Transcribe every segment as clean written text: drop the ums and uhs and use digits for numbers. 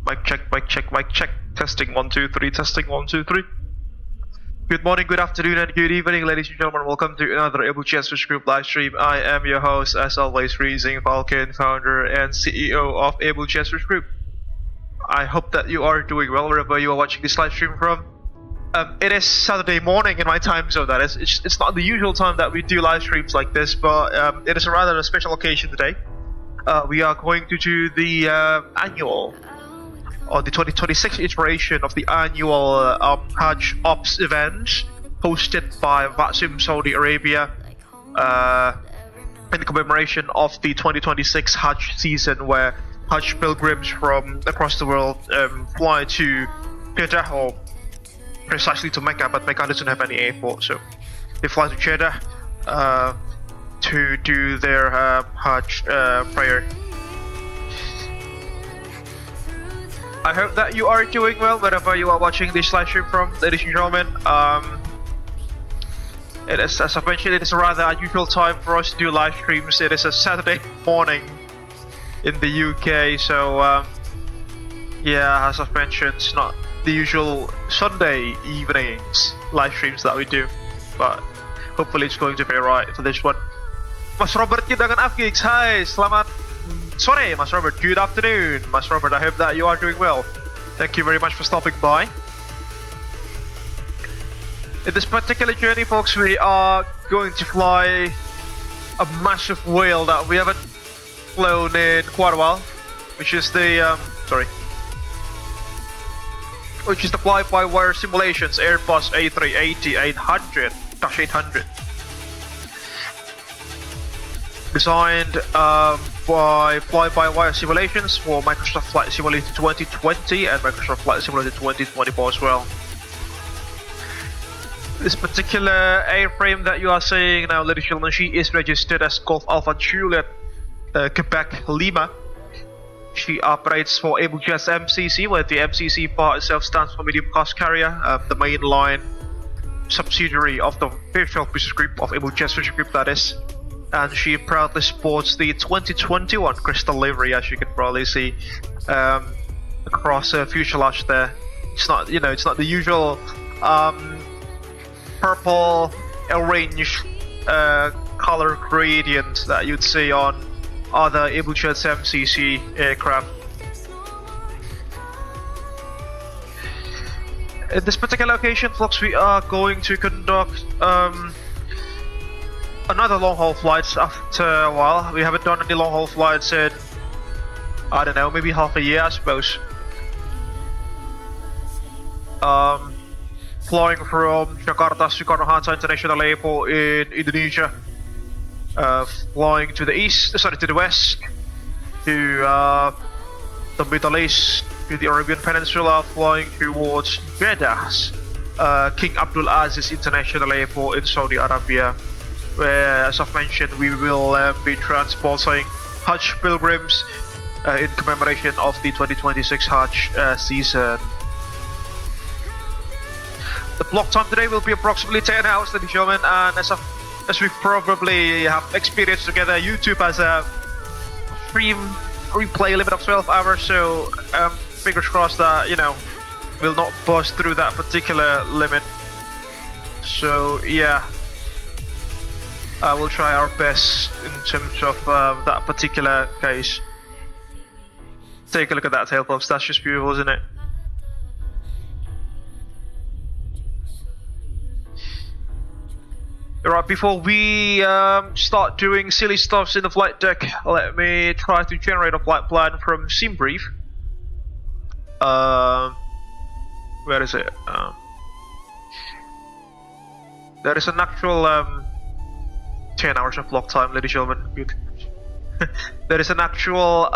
Mic check, mic check, mic check. Testing 1 2 3. Testing 1 2 3. Good morning, good afternoon, and good evening, ladies and gentlemen. Welcome to another Abel Jets Virtual Group live stream. I am your host, as always, Reezing Falcon, founder and CEO of Abel Jets Virtual Group. I hope that you are doing well wherever you are watching this live stream from. It is Saturday morning in my time zone. That is, it's not the usual time that we do live streams like this, but it is a rather special occasion today. We are going to do the annual, or the 2026 iteration of the annual Hajj OPS event hosted by VATSIM Saudi Arabia in commemoration of the 2026 Hajj season, where Hajj pilgrims from across the world fly to Jeddah, or precisely to Mecca, but Mecca doesn't have any airport, so they fly to Jeddah to do their Hajj prayer. I hope that you are doing well wherever you are watching this live stream from, ladies and gentlemen. It is, as I've mentioned, it is a rather unusual time for us to do live streams. It is a Saturday morning in the UK, so yeah, as I've mentioned, it's not the usual Sunday evenings live streams that we do, but hopefully it's going to be alright for this one. Mas Robert dengan avgeeks, hi, selamat sore, Mas Robert. Good afternoon, Mas Robert. I hope that you are doing well. Thank you very much for stopping by. In this particular journey, folks, we are going to fly a massive whale that we haven't flown in quite a while, which is the fly-by-wire simulations Airbus A380-800. Designed by fly-by-wire simulations for Microsoft Flight Simulator 2020 and Microsoft Flight Simulator 2024 as well. This particular airframe that you are seeing now, ladies and gentlemen, she is registered as Golf Alpha Juliet Quebec Lima. She operates for Abel Jets MCC, where the MCC part itself stands for Medium Cost Carrier, the mainline subsidiary of the Virtual Business Group of Abel Jets Virtual Group, that is. And she proudly sports the 2021 crystal livery, as you can probably see across fuselage there. It's not, it's not the usual purple orange color gradient that you'd see on other Abel Jets MCC aircraft. In this particular location, folks, we are going to conduct another long-haul flights after a while. We haven't done any long-haul flights in, I don't know, maybe half a year, I suppose. Flying from Jakarta Soekarno-Hatta International Airport in Indonesia, flying to the west, to the Middle East, to the Arabian Peninsula, flying towards Jeddah's King Abdulaziz International Airport in Saudi Arabia, where, as I've mentioned, we will be transporting Hajj pilgrims in commemoration of the 2026 Hajj season. The block time today will be approximately 10 hours, ladies and gentlemen, and as we probably have experienced together, YouTube has a stream replay limit of 12 hours, so fingers crossed that, we'll not bust through that particular limit. So yeah, I will try our best in terms of that particular case. Take a look at that tail, folks. That's just beautiful, isn't it? Alright, before we start doing silly stuffs in the flight deck, let me try to generate a flight plan from SimBrief. Where is it? There is an actual 10 hours of block time, ladies and gentlemen. Good. There is an actual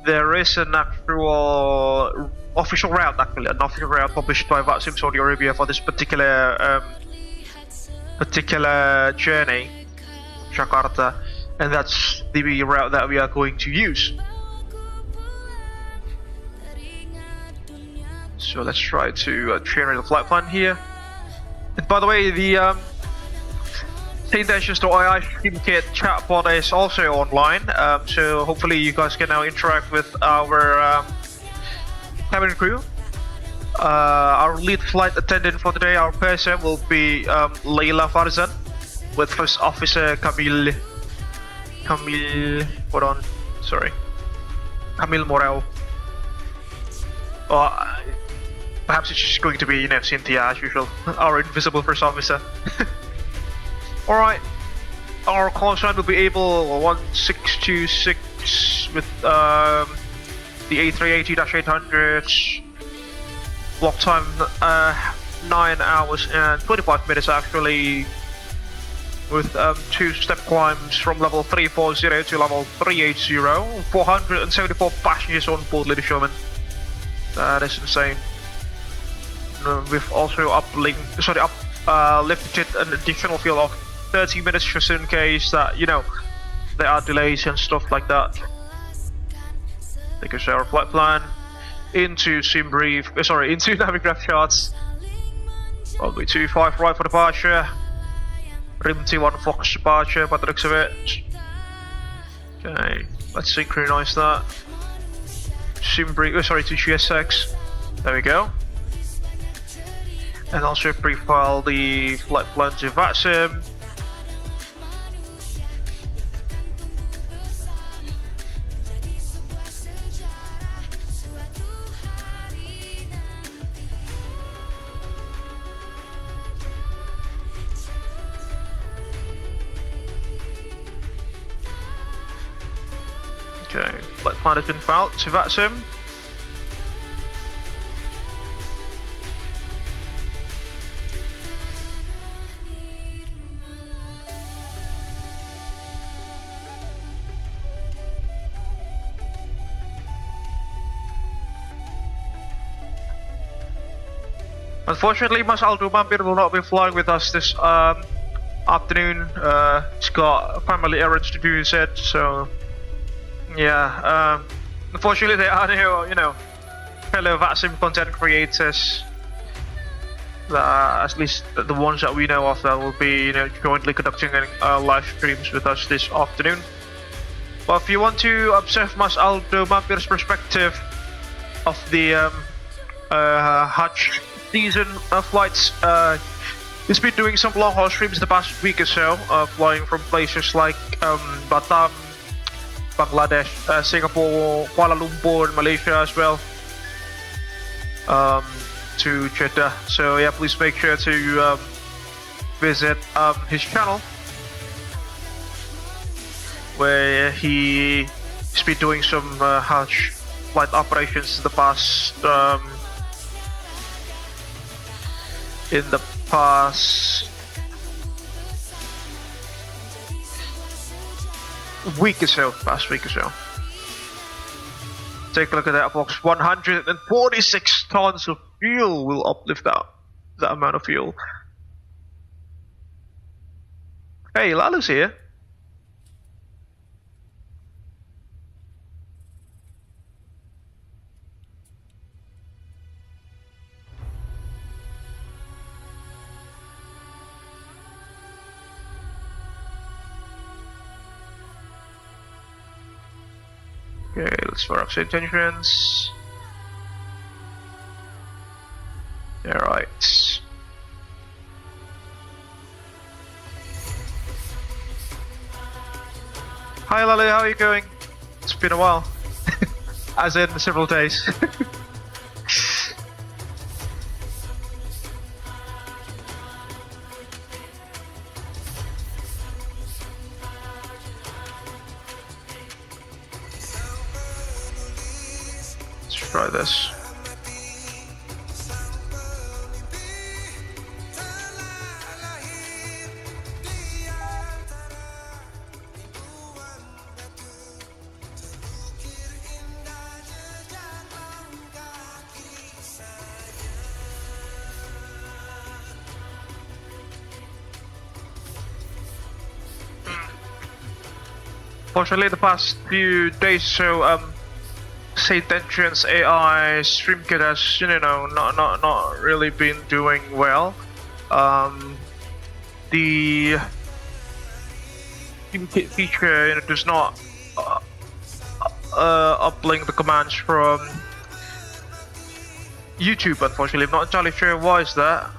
there is an actual official route, an official route published by VATSIM Saudi Arabia for this particular journey, Jakarta, and that's the route that we are going to use. So let's try to generate a flight plan here. And by the way, the The intentions to AI StreamKit chatbot is also online, so hopefully you guys can now interact with our cabin crew. Our lead flight attendant for today, our person, will be Leila Farzan, with First Officer Camille Morel. Or perhaps it's just going to be, Cynthia as usual, our invisible First Officer. Alright, our call sign will be Abel 1626 with the A380-800. Block time 9 hours and 25 minutes actually, with 2-step climbs from level 340 to level 380. 474 passengers on board, ladies and gentlemen. That is insane. We've also lifted an additional fuel of 30 minutes just in case that, there are delays and stuff like that. Take us our flight plan into into Navigraph charts. Runway 25 right for departure. Rim T1 Fox departure by the looks of it. Okay, let's synchronize that. To GSX. There we go. And also pre-file the flight plan to VATSIM. Okay, flight plan has been filed to VATSIM. Unfortunately, Mas Aldo Mampir will not be flying with us this afternoon. He's got family errands to do, he said, so yeah. Unfortunately, there are no, fellow VATSIM content creators, at least the ones that we know of, that will be jointly conducting live streams with us this afternoon. But if you want to observe Mas Aldo Mampir's perspective of the Hajj season flights, he's been doing some long haul streams the past week or so, flying from places like Batam, Bangladesh, Singapore, Kuala Lumpur, and Malaysia as well, to Jeddah. So yeah, please make sure to visit his channel, where he's been doing some Hajj flight operations in the past week or so, Take a look at that box. 146 tons of fuel will uplift that amount of fuel. Hey, Lalu's here. Okay, let's fire up intentions. Alright. Hi Lally, how are you going? It's been a while. As in several days. Try this. Fortunately, the past few days, St. Entrance AI StreamKit has, not really been doing well. The TeamKit feature does not uplink the commands from YouTube, unfortunately. I'm not entirely sure why is that.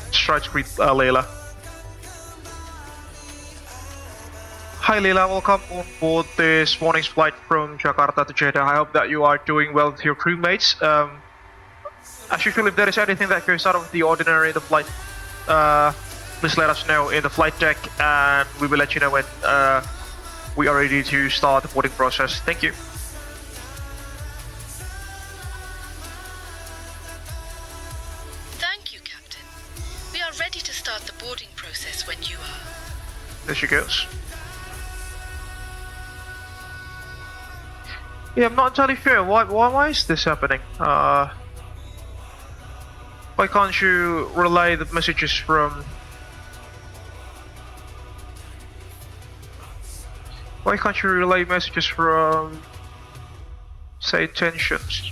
Let's try to read Leila. Hi Leila, welcome on board this morning's flight from Jakarta to Jeddah. I hope that you are doing well with your crewmates. As usual, if there is anything that goes out of the ordinary in the flight, please let us know in the flight deck and we will let you know when we are ready to start the boarding process. Thank you. Thank you, Captain. We are ready to start the boarding process when you are. There she goes. Yeah, I'm not entirely sure. Why is this happening? Why can't you relay the messages from... Why can't you relay messages from, say, tensions?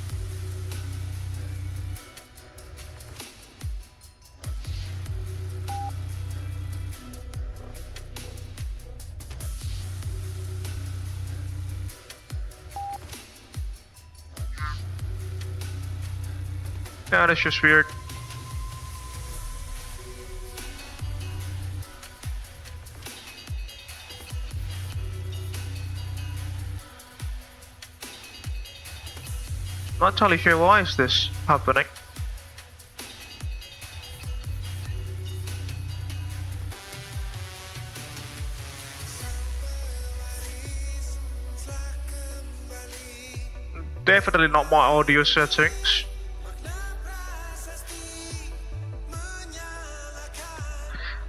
Yeah, that's just weird. Not entirely sure why is this happening. Definitely not my audio settings.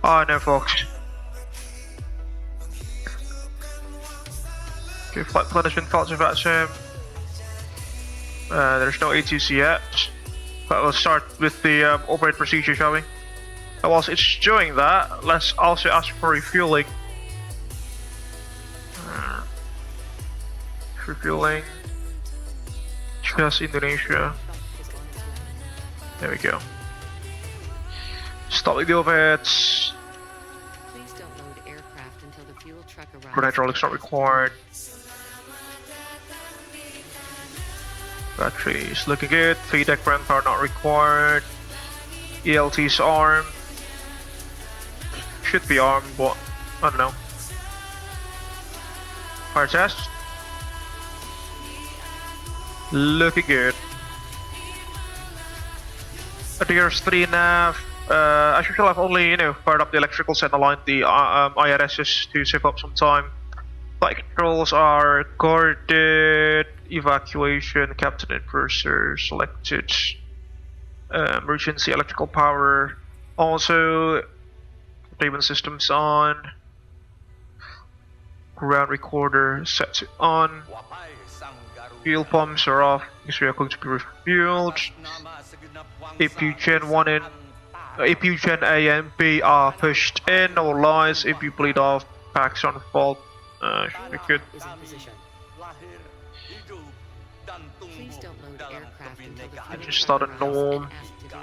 Oh no, folks. Okay, flight plan has been filed to VATSIM. There's no ATC yet, but we'll start with the operate procedure, shall we? And whilst it's doing that, let's also ask for refueling. Refueling. Just Indonesia. There we go. Stopping the overheads. Please don't load aircraft until the fuel truck arrives. For hydraulics not required. Battery is looking good. Feedback brand power not required. ELT's arm. Should be arm, but I don't know. Fire test. Looking good. Gears 3 nav. As usual, I've only fired up the electricals and aligned the IRSs to save up some time. Flight controls are guarded. Evacuation, captain and purser selected. Emergency electrical power. Also, containment systems on. Ground recorder set to on. Fuel pumps are off because we are going to be refueled. APU Gen 1 in. APU Gen A and B are pushed in. All lines. APU bleed off. Packs on fault. Should be good. Please don't load aircraft until the fuel Just start a truck norm. arrives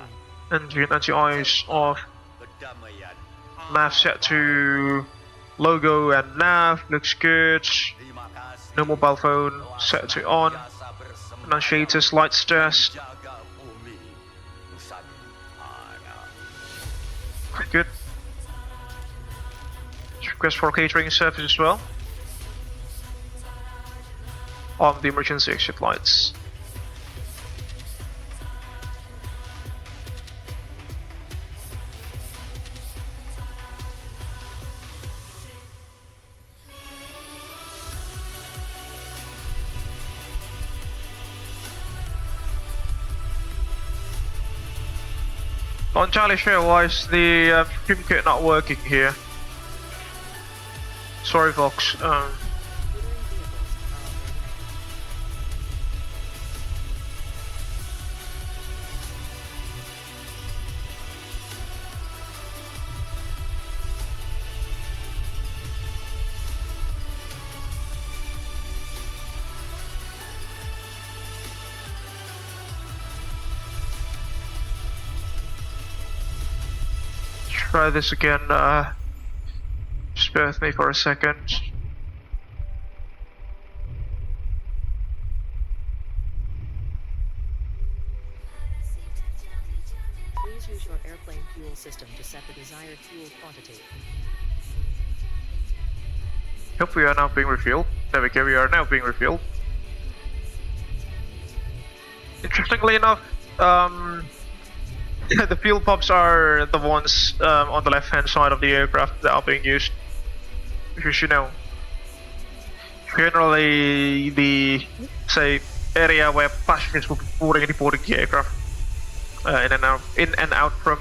at Engine anti-ice off. Nav set to logo and nav. Looks good. No mobile phone set to on. Annunciators lights test. Good. Request for catering service as well. On the emergency exit lights. Not entirely sure why is the stream kit not working here. Sorry, folks. Try this again. Bear with me for a second. Please use your airplane fuel system to set the desired fuel quantity. Hope we are now being refueled. There we go, we are now being refueled. Interestingly enough, the fuel pumps are the ones on the left hand side of the aircraft that are being used. Which you should know. Generally, the area where passengers will be boarding and deporting the aircraft in and out from.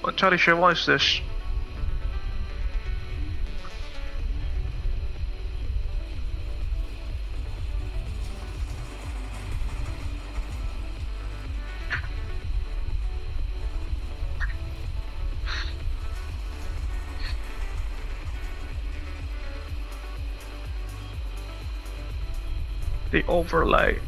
Not entirely sure why is this. The overlay.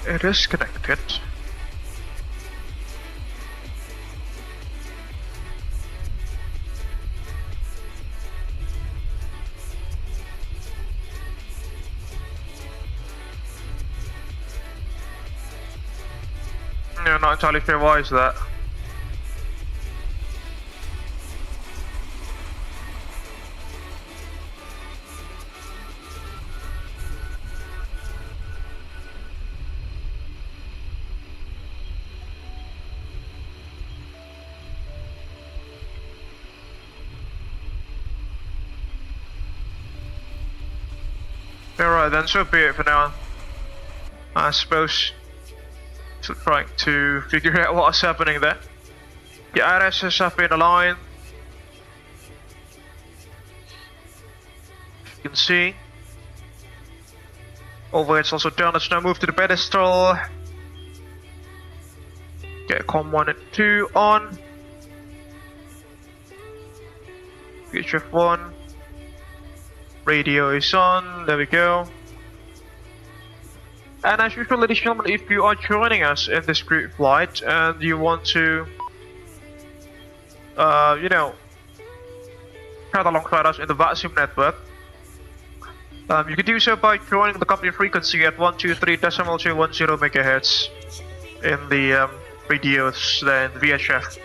It is connected. No, not entirely sure why is that. Alright then, so be it for now. I suppose. So trying to figure out what's happening there. The IRSs have been aligned. You can see. Overhead's also done. Let's now move to the pedestal. Get COM 1 and 2 on. VHF 1. Radio is on, there we go. And as usual, ladies and gentlemen, if you are joining us in this group flight and you want to, you know, chat alongside us in the VATSIM network, you can do so by joining the company frequency at 123.210 MHz in the radios there in VHF.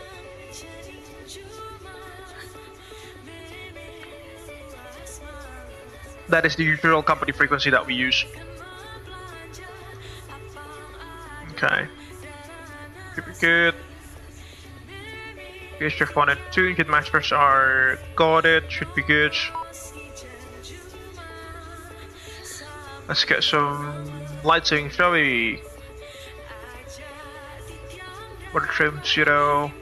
That is the usual company frequency that we use. Okay. Should be good. VHF 1 and 2 engine masters are guarded, should be good. Let's get some lighting, shall we? Water trim 0.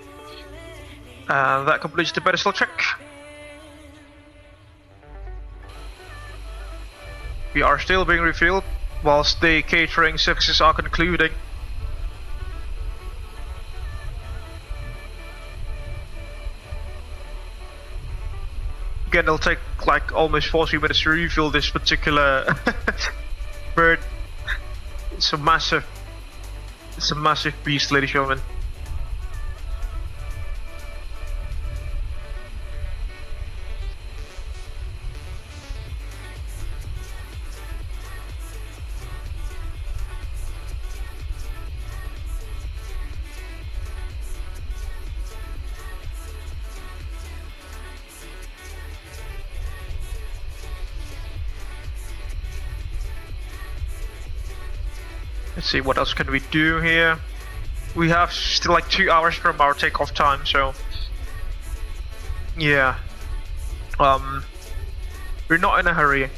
That completes the pedestal check. We are still being refueled whilst the catering services are concluding. Again, it'll take like almost 40 minutes to refuel this particular bird. It's a massive beast, ladies and gentlemen. Let's see, what else can we do here? We have still like 2 hours from our takeoff time, so yeah. We're not in a hurry.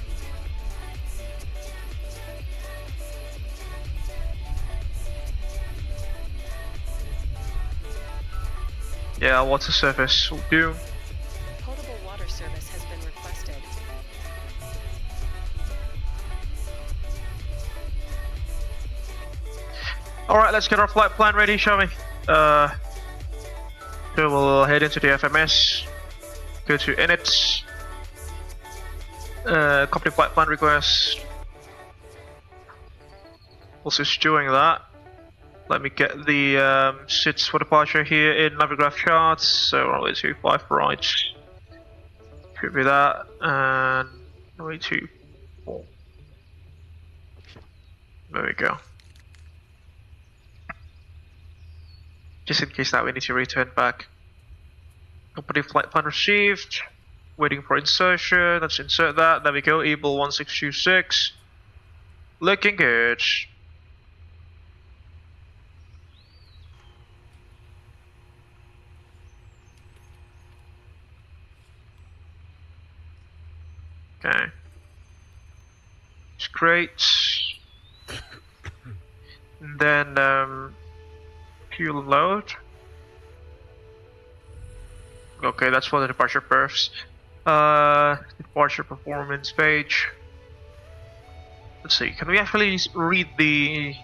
Yeah, water service will do. Potable water service has been requested. Alright, let's get our flight plan ready, shall we? So we'll head into the FMS, go to init, company flight plan request. Also doing that, let me get the seats for departure here in Navigraph charts. So runway 25 right, could be that, and runway 24. There we go. Just in case that we need to return back. Company flight plan received. Waiting for insertion. Let's insert that. There we go. Abel 1626. Looking good. Okay. It's great. And then fuel load. Okay, that's for the departure perfs. Departure performance page. Let's see, can we actually read the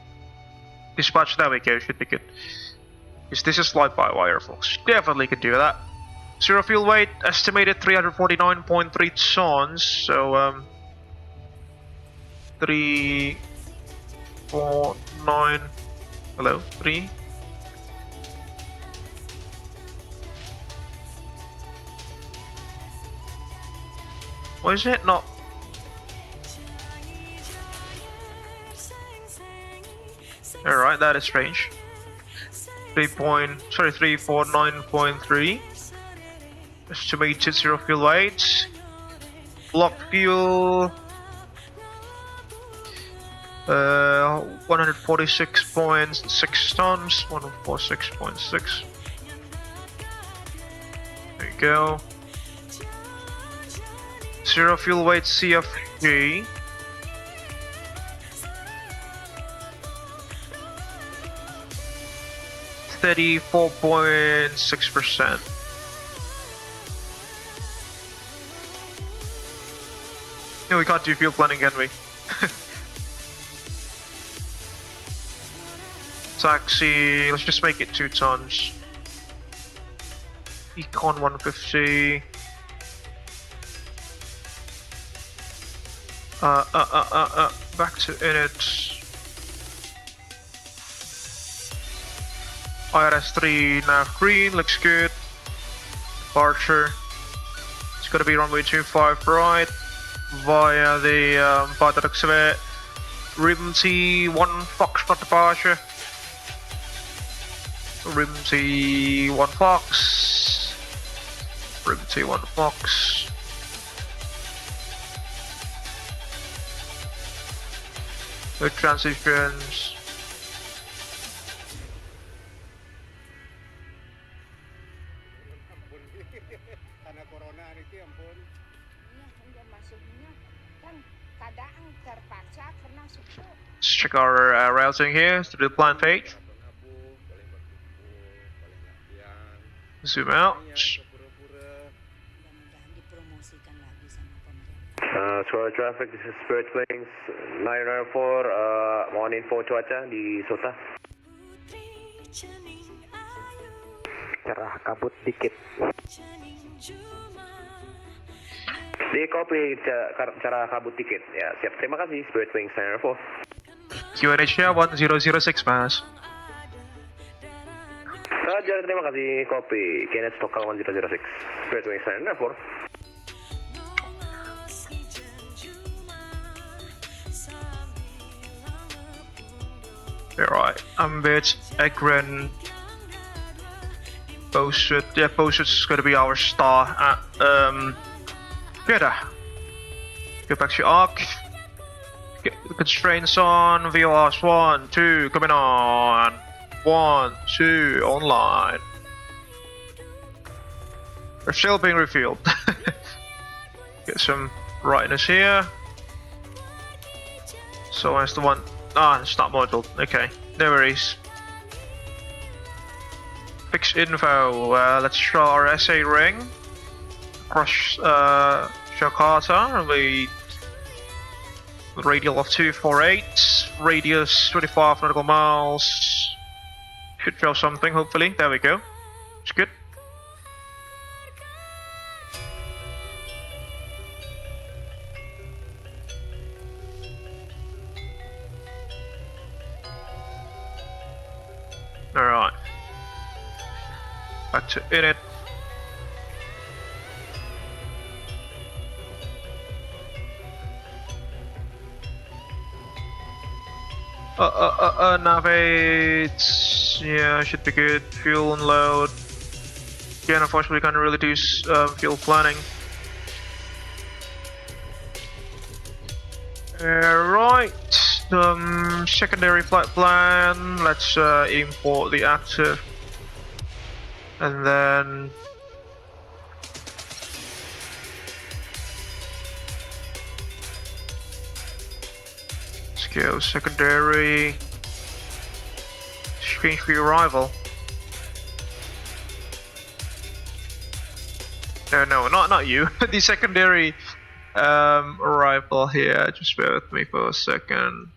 dispatch? There we go, should be good. Because this is fly-by-wire, folks. Definitely can do that. Zero fuel weight, estimated 349.3 tons. So, 3, 4, 9. Hello, 3. Why is it not? Alright, that is strange. 349.3. Estimated zero fuel weight. Block fuel 146.6 tons. 146.6. There you go. Zero fuel weight CFG. (34.6%). Yeah, we can't do fuel planning, can we? Taxi, let's just make it 2 tons. Econ 150. Back to init. IRS3 nav green, looks good. Departure. It's gonna be runway 25 right via the vACC. Rim T1 Fox, not departure. Rim T1 Fox. Rim T1 Fox. With transitions. Let's check our routing here through the plan page. Zoom out. Square traffic, this is Spirit Wings 994, mohon info cuaca di Sota. Cerah kabut dikit. Di copy cara kabut dikit. Ya, siap. Terima kasih Spirit Wings 994. QNH-nya 1006 mas. Roger, terima kasih. Copy. QNH local 1006. Spirit Wings 994. Alright, Ambit, Egren, Bowsut. Yeah, Bowsut's gonna be our star at Jeddah. Go back to your arc. The constraints on, VOS 1, 2, coming on. 1, 2, online. They're still being refueled. Get some brightness here. So as the one, it's not modeled. Okay, no worries. Fix info. Let's draw our SA ring across Jakarta. We radial of 248, radius 25 nautical miles. Should show something, hopefully. There we go. It's good. Alright. Back to init. Navigate. Yeah, should be good. Fuel and load. Yeah, unfortunately, we can't really do fuel planning. Right. Secondary flight plan. Let's import the active, and then let's go secondary. Change for arrival. No, not you. The secondary arrival here. Just bear with me for a second.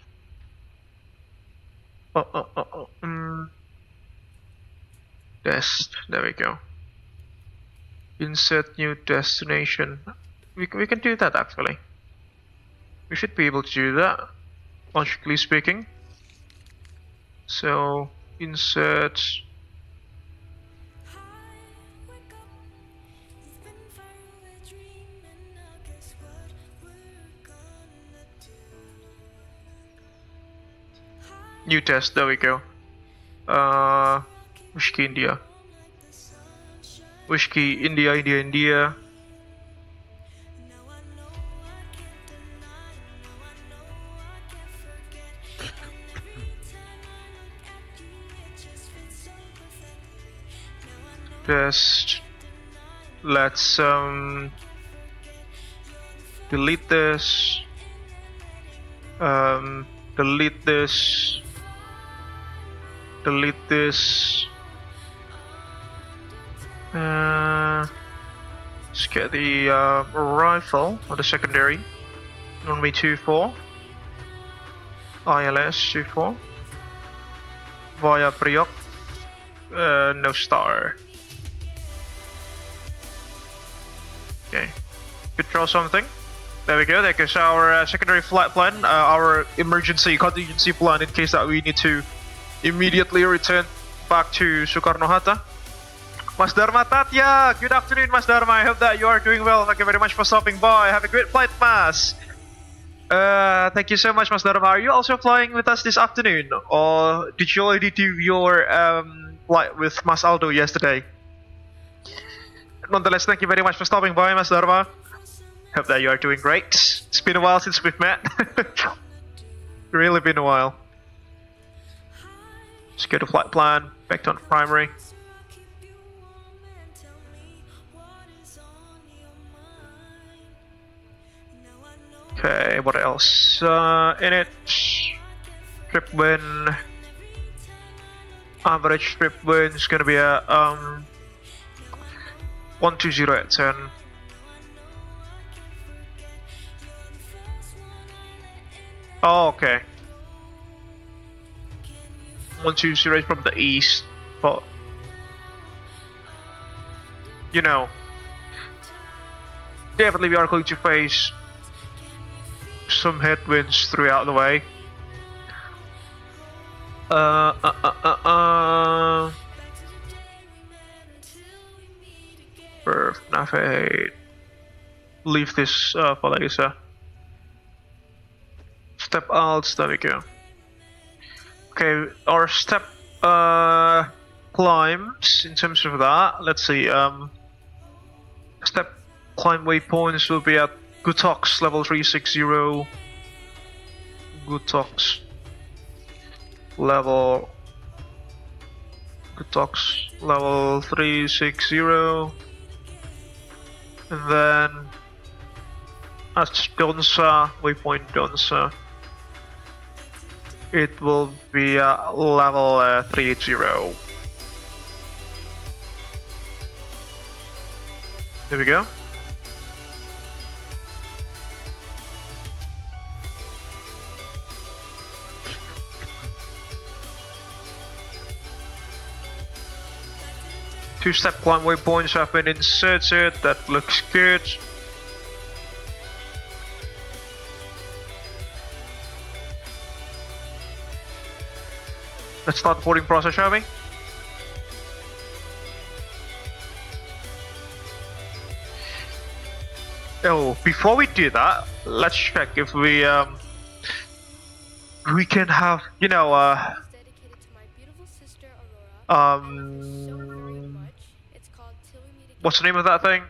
Test. There we go. Insert new destination. We can do that actually. We should be able to do that, logically speaking. So insert. New test, there we go. Whiskey India. Whiskey India. Test. Let's delete this. Delete this. Delete this. Let's get the rifle or the secondary. Runway 24. ILS 24. Via Priok. No star. Okay. Could draw something. There we go. There goes our secondary flight plan. Our emergency contingency plan in case that we need to immediately return back to Soekarno-Hatta. Mas Dharma Tatya, good afternoon, Mas Dharma. I hope that you are doing well. Thank you very much for stopping by. Have a great flight, Mas. Thank you so much, Mas Dharma. Are you also flying with us this afternoon, or did you already do your flight with Mas Aldo yesterday? Nonetheless, thank you very much for stopping by, Mas Dharma. Hope that you are doing great. It's been a while since we've met. Really been a while. Let's go to flight plan, back on primary. Okay, what else? In it, trip wind. Average trip wind is gonna be a 120 at 10. Oh, okay. 120 is from the east, but you know, definitely we are going to face some headwinds throughout the way. Perf, navigate. Leave this for later. Step alt, there we go. Okay, our step climbs in terms of that. Let's see. Step climb waypoints will be at Gutox level 360, good talks. Level 360, and then at Donsa, waypoint Donsa, it will be level 380. There we go. Two-step climb waypoints have been inserted, that looks good. Let's start the boarding process, shall we? Oh, before we do that, let's check if we can have, you know, what's the name of that thing?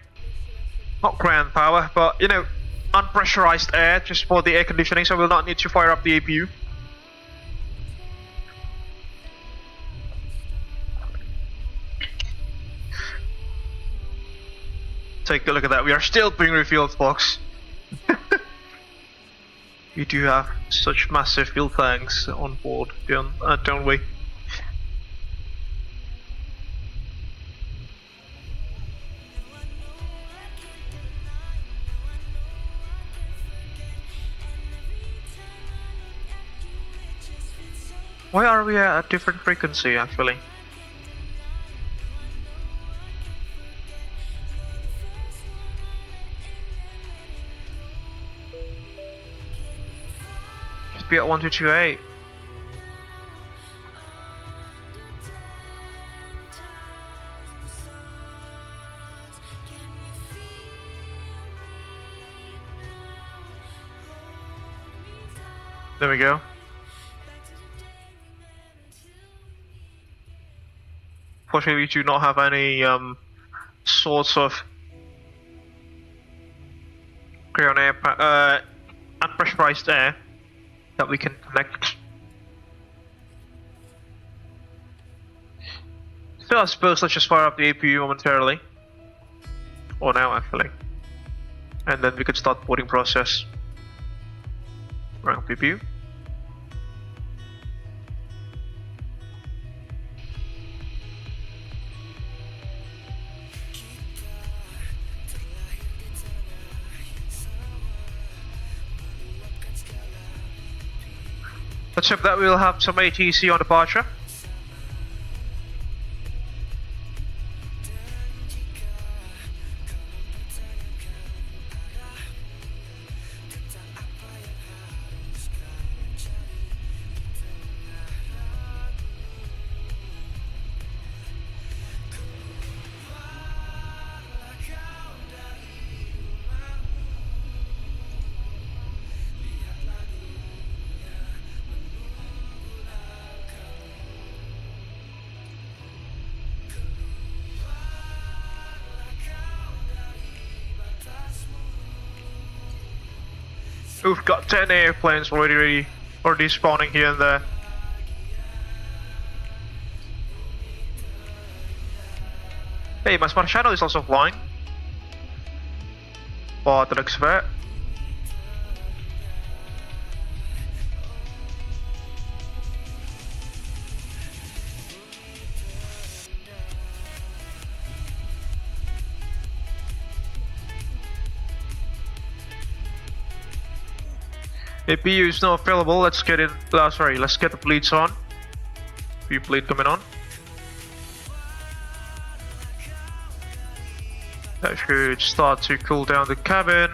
Not ground power, but, you know, unpressurized air just for the air conditioning, so we'll not need to fire up the APU. Take a look at that. We are still being refueled, folks. We do have such massive fuel tanks on board, don't we? Why are we at a different frequency, actually? Should be at 1228. There we go. Fortunately, we do not have any sorts of ground air, unpressurized air that we can connect. So I suppose let's just fire up the APU momentarily, or now actually, and then we could start the boarding process. Around APU. Let's hope that we'll have some ATC on departure. We've got 10 airplanes already spawning here and there. Hey, my smart shadow is also flying. But the looks of it. APU is now available. Let's get it. Let's get the bleeds on. View bleed coming on. That should start to cool down the cabin.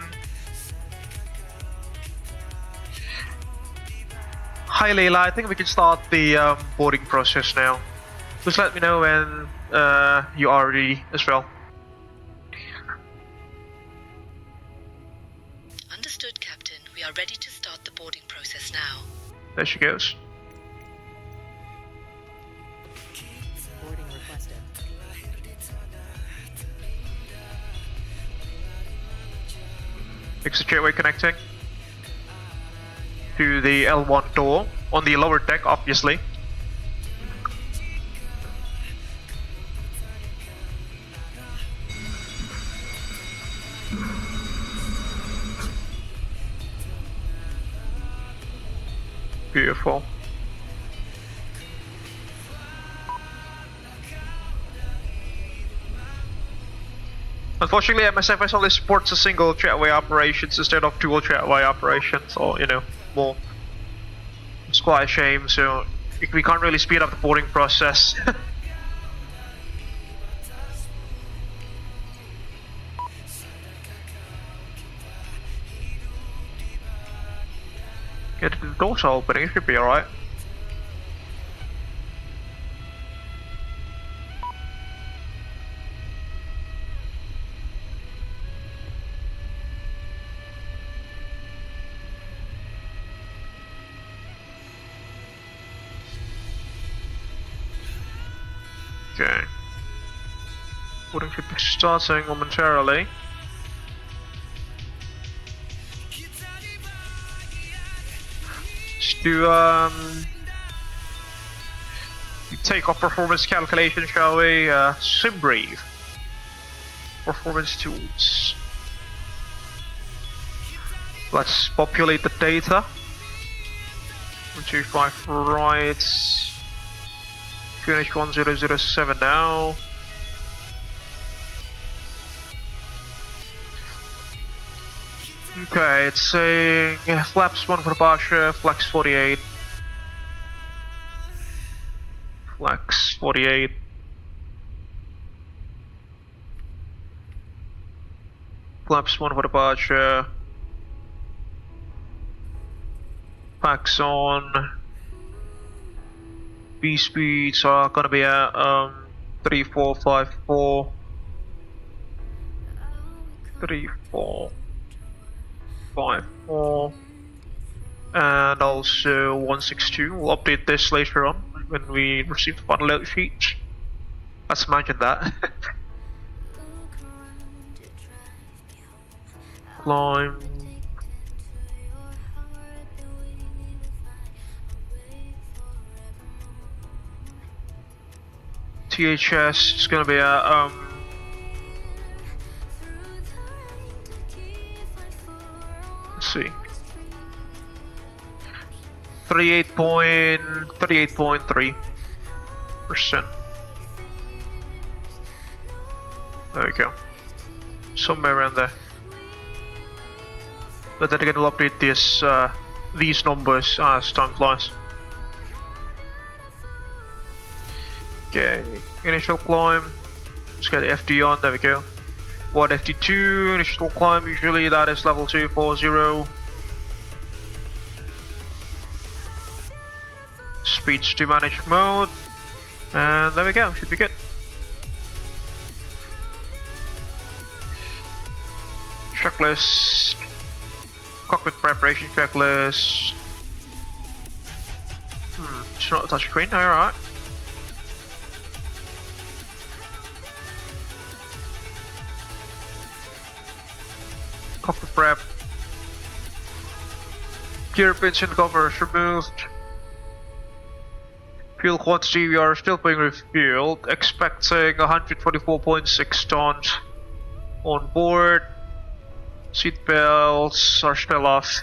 Hi Leila, I think we can start the boarding process now. Just let me know when you are ready as well. Understood, Captain. We are ready to start the boarding process now. There she goes. Boarding requested. Exit gateway connecting. to the L1 door on the lower deck, obviously. Beautiful. Unfortunately, MSFS only supports a single jetway operations instead of dual jetway operations, or you know, more. It's quite a shame, so we can't really speed up the boarding process. Get the doors opening, it should be alright. Okay. Boarding should be starting momentarily. Let's do takeoff performance calculation, shall we? Sim brief. Performance tools. Let's populate the data. 125 right. QNH1007 now. Okay, it's saying flaps 1 for departure, flex 48. Flex 48. Flaps 1 for departure. Packs on. B speeds are gonna be at 3454. 3454. And also 162. We'll update this later on when we receive the final load sheet. Let's imagine that. Climb. THS is gonna be at let's see, 38.3%. There we go. Somewhere around there. But then again, we'll update this these numbers as time flies. Okay, initial climb. Let's get the FD on, there we go. What FD2, initial climb, usually that is level 240. Speeds to manage mode. And there we go, should be good. Checklist. Cockpit preparation checklist. It's not a touchscreen, alright. Cockpit prep. Gear pins and covers removed. Fuel quantity, we are still being refueled. Expecting 144.6 tons on board. Seat belts are still off.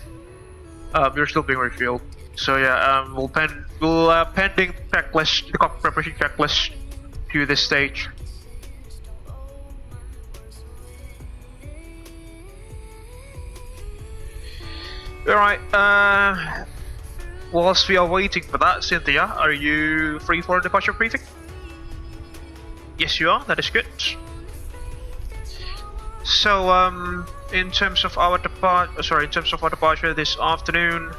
We're still being refueled. So yeah, we'll pending checklist, the cockpit preparation checklist to this stage. Alright, whilst we are waiting for that, Cynthia, are you free for a departure briefing? Yes you are, that is good. So, in terms of our departure this afternoon,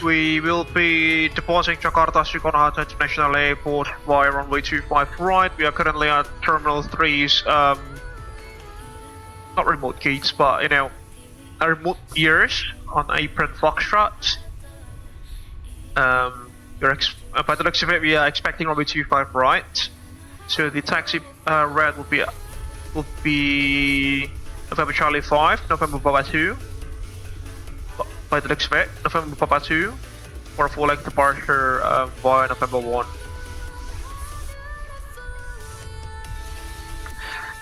we will be departing Jakarta Soekarno-Hatta International Airport via runway 25 right. We are currently at Terminal 3's, not remote gates, but you know, remote gears on apron Foxtrot. By the looks of it, we are expecting runway 25 right. So the taxi red will be November Charlie 5, November Baba 2. by the looks of it. November Papa 2 for a full leg departure via November 1.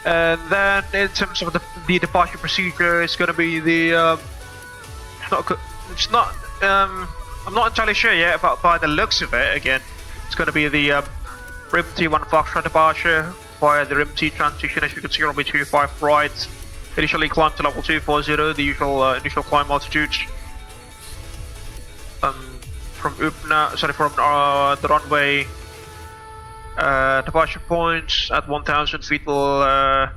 And then in terms of the departure procedure, it's going to be the I'm not entirely sure yet, but by the looks of it, again, it's going to be the RIM T1 Foxtrot departure via the RIM T transition. As you can see, runway 25 right. Initially climb to level 240, the usual initial climb altitudes. From the runway departure points at 1,000 feet will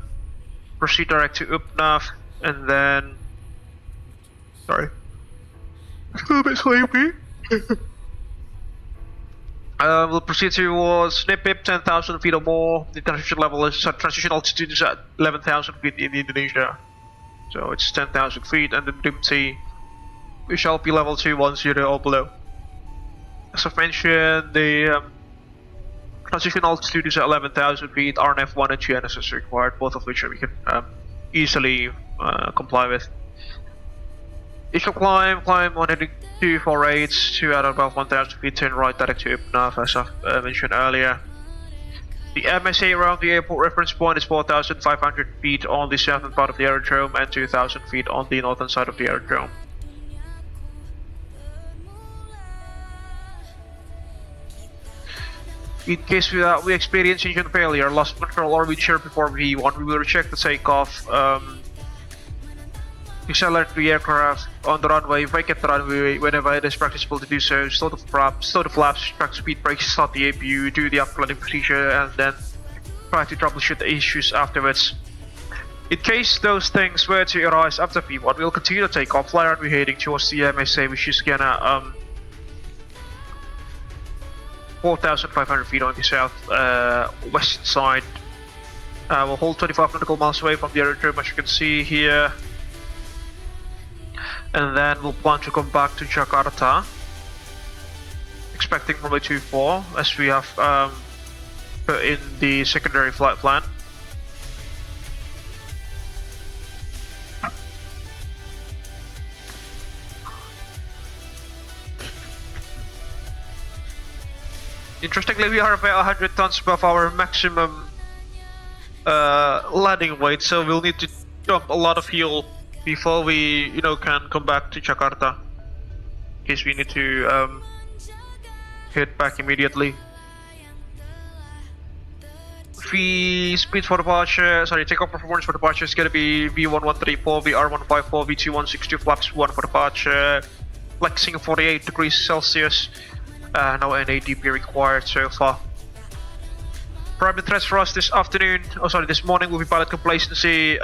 proceed direct to UPNAV, and then a little bit sleepy. We'll proceed towards NIPIP 10,000 feet or more. The transition level is transition altitude is at 11,000 feet in Indonesia, so it's 10,000 feet, and then DIMT we shall be level 210 or below. As I've mentioned, the transition altitude is at 11,000 feet. RNF1 and GNS is required, both of which we can easily comply with. Initial climb 18248 to at above 1,000 feet, turn right direct to UPNAV, as I've mentioned earlier. The MSA around the airport reference point is 4,500 feet on the southern part of the aerodrome and 2,000 feet on the northern side of the aerodrome. In case we experience engine failure, lost control or windshear before V1, we will reject the takeoff. Accelerate the aircraft on the runway, vacate the runway whenever it is practicable to do so, slow the flaps, track speed brakes, start the APU, do the uplanding procedure, and then try to troubleshoot the issues afterwards. In case those things were to arise after V1, we'll continue to take off, fly runway heading towards the MSA, which is gonna 4,500 feet on the south west side. We'll hold 25 nautical miles away from the aerodrome, as you can see here. And then we'll plan to come back to Jakarta, expecting runway 24, as we have put in the secondary flight plan. Interestingly, we are about 100 tons above our maximum landing weight, so we'll need to dump a lot of fuel before we, can come back to Jakarta, in case we need to head back immediately. Speed for departure, takeoff performance for departure is going to be V1134, VR154, V2162, flaps 1 for departure, flexing 48 degrees Celsius, no NADP required so far. Primary threats for us this morning will be pilot complacency,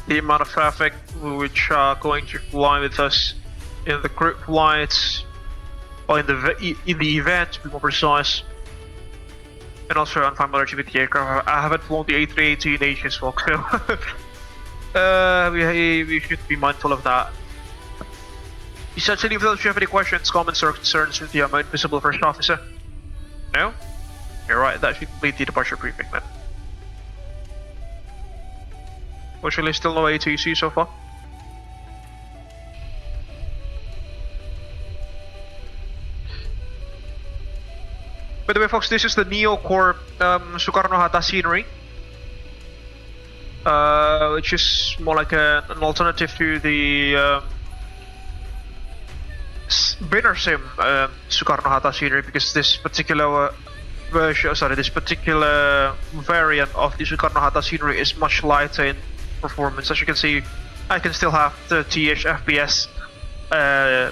the amount of traffic which are going to fly with us in the group flights, or in the event to be more precise, and also unfamiliarity with the aircraft. I haven't flown the A380 in ages, folks, so we should be mindful of that. Besides, if you have any questions, comments, or concerns with the Mount Visible First Officer? No? You're right, that should complete the departure briefing then. Fortunately, still no ATC so far. By the way, folks, this is the Neo Corp Soekarno-Hatta scenery, which is more like an alternative to the Binner Sim Soekarno-Hatta scenery, because this particular this particular variant of the Soekarno-Hatta scenery is much lighter in performance. As you can see, I can still have 30-ish FPS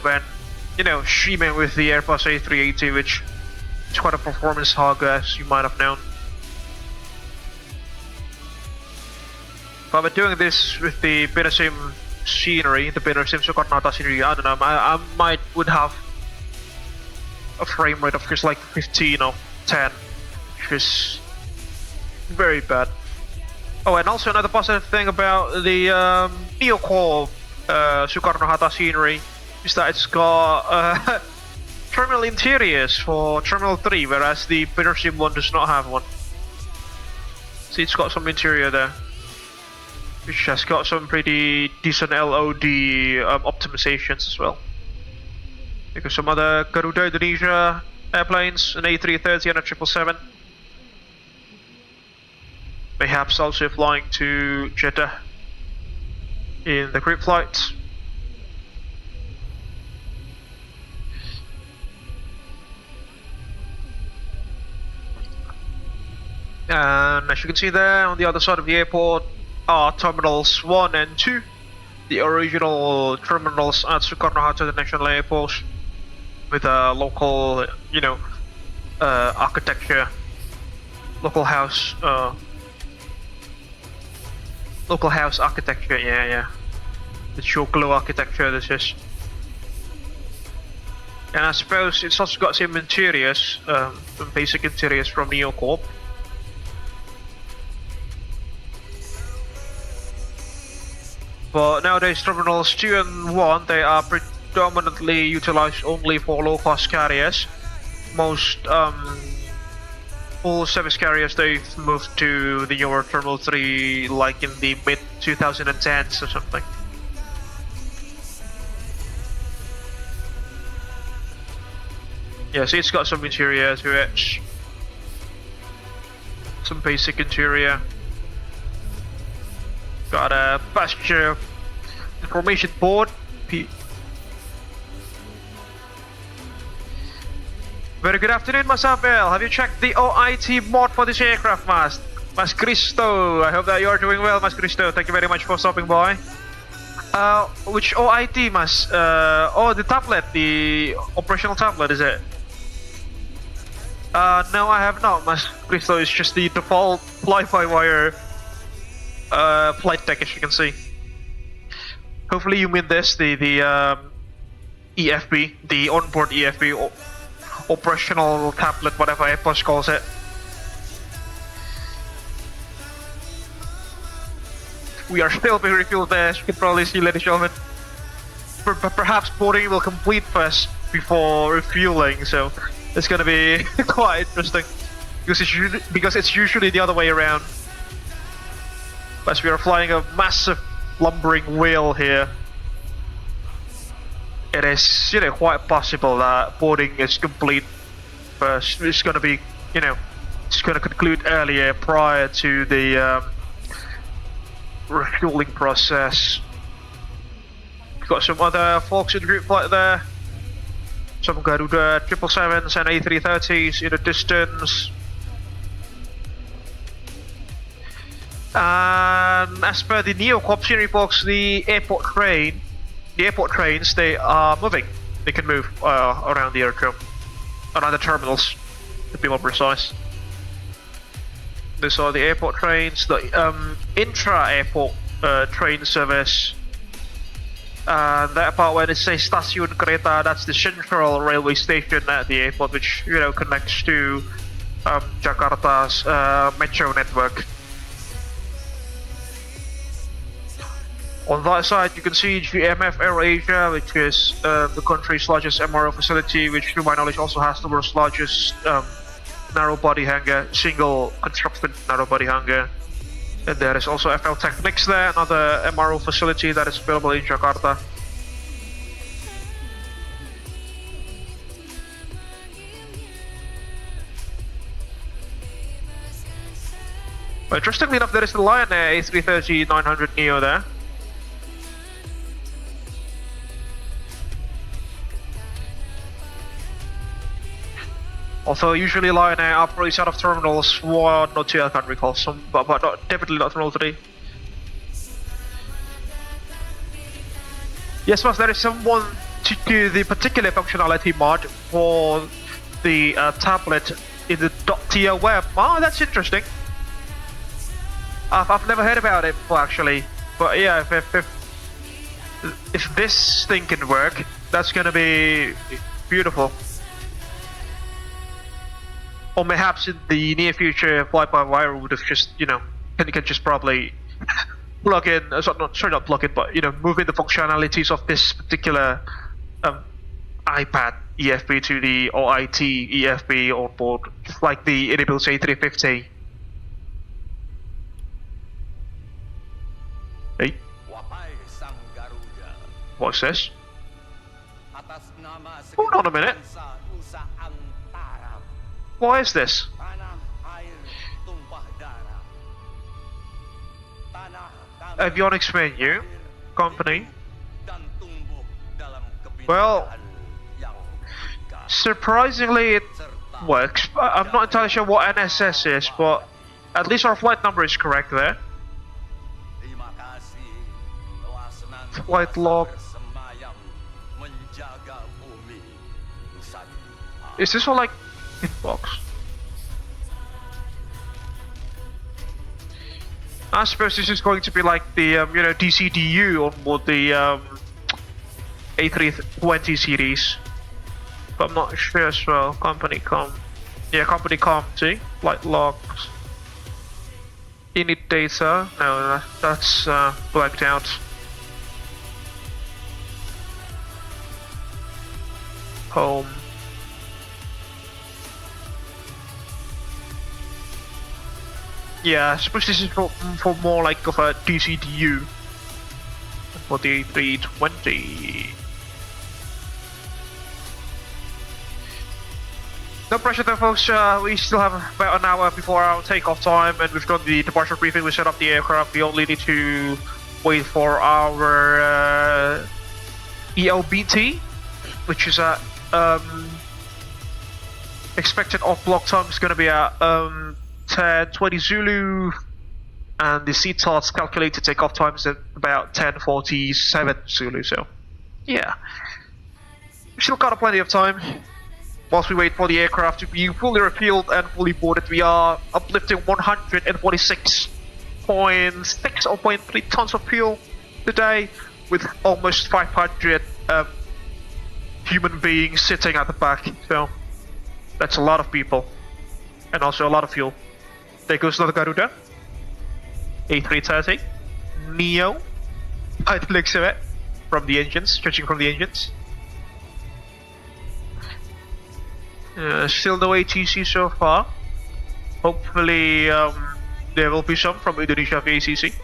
when, streaming with the Airbus A380, which is quite a performance hog, as you might have known. But by doing this with the Binner Sim scenery, the Binner Sim Soekarno-Hatta scenery, I don't know, I would have a frame rate of just like 15 or 10, which is very bad. Oh, and also another positive thing about the Neocorp Soekarno-Hatta scenery is that it's got terminal interiors for Terminal 3, whereas the Binner Sim one does not have one. See, it's got some interior there. which has got some pretty decent LOD optimizations as well. Because some other Garuda Indonesia airplanes, an A330 and a 777. Perhaps also flying to Jeddah in the group flights. And as you can see there, on the other side of the airport are terminals 1 and 2, the original terminals at Soekarno-Hatta International Airport, with a local, you know, architecture, local house architecture. Yeah, the Choclo architecture. This is, and I suppose it's also got some interiors, some basic interiors from NeoCorp. But nowadays, terminals 2 and 1, they are predominantly utilized only for low-cost carriers. Most full-service carriers, they've moved to the newer Terminal 3 like in the mid-2010s or something. Yeah, see, it's got some interior to it. Some basic interior. Got a passenger information board. Very good afternoon, Mas Abel. Have you checked the OIT mod for this aircraft, Mas Cristo? I hope that you are doing well, Mas Cristo. Thank you very much for stopping by. Which OIT, Mas? Oh, the tablet, the operational tablet, is it? No, I have not, Mas Cristo. It's just the default fly-by-wire flight deck, as you can see. Hopefully you mean this, the EFB, the onboard EFB, operational tablet, whatever Airbus calls it. We are still being refueled there, as you can probably see, ladies and gentlemen. Perhaps boarding will complete first before refueling, so it's going to be quite interesting, because it's usually the other way around. As we are flying a massive lumbering wheel here, it is, you know, quite possible that boarding is complete first. It's going to be, you know, it's going to conclude earlier prior to the refueling process. We've got some other folks in the group flight there. Some Garuda 777s and A330s in the distance. And as per the NeoCorp scenery box, the airport trains, they are moving. They can move around the airfield, around the terminals, to be more precise. These are the airport trains, the intra-airport train service. That part where it says Stasiun Kereta, that's the central railway station at the airport, which, you know, connects to Jakarta's metro network. On that side, you can see GMF AirAsia, which is the country's largest MRO facility, which to my knowledge also has the world's largest narrow-body hangar, single construction narrow-body hangar. And there is also FL Technics there, another MRO facility that is available in Jakarta. But interestingly enough, there is the Lion Air A380-800 Neo there. Although usually Lion Air operates out of terminals 1 or 2, I can't recall, but definitely not terminal 3. Yes, Mas, there is someone to do the particular functionality mod for the tablet in the .tier web. Oh, that's interesting. I've never heard about it before, actually. But yeah, if this thing can work, that's gonna be beautiful. Or perhaps in the near future, fly-by-wire would have just, you know, can just probably plug in, not plug in, but, you know, move in the functionalities of this particular iPad EFB to the OIT EFB on board, just like the Abel A380. What's this? Hold on a minute. What is this? Avionics menu, company. Well, surprisingly it works. I'm not entirely sure what NSS is, but at least our flight number is correct there. Flight log. Is this all like inbox? I suppose this is going to be like the you know, DCDU on board the A320 series, but I'm not sure as well. Company com, yeah, company com. See, flight logs. Init data. No, that's blacked out. Home. Yeah, I suppose this is for more like of a DCDU for the A320. No pressure though, folks. We still have about an hour before our takeoff time, and we've got the departure briefing. We set up the aircraft. We only need to wait for our ELBT, which is at expected off block time is going to be at 10:20 Zulu, and the CTOS calculated takeoff time is at about 10:47 Zulu. So, yeah, we still got plenty of time. Whilst we wait for the aircraft to be fully refueled and fully boarded, we are uplifting 146.6 or 0.3 tons of fuel today, with almost 500 human beings sitting at the back. So that's a lot of people, and also a lot of fuel. There goes another Garuda, A330 Neo. By the looks of it, from the engines, judging from the engines. Still no ATC so far. Hopefully there will be some from Indonesia vACC.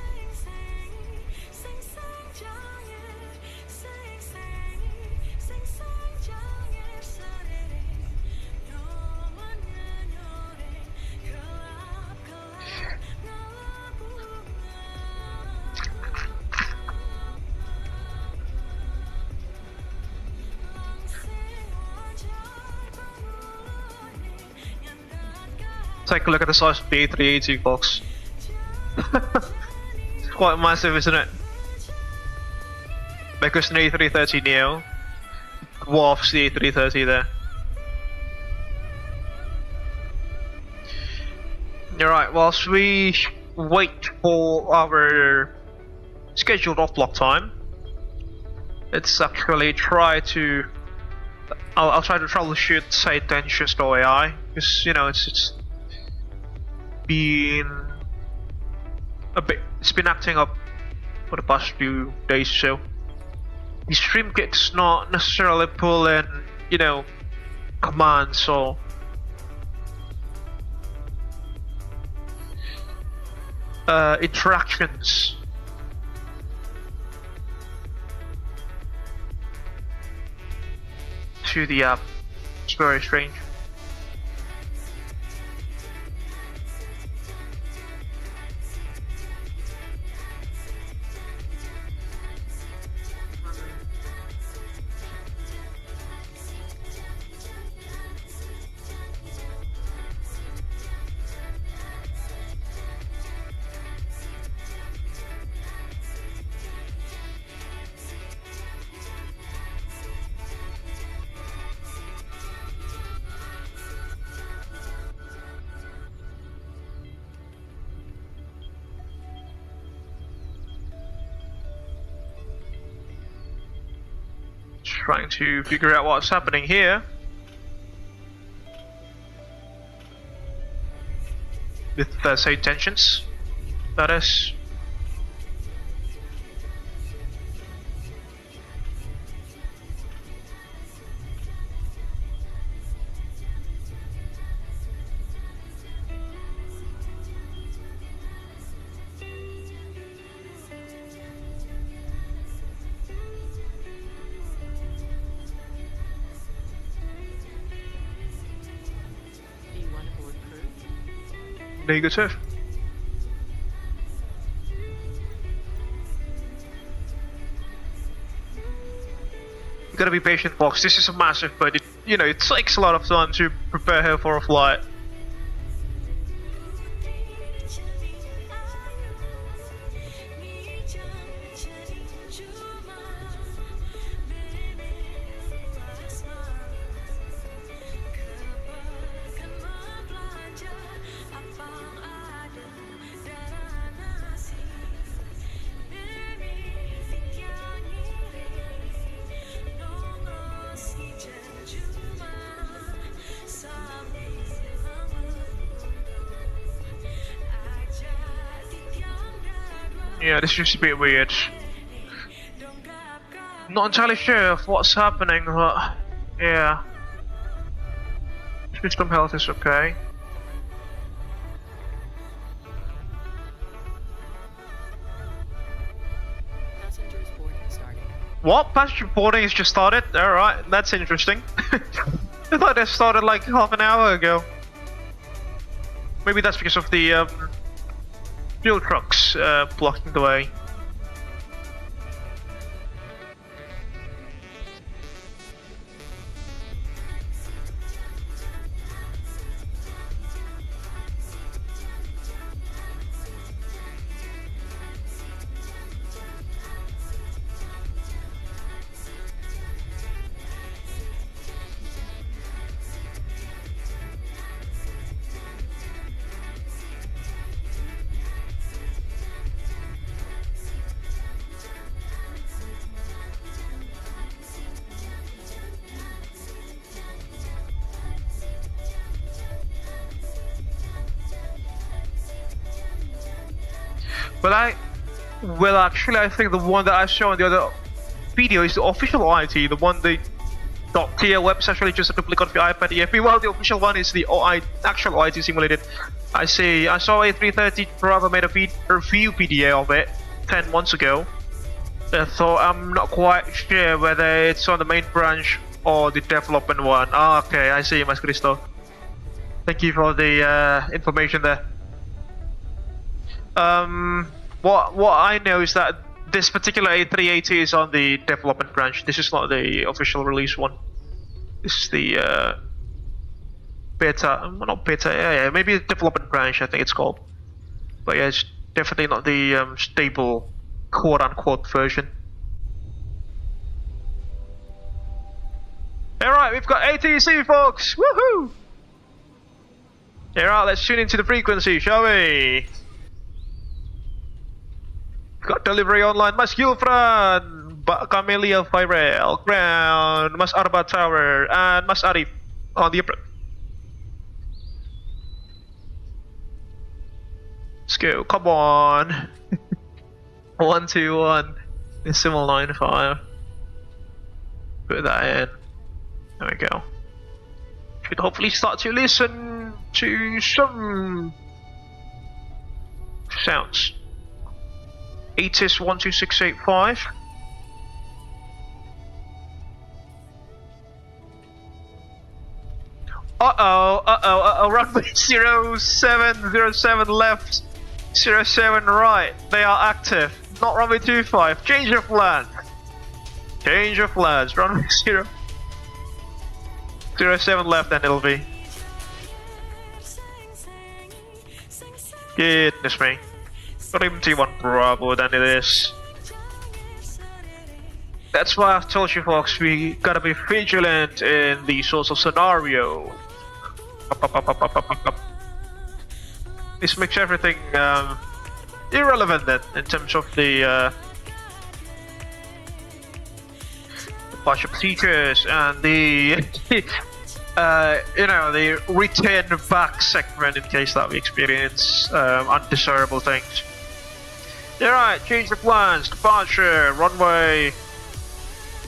Take a look at the size of the A380 box. It's quite massive, isn't it? Because an A330 Neo dwarfs the A330 there. Alright, whilst we wait for our scheduled off-block time, let's actually try to... I'll try to troubleshoot site tensions to AI, because, you know, it's been a bit, it's been acting up for the past few days or so. The stream kit's not necessarily pulling, you know, commands or interactions. To the app. It's very strange. Trying to figure out what's happening here with say tensions, that is. Negative. You gotta be patient, folks. This is a massive, but it takes a lot of time to prepare her for a flight. Yeah, this is just a bit weird. Not entirely sure of what's happening, but yeah. System health is okay. Passengers boarding starting. What? Passenger boarding has just started? Alright, that's interesting. I thought that started like half an hour ago. Maybe that's because of the fuel trucks blocking the way. Well, actually, I think the one that I saw in the other video is the official IT, the one the .tier web is actually just a duplicate of the iPad EFP. Well, the official one is the actual IT simulated. I saw A330 Bravo made a review PDA of it 10 months ago. So I'm not quite sure whether it's on the main branch or the development one. Ah, okay, I see, Mas Cristo. Thank you for the information there. What I know is that this particular A380 is on the development branch. This is not the official release one. This is the beta, not beta, yeah, maybe the development branch, I think it's called. But yeah, it's definitely not the stable quote-unquote version. Alright, we've got ATC, folks! Woohoo! Alright, let's tune into the frequency, shall we? Got delivery online, Mas Gilfran, Camelia Firel, ground, Mas Arba Tower, and Mas Arif on the apron. Let's go, come on. 121, decimal 95. Put that in. There we go. Should hopefully start to listen to some sounds. ATIS 12685. Runway 0707 left, 07 right. They are active. Not runway 25. Change of plans. Change of plans. Runway 07 left, then it'll be. Goodness me. Rim T1 Bravo, then it is. That's why I've told you, folks, we gotta be vigilant in these sorts of scenario. This makes everything irrelevant then, in terms of the bunch of procedures and the the return back segment in case that we experience undesirable things. Alright, change the plans, departure, runway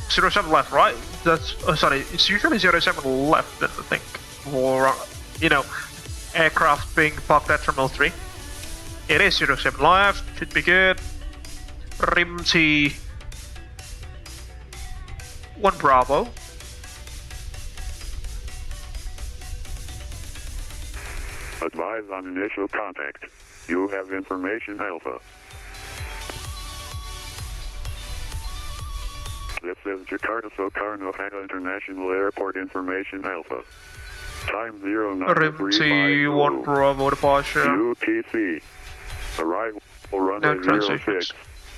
07 left, right? That's, sorry, it's usually 07 left, I think, for, aircraft being parked at Terminal 3. It is 07 left, should be good. Rim T 1 Bravo. Advise on initial contact. You have information Alpha. This is Jakarta Soekarno-Hatta International Airport Information Alpha. Time 0935. RMT1 Bravo departure. UTC. Arrival runway 06.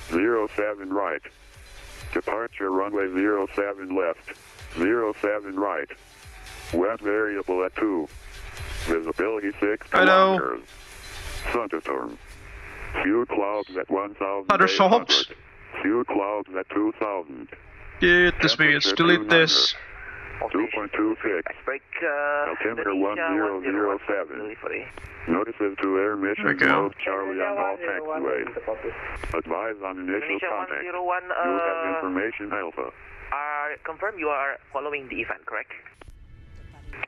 07 right. Departure runway 07 left. 07 right. West variable at 2. Visibility 6 kilometers. Thunderstorm. Few clouds at 1,800. Thunderstorms. Few clouds at 2,000. Get this means delete this. 2.26. Altimeter 1007. Notices to air mission mode Charlie on all taxiways. Advise on initial contact. You have information Alpha. Confirm you are following the event, correct?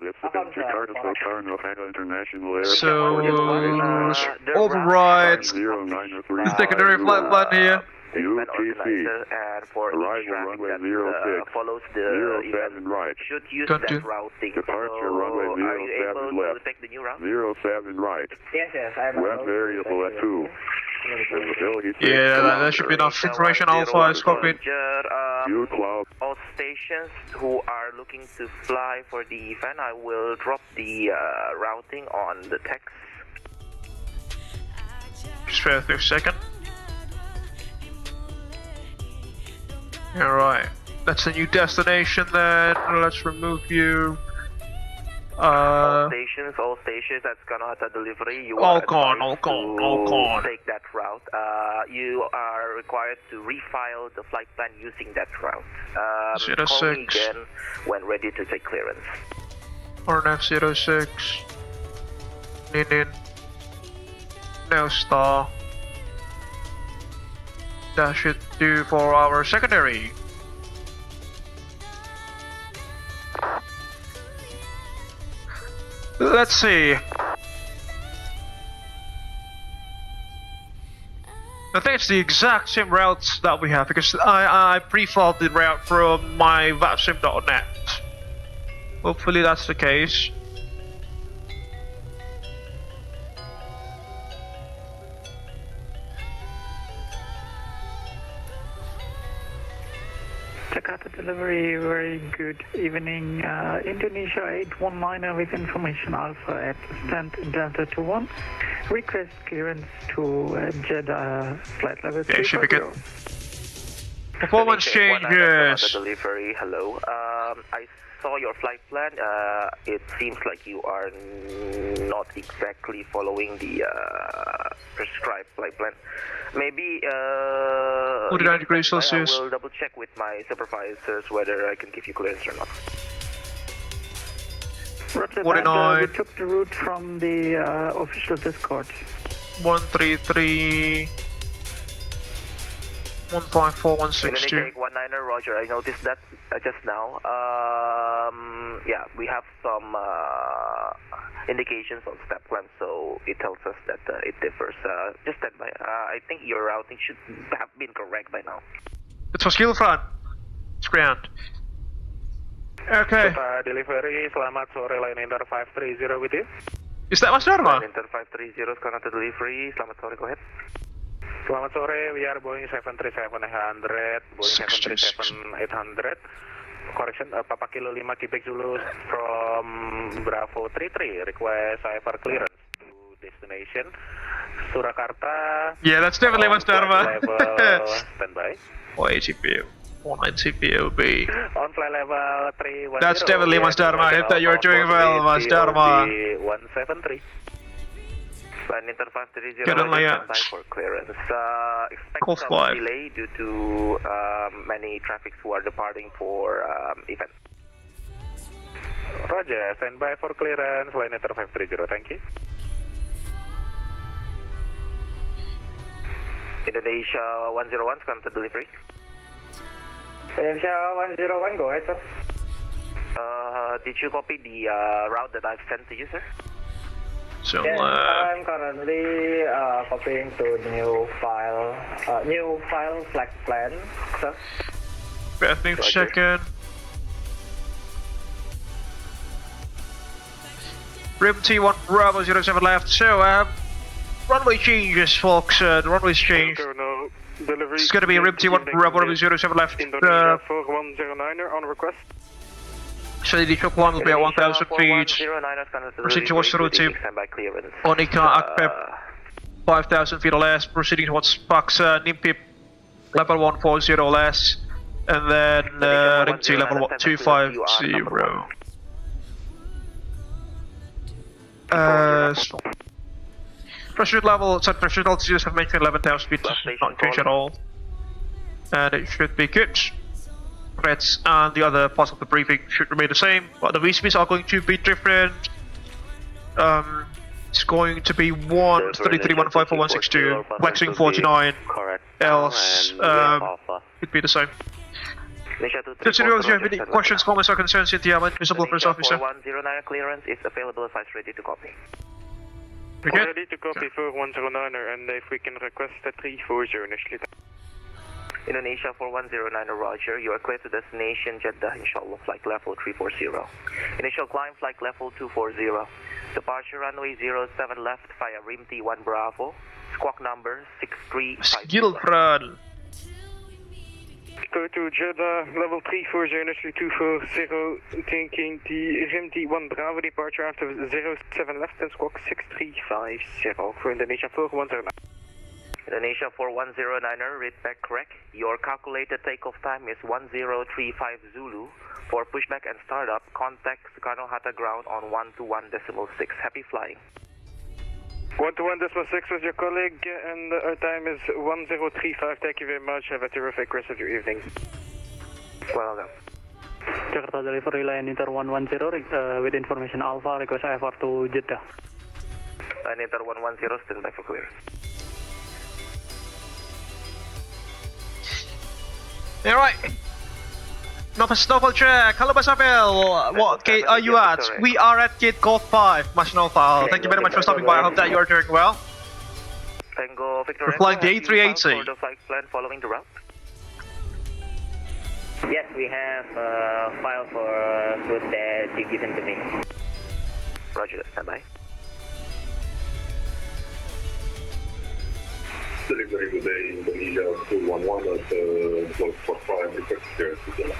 This is Jakarta Soekarno-Hatta International Airport. So, override the secondary flight plan here. UTC. Arrival runway 06. Follows the 07 right. Should use Don't that do. routing. Departure runway Are you 07 able left. to take the new route? 07 right. Yes, I'm West variable at 2. Visibility 6 Yeah, that should be enough information. Alpha is copied. Few clouds. All stations who are looking to fly for the event, I will drop the routing on the text. Just bear with me a second. Alright, that's a new destination then. Let's remove you. All stations at Soekarno-Hatta delivery, you all are gone, advised all gone. to take that route. You are required to refile the flight plan using that route. Call me 06. again when ready to take clearance. RNF 06. Nin. No star. That should do for our secondary. Let's see. I think it's the exact same routes that we have because I pre-filed the route from my VATSIM.net. Hopefully that's the case. Jakarta delivery, very good evening. Indonesia 819 with information Alpha at stand Delta 21. Request clearance to Jeddah flight level 3. Yeah, it should be good. Performance changes. Delivery, hello. I saw your flight plan. It seems like you are not exactly following the prescribed flight plan. Maybe 49 degrees Celsius. I will double check with my supervisors whether I can give you clearance or not. Roger 49. We took the route from the official Discord. 133 154 162. Indonesia 819, Roger. I noticed that just now. Yeah, we have some indications on step plan, so it tells us that it differs. Just stand by. I think your routing should have been correct by now. It's for skill front. It's ground. Okay. Delivery, selamat sore, line Inter 530 with you. Is that Mas Dharma? Line Inter 530, Soekarno-Hatta delivery. Selamat sore, go ahead. Selamat sore, we are Boeing 737-800, Boeing 737-800. Correction, Papa Kilo 5 Quebec Zulu from Bravo 33, request IFR clearance to destination Surakarta. Yeah, that's definitely Mas Dharma. Standby. OEJN 490 POB. On flight level 310. That's definitely Mas Dharma. I hope that you're doing well, Mas Dharma. 173. Line Inter 530, Get on layout. standby for clearance. Expect Call some 5. delay due to many traffics who are departing for event. Roger, standby for clearance, line Inter 530, thank you. Indonesia 101, come to delivery. Indonesia 101, go ahead, sir. Did you copy the route that I've sent to you, sir? So, I'm currently copying to new file flag plan, sir. bear with me a second. Rim T1 Bravo 07 left. So, runway changes, folks. The runway's changed. No delivery. It's going to be Rim T1 Bravo 07 left. Indonesia 4109er on request. So the initial climb will be at 1,000 feet. Proceeding towards the route to Onika Akpep 5,000 feet or less. Proceeding towards Pax Nimpip level 140 or less. And then Rim T level 250. Pressure level, set pressure altitudes have mentioned 11,000 feet, not changed at all. And it should be good. Threats and the other parts of the briefing should remain the same, but the VCPs are going to be different. It's going to be 133154162, flexing 49, else could be the same. Consider if you have any questions, comments or concerns in the visible first officer. 4109 clearance is available if I is ready to copy. We good? Ready to copy 4109er, and if we can request a 340 initially. Indonesia 4109 Roger, you are clear to destination Jeddah, inshallah, flight level 340. Initial climb, flight level 240. Departure runway 07 left via Rim T1 Bravo, squawk number 6350. Go to Jeddah, level 340, initially 240, taking the Rim T1 Bravo, departure after 07 left and squawk 6350 for Indonesia 4109. Indonesia 4109er, read back correct. Your calculated takeoff time is 1035 Zulu. For pushback and startup, contact Soekarno-Hatta ground on 121.6. Happy flying. 121.6 with your colleague, and our time is 1035. Thank you very much. Have a terrific rest of your evening. Well done. Jakarta delivery line Inter 110 with information Alpha, request IFR to Jeddah. Line Inter 110, stand by for clear. Alright. Snowball check. Hello, Mas Abel. What gate are you at? We are at gate Golf 5, National File. Thank you very much for stopping by. I hope that you are doing well. Tango Victor We're flying the A380. For the flight plan following the route. Yes, we have a file for route that you given to me. Roger, stand by. Delivery today, Indonesia 211 at Golf 45, request clearance to Jeddah.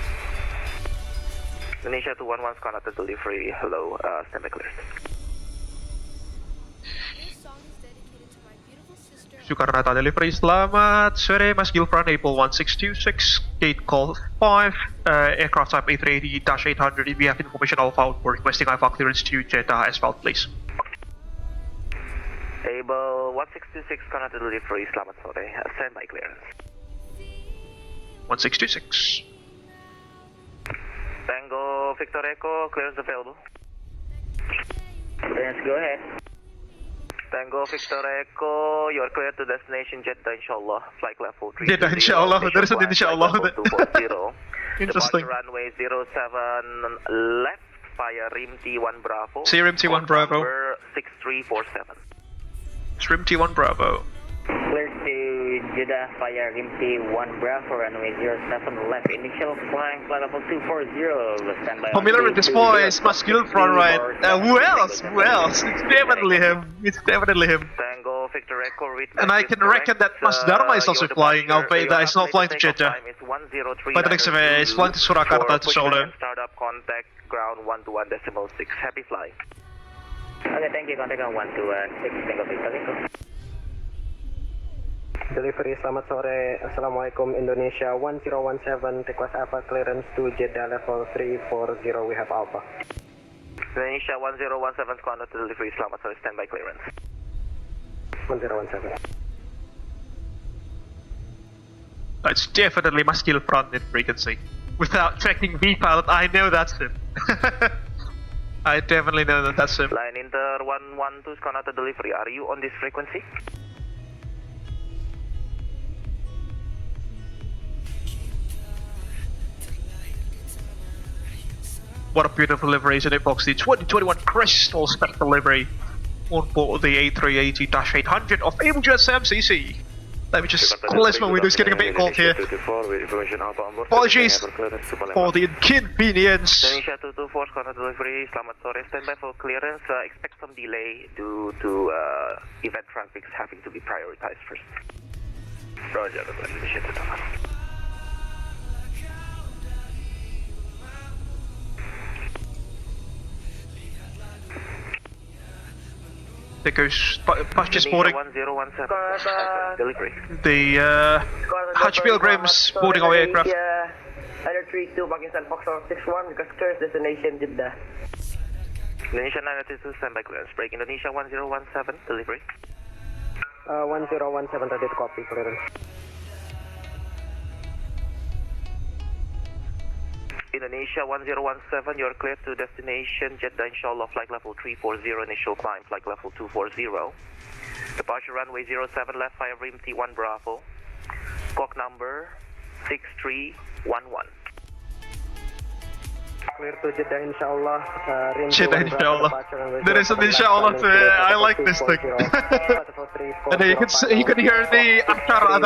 Indonesia 211 is conducted delivery. Hello, stand by clearance. Soekarno-Hatta delivery, selamat sore Mas Gilfran, Abel 1626, gate call 5, aircraft type A380-800, if we have information Alpha for requesting IVAO clearance to Jeddah as well, please. Abel 1626, conducted delivery, selamat sore, stand by clearance. 1626. Tango Victor Echo, clearance available. Clearance, go ahead. Tango Victor Echo, you are clear to destination Jeddah, inshallah. Flight level 3. Jeddah, inshallah. There is an inshallah. Interesting. Departure runway 07 left via Rim T1 Bravo. See Rim T1 Bravo. Number 6347. It's Rim T1 Bravo. Clear to Jeddah via Rim T1 Bravo, runway 07 left. Initial climb, flight level 240. Stand by. Familiar with this voice, Mas Gilfran, right? Who else? Who else? It's definitely him. It's definitely him. Tango Victor Echo, read and I can reckon that Mas Dharma is also flying, albeit that he's not flying to Jeddah. By the looks of it, he's flying to Surakarta to Solo. Startup contact ground 121.6. Happy flying. Okay, thank you. Contact on 121.6. Tango Victor Echo. Delivery, selamat sore. Assalamualaikum, Indonesia 1017, request Alpha clearance to Jeddah level 340, we have Alpha. Indonesia 1017, conduct delivery, selamat sore, standby clearance. 1017. It's definitely Mas Gilfran in frequency. Without checking V-pilot, I know that's him. I definitely know that that's him. Line Inter 112 is conduct delivery, are you on this frequency? What a beautiful livery, isn't it, folks? The 2021 Crystal Spectral livery on board the A380-800 of Abel Jets MCC. Let me just close my window, it's getting a bit cold here. Apologies for the inconvenience. Indonesia 224, Soekarno delivery, selamat sore, standby for clearance. Expect some delay due to event traffic having to be prioritized first. Roger, Indonesia 224. There goes purchase boarding. 1017 delivery. The Hajj pilgrims boarding our aircraft. Either 32 Pakistan Foxtrot 61 because clearance destination Jeddah. Indonesia 932 standby clearance. Break Indonesia 1017 delivery. 1017 ready to copy clearance. Indonesia 1017, you're clear to destination Jeddah, inshallah, flight level 340, initial climb, flight level 240. Departure runway 07 left, fire rim T1 Bravo. Squawk number 6311. Clear to Jeddah, inshallah. Jeddah, inshallah. There is an inshallah to it. I like this thing. And you can hear the Ashar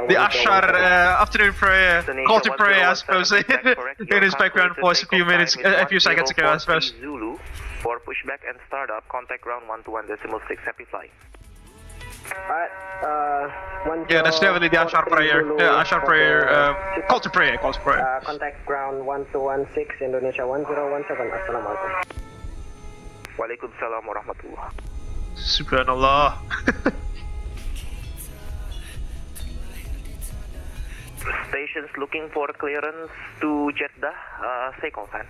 the Ashar afternoon prayer, call to prayer, I suppose, in his background voice a few seconds ago, I suppose. Zulu for pushback and startup, contact ground 121.6, happy flight. Yeah, that's definitely the Ashar prayer. Yeah, Ashar prayer. Call to prayer. Call to prayer. Contact ground 1216 Indonesia 1017. Assalamualaikum. Waalaikumsalam warahmatullah. Subhanallah. Stations looking for clearance to Jeddah. Say call sign.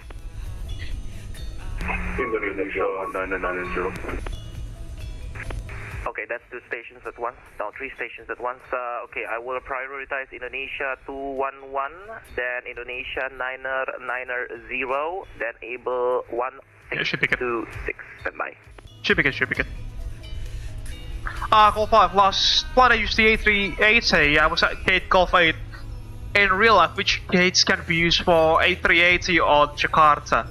Indonesia 990. Okay, that's 2 stations at once. Now 3 stations at once. Okay, I will prioritize Indonesia 211, then Indonesia 990, then Abel 1626. Standby. Should be good. Golf 5, last one I used the A380, I was at gate Golf 8. In real life, which gates can be used for A380 on Jakarta?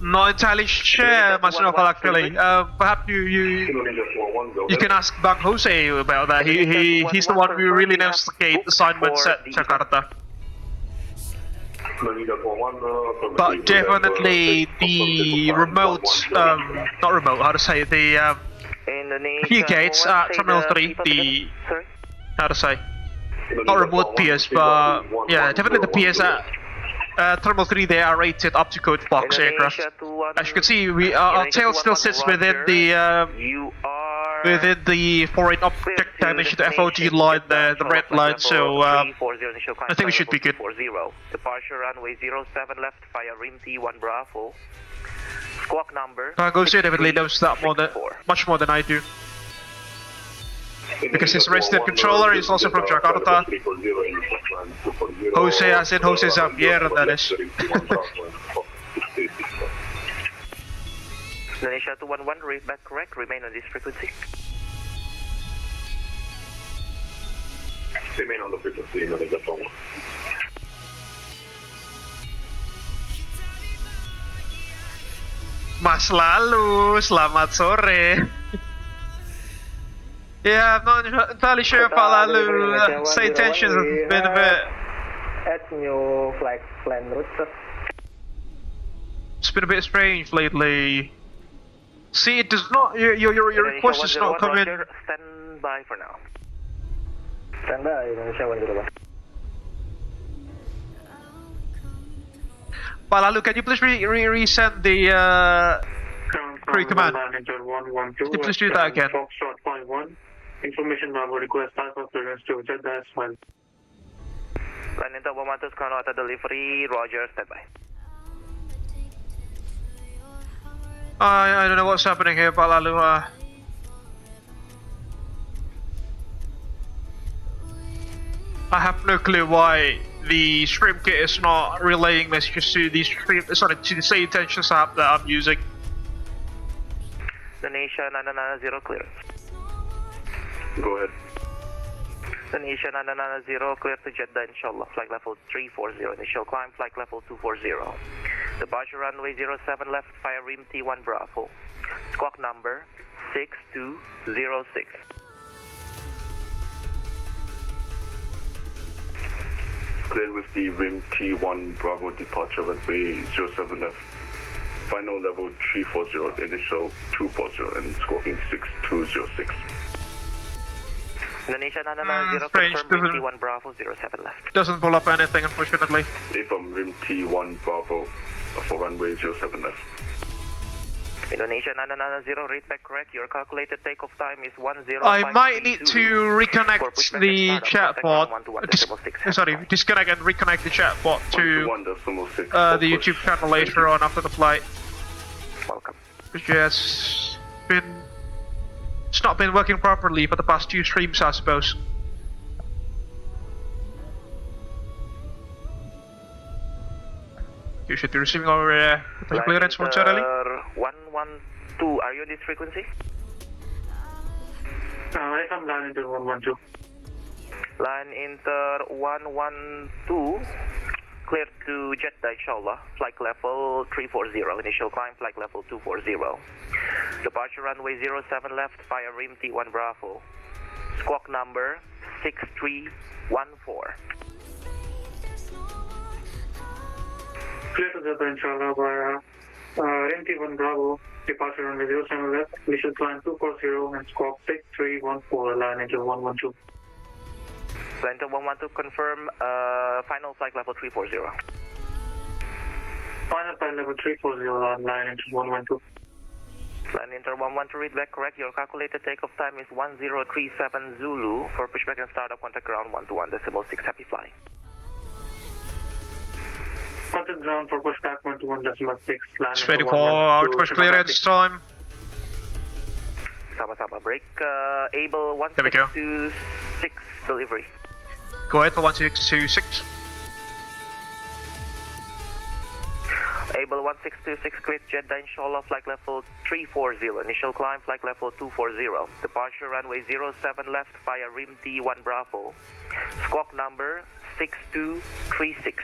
Not entirely sure myself actually. Perhaps you can ask Bang Jose about that. He's the one who really knows the gate assignments at Jakarta. But definitely the remote, not remote, how to say, the key gates at Terminal 3, the, how to say, not remote PS, but yeah, definitely the PS at Terminal 3, they are rated up to code box aircraft. As you can see, our tail still sits within the foreign object dimension, the FOG line, the red line, so I think we should be good. Departure runway 07 left, fire rim T1 Bravo. Squawk number. Jose definitely knows that much more than I do. Because his resident controller is also from Jakarta. Jose, as in Jose Xavier, that is. Indonesia 211, read back correct, remain on this frequency. Remain on the frequency, Indonesia 211. Mas Lalu, selamat sore. Yeah, I'm not entirely sure about Lalu. Say tensions have been a bit. Add new flight plan route. It's been a bit strange lately. See, it does not. Your request does not come in. Stand by for now. Stand by, Indonesia 101. Lalu, can you please resend the pre-command? Can you please do that again? Information Bravo request Alpha clearance to Jeddah as well. Line into Bomatu Soekarno-Hatta delivery, Roger, standby. I don't know what's happening here, Lalu. I have no clue why the stream kit is not relaying messages to the to the same intentions app that I'm using. Indonesia 990 clearance. Go ahead. Indonesia 990 clear to Jeddah, inshallah. Flight level 340, initial climb, flight level 240. Departure runway 07 left, fire rim T1 Bravo. Squawk number 6206. Cleared with the RIM T1 Bravo departure runway 07 left. Final level 340, initial 240 and squawking 6206. Indonesia 990, confirm RIM T1 Bravo 07 left. Doesn't pull up anything, unfortunately. From RIM T1 Bravo for runway 07 left. Indonesia 990, read back correct. Your calculated takeoff time is 10. I might need to reconnect the chatbot. Sorry, disconnect and reconnect the chatbot to the YouTube channel later on after the flight. Welcome. Because it's not been working properly for the past 2 streams, I suppose. You should be receiving our clearance momentarily. 112, are you on this frequency? I am line inter 112. Line inter 112, cleared to Jeddah, inshallah. Flight level 340, initial climb, flight level 240. Departure runway 07 left via RIM T1 Bravo. Squawk number 6314. Clear to Jeddah, inshallah, via RIM T1 Bravo. Departure runway 07 left, initial climb 240 and squawk 6314, line inter 112. Line inter 112, confirm final flight level 340. Final flight level 340 on line inter 112. Line inter 112, read back correct. Your calculated takeoff time is 1037 Zulu. For pushback and startup, contact ground 121.6. Happy flying. Contact ground for pushback 121.6. It's ready for our push clearance time. Sama-sama, break. Abel 1626, delivery. Go ahead for 1626. Abel 1626, cleared Jeddah, inshallah, flight level 340. Initial climb, flight level 240. Departure runway 07 left via RIM T1 Bravo. Squawk number 6236.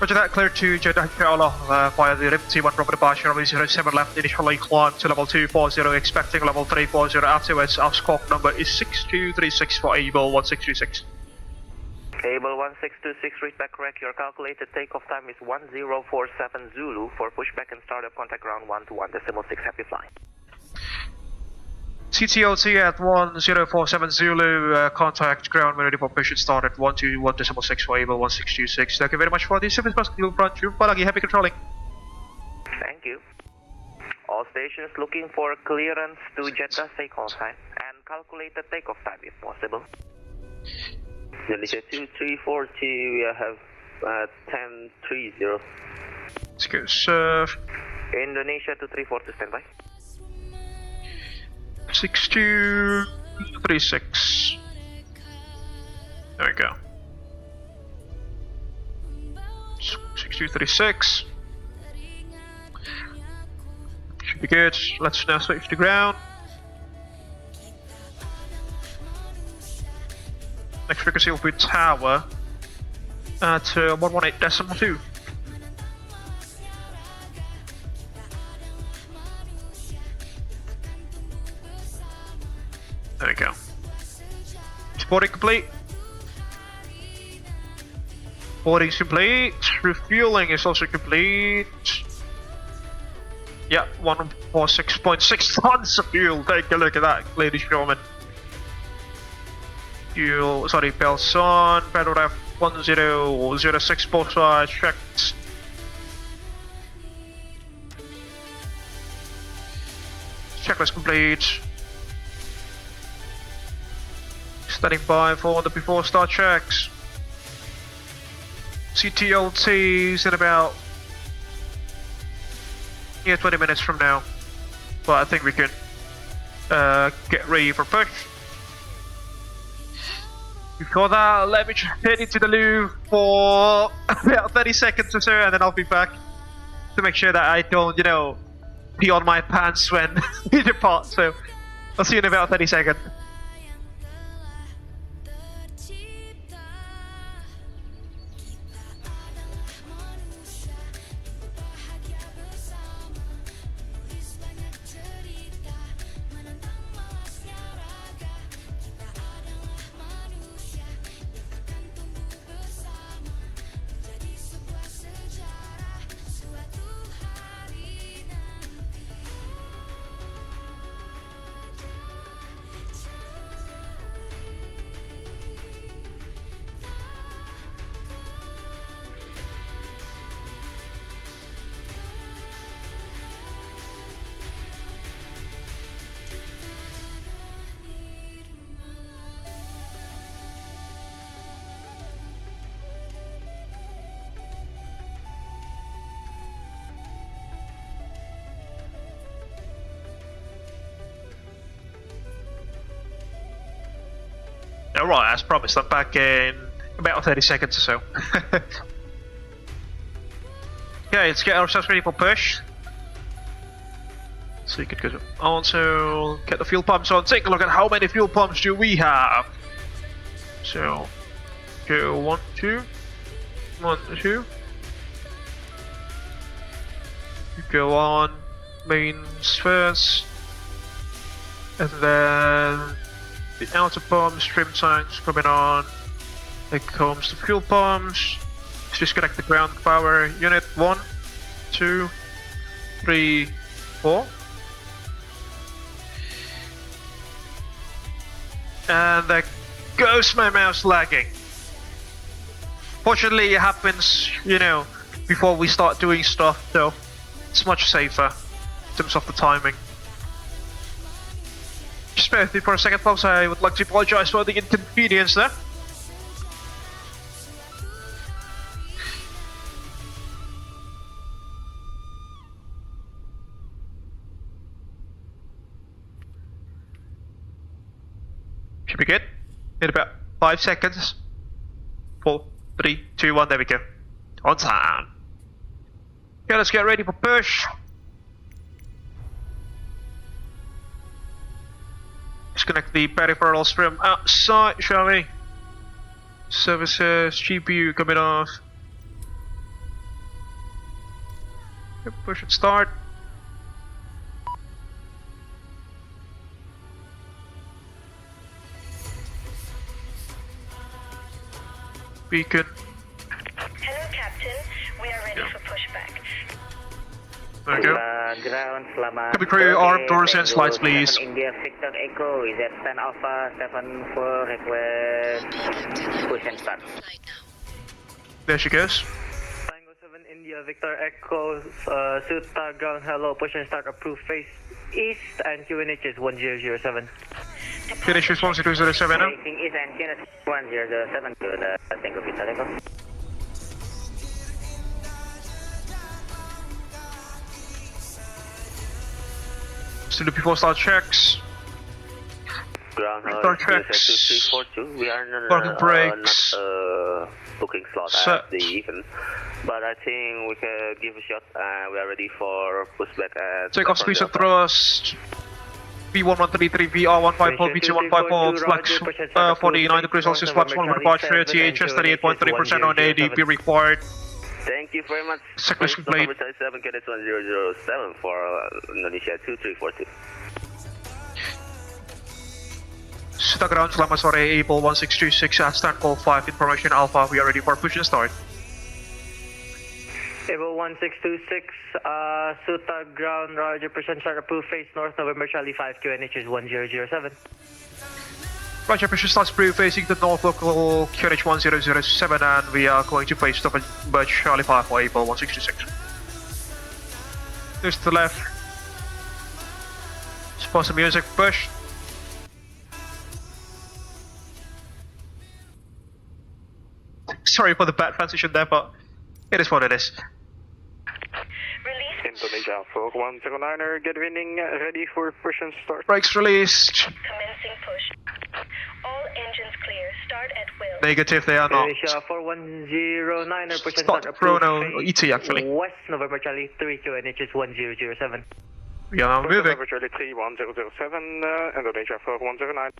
Roger that, clear to G-AJQL via the RIM T1 Bravo departure runway 07 left, initially climb to level 240, expecting level 340 afterwards. Our squawk number is 6236 for Abel 1626. Abel 1626, read back correct. Your calculated takeoff time is 1047 Zulu. For pushback and startup, contact ground 121.6. Happy flying. CTOT at 1047 Zulu, contact ground when ready for push and start at 121.6 for Abel 1626. Thank you very much for the service bus front. Happy controlling. Thank you. All stations looking for clearance to Jeddah, say call sign and calculated takeoff time if possible. Indonesia 2340, we have 1030. Let's go surf. Indonesia 2340, standby. 6236. There we go. 6236. Should be good. Let's now switch to ground. Next frequency will be tower at 118.2. There we go. Boarding complete. Boarding's complete. Refueling is also complete. Yeah, 146.6 tons of fuel. Take a look at that, ladies and gentlemen. Fuel, sorry, belts on. Pedal ref 1006, both sides checked. Checklist complete. Standing by for the before start checks. CTLT's in about 20 minutes from now, but I think we can get ready for push. Before that, let me head into the loo for about 30 seconds or so, and then I'll be back to make sure that I don't, you know, pee on my pants when we depart. So I'll see you in about 30 seconds. right, as promised, I'm back in about 30 seconds or so. Okay, let's get ourselves ready for push. So you can go on to get the fuel pumps on. Take a look at how many fuel pumps do we have. So, go 1, 2, 1, 2. Go on mains first, and then the outer pumps, trim tanks coming on. There comes the fuel pumps. Let's disconnect the ground power unit. 1, 2, 3, 4. And there goes my mouse lagging. Fortunately, it happens, you know, before we start doing stuff, so it's much safer in terms of the timing. Just bear with me for a second, folks. I would like to apologize for the inconvenience there. Should be good in about 5 seconds. 4, 3, 2, 1, there we go. On time. Okay, let's get ready for push. Disconnect the peripherals from outside, shall we? Services, GPU coming off. Yep, push and start. Beacon. Hello, Captain. We are ready for pushback. There we go. Ground, selamat. Cabin crew, arm doors and slides, please. India Victor Echo, is that 10 Alpha 74 request push and start. There she goes. Tango 7 India Victor Echo, Suta ground hello, push and start approved face east and QNH is 1007. Finish response 207 now. Facing east and QNH 1007 to the Tango Victor Echo. Still do before start checks. Ground start checks. 2342. We are Parking brakes. not booking slot Set. at the even, but I think we can give a shot and we are ready for pushback at Take off speed and thrust. V1133, VR154, V2154, flex 49 degrees Celsius, flaps 1 departure, THS 38.3% on ADP required. Thank you very much. Checklist complete. 7 Cadets 1007 for Indonesia 2342. Suta ground, selamat sore, Abel 1626 at stand call 5, information Alpha, we are ready for push and start. Abel 1626, Suta ground, roger, percent start approved face north, November Charlie 5, QNH is 1007. Roger, push and start approved facing the north local QNH 1007 and we are going to face stop at Charlie 5 for Abel 1626. There's to the left. Pause the music, push. Sorry for the bad transition there, but it is what it is. Indonesia 4109er, get winning, ready for push and start. Brakes released. Commencing push. All engines clear. Start at will. Negative, they are not. Indonesia 4109er, push and Start start approved chrono, ET actually. West November Charlie 3, QNH is 1007. We are now moving. November Charlie 3, 1007, Indonesia 4109.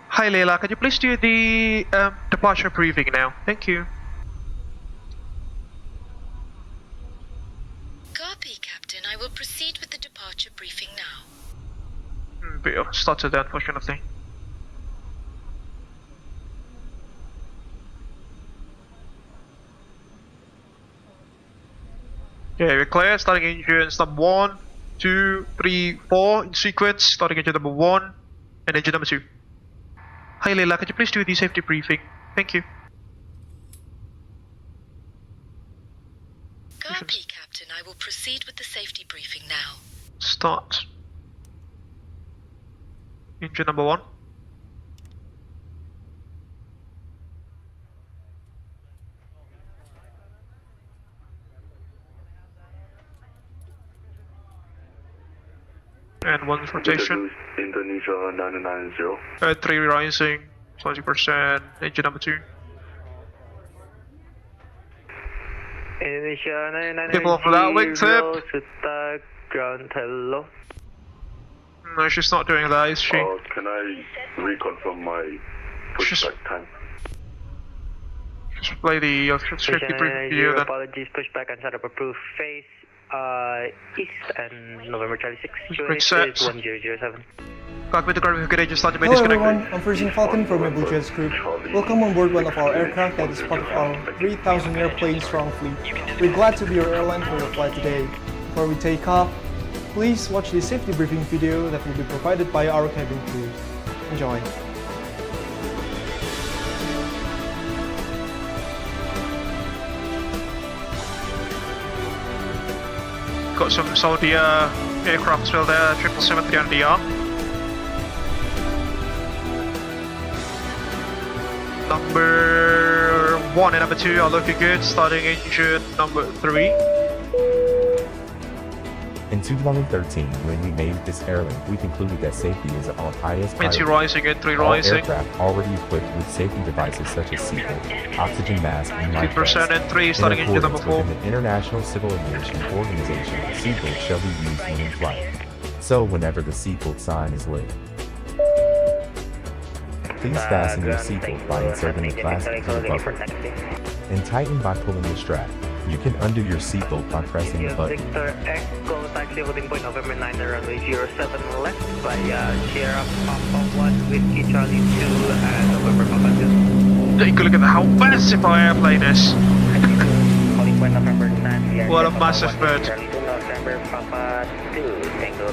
Hi Leila, can you please do the departure briefing now? Thank you. Copy, Captain. I will proceed with the departure briefing now. Bit of stutter there, unfortunately. Okay, we're clear. Starting engines number 1, 2, 3, 4 in sequence. Starting engine number 1 and engine number 2. Hi Leila, could you please do the safety briefing? Thank you. Copy, Captain. I will proceed with the safety briefing now. Start. Engine number 1. And 1 rotation. Indonesia 990. 3 rising, 20%, engine number 2. Indonesia 990. People for that wingtip. Suta ground hello. No, she's not doing that, is she? Can I reconfirm my pushback time? Just play the safety brief video then. Apologies, pushback and setup approved. Face east and November Charlie 6. Set. 1007. Cockpit to ground, good agent, starting by Hello disconnected. everyone, I'm Virgin Falcon from Abel Jets Group. Welcome on board one of our aircraft that is part of our 3,000 airplane strong fleet. We're glad to be your airline for your flight today. Before we take off, please watch the safety briefing video that will be provided by our cabin crew. Enjoy. Got some Saudi aircraft as well there, 777-300ER. Number 1 and number 2 are looking good, starting engine number 3. In 2013, when we made this airline, we concluded that safety is our highest priority. 2 rising and 3 All rising. aircraft already equipped with safety devices such as seatbelt, oxygen mask, and life 2% vests. and 3 starting engine number 4. Within the International Civil Aviation Organization, seatbelt shall be used when in flight. So whenever the seatbelt sign is lit, please fasten your seatbelt by inserting the plastic to the bumper and tighten by pulling the strap. You can undo your seatbelt by pressing the button. Victor Echo taxi holding point November 9 runway 07 left by Sierra Papa 1 Whiskey Charlie 2 and November Papa 2. Take a look at how massive our airplane is. Holding point November 9. What a massive bird. November Papa 2. Tango.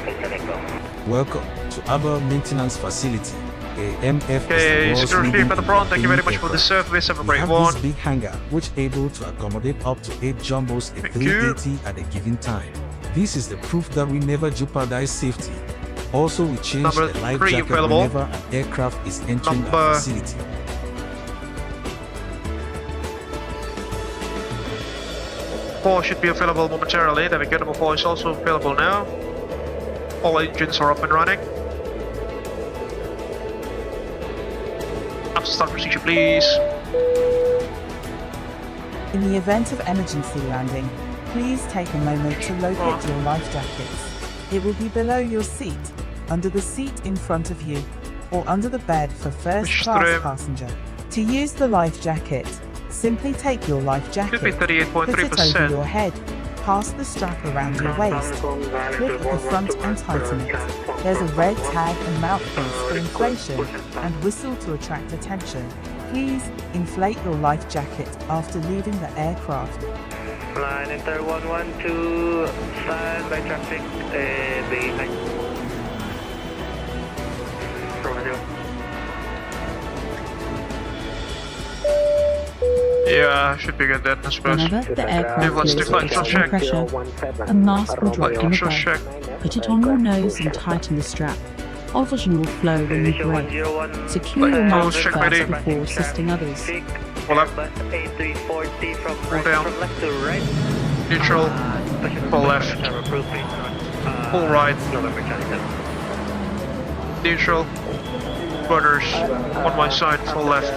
Welcome to Abel Maintenance Facility. MF Okay, security clear for the front, thank you very much for the service, have a great one. This big hangar, which able to accommodate up to 8 jumbos at 380 at a given time. This is the proof that we never jeopardize safety. Also, we change Number the life 3 jacket available. whenever an aircraft is entering Number our facility. 4 should be available momentarily, there we go, number 4 is also available now. All engines are up and running. After start procedure, please. In the event of emergency landing, please take a moment to locate your life jackets. It will be below your seat, under the seat in front of you, or under the bed for first class passenger. To use the life jacket, simply take your life jacket, put it over your head, pass the strap around your waist, clip at the front and tighten it. There's a red tag and mouthpiece for inflation and whistle to attract attention. Please inflate your life jacket after leaving the aircraft. Line enter 112, stand by traffic, behind. Yeah, should be good then, I suppose. Whenever the aircraft Let's do flight control check. pressure, a mask will drop from Control above. check. Put it on your nose and tighten the strap. Oxygen will flow when you breathe. Secure your mask check first ready. before assisting others. Pull up. Airbus A380 from Pull down. from left to right. Neutral. Pull left. Pull right. Neutral. Runners on my side, full left.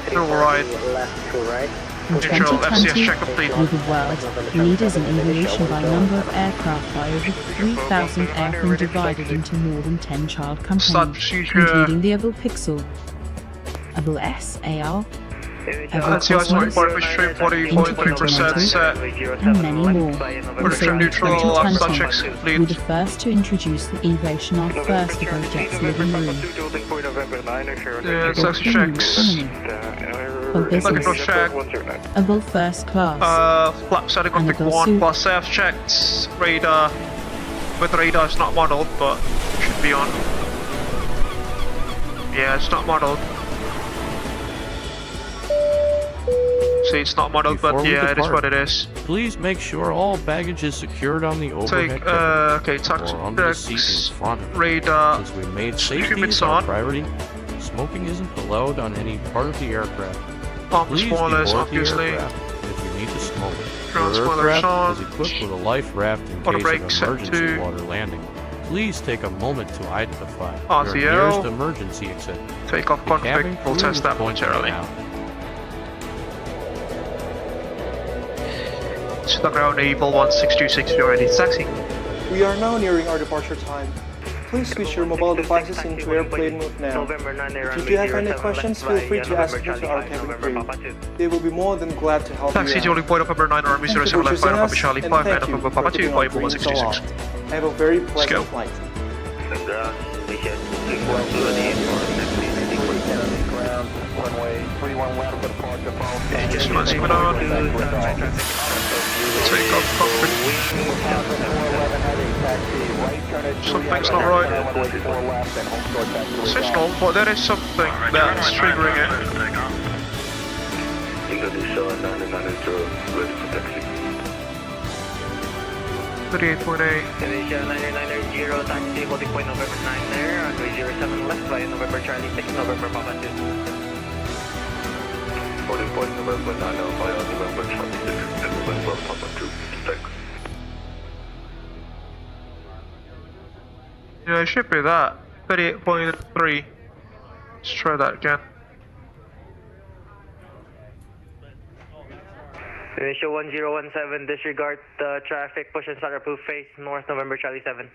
Full right. In Neutral, 2020, FCS check complete. with the world, leaders in aviation by number of aircraft by over 3,000 airframe divided into more than 10 child Start companies, procedure. including the Abel Pixel, Abel SAR, Abel LCI's Cosmos, report stream 40.3% set. and many more. Production Also in neutral, after checks 2020, complete. we were the first to introduce the aviation our first Abel Jets living room. Yeah, taxi checks. For Flight control business, check. Abel first class, Flap setting And config Abel 1 suit. plus F checked. Radar. But the radar is not modeled, but should be on. Yeah, it's not modeled. See, it's not modeled, but yeah, it is what it is. Please make sure all baggage is secured on the overhead Take, cabin okay, taxi or under the seat checks. in front of you. Radar. Since we made safety Humans as our on. priority, smoking isn't allowed on any part of the aircraft. Pump Please spoilers, deboard the obviously. aircraft if you need to smoke. Ground Your spoilers aircraft on. is equipped with a life raft in Water case brake of set emergency to water landing. Please take a moment to identify RTO. your nearest emergency exit. Take off config, we'll test that momentarily. To the ground, Abel 1626, you're ready, taxi. We are now nearing our departure time. Please switch your mobile devices into airplane mode now. If you have any questions, feel free to ask them to our cabin crew. They will be more than glad to help Taxi you out. Taxi point November 9 Army 07 left, final copy Charlie 5 and November Papa 2, Bible 166. Have a very pleasant flight. Just let's even on. Take off cockpit. Something's not right. It's not, but there is something that's triggering it. Indonesia 990, ready for taxi. 38.8. Indonesia 990, taxi, holding point November 9 there, runway 07 left via November Charlie 6, November Papa 2. Holding point November 9 via November Charlie 6 and November Papa 2. Thanks. Yeah, it should be that. 38.3. Let's try that again. Indonesia 1017, disregard the traffic, push and start approved, face north November Charlie 7.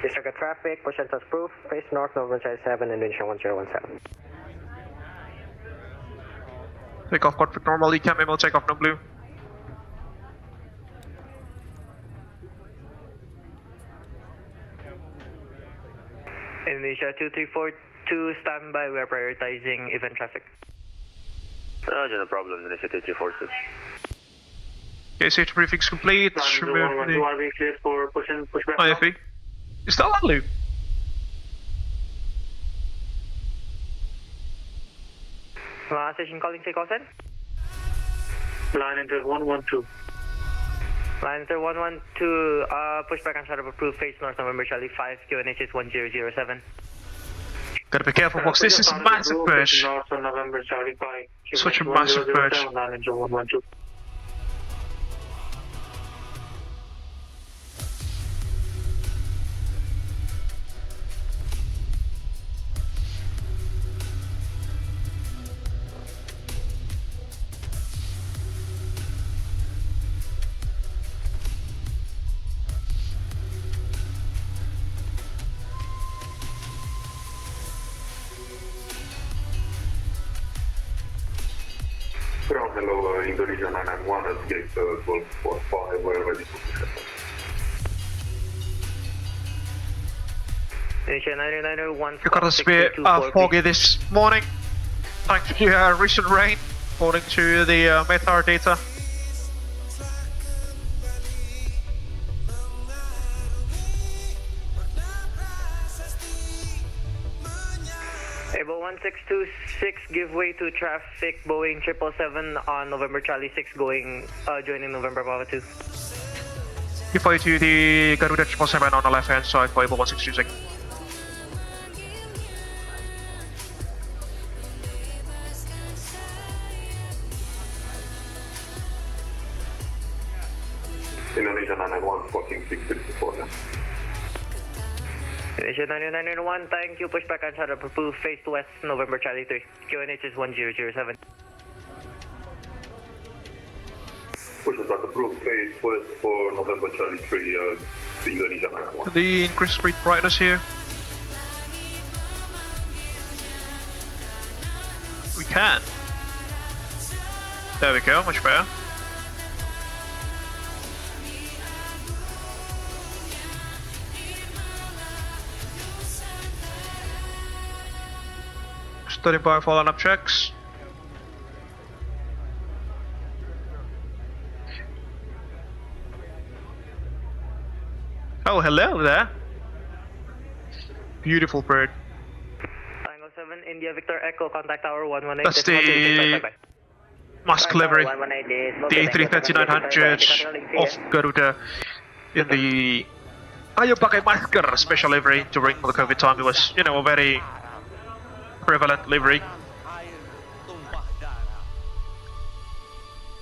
Disregard traffic, push and start approved, face north November Charlie 7, Indonesia 1017. Take off config normally, cam memo, take off no blue. Indonesia 2342, standby, we are prioritizing event traffic. No problem, Indonesia 2342. Okay, safety briefing's complete. Remove the IFE. Is that Lalu? Station calling, say call sign. Line enter 112. Line enter 112, pushback and startup approved, face north November Charlie 5, QNH is 1007. Gotta be careful, folks. This is a massive purge. North November Charlie 5. Such a massive purge. Line enter 112. Hello, Indonesia 991, that's gate 1245, we're ready for push. Indonesia 991, Jakarta's a bit foggy this morning, thanks to recent rain, according to the METAR data. Abel 1626, give way to traffic, Boeing 777 on November Charlie 6 going, joining November Papa 2. Give way to the Garuda 777 on the left hand side for Abel 1626. Indonesia 991, 14664. Indonesia 991, thank you, pushback and startup approved, face west November Charlie 3, QNH is 1007. Push and start approved, face west for November Charlie 3, Indonesia 991. The increased street brightness here. We can. There we go, much better. Standing by for line-up checks. Oh, hello there. Beautiful bird. Tango 7, India Victor Echo, contact tower 118. That's the mask livery. The A380-800 of Garuda in the Ayo pakai masker special livery during the COVID time. It was, you know, a very prevalent livery.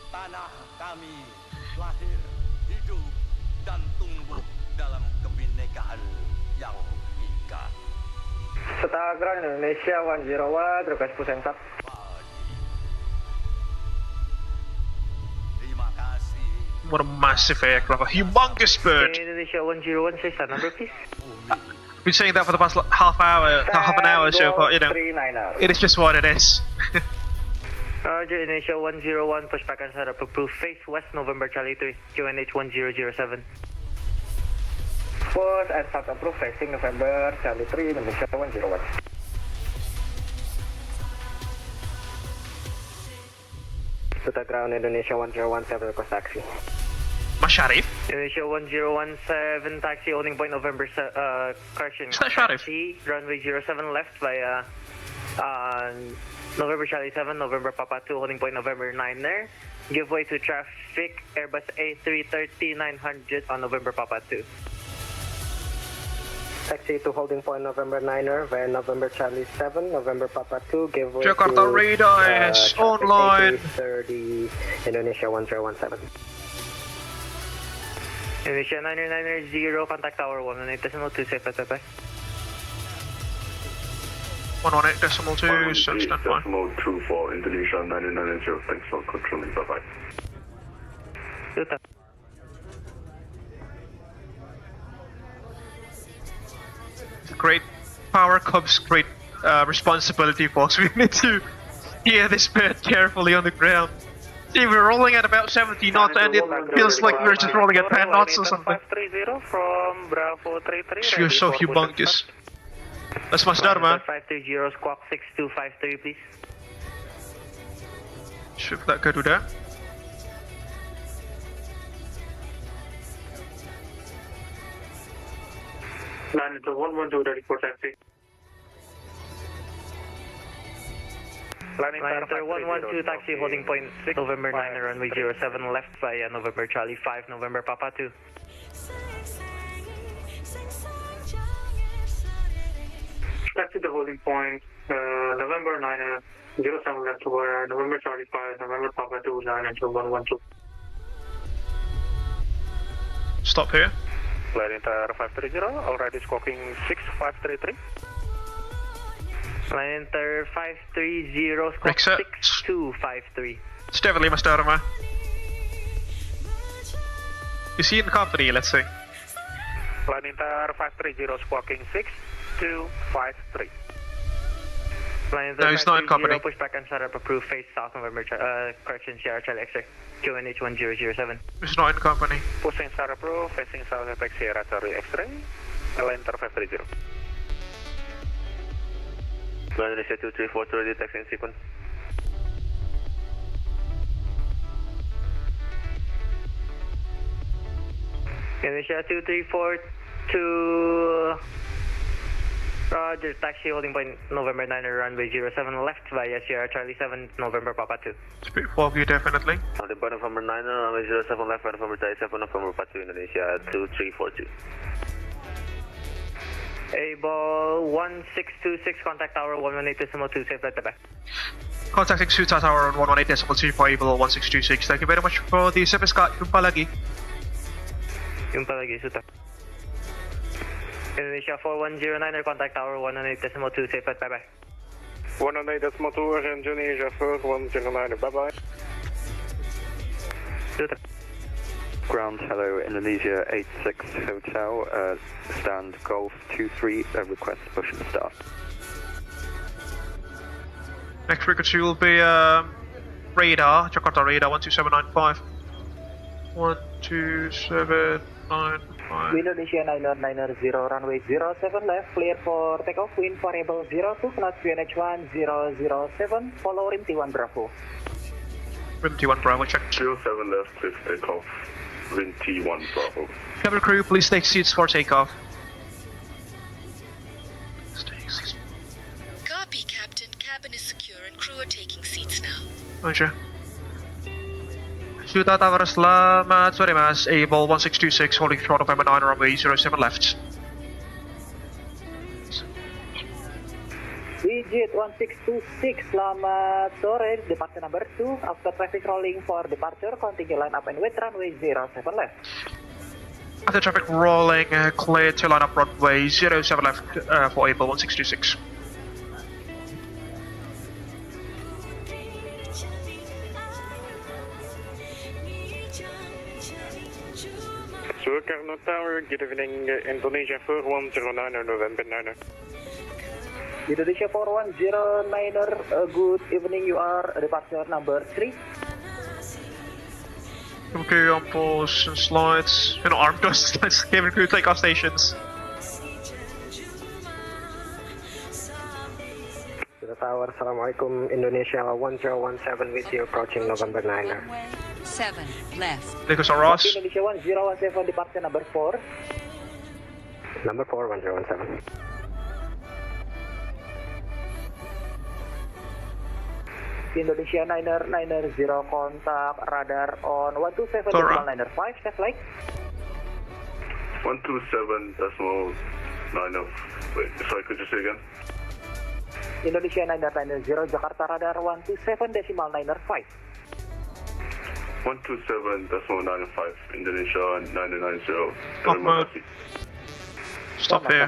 Tanah kami lahir, hidup dan tumbuh dalam kebinekaan. Setengah ground Indonesia 101, request push and cut. What a massive aircraft, a humongous bird. Indonesia 101, say number please. Been saying that for the past half an hour or so, but you know, it is just what it is. Roger, Indonesia 101, push back and set up approved. Face west, November Charlie 3, QNH 1007. Push and start approved, facing November Charlie 3, Indonesia 101. Setengah ground Indonesia 1017, request taxi. Masharif? Indonesia 1017, taxi, holding point November, correction. Taxi, runway 07 left via November Charlie 7, November Papa 2, holding point November 9 there. Give way to traffic, Airbus A380-800 on November Papa 2. Taxi to holding point November 9er via November Charlie 7, November Papa 2, give way Jakarta to radar is online. 30 Indonesia 1017. Indonesia 990, contact tower 118.2, safe at bye. 118.2, search that fine. 1.24, Indonesia 990, thanks for controlling, bye bye. Great power comes great responsibility, folks. We need to steer this bird carefully on the ground. See, we're rolling at about 70 knots and it feels like we're just rolling at 10 knots or something. 530 from Bravo 33. You're so humongous. That's much better, man. 530, squawk 6253, please. Should that go to there? Line into 112, ready for taxi. Line into 112, taxi, holding point November 9, runway 07 left via November Charlie 5, November Papa 2. Taxi the holding point, November 9, 07 left via November Charlie 5, November Papa 2, line into 112. Stop here. Flight Inter 530, already squawking 6533. Line Inter 530, squawk 6253. Stävli, Mr. Arma. Is he in company, let's say? Line Inter 530, squawking 6253. Line Inter no, he's not in company. Push back and start up approved, face south November, correction, Sierra Charlie X-ray, QNH 1007. He's not in company. Pushing start approved, facing south apex Sierra Charlie X-ray, Line Inter 530. Indonesia 2342, ready, taxi in sequence. Indonesia 2342, Roger, taxi holding point November 9, runway 07 left via Sierra Charlie 7, November Papa 2. It's a bit foggy, definitely. Holding point November 9, runway 07 left via November Charlie 7, November Papa 2, Indonesia 2342. Able 1626, contact tower 118.2, safe flight back. Contacting Suta Tower on 118.2 for Able 1626. Thank you very much for the service card. Jumpa lagi. Jumpa lagi, Suta. Indonesia 4109, contact tower 118.2, safe flight bye-bye. 118.2, Indonesia 4109, bye-bye. Suta. Ground, hello, Indonesia 86 Hotel, stand Golf 23, request push and start. Next frequency will be radar, Jakarta radar 12795. 12795. Indonesia 990, runway 07 left, clear for takeoff, wind variable 02, knots QNH 1007, follow rim T1 Bravo. Rim T1 Bravo, check. 07 left, please take off. Wind T1 Bravo. Cabin crew, please take seats for takeoff. Copy, Captain. Cabin is secure and crew are taking seats now. Roger. Suta Tower, selamat sore mas. Able 1626, holding throttle November 9, runway 07 left. Digit 1626, selamat sore, departure number 2, after traffic rolling for departure, continue line up and wait, runway 07 left. After traffic rolling, clear to line up runway 07 left for Abel 1626. Soekarno Tower, good evening, Indonesia 4109 November 9er. Indonesia 4109er, good evening, you are departure number 3. Okay, on pause and slides. Armed slides, cabin crew take off stations. To the tower, Assalamualaikum, Indonesia 1017 with you approaching November 9er. 7 left. Nicholas Ross. Indonesia 1017 departure number 4. Number 4, 1017. Indonesia 9er 0 contact radar on 127.905 step like 127.905. Wait, sorry, could you say again? Indonesia 9er 0 Jakarta radar 127.905 127.905 Indonesia 990. Stop mode. Stop here.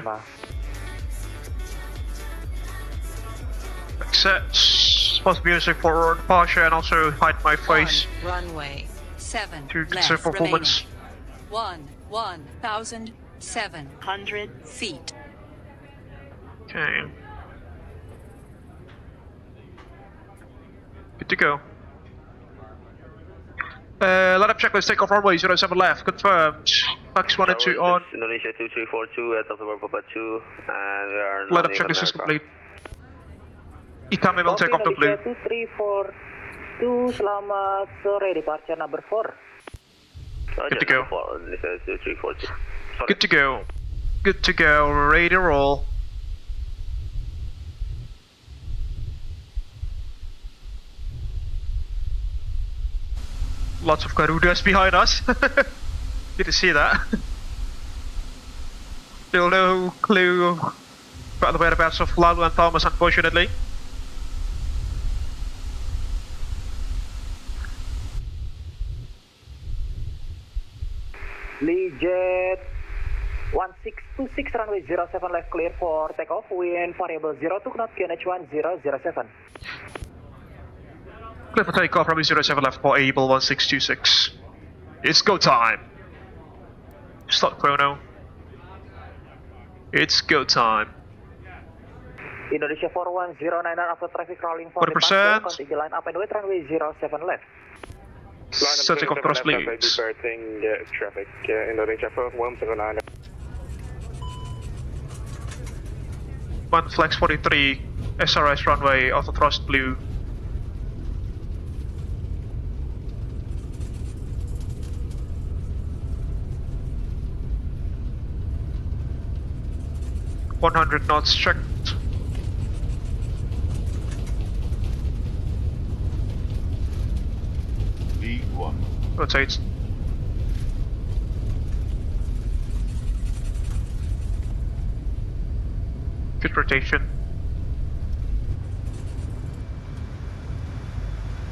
Accept. Post music for departure and also hide my face. Runway 7 to left consider performance. 1,700 feet. Okay. Good to go. Line up checklist, take off runway 07 left, confirmed. Max 1 and 2 on. Indonesia 2342 at October Papa 2 and we are Line up checklist is complete. Ikame will take off the blue. 2342, selamat sore, departure number 4. Good to go. Good to go. Good to go, ready to roll. Lots of Garudas behind us. Good to see that. Still no clue about the whereabouts of Lalu and Thomas, unfortunately. Jet 1626 runway 07 left clear for takeoff. Wind variable 02 knot QNH 1007. Clear for takeoff, runway 07 left for Abel 1626. It's go time. Start chrono. It's go time. Indonesia 4109 after traffic rolling for 40%. Continue line up and wait runway 07 left. Setting off thrust leads. Departing traffic, Indonesia 4109. One flex 43, SRS runway, auto thrust blue. $100 knots checked. V1. Rotate. Good rotation.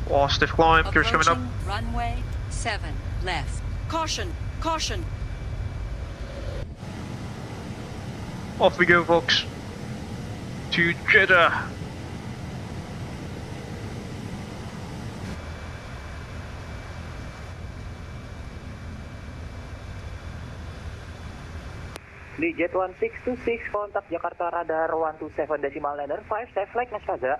Oh, stiff climb, gears coming up. Runway 7 left. Caution, caution. Off we go, folks. To Jeddah. Di Jet 1626, contact Jakarta radar 127.905, stay flag, Mas Faza.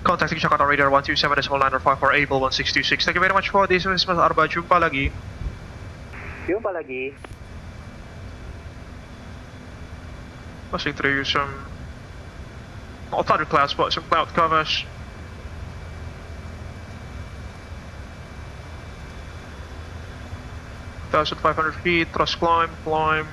Contacting Jakarta radar 127.905 for Abel 1626. Thank you very much for this, Mas Arba. Jumpa lagi. Jumpa lagi. Passing through some, not thunder clouds, but some cloud covers. $1,500 feet, thrust climb, climb.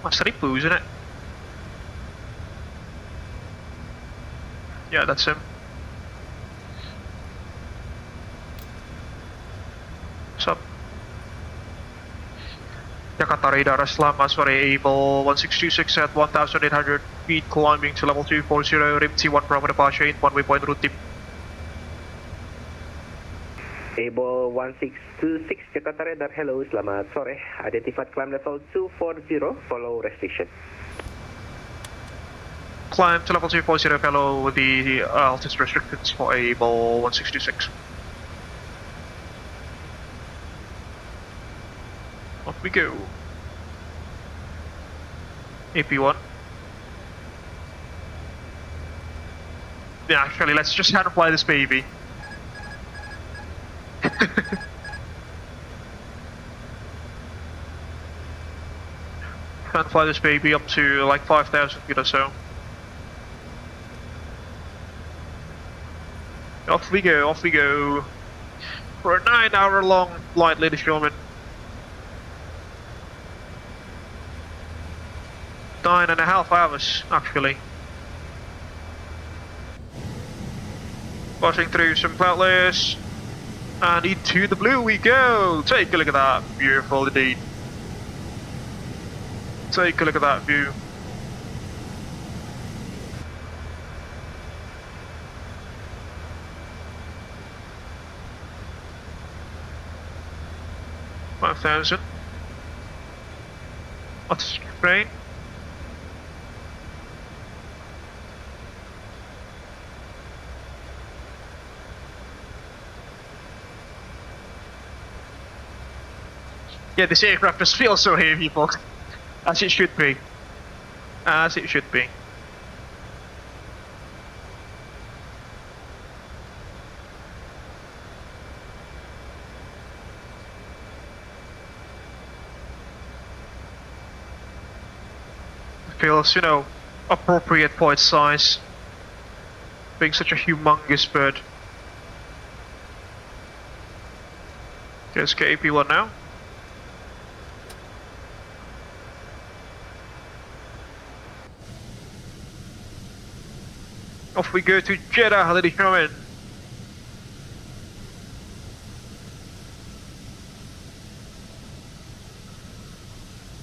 That's Ripu, isn't it? Yeah, that's him. What's up? Jakarta radar, selamat sore, Abel 1626 at 1,800 feet, climbing to level 240, rim T1 Bravo departure in one waypoint route tip. Abel 1626 Jakarta radar, hello, selamat sore. Identified climb level 240, follow restriction. Climb to level 240, follow the altitude restrictions for Abel 1626. Off we go. AP1. Yeah, actually, let's just hand fly this baby. Hand fly this baby up to like 5,000 feet or so. Off we go, for a 9-hour long flight, ladies and gentlemen. 9.5 hours, actually. Passing through some cloud layers, and into the blue we go! Take a look at that, beautiful indeed. Take a look at that view. $5,000. What's rain? Yeah, this aircraft just feels so heavy, folks. As it should be. As it should be. Feels, you know, appropriate for its size. Being such a humongous bird. There's KP1 now. Off we go to Jeddah, ladies and gentlemen.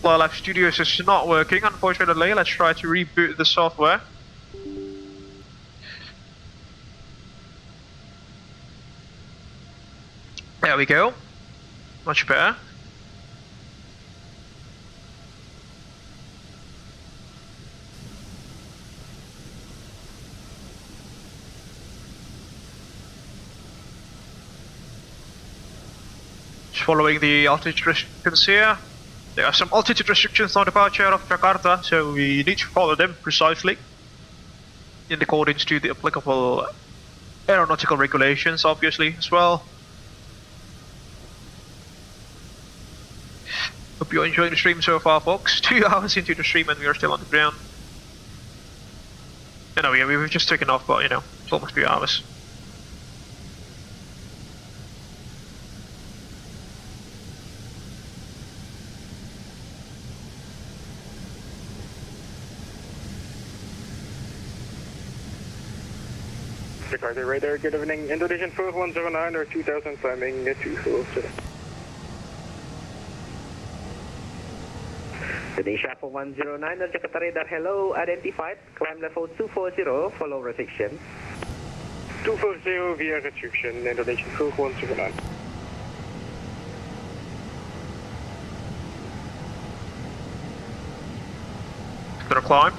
Live Studios is not working, unfortunately. Let's try to reboot the software. There we go. Much better. Just following the altitude restrictions here. There are some altitude restrictions on departure of Jakarta, so we need to follow them precisely in accordance to the applicable aeronautical regulations, obviously, as well. Hope you're enjoying the stream so far, folks. 2 hours into the stream and we are still on the ground. You know, yeah, we've just taken off, but you know, it's almost 2 hours. Jakarta radar, good evening. Indonesian 4109 or 2000 climbing 240. Indonesia 4109 or Jakarta radar, hello, identified, climb level 240, follow restriction. 240 via restriction, Indonesian 4109. Gonna climb.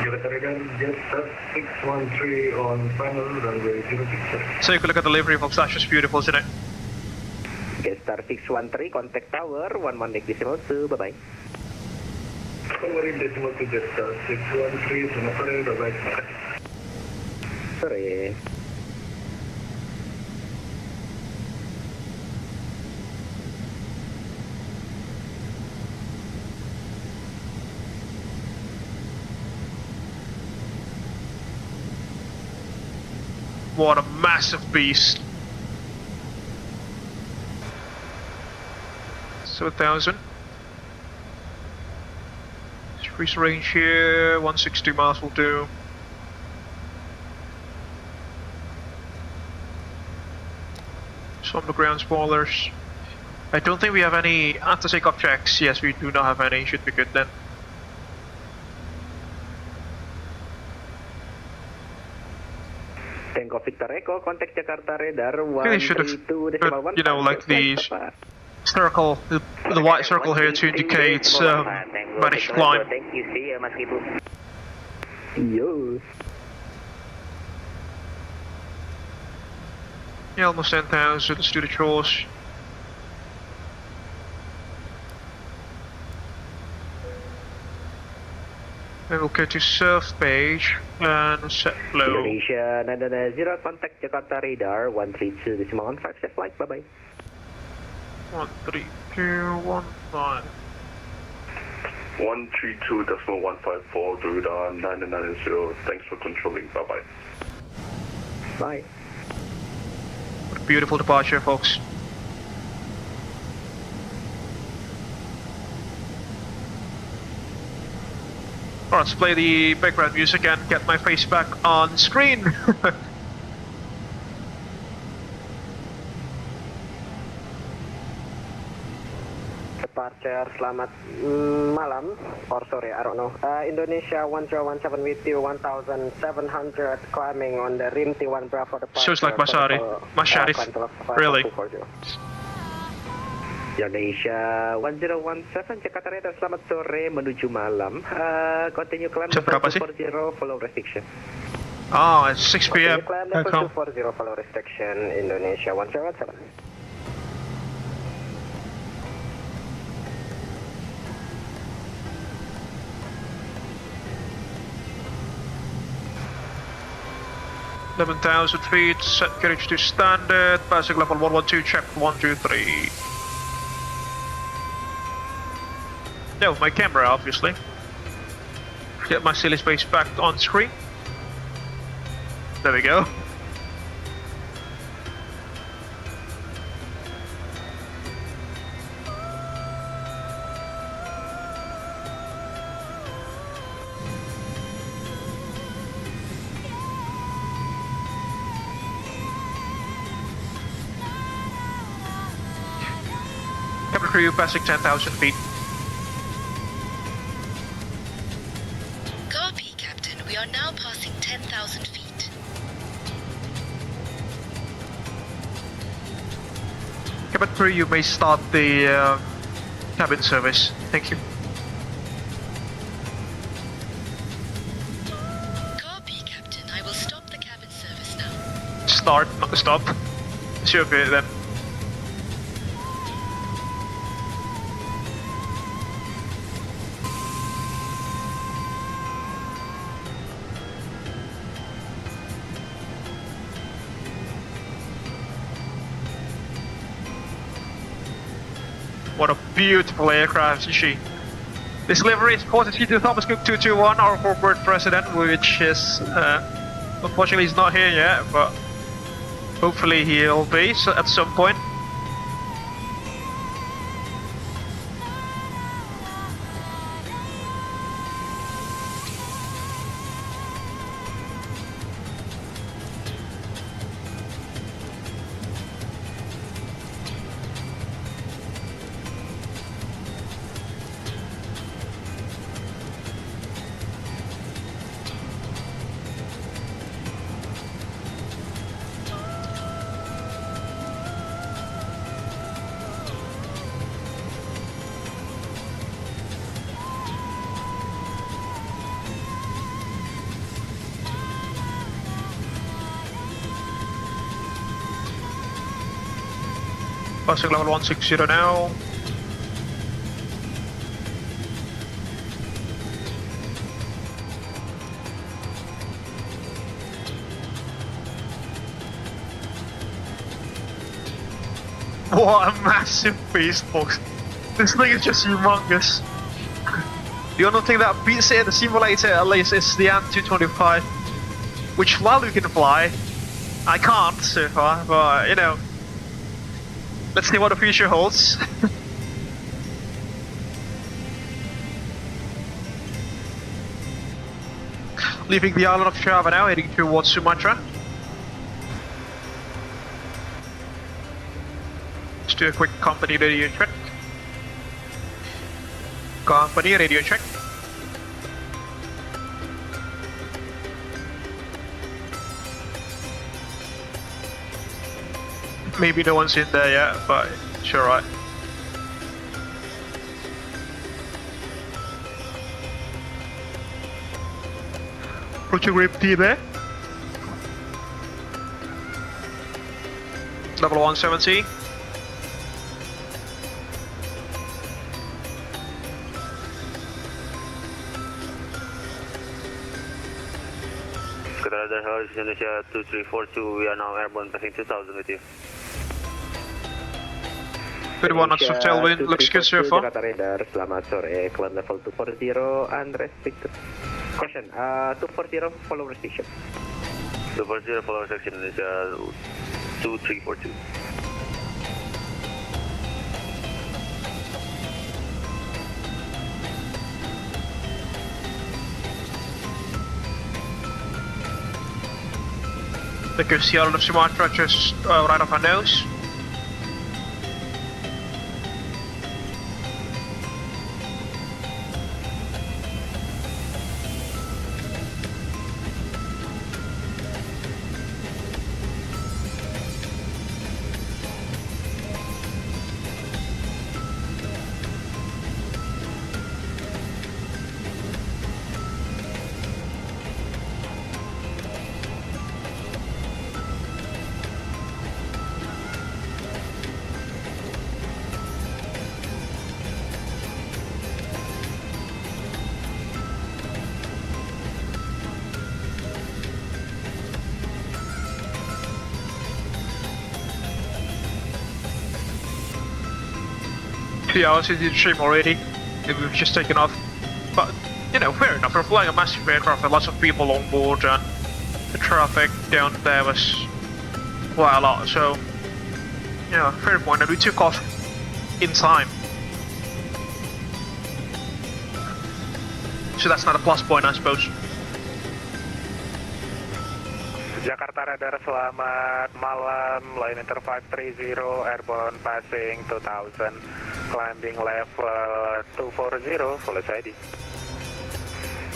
Jakarta radar, Jeddah 613 on final runway 06. Take a look at the livery, folks. That's just beautiful, isn't it? Star 613, contact tower, 11.2, bye bye. 11.2 Jetstar 613, selamat sore, bye bye. Sore. What a massive beast. So 1,000. Increase range here, 160 miles will do. from the ground spoilers. I don't think we have any after takeoff checks. Yes, we do not have any. Should be good then. Tango Victor Echo, contact Jakarta radar Really should have, you know, like the circle, the white circle here to indicate managed climb. Thank you, see you, meskipun. Yo. Yeah, almost 10,000. Let's do the chores. And we'll go to surf page and set flow. Indonesia 990, contact Jakarta radar 132.15, set flight, bye bye. 132.15. 132.154 to radar 990, thanks for controlling, bye bye. Bye. What a beautiful departure, folks. Alright, let's play the background music and get my face back on screen. Departure, selamat malam, or sorry, I don't know. Indonesia 1017 with you, 1700, climbing on the RIM T1 Bravo departure. Sounds like Masharif. Really? Indonesia 1017, Jakarta radar, selamat sore menuju malam. Continue climb Jam berapa sih? 240, follow restriction. Oh, it's 6 p.m. Climb level 240, follow restriction, Indonesia 1017. $11,000 feet, set carriage to standard, passing level 112, check 123. Yeah, with my camera, obviously. Get my silly space back on screen. There we go. Cabin crew passing 10,000 feet. Copy, Captain. We are now passing 10,000 feet. Cabin crew, you may start the cabin service. Thank you. Copy, Captain. I will stop the cabin service now. Start, not stop. Sure, okay then. What a beautiful aircraft, is she? This livery is 42 Thomas Cook 221, our corporate president, which is, unfortunately he's not here yet, but hopefully he'll be at some point. Passing level 160 now. What a massive beast, folks. This thing is just humongous. The only thing that beats it in the simulator at least is the AN225, which Lalu can fly. I can't so far, but you know. Let's see what the future holds. Leaving the island of Java now, heading towards Sumatra. Let's do a quick company radio check. Company radio check. Maybe no one's in there yet, but it's alright. Approaching Rimpey there. Level 170. Radar House Indonesia 2342, we are now airborne passing 2000 with you. 31 knots of tailwind, looks good so far. Jakarta Radar, selamat sore, climb level 240, unrestricted. Caution, 240, follow restriction. 240, follow restriction, Indonesia 2342. The QCL of Sumatra just right off our nose. I was in the stream already, we've just taken off, but you know, fair enough, we're flying a massive aircraft with lots of people on board and the traffic down there was quite a lot, so yeah, fair point, and we took off in time. So that's not a plus point, I suppose. Jakarta Radar, selamat malam, line inter 530, airborne passing 2000, climbing level 240, follow ID.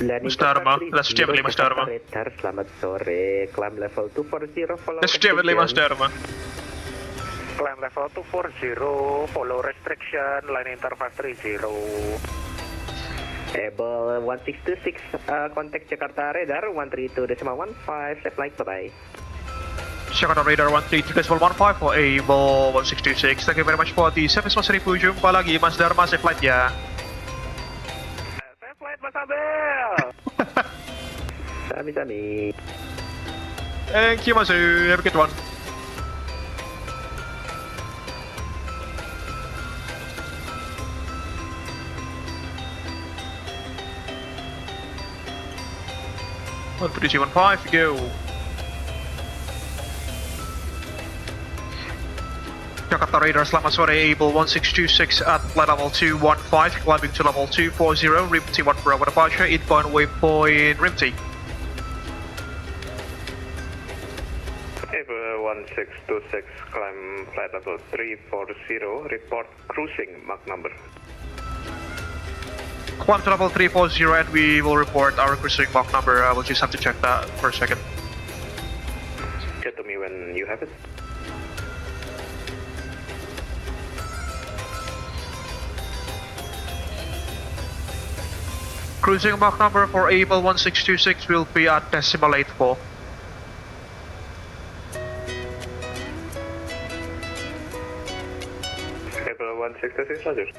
Mr. Dharma, that's definitely Mr. Dharma. Radar, selamat sore, climb level 240, follow that's definitely Mr. Dharma. Climb level 240, follow restriction, line inter 530. Abel 1626, contact Jakarta Radar 132.15, set flight, bye-bye. Jakarta Radar 132.15 for Abel 1626. Thank you very much for the service, Mas Ripu. Jumpa lagi, Mas Dharma, safe flight ya. Safe flight, Mas Abel! Sami-sami. Thank you, Mas. Have a good one. One 3215, go. Jakarta Radar, selamat sore, Abel 1626 at flight level 215, climbing to level 240, Rimty 1 Bravo departure, inbound waypoint Rimty. Abel 1626, climb flight level 340, report cruising, Mach number. Climb to level 340 and we will report our cruising Mach number. We'll just have to check that for a second. Get to me when you have it. Cruising Mach number for Abel 1626 will be at decimal 84. Abel 1626, roger.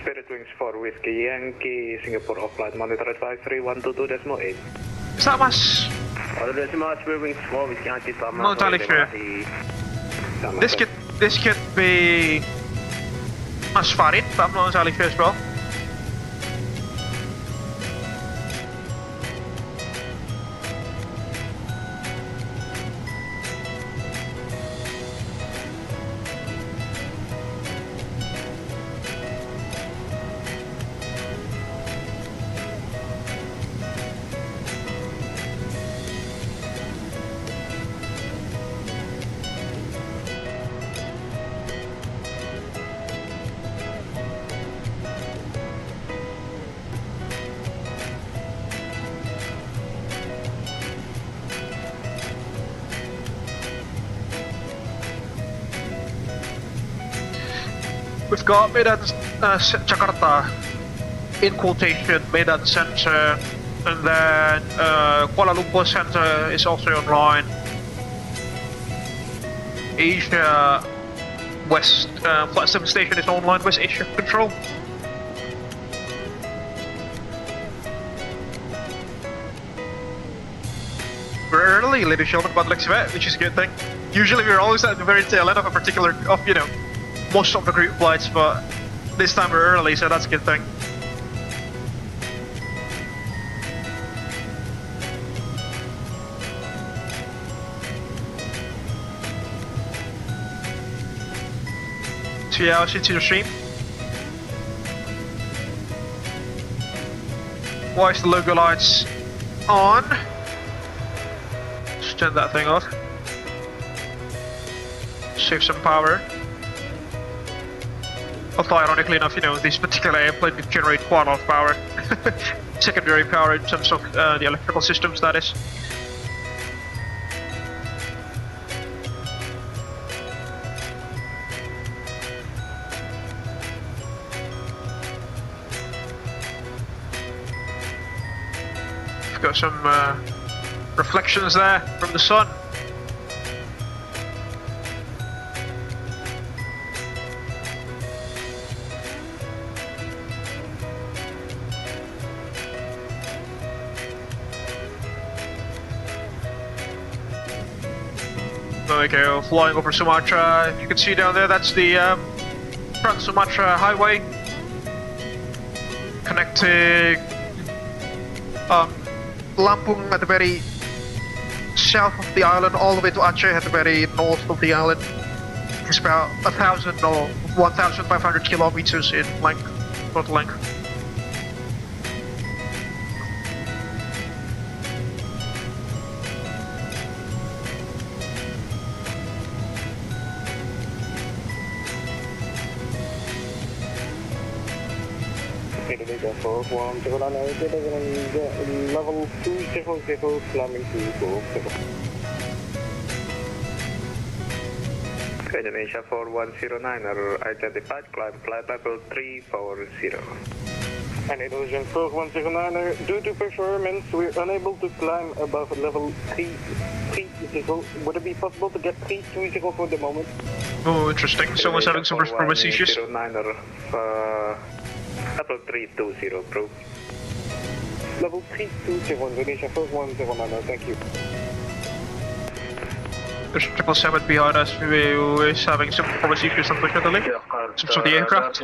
Spirit Wings 4 Whiskey Yankee, Singapore off-flight, monitor advisory 122.8. Is that Mas? Spirit Wings 4 Whiskey Yankee, I'm not entirely sure. This could be Mas Farid, but I'm not entirely sure as well. We've got Medan Jakarta in quotation, Medan Center, and then Kuala Lumpur Center is also online. Asia West Flight 7 station is online, West Asia Control. We're early, ladies and gentlemen, but looks of it, which is a good thing. Usually we're always at the very tail end of a particular, you know, most of the group flights, but this time we're early, so that's a good thing. So yeah, I'll see to the stream. Why is the logo lights on? Just turn that thing off. Save some power. Although ironically enough, you know, this particular airplane can generate quite a lot of power. Secondary power in terms of the electrical systems, that is. We've got some reflections there from the sun. There we go, flying over Sumatra. You can see down there, that's the Trans-Sumatra Highway connecting Lampung at the very south of the island all the way to Aceh at the very north of the island. It's about 1,000 or 1,500 kilometers in length, total length. Level 200, climbing to Indonesia 4109, identified, climb flight level 340. And Indonesian 4109, due to performance, we're unable to climb above level 330. Would it be possible to get 320 for the moment? Oh, interesting. Someone's having some performance issues. Level 320, proof. Level 320, Indonesia 4109, thank you. There's 777 behind us who is having some performance issues, unfortunately. Some sort of the aircraft.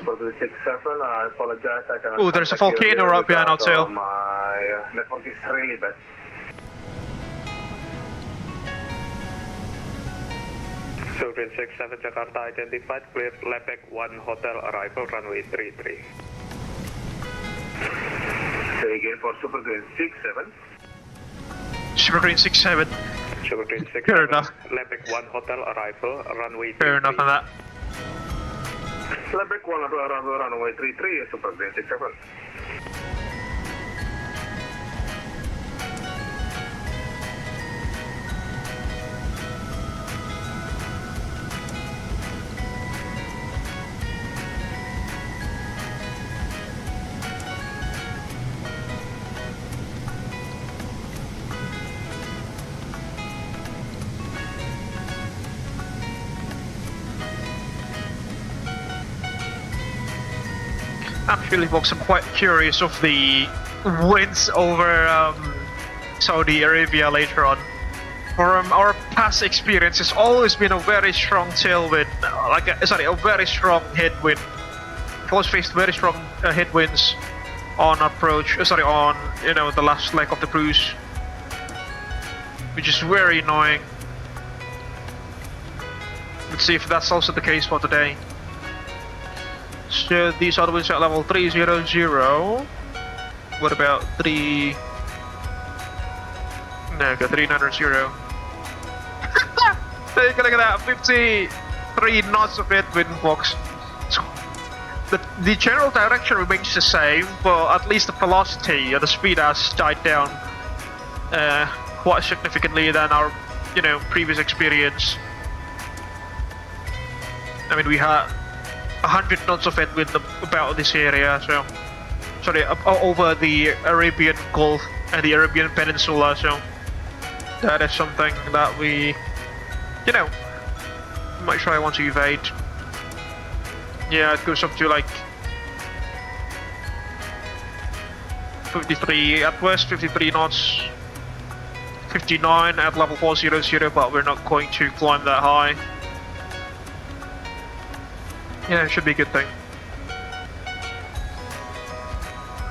Oh, there's a volcano right behind our tail. My network is really bad. Surin 67 Jakarta identified, cleared Lepek 1 Hotel arrival runway 33. Say again for Super Green 67. Super Green 67. Super Green 67. Fair enough. Lepek 1 Hotel arrival runway 33. Fair enough on that. Lepek 1 arrival runway 33, Super Green 67. Actually, folks, I'm quite curious of the winds over Saudi Arabia later on. From our past experience, it's always been a very strong tailwind, a very strong headwind. We've always faced very strong headwinds on approach, on the last leg of the cruise, which is very annoying. Let's see if that's also the case for today. So these are the winds at level 300. What about 390? Take a look at that, 53 knots of headwind, folks. So the general direction remains the same, but at least the velocity or the speed has died down quite significantly than our previous experience. I mean, we had 100 knots of headwind about this area, so sorry, over the Arabian Gulf and the Arabian Peninsula, so that is something that we, you know, might try want to evade. Yeah, it goes up to like 53 at west, 53 knots, 59 at level 400, but we're not going to climb that high. Yeah, it should be a good thing.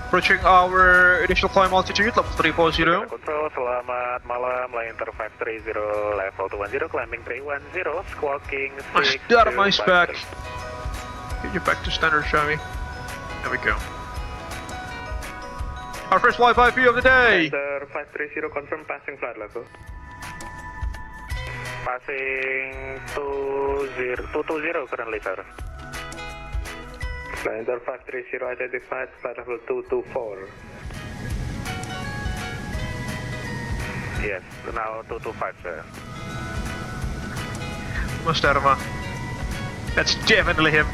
Approaching our initial climb altitude, level 340. Control, selamat malam, Liner 530, level 210, climbing 310, squawking 6. Nice back. Get you back to standard, shall we? There we go. Our first flyby view of the day. Liner 530, confirm passing flight level. Passing 220 currently, sir. Liner 530 identified, flight level 224. Yes, now 225, sir. Mustafa. That's definitely him.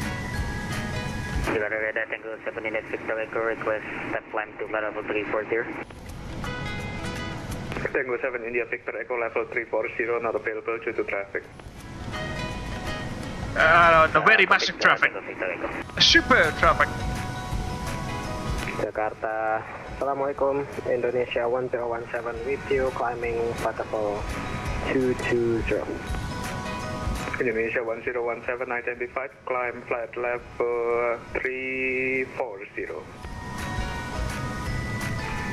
Jeddah, Tango 78 Victor Echo, request step climb to level 340. Tango 7 India Victor Echo, level 340, not available due to traffic. No, very massive traffic. Super traffic. Jakarta, Assalamualaikum, Indonesia 1017 with you, climbing flight level 220. Indonesia 1017 identified, climb flight level 340.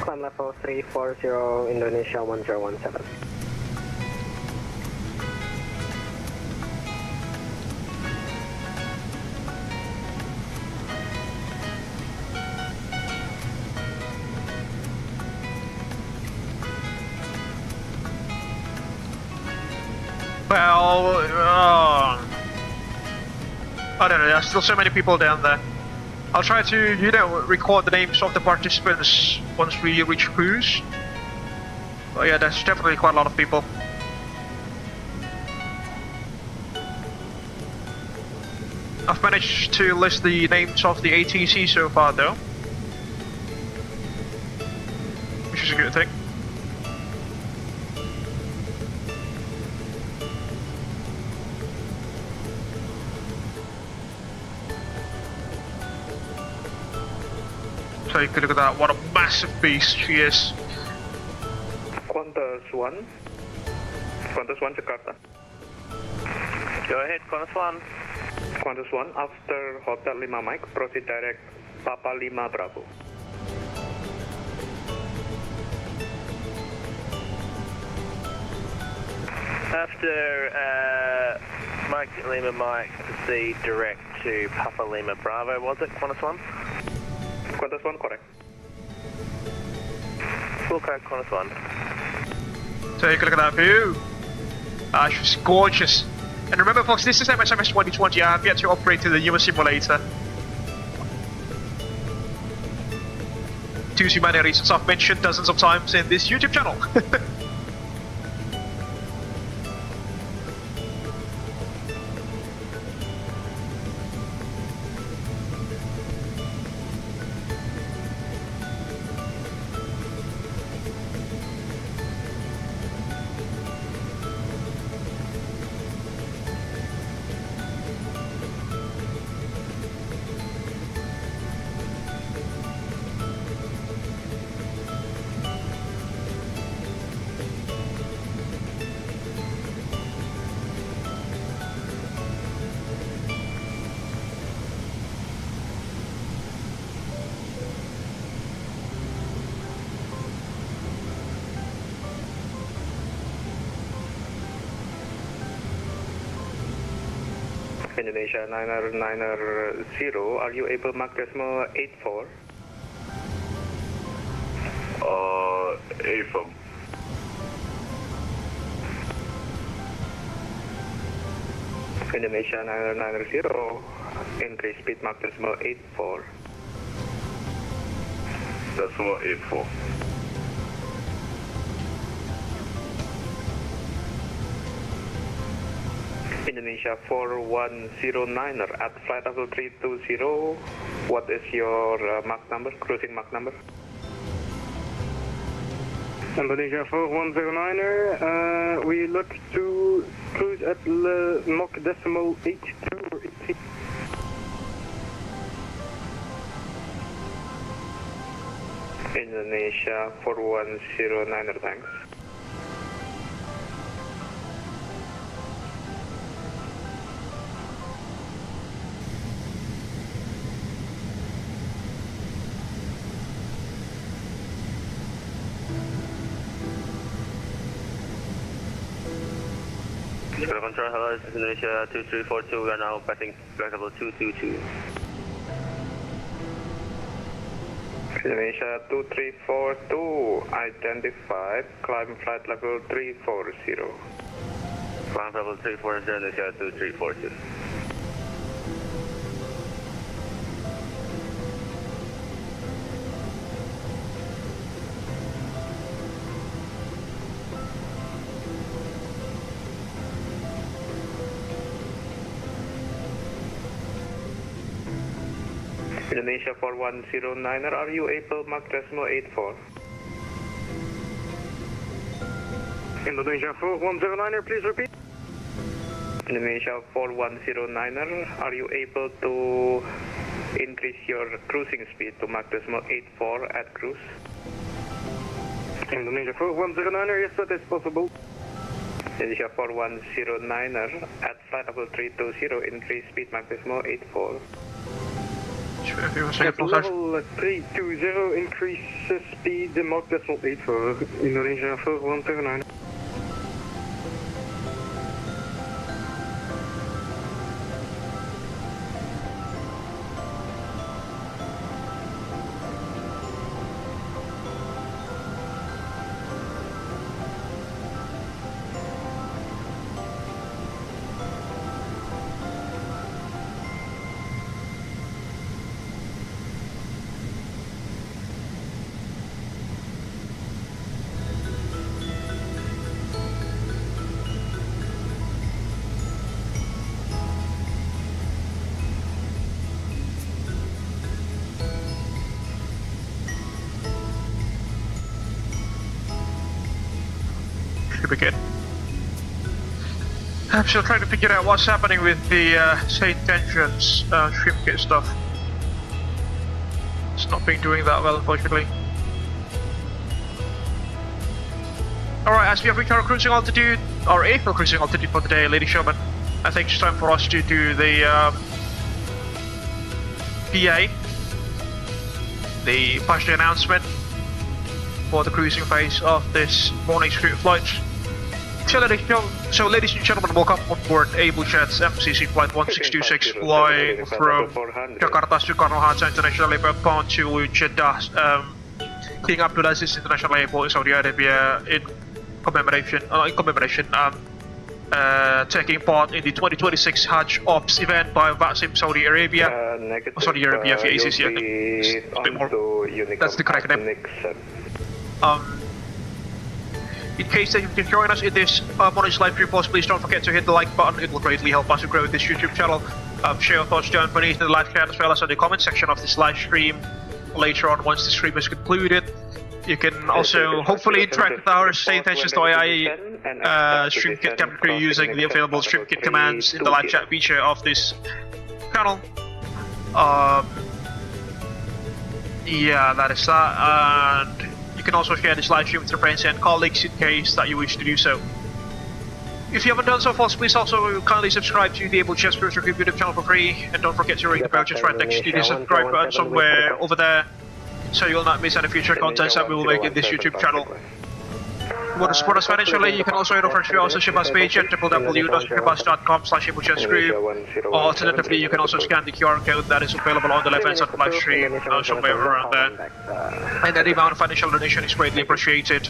Climb level 340, Indonesia 1017. Well, I don't know, there's still so many people down there. I'll try to, you know, record the names of the participants once we reach cruise. But yeah, there's definitely quite a lot of people. I've managed to list the names of the ATC so far though, which is a good thing. So you could look at that, what a massive beast she is. Qantas 1. Qantas 1 Jakarta. Go ahead, Qantas 1. Qantas 1, after Hotel 5 Mike, proceed direct Papa 5 Bravo. After Mike Lima Mike, proceed direct to Papa Lima Bravo, was it, Qantas 1? Qantas 1, correct. Full code, Qantas 1. Take a look at that view. She's gorgeous. And remember folks, this is MSFS 2020, I have yet to operate to the newer simulator. Due to many reasons I've mentioned dozens of times in this YouTube channel. Indonesia 990, are you able to mark decimal 84? 84. Indonesia 990, increase speed mark decimal 84. Decimal 84. Indonesia 4109er at flight level 320. What is your Mach number, cruising Mach number? Indonesia 4109er, we look to cruise at Mach decimal 82 or 83. Indonesia 4109er, thanks. Control, hello, this is Indonesia 2342, we are now passing flight level 222. Indonesia 2342, identified, climb flight level 340. Climb level 340, Indonesia 2342. Indonesia 4109er, are you Abel Mach decimal 84? Indonesia 4109er, please repeat. Indonesia 4109er, are you able to increase your cruising speed to Mach decimal 84 at cruise? Indonesia 4109er, yes, that is possible. Indonesia 4109er, at flight level 320, increase speed Mach decimal 84. At level 320, increase speed Mach decimal 84, Indonesia 4109. Begin. I'm still trying to figure out what's happening with the state tensions shrimp kit stuff. It's not been doing that well, unfortunately. Alright, as we have reached our cruising altitude, our April cruising altitude for the day, ladies and gentlemen, I think it's time for us to do the PA, the passenger announcement for the cruising phase of this morning's route flight. So ladies and gentlemen, welcome on board Abel Jets MCC flight 1626 flying from Jakarta Soekarno-Hatta International Airport bound to Jeddah, King Abdulaziz International Airport in Saudi Arabia in commemoration, taking part in the 2026 Hajj OPS event by VATSIM Saudi Arabia. Saudi Arabia VACC, I think. It's a bit more. That's the correct name. In case that you can join us in this morning's live stream, please don't forget to hit the like button. It will greatly help us to grow this YouTube channel. Share your thoughts down beneath in the live chat as well as in the comment section of this live stream. Later on, once the stream is concluded, you can also hopefully interact with our Stay Intentions AI stream kit cabin crew using the available stream kit commands in the live chat feature of this channel. Yeah, that is that. And you can also share this live stream with your friends and colleagues in case that you wish to do so. If you haven't done so, folks, please also kindly subscribe to the Abel Jets Virtual Group YouTube channel for free, and don't forget to ring the bell just right next to the subscribe button somewhere over there, so you will not miss any future contents that we will make in this YouTube channel. If you want to support us financially, you can also head over to our social media page at www.shipbus.com/AbelJetsGroup, or alternatively, you can also scan the QR code that is available on the left hand side of the live stream, somewhere around there. And any amount of financial donation is greatly appreciated.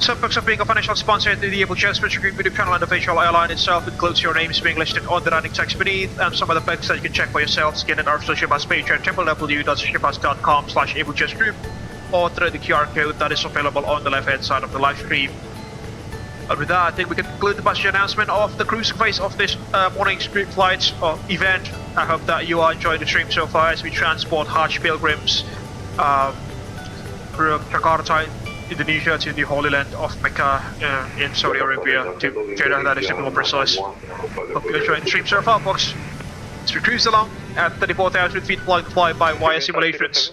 Some perks of being a financial sponsor to the Abel Jets Virtual Group YouTube channel and the virtual airline itself includes your names being listed on the running text beneath, and some other perks that you can check for yourselves again at our social media page at www.shipbus.com/AbelJetsGroup, or through the QR code that is available on the left hand side of the live stream. And with that, I think we can conclude the passenger announcement of the cruising phase of this morning's group flight event. I hope that you are enjoying the stream so far as we transport Hajj pilgrims from Jakarta, Indonesia to the Holy Land of Mecca in Saudi Arabia to Jeddah, that is to be more precise. Hope you're enjoying the stream so far, folks. As we cruise along at 34,000 feet, flying the fly-by-wire simulations.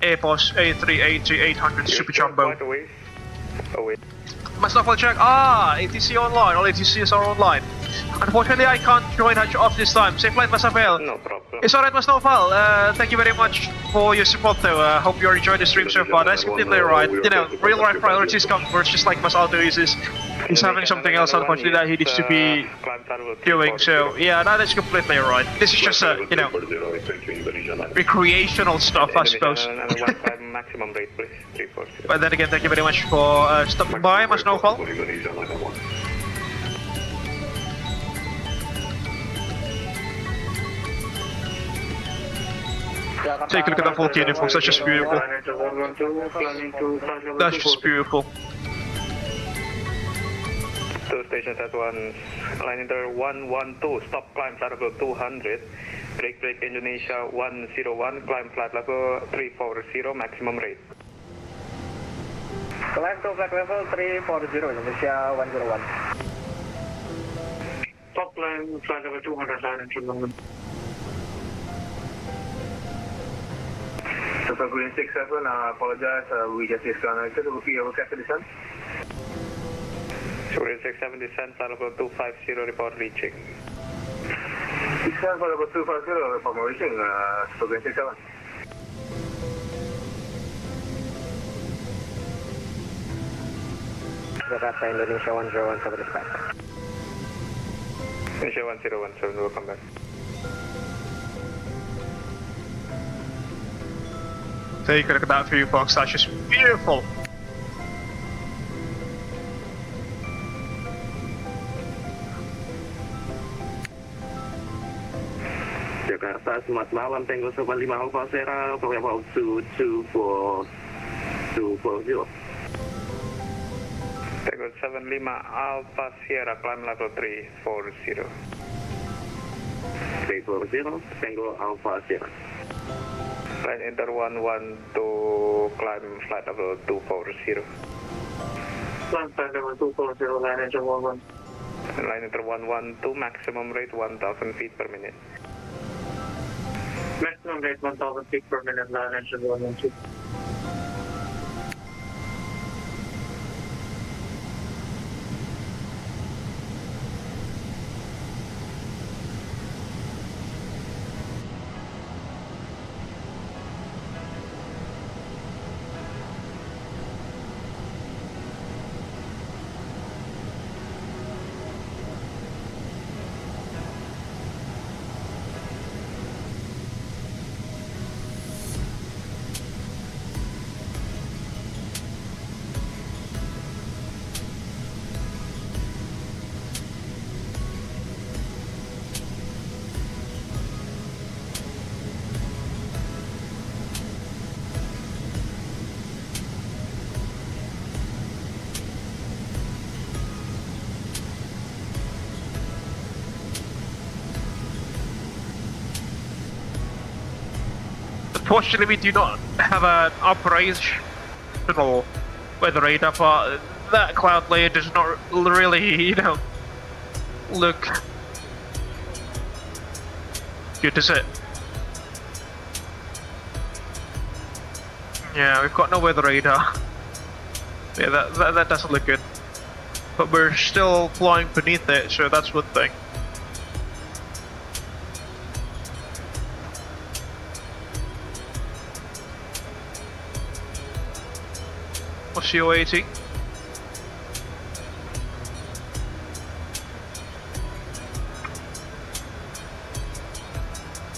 Airbus A380-800 Super Jumbo. My snowfall check. ATC online. All ATCs are online. Unfortunately, I can't join Hajj off this time. Safe flight, Abel. No problem. It's alright, Snowfall. Thank you very much for your support, though. Hope you're enjoying the stream so far. That's completely right. You know, real life priorities come first, just like Aldo is. He's having something else, unfortunately, that he needs to be doing. So, yeah, that's completely right. This is just you know, recreational stuff, I suppose. But then again, thank you very much for stopping by, my Snowfall. Take a look at the full unit, folks. That's just beautiful. That's just beautiful. Two stations at one. Line inter 112. Stop climb flight level 200. Break Indonesia 101. Climb flight level 340. Maximum rate. Climb to flight level 340. Indonesia 101. Stop climb flight level 200. Line inter London. Super Green 67, I apologize, we just disconnected. Will be able to capture descent? Super Green 67, descent, flight level 250, report reaching. Descent, flight level 250, report reaching, Super Green 67. Jakarta, Indonesia 1017 dispatch. Indonesia 1017, welcome back. Take a look at that view, folks. That's just beautiful. Jakarta, selamat malam. Tango 75 Alpha Sierra, level 240. Tango 75 Alpha Sierra, climb level 340. 340, Tango Alpha Sierra. Line inter 112, climb flight level 240. Climb flight level 240, line inter 11. Line inter 112, maximum rate 1000 feet per minute. Maximum rate 1000 feet per minute, line inter 112. Unfortunately, we do not have an operational weather radar, but that cloud layer does not really, you know, look good, does it? Yeah, we've got no weather radar. Yeah, that doesn't look good. But we're still flying beneath it, so that's one thing. What's your AT?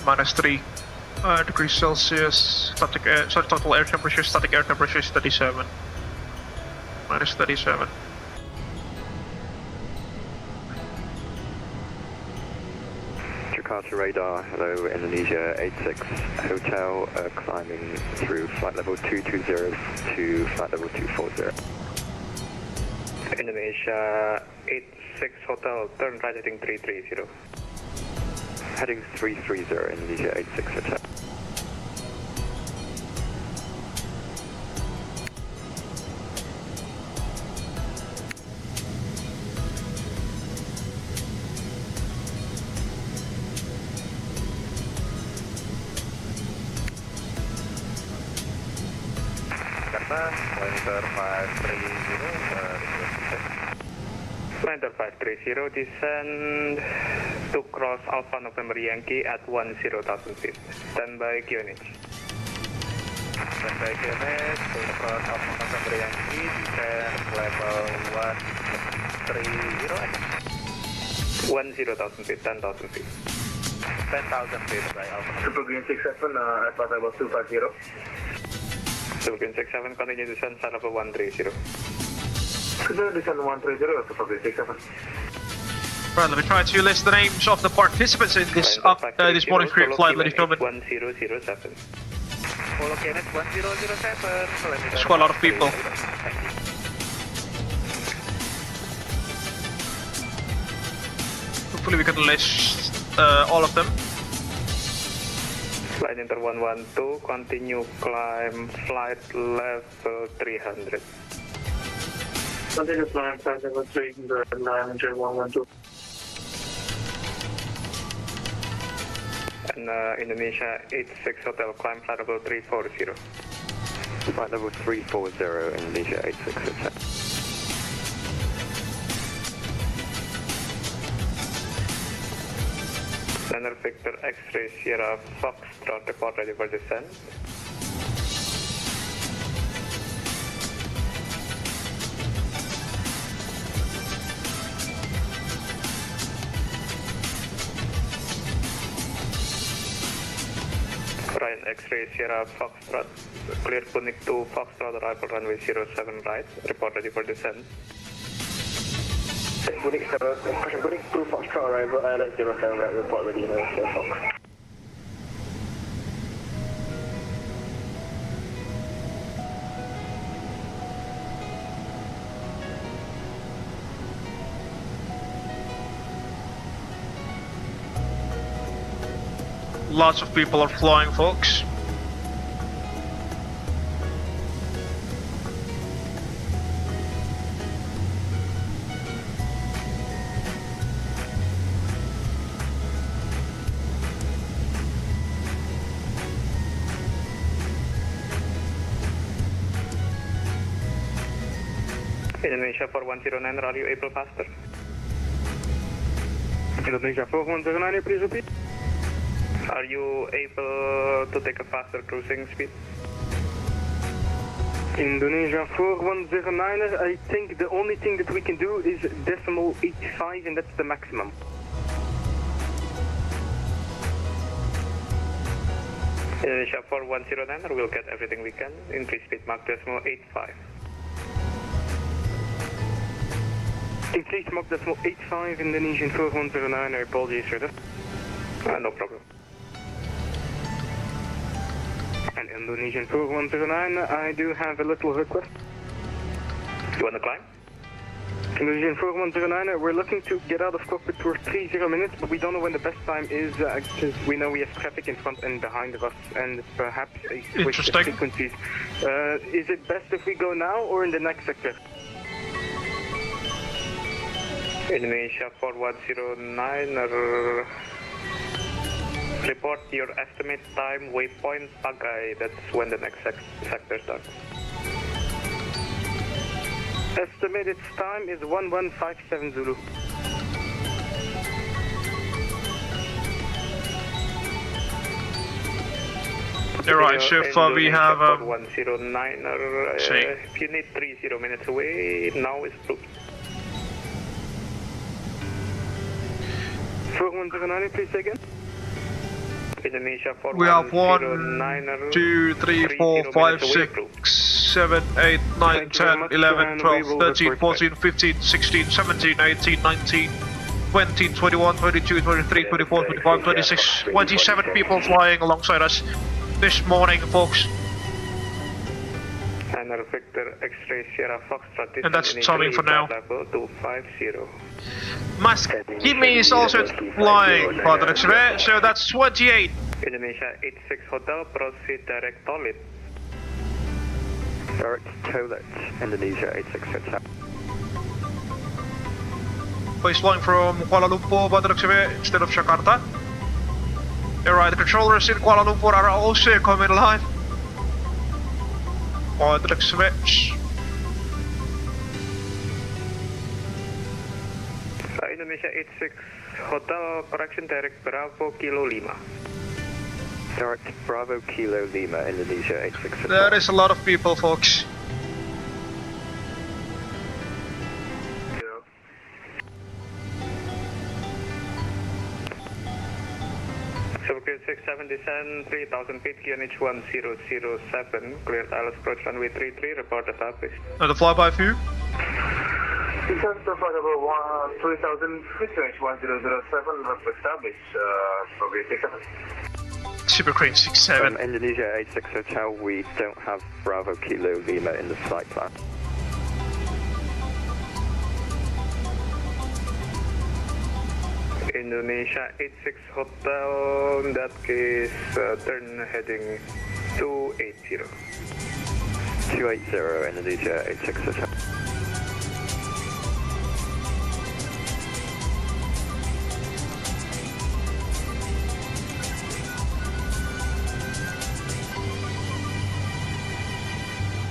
-3 degrees Celsius. Static air, sorry, total air temperature. Static air temperature is 37. -37. Jakarta radar, hello, Indonesia 86 Hotel, climbing through flight level 220 to flight level 240. Indonesia 86 Hotel, turn right heading 330. Heading 330, Indonesia 86 Hotel. Jakarta, Center 530, descend to cross Alpha November Yankee at 10,000 feet. Standby QNH. Standby QNH, to cross Alpha November Yankee, descend level 130. 10,000 feet, 10,000 feet. 10,000 feet by Alpha. Super Green 67, Airbus Airbus 250. Super Green 67, continue descend, sun level 130. Could you descend 130, Super Green 67? Right, let me try to list the names of the participants in this this morning's group flight, ladies and gentlemen. 1007. Follow QNH 1007. There's quite a lot of people. Hopefully we can list all of them. Flight Inter 112, continue climb flight level 300. Continue climb flight level 300, 112. And Indonesia 86 Hotel, climb flight level 340. Flight level 340, Indonesia 86 Hotel. Center Victor X-ray Sierra Foxtrot, report ready for descent. Ryan X-ray Sierra Foxtrot, clear Punik to Foxtrot, arrival runway 07 right, report ready for descent. Punik 7, Punik 2 Foxtrot, arrival island 07 right, report ready, Fox. Lots of people are flying, folks. Indonesia 4109, are you able faster? Indonesia 4109, please repeat. Are you able to take a faster cruising speed? Indonesia 4109, I think the only thing that we can do is decimal 85, and that's the maximum. Indonesia 4109, we'll get everything we can. Increase speed mark decimal 85. Increase mark decimal 85, Indonesian 4109, I apologize for that. No problem. And Indonesian 4109, I do have a little request. You want to climb? Indonesian 4109, we're looking to get out of cockpit for 30 minutes, but we don't know when the best time is, because we know we have traffic in front and behind of us, and perhaps a switch of frequencies. Is it best if we go now or in the next sector? Indonesia 4109, report your estimate time, waypoint Pagai, that's when the next sector starts. Estimated time is 1157 Zulu. Alright, so far we have 4109, if you need 30 minutes away, now is approved. 4109, please say again. Indonesia we have 1, 2, 3, 4, 5, 6, 7, 8, 9, 10, 11, 12, 13, 14, 15, 16, 17, 18, 19, 20, 21, 22, 23, 24, 25, 26, 27 people flying alongside us this morning, folks. And Victor X-ray Sierra Foxtrot. And that's timing for now. Level 250. Maskimi is also flying for the X-ray, so that's 28. Indonesia 86 Hotel, proceed direct toilet. Direct toilet, Indonesia 86 Hotel. He's flying from Kuala Lumpur by the X-ray instead of Jakarta. Alright, the controllers in Kuala Lumpur are also coming live. By the X-ray. Indonesia 86 Hotel, correction, direct Bravo Kilo 5. Direct Bravo Kilo Lima, Indonesia 86. There is a lot of people, folks. Subgrid 67 descend 3000 feet, QNH 1007, cleared ILS approach runway 33, report established. The flyby view? Descent available 3000 feet, QNH 1007, report established, Subgrid 67. Super Crane 67. Indonesia 86 Hotel, we don't have Bravo Kilo Lima in the flight plan. Indonesia 86 Hotel, in that case, turn heading 280. 280, Indonesia 86 Hotel.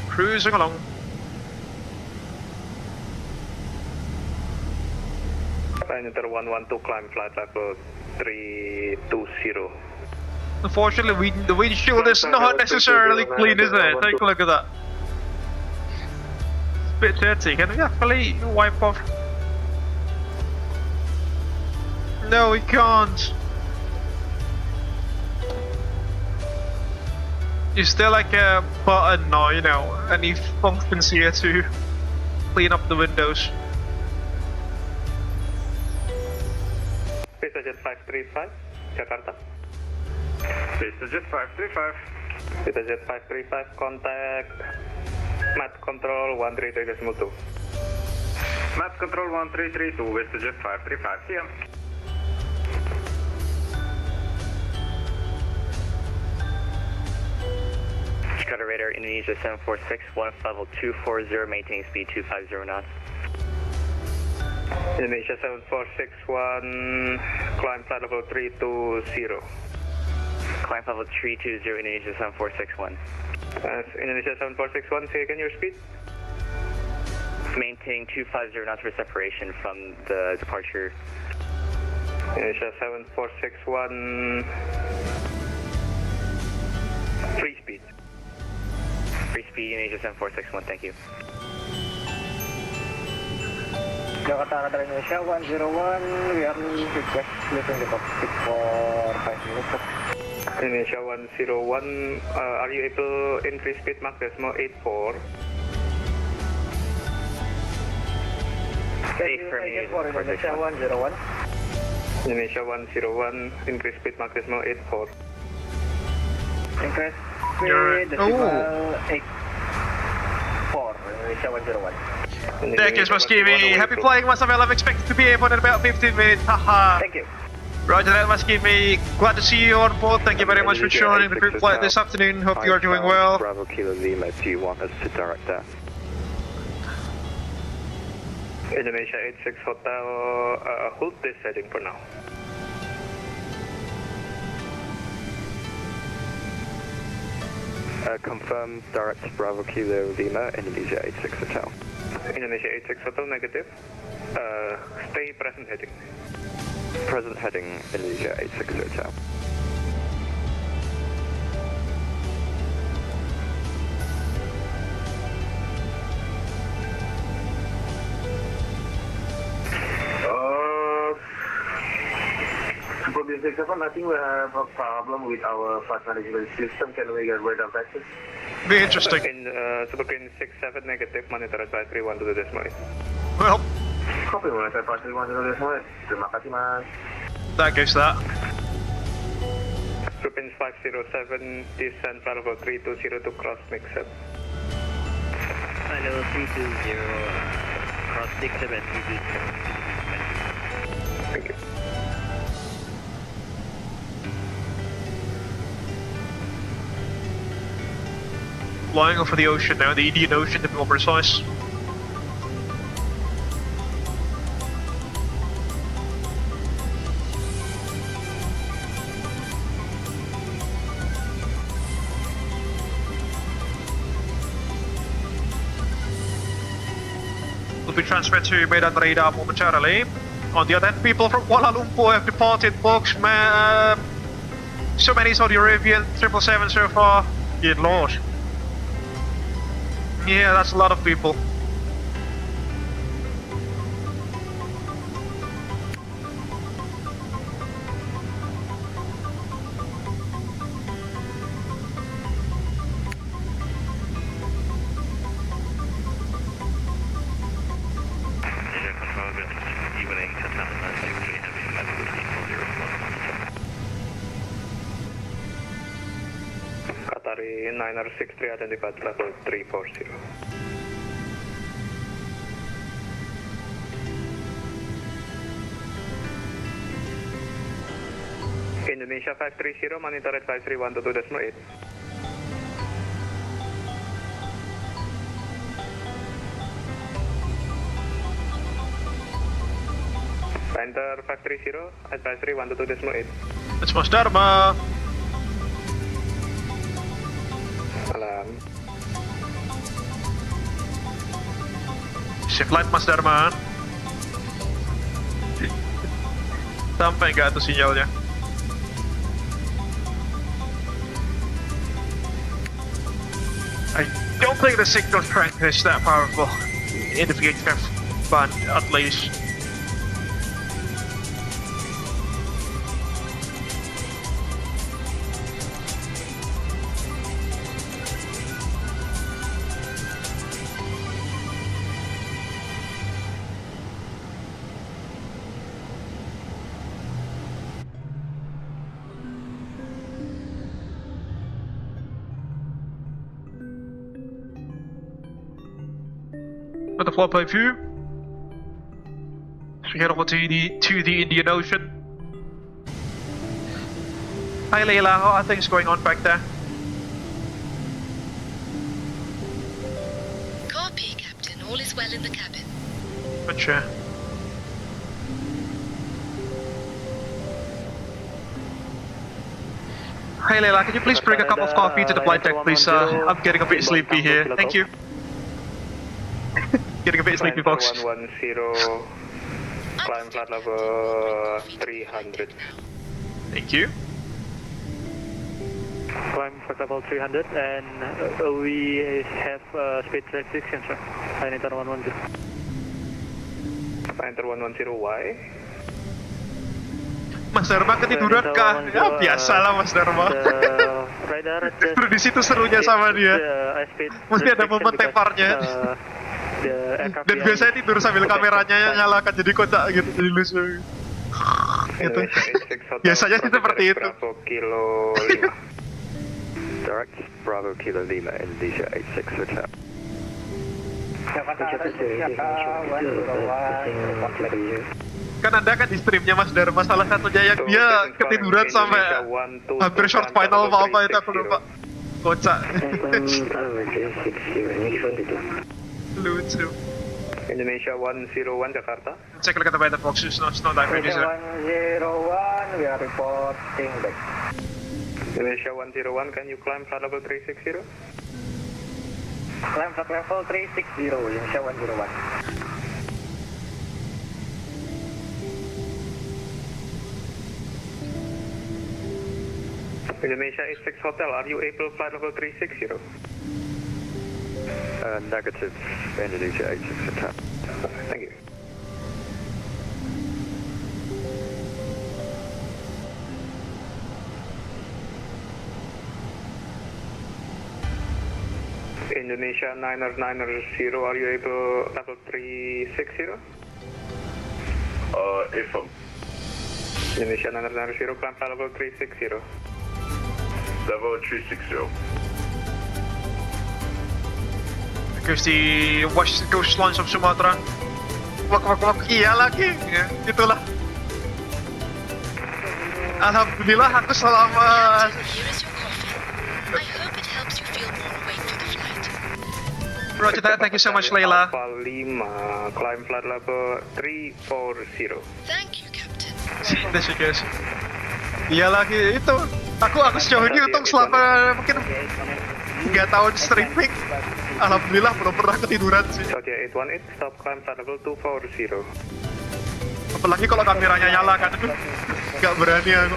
Cruising along. Enter 112, climb flight level 320. Unfortunately, the windshield is not necessarily clean, is it? Take a look at that. It's a bit dirty. Can we actually wipe off? No, we can't. Is there like a button or, you know, any functions here to clean up the windows? Jet 535, Jakarta. Jet 535. Jet 535, contact Mat Control 133.2. Mat Control 1332, Jet 535, CM. Jakarta radar, Indonesia 746, 1 level 240, maintaining speed 250 knots. Indonesia 7461, climb flight level 320. Climb level 320, Indonesia 7461. Indonesia 7461, say again your speed? Maintaining 250 knots for separation from the departure. Indonesia 7461, free speed. Free speed, Indonesia 7461, thank you. Jakarta Radar Indonesia 101, we are request leaving the cockpit for 5 minutes. Indonesia 101, are you able to increase speed Mach Decimal 84? Indonesia 101. Indonesia 101, increase speed Mach Decimal 84. Increase speed decimal 84, Indonesia 101. Thank you, Maskimi. Happy flying, Masabel. I'm expected to be able in about 15 minutes. Haha. Thank you. Roger that, Maskimi. Glad to see you on board. Thank you very much for joining the group flight this afternoon. Hope you are doing well. Bravo Kilo Lima, do you want us to direct there? Indonesia 86 Hotel, hold this heading for now. Confirm direct Bravo Kilo Lima, Indonesia 86 Hotel. Indonesia 86 Hotel, negative. Stay present heading. Present heading, Indonesia 86 Hotel. Super 67, I think we have a problem with our flight management system. Can we get rid of access? Be interesting. Super 67, negative, monitor advisory 1 to the decimal. Well. Copy, monitor advisory 1 to the decimal. Terima kasih, Mas. That goes that. Super 507, descend level 320 to cross mix up. Level 320, cross 67 320. Thank you. Flying over the ocean now, the Indian Ocean to be more precise. Will be transferred to Medan radar momentarily. On the other hand, people from Kuala Lumpur have departed, folks. So many Saudi Arabian 777 so far. Good lord. Yeah, that's a lot of people. Qatari 963 identified level 340. Indonesia 530, monitor advisory 122.8. Enter 530, advisory 122.8. It's Mas Dharma. Salam. Shift light Mas Dharma. Sampai nggak tuh sinyalnya? I don't think the signal strength is that powerful in the VHF band, at least. With the flyby view, we head over to the Indian Ocean. Hi Leila, how are things going on back there? Copy, Captain. All is well in the cabin. Gotcha. Hi Leila, can you please bring a cup of coffee to the flight deck, please? I'm getting a bit sleepy here. Thank you. Getting a bit sleepy, folks. 110, climb flight level 300. Thank you. Climb flight level 300 and we have speed restrictions, sir. Enter 110. Enter 110Y. Mas Dharma ketiduran kah? Ya biasalah Mas Dharma. Justru di situ serunya sama dia. Mesti ada momen teparnya. Dan biasanya tidur sambil kameranya nyalakan jadi kotak gitu, jadi lucu. Gitu. Biasanya sih seperti itu. Bravo Kilo 5. Direct Bravo Kilo 5, Indonesia 86 Hotel. Kan Anda kan di streamnya Mas Dharma, salah satunya yang dia ketiduran sampai hampir short final apa itu aku lupa. Kocak. Lucu. Indonesia 101 Jakarta. Check look at the weather box, it's not diving, is it? 101, we are reporting back. Indonesia 101, can you climb flight level 360? Climb flight level 360, Indonesia 101. Indonesia 86 Hotel, are you able flight level 360? Negative, Indonesia 86 Hotel. Thank you. Indonesia 990, are you able level 360? Affirm. Indonesia 990, climb flight level 360. Level 360. Here's the west coastlines of Sumatra. Wak, iya lagi, ya, itulah. Alhamdulillah aku selamat. Roger that, thank you so much, Layla. Alpha 5, climb flight level 340. Thank you, Captain. This is iya lagi itu. Aku sejauh ini untung selama mungkin 3 tahun streaming. Alhamdulillah belum pernah ketiduran sih. Saudia 818, stop climb flight level 240. Apalagi kalau kameranya nyala kan, nggak berani aku.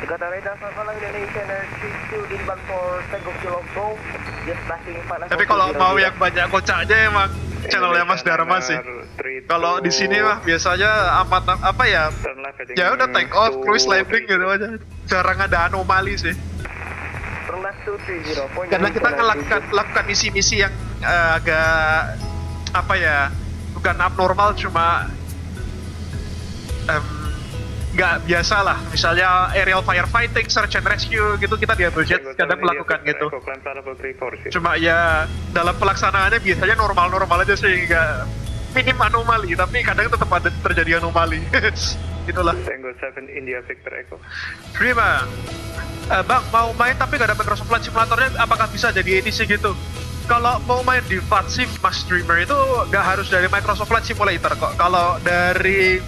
Jakarta radar Sabah Indonesia R32 inbound for takeoff Kilo Golf, just passing final. Tapi kalau mau yang banyak kocaknya emang channelnya Mas Dharma sih. Kalau di sini mah biasanya amat apa ya? Ya udah take off, cruise landing gitu aja. Jarang ada anomali sih. Karena kita lakukan misi-misi yang agak apa ya? Bukan abnormal, cuma nggak biasa lah, misalnya aerial firefighting, search and rescue gitu, kita di Abel Jets kadang melakukan gitu. Cuma ya dalam pelaksanaannya biasanya normal-normal aja sih, nggak minim anomali, tapi kadang tetap ada terjadi anomali. Itulah. Tango 7 India Victor Echo. Terima. Bang, mau main tapi nggak ada Microsoft Flight Simulatornya, apakah bisa jadi edisi gitu? Kalau mau main di VATSIM, Mas Streamer itu nggak harus dari Microsoft Flight Simulator kok. Kalau dari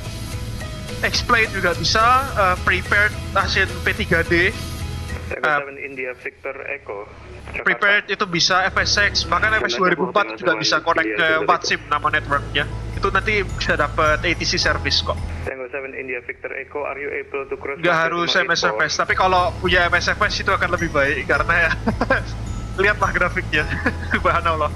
Explain juga bisa, prepared hasil P3D. India Victor Echo. Prepared itu bisa FSX, bahkan FS 2004 juga bisa connect ke VATSIM nama networknya. Itu nanti bisa dapat ATC service kok. Tango 7 India Victor Echo, are you able to cross? Nggak harus MSFS, tapi kalau punya MSFS itu akan lebih baik karena ya lihatlah grafiknya. Subhanallah.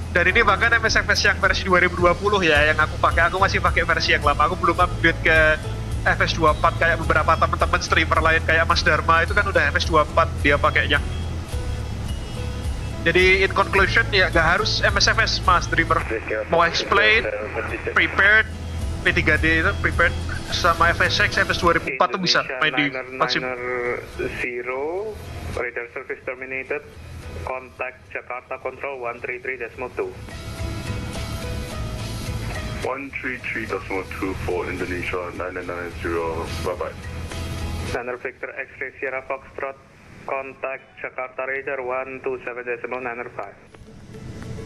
Dan ini bahkan MSFS yang versi 2020 ya, yang aku pakai. Aku masih pakai versi yang lama, aku belum upgrade ke FS24 kayak beberapa teman-teman streamer lain kayak Mas Dharma, itu kan udah FS24 dia pakainya. Jadi in conclusion ya nggak harus MSFS Mas Streamer. Mau explain, prepared, P3D itu prepared sama FSX, FS 2004 tuh bisa main di VATSIM. Radar service terminated. Contact Jakarta Control 133.2. 133.2 for Indonesia 990, bye-bye. Center Victor X-ray Sierra Foxtrot, contact Jakarta Radar 127.905.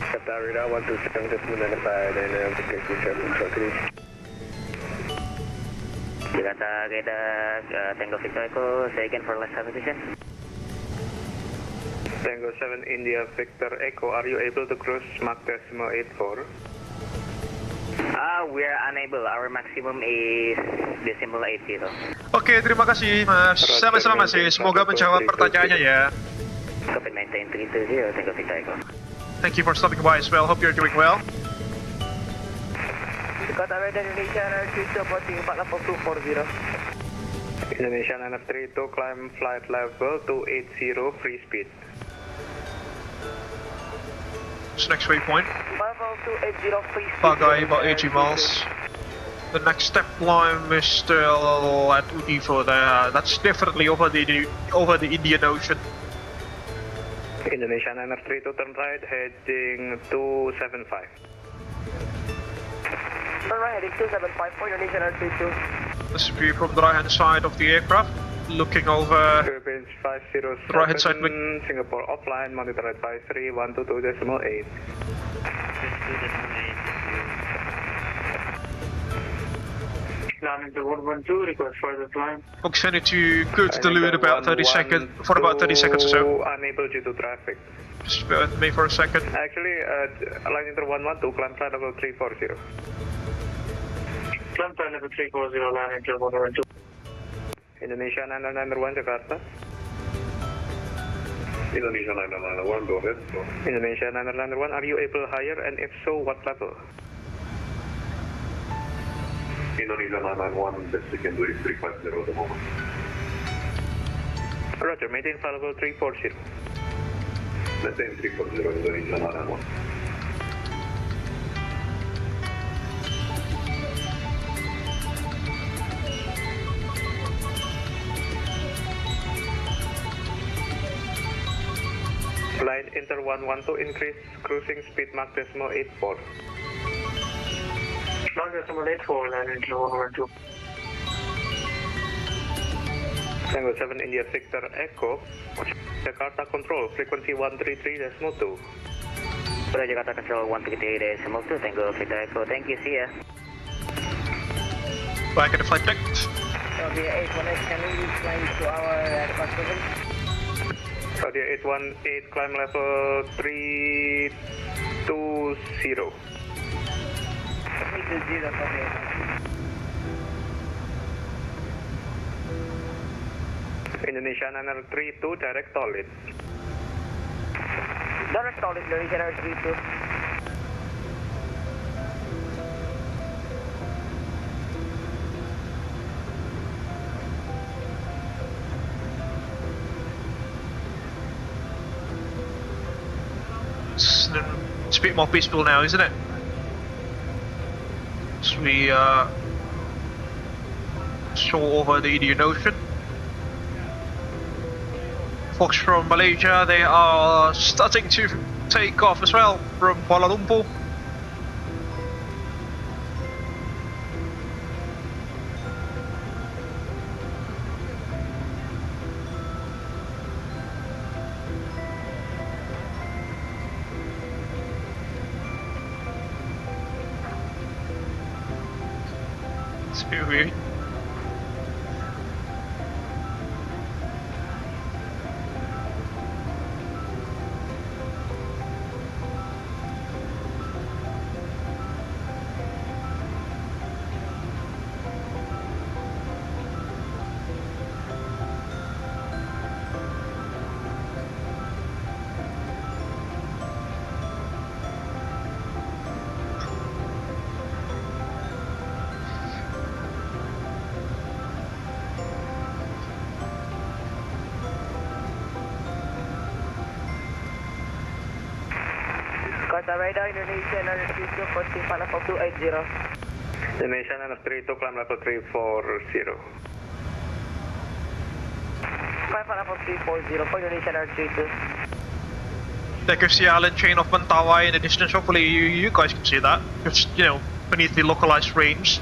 Jakarta Radar 127.905, dan Victor Jakarta Radar, Tango Victor Echo, say again for last position. Tango 7 India Victor Echo, are you able to cruise Mach Decimal 84? We are unable. Our maximum is decimal 80. Oke, terima kasih Mas. Sama-sama Mas. Semoga menjawab pertanyaannya ya. Copy 19320, Tango Victor Echo. Thank you for stopping by as well. Hope you're doing well. Jakarta Radar Indonesia R32 approaching 4level 240. Indonesia 932, climb flight level 280, free speed. Next waypoint. Level 280, free speed. Bagai about 80 miles. The next step climb is still at Udivo there. That's definitely over the Indian Ocean. Indonesia 932, turn right, heading 275. Turn right, heading 275 for Indonesia 932. This will be from the right hand side of the aircraft. Looking over Philippines 507, the right hand side wing. Singapore offline, monitor advisory 122.8. Landing to 112, request further climb. Folks, I need to go to the loo in about 30 seconds, for about 30 seconds or so. Unable due to traffic. Just bear with me for a second. Actually, line inter 112, climb flight level 340. Climb flight level 340, line inter 112. Indonesia 991, Jakarta. Indonesia 991, go ahead. Indonesia 991, are you able higher, and if so, what level? Indonesia 991, best we can do is 350 at the moment. Roger, maintain flight level 340. Maintain 340, Indonesia 991. Inter 112, increase cruising speed Mach decimal 84. Mach decimal 84, landing Inter 112. Tango 7 India Victor Echo, Jakarta Control, frequency 133.2. Jakarta Control 133.2, Tango Victor Echo, thank you, see ya. Back at the flight deck. Saudi 818, can we climb to our aircraft level? Saudi 818, climb level 320. 320, Saudi. Indonesia 932, direct solid. Direct solid, Indonesia 932. It's a bit more peaceful now, isn't it? As we saw over the Indian Ocean. Folks from Malaysia, they are starting to take off as well from Kuala Lumpur. It's weird. Jakarta radar, Indonesia 932, posting flight level 280. Indonesia 932, climb level 340. Flight level 340 for Indonesia 932. There goes the island chain of Mentawai in the distance. Hopefully you guys can see that. Just, you know, beneath the localized range.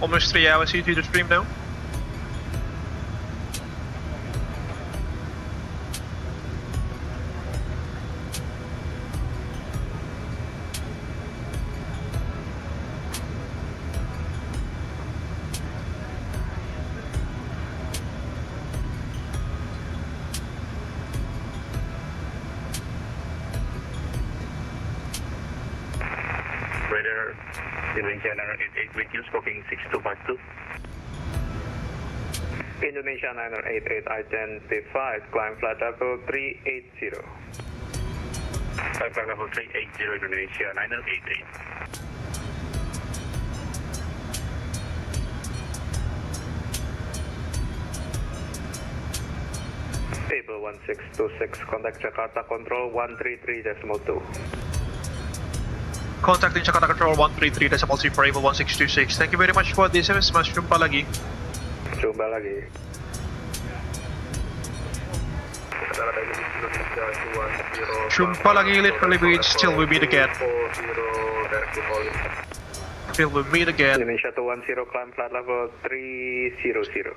Almost 3 hours into the stream now. Radar, Indonesia 988 with you, spoken 6252. Indonesia 988 identified, climb flight level 380. Climb flight level 380, Indonesia 988. Abel 1626, contact Jakarta Control 133.2. Contacting Jakarta Control 133.2 for Abel 1626. Thank you very much for the SMS, Mas. Jumpa lagi. Jumpa lagi. Jumpa lagi literally means till we meet again. Till we meet again. Indonesia 210, climb flight level 300.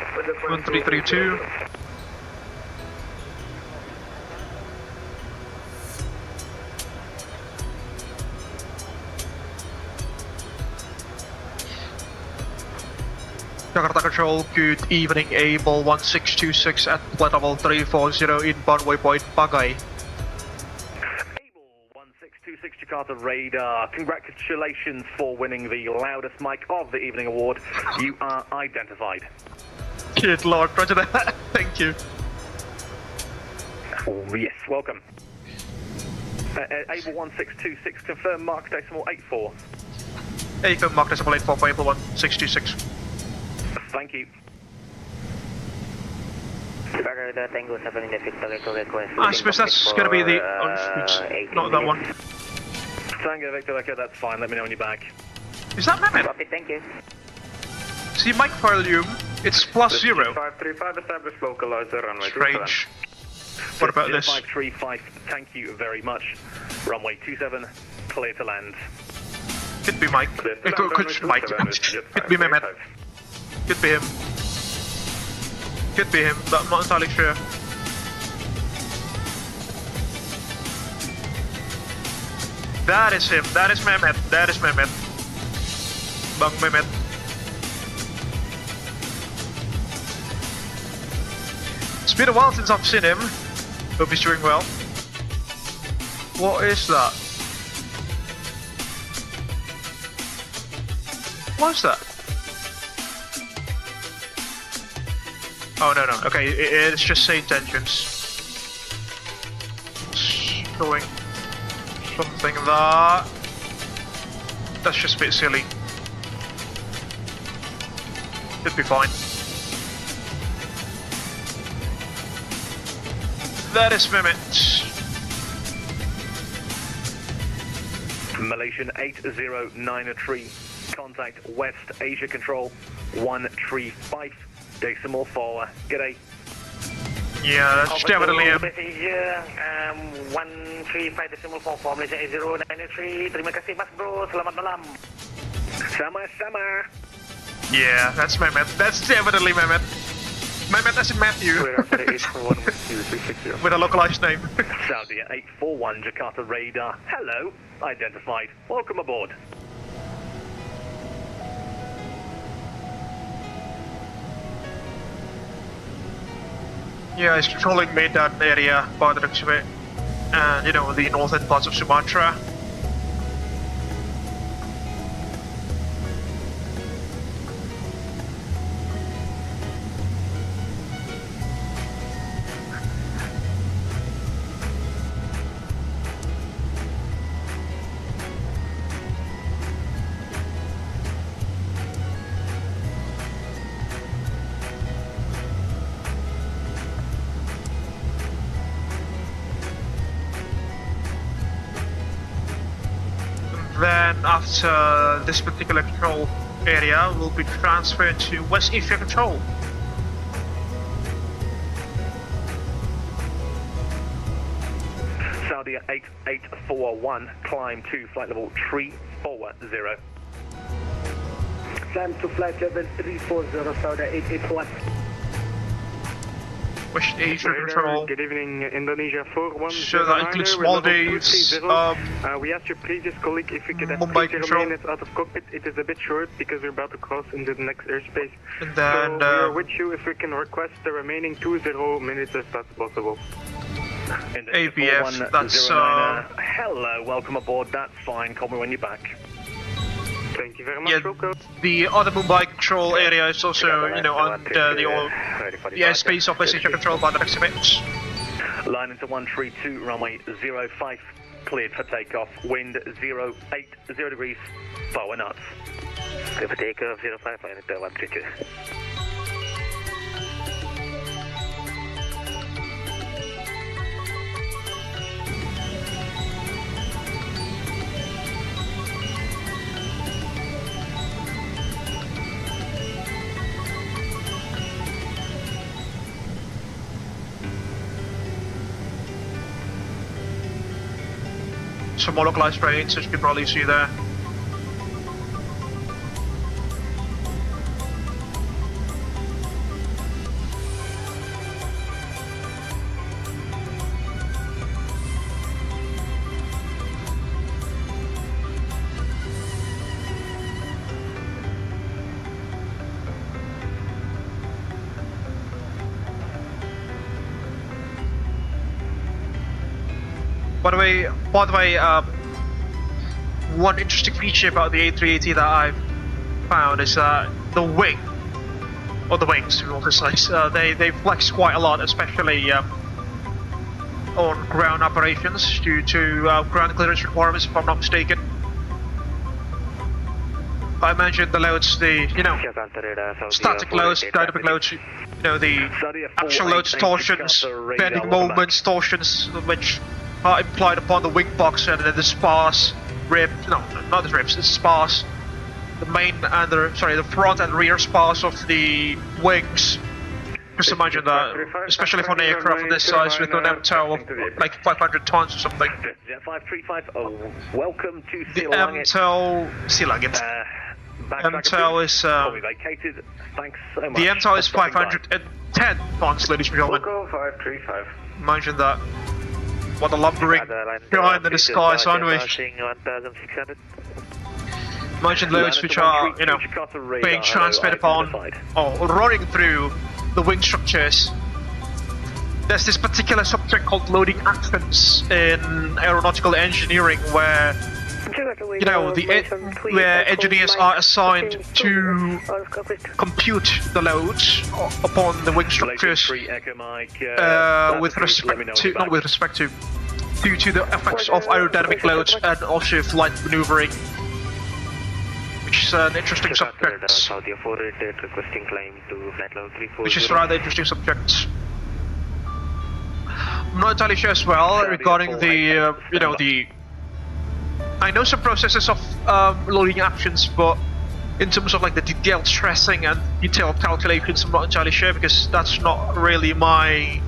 1332. Jakarta Control, good evening, Abel 1626 at flight level 340 in runway point Bagai. Abel 1626 Jakarta Radar, congratulations for winning the loudest mic of the evening award. You are identified. Good lord, roger that. Thank you. Oh, yes, welcome. Abel 1626, confirm mark decimal 84. Confirm mark decimal 84 for Abel 1626. Thank you. Tango 7 in the Victor request. I suppose that's going to be the... not that one. Tango Victor, okay, that's fine. Let me know when you're back. Is that Mehmet? Copy, thank you. Is see mic volume, it's +0. 535 established localizer runway. Strange. What about this? 535, thank you very much. Runway 27, clear to land. Could be Mike. Could be Mehmet. Could be him. Could be him, but I'm not entirely sure. That is him. That is Mehmet. That is Mehmet. Bang Mehmet. It's been a while since I've seen him. Hope he's doing well. What is that? What's that? Oh no. Okay, it's just Saint engines. Showing something that. That's just a bit silly. Should be fine. That is Mehmet. Malaysian 8093. Contact West Asia Control 135 decimal 4. G'day. Yeah, that's definitely him. West Asia 135 decimal 4 for Malaysia 8093. Terima kasih Mas Bro. Selamat malam. Sama-sama. Yeah, that's Mehmet. That's definitely Mehmet. Mehmet as in Matthew. With a localized name. Saudi 841 Jakarta radar. Hello. Identified. Welcome aboard. Yeah, he's controlling that area by the looks of it. And, you know, the northern parts of Sumatra. Then after this particular control area will be transferred to West Asia Control. Saudi 8841, climb to flight level 340. Climb to flight level 340, Saudi 8841. West Asia Control. Good evening, Indonesia 41. So that includes Maldives. We asked your previous colleague if we could have Mumbai 30 minutes out of cockpit. It is a bit short because we're about to cross into the next airspace. And then, so we are with you if we can request the remaining 20 minutes if that's possible. ABF, that's hello, welcome aboard. That's fine. Call me when you're back. Thank you very much. Yeah, the other Mumbai control area is also, you know, on the airspace of West Asia Control by the next bit. Line into 132, runway 05, cleared for takeoff. Wind 080 degrees, forward knots. Clear for takeoff 05, line into 132. Some more localized trains, as you can probably see there. By the way, one interesting feature about the A380 that I've found is that the wing, or the wings to be more precise, they flex quite a lot, especially on ground operations due to ground clearance requirements, if I'm not mistaken. I mentioned the loads, static loads, dynamic loads, the actual loads, torsions, bending moments, torsions, which are implied upon the wing box, and then the sparse rib, no, not the ribs, the sparse the the front and rear spars of the wings. Just imagine that, especially for an aircraft of this size with an MTOW of like 500 tons or something. Jet 535, welcome to the MTOW MTOW is vacated. Thanks so much. the MTOW is 510 tons, ladies and gentlemen. 535. Imagine that. What a lumbering giant in the sky sandwich. 1600. Imagine loads which are, being transferred upon or running through the wing structures. There's this particular subject called loading actions in aeronautical engineering where where engineers are assigned to compute the loads upon the wing structures due to the effects of aerodynamic loads and also flight maneuvering, which is an interesting subject. Which is rather interesting subject. I'm not entirely sure as well regarding the I know some processes of loading actions, but in terms of like the detailed stressing and detailed calculations, I'm not entirely sure because that's not really my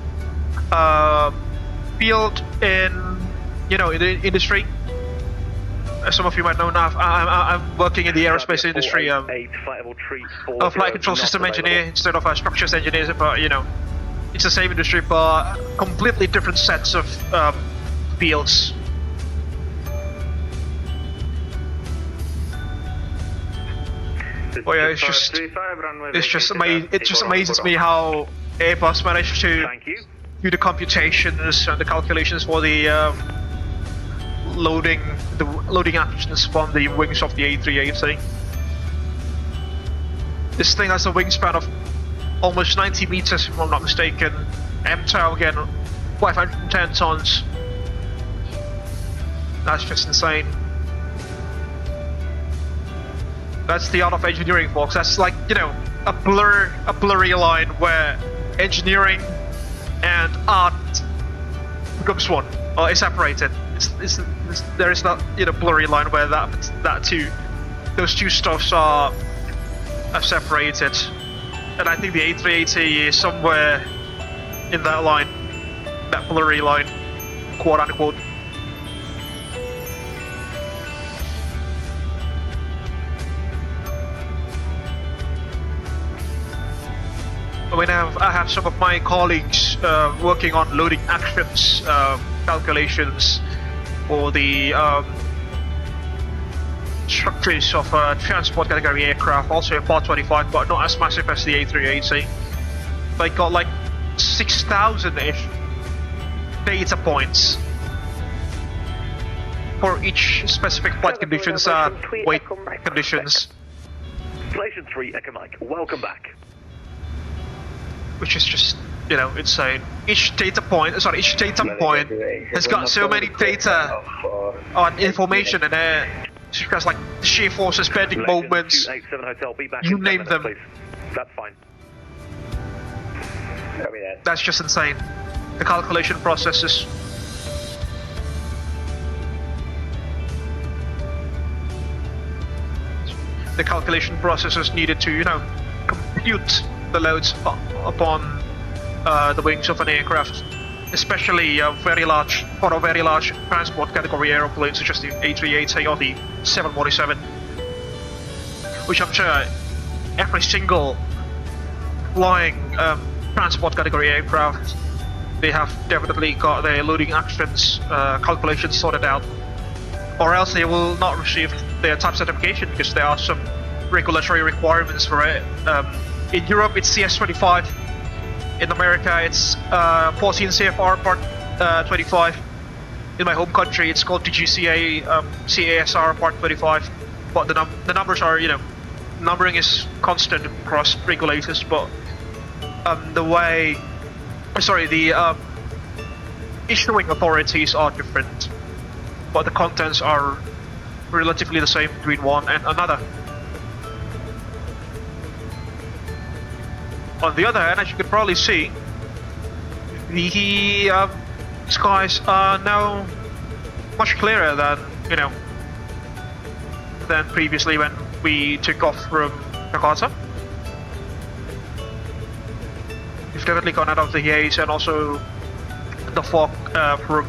field in in the industry. As some of you might know now, I'm working in the aerospace industry. A flight control system engineer instead of a structures engineer, but it's the same industry, but completely different sets of fields. Oh yeah, it just amazes me how Airbus managed to do the computations and the calculations for the loading actions from the wings of the A380. This thing has a wingspan of almost 90 meters, if I'm not mistaken. MTOW again, 510 tons. That's just insane. That's the art of engineering, folks. That's like, a blurry line where engineering and art becomes one, or is separated. There is that blurry line where those two stuffs are separated, and I think the A380 is somewhere in that line, that blurry line, quote unquote. I have some of my colleagues working on loading actions calculations for the structures of transport category aircraft, also a Part 25, but not as massive as the A380. They got like 6,000-ish data points for each specific flight conditions and weight conditions. Station 3, Echo Mike, welcome back. Which is just, insane. Each data point has got so many data on information in there. Because like shear forces, bending moments, you name them. That's fine. That's just insane. The calculation processes. The calculation processes needed to, compute the loads upon the wings of an aircraft, especially very large transport category aeroplanes such as the A380 or the 747, which I'm sure every single flying transport category aircraft, they have definitely got their loading actions calculations sorted out, or else they will not receive their type certification because there are some regulatory requirements for it. In Europe, it's CS25. In America, it's 14 CFR Part 25. In my home country, it's called DGCA CASR Part 25. But the numbers are, numbering is constant across regulators. But the issuing authorities are different. But the contents are relatively the same between one and another. On the other hand, as you can probably see, the skies are now much clearer than than previously when we took off from Jakarta. We've definitely gone out of the haze and also the fog from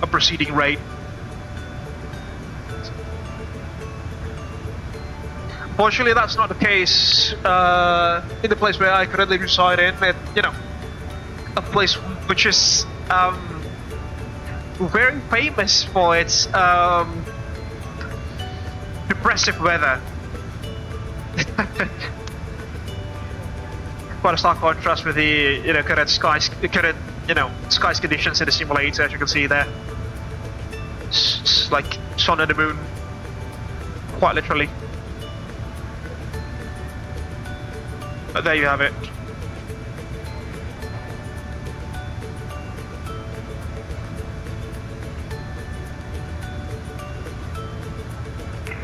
a preceding rain. Fortunately, that's not the case in the place where I currently reside in. You know, a place which is very famous for its depressive weather. Quite a stark contrast with the current skies conditions in the simulator, as you can see there. It's like sun and the moon, quite literally. But there you have it.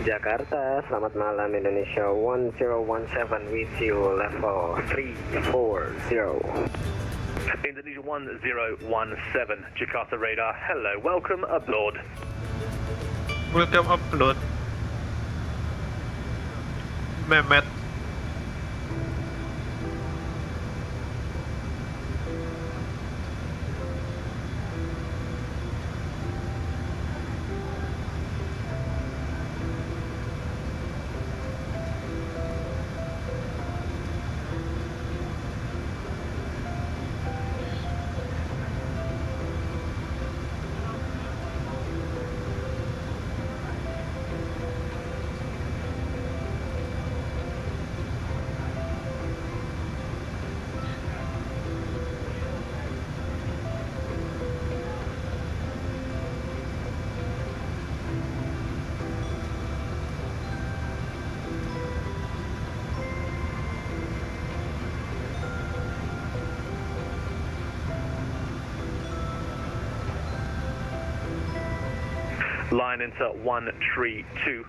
Jakarta, selamat malam Indonesia 1017 with you level 340. Indonesia 1017, Jakarta radar, hello, welcome aboard. Welcome aboard. Mehmet. Line into 132,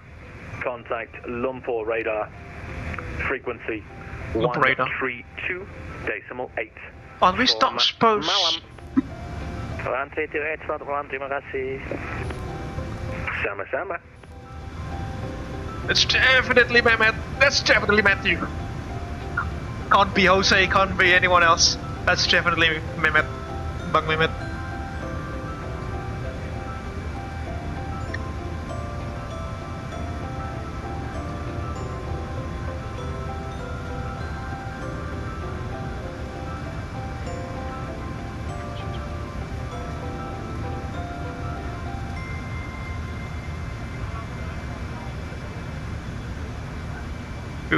contact Lumpur radar, frequency 132.8. On we stop suppose. Malam. 132.8, selamat malam, terima kasih. Sama-sama. It's definitely Mehmet. That's definitely Matthew. Can't be Jose, can't be anyone else. That's definitely Mehmet. Bang Mehmet.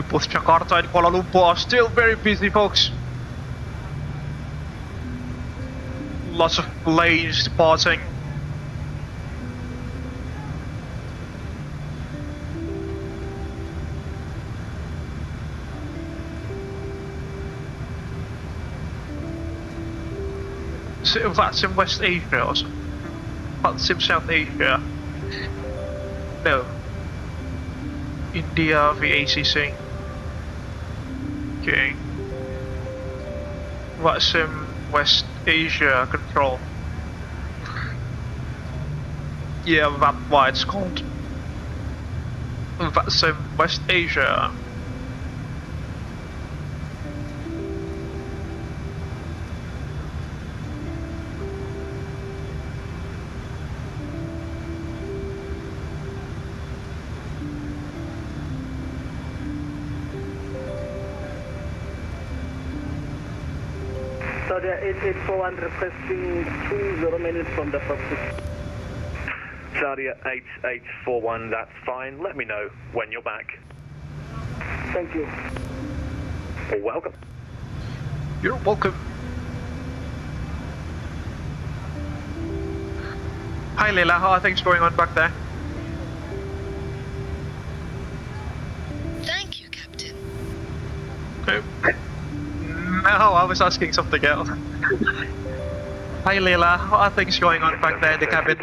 Both Jakarta and Kuala Lumpur are still very busy, folks. Lots of planes departing. So that's in West Asia or something. That's in South Asia. No. India, vACC. Okay. VATSIM West Asia control. Yeah, that's why it's called VATSIM West Asia. So the 884 requesting 20 minutes from the first. Saudi 8841, that's fine. Let me know when you're back. Thank you. Welcome. You're welcome. Hi Leila, how are things going on back there? Thank you, Captain. Okay. No, I was asking something else. Hi Leila, how are things going on back there in the cabin?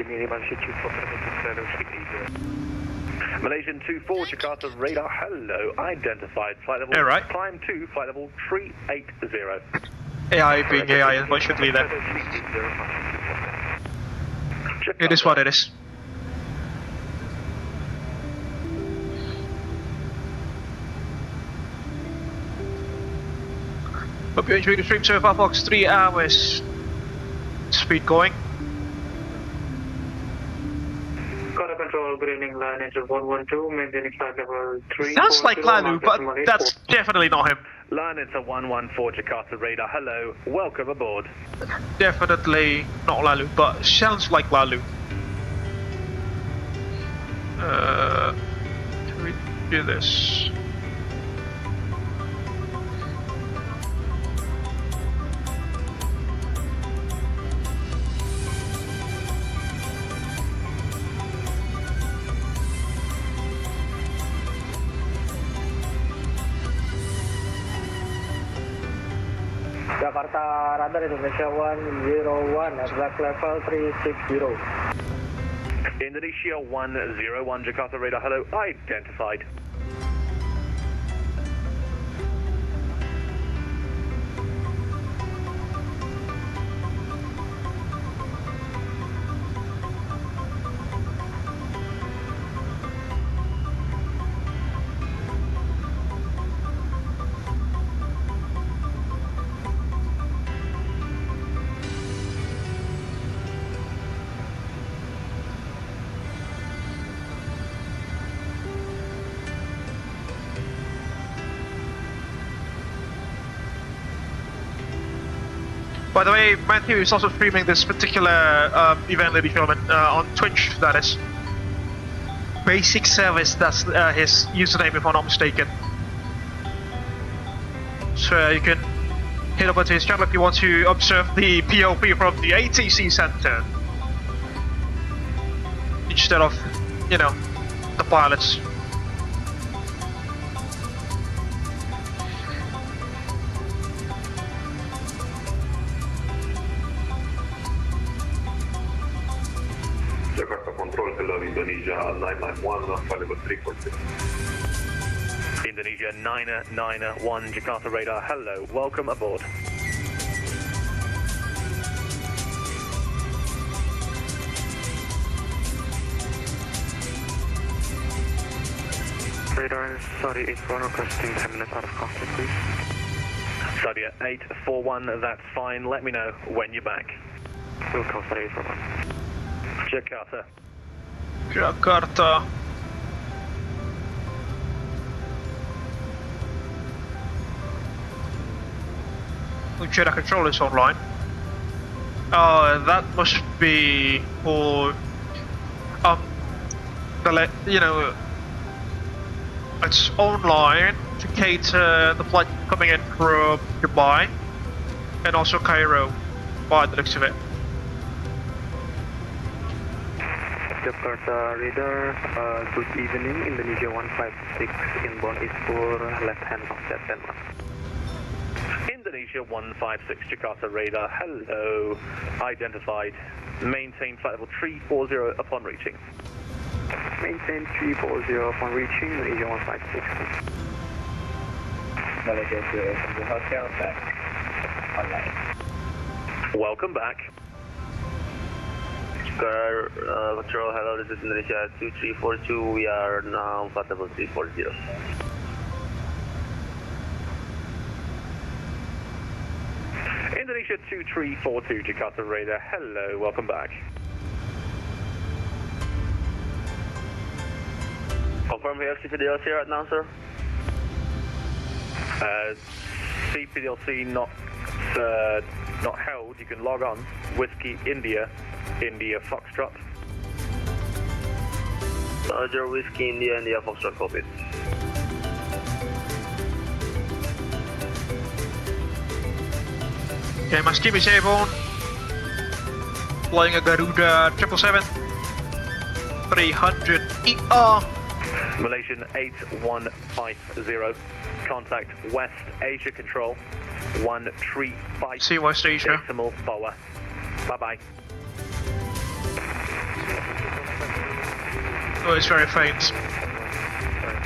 Malaysian 24, Jakarta radar, hello, identified, flight level, right. climb 2, flight level 380. AI being AI, unfortunately then. It is what it is. Hope you're enjoying the stream so far, Fox. 3 hours speed going. Got a control, good evening, line engine 112, maintaining flight level 3. Sounds like Lalu, but that's definitely not him. Line into 114 Jakarta radar, hello, welcome aboard. Definitely not Lalu, but sounds like Lalu. Can we do this? Jakarta radar Indonesia 101 at black level 360. Indonesia 101 Jakarta radar, hello, identified. By the way, Matthew is also streaming this particular event, ladies and gentlemen, on Twitch, that is. Basic Service, that's his username if I'm not mistaken. So you can head over to his channel if you want to observe the POP from the ATC Center. Instead of, you know, the pilots. Jakarta Control, hello Indonesia 991, flight level 346. Indonesia 991 Jakarta radar, hello, welcome aboard. Radar, Saudi 81 requesting 10 minutes out of cockpit, please. Saudi 841, that's fine, let me know when you're back. We'll call Saudi 841. Jakarta. Jakarta. Jeddah control is online. That must be for you know, it's online to cater the flight coming in from Dubai and also Cairo by the looks of it. Jakarta radar, good evening, Indonesia 156 inbound is for left hand of that Denmark. Indonesia 156 Jakarta radar, hello, identified, maintain flight level 340 upon reaching. Maintain 340 upon reaching, Indonesia 156. Malaysia to the hotel, back online. Welcome back. Control, hello, this is Indonesia 2342, we are now flight level 340. Indonesia 2342 Jakarta radar, hello, welcome back. Confirm here, CPDLC right now, sir? CPDLC not held, you can log on. Whiskey India, India Foxtrot. Roger, Whiskey India, India Foxtrot, copy. Okay, my skip is airborne. Flying a Garuda 777 300 ER. Malaysian 8150. Contact West Asia Control 135. See West Asia. Decimal forward. Bye bye. Oh, it's very faint.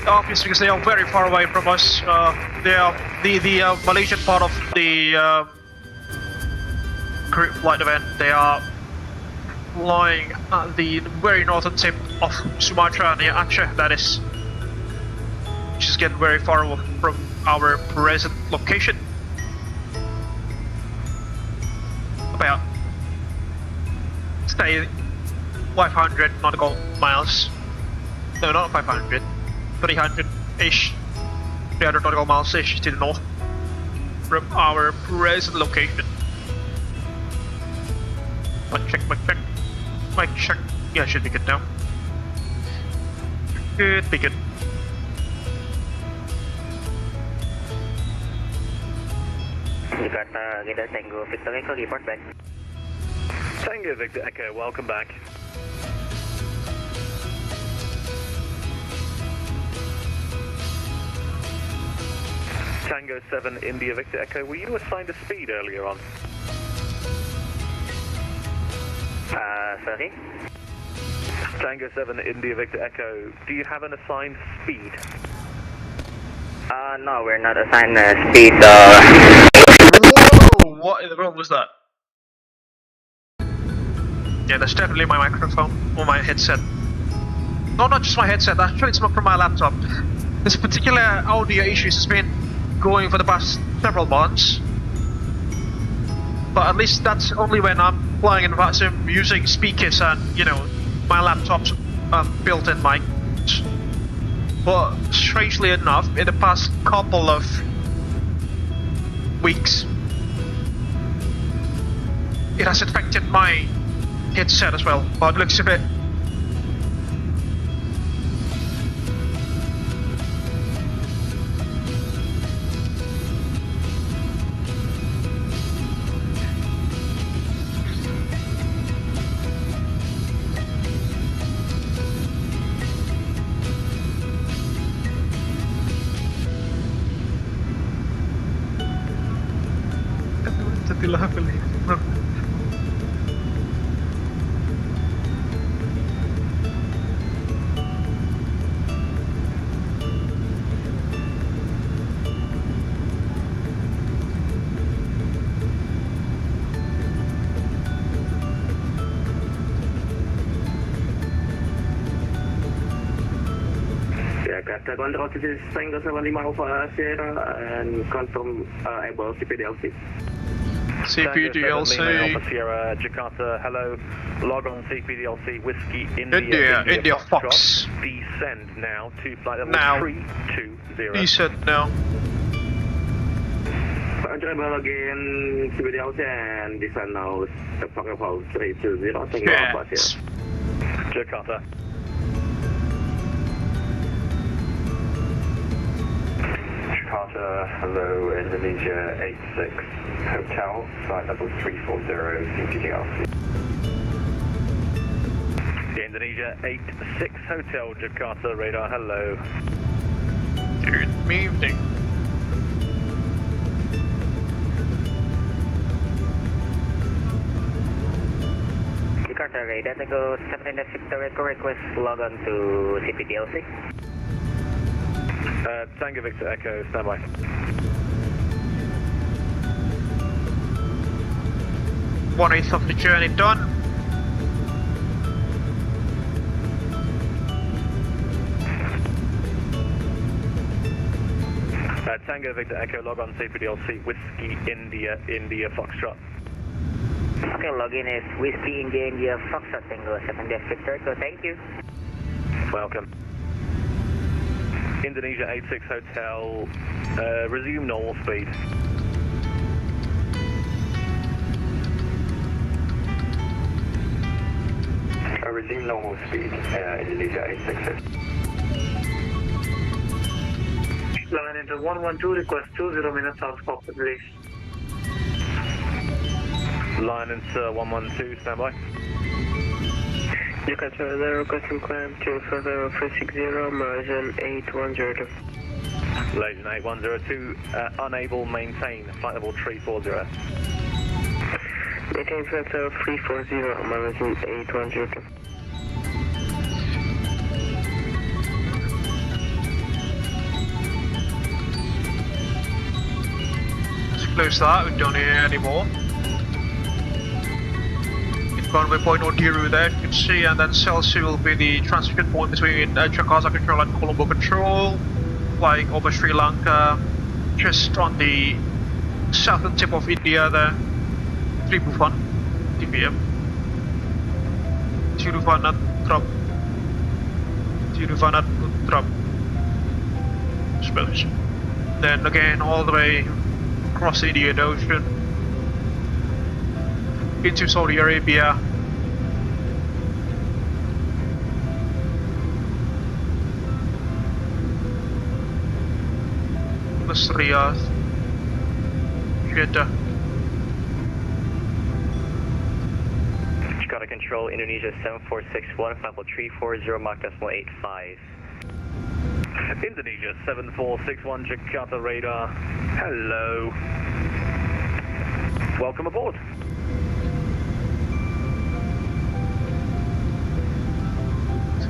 Obviously, because they are very far away from us. They are the Malaysian part of the group flight event. They are flying at the very northern tip of Sumatra near Aceh, that is, which is getting very far away from our present location. about, say, 500 nautical miles. No, not 500. 300-ish. 300 nautical miles-ish to the north from our present location. Mic check, mic check. Mic check. Yeah, should be good now. Should be good. Jakarta, Jeddah, Tango Victor Echo, report back. Tango Victor Echo, welcome back. Tango 7 India Victor Echo, were you assigned a speed earlier on? Sorry? Tango 7 India Victor Echo, do you have an assigned speed? No, we're not assigned a speed. Whoa! What in the world was that? Yeah, that's definitely my microphone or my headset. No, not just my headset, actually it's from my laptop. This particular audio issues has been going for the past several months. But at least that's only when I'm flying in VATSIM using speakers and, you know, my laptop's built-in mic. But strangely enough, in the past couple of weeks, it has affected my headset as well, by the looks of it. Jakarta, control to this Tango 75 Alpha Sierra and confirm Abel CPDLC. CPDLC. Alpha Sierra, Jakarta, hello. Log on CPDLC, Whiskey, India Fox. Descend now to flight level now. 320. Descend now. Abel again, CPDLC and descend now, flight level 320, Tango Alpha Sierra. Jakarta. Jakarta, hello, Indonesia 86 Hotel, flight level 340, CPDLC. Indonesia 86 Hotel, Jakarta, radar, hello. Good evening. Jakarta, radar, Tango 7 Victor Echo, request log on to CPDLC. Tango Victor Echo, standby. One-eighth of the journey done. Tango Victor Echo, log on CPDLC, Whiskey, India Foxtrot. Okay, login is Whiskey, India Foxtrot, Tango 7 Victor Echo, thank you. Welcome. Indonesia 86 Hotel, resume normal speed. Resume normal speed, Indonesia 86 Hotel. Line into 112, request 20 minutes out of cockpit release. Line into 112, standby. Jakarta, the requesting climb to further 360, Malaysian 8102. Malaysian 8102, unable maintain, flight level 340. Maintain flight level 340, Malaysian 8102. Let's close that, we don't need it anymore. Runway point Odiru there, you can see, and then Celsi will be the transition point between Jakarta Control and Colombo Control, flying over Sri Lanka, just on the southern tip of India there, 3 Bufan. 20 p.m. 25 knot drop. 25 knot drop. Spillage. Then again all the way across the Indian Ocean into Saudi Arabia. Plus Riyadh, Jeddah. Jakarta Control, Indonesia 7461, flight level 340, Mach decimal 85. Indonesia 7461, Jakarta radar. Hello. Welcome aboard.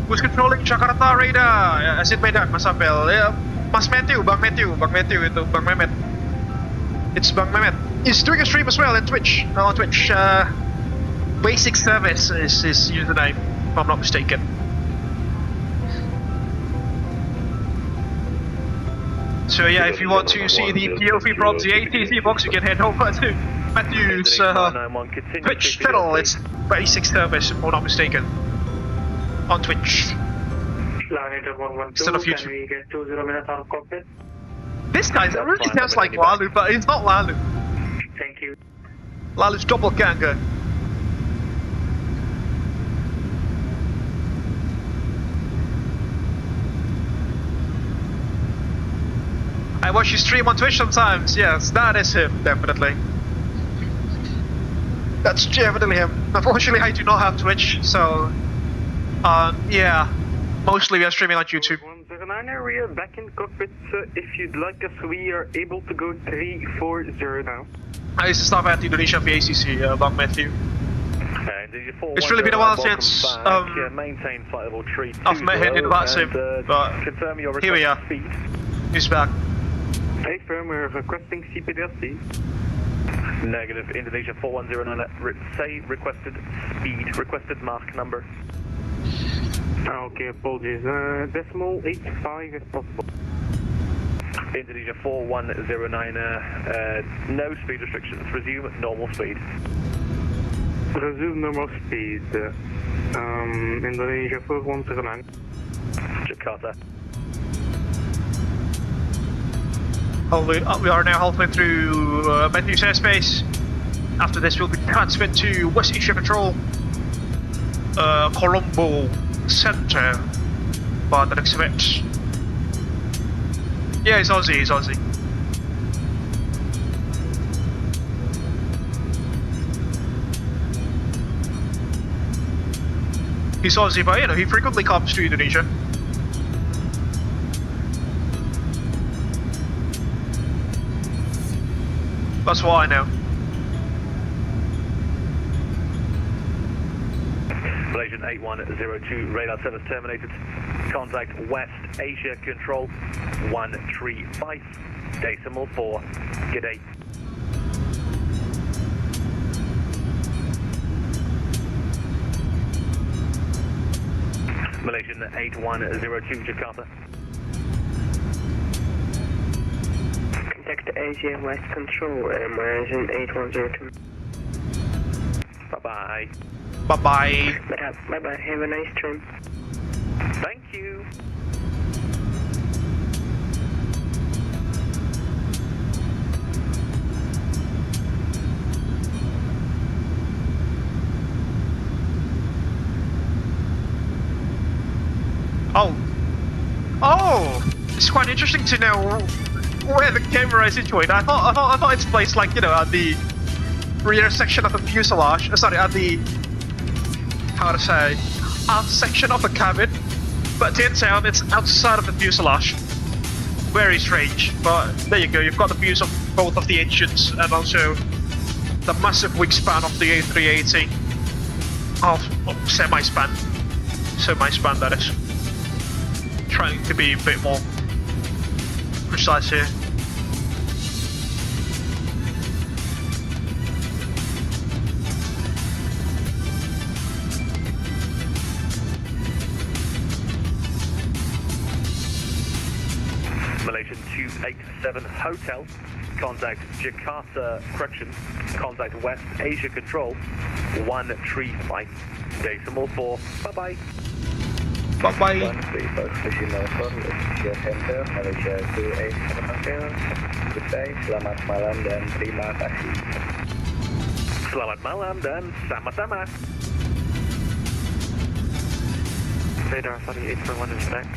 Who's controlling Jakarta radar? Asid Medan, Mas Abel. Mas Matthew, Bang Matthew itu, Bang Mehmet. It's Bang Mehmet. He's doing a stream as well on Twitch. On Twitch, Basic Service is his username, if I'm not mistaken. So yeah, if you want to see the POV from the ATC box, you can head over to Matthew's Twitch channel. It's Basic Service, if I'm not mistaken, on Twitch. Instead of YouTube. Can we get 20 minutes out of cockpit? This guy really sounds like Lalu, but it's not Lalu. Thank you. Lalu's doppelganger. I watch his stream on Twitch sometimes. Yes, that is him, definitely. That's definitely him. Unfortunately, I do not have Twitch, so yeah, mostly we are streaming on YouTube. 109, we are back in cockpit. If you'd like us, we are able to go 340 now. I used to stop at Indonesia VACC, Bang Matthew. It's really been a while since maintain flight level 320, I've met him in VATSIM, but confirm your here we are. speed. He's back. Hey firm, we're requesting CPDLC. Negative, Indonesia 4109, say requested speed, requested Mach number. Okay, apologies. Decimal 85 if possible. Indonesia 4109, no speed restrictions, resume normal speed. Resume normal speed. Indonesia 4109. Jakarta. We are now halfway through Matthew's airspace. After this, we'll be transferred to West Asia Patrol, Colombo Center, by the next event. Yeah, he's Aussie, he's Aussie. He's Aussie, but you know, he frequently comes to Indonesia. That's what I know. Malaysian 8102, radar service terminated. Contact West Asia Control 135, decimal 4. Good day. Malaysian 8102, Jakarta. Contact Asia West Control, Malaysian 8102. Bye-bye. Bye-bye. Bye-bye, have a nice stream. Thank you. Oh, it's quite interesting to know where the camera is situated. I thought it's placed, like, you know, at the rear section of the fuselage. Sorry, at the, how to say, aft section of the cabin. But it turns out it's outside of the fuselage. Very strange. But there you go. You've got the views of both of the engines and also the massive wingspan of the A380. Of semi-span. Semi-span, that is. Trying to be a bit more precise here. Malaysian 287 Hotel, contact Jakarta Correction, contact West Asia Control 135, decimal 4, bye-bye. Bye-bye. 135 decimal 4, Asia Center, Malaysia 287 Hotel, good day, selamat malam dan terima kasih. Selamat malam dan sama-sama. Radar 3841 is back.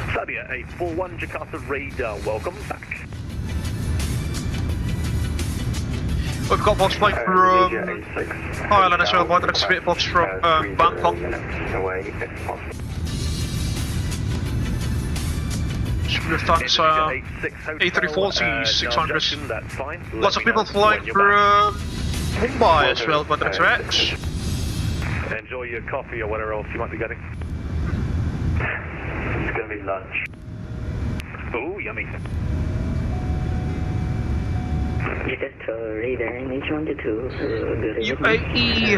Sabah 841 Jakarta Radar, welcome back. We've got box flight from Thailand as well, by the next bit box from Bangkok. Lufthansa A340 600. Lots of people flying from Mumbai as well, by the next bit. Enjoy your coffee or whatever else you might be getting. It's gonna be lunch. Ooh, yummy. UAE.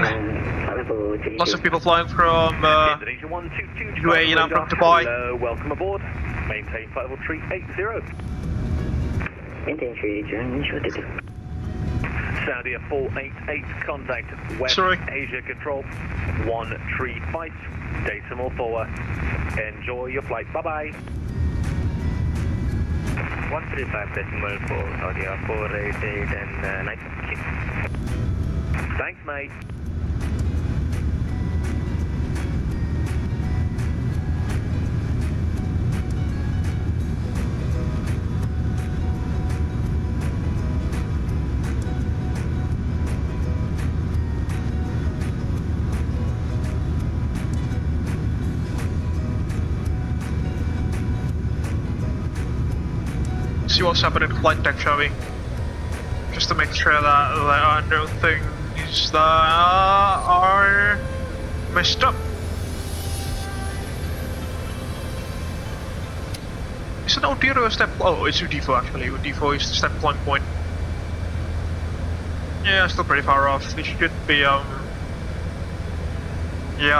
Lots of people flying from UAE and from Dubai. Hello, welcome aboard. Maintain flight level 380. Maintain 380. Saudi 488, contact West Asia Control 135, decimal 4. Enjoy your flight, bye-bye. 135 decimal 4, Saudi 488 and nice. Thanks, mate. See what's happening in flight deck, shall we? Just to make sure that there are no things that are messed up. Is it OD or a step? Oh, it's UD4 actually. UD4 is the step flying point. Yeah, still pretty far off. We should be yeah,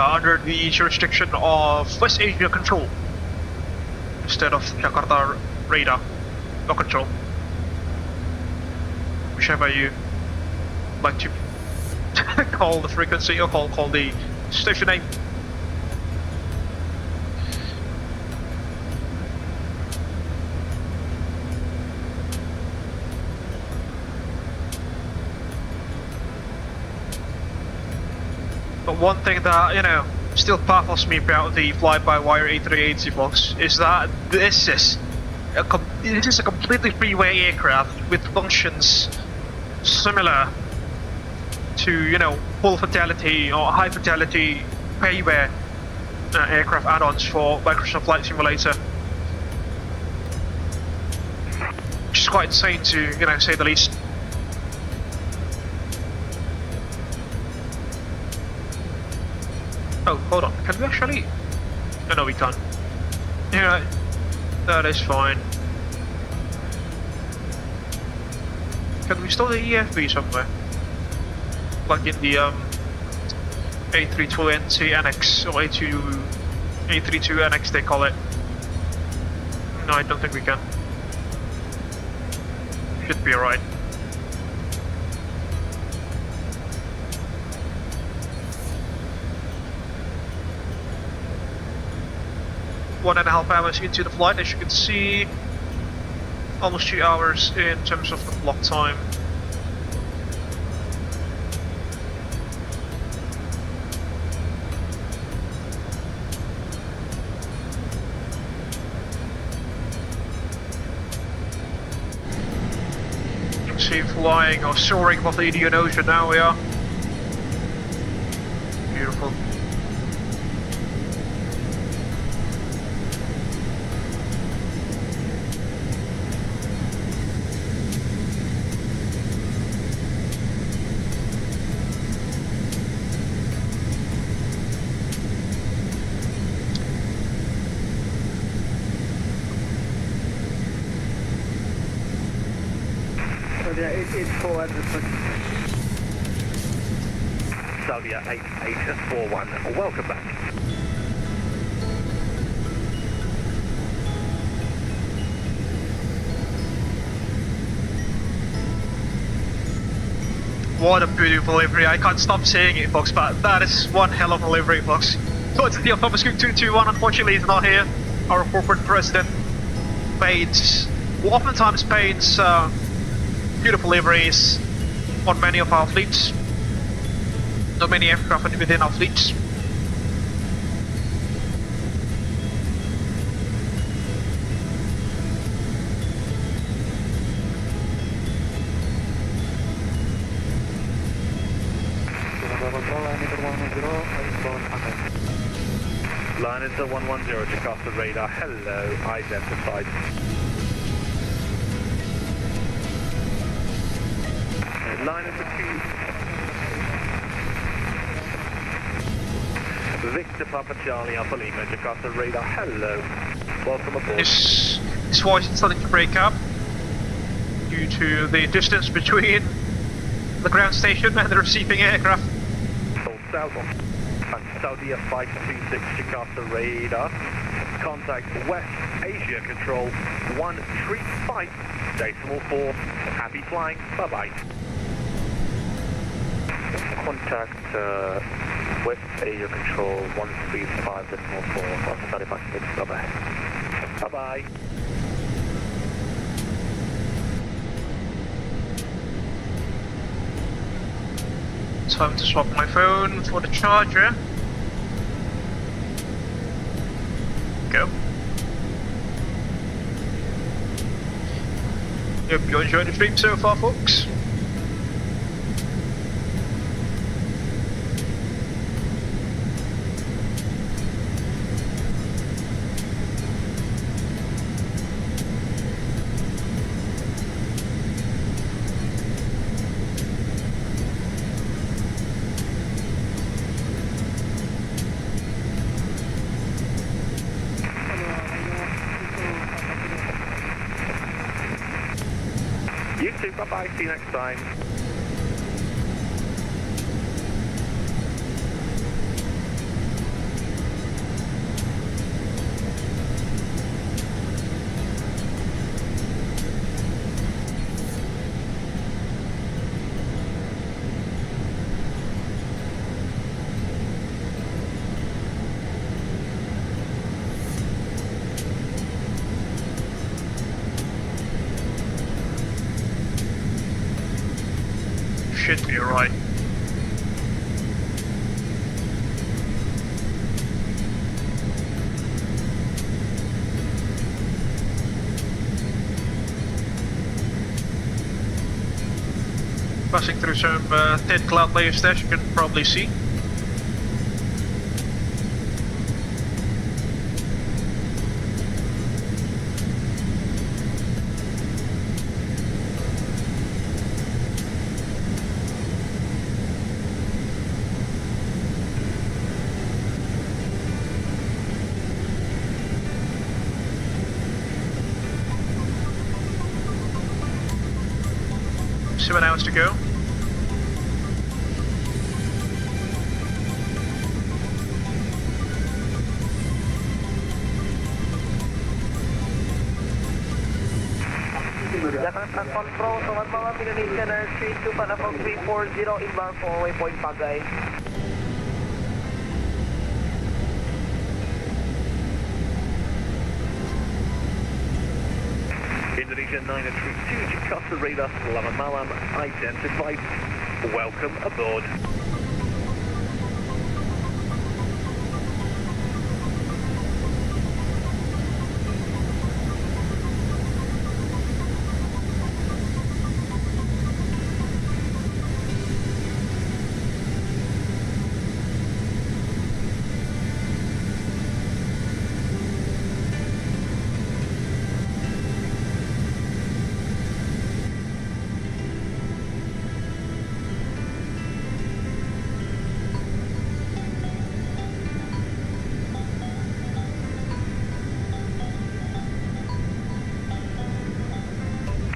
under the jurisdiction of West Asia Control instead of Jakarta Radar. No control. Whichever you like to call the frequency or call the station name. But one thing that, you know, still baffles me about the fly-by-wire A380 box is that this is a completely freeway aircraft with functions similar to, you know, full fidelity or high fidelity payware aircraft add-ons for Microsoft Flight Simulator. Which is quite insane to, you know, say the least. Oh, hold on, can we actually? No, we can't. Yeah, that is fine. Can we store the EFB somewhere? Like in the A320 Annex or A32 Annex they call it. No, I don't think we can. Should be alright. One and a half hours into the flight, as you can see, almost 2 hours in terms of the block time. You can see flying or soaring above the Indian Ocean now we are. Beautiful. Saudi 8841, welcome back. What a beautiful livery. I can't stop saying it, folks, but that is one hell of a livery, folks. So it's the Thomas Cook 221. Unfortunately, he's not here. Our corporate president paints, well, oftentimes paints beautiful liveries on many of our fleets. So many aircraft within our fleets. Line into 110, Jakarta radar, hello, identified. Line into 2. Victor Papa Charlie Alpha Lima, Jakarta radar, hello, welcome aboard. His voice is starting to break up due to the distance between the ground station and the receiving aircraft. South on Saudi 526 Jakarta radar. Contact West Asia Control 135.4. Happy flying. Bye bye. Contact West Asia Control 135.4. Saudi 526. Bye bye. Bye bye. Time to swap my phone for the charger. Go. Hope you enjoyed the stream so far, folks. You too, bye bye, see you next time. Should be alright. Passing through some thin cloud layers there, you can probably see. Seven hours to go. Jakarta Control, selamat malam, Indonesia Airstream 254 inbound for waypoint Pagai. Indonesia 932 Jakarta radar, selamat malam, identified. Welcome aboard.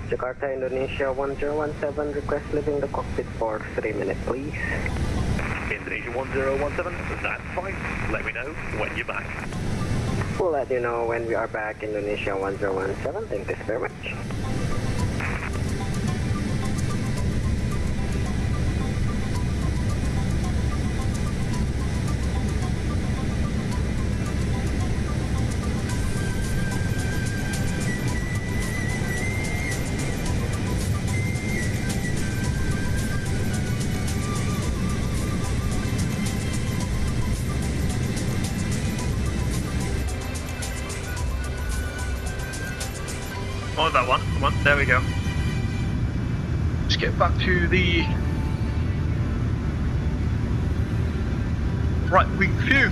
Jakarta, Indonesia 1017, request leaving the cockpit for 3 minutes, please. Indonesia 1017, that's fine. Let me know when you're back. We'll let you know when we are back, Indonesia 1017. Thank you very much. Oh, that one. Come on, there we go. Let's get back to the right wing view.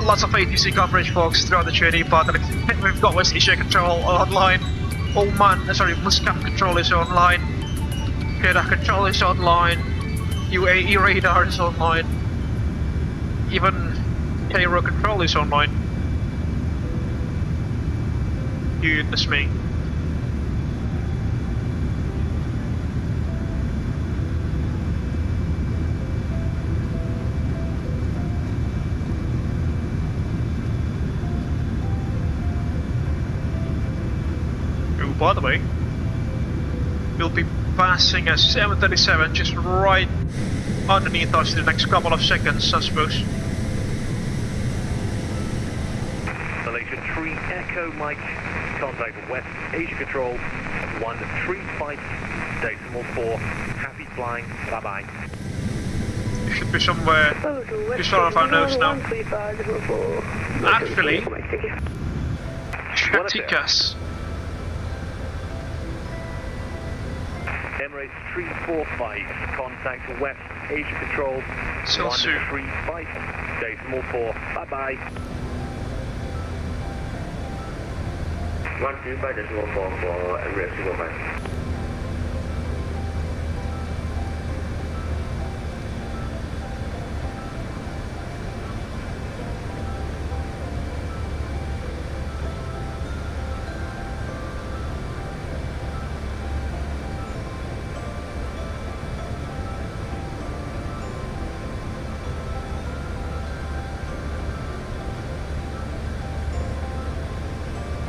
Lots of ATC coverage, folks, throughout the journey, but we've got West Asia Control online. Oman, sorry, Muscat Control is online. Jeddah Control is online. UAE Radar is online. Even Cairo Control is online. Goodness me. By the way, we'll be passing a 737 just right underneath us in the next couple of seconds, I suppose. Malaysia 3 Echo Mike, contact West Asia Control 135.4. Happy flying, bye bye. You should be somewhere just sort of our nose now. Actually, Shatikas. Emirates 345, contact West Asia Control 135.4. Bye bye. 135.4 for Emirates 345.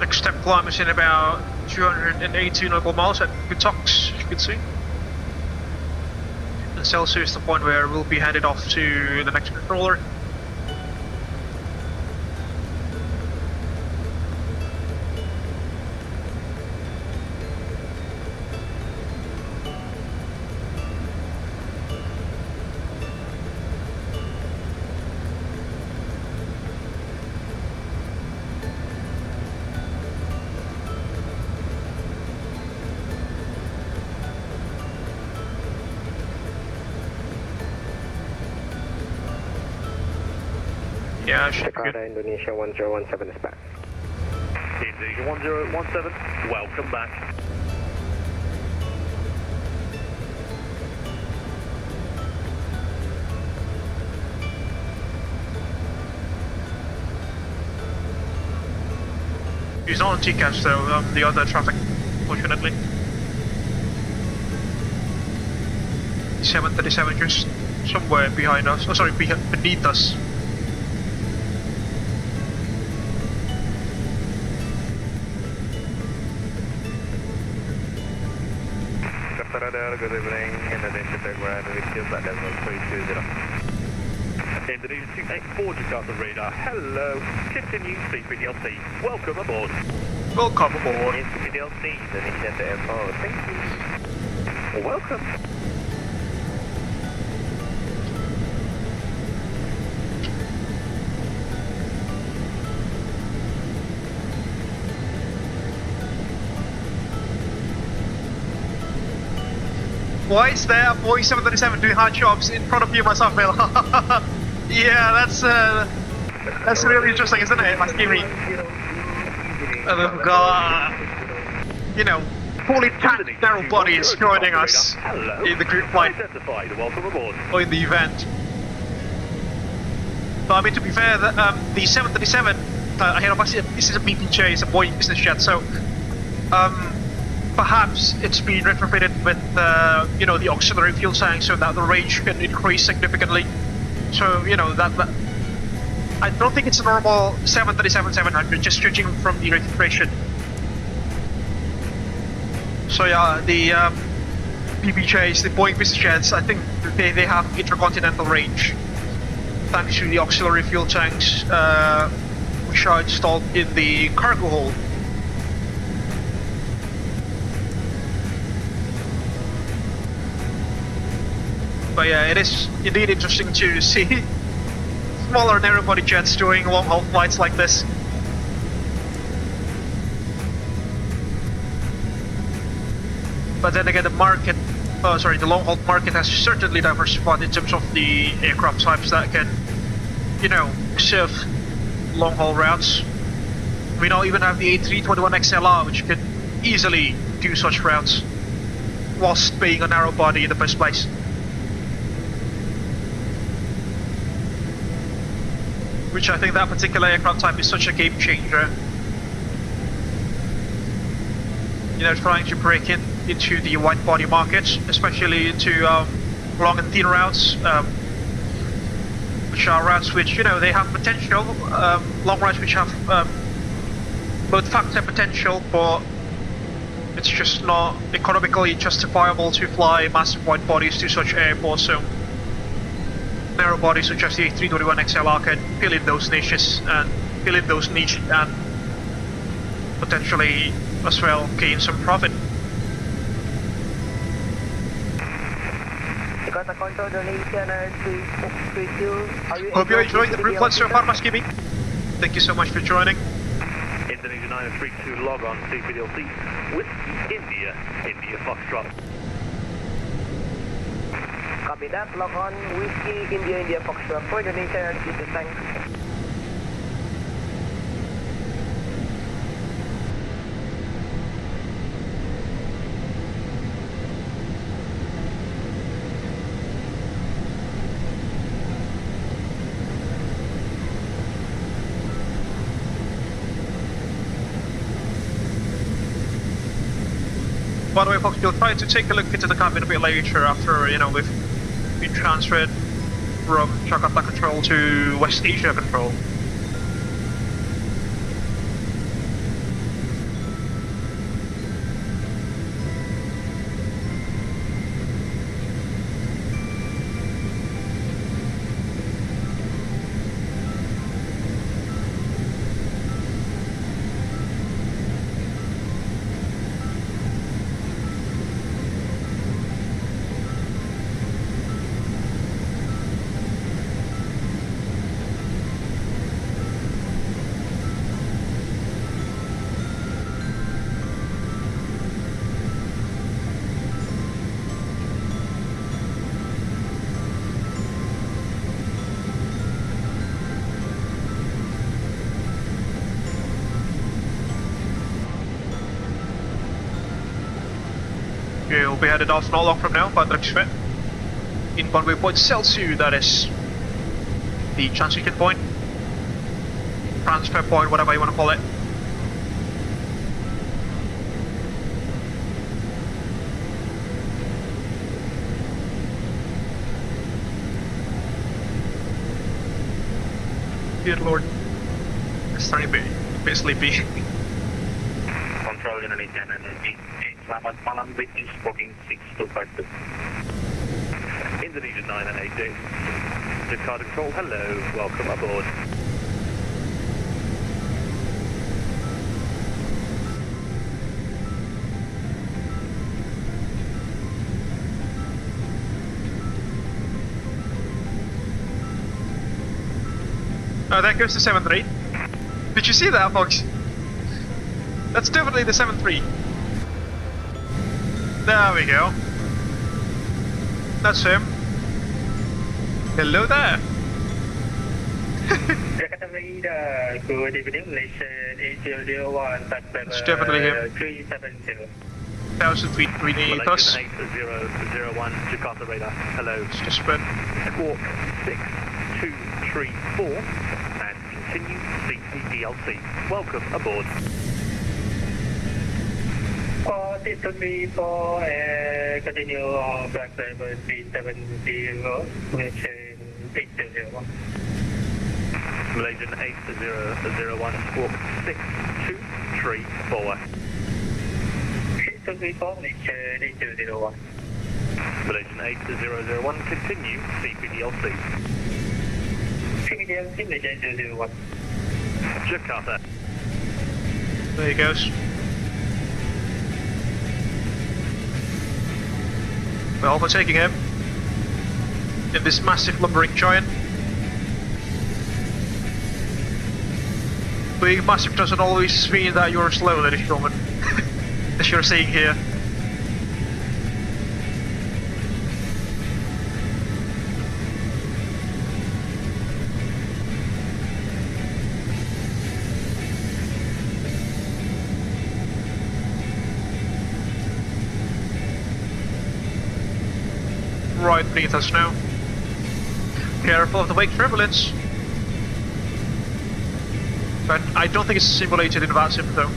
Next step climb is in about 280 nautical miles at Butox, as you can see. And Celsius is the point where we'll be headed off to the next controller. Yeah, Jakarta, Indonesia 1017 is back. Indonesia 1017, welcome back. He's not on TCAS though, the other traffic, fortunately. 737 just somewhere behind us, oh sorry, beneath us. Radar, good evening, Indonesia background, request at level 320. Indonesia 284 Jakarta radar, hello, continue C3DLC, welcome aboard. Welcome aboard. C3DLC, Indonesia to Airport, thank you. Welcome. Why is there a Boeing 737 doing hard jobs in front of you, myself, Bill? Yeah, that's really interesting, isn't it? Like, give me, you know, fully tanked narrow bodies joining us in the group flight or in the event. But I mean, to be fair, the 737 ahead of us, this is a BPJ, it's a Boeing business jet, so perhaps it's been retrofitted with the auxiliary fuel tank so that the range can increase significantly. So that I don't think it's a normal 737-700, just judging from the registration. So yeah, the BBJs, the Boeing business jets, I think they have intercontinental range thanks to the auxiliary fuel tanks which are installed in the cargo hold. But yeah, it is indeed interesting to see smaller narrow-body jets doing long-haul flights like this. But then again, the long-haul market has certainly diversified in terms of the aircraft types that can, serve long-haul routes. We now even have the A380-800, which can easily do such routes whilst being a narrow-body in the first place. Which I think that particular aircraft type is such a game changer. Trying to break into the wide body market, especially into long and thin routes, which are routes which they have potential, long routes which have both fact and potential, but it's just not economically justifiable to fly massive wide bodies to such airports. So narrow bodies such as the A380-800 can fill in those niches and potentially as well gain some profit. Jakarta Control, Indonesia 932. Hope you're enjoying the group flight so far, Maskimi. Thank you so much for joining. Indonesia 932, log on CPDLC with India Foxtrot. Copy that, log on Whiskey India Foxtrot for Indonesia, thanks. By the way, folks, we'll try to take a look into the cabin a bit later after, we've been transferred from Jakarta Control to West Asia Control. We'll be headed off not long from now, but expect in runway point Celsius, that is the transition point, transfer point, whatever you want to call it. Dear Lord, I'm starting to be a bit sleepy. Control Indonesia 988. Selamat malam, British booking 6252. Indonesia 988. Jakarta Control, hello, welcome aboard. Oh, there goes the 7-3. Did you see that, folks? That's definitely the 7-3. There we go. That's him. Hello there. Jakarta Radar, good evening, Nation 8001, It's definitely him. 370. 1,000 feet beneath us. 8001, Jakarta Radar, hello. It's just been Squawk 6234 and continue CPDLC. Welcome aboard. 234 continue back driver 370, Malaysian 801. Malaysian 8001, squawk 623 forward. 234, Malaysian 8001. Malaysian 8001, continue, CPDLC. CPDLC, Malaysian 8001. Jakarta. There he goes. We're overtaking him in this massive lumbering giant. Being massive doesn't always mean that you're slow, ladies and gentlemen, as you're seeing here. Right beneath us now. Careful of the wake turbulence. But I don't think it's simulated in VATSIM though.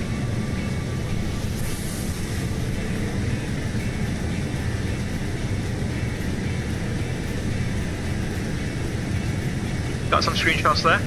Got some screenshots there.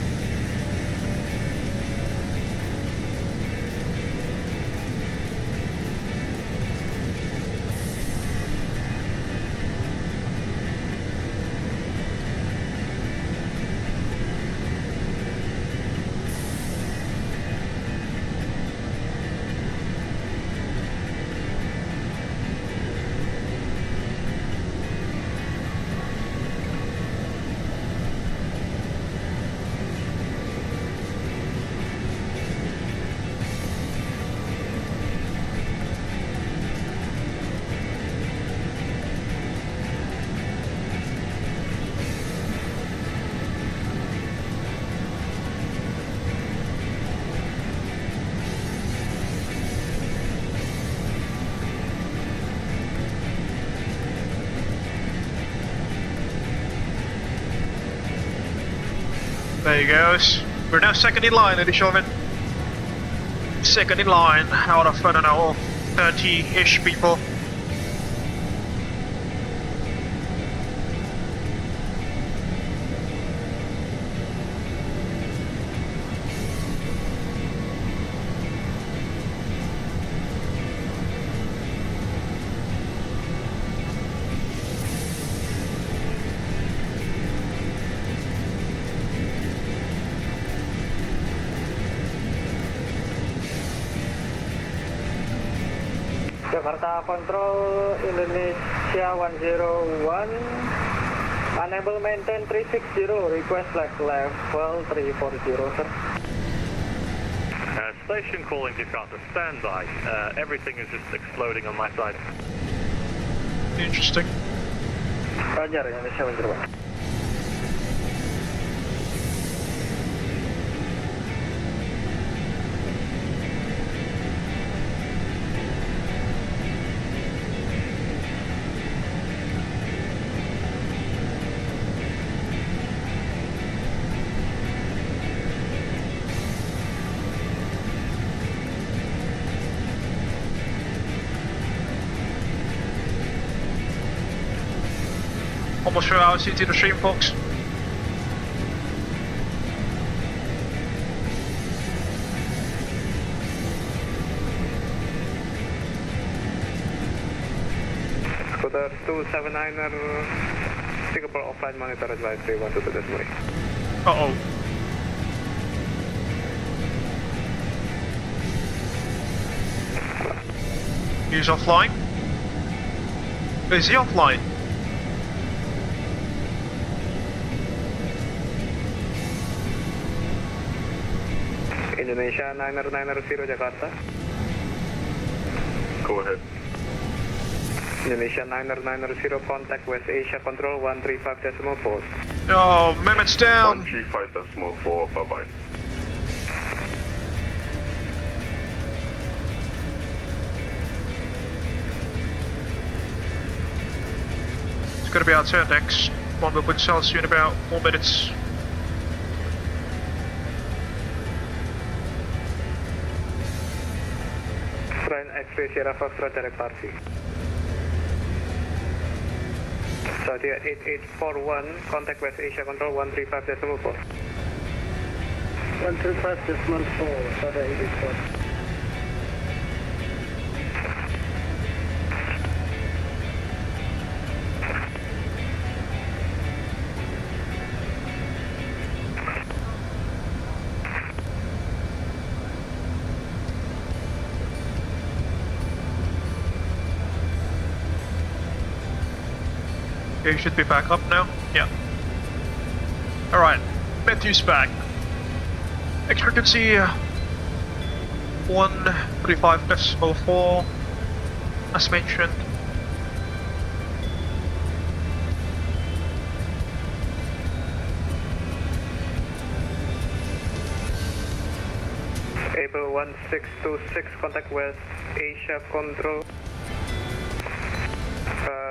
There he goes. We're now second in line, ladies and gentlemen. Second in line out of, I don't know, 30-ish people. Jakarta Control, Indonesia 101, unable maintain 360, request flight level 340, sir. Station calling Jakarta, standby. Everything is just exploding on my side. Interesting. Roger, Indonesia 101. Almost 4 hours into the stream, folks. Scooter 279er, Singapore offline monitor advice 312 Des Moines. Uh-oh. He's offline? Is he offline? Indonesia 9090 Jakarta. Go ahead. Indonesia 9090 contact West Asia Control 135.4. Oh, Mehmet's down. 135.4, bye-bye. It's going to be our turn next. One will put sails in about 4 minutes. Train Sierra Foxtrot direct party. Saudi at 8841, contact West Asia Control 135.4. 135.4, Saudi 84. Okay, you should be back up now. Yeah. Alright, Matthew's back. Frequency 135.4 as mentioned. Abel 1626, contact West Asia Control.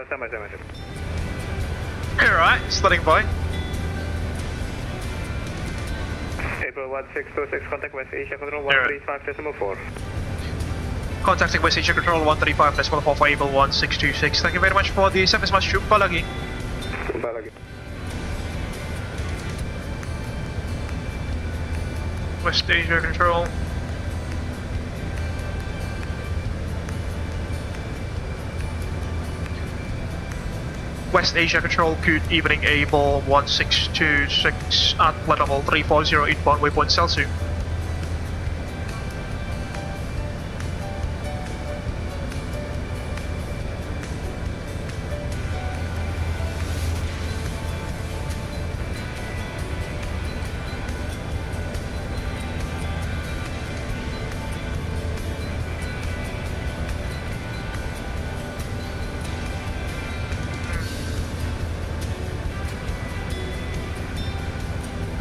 Sama. Alright, starting by. Abel 1626, contact West Asia Control 135.4. Contacting West Asia Control 135.4 for Abel 1626. Thank you very much for the service, mas jumpa lagi. West Asia Control. West Asia Control, good evening, Abel 1626 at level 340 inbound waypoint Celsius.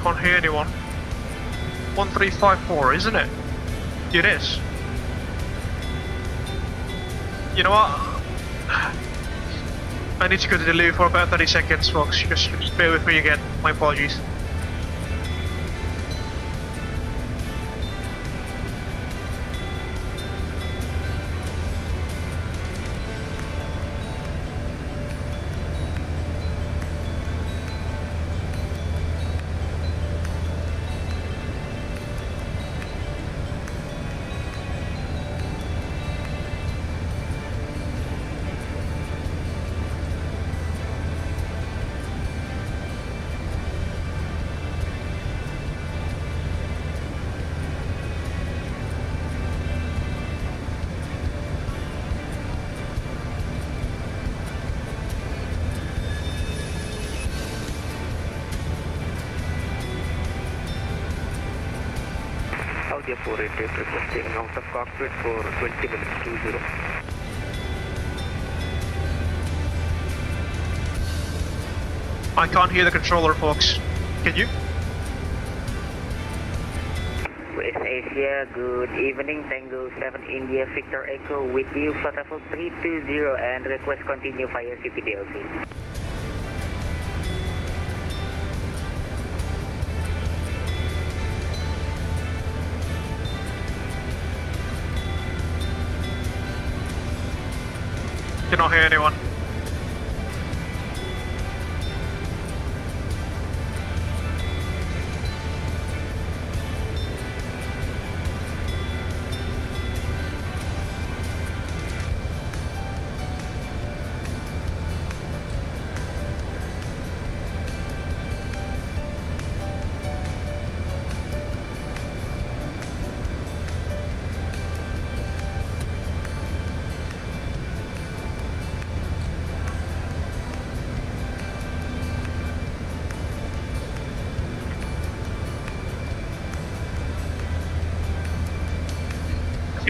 Can't hear anyone. 1354, isn't it? It is. You know what? I need to go to the loo for about 30 seconds, folks. Just bear with me again. My apologies. Audio 488 requesting out of cockpit for 20 minutes 20. I can't hear the controller, folks. Can you? West Asia, good evening. Tango 7 India Victor Echo with you. Flight level 320 and request continue via CPDLC. Cannot hear anyone.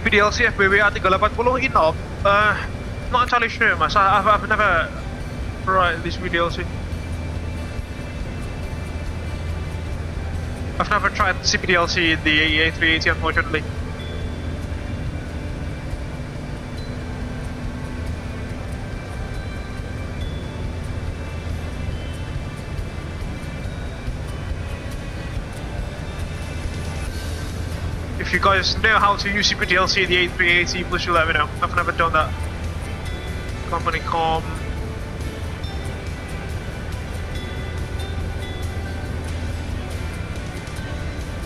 PDLC FBWA 380 in op. Not entirely sure, mas. I've never tried this PDLC. I've never tried CPDLC, the A380, unfortunately. If you guys know how to use CPTLC in the A380, please do let me know. I've never done that. Company com.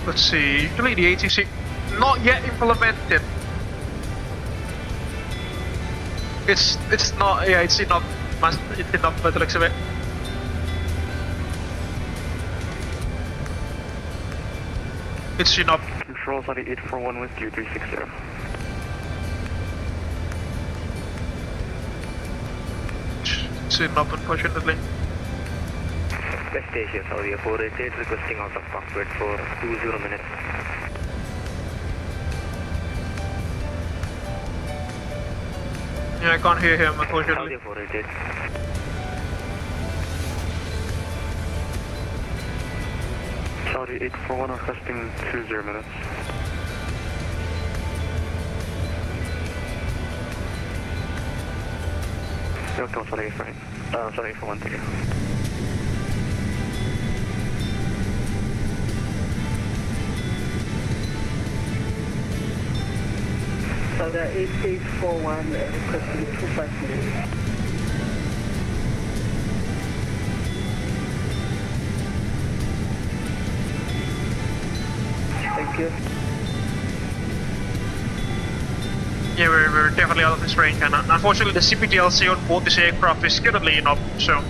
Let's see, usually the ATC not yet implemented. It's not, yeah, it's enough by the looks of it. It's enough. Control 841 with you 360. It's enough, unfortunately. West Asia, Saudi 488, requesting out of cockpit for 20 minutes. Yeah, I can't hear him, unfortunately. Saudi 488. Saudi 841 requesting 20 minutes. Welcome, Saudi 841. Saudi 841, thank you. So the 8841 requesting 25 minutes. Thank you. Yeah, we're definitely out of this range, and unfortunately the CPTLC on board this aircraft is currently enough, so...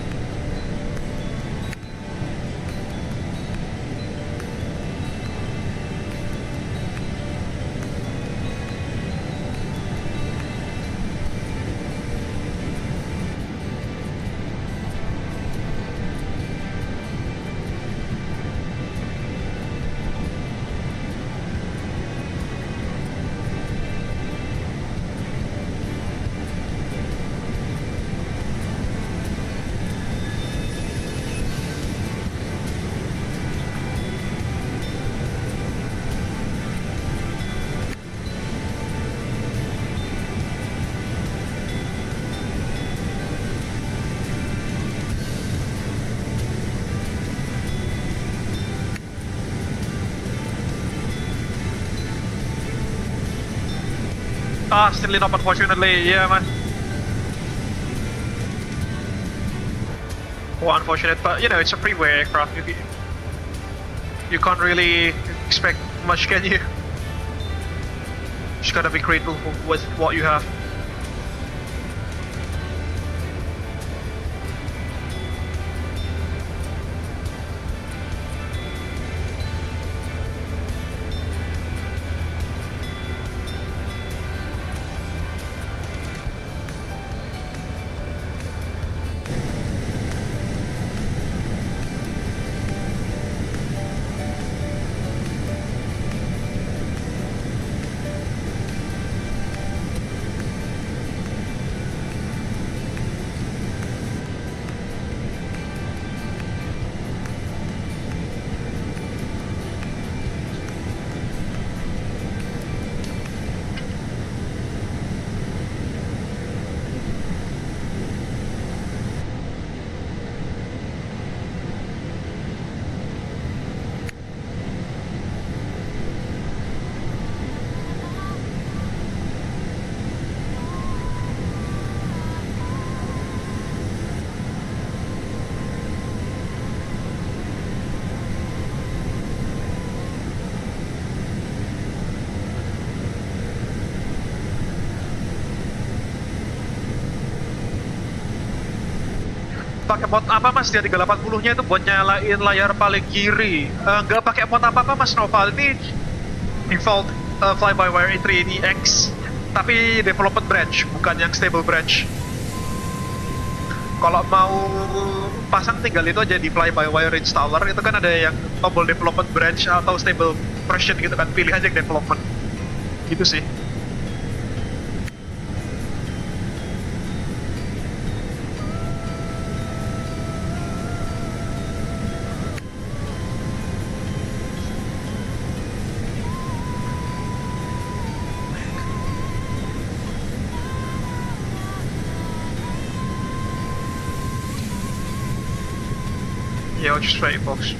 still lit up, unfortunately, yeah, man. Well, unfortunate, but you know, it's a freeway aircraft. You can't really expect much, can you? Just gotta be grateful with what you have. Pakai mod apa mas? Dia 380 nya itu buat nyalain layar paling kiri. Nggak pakai mod apa-apa mas Noval. Ini default flybywire A380X, tapi development branch, bukan yang stable branch. Kalau mau pasang tinggal itu aja di flybywire installer, itu kan ada yang tombol development branch atau stable version gitu kan, pilih aja development. Gitu sih. Yeah, just straight box.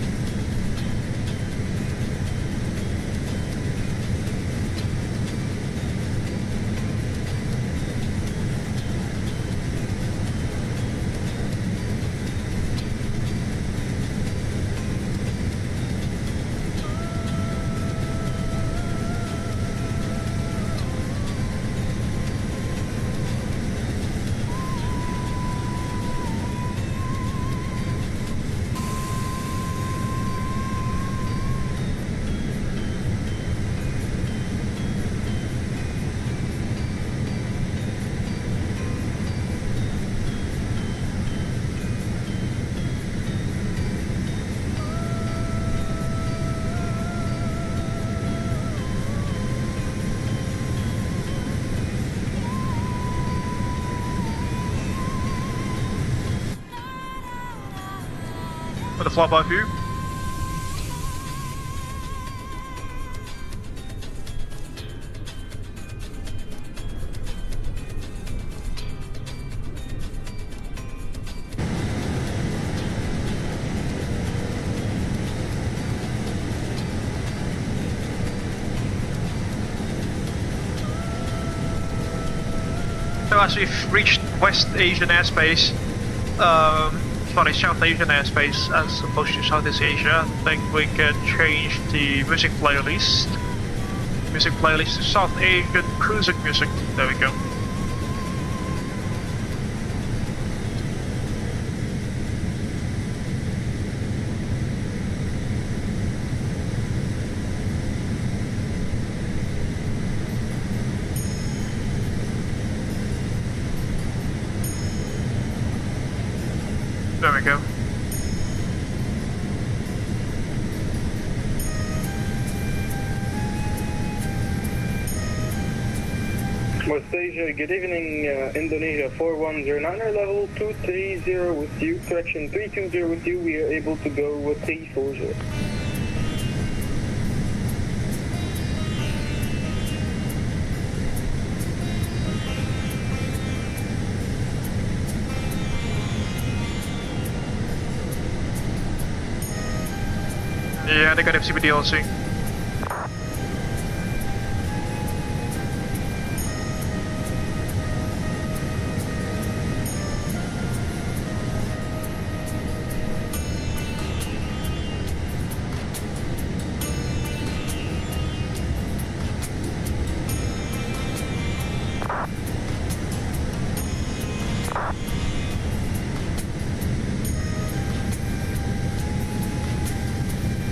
with a flyby view. So as we've reached West Asian airspace, sorry, South Asian airspace as opposed to Southeast Asia, I think we can change the music playlist. Music playlist to South Asian cruising music. There we go. There we go. West Asia, good evening, Indonesia 4109, level 230 with you, correction 320 with you, we are able to go with 340. Yeah, they got FCB DLC.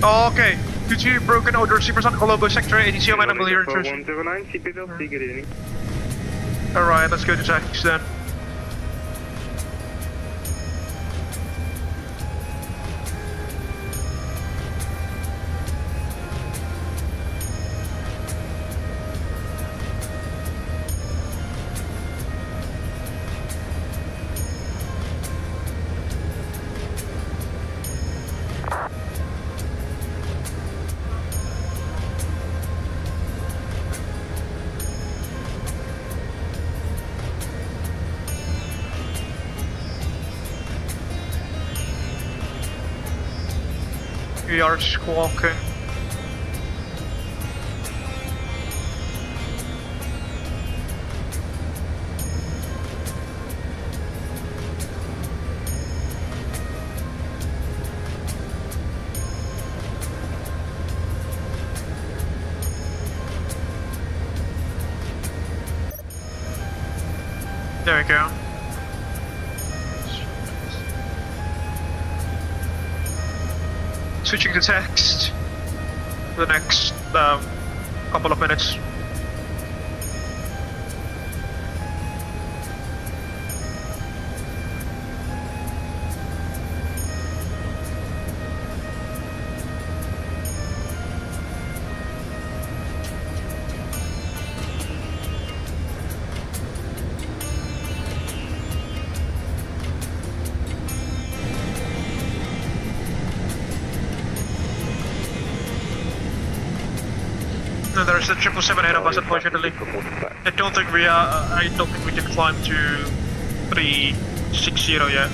Okay, 2-2 broken order supersonic Colombo sector ATC line number here. 109, CPLC, good evening. Alright, let's go to taxi then. We are squawking. There we go. Switching to text for the next couple of minutes. There's a 777 ahead of us, unfortunately. I don't think we can climb to 360 yet.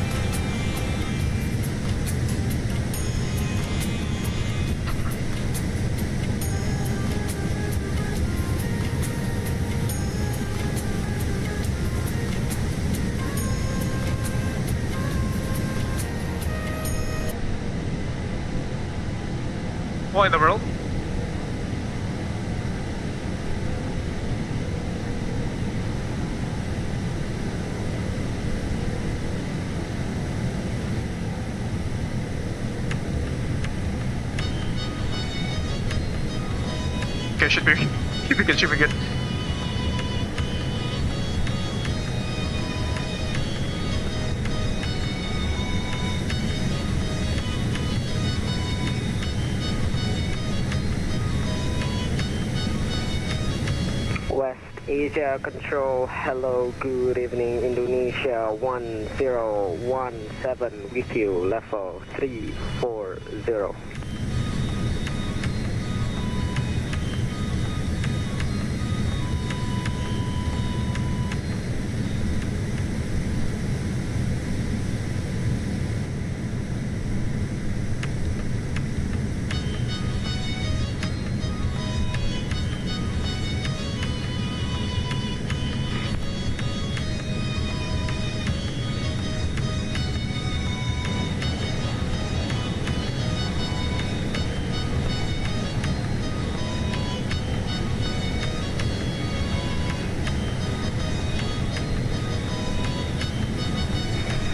What in the world? Okay, should be good, should be good. West Asia Control, hello, good evening, Indonesia 1017 with you, level 340.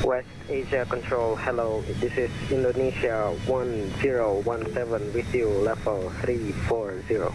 West Asia Control, hello, this is Indonesia 1017 with you, level 340.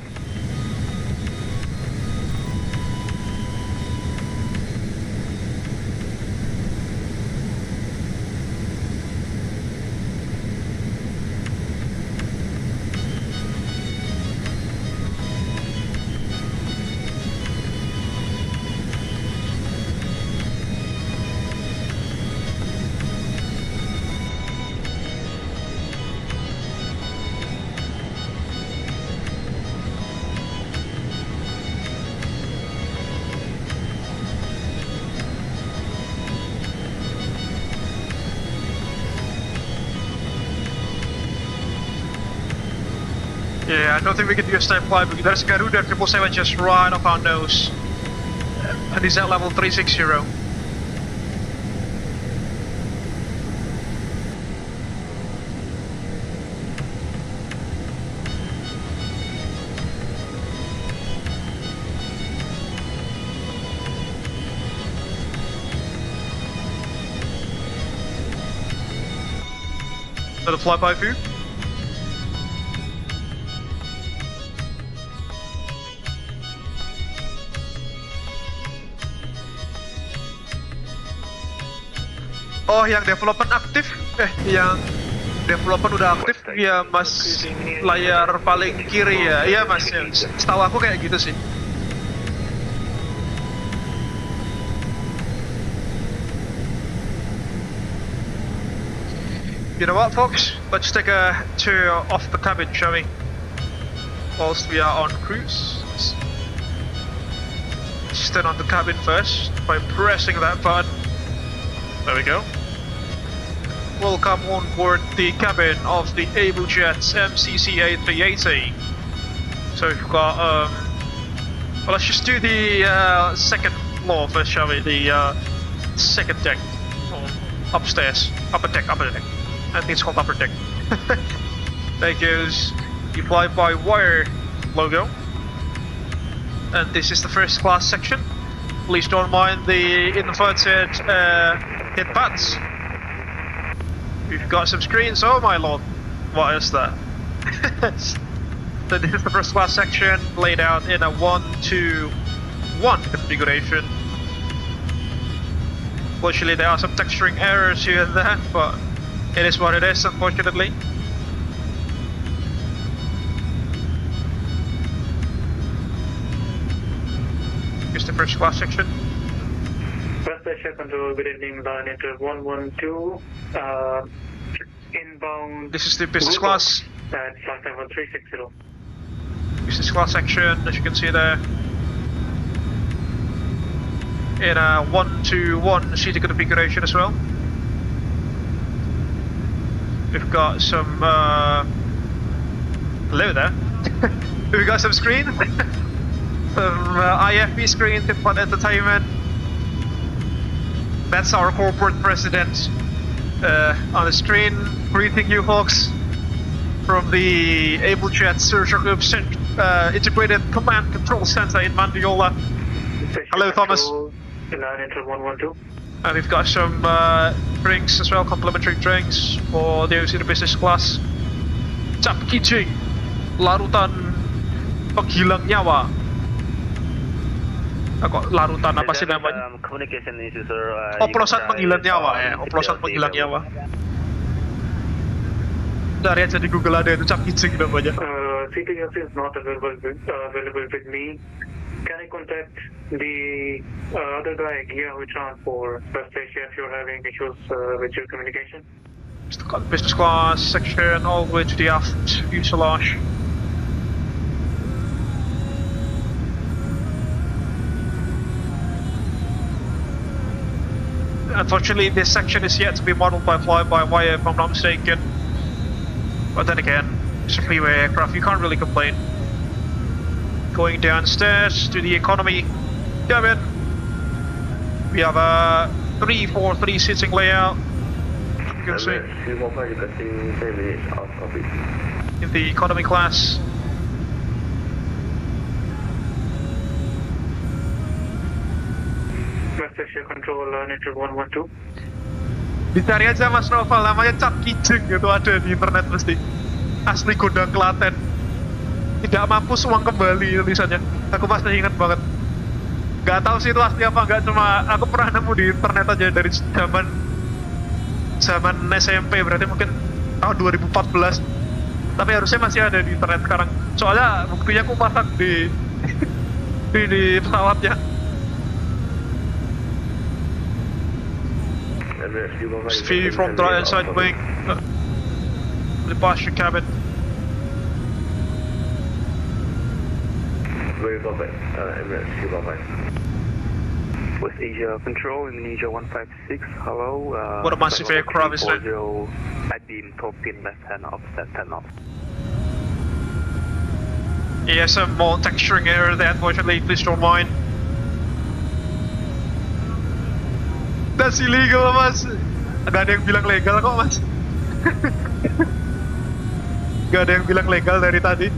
Yeah, I don't think we can do a step flight because there's a Garuda 777 just right off our nose. And he's at level 360. Another flyby view. Oh, yang development aktif? Yang development udah aktif? Ya mas, layar paling kiri ya? Iya mas, ya. Setahu aku kayak gitu sih. You know what, folks? Let's take a tour off the cabin, shall we? Whilst we are on cruise. Let's turn on the cabin first by pressing that button. There we go. Welcome on board the cabin of the Abel Jets MCC A380. So we've got, well, let's just do the second floor first, shall we? The second deck, upstairs, upper deck. I think it's called upper deck. There goes the fly-by-wire logo. And this is the first class section. Please don't mind the inverted hit pads. We've got some screens, oh my lord, what is that? So this is the first class section, laid out in a 1-2-1 configuration. Fortunately there are some texturing errors here and there, but it is what it is, unfortunately. Here's the first class section. West Asia Control, good evening, line enter 112, inbound. This is the business class. At flight level 360. Business class section, as you can see there. In a 1-2-1 seating configuration as well. We've got some, hello there. We've got some screen. Some IFB screen, in-flight entertainment. That's our corporate president on the screen, greeting you folks from the Abel Jets Virtual Group Integrated Command Control Center in Mandiola. Hello, Thomas. And we've got some drinks as well, complimentary drinks for those in the business class. Cap Kijing, larutan penghilang nyawa. Kok larutan apa sih namanya? Oplosan penghilang nyawa ya, oplosan penghilang nyawa. Dari aja di Google ada itu Cap Kijing namanya. Seating is not available with me. Can I contact the other guy, Gia, which on for West Asia, if you're having issues with your communication? Business class section all the way to the aft fuselage. Unfortunately, this section is yet to be modeled by fly-by-wire, if I'm not mistaken. But then again, it's a freeway aircraft, you can't really complain. Going downstairs to the economy cabin. We have a 3-4-3 seating layout. You can see in the economy class. West Asia Control, Network 112. Dicari aja Mas Noval, namanya Cap Kijeng itu ada di internet mesti. Asli Gondang Klaten. Tidak mampus uang kembali tulisannya. Aku masih ingat banget. Gak tahu sih itu asli apa enggak, cuma aku pernah nemu di internet aja dari zaman SMP, berarti mungkin tahun 2014. Tapi harusnya masih ada di internet sekarang. Soalnya buktinya aku pasang di pesawatnya. View from the right side wing, the passenger cabin. West Asia Control, Indonesia 156, hello. What a massive aircraft, isn't it? I beam top pin left hand offset 10 knots. Yeah, some more texturing error there, unfortunately, please don't mind. That's illegal, Mas. Gak ada yang bilang legal kok, Mas. Gak ada yang bilang legal dari tadi.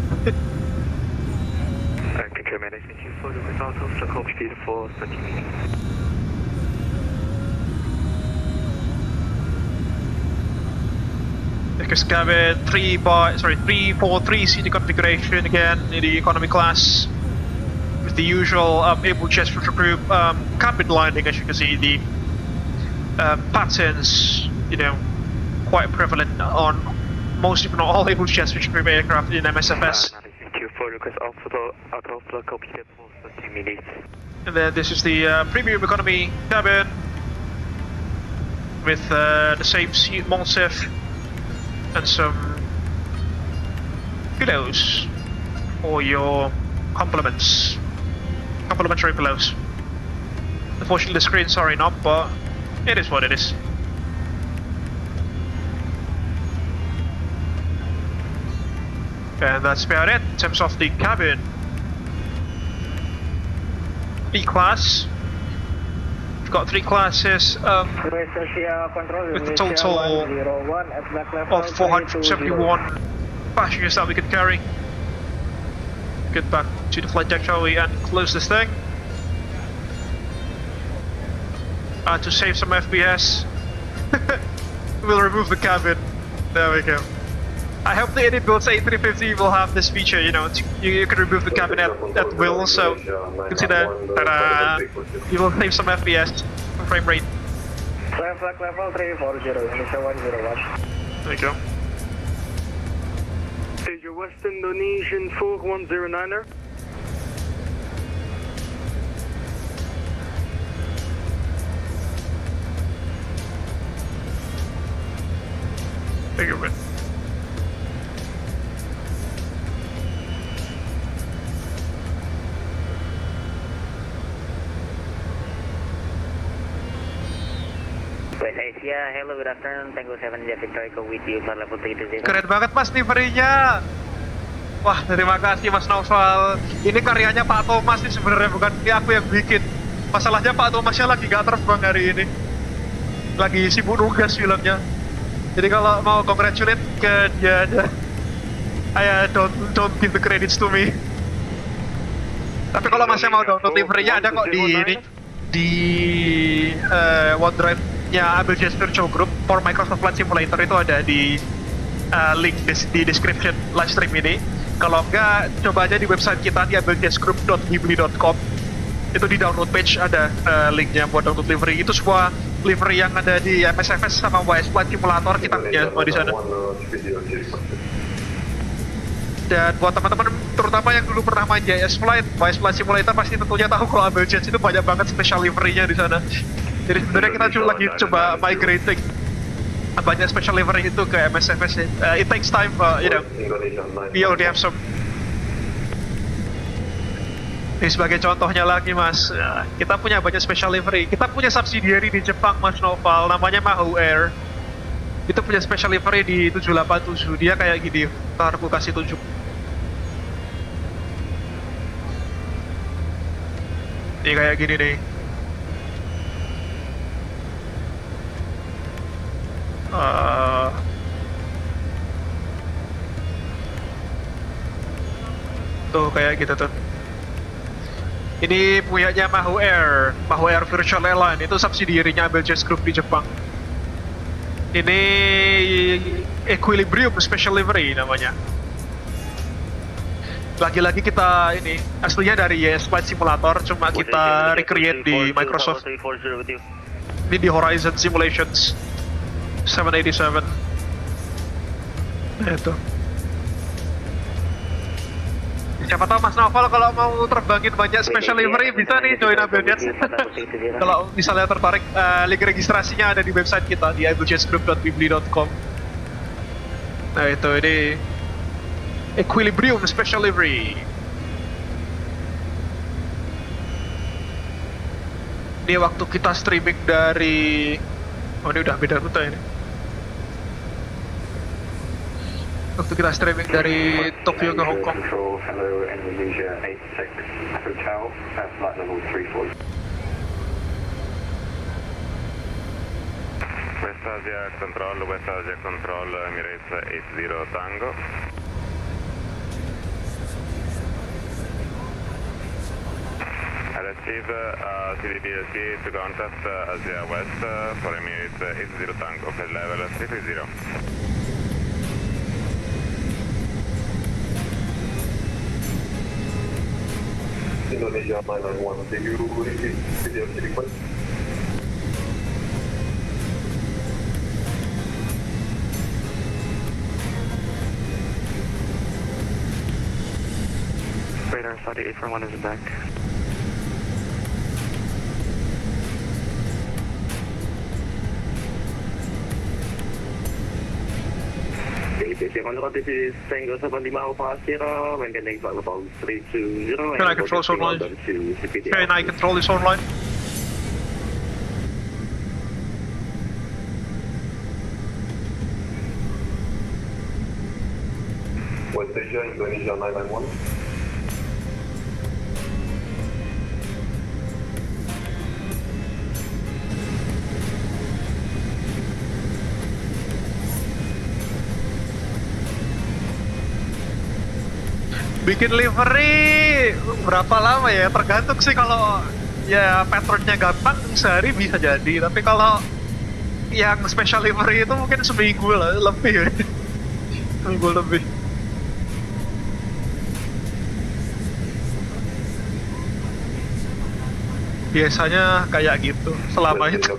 Because cabin 3-4-3 seating configuration again in the economy class with the usual Abel Jets Virtual Group cabin lining, as you can see. The patterns, quite prevalent on most, if not all, Abel Jets Virtual Group aircraft in MSFS. And then this is the premium economy cabin with the same seat Monsef and some pillows for your complimentary pillows. Unfortunately, the screens are in up, but it is what it is. And that's about it in terms of the cabin. B-class. We've got 3 classes with a total of 471 passengers that we could carry. Get back to the flight deck, shall we, and close this thing. To save some FPS, we'll remove the cabin. There we go. I hope the Airbus A380 will have this feature, you can remove the cabin at will, so consider that you will save some FPS frame rate. Flag level 340, Indonesia 101. There you go. Is your West Indonesian 4109er? There you go. West Asia, hello, good afternoon, Tango 7 Jet Victor Echo with you, flight level 320. Keren banget Mas livery-nya. Wah, terima kasih Mas Noval. Ini karyanya Pak Thomas sih sebenarnya, bukan aku yang bikin. Masalahnya Pak Thomasnya lagi gak terbang hari ini. Lagi sibuk nugas filmnya. Jadi kalau mau congratulate ke dia aja. Don't give the credits to me. Tapi kalau Masnya mau download livery-nya ada kok di OneDrive-nya Abel Jets Virtual Group for Microsoft Flight Simulator, itu ada di link di description live stream ini. Kalau enggak, coba aja di website kita di abeljetsgroup.libly.com. Itu di download page ada linknya buat download livery. Itu sebuah livery yang ada di MSFS sama WIII Flight Simulator, kita punya semua di sana. Dan buat teman-teman terutama yang dulu pernah main JS Flight Simulator pasti tentunya tahu kalau Abel Jets itu banyak banget special livery-nya di sana. Jadi sebenarnya kita lagi coba migrating banyak special livery itu ke MSFS. It takes time, you know. We already have some. Ini sebagai contohnya lagi mas, kita punya banyak special livery. Kita punya subsidiary di Jepang mas Noval, namanya Aeroplane. Itu punya special livery di 787, dia kayak gini. Ntar aku kasih tunjuk. Ini kayak gini nih. Tuh kayak gitu tuh. Ini punyanya WIII Virtual Airline, itu subsidiary-nya Abel Jets Group di Jepang. Ini Equilibrium Special Livery namanya. Lagi-lagi kita ini aslinya dari YS Flight Simulator, cuma kita recreate di Microsoft. Ini di Horizon Simulations 787. Itu. Siapa tahu Mas Noval kalau mau terbangin banyak special livery bisa nih join Abel Jets. Kalau misalnya tertarik, link registrasinya ada di website kita di abelJetsGroup.weebly.com. Nah itu ini Equilibrium Special Livery. Ini waktu kita streaming dari, oh ini udah beda rute ini. Waktu kita streaming dari Tokyo ke Hong Kong. Hello, Indonesia 86 Hotel, flight level 34. West Asia Control, Emirates 80 Tango. Receive CDBLC to contact Asia West for Emirates 80 Tango, flight level 330. Indonesia 991, do you receive video request? Radar Saudi 841 is back. Can I control this online? Can I control this online? West Asia, Indonesia 991. Bikin livery berapa lama ya? Tergantung sih, kalau ya patternnya gampang sehari bisa jadi, tapi kalau yang special livery itu mungkin seminggu lah, lebih ya. Seminggu lebih. Biasanya kayak gitu selama itu.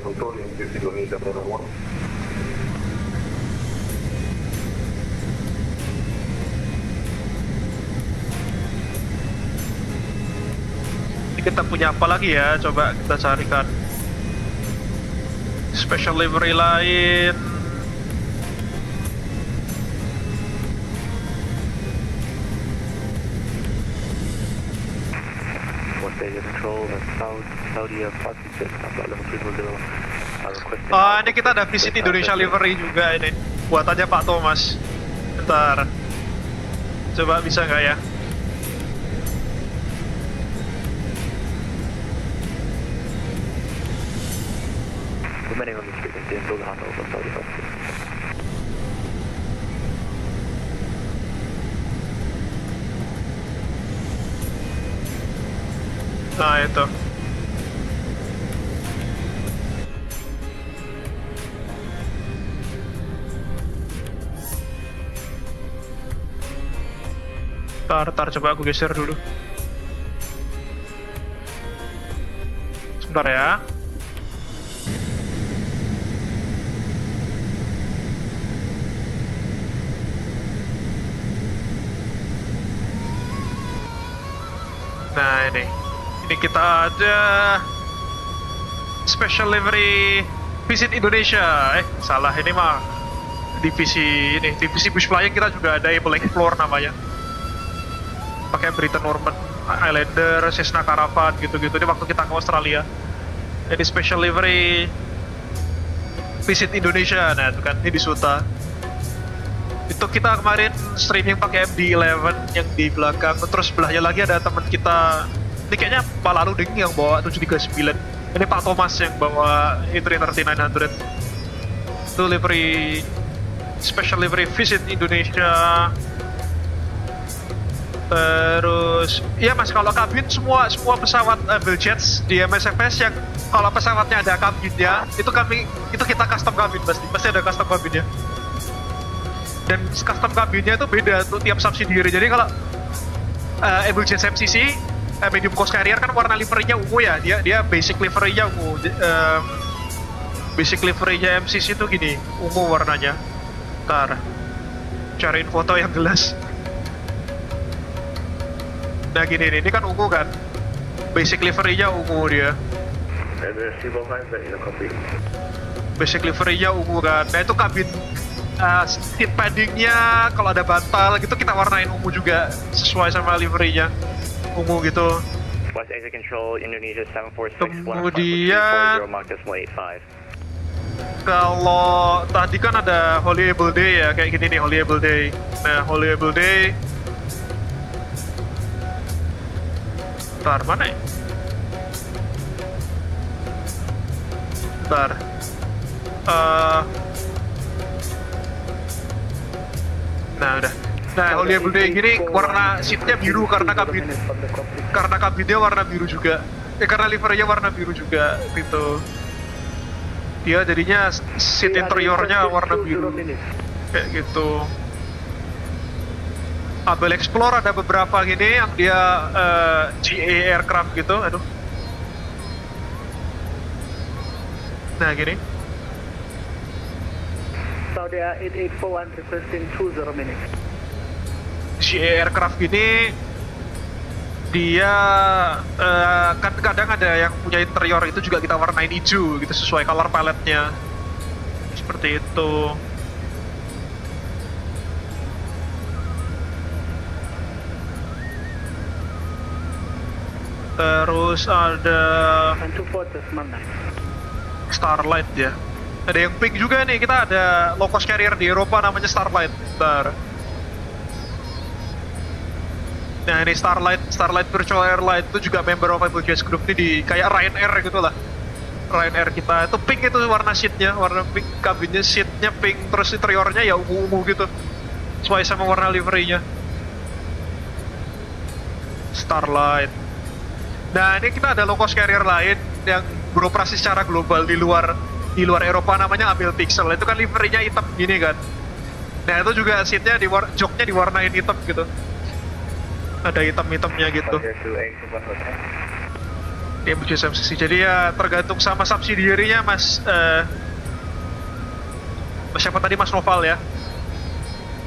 Kita punya apa lagi ya? Coba kita carikan special livery lain. Ini kita ada visit Indonesia livery juga ini. Buat aja Pak Thomas. Bentar. Coba bisa nggak ya? Remaining on the frequency until the handover Saudi Pacific. Nah itu. Tar coba aku geser dulu. Sebentar ya. ini kita ada special livery visit Indonesia. Salah, ini mah divisi bus flying. Kita juga ada Abel Explore namanya, pakai Britain Norman Islander, Cessna Caravan gitu-gitu. Ini waktu kita ke Australia. Ini special livery visit Indonesia. Nah itu kan, ini di Suta. Itu kita kemarin streaming pakai MD-11 yang di belakang. Terus sebelahnya lagi ada teman kita, ini kayaknya Pak Lalu Ding yang bawa 739. Ini Pak Thomas yang bawa A380-800. Itu livery, special livery visit Indonesia. Terus, iya mas, kalau kabin semua pesawat Abel Jets di MSFS yang kalau pesawatnya ada kabinnya, itu kita custom kabin pasti ada custom kabinnya. Dan custom kabinnya itu beda tuh tiap subsidiary. Jadi kalau Abel Jets MCC, medium cost carrier kan warna liverynya ungu ya, dia basic liverynya ungu. Basic liverynya MCC itu gini, ungu warnanya. Ntar cariin foto yang jelas. Nah gini nih, ini kan ungu kan, basic liverynya ungu dia. Basic liverynya ungu kan. Nah itu kabin seat paddingnya kalau ada bantal gitu kita warnain ungu juga sesuai sama liverynya, ungu gitu. Kemudian kalau tadi kan ada Holy Abel Day ya, kayak gini nih Holy Abel Day. Nah Holy Abel Day, bentar mana ya? Bentar. Nah udah. Nah Holy Abel Day gini warna seatnya biru karena kabinnya warna biru juga. Karena liverynya warna biru juga gitu. Dia jadinya seat interiornya warna biru kayak gitu. Abel Explore ada beberapa gini yang dia GA aircraft gitu. Aduh. Nah gini. Saudi 8841 requesting 20 minutes. GA aircraft gini dia kan kadang ada yang punya interior itu juga kita warnain hijau gitu sesuai color palette-nya. Seperti itu. Terus ada Starlight ya. Ada yang pink juga nih, kita ada low cost carrier di Eropa namanya Starlight. Bentar. Nah ini Starlight Virtual Airline itu juga member of Abel Jets Group, ini di kayak Ryanair gitu lah. Ryanair kita itu pink, itu warna seatnya, warna pink, kabinnya seatnya pink, terus interiornya ya ungu-ungu gitu sesuai sama warna liverynya. Starlight. Nah ini kita ada low cost carrier lain yang beroperasi secara global di luar Eropa namanya Abel Pixel. Itu kan liverynya hitam gini kan. Nah itu juga seatnya joknya diwarnain hitam gitu. Ada hitam-hitamnya gitu. Dia Abel Jets MCC. Jadi ya tergantung sama subsidiary-nya mas. Siapa tadi Mas Noval ya?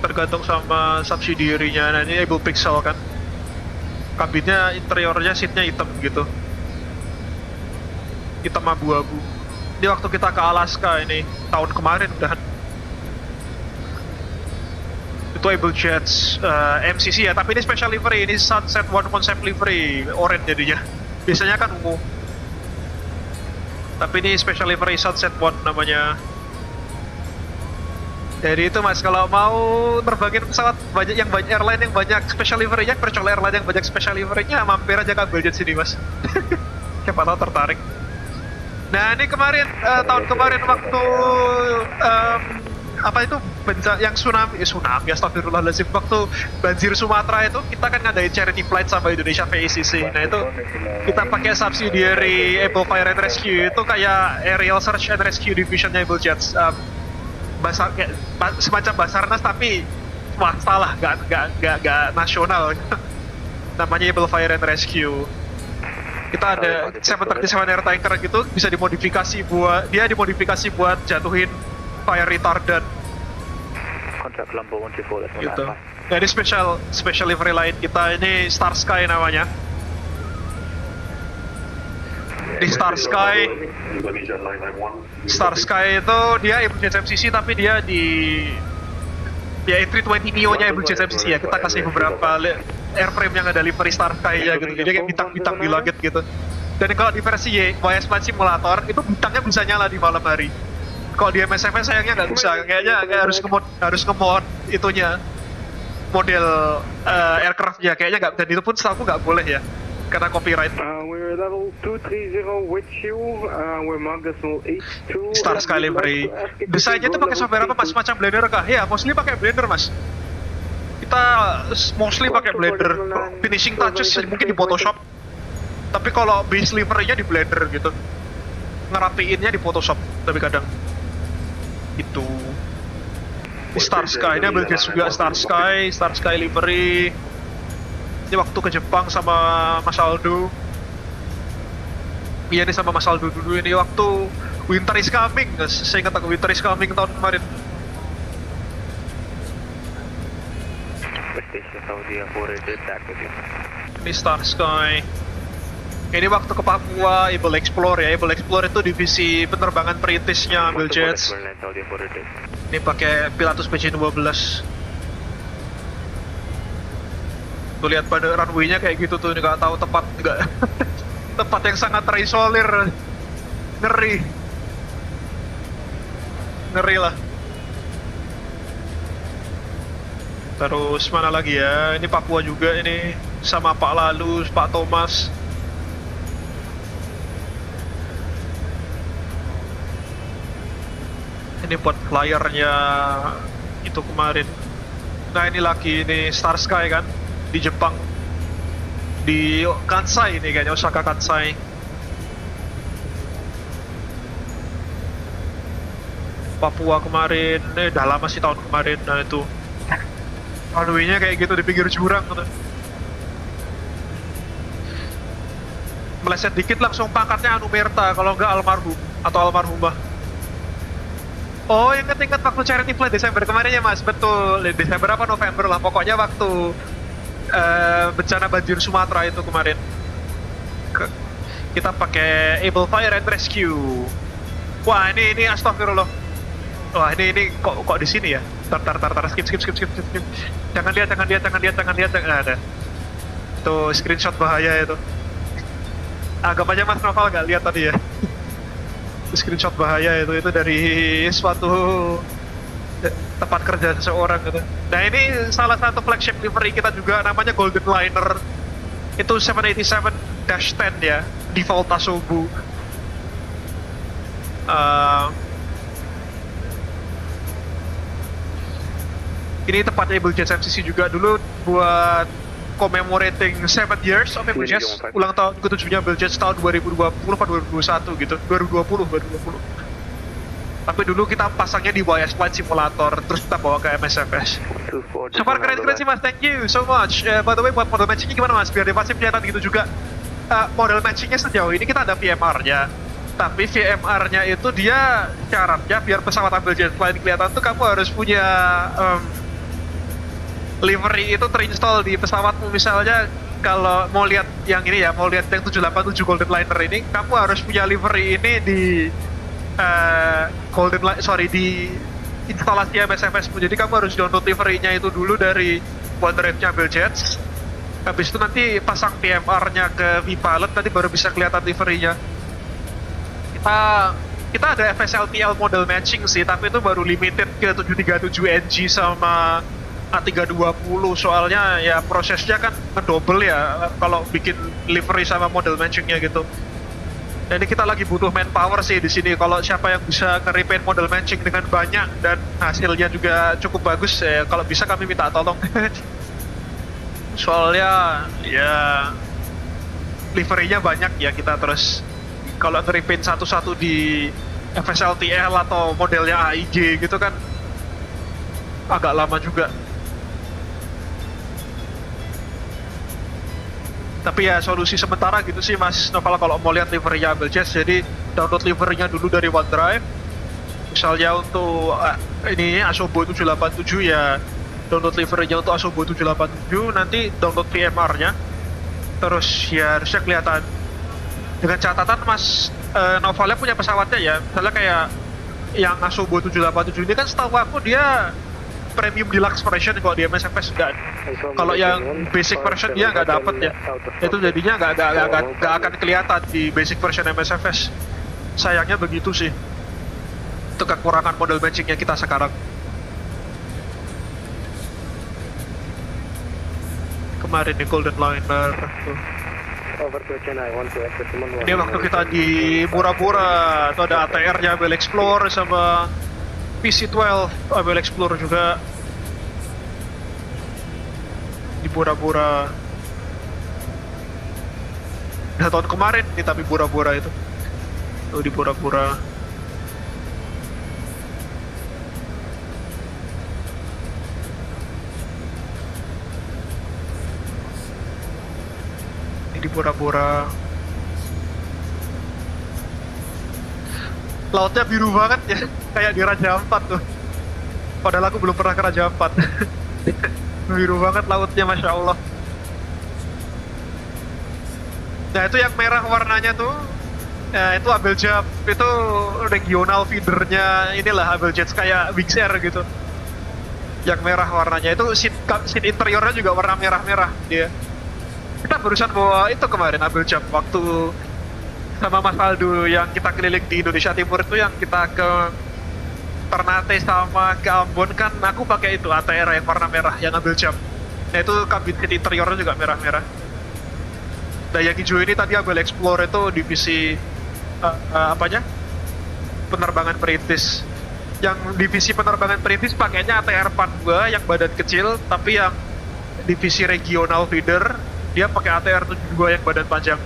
Tergantung sama subsidiary-nya. Nah ini Abel Pixel kan. Kabinnya, interiornya, seatnya hitam gitu. Hitam abu-abu. Ini waktu kita ke Alaska ini tahun kemarin udahan. Itu Abel Jets MCC ya, tapi ini special livery, ini Sunset One Concept livery, orange jadinya. Biasanya kan ungu. Tapi ini special livery Sunset One namanya. Jadi itu mas, kalau mau terbangin pesawat banyak airline yang banyak special livery-nya, virtual airline yang banyak special livery-nya, mampir aja ke Abel Jets sini mas. Siapa tahu tertarik. Nah ini kemarin, tahun kemarin waktu apa itu yang tsunami astagfirullahaladzim, waktu banjir Sumatera itu kita kan ngadain charity flight sama Indonesia VACC. Nah itu kita pakai subsidiary Abel Fire and Rescue, itu kayak aerial search and rescue divisionnya Abel Jets, semacam Basarnas tapi swasta lah, gak nasional. Namanya Abel Fire and Rescue. Kita ada 737 air tanker gitu, bisa dimodifikasi buat jatuhin fire retardant. Kontrak Lambo 124 gitu. Nah ini special livery lain kita, ini Star Sky namanya. Di Star Sky itu dia Abel Jets MCC, tapi dia di A320 Neo-nya Abel Jets MCC ya. Kita kasih beberapa airframe yang ada livery Star Sky ya gitu. Jadi kayak bintang-bintang di langit gitu. Dan kalau di versi WIII Flight Simulator itu bintangnya bisa nyala di malam hari. Kalau di MSFS sayangnya nggak bisa, kayaknya harus nge-mod itunya, model aircraft-nya kayaknya nggak, dan itu pun setahu nggak boleh ya karena copyright. We're level 230 with you. We're marked as 82. Star Sky livery. Desainnya itu pakai software apa mas? Macam Blender kah? Ya, mostly pakai Blender mas. Kita mostly pakai Blender. Finishing touches mungkin di Photoshop. Tapi kalau base livery-nya di Blender gitu. Ngerapiinnya di Photoshop tapi kadang. Itu. Star Sky, ini Abel Jets juga Star Sky livery. Ini waktu ke Jepang sama Mas Aldo. Iya nih sama Mas Aldo dulu, ini waktu Winter is Coming, saya ingat aku Winter is Coming tahun kemarin. Ini Star Sky. Ini waktu ke Papua, Abel Explore ya. Abel Explore itu divisi penerbangan perintisnya Abel Jets. Ini pakai Pilatus PC-12. Tuh lihat pada runway-nya kayak gitu tuh, nggak tahu tepat nggak. Tempat yang sangat terisolir. Ngeri lah. Terus mana lagi ya? Ini Papua juga ini sama Pak Lalu, Pak Thomas. Ini buat flyernya itu kemarin. Nah ini lagi ini Star Sky kan di Jepang, di Kansai ini kayaknya, Osaka Kansai. Papua kemarin, udah lama sih tahun kemarin. Nah itu runway-nya kayak gitu di pinggir jurang gitu. Meleset dikit langsung pangkatnya Anumerta, kalau enggak almarhum atau almarhumah. Oh, ingat waktu charity flight Desember kemarin ya mas, betul. Desember apa November lah, pokoknya waktu bencana banjir Sumatera itu kemarin. Kita pakai Able Fire and Rescue. Wah ini astagfirullah. Wah ini kok di sini ya? Tar skip. Jangan lihat. Ada. Tuh screenshot bahaya itu. Anggap aja Mas Noval nggak lihat tadi ya. Screenshot bahaya itu dari suatu tempat kerja seseorang gitu. Nah ini salah satu flagship livery kita juga, namanya Golden Liner. Itu 787-10 ya, default Asobu. Ini tempat Abel Jets MCC juga dulu buat commemorating 7 years of Abel Jets, ulang tahun ke-7-nya Abel Jets tahun 2020 atau 2021 gitu, 2020. Tapi dulu kita pasangnya di WIII Flight Simulator, terus kita bawa ke MSFS. So far keren sih mas, thank you so much. By the way, buat model matchingnya gimana mas? Biar di VATSIM kelihatan gitu juga. Model matchingnya sejauh ini kita ada VMR-nya. Tapi VMR-nya itu dia syaratnya biar pesawat Abel Jets lain kelihatan tuh kamu harus punya livery itu terinstall di pesawatmu. Misalnya kalau mau lihat yang ini ya, mau lihat yang 787 Golden Liner ini, kamu harus punya livery ini di di instalasi MSFS. Jadi kamu harus download livery-nya itu dulu dari OneDrive-nya Abel Jets. Habis itu nanti pasang PMR-nya ke vPilot, nanti baru bisa kelihatan livery-nya. Kita ada FSLTL model matching sih, tapi itu baru limited ke 737NG sama A320, soalnya ya prosesnya kan ngedouble ya kalau bikin livery sama model matchingnya gitu. Jadi kita lagi butuh manpower sih di sini. Kalau siapa yang bisa nge-repaint model matching dengan banyak dan hasilnya juga cukup bagus, ya kalau bisa kami minta tolong. Soalnya ya livery-nya banyak ya kita, terus kalau nge-repaint satu-satu di FSLTL atau modelnya AIG gitu kan agak lama juga. Tapi ya solusi sementara gitu sih Mas Noval kalau mau lihat livery-nya Abel Jets, jadi download livery-nya dulu dari OneDrive. Misalnya untuk ini Asobo 787 ya download livery-nya untuk Asobo 787, nanti download VMR-nya, terus ya harusnya kelihatan Dengan catatan Mas Novalnya punya pesawatnya ya, misalnya kayak yang Asobo 787 ini kan setahu aku dia premium deluxe version kalau di MSFS enggak. Kalau yang basic version dia nggak dapet ya. Itu jadinya nggak akan kelihatan di basic version MSFS. Sayangnya begitu sih. Itu kekurangan model matchingnya kita sekarang. Kemarin di Golden Liner tuh. Ini waktu kita di Bura-Bura atau ada ATR-nya Abel Explore sama PC-12 Abel Explore juga di Bura-Bura. Udah tahun kemarin nih tapi Bura-Bura itu tuh di Bura-Bura. Di Bora-Bora. Lautnya biru banget ya, kayak di Raja Ampat tuh. Padahal aku belum pernah ke Raja Ampat. Biru banget lautnya, Masya Allah. Nah itu yang merah warnanya tuh, ya, itu Abel Jets, itu regional feedernya inilah Abel Jets kayak WIII gitu. Yang merah warnanya itu seat interiornya juga warna merah-merah dia. Kita barusan bawa itu kemarin Abel Jets waktu sama Mas Aldo yang kita keliling di Indonesia Timur itu, yang kita ke Ternate sama ke Ambon kan aku pakai itu ATR yang warna merah yang Abel Jets. Nah itu kabin seat interiornya juga merah-merah. Nah yang hijau ini tadi Abel Explore itu divisi apanya? Penerbangan perintis. Yang divisi penerbangan perintis pakainya ATR 42 yang badan kecil, tapi yang divisi regional feeder dia pakai ATR 72 yang badan panjang.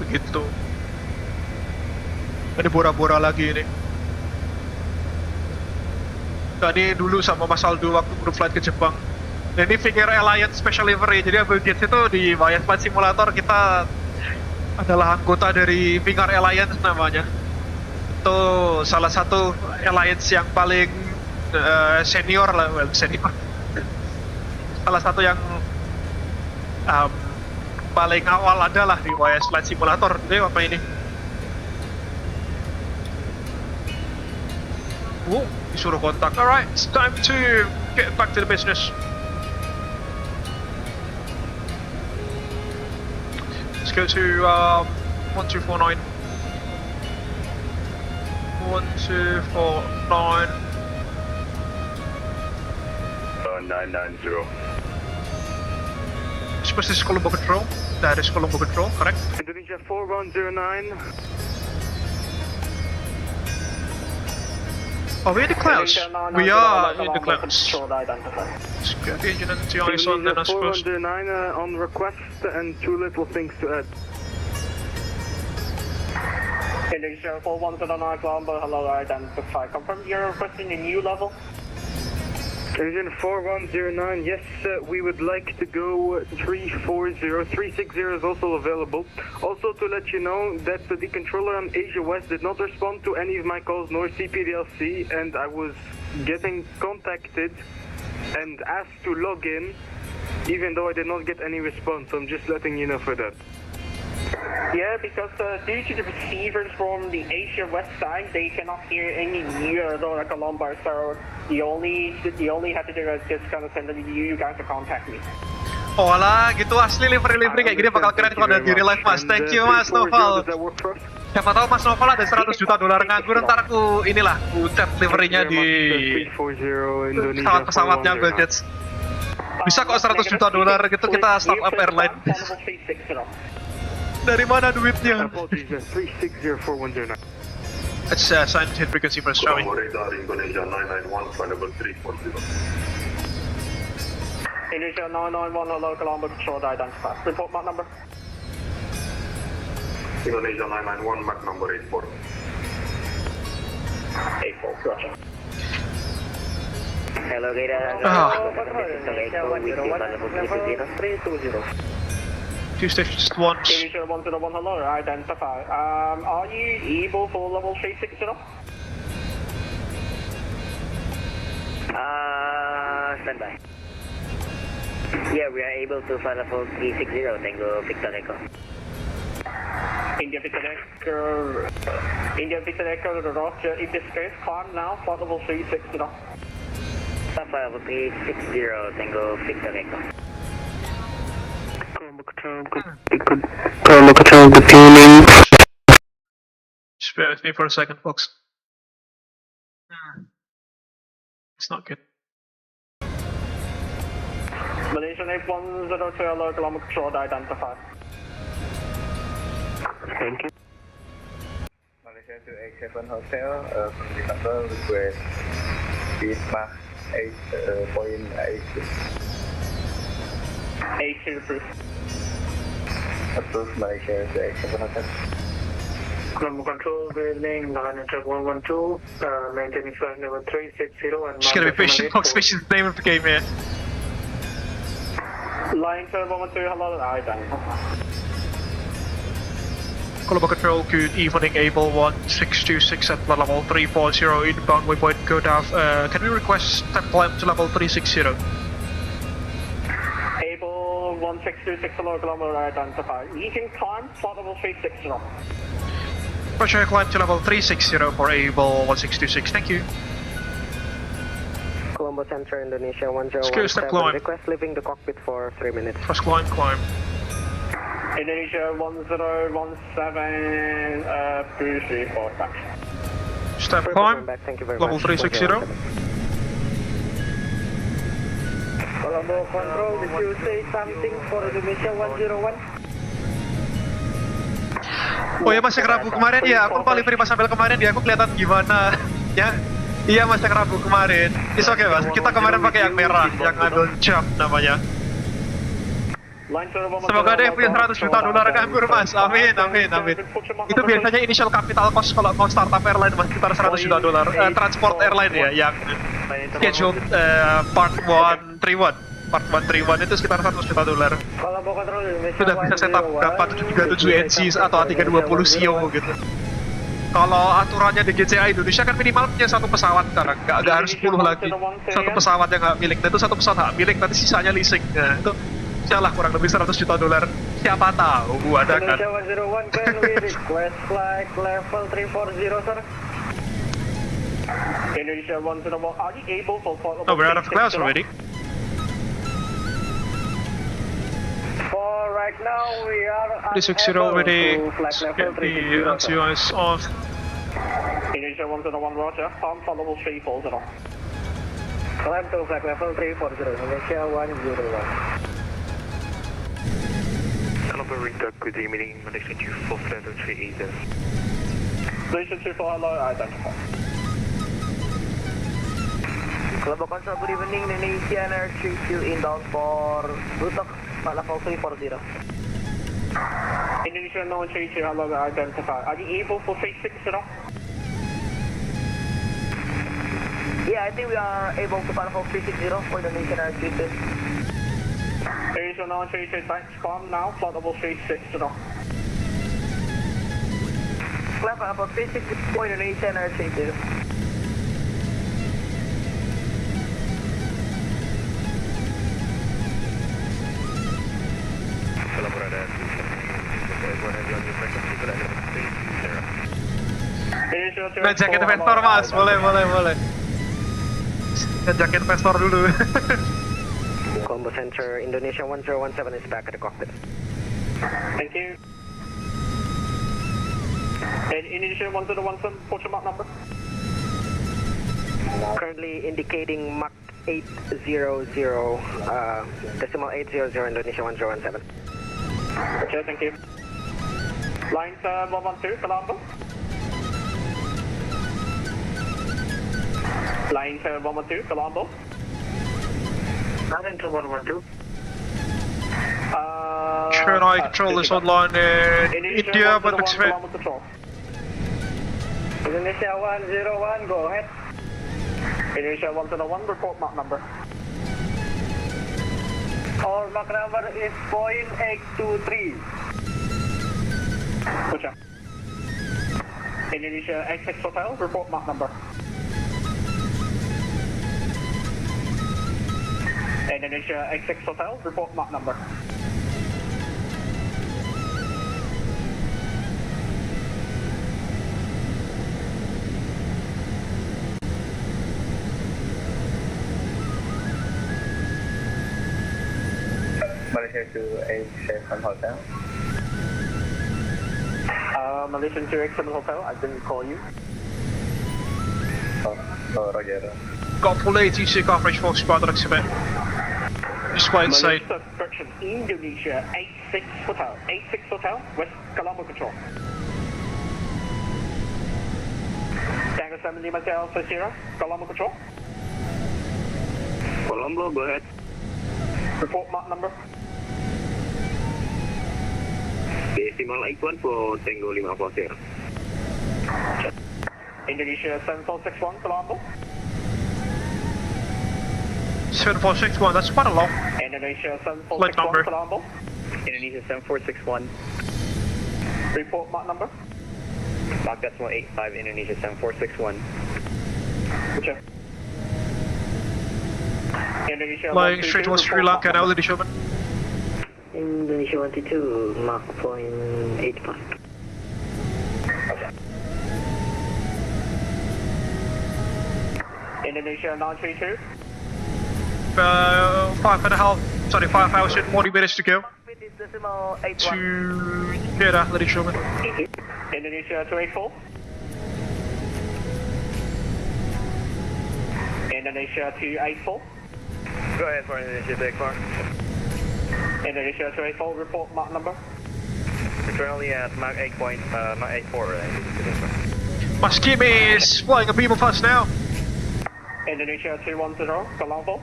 Begitu. Ini Bora-Bora lagi ini. Tadi dulu sama Mas Aldo waktu group flight ke Jepang. Nah ini Figure Alliance Special Livery. Jadi Abel Jets itu di WIII Flight Simulator kita adalah anggota dari Figure Alliance namanya. Itu salah satu alliance yang paling senior lah, senior. Salah satu yang paling awal adalah di WIII Flight Simulator. Jadi apa ini? Disuruh kontak. Alright, it's time to get back to the business. Let's go to 1249. 1249. 990. This is Colombo Control. That is Colombo Control, correct? Indonesia 4109. Are we in the clouds? We are in the clouds. Let's get the engine and the eyes on then I suppose. 4109 on request and two little things to add. Indonesia 4109 Colombo, hello, identify. Confirm you're requesting a new level? Engine 4109, yes, we would like to go 340. 360 is also available. Also to let you know that the controller on Asia West did not respond to any of my calls nor CPDLC, and I was getting contacted and asked to log in, even though I did not get any response. So I'm just letting you know for that. Yeah, because due to the receivers from the Asia West side, they cannot hear any near Dora Colombo, so the only have to do is just kind of send you guys to contact me. Oh lah, gitu asli livery kayak gini bakal keren kalau ada di real life Mas. Thank you Mas Noval. Siapa tahu Mas Noval ada $100 juta nganggur, ntar aku inilah aku chat liverynya di pesawatnya Abel Jets. Bisa kok $100 juta gitu kita startup airline. Dari mana duitnya? Let's sign hit frequency first, shall we? Indonesia 991, flight 340. Indonesia 991, hello, Colombo Control, identify. Report mark number. Indonesia 991, mark number 84. 84, gotcha. Hello, radar. Indonesia 101, 2 stations at once. Indonesia 101, hello, identify. Are you able for level 360? Stand by. Yeah, we are able to fly level 360, Tango Victor Echo. India Victor Echo, Roger. In this case, climb now, flight level 360 now. Sabah 360, Tango Victor Echo. Control, good tuning. Just bear with me for a second, folks. It's not good. Malaysian 8102, hello, kilometer control, identify. Thank you. Malaysia 287 Hotel, from Jakarta, request speed Mach 8.82. 82 approved. Approved Malaysia 287 Hotel. Global control, good evening, line check 112, maintaining flight level 360 and... Just gotta be patient, folks, patient is the name of the game here. Line 112, hello, identify. Global control, good evening, Abel 1626 at level 340 inbound waypoint go down. Can we request step climb to level 360? Abel 1626, hello, kilometer, identify. You can climb, flight level 360. Roger, climb to level 360 for Abel 1626, thank you. Colombo Center, Indonesia 1017, request leaving the cockpit for 3 minutes. First climb. Indonesia 1017, Brucey, forward back. Step climb, thank you very level much. 360. Colombo Control, did you say something for Indonesia 101? Oh ya, Mas, yang Rabu kemarin ya, aku lupa livery pas sambil kemarin ya, aku kelihatan gimana ya. Iya, Mas, yang Rabu kemarin. It's okay, Mas, kita kemarin pakai yang merah, yang Abel Jets namanya. Semoga ada yang punya $100 juta nganggur, Mas. Amin. Itu biasanya initial capital cost kalau mau startup airline, Mas, sekitar $100 juta. Transport airline ya, yang scheduled part 131. Part 131 itu sekitar $100 juta. Sudah bisa setup dapat 737 NC atau A320 CEO gitu. Kalau aturannya di GCA Indonesia kan minimal punya satu pesawat sekarang, nggak harus 10 lagi. Satu pesawat yang hak milik, dan itu satu pesawat hak milik, nanti sisanya leasing. Nah, itu salah kurang lebih $100 juta. Siapa tahu ada kan. Indonesia 101, can we request flight level 340, sir? Indonesia 101, are you able to flight level 360? No, we're out of clouds already. For right now, we are 360 already. Get the NCOs off. Indonesia 101, roger. Climb flight level 340. Climb to flight level 340, Indonesia 101. Colombo Ringo, good evening, Malaysia 24 either. Malaysia 24, hello, identify. Colombo Control, good evening, Indonesian Air 32 inbound for Butok, level 340. Indonesia 932, hello, identify. Are you able for 360? Yeah, I think we are able to level 360 for Indonesian Air 32. Indonesia 932, thanks, climb now, flight level 360. Climb level 360 for Indonesian Air 32. Jaket investor, Mas, boleh. Jaket investor dulu. Colombo Center, Indonesia 1017 is back at the cockpit. Thank you. And Indonesia 1017, what's your Mach number? Currently indicating Mach 800, decimal 800, Indonesia 1017. Okay, thank you. Line 112, Colombo. Line 112, Colombo. Line 112. Chennai control is online in India, but expect. Indonesia 101, go ahead. Indonesia 101, report Mach number. Our Mach number is 0.823. Roger. Indonesia XX Hotel, report Mach number. Indonesia XX Hotel, report Mach number. Malaysia 287 Hotel. Malaysian 287 Hotel, I didn't call you. Oh, Roger. Got full ATC coverage for squad looks a bit. Just wait inside. Correction, Indonesia 86 Hotel, West Colombo Control. Tango 70 Hotel for Sierra, Colombo Control. Colombo, go ahead. Report mark number. Decimal 81 for Tango 540. Indonesia 7461, Colombo. 7461, that's quite a long Indonesia flight 7461, number. Colombo. Indonesia 7461. Report mark number. Mark decimal 85, Indonesia 7461. Check. Indonesia Flying straight towards Sri Lanka now, ladies and gentlemen. Indonesia 122, Mark point 85. Indonesia 932. 5,040 minutes to go. To Jeddah, ladies and gentlemen. Indonesia 284. Indonesia 284. Go ahead for Indonesia, take far. Indonesia 284, report mark number. We're currently at Mark 84. Maskimi is flying a beam of us now. Indonesia 210, Colombo.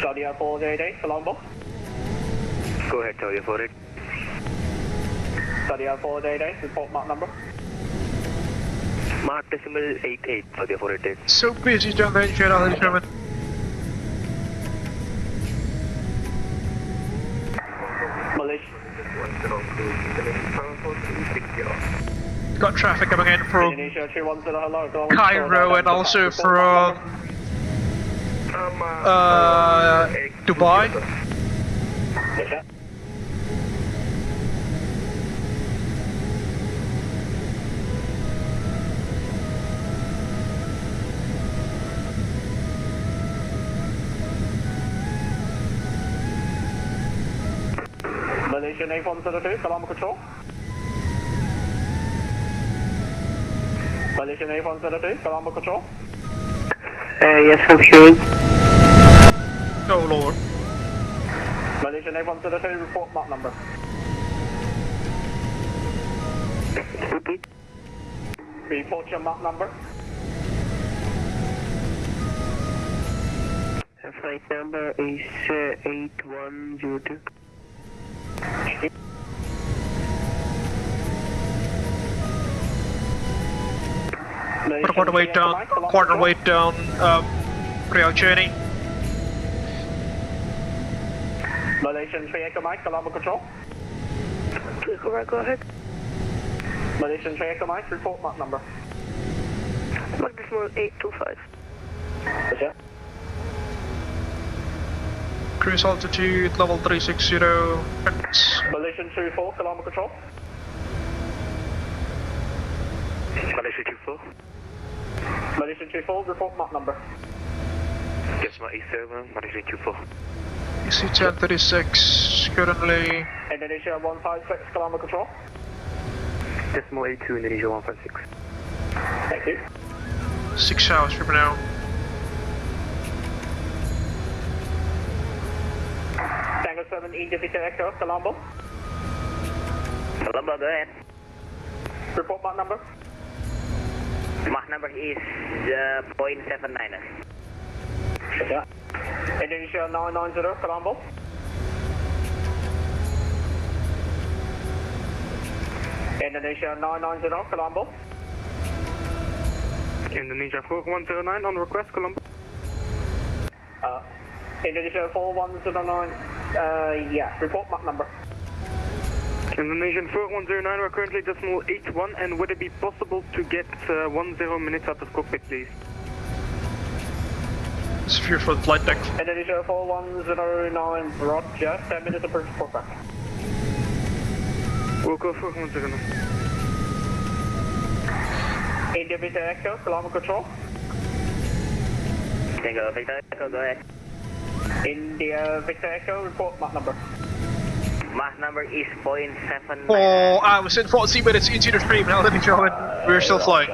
Saudi 488, Colombo. Go ahead, Saudi 488. Saudi 488, report mark number. Mark decimal 88, Saudi 488. So busy down there in Jeddah, ladies and gentlemen. Malaysia. Got traffic coming in from Indonesia 210, hello. Cairo and also from Dubai. Malaysian 8102, Colombo Control. Malaysian 8102, Colombo Control. Yes, confused. No, Lord. Malaysian 8102, report mark number. Report your mark number. Flight number is 8102. Quarter weight down, Riyadh journey. Malaysian 3 Echo Mike, Colombo Control. Go ahead. Malaysian 3 Echo Mike, report mark number. Mark decimal 825. Okay. Cruise altitude level 360. Malaysian 24, Colombo Control. Malaysia 24. Malaysian 24, report mark number. Decimal 87, Malaysia 24. EC 1036, currently. Indonesia 156, Colombo Control. Decimal 82, Indonesia 156. Thank you. 6 hours from now. Tango 7, India Victor Echo, Colombo. Colombo, go ahead. Report mark number. Mark number is .79. Yeah. Indonesia 990, Colombo. Indonesia 990, Colombo. Indonesia 4109 on request, Colombo. Indonesia 4109, yeah, report mark number. Indonesian 4109, we're currently decimal 81, and would it be possible to get 10 minutes out of cockpit, please? It's fear for the flight deck. Indonesia 4109, roger, 10 minutes approved for back. We'll go 4109. India Beta Echo, Colombo Control. Tango Victor Echo, go ahead. India Victor Echo, report Mach number. Mach number is 0.7. 4 hours and 40 minutes into the stream now, ladies and gentlemen. We're still flying.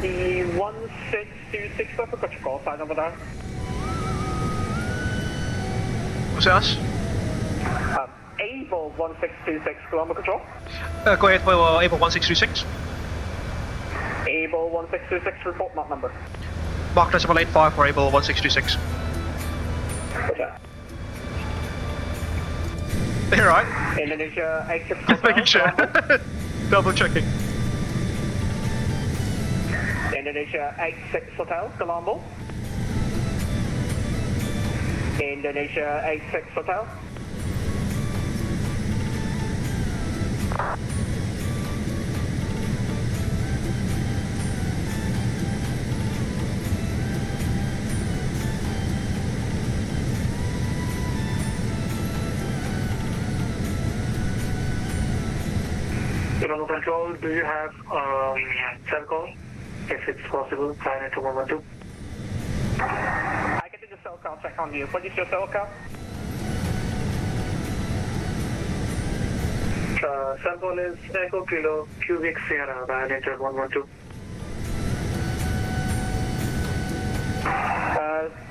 The 1626 level, got your call sign over there. What's that? Abel 1626, kilometer control. Go ahead, well, Abel 1626. Abel 1626, report Mach number. Mach decimal 85 for Abel 1626. Okay. You're right. Indonesia 86 Just making sure. Double checking. Indonesia 86 Hotel, Colombo. Indonesia 86 Hotel. Ground control, do you have cell call? If it's possible, sign it to 112. I can do the cell call check on you. What is your cell call? Cell call is Echo Kilo Cubic Sierra, Violator 112.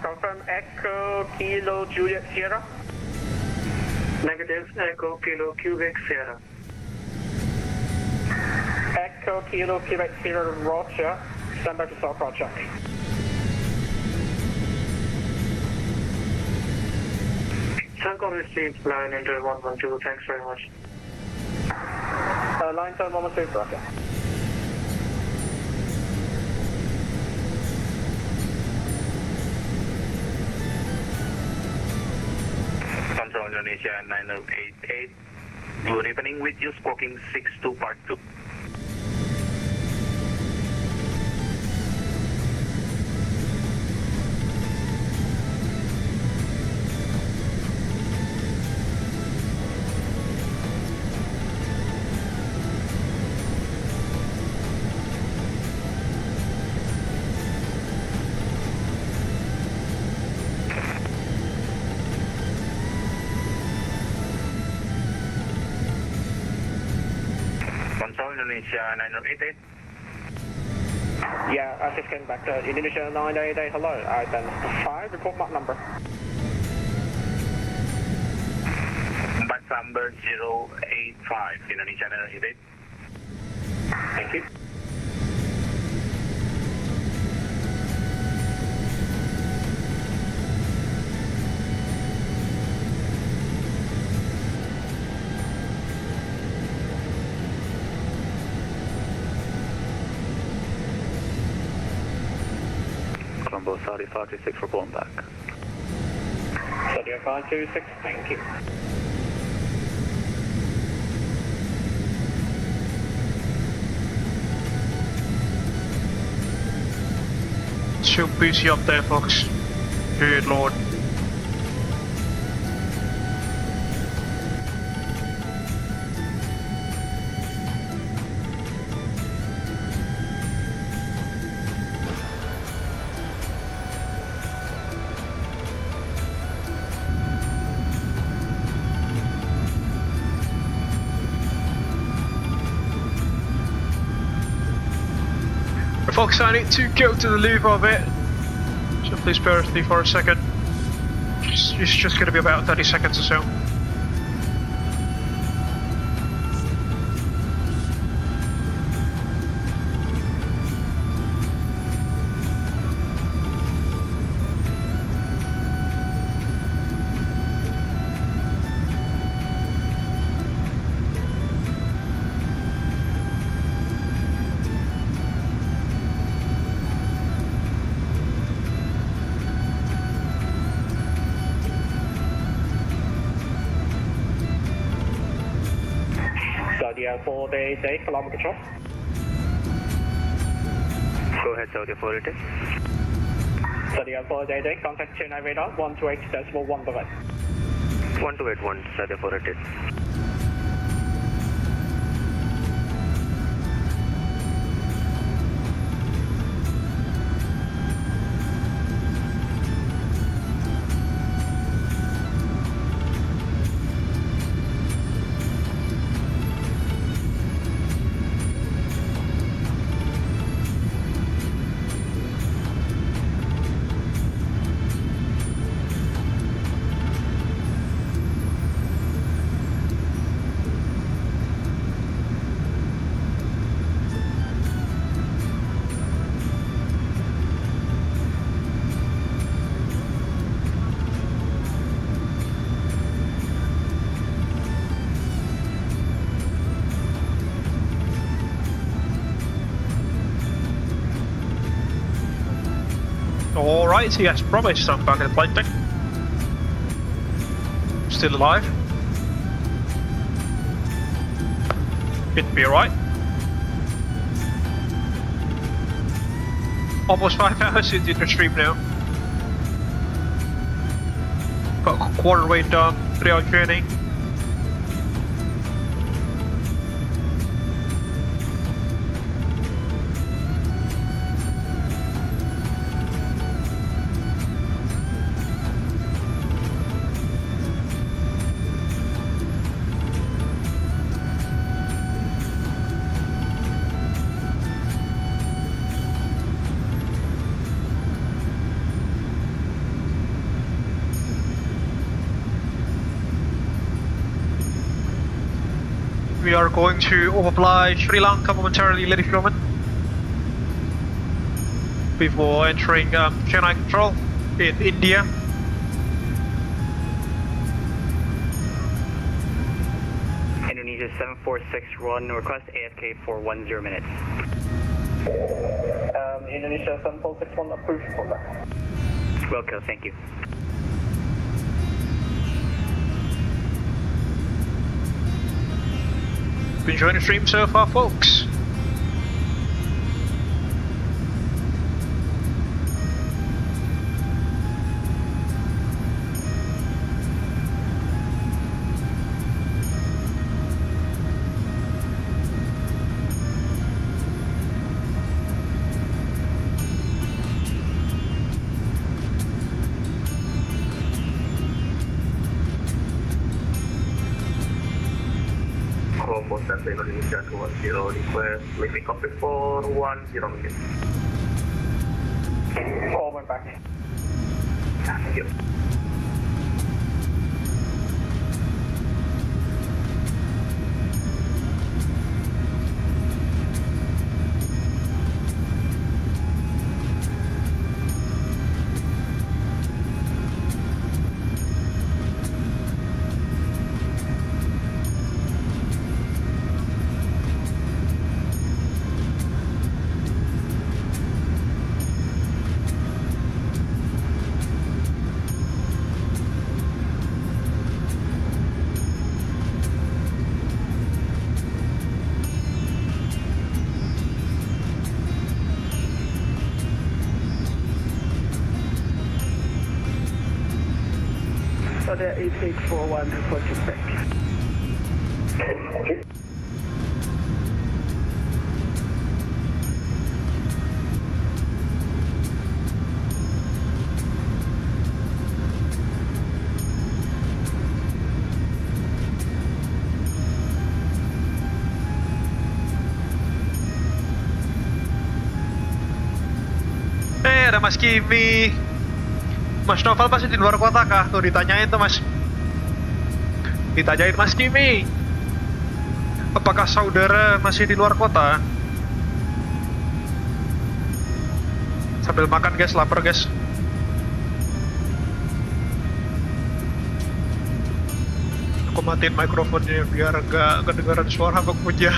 Confirm Echo Kilo Juliet Sierra. Negative, Echo Kilo Cubic Sierra. Echo Kilo Quebec Sierra Roger. Stand by for cell call check. Cell call received, line enter 112, thanks very much. Line turn 112, Roger. Control Indonesia 9088. Good evening with you, Squawking 62 Part 2. Indonesia 9088. Yeah, I just came back to Indonesia 988. Hello, identify, report Mach number. Mach number 085, Indonesia 988. Thank you. Colombo Saudi 526 reporting back. Saudi 526, thank you. So busy up there, folks. Good lord. Folks, I need to go to the Louvre a bit, so please bear with me for a second. It's just going to be about 30 seconds or so. Saudi 488, kilometer control. Go ahead, Saudi 488. Saudi 488, contact 29 radar, 128.1 below. 1281, Saudi 488. right, yes, probably some back in the flight deck. Still alive. It'd be right. Almost 5 hours into the stream now. Got quarter weight done, 3-hour training. We are going to overfly Sri Lanka momentarily, ladies and gentlemen, before entering Chennai control in India. Indonesia 7461, request AFK for 10 minutes. Indonesia 7461, approved for that. Wilco, thank you. Enjoying the stream so far, folks? Indonesia 210 request, leaving cockpit for 10 minutes. Call went back. Thank you. Sorry, 8841, reporting back. Ada Mas Kimi. Mas Novel masih di luar kota kah? Tuh ditanyain tuh Mas. Ditanyain Mas Kimi. Apakah saudara masih di luar kota? Sambil makan guys, lapar guys. Aku matiin mikrofonnya biar gak kedengaran suara Bang Puja.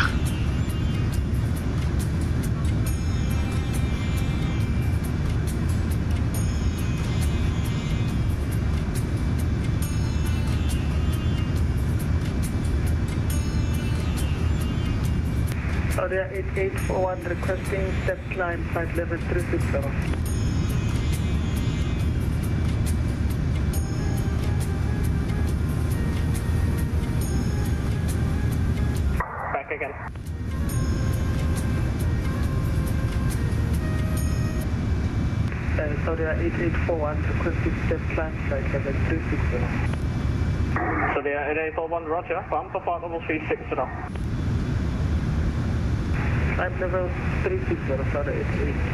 Area 8841 requesting step climb flight level 360. Back again. Area 8841 requesting step climb flight level 360. So the 8841, roger, bump to part level 360. Climb level 360, sorry,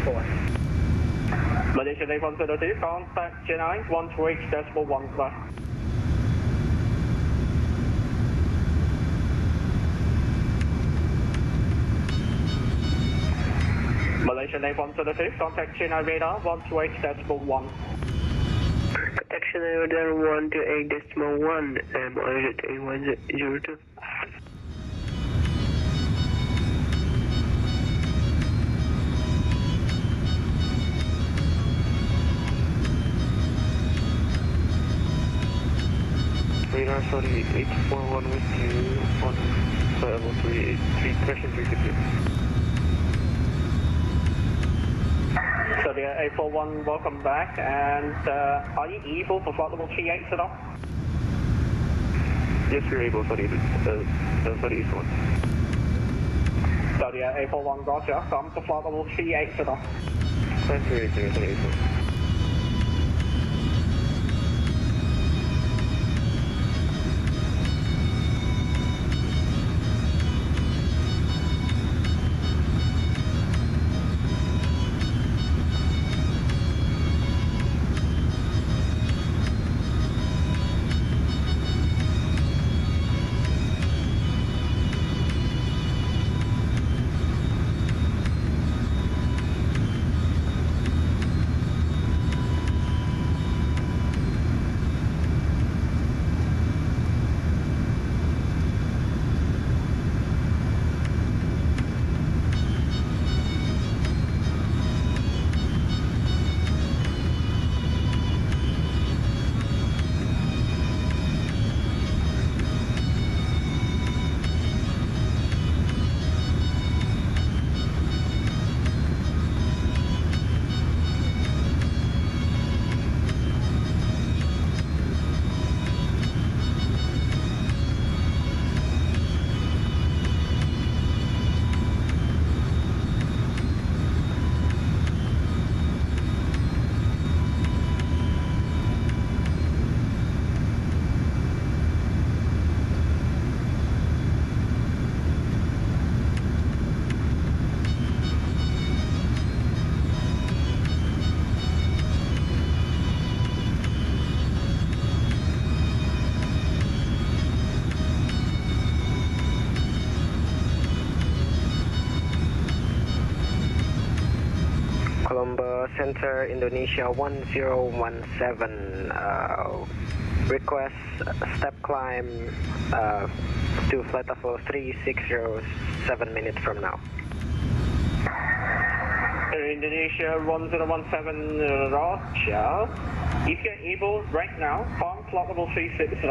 8841. Malaysia 8102, contact Chennai, 128.1. Malaysia 8102, contact Chennai radar, 128.1. Protection radar 128.1, OEJN A102. Radar, sorry, 841 with you on level 383, correction 360. So the 841, welcome back, and are you able for flight level 38 at all? Yes, we're able, sorry, sorry, east one. So the 841, roger, come to flight level 38 at all. Sorry, east one. Center Indonesia 1017, request step climb to flight level 360 7 minutes from now. Indonesia 1017, roger. If you're able right now, climb flight level 360.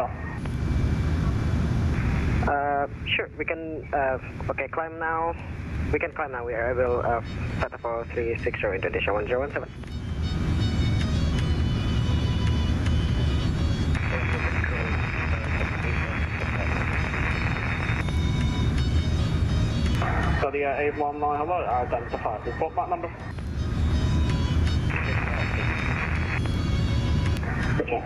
Sure, we can, okay, climb now. We can climb now. We are able flight level 360 Indonesia 1017. So the 819, hello, identified. Report that number. Okay.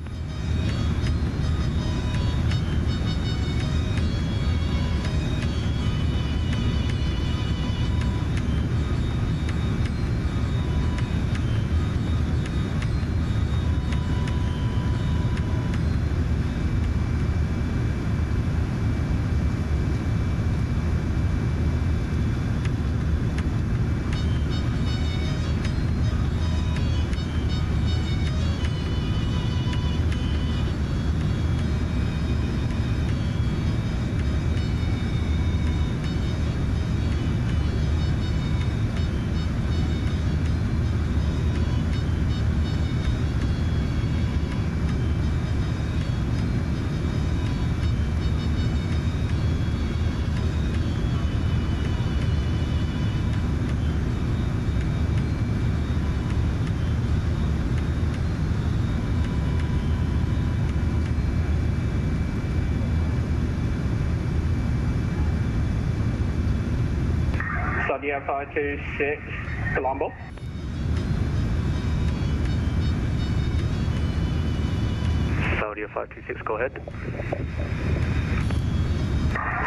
Saudi 526, Colombo. Saudi 526, go ahead.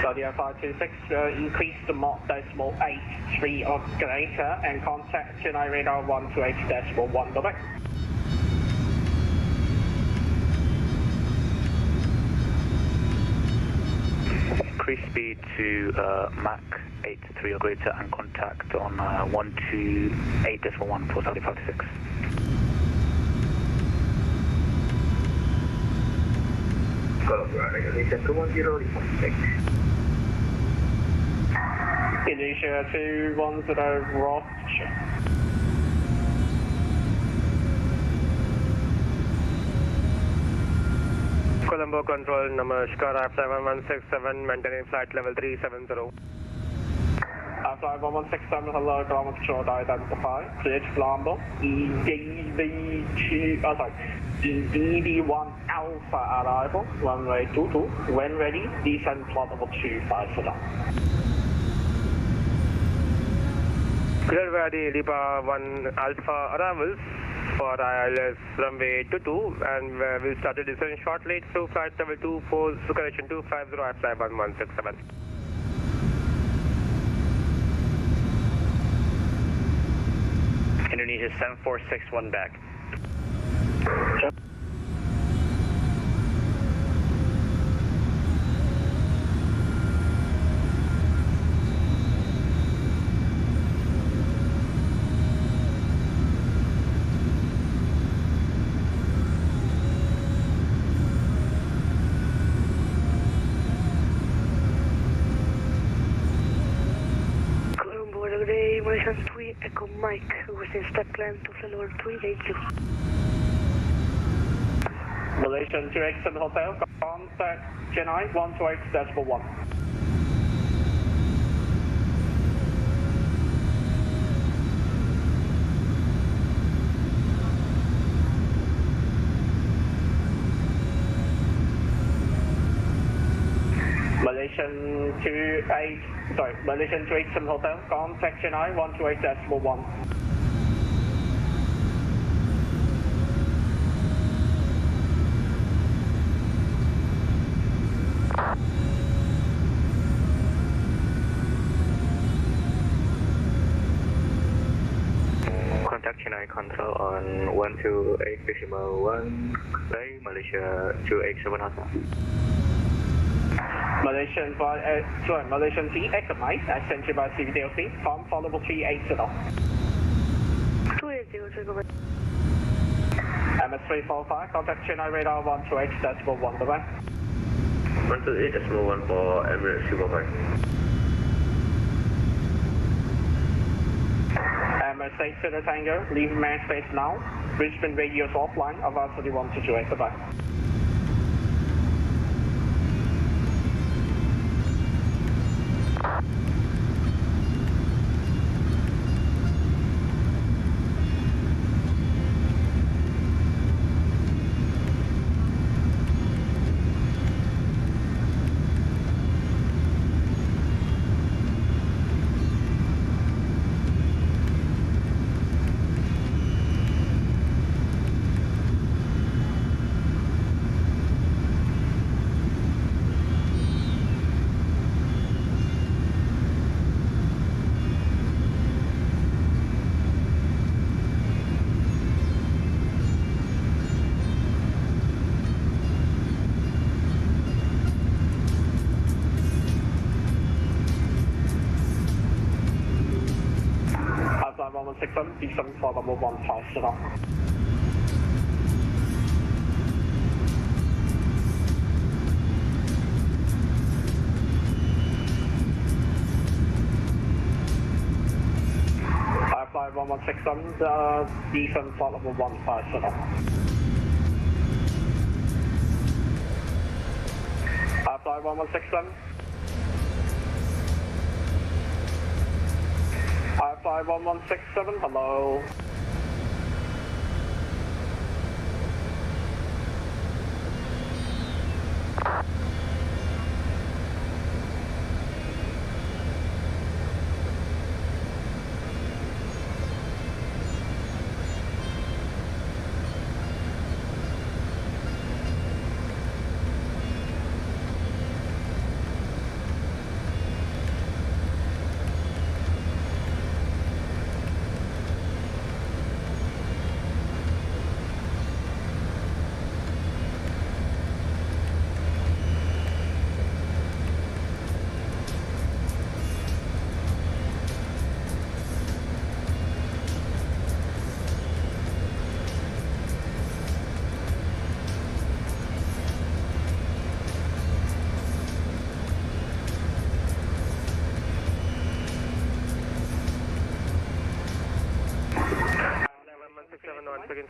Saudi 526, increase the Mach decimal 83 or greater and contact Chennai radar 128.1, bye-bye. Increase speed to Mach 83 or greater and contact on 128.1 for Saudi 526. Indonesia 210, report. Indonesia 210, roger. Colombo Control, Namaskar, F7167, maintaining flight level 370. Flight 1167, hello, ground control, identify, cleared to Colombo, ED1 Alpha arrival, runway 22, when ready, descend flight level 25 for now. Clear via the Lipa 1 Alpha arrivals for ILS runway 22 and we'll start the descent shortly through flight level 24, correction 250 at flight 1167. Indonesia 7461 back. Echo Mike, within step climb to Flylord 382. Malaysian 287 Hotel, contact Chennai 128.1. Malaysian 287 Hotel, contact Chennai 128.1. Contact Chennai Control on 128.1, Bay, Malaysia 287 Hotel. Malaysian CX Mike, ascended by CVDLC, farm followable 380. 280, go back. MS345, contact Chennai radar 128.1, bye bye. 128.1 for Emirates Superbike. MS8 Cedar Tango, leave man space now. Brisbane radius offline, Avast 3128, bye bye. Descend for level 15 now. Fly 1167, descend for level 15 now. Fly 1167. Fly 1167, hello.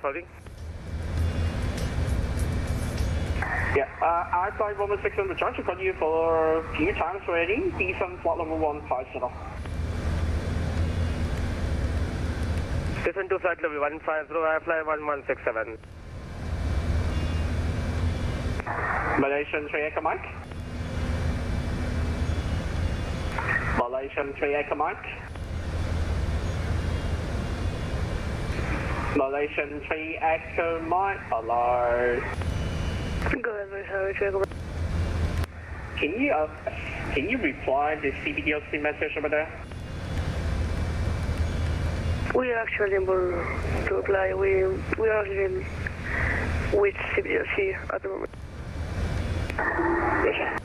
Holding. Yeah, I flight 116 on the charge. I've got you for a few times already. Descent flight level 150. Descent to flight level 150, I fly 1167. Malaysian 3 Echo Mike. Malaysian 3 Echo Mike. Malaysian 3 Echo Mike. Hello. Go ahead, Malaysian. Can you reply the CBDLC message over there? We are actually able to reply. We are living with CBDLC at the moment. Yes,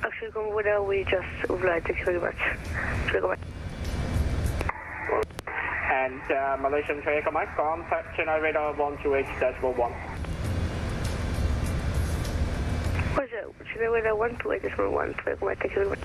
Actually, come with that, we just reply. Thank you very much. And Malaysian 3 Echo Mike, contact Chennai radar 128.1. What is that? Chennai radar 128.1. Thank you very much.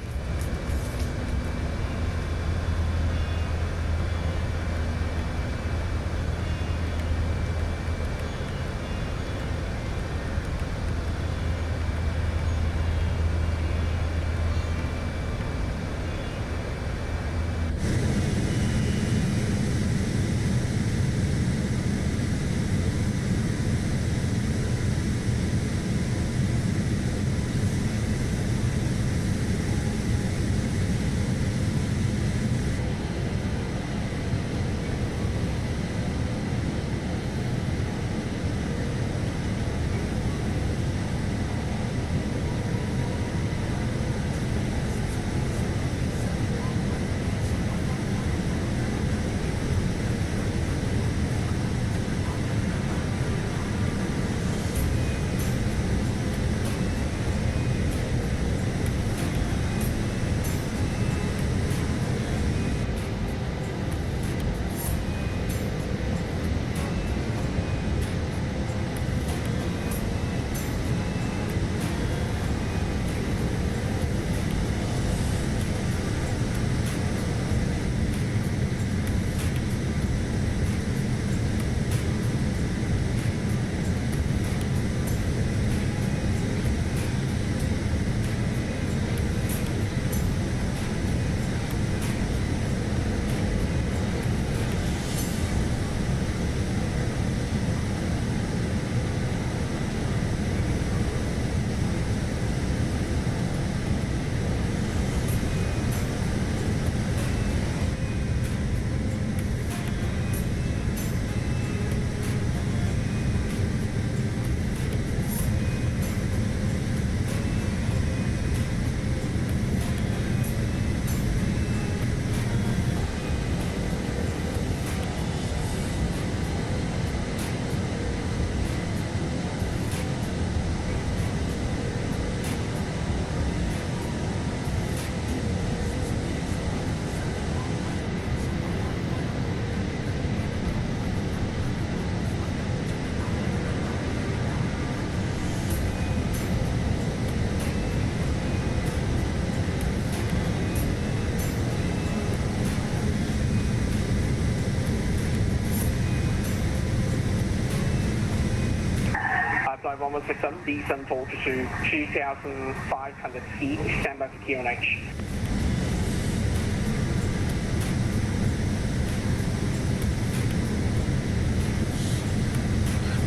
Flight 167, descent altitude 2,500 feet, stand by for QNH.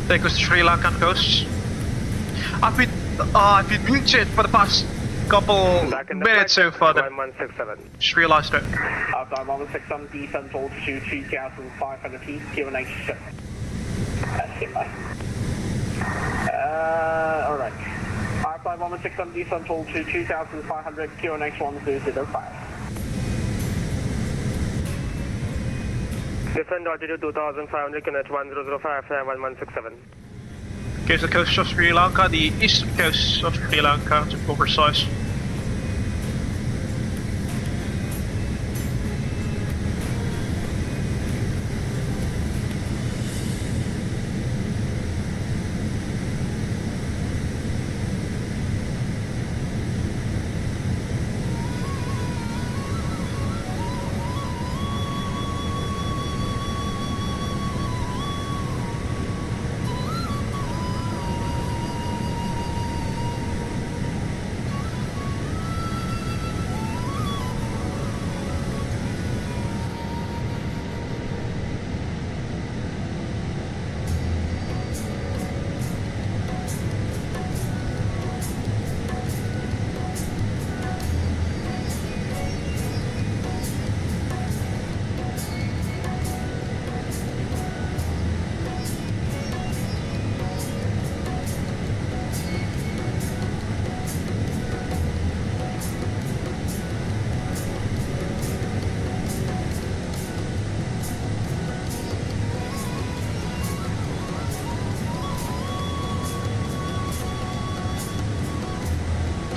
Take us to Sri Lankan coast. I've been muted for the past couple minutes so far. Sri Lanka. Flight 167, descent altitude 2,500 feet, QNH. Stand by. Alright. Flight 167, descent altitude 2,500, QNH 1005. Descent altitude 2,500, QNH 1005, 1167. Okay, so the coast of Sri Lanka, the eastern coast of Sri Lanka, to be precise.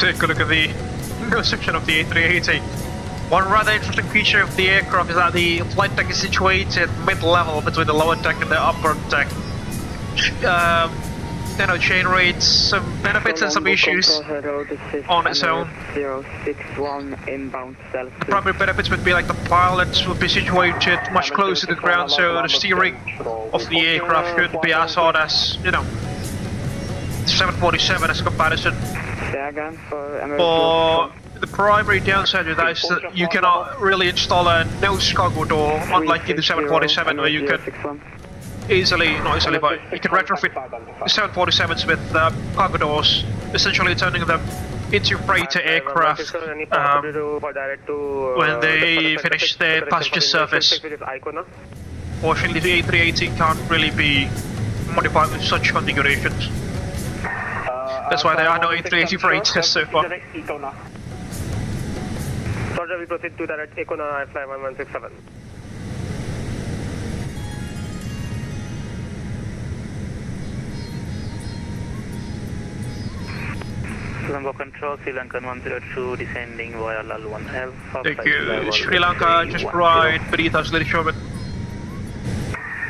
take a look at the nose section of the A380. One rather interesting feature of the aircraft is that the flight deck is situated mid-level between the lower deck and the upper deck. Chain rates, some benefits and some issues on its own. 061 inbound The primary benefits would be like the pilots would be situated much closer to the ground, so the steering of the aircraft shouldn't be as hard as, 747 as comparison. For the primary downside of that is that you cannot really install a nose cargo door, unlike in the 747 where you can not easily, but you can retrofit the 747s with cargo doors, essentially turning them into freighter aircraft when they finish their passenger service. Fortunately, the A380 can't really be modified with such configurations. That's why there are no A380 freighters so far. Roger, we proceed to direct Econa, fly 1167. Colombo Control, Sri Lankan 102, descending via Lal 1 Alpha. Thank you. Sri Lanka, just right, 3000 little short.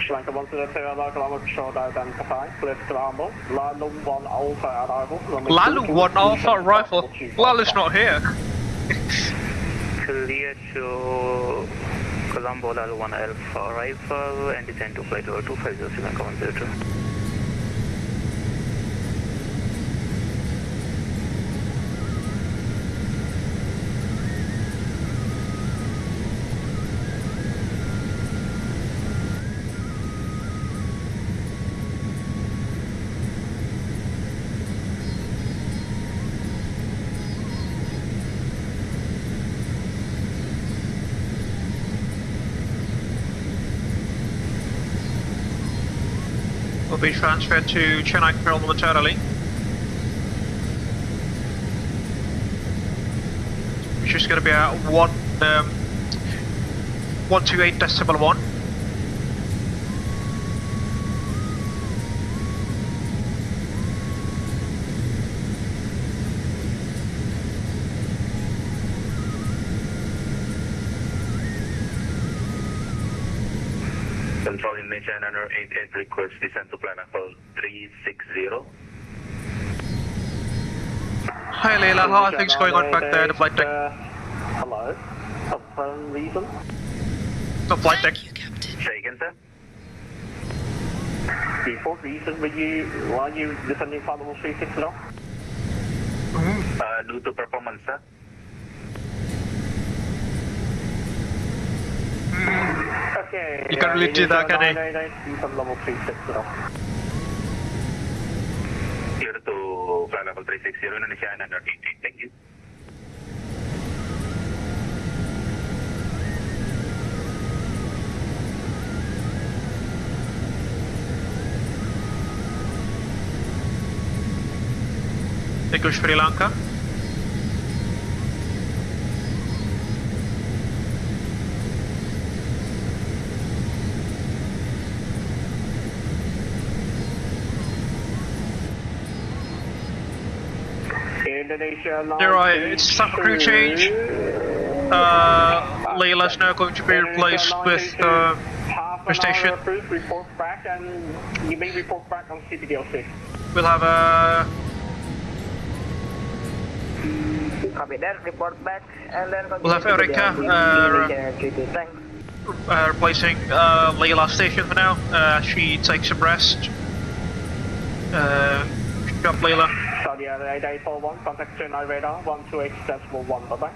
Sri Lanka 102, Colombo Control, identify, clear to Ambo, Lalu 1 Alpha arrival. Lalu 1 Alpha arrival? Lalu's not here. Clear to Colombo, Lalu 1 Alpha arrival and descend to flight over 250, Sri Lanka 102. Will be transferred to Chennai Control momentarily. Which is going to be at 128.1. Control Indonesia 988 request descent to plan level 360. Hi Leila, how are things going on back there, the flight deck? Hello. Confirm reason? The flight deck. Say again, sir? Default reason why you descending flight level 360? Due to performance, sir. Okay. You can't really do that, can you? Descend level 360. Here to flight level 360, Indonesia 988. Thank you. Thank you, Sri Lanka. Indonesia. Alright, it's time for crew change. Leila's now going to be replaced with station. Report back and you may report back on CPDLC. We'll have a Copy that, report back, and then we'll have Erika replacing Leila's station for now. She takes some rest. Good job, Leila. Saudi Arabia 8841, contact Chennai radar 128.1, bye bye.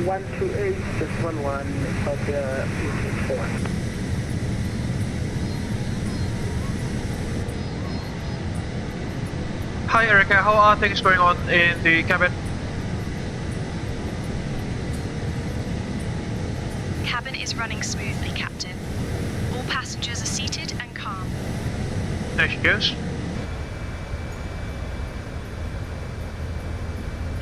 128.11, Saudi 4. Hi Erika, how are things going on in the cabin? Cabin is running smoothly, Captain. All passengers are seated and calm. There she goes.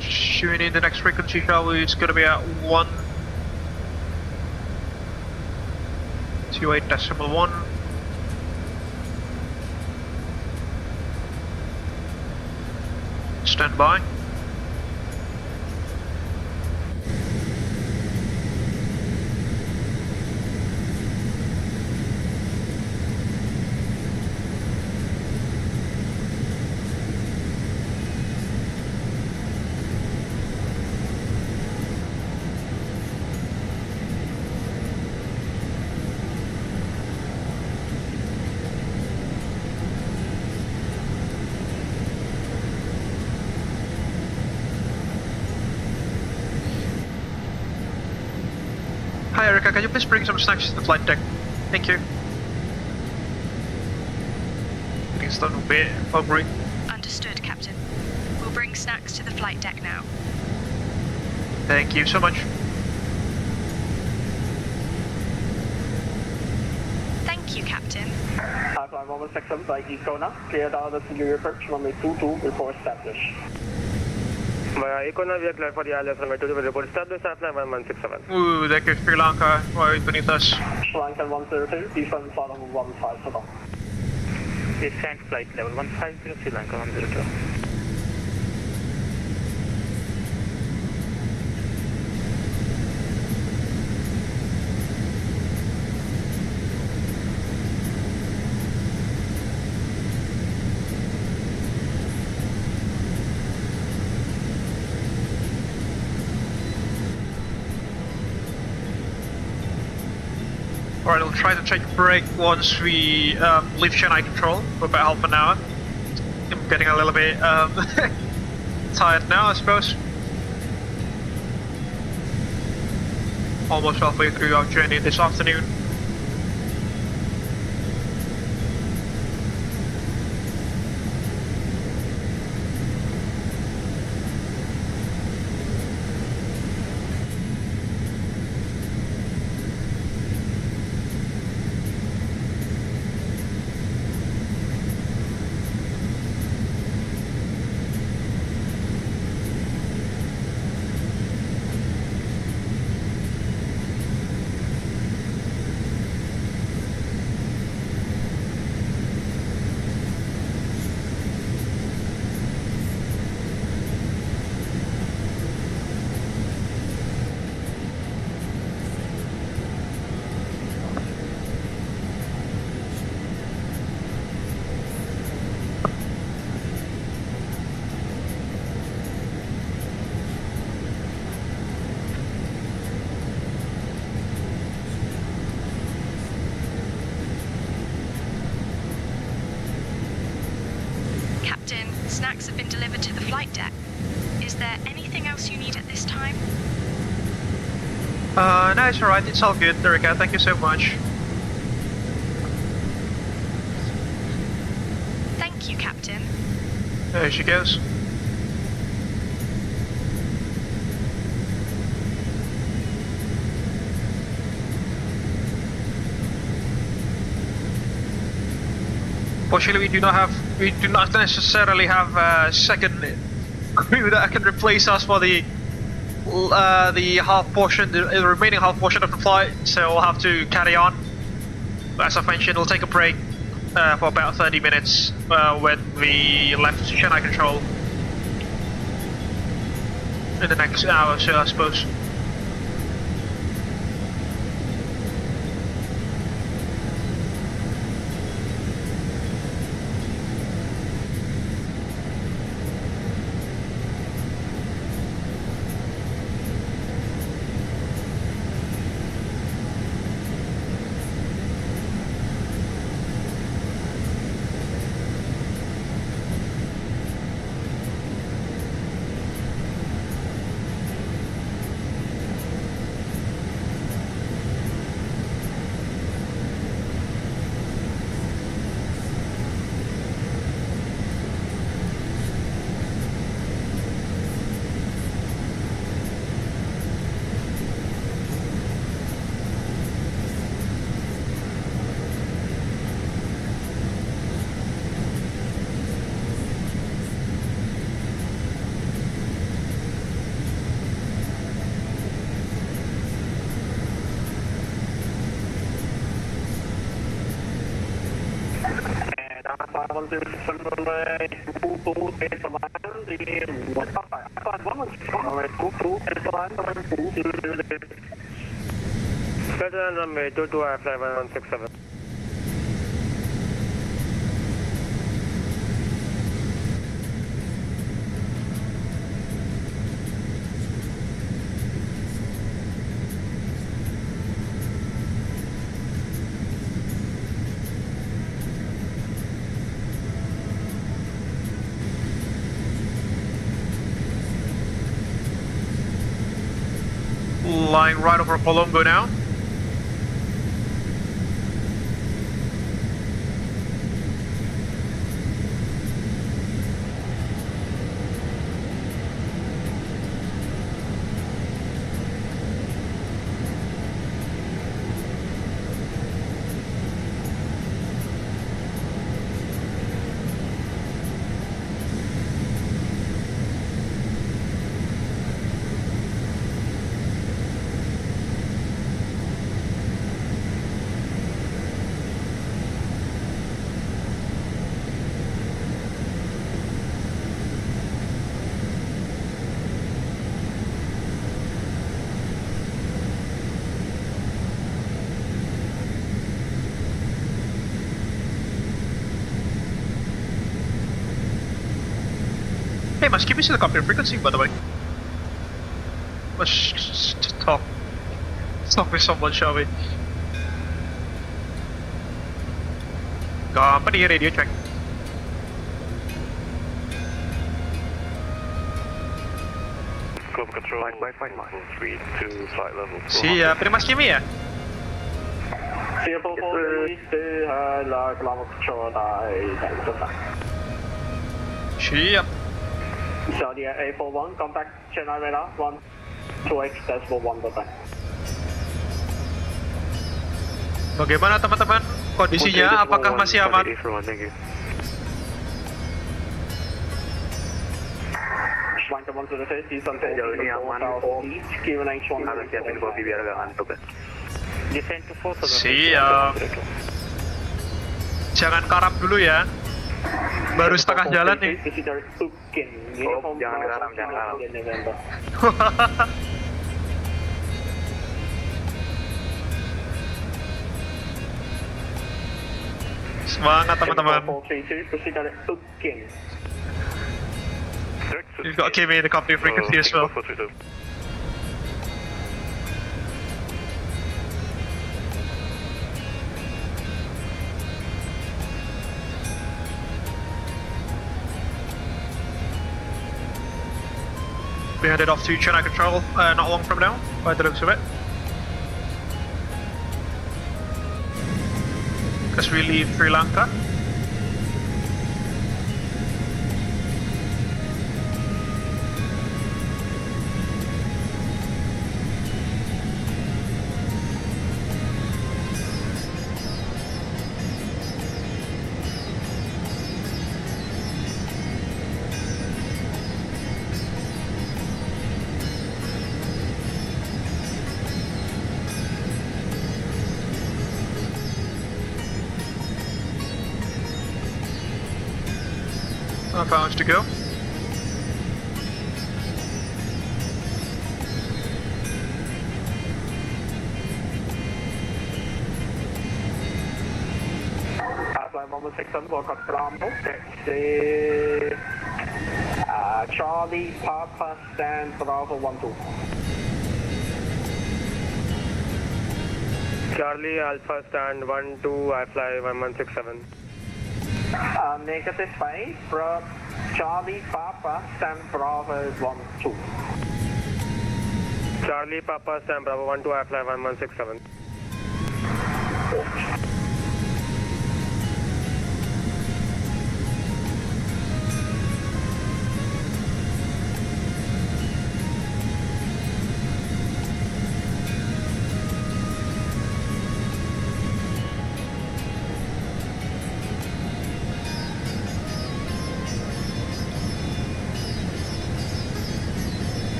Shooting in the next frequency, shall we? It's going to be at 128.1. Stand by. Hi Erica, can you please bring some snacks to the flight deck? Thank you. Getting started a bit hungry. Understood, Captain. We'll bring snacks to the flight deck now. Thank you so much. Thank you, Captain. Flight 167 by Icona. Cleared out of your approach, runway 22, report established. Via Icona, we are clear for the ILS runway 22, report established at flight 1167. Ooh, thank you, Sri Lanka. Right beneath us. Sri Lanka 102, descend flight level 15, Sabah. Descent flight level 150, Sri Lanka 102. Alright, I'll try to take a break once we leave Chennai control for about half an hour. I'm getting a little bit tired now, I suppose. Almost halfway through our journey this afternoon. Snacks have been delivered to the flight deck. Is there anything else you need at this time? No, it's alright, it's all good, Erica, thank you so much. Thank you, Captain. There she goes. Fortunately, we do not necessarily have a second crew that can replace us for the half portion, the remaining half portion of the flight. So we'll have to carry on. As I mentioned, we'll take a break for about 30 minutes when we left Chennai control in the next hour or so, I suppose. runway 22, I fly 1167. Flying right over Colombo now. Hey, Mas, keep me to the copy frequency, by the way. Let's just talk with someone, shall we? Company radio check. Global control, Wi-Fi 3 to flight level. Siap, ini Mas Kimi ya? Siap, global control, Siap. Saudi A41, contact Chennai radar 128.1. Bagaimana teman-teman? Kondisinya apakah masih aman? Sejauh ini aman, harus siapin kopi biar gak ngantuk ya. Siap. Jangan karam dulu ya. Baru setengah jalan nih. Oh, jangan karam, jangan karam. Semangat teman-teman. You've got Kimi in the company frequency as well. We headed off to Chennai Control not long from now, by the looks of it. Because we leave Sri Lanka. Pounds to go. Charlie Papa stand Bravo 12. Charlie Alpha stand 12, I fly 1167. Negative 5, bro. Charlie Papa stand Bravo 12. Charlie Papa stand Bravo 12, I fly 1167.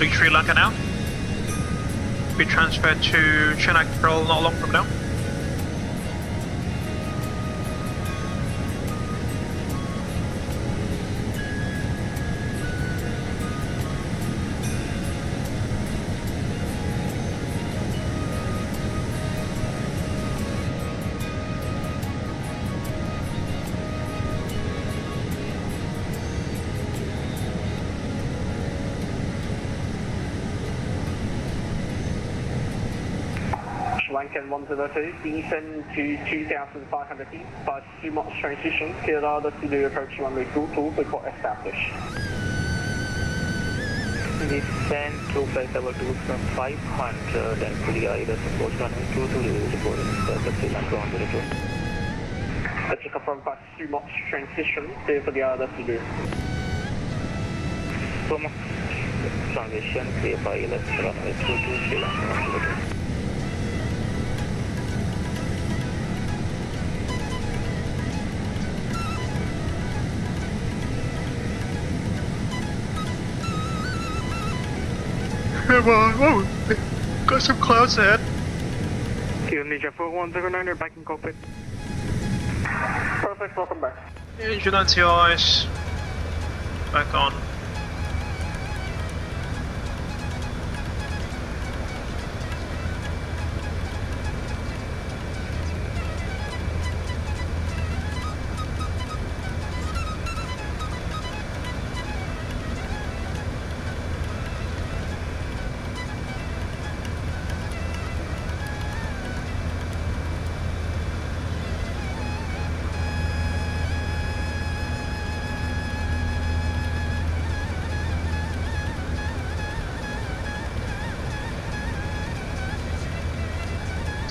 reach Sri Lanka now. Be transferred to Chennai Control not long from now. Lankan 102, descend to 2,500 feet, by 2 knots transition, clear order to the approach runway 22, report established. Descend to flight level 2500 and clear either approach runway 22, reporting Sri Lanka 102. Let's confirm by 2 knots transition, clear for the order to do. 2 knots transition, clear by left runway 22, Sri Lanka 102. Whoa, got some clouds ahead. Indonesia 4109, back in cockpit. Perfect, welcome back. Engine anti-ice. Back on.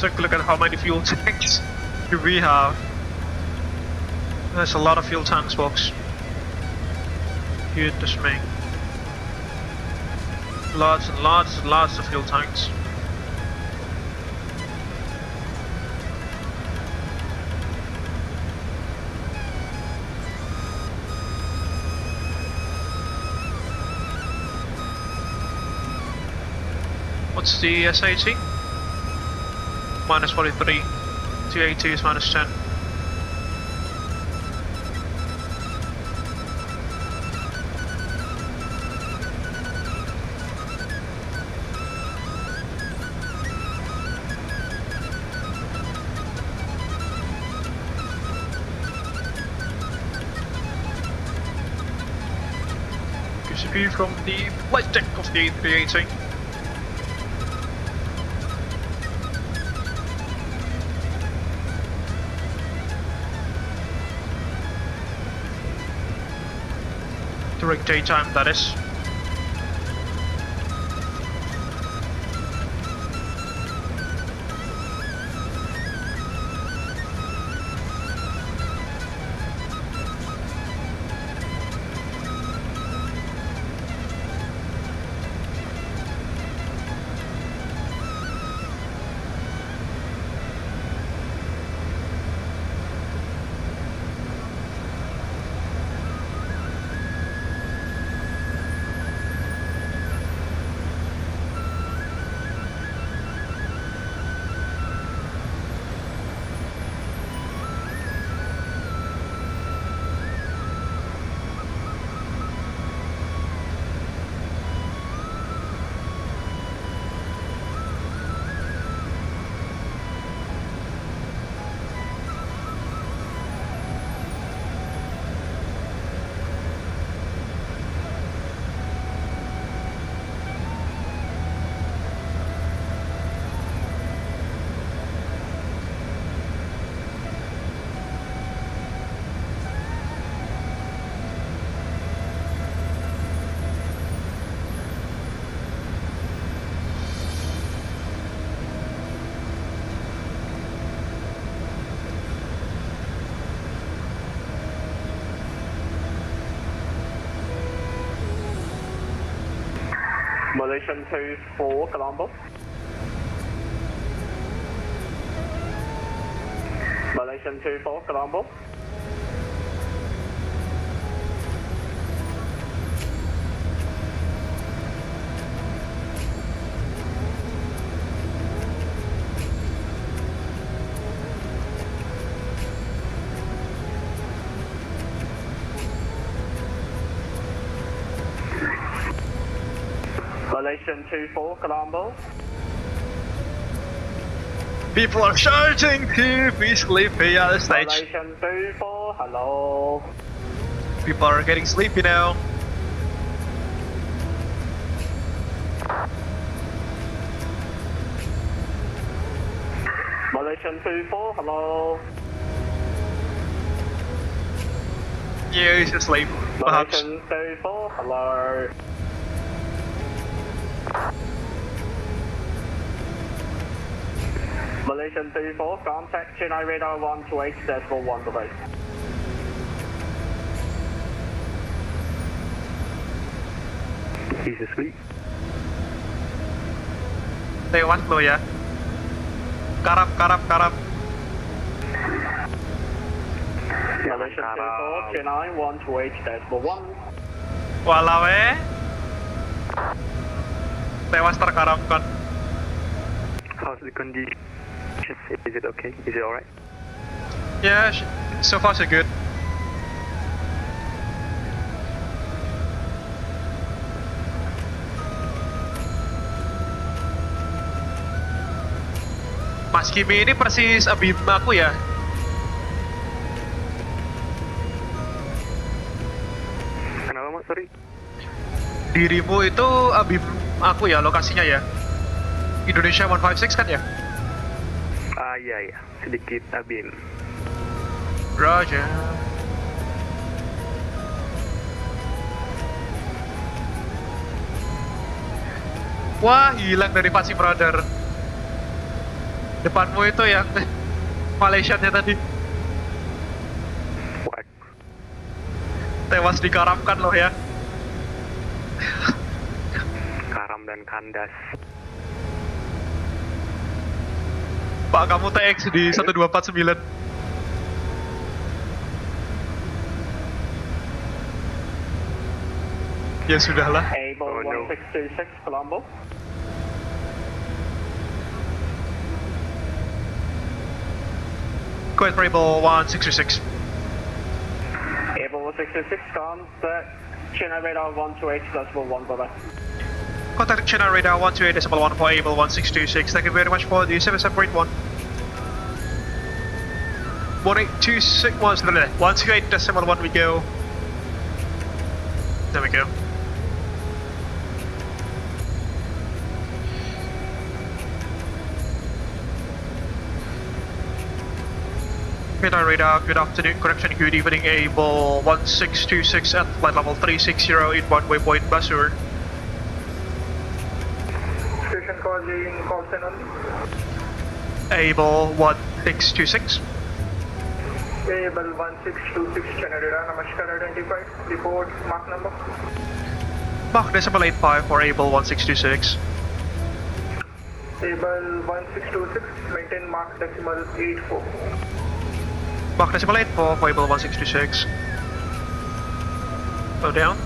Take a look at how many fuel tanks do we have. There's a lot of fuel tanks, folks. Goodness me. Lots and lots and lots of fuel tanks. What's the SAT? Minus 43, 280 is minus 10. Gives a view from the flight deck of the A380. During daytime, that is. Malaysian 24, Colombo. Malaysian 24, Colombo. Malaysian 24, Colombo. People are shouting to be sleepy at the stage. Malaysian 24, hello. People are getting sleepy now. Malaysian 24, hello. Yeah, he's asleep, perhaps. Malaysian 34, hello. Malaysian 34, contact Chennai radar 128.1 for base. He's asleep. Lewat lo ya. Karap. Malaysian 34, Chennai 128.1. Walau tewas terkaramkan. How's the condition? Is it okay? Is it alright? Yeah, so far so good. Mas Kimi ini persis abim aku ya. Kenapa mas? Sorry. Dirimu itu abim aku ya, lokasinya ya. Indonesia 156 kan ya? Iya, sedikit abim. Roger. Wah, hilang dari VATSIM radar. Depanmu itu yang Malaysianya tadi. What? Tewas dikaramkan loh ya. Karam dan kandas. Pak, kamu TX di 1249. Ya sudahlah. Abel 1626, Colombo. Go ahead for Abel 1626. Abel 1626, contact Chennai radar 128.1, bye-bye. Contact Chennai radar 128.1 for Abel 1626. Thank you very much for the 7781. 128.1 we go. There we go. Chennai radar, good afternoon, correction, good evening, Abel 1626 at flight level 360 in one waypoint Basur. Station calling, call sign only. Abel 1626. Abel 1626, Chennai radar, Namaskar, identified, report, mark number. Mark decimal 85 for Abel 1626. Abel 1626, maintain mark decimal 84. Mark decimal 84 for Abel 1626. Slow down.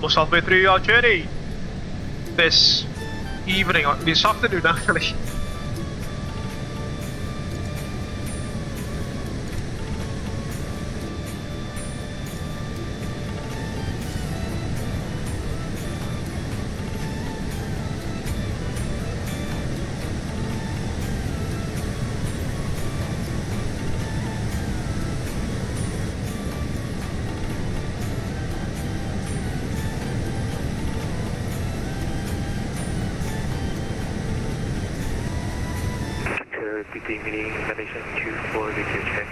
Most halfway through our journey this evening, or this afternoon actually. Meeting Malaysian 24 radio check.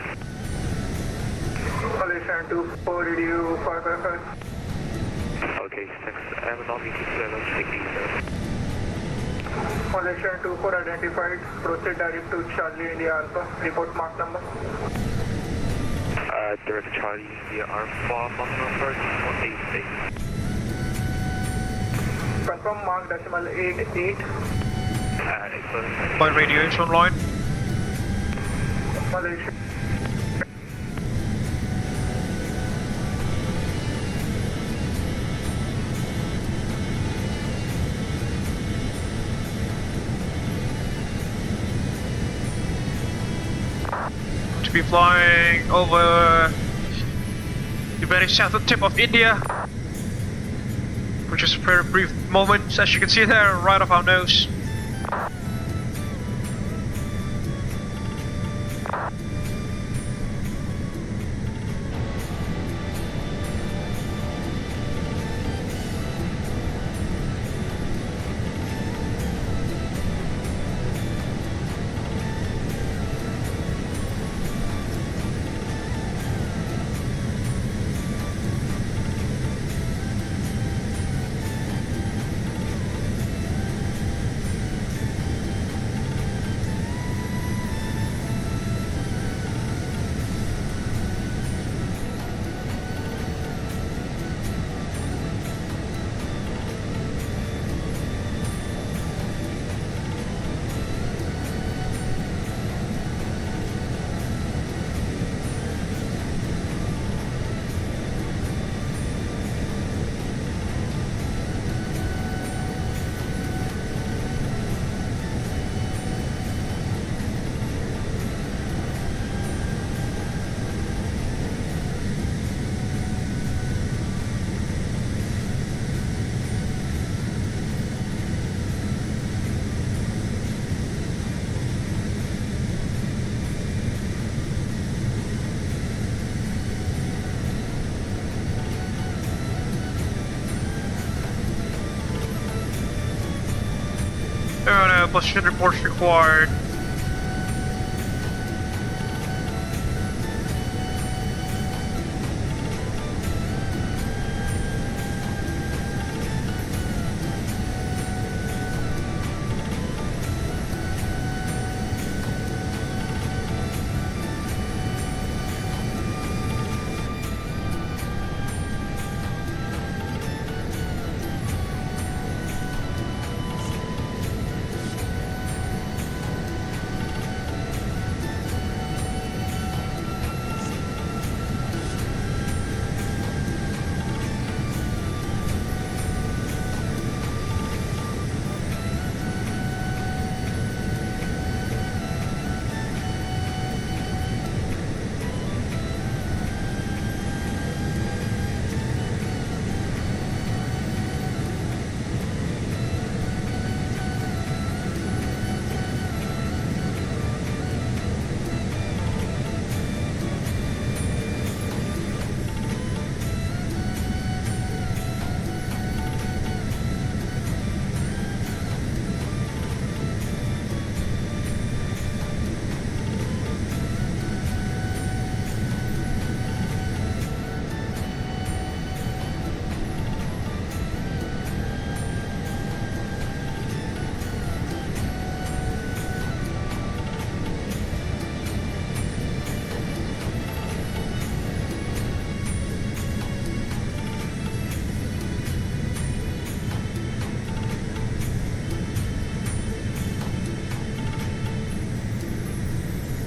Malaysian 24 radio 555. Okay, thanks. I am not meeting level 60. Malaysian 24 identified, proceed direct to Charlie India Alpha, report mark number. Director Charlie, we are far from number 188. Confirm mark decimal 88. My radio is online. Malaysia. To be flying over the very southern tip of India, which is a very brief moment, as you can see there, right off our nose. Position reports required.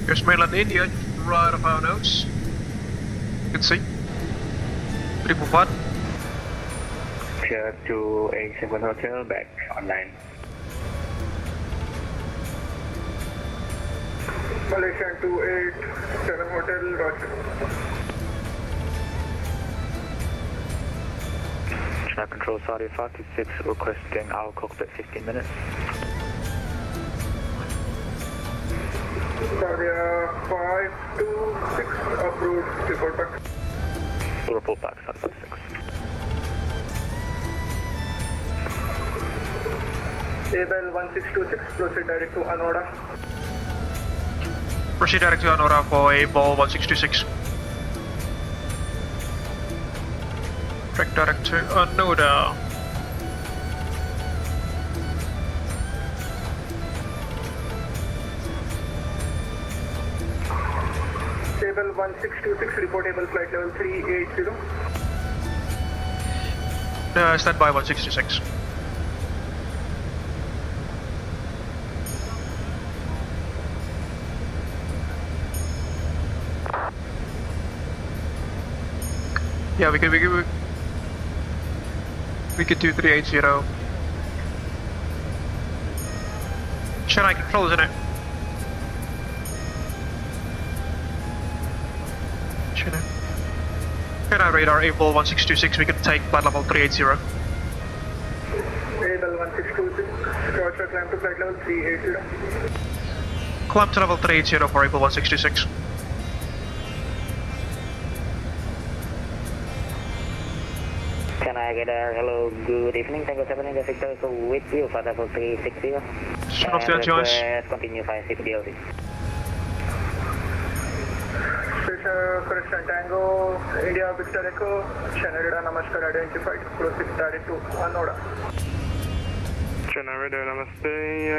Here's mainland India, right off our nose. You can see. 341. Clear to A7 Hotel, back online. Malaysia 287 Hotel, Roger. Channel Control Saudi 526 requesting our cockpit 15 minutes. Saudi 526 approved, report back. Report back, Saudi 56. Abel 1626, proceed direct to Anoda. Proceed direct to Anoda for Abel 1626. Direct to Anoda. Abel 1626, report Abel flight level 380. Stand by 166. Yeah, we could do 380. Chennai control, isn't it? Chennai radar, Abel 1626, we can take flight level 380. Abel 1626, Roger, climb to flight level 380. Climb to level 380 for Abel 1626. Can I get a hello, good evening, Tango 7 in the Victor, so with you for level 360. Turn off the engines. Continue 56 DLT. Correction Tango, India Victor Echo, Chennai radar Namaskar identified, proceed direct to Anoda. Chennai radar Namaste,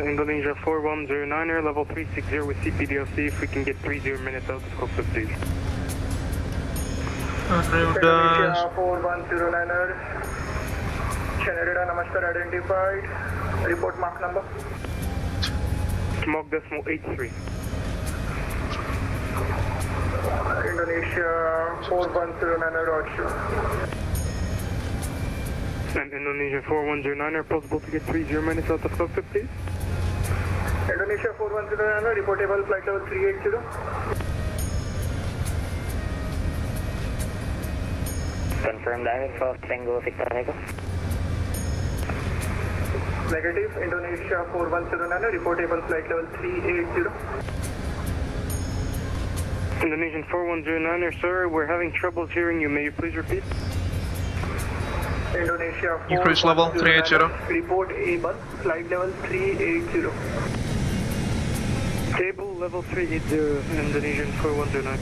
Indonesia 4109er, level 360 with CPDLC, if we can get 30 minutes out of cockpit please. Indonesia 4109er, Chennai radar Namaskar identified, report mark number. Mark decimal 83. Indonesia 4109er, Roger. And Indonesia 4109er, possible to get 30 minutes out of cockpit, please? Indonesia 4109er, reportable flight level 380. Confirm direct for Tango Victor Echo. Negative, Indonesia 4109er, reportable flight level 380. Indonesian 4109er, sir, we're having troubles hearing you. May you please repeat? Indonesia 4109er, cruise level 380. Report Able, flight level 380. Table level 380, Indonesian 4109.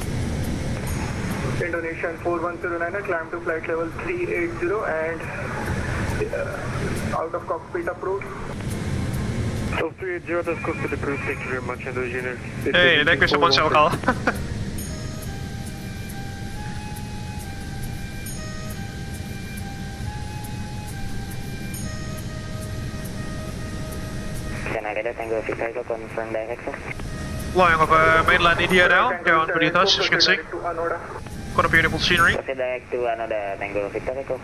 Indonesian 4109er, climb to flight level 380 and out of cockpit approved. So 380, that's cockpit approved. Thank you very much, Indonesian. Hey, there goes someone so call. Can I get a Tango Victor Echo, confirm direct, sir? Flying over mainland India now, down beneath us, as you can see. Got a beautiful scenery. Proceed direct to another Tango Victor Echo.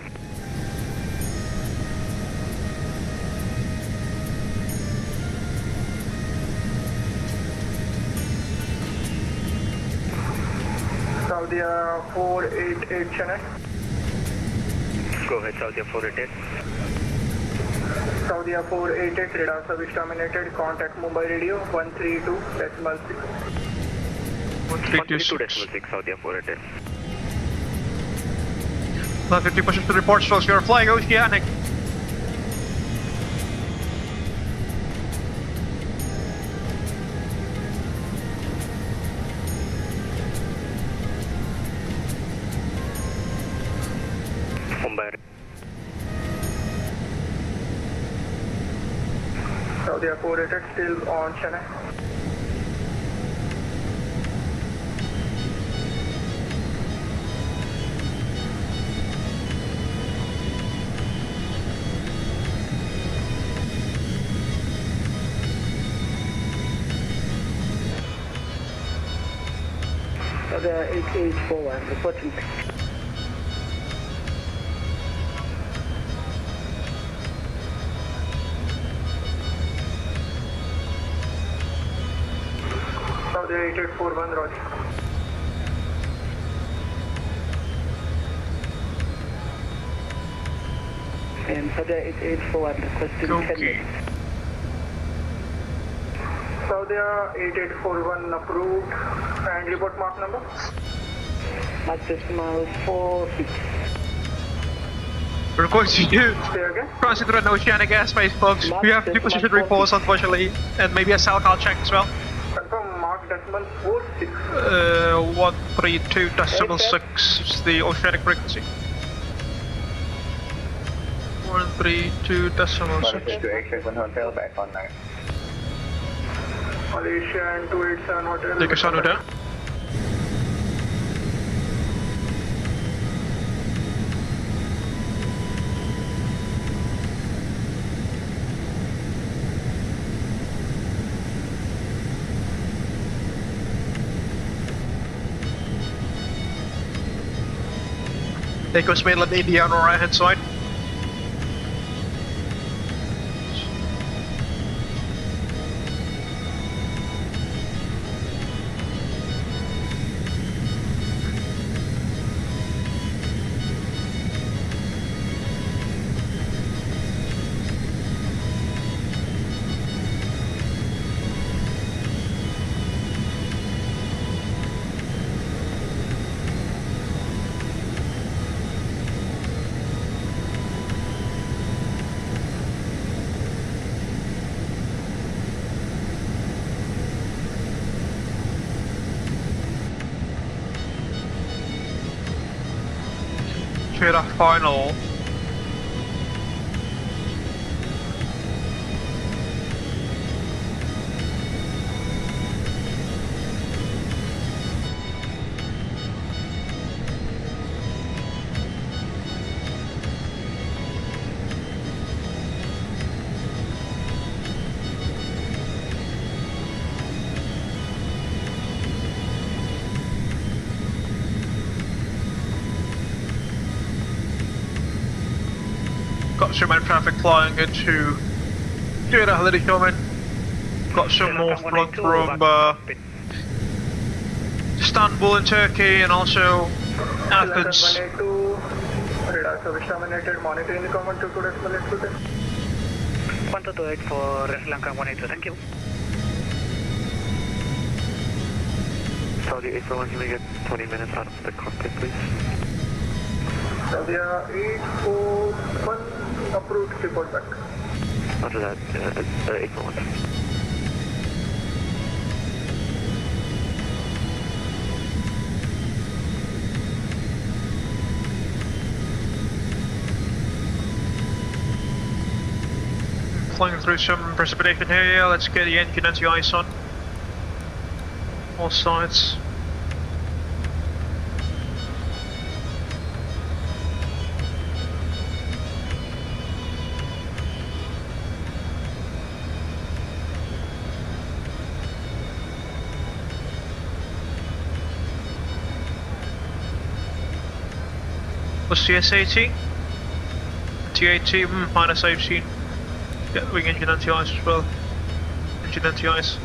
Saudi 488 Chennai. Go ahead, Saudi 488. Saudi 488, radar service terminated, contact Mumbai radio 132.6. 132.6, Saudi 488. 50% to report, shows you're flying oceanic. Mumbai. Saudi 488 still on Chennai. Saudi 8841, reporting. Saudi 8841, Roger. And Saudi 8841, requesting 10 minutes. Saudi 8841 approved. And report mark number? Mark decimal 46. We're going to do Say again? crossing through an oceanic airspace, folks. We have two position reports, unfortunately, and maybe a cell call check as well. Confirm mark decimal 46. 132.6 is the oceanic frequency. 132.6. To expect one hotel back on 9. Malaysian 287 hotel. Take a shot of that. There goes mainland India on the right hand side. Jeddah final. Got some more traffic flying into Jeddah, let it come in. Got some more front from Istanbul in Turkey and also Athens. 182, radar service terminated, monitoring the command 22.8. 1228 for Lanka 182, thank you. Saudi 841, can we get 20 minutes out of the cockpit, please? Saudi 841, approved, report back. After that, 841. Flying through some precipitation here, yeah, let's get the engine anti-ice on. All sides. What's the SAT? T80 minus 18. Get wing engine anti-ice as well. Engine anti-ice.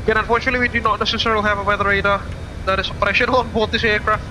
Again, unfortunately we do not necessarily have a weather radar that is operational on board this aircraft.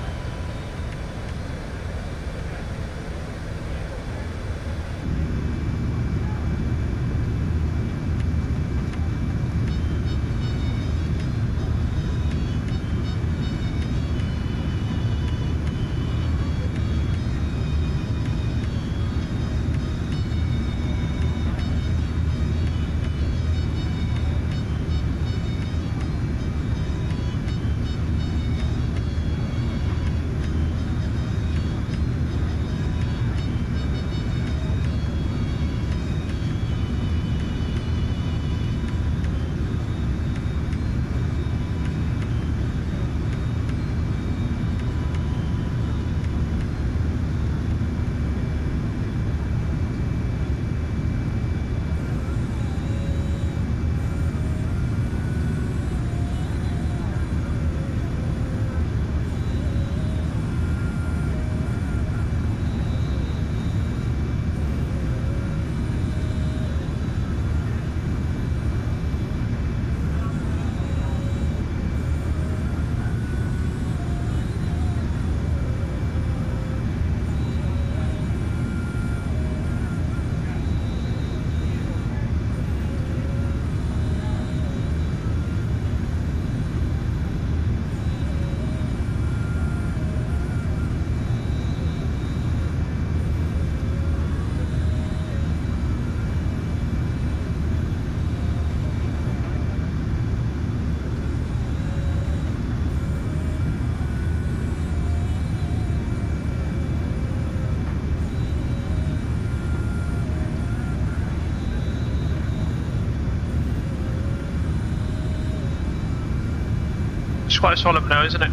It's quite solemn now, isn't it?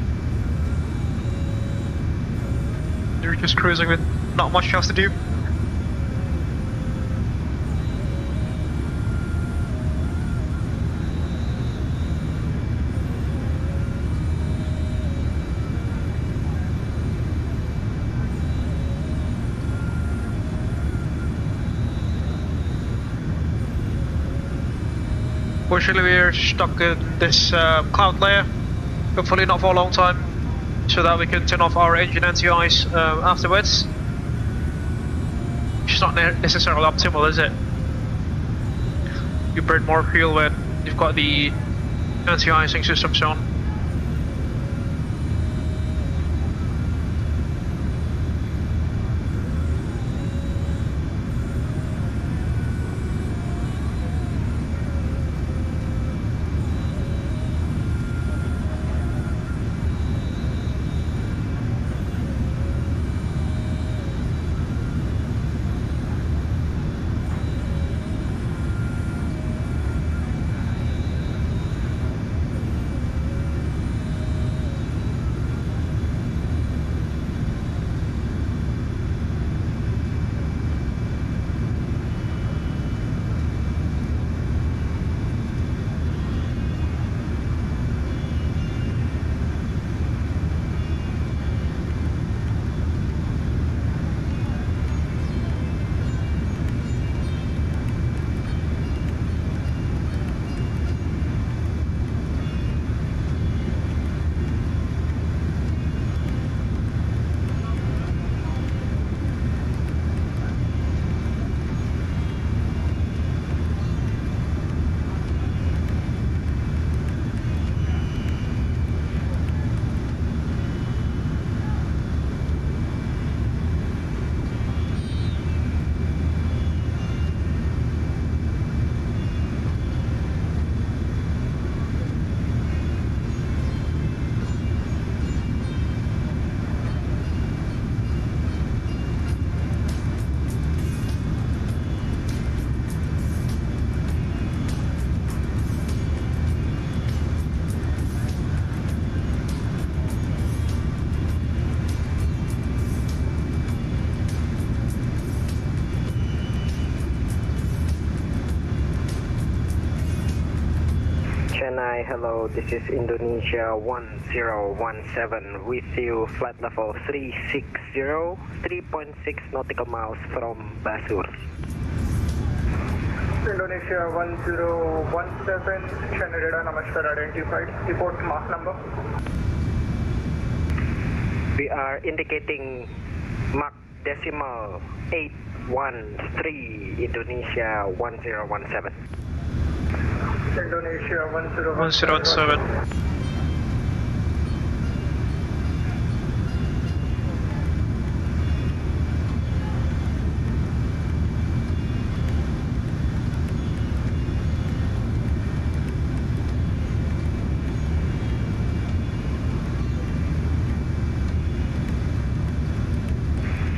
You're just cruising with not much else to do. Unfortunately, we're stuck in this cloud layer. Hopefully not for a long time, so that we can turn off our engine NTIs afterwards. Which is not necessarily optimal, is it? You burn more fuel when you've got the anti-icing systems on. Chennai, hello, this is Indonesia 1017 with you, flight level 360, 3.6 nautical miles from Basur. Indonesia 1017, Chennai radar, Namaskar, identified, report Mach number. We are indicating Mach decimal 813, Indonesia 1017. Indonesia 1017. 1017.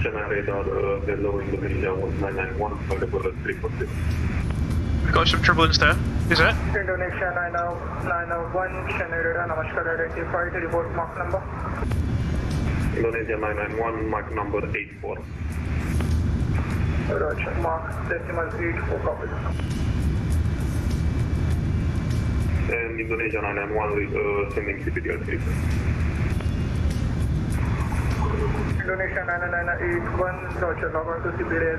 Chennai radar, hello, Indonesia 1991, available at 346. Got some turbulence there. Is it? Indonesia 901, Chennai radar, Namaskar, identified, report Mach number. Indonesia 991, Mach number 84. Roger, Mach decimal 84, copy. And Indonesia 991 sending CPDR 3. Indonesia 99181, Roger, log on to CPDR.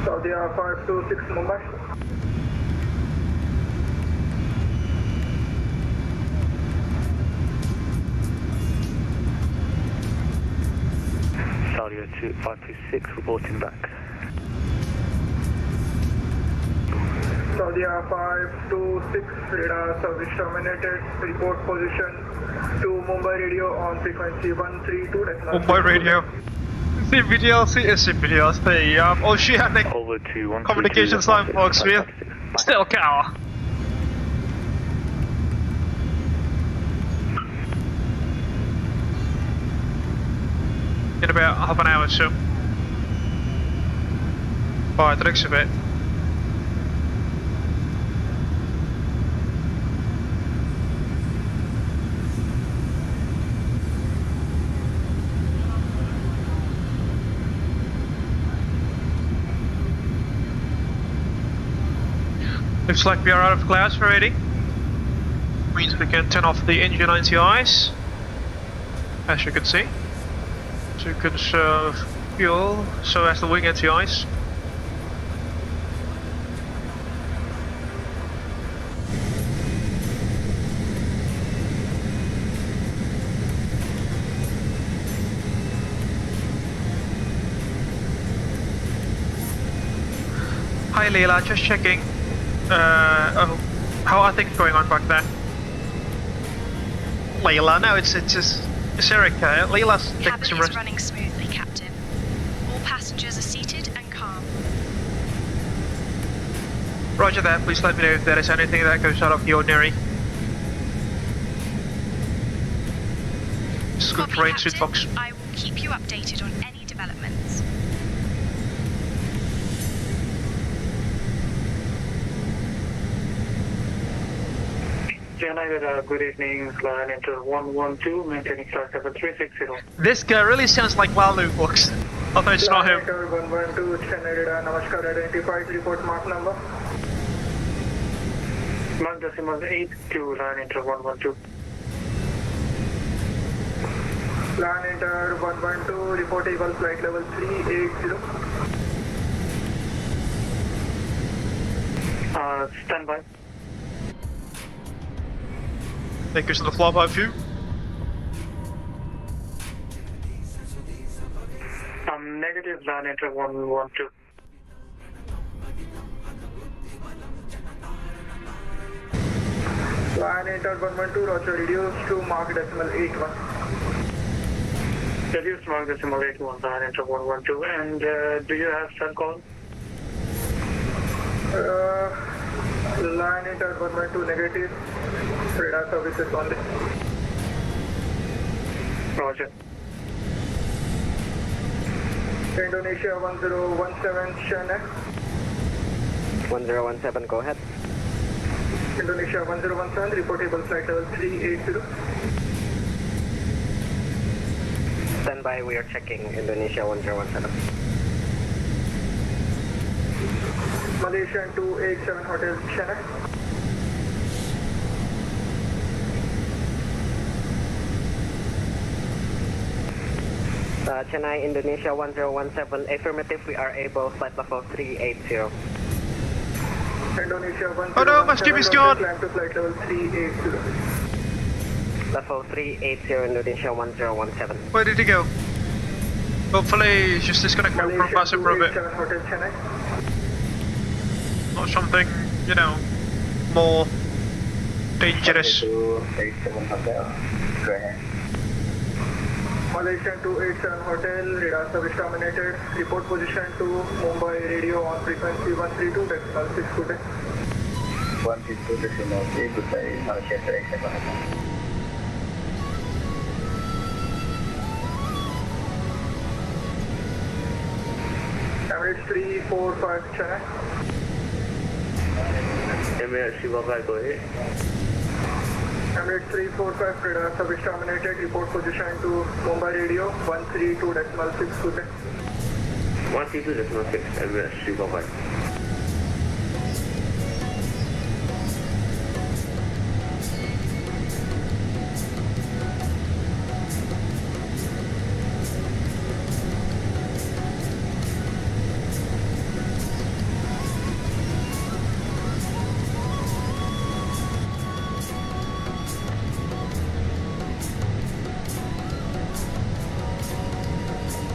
Saudi 526 Mumbai. Saudi 526 reporting back. Saudi 526 radar service terminated. Report position to Mumbai radio on frequency 132. Mumbai radio. CPDLC, Oceanic over to communications line, folks. We're still cow. in about half an hour or so. By the looks of it. Looks like we are out of clouds already. Means we can turn off the engine anti-ice, as you can see, to conserve fuel, so as the wing anti-ice. Hi Leila, just checking. How are things going on back there? Leila, no, it's Erica. Leila's taking some rest. Cabin is running smoothly, Captain. All passengers are seated and calm. Roger that. Please let me know if there is anything that goes out of the ordinary. Good Copy, rain, suit box. I will keep you updated on any developments. Good evening, line enter 112, maintaining flight level 360. This guy really sounds like Lalu Box, although it's not him. 112, Namaskar, identified, report mark number. Mark decimal 8 to line enter 112. Line enter 112, reportable flight level 380. Stand by. Take us to the flyby view. Negative, line enter 112. Line enter 112, roger, reduce to mark decimal 81. Reduce to mark decimal 81, line enter 112. And do you have cell call? Line enter 112, negative. Radar services only. Roger. Indonesia 1017, China. 1017, go ahead. Indonesia 1017, reportable flight level 380. Stand by, we are checking Indonesia 1017. Malaysian 287 Hotel, China. Chennai, Indonesia 1017, affirmative, we are able, flight level 380. Indonesia 1017, oh no, my ship is gone! climb to flight level 380. Level 380, Indonesia 1017. Where did he go? Hopefully he's just disconnected from us for a bit. Hotel, Chennai. Or something, you know, more dangerous. 287 Hotel, go ahead. Malaysian 287 Hotel, radar service terminated. Report position to Mumbai radio on frequency 132.6 good day. 132.6 good day, Malaysia 287 Hotel. Emirates 345 Chennai. Emirates 345, go ahead. Emirates 345, radar service terminated. Report position to Mumbai radio 132.6 good day. 132.6, Emirates 345.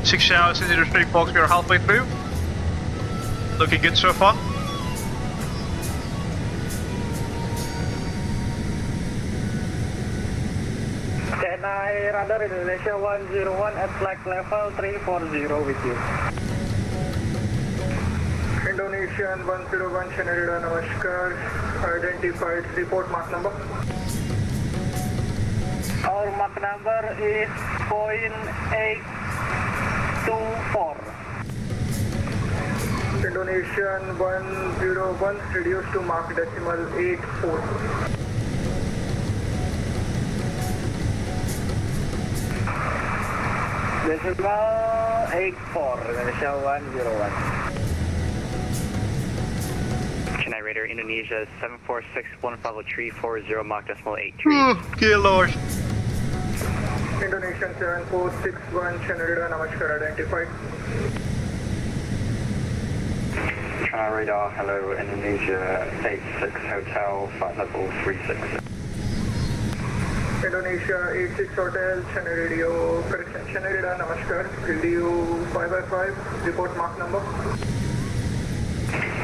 Six hours into the street box, we are halfway through. Looking good so far. Chennai radar Indonesia 101 at flight level 340 with you. Indonesian 101 Chennai radar, Namaskar. Identified, report mark number. Our mark number is 0.8. 24. Indonesian 101 reduced to mark decimal 84. Decimal 84, Indonesia 101. Chennai Radar Indonesia 746150340 Mach decimal 83. Dear Lord. Indonesian 7461 Chennai Radar, Namaskar, identified. Chennai Radar, hello, Indonesia 86 Hotel, flight level 36. Indonesia 86 Hotel, Chennai Radio, correction, Chennai Radar, Namaskar, LDU 5x5, report mark number.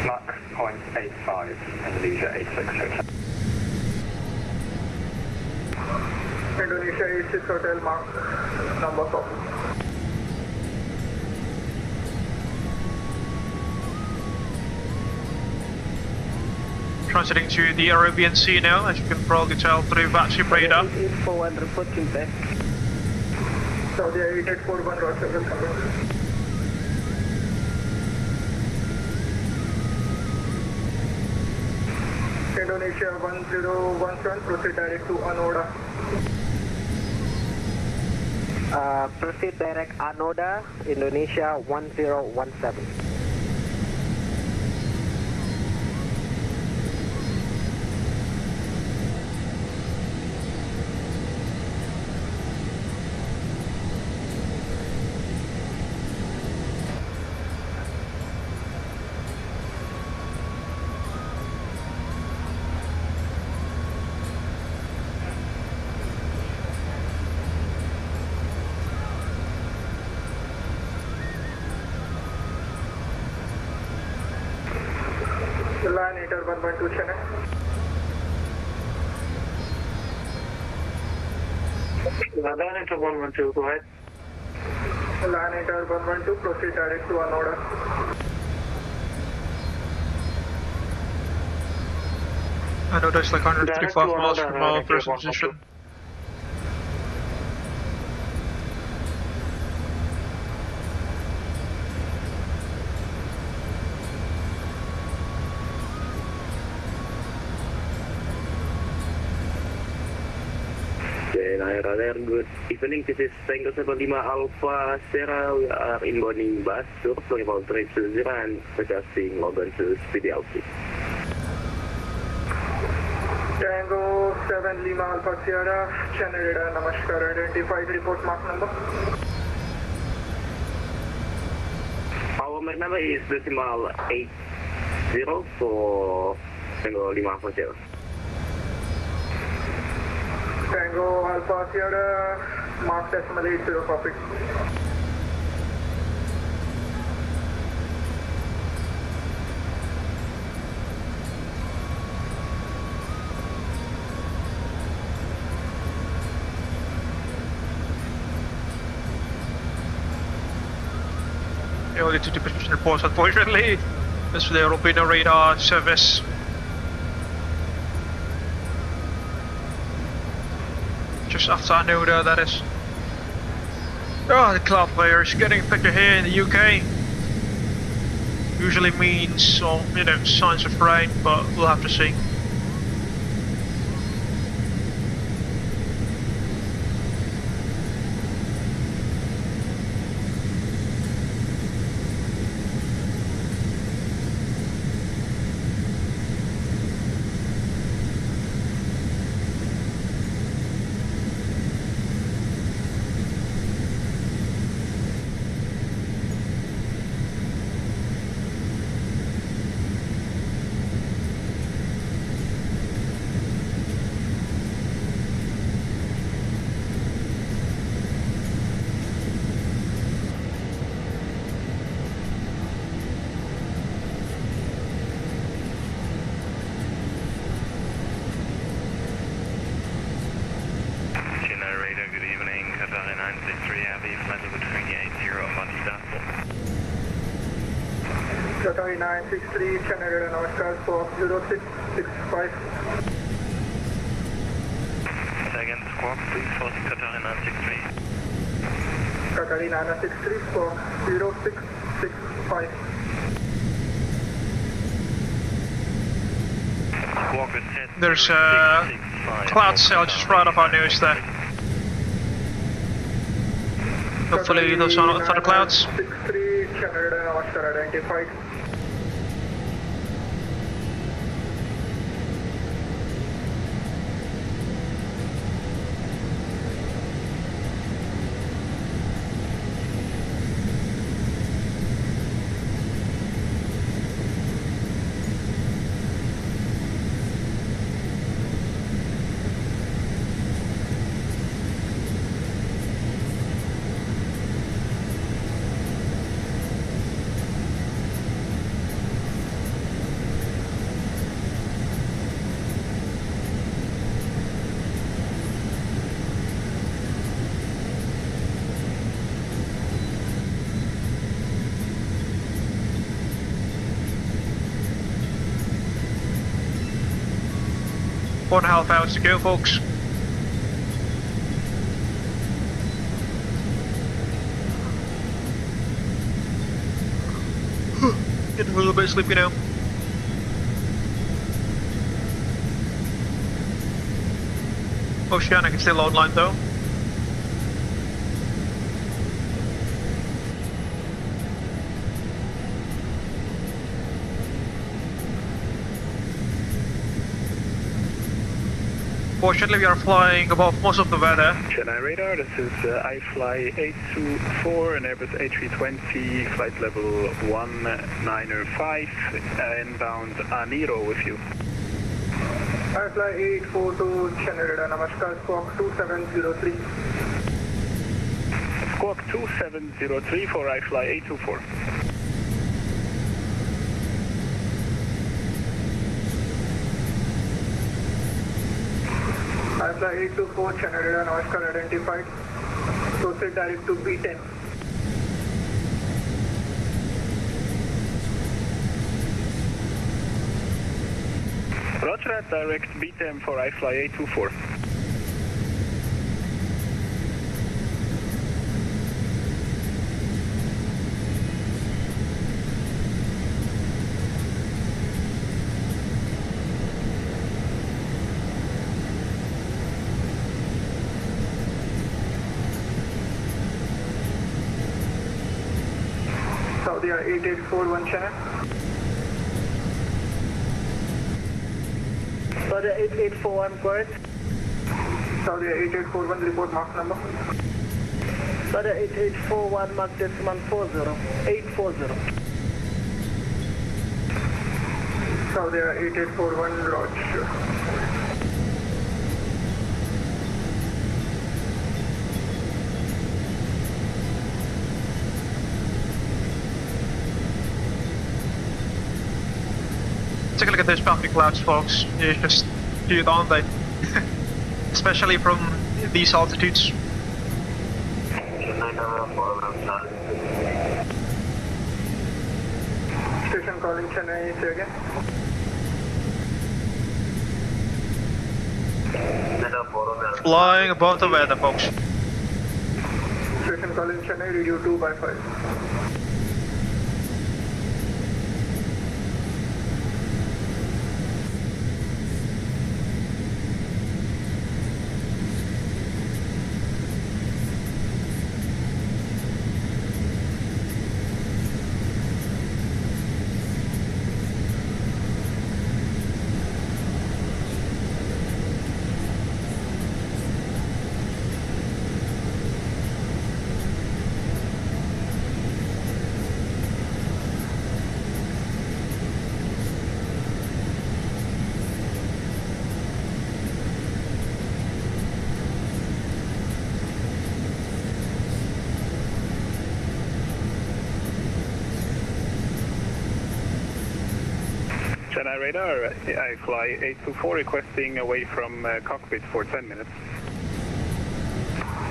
Mach 0.85, Indonesia 86 Hotel. Indonesia 86 Hotel, mark number copy. Transiting to the Arabian Sea now, as you can probably tell through VATSIM radar. 8841 reporting back. Saudi 8841, roger, welcome. Indonesia 1017, proceed direct to Anoda. Proceed direct Anoda, Indonesia 1017. Line 8112 Chennai. Line 8112, go ahead. Line 8112, proceed direct to Anoda. I know that's like 135 miles from our present position. Radar, good evening, this is Tango 75 Alpha Sierra, we are inbounding bus to level 320 and adjusting login to speedy LC. Tango 7 Lima Alpha Sierra, Chennai Radar, Namaskar, identified, report mark number. Our mark number is decimal 80 for Tango 5 Alpha Sierra. Tango Alpha Sierra, mark decimal 80, copy. Only 2 position reports, unfortunately. This is the European radar service. Just after Anoda, that is. Oh, the cloud layer is getting thicker here in the UK. Usually means, or, you know, signs of rain, but we'll have to see. Qatar 963, Chennai Radar, Namaskar, so 0665. Second squawk, please, for Qatar 963. Saudi 963 for 0665. There's cloud cell just right off our nose there. Hopefully those are not thunder clouds. 63 channel Namaskar identified. One and a half hours to go, folks. Getting a little bit sleepy now. Oceanic is still online though. Fortunately, we are flying above most of the weather. Chennai radar, this is iFly 824 and Airbus A380, flight level 195, inbound Aniro with you. iFly 842 Chennai radar, Namaskar, squawk 2703. Squawk 2703 for iFly 824. iFly 824 Channel radar, Namaskar identified. Proceed direct to B10. Roger that, direct B10 for iFly 824. Saudi 8841 channel. Saudi 8841 correct. Saudi 8841 report mark number. Saudi 8841 mark decimal 840. Saudi 8841 Roger. Take a look at those puffy clouds, folks. They're just cute, aren't they? Especially from these altitudes. Station calling Chennai, say again. Flying above the weather, folks. Station calling Chennai, radio 2/5. Chennai radar, iFly 824 requesting away from cockpit for 10 minutes.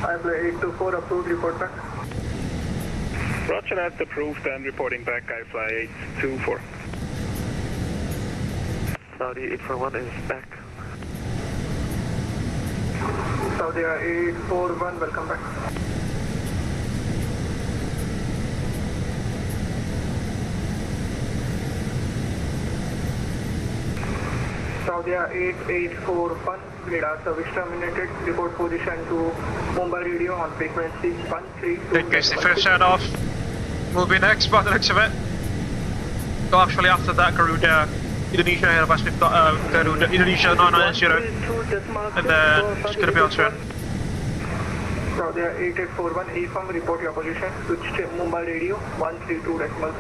iFly 824 approved, report back. Roger that, approved and reporting back iFly 824. Saudi 841 is back. Saudi 841, welcome back. Saudi 8841, radar service terminated. Report position to Mumbai radio on frequency 132. In case the first set off will be next by the looks of it. So actually after that Garuda, Indonesia Airbus, we've got Garuda, Indonesia 990, and then it's going to be on soon. Saudi 8841, A-firm, report your position. Switch to Mumbai radio 132 decimal.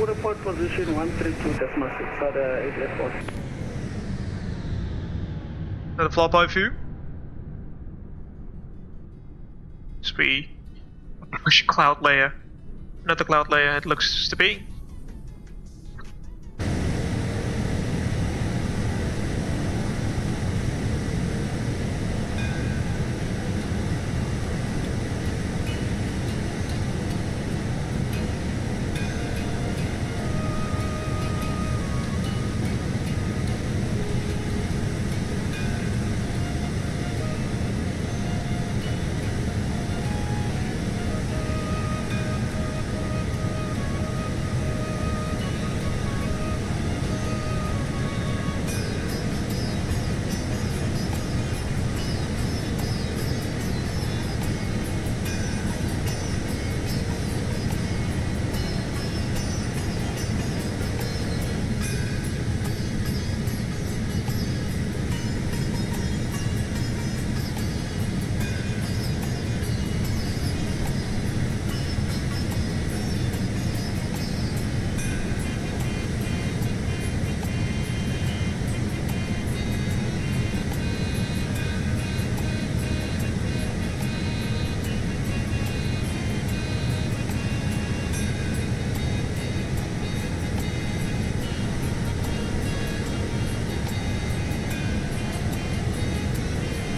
Report position 132.6 for the 884. Another flyby view. Sweet. Push cloud layer. Another cloud layer it looks to be.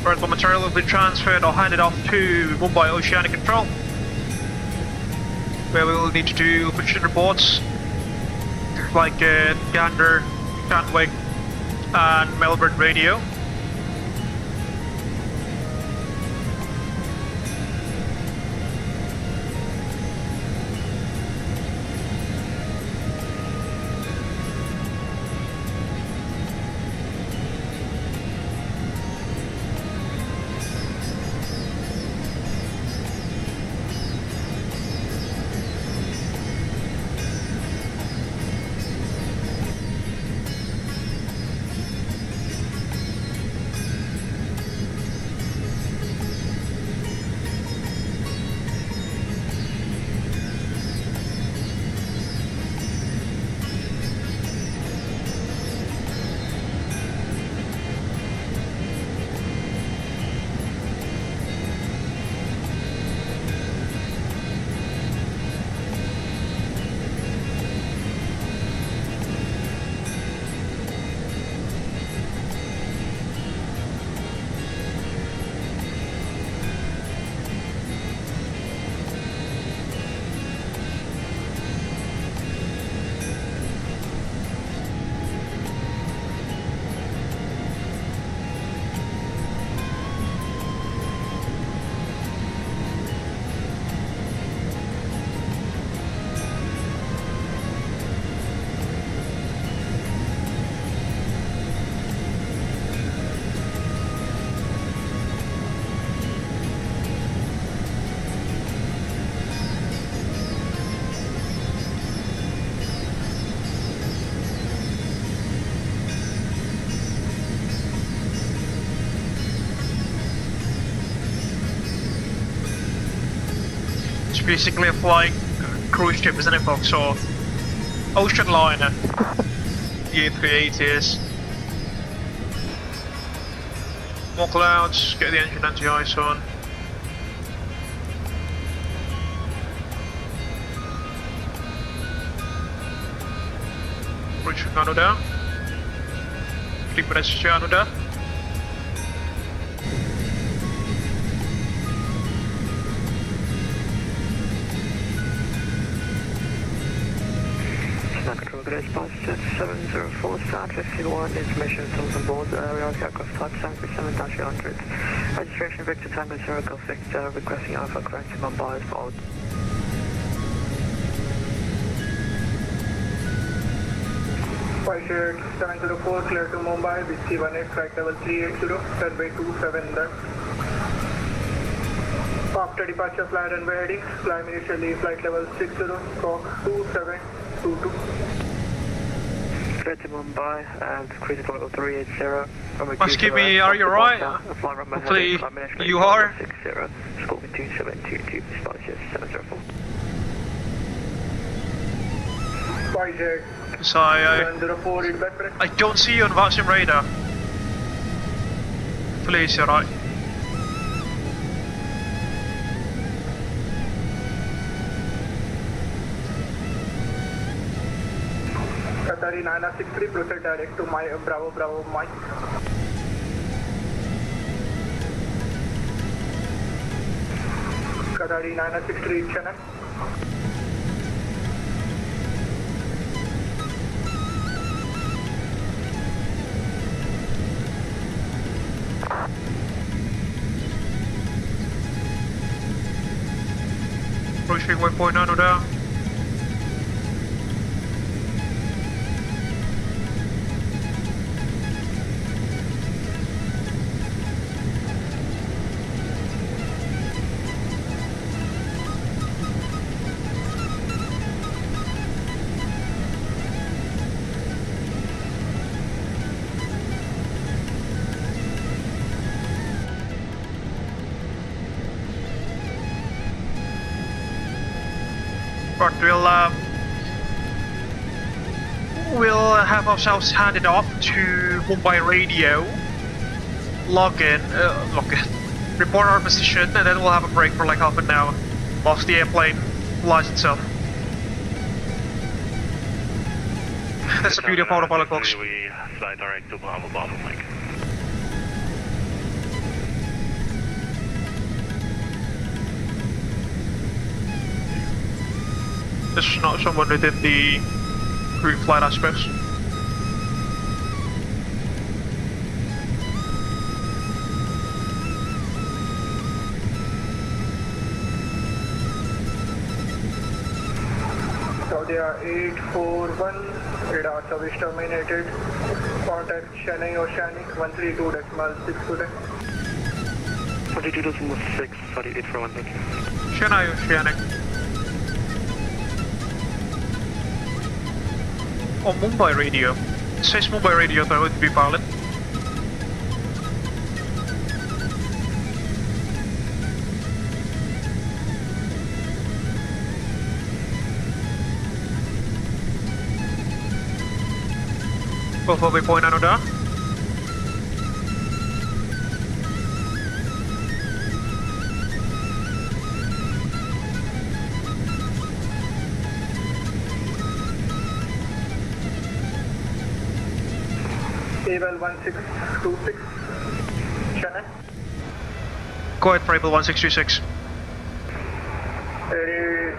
Rental material will be transferred or handed off to Mumbai Oceanic Control, where we will need to do position reports like Gander, Gatwick and Melbourne radio. Basically a flying cruise ship, isn't it, folks? Or ocean liner. The A380 is. More clouds, get the engine anti-ice on. Reach Canada. Keep it as Canada. Response jet 704 start 51, information comes on board aircraft type 737-800. Registration Victor Tango Zero Golf Victor, requesting Alpha correcting on bias mode. Jet 704, clear to Mumbai, VC18, flight level 380, runway 27 left. After departure, fly runway headings, climb initially flight level 60, squawk 2722. Clear to Mumbai and cruise flight level 380. Excuse me, are you alright? Hopefully you are. 60, Scorpion 2722, Jet 704. Jet So I don't see you on VATSIM radar. Please, you're right. Qatari 963, proceed direct to my Bravo Mike. Qatari 963, channel. Approaching waypoint Anoda. But we'll have ourselves handed off to Mumbai Radio, log in, report our position, and then we'll have a break for like half an hour whilst the airplane flies itself. That's the beauty of autopilot, folks. We fly direct to Bravo Mike. There's not someone within the green flight aspects. Saudi 841, radar service terminated. Contact Chennai Oceanic 132.6 today. 42.6, sorry, 841, thank you. Chennai Oceanic. On Mumbai Radio. It says Mumbai Radio, though, it would be valid. Buffer waypoint Anoda. Abel 1626, Chennai. Go ahead for Abel 1626.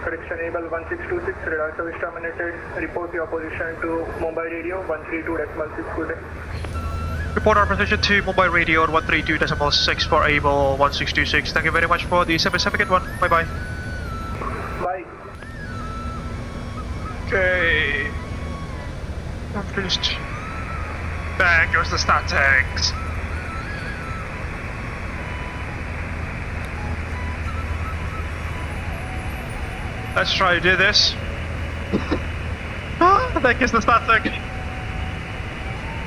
Correction, Abel 1626, radar service terminated. Report your position to Mumbai Radio 132.6 good day. Report our position to Mumbai Radio at 132.6 for Abel 1626. Thank you very much for the certificate one. Bye bye. Bye. Okay. I'm pleased. There goes the statics. Let's try to do this. There goes the static.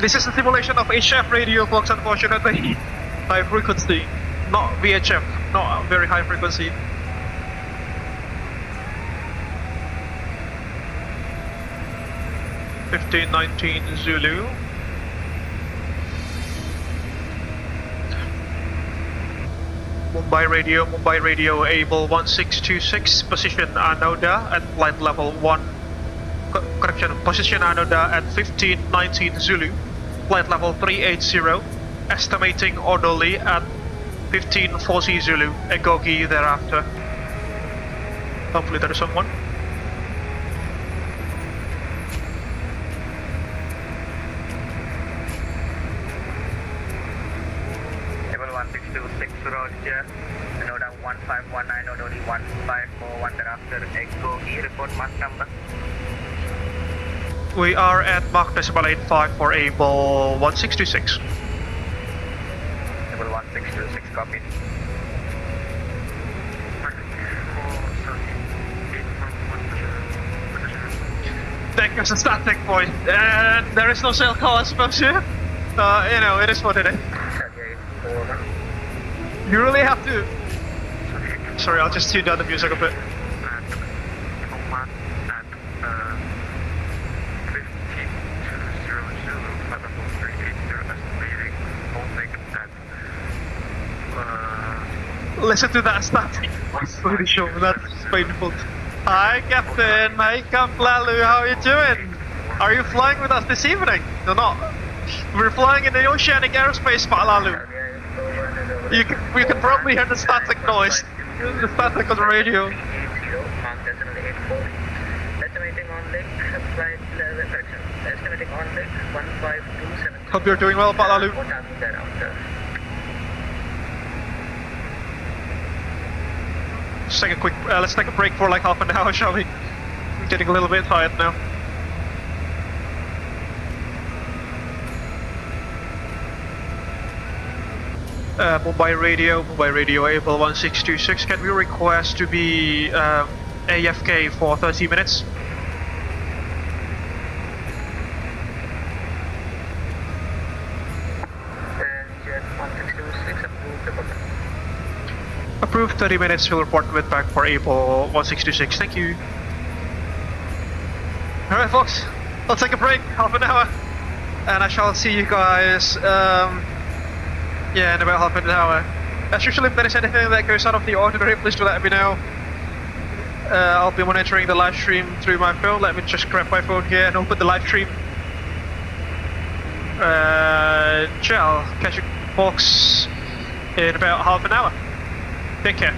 This is a simulation of HF radio, folks, unfortunately. High frequency, not VHF, not very high frequency. (1519) Zulu. Mumbai Radio, Abel 1626, position Anoda at flight level 1. Correction, position Anoda at 1519 Zulu, flight level 380, estimating orderly at 1540 Zulu, aeroplane thereafter. Hopefully there is someone. Abel 1626 Roger, Anoda 1519, orderly 1541 thereafter, aeroplane report mark number. We are at Mach decimal 85 for Abel 1626. Abel 1626, copy. Thank you, static point. And there is no sail call, I suppose, yeah? You know, it is what it is. You really have to... Sorry, I'll just tune down the music a bit. Listen to that static. Pretty sure that's painful. Hi, Captain. Hi, Camp Lalu. How are you doing? Are you flying with us this evening? No, not. We're flying in the oceanic aerospace, Pak Lalu. We can probably hear the static noise. The static on the radio. Hope you're doing well, Pak Lalu. Let's take a break for like half an hour, shall we? I'm getting a little bit tired now. Mumbai radio, Abel 1626, can we request to be AFK for 30 minutes? Approved, 30 minutes, we'll report with back for Abel 1626, thank you. Alright folks, I'll take a break, half an hour, and I shall see you guys in about half an hour. As usual, if there is anything that goes out of the ordinary, please do let me know. I'll be monitoring the live stream through my phone. Let me just grab my phone here and open the live stream. I'll catch you folks in about half an hour. Take care.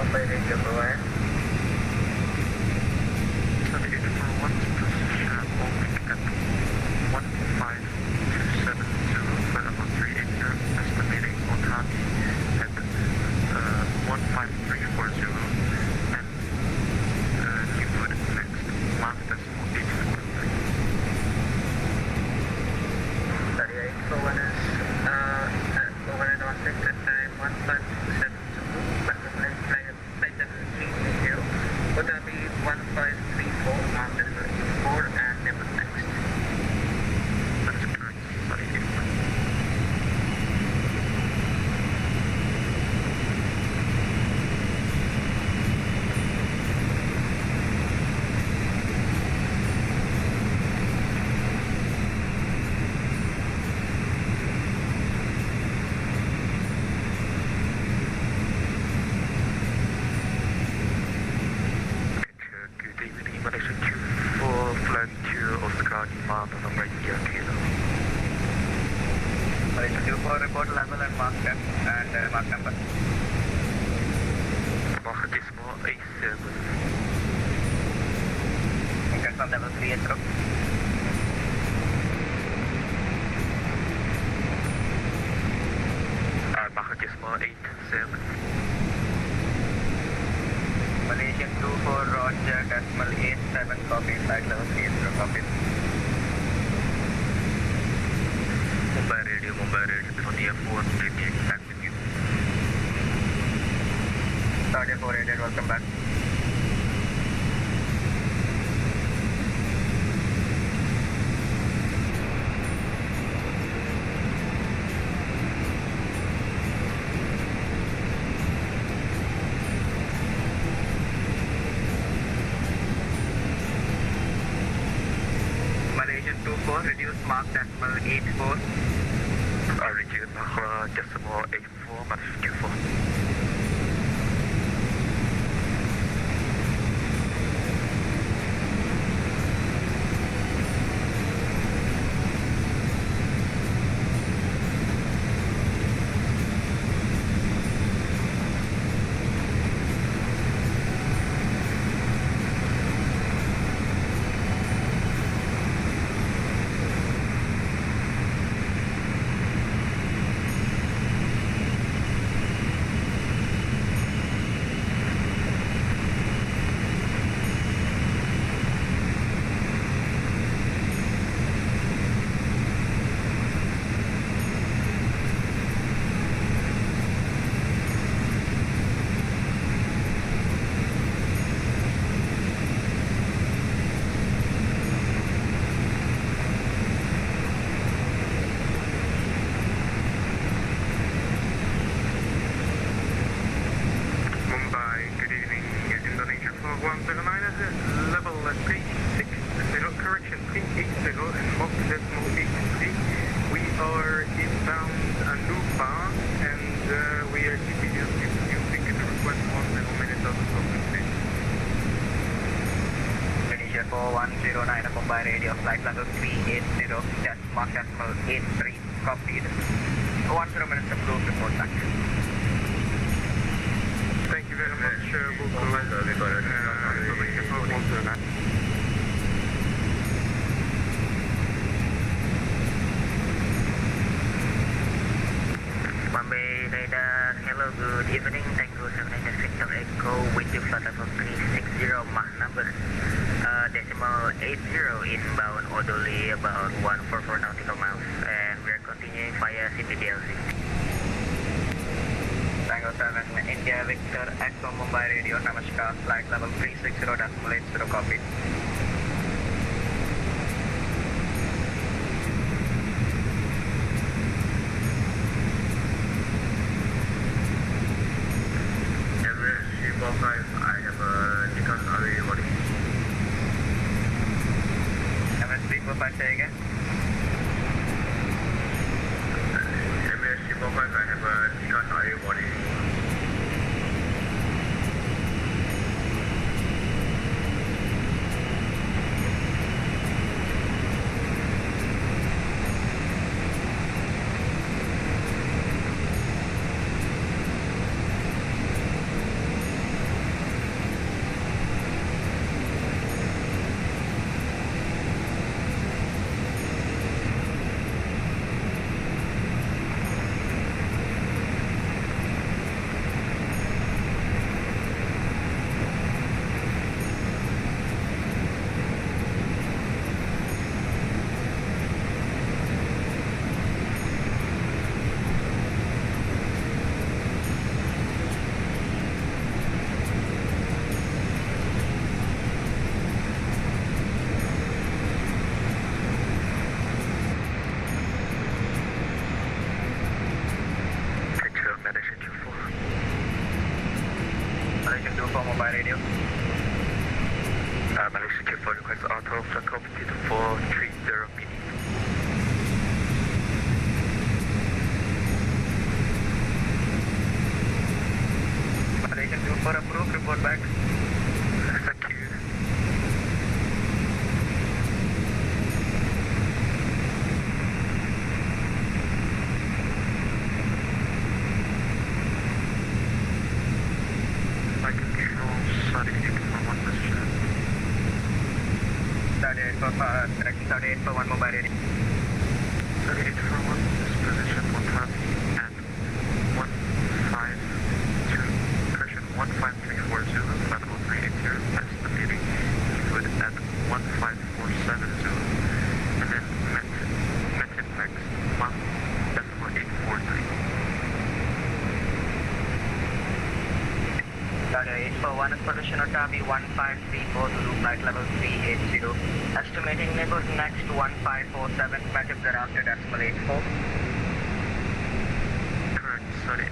Mumbai radio, go ahead. 7841, position opening at 15270, flight level 380, estimating on target at 15340, and Linbury next, mark decimal 843. 3841 is overhead on at time 15272, but the flight level 380, would that be 1534, mark decimal 84, and never next. That's correct, sorry, 81. Malaysia 24, flight to Oscar Lima, November Kilo. Malaysia 24, report level and mark step and mark number. Mark decimal 87. Confirm level 380. Mark decimal 87. Malaysian 24, Roger, decimal 87, copy, flight level 30, copy. Mumbai radio, on the F1, taking back with you. Saudi 488, welcome back. Reduce mark decimal 84. Reduce mark decimal 84, minus 54. Mumbai radio, flight level 380, just mark decimal 83, copied. 10 minutes approved, report back. Thank you very much, Mumbai radar, hello, good evening, Tango 79 Victor Echo with you, flight level 360, Mach number. Decimal 80 inbound Odoli about 144 nautical miles, and we are continuing via CPDLC. Tango 7 India Victor Echo Mumbai radio, Namaskar, flight level 360, decimal 80, copy. I have a Nikon array body. MS345, say again. MS345, I have a Nikon array body. mobile radio. Malaysia Q4 request auto flight copy to 430 mini. Malaysia Q4 approved, report back. Thank you. Direction 38 for 1 mobile radio. 38 for 1, this position 150 and 152, correction 15340, level 380, estimating fluid at 15470, and then method max Mach decimal 843. 8 for 1 is position Otabi 1534 Zulu, flight level 380. Estimating neighbors next 1547, massive thereafter decimal 84. Correct, sorry.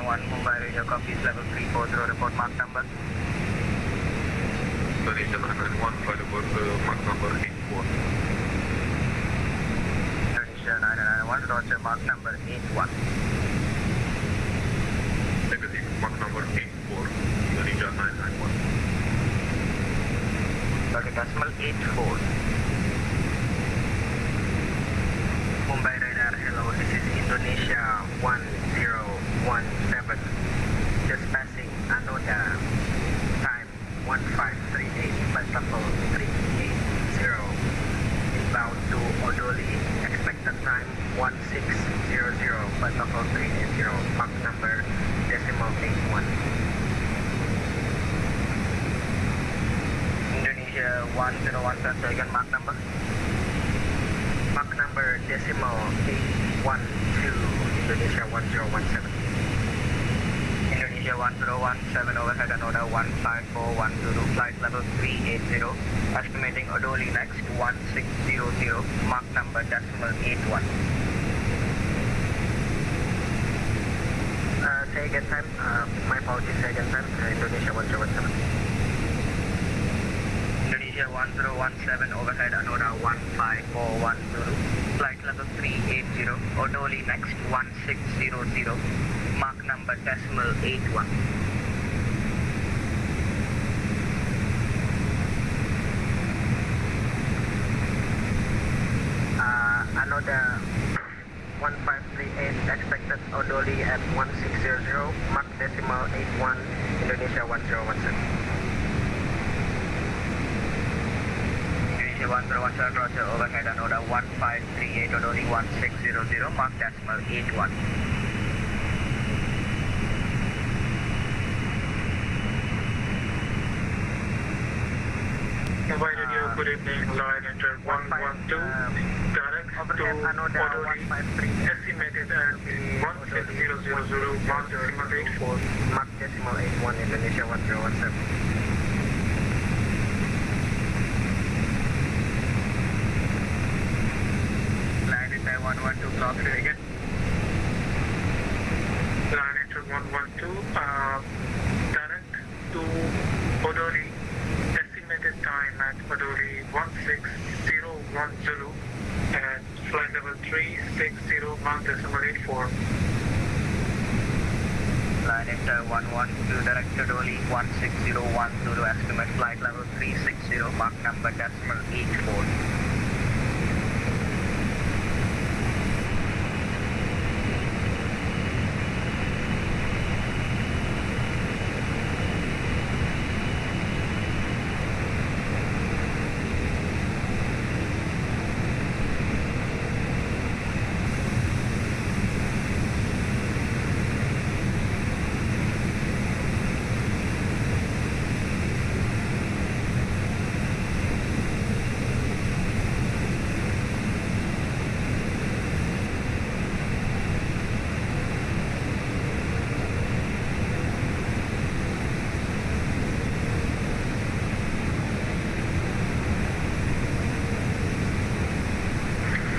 1, Mumbai Radio copies level 340, report mark number. Indonesia 991, flight aboard mark number 84. Indonesia 991, roger, mark number 81. Negative, mark number 84, Indonesia 991. Okay, decimal 84. Mumbai radar, hello, this is Indonesia 1017, just passing Anoda, time 1538, flight level 380, inbound to Odoli, expected time 1600, flight level 380, mark number decimal 81. Indonesia 1017, again mark number. Mark number decimal 812, Indonesia 1017. Indonesia 1017, overhead Anoda 15412, flight level 380, estimating Odoli next 1600, mark number decimal 81. Say again time, my apologies, say again time, Indonesia 1017. Indonesia 1017, overhead Anoda 15412, flight level 380, Odoli next 1600, mark number decimal 81. Anoda 1538, expected Odoli at 1600, mark decimal 81, Indonesia 1017. 1017, roger, overhead Anoda 1538, Odoli 1600, mark decimal 81. Mobile radio, good evening, line enter 112, direct to Odoli, estimated at 16000, mark decimal 84. Mark decimal 81, Indonesia 1017. Line enter 112, clock 3 again. Line enter 112, direct to Odoli, estimated time at Odoli 1601 Zulu, and flight level 360, mark decimal 84. Line enter 112, direct to Odoli 1601 Zulu, estimate flight level 360, mark number decimal 84.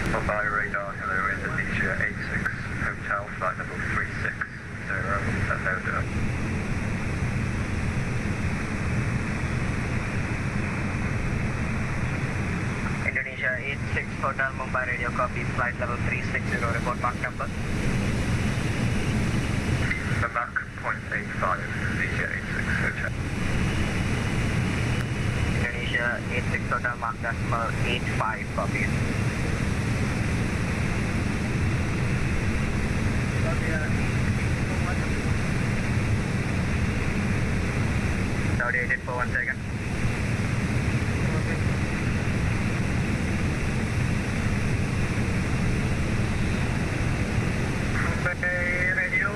Mumbai radar, hello, Indonesia 86 Hotel, flight level 360, Anoda. Indonesia 86 Hotel, Mumbai radio copies, flight level 360, report mark number. The Mach 0.85, Indonesia 86 Hotel. Indonesia 86 Hotel, mark decimal 85, copies. Saudi 88 for 1 second. Mumbai radio,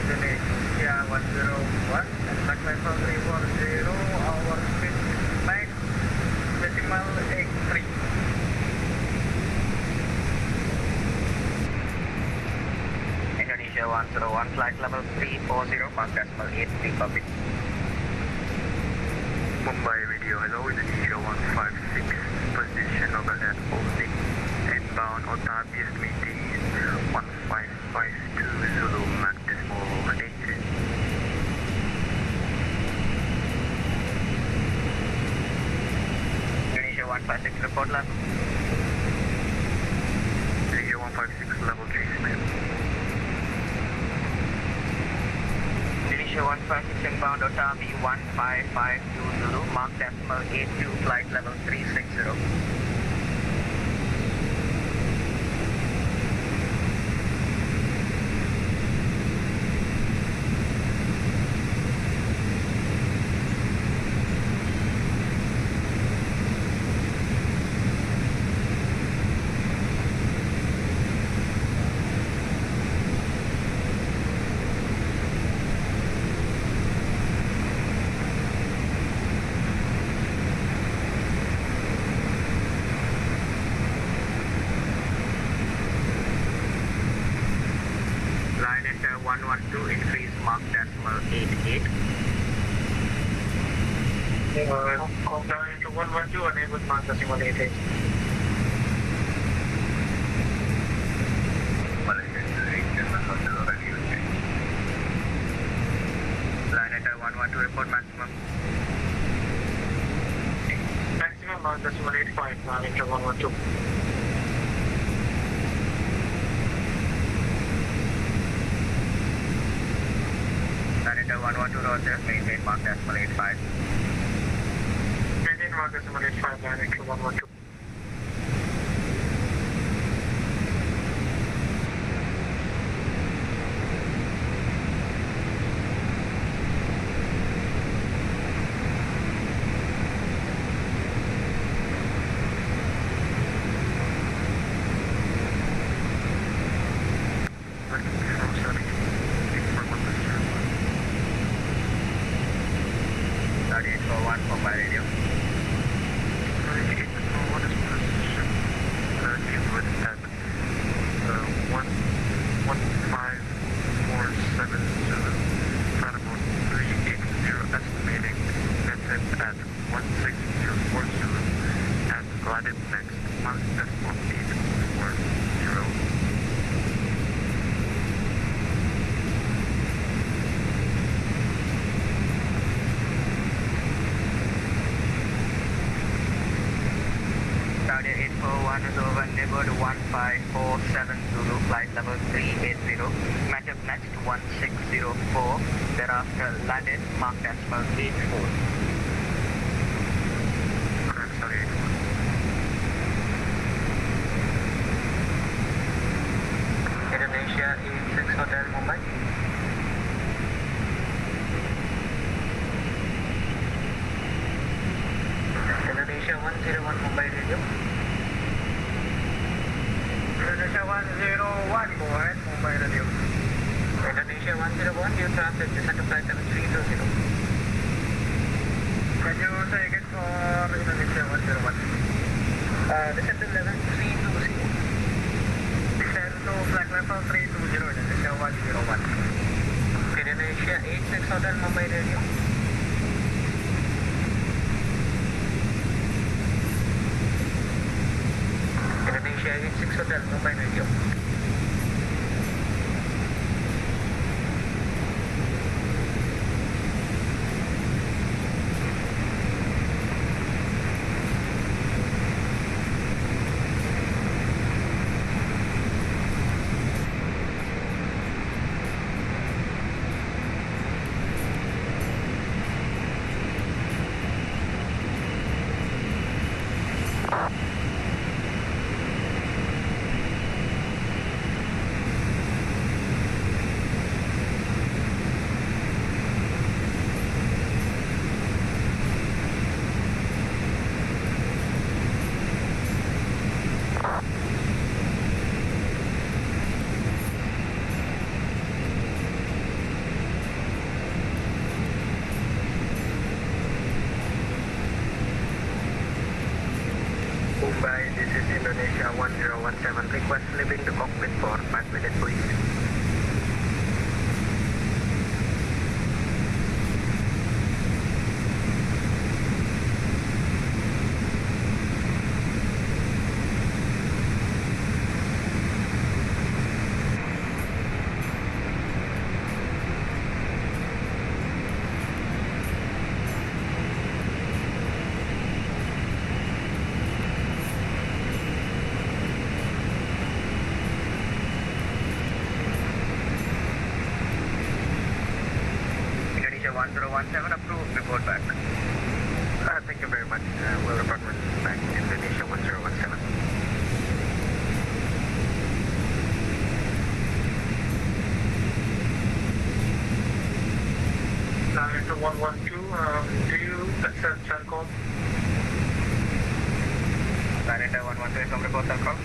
Indonesia 101, contact level 340, our speed max decimal 83. Indonesia 101, flight level 340, mark decimal 83, copy. Mumbai radio, hello, Indonesia 156, position overhead holding, inbound Otabi's meeting 1552 Zulu, Mach decimal 80. report level. 156 level 3 Smith. Indonesia 156 inbound Otami 15520, mark decimal 82, flight level 360. Down into 112, unable to mark decimal 88. Line enter 112, report maximum. Maximum mark decimal 85, down into 112. Line enter 112, roger, maintain mark decimal 85. Maintain mark decimal 85, line into 112. 1017 approved, report back. Thank you very much. We'll report back Indonesia 1017. Into 112, do you accept Chalcom? Into 112, some report Chalcom.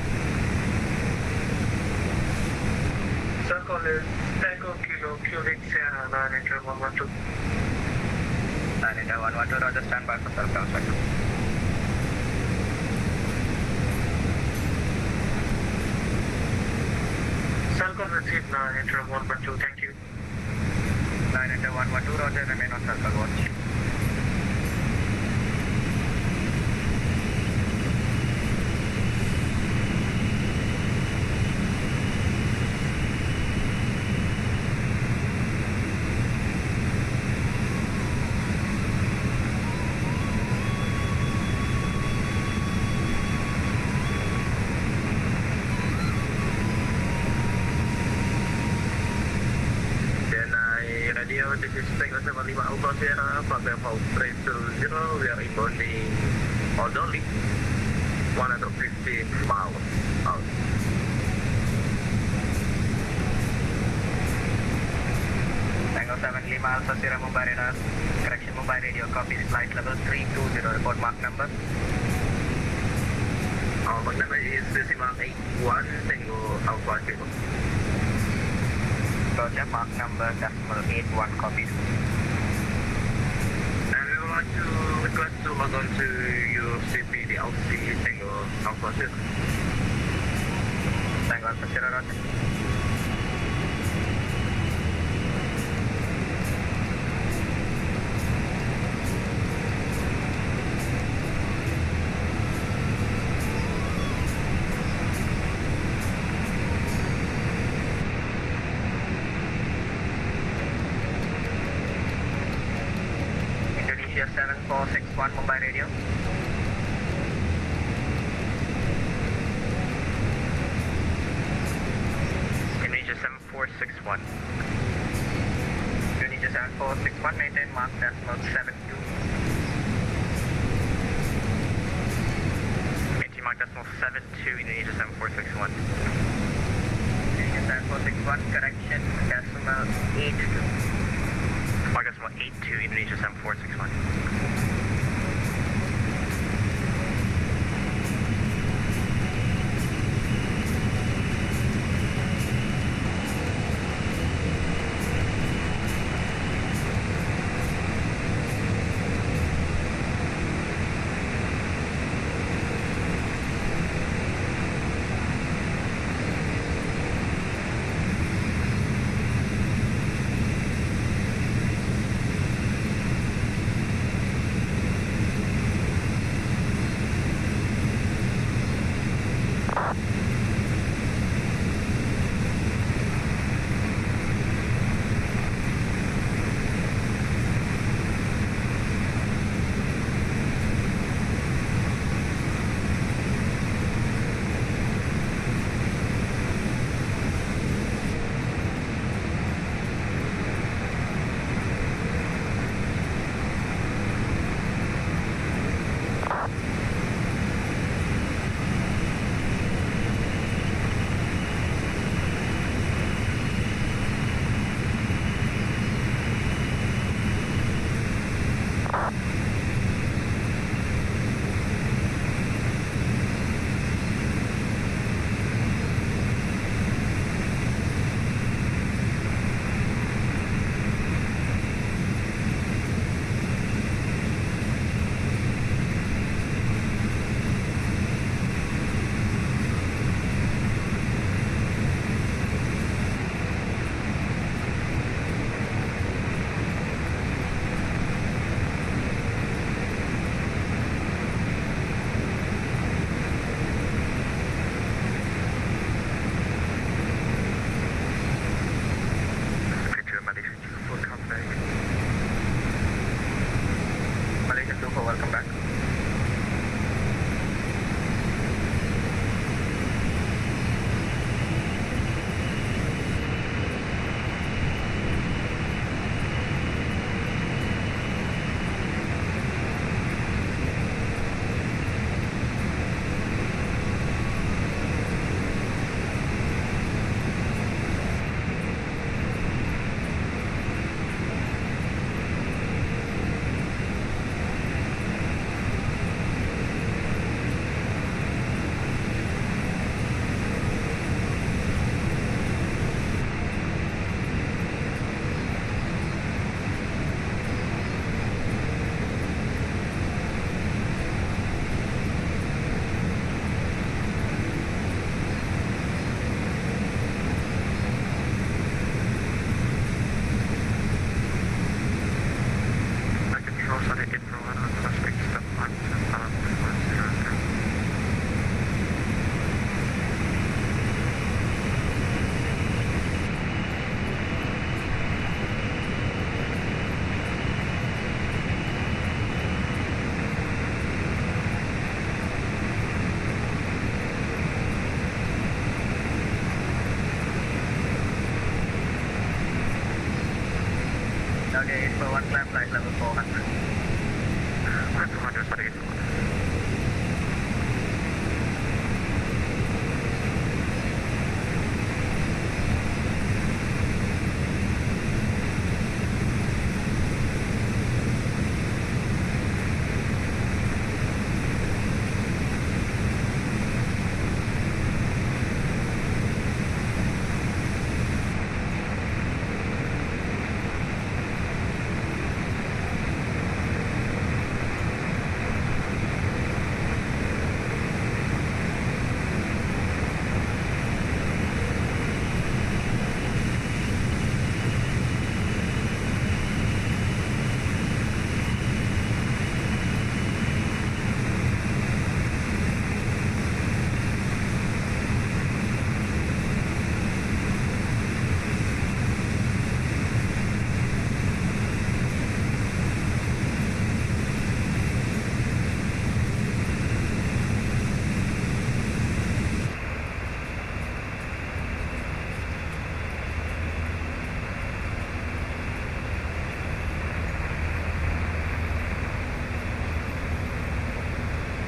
Chalcom is Tango Kilo Cubic Sierra, 9 into 112. 9 into 112, Roger, stand by for Chalcom, sir. Chalcom received 9 into 112, thank you. 9 into 112, Roger, remain on circle watch. This is Tango 75 Alpha Sierra, Flybywire 320, we are inbounding Odoli, 150 miles out. Tango 75 Alpha Sierra Mumbai radar, correction Mumbai radio, copies flight level 320, report mark number. Our mark number is 81 Tango Alpha Sierra. Roger, mark number decimal 81 copies. And we would like to request to log on to your CPDLC Tango Alpha Sierra. Tango Alpha Sierra, Roger. Indonesia 7461 Mumbai radio. Indonesia 7461. Indonesia 7461, maintain mark decimal 72. Maintain mark decimal 72, Indonesia 7461. Indonesia 7461, correction decimal 82. Mark decimal 82, Indonesia 7461. Okay, for one climb flight level 400. 200, please.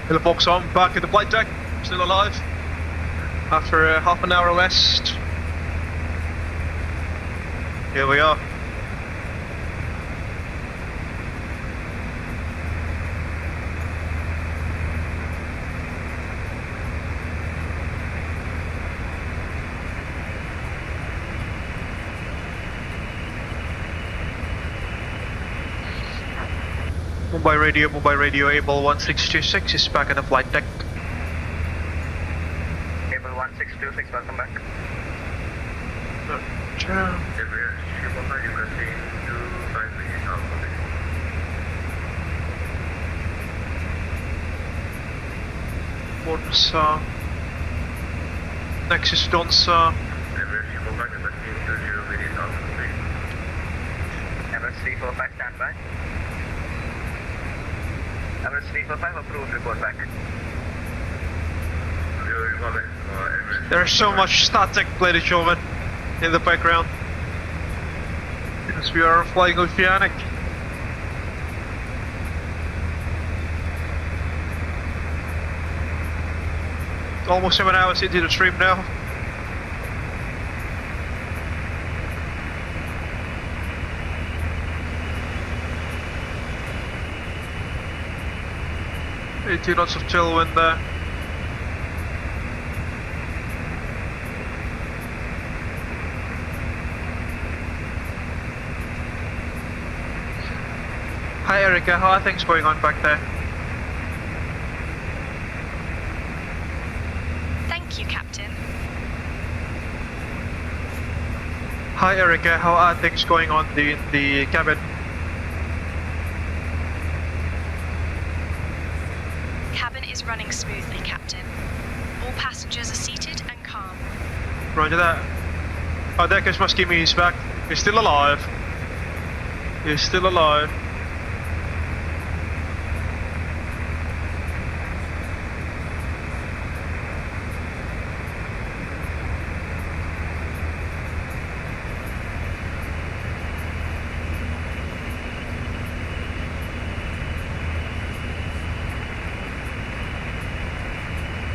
Hello folks, I'm back at the flight deck, still alive, after half an hour rest. Here we are. Mobile radio, Abel 1626 is back at the flight deck. Abel 1626, welcome back. Donsa. Next is Donsa. Abel 345, stand by. Abel 345, approved, report back. There's so much static, ladies and gentlemen, in the background, because we are flying oceanic. Almost 7 hours into the stream now. Lots of tailwind there. Hi Erica, how are things going on back there? Thank you, Captain. Hi Erica, how are things going on in the cabin? Cabin is running smoothly, Captain. All passengers are seated and calm. Roger that. Oh, there goes Muskimi, he's back. He's still alive. He's still alive.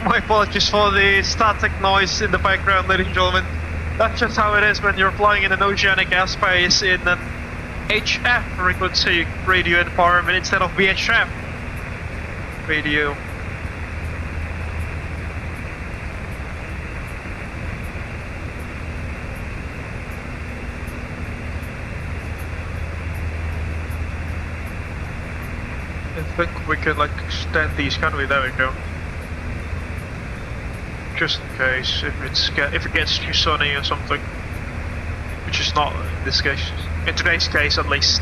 My apologies for the static noise in the background, ladies and gentlemen. That's just how it is when you're flying in an oceanic airspace in an HF frequency radio environment instead of VHF radio. I think we can like extend these, can't we? There we go. Just in case, if it gets too sunny or something, which is not in this case, in today's case at least.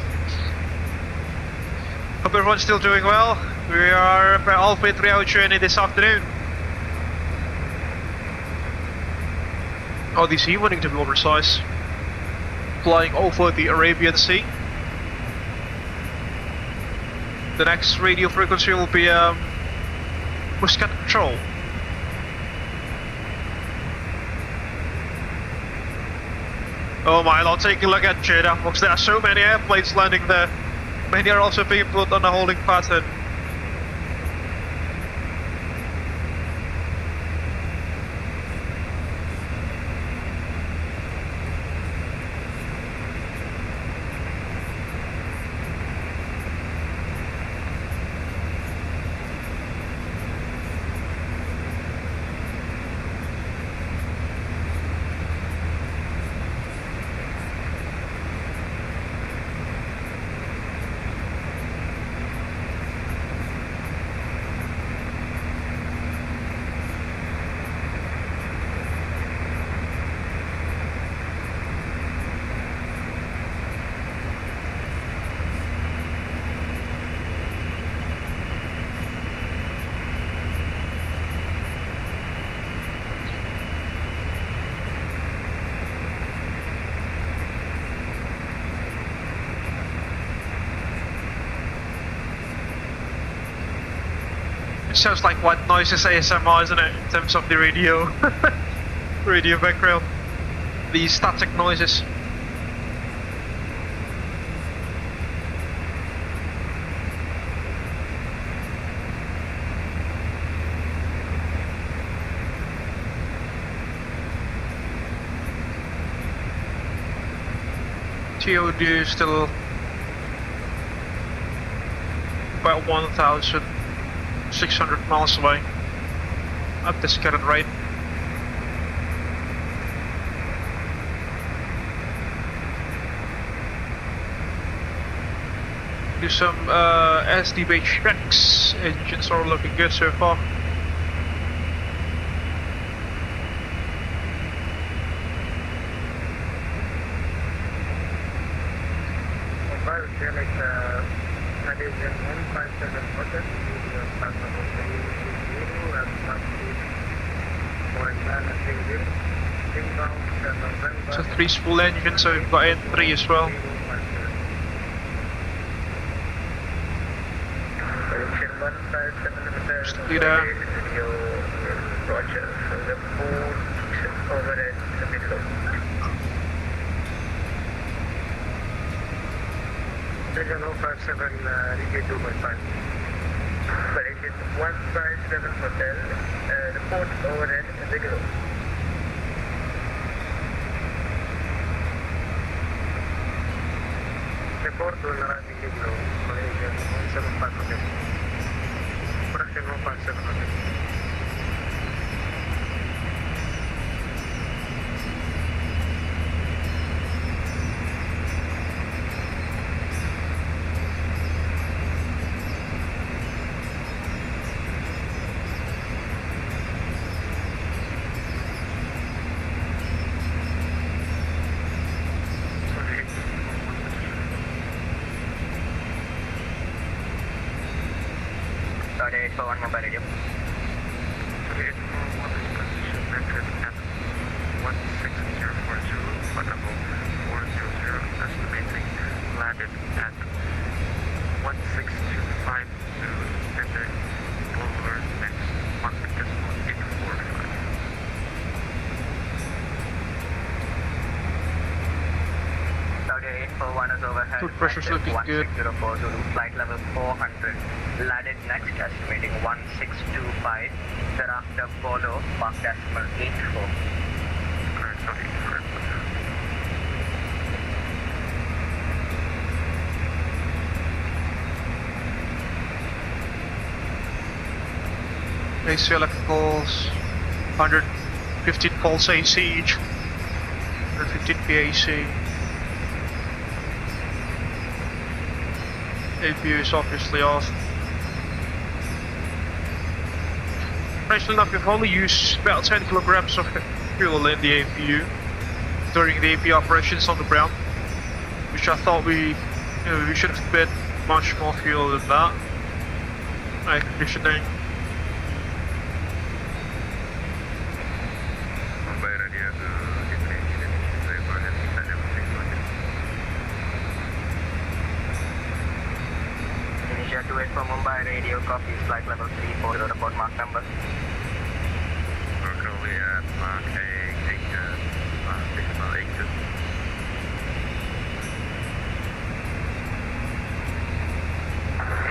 Hope everyone's still doing well. We are about halfway 3-hour journey this afternoon. ODC evening to be more precise. Flying over the Arabian Sea. The next radio frequency will be Muscat Control. Oh my lord, take a look at Jeddah, folks. There are so many airplanes landing there. Many are also being put on a holding pattern. It sounds like white noises ASMR, isn't it, in terms of the radio, radio background, the static noises. TOD is still about 1,600 miles away at this current rate. Do some SDB checks. Engines are looking good so far. So 3 spool engines, so we've got N3 as well. Steady there. Taken 057, repeat 2.5. But it is 157 hotel, report overhead Ziggo. Report to Narani Ziggo, OEJN 175 hotel. Production 157 hotel. For one mobile radio. 841 is position entered at 16040, audible 400, estimating landed at 1625 to enter over next 1.845. Saudi 841 is overhead. Foot pressure's looking good. 1604 to flight level 400. Landed next, estimating 1625. Thereafter follow Mark decimal 84. Correct, sorry, correct. AC electricals, 115 volts AC each, 115 PAC. APU is obviously off. Strangely enough, we've only used about 10 kilograms of fuel in the APU during the APU operations on the ground, which I thought we should have spent much more fuel than that. Air conditioning. Indonesia 28 from Mumbai, radio copy, flight level 34, report mark number. We're currently at Mark A, 8, decimal 8.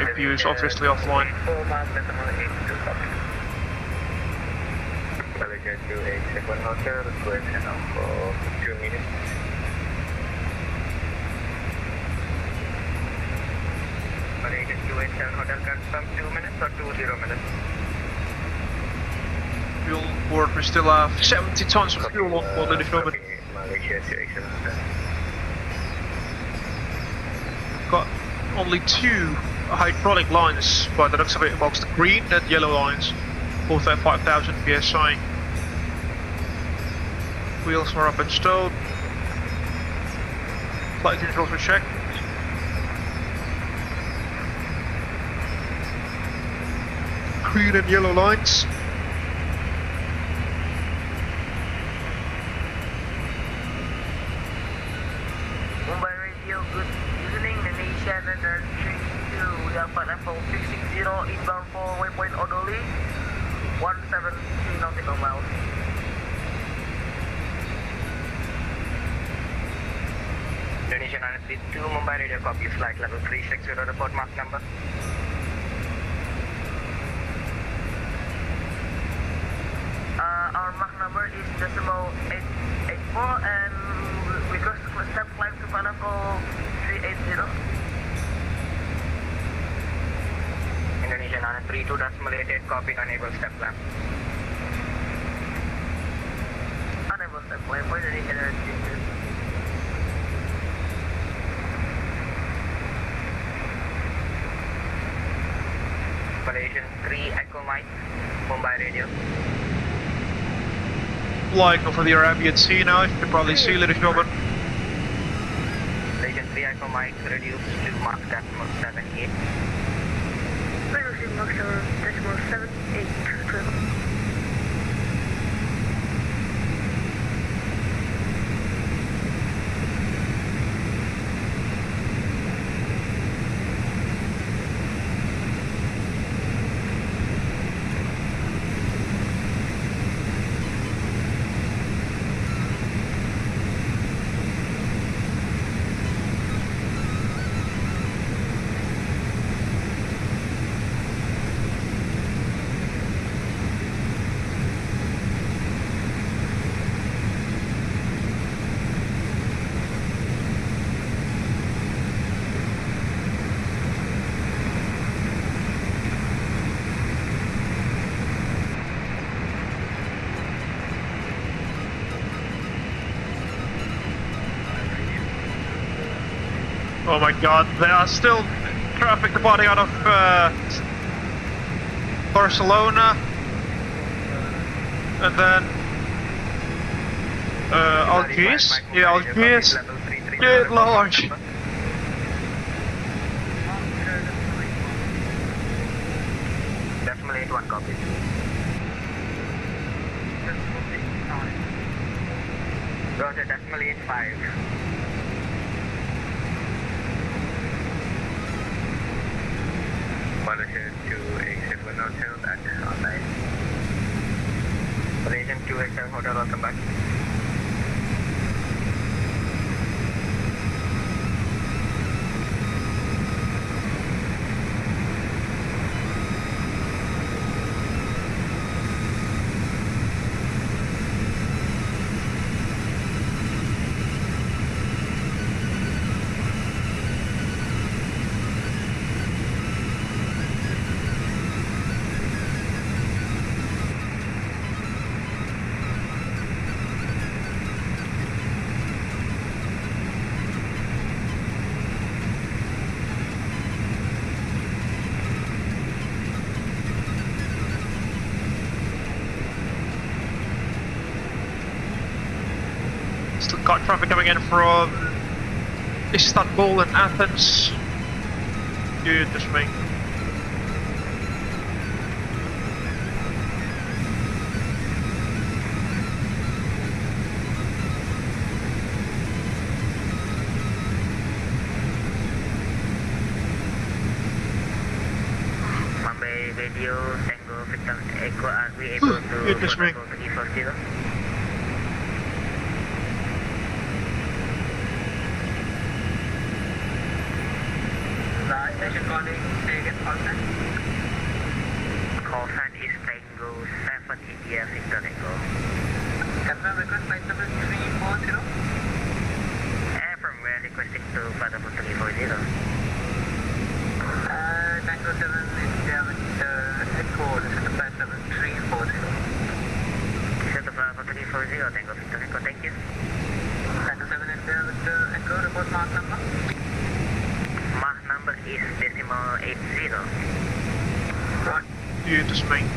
if you is obviously offline. For 2 minutes. Malaysia 287 Hotel confirm 2 minutes or 20 minutes? Fuel on board, we still have 70 tons of fuel on board, ladies and gentlemen. Malaysia 287 Hotel. Got only 2 hydraulic lines by the looks of it, amongst the green and yellow lines, both at 5,000 psi. Wheels are up and stowed. Flight controls were checked. Green and yellow lines. Mumbai Radio, good evening. Indonesia 932, we are flight level 660 inbound for waypoint Odoli, 173 nautical miles. Indonesia 932, Mumbai Radio, copy flight level 360, report mark number. Our Mach number is decimal 884 and request step climb to Panaco 380. Indonesia 932, decimal 88, copy, unable step climb. Unable step climb for Indonesia 932. Malaysian 3 Echo Mike, Mumbai Radio. Flying over the Arabian Sea now, you can probably see, ladies and gentlemen. Malaysian 3 Echo Mike, reduced to Mach decimal 78. Reducing Mach decimal 78 travel. Oh my god, there are still traffic departing out of Barcelona, and then Algiers, yeah, Algiers, good lord. Decimal 81, copy. Roger, decimal 85. Malaysia 287 Hotel, access online. Malaysian 287 Hotel, welcome back. Still got traffic coming in from Istanbul and Athens. Goodness me. Mumbai Radio, Tango, Victor, Echo, are we able to Goodness me. go to E40? Station calling, say again, call sign. Call sign is Tango 7 India Victor Tango. Confirm request flight number 340. From where requesting to flight number 340. Tango 7 India Victor Echo, this is the flight number 340. This is the flight number 340, Tango Victor Echo, thank you. Tango 7 India Victor Echo, report mark number. Mark number is decimal 80. Right, you to Spain.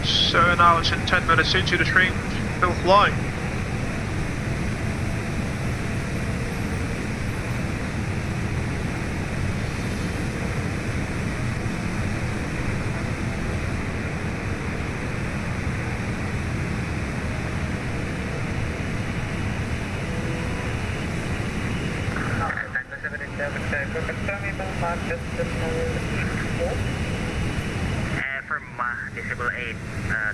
7 hours and 10 minutes into the train, still flying. From Decibel 8,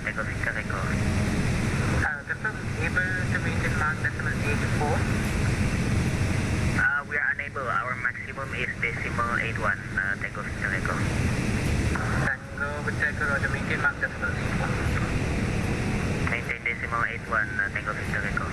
Tango Victor Echo. Confirm, able to maintain Mark Decimal 84? We are unable, our maximum is Decimal 81, Tango Victor Echo. Tango Victor Echo, roger, maintain Mark Decimal 81. Maintain Decimal 81, Tango Victor Echo.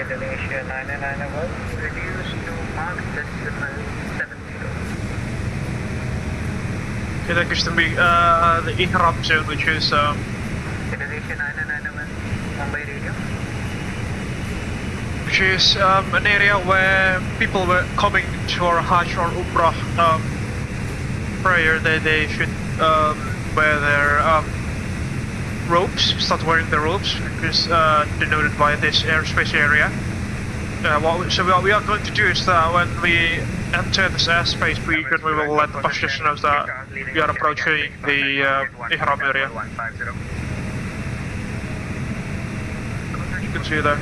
Indonesia 991, reduce to Mark Decimal 70. Okay, that gets to be the IHRAM zone, which is Indonesia 991, Mumbai radio. which is an area where people were coming to our Hajj or Umrah prayer. They should wear their robes, start wearing the robes, because denoted by this airspace area. So what we are going to do is that when we enter this airspace region, we will let the passengers know that we are approaching the IHRAM area. You can see there.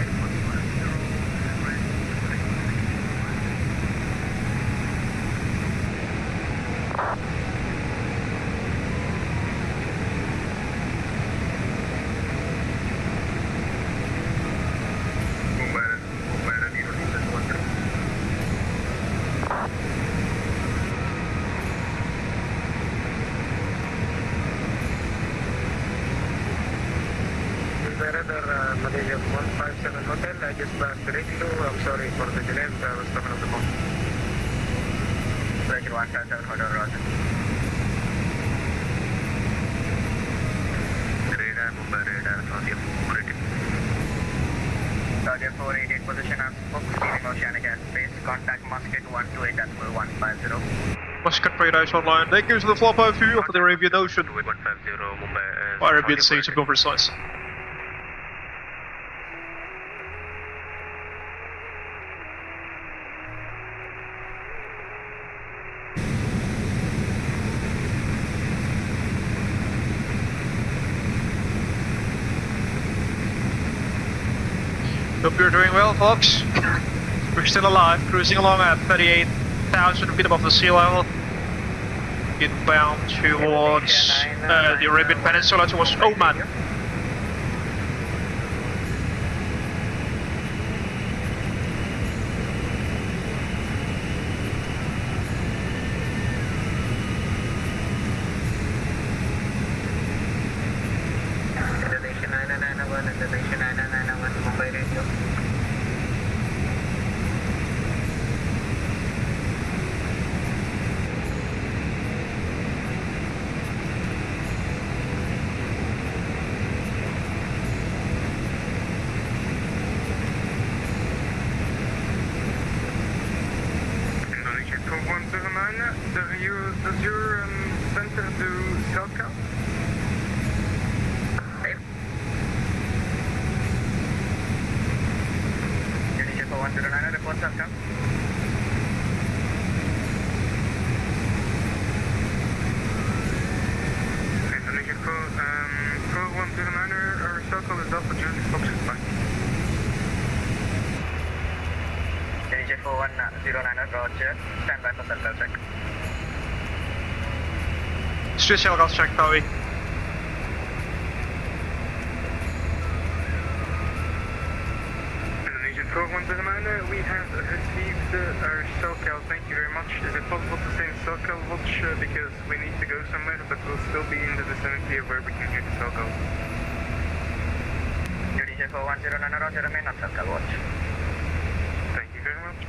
Malaysia 157 Hotel, I just passed the radio. I'm sorry for the delay, I was coming on the phone. Malaysia 157 Hotel, roger. Radar, Mumbai radar, Saudi 488. Saudi 488, position on Fox, leaving oceanic airspace, contact Muscat 128.150. Muscat radar is online. Thank you to the flyby view of the Arabian Ocean. 150, Mumbai. Arabian Sea to be precise. Hope you're doing well, folks. We're still alive, cruising along at 38,000 feet above the sea level. Inbound towards the Arabian Peninsula, towards Oman. Does your center do South Cal? Indonesia 4109, report South Cal. Indonesia 4109, our South Cal is Alpha Julie Fox is fine. 09, roger. Stand by for circle check. Street circle check, Towie. Indonesian 4109, we have received our SoCal, thank you very much. Is it possible to send SoCal watch because we need to go somewhere but we'll still be in the vicinity of where we can hear the SoCal. Indonesia 4109, roger, remain on SoCal watch. Thank you very much.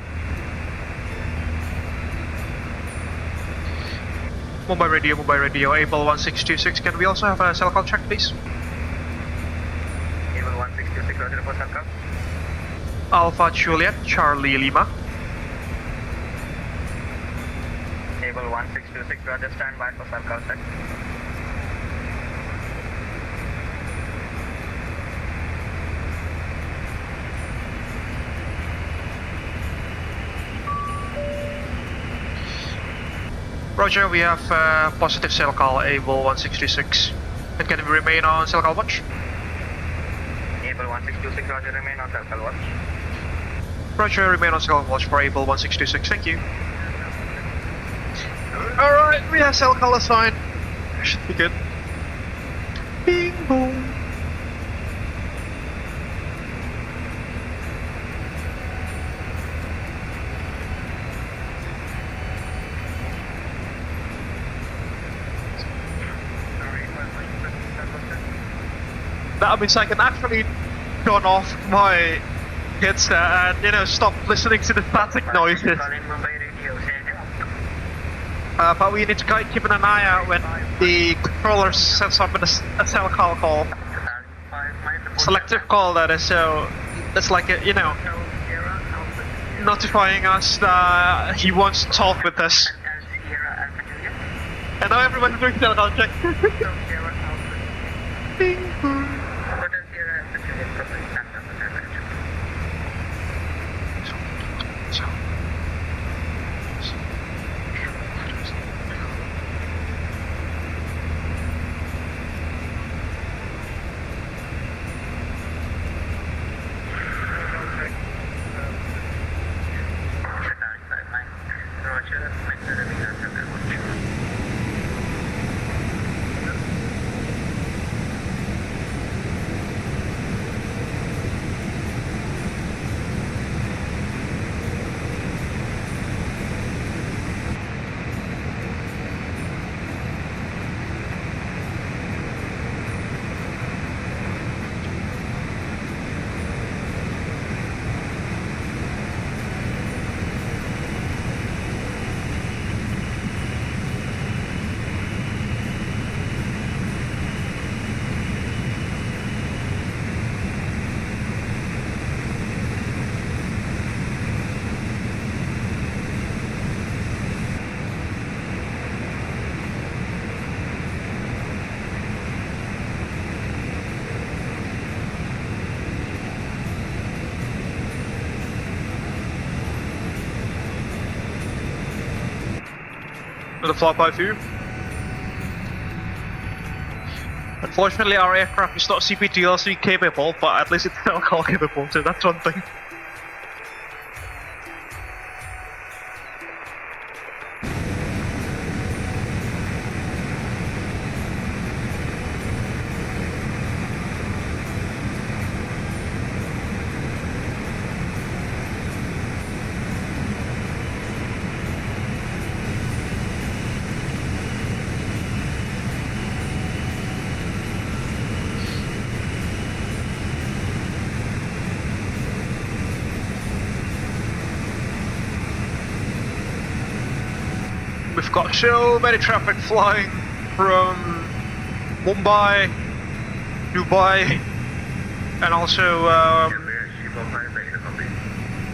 Mobile radio, Abel 1626. Can we also have a cell call check, please? Abel 1626, roger for cell call. Alpha Juliet, Charlie Lima. Abel 1626, roger, stand by for cell call check. Roger, we have positive cell call, Abel 1626. And can we remain on cell call watch? Abel 1626, roger, remain on cell call watch. Roger, remain on cell call watch for Abel 1626, thank you. Alright, we have cell call assigned. Should be good. Bing boom. That means I can actually turn off my headset and, you know, stop listening to the static noises. But we need to keep an eye out when the controller sets up a cell call. Selective call, that is, so it's like, you know, notifying us that he wants to talk with us. And now everyone's doing cell call check. Bing boom. With a flyby view. Unfortunately, our aircraft is not CPTLC capable, but at least it's cell call capable, so that's one thing. We've got so many traffic flying from Mumbai, Dubai, and also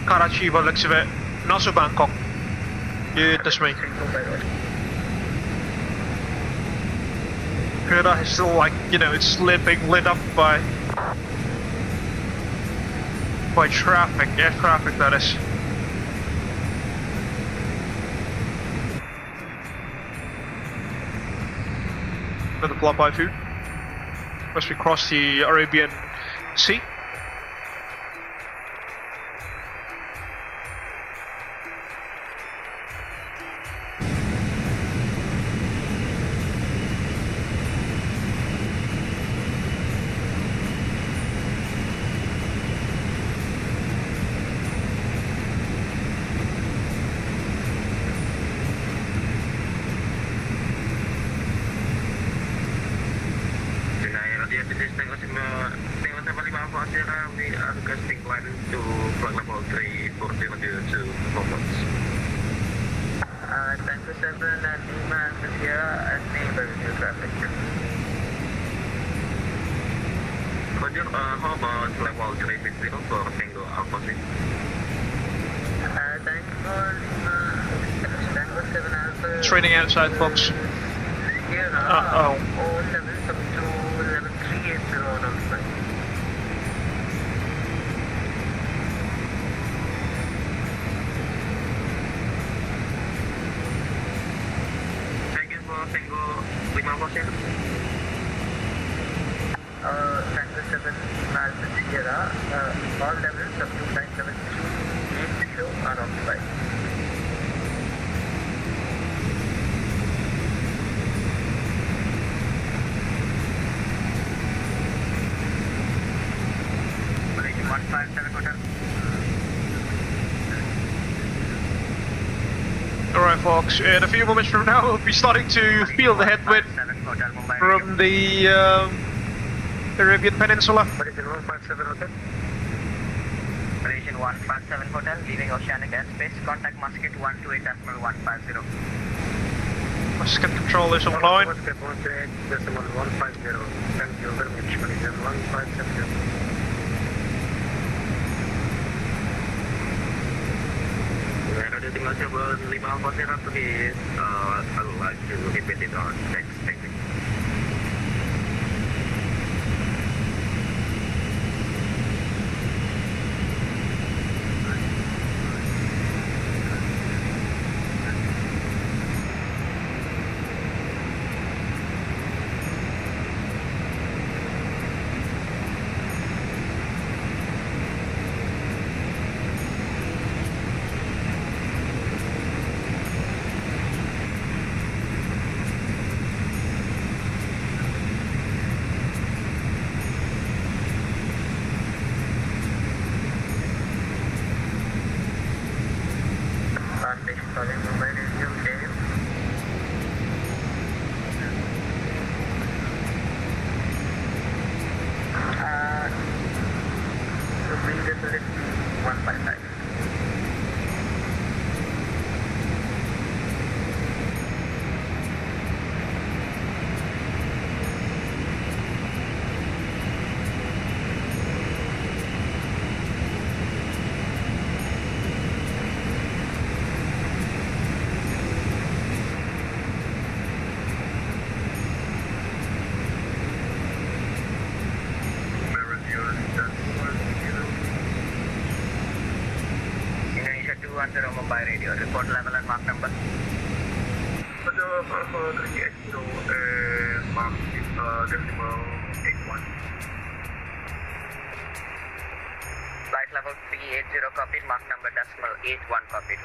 Karachi by the looks of it, and also Bangkok. Goodness me. Jeddah is still like, you know, it's being lit up by traffic, air traffic that is. With the flyby view as we cross the Arabian Sea. Sierra, we are requesting climb to flight level 3402 moments. Tango 7 and Lima and Sierra and neighbor new traffic. Roger, how about level 360 for Tango Alpha 6? Tango 7 Alpha. Training outside, folks. Sierra 07 up to level 380 on flight. Tango 5 Tango 7 Alpha Sierra, all levels up to flight level 380 are occupied. Malaysian 157 Hotel. Alright, folks, in a few moments from now, we'll be starting to feel the headwind from the Arabian Peninsula. Malaysian 157 Hotel. Malaysian 157 Hotel, leaving oceanic airspace. Contact Muscat 128.150. Muscat control is online. Muscat 128.150. Thank you very much, Malaysian 157. Tinggal coba 5 Alpha Sierra, please. I would like to repeat it on text. Thank you. Mumbai radio. Report level and mark number. Hotel Alpha 380 and mark decimal 81. Flight level 380 copied, mark number decimal 81 copied.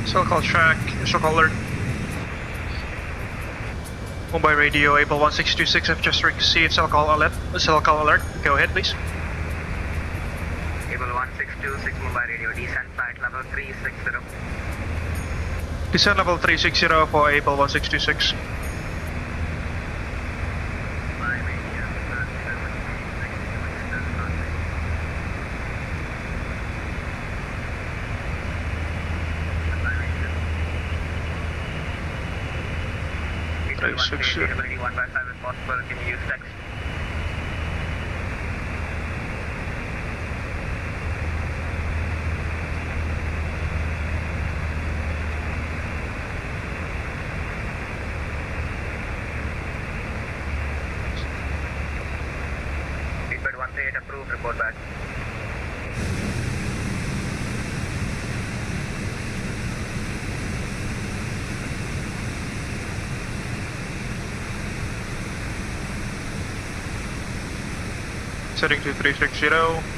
So-called track, so-called alert. Mumbai radio, Abel 1626, I've just received cell-call alert. Go ahead, please. Abel 1626, Mumbai radio, descent flight level 360. Descent level 360 for Abel 1626. Availability 1 by 5 if possible, can you use text? update approved, report back. Setting to 360.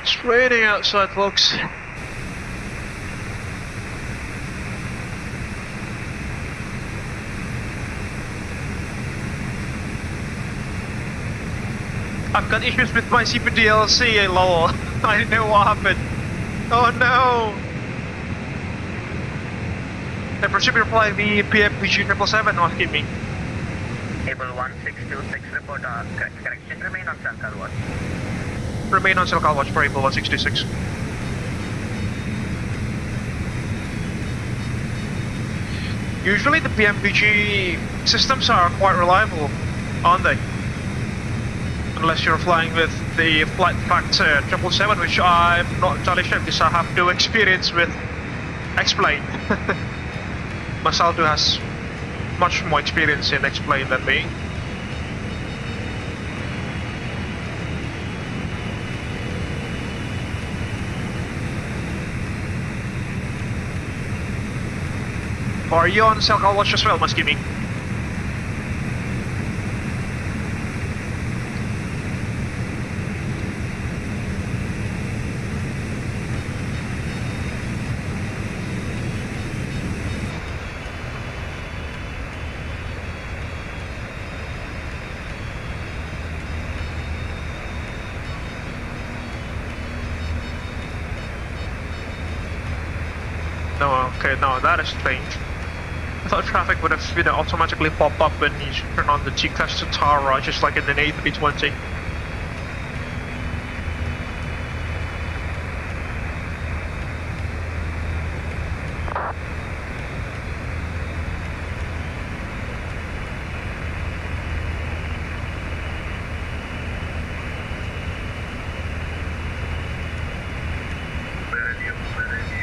It's raining outside, folks. I've got issues with my CPDLC, lol. I didn't know what happened. Oh no! The proceed reply the PMPG 777 was giving me. Able 1626 report, correction, remain on Circle Watch. Remain on Circle Watch for Able 166. Usually the PMPG systems are quite reliable, aren't they? Unless you're flying with the flight factor 777, which I'm not entirely sure because I have no experience with X-plane. Masaldo has much more experience in X-plane than me. Are you on Circle Watch as well, Maskimi? No, okay, no, that is strange. I thought traffic would have automatically pop up when you turn on the G-Class to Tara, just like in an A320.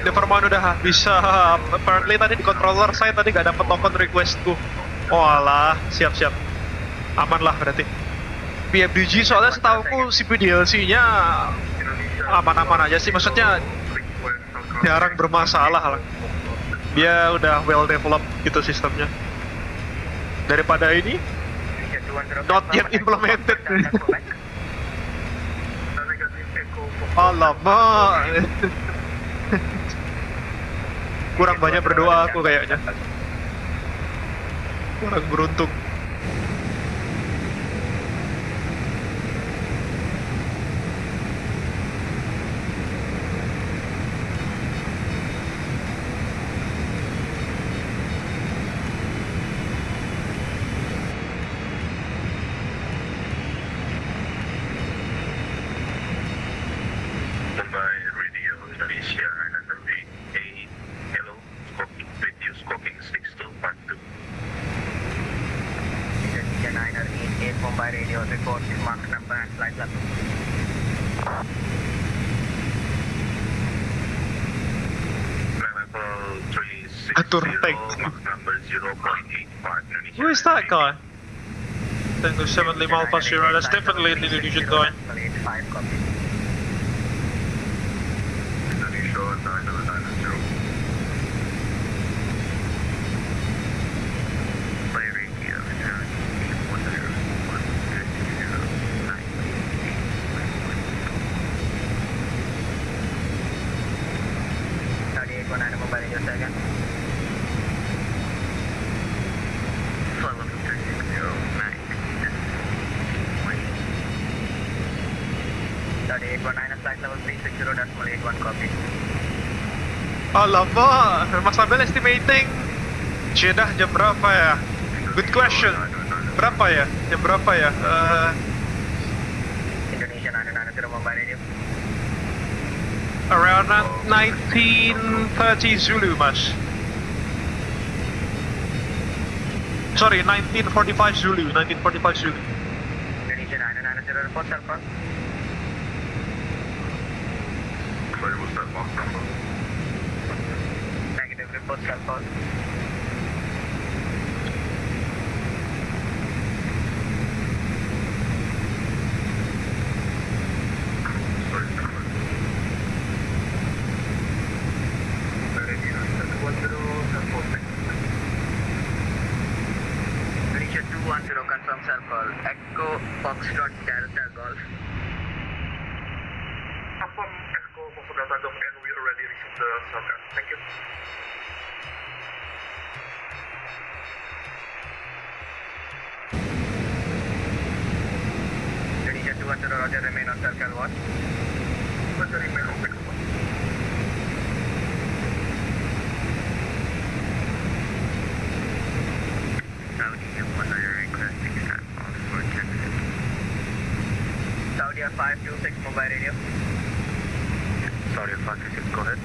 Nevermind udah bisa, apparently tadi di controller saya tadi gak dapet token requestku. Oh alah, siap-siap. Aman lah berarti. PMDG soalnya setahuku CPDLC-nya aman-aman aja sih, maksudnya jarang bermasalah lah. Dia udah well developed gitu sistemnya. Daripada ini, not yet implemented. Alamak. Kurang banyak berdoa aku kayaknya. Kurang beruntung. Who is that guy? Tango 7 Lima Alpha Sierra, that's definitely an Indonesian guy. Alamak, Mas Abel estimating Jeddah jam berapa ya? Good question. Berapa ya? Jam berapa ya? Indonesia 990 Mumbai Radio. Around 1930 Zulu, mas. Sorry, 1945 Zulu, 1945 Zulu. Indonesia 990 report, cell call. Sorry, what's that box number? Negative report, cell call. Indonesia 210, confirm cell call. Echo Foxtrot Delta Golf. Confirm Echo Foxtrot Delta Golf, and we already received the subject. Thank you. Indonesia 210, roger, remain on circle watch. Roger, remain on circle watch. Saudi 100 requesting start off for Jakarta. Saudi 526 mobile radio. Saudi 526, go ahead.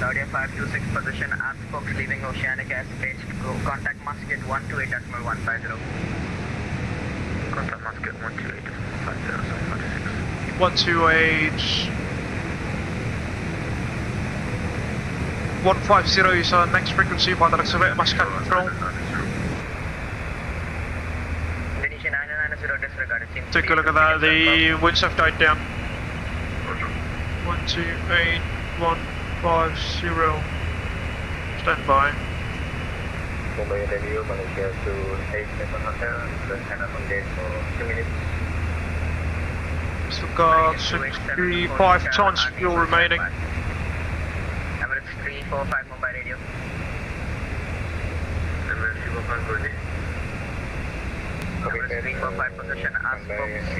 Saudi 526 position as folks leaving oceanic airspace. Contact musket 128.150. Contact musket 128.150, 128. 150 is our next frequency, but accelerate Muscat control. Indonesia 990 disregarded. Take a look at that, the winds have died down. 128150. Stand by. Mumbai Radio, Malaysia to 87 Hotel, the China on gate for 2 minutes. Still got 65 tons fuel remaining. Emirates 345 mobile radio. Emirates 345 ready. Emirates 345 position as folks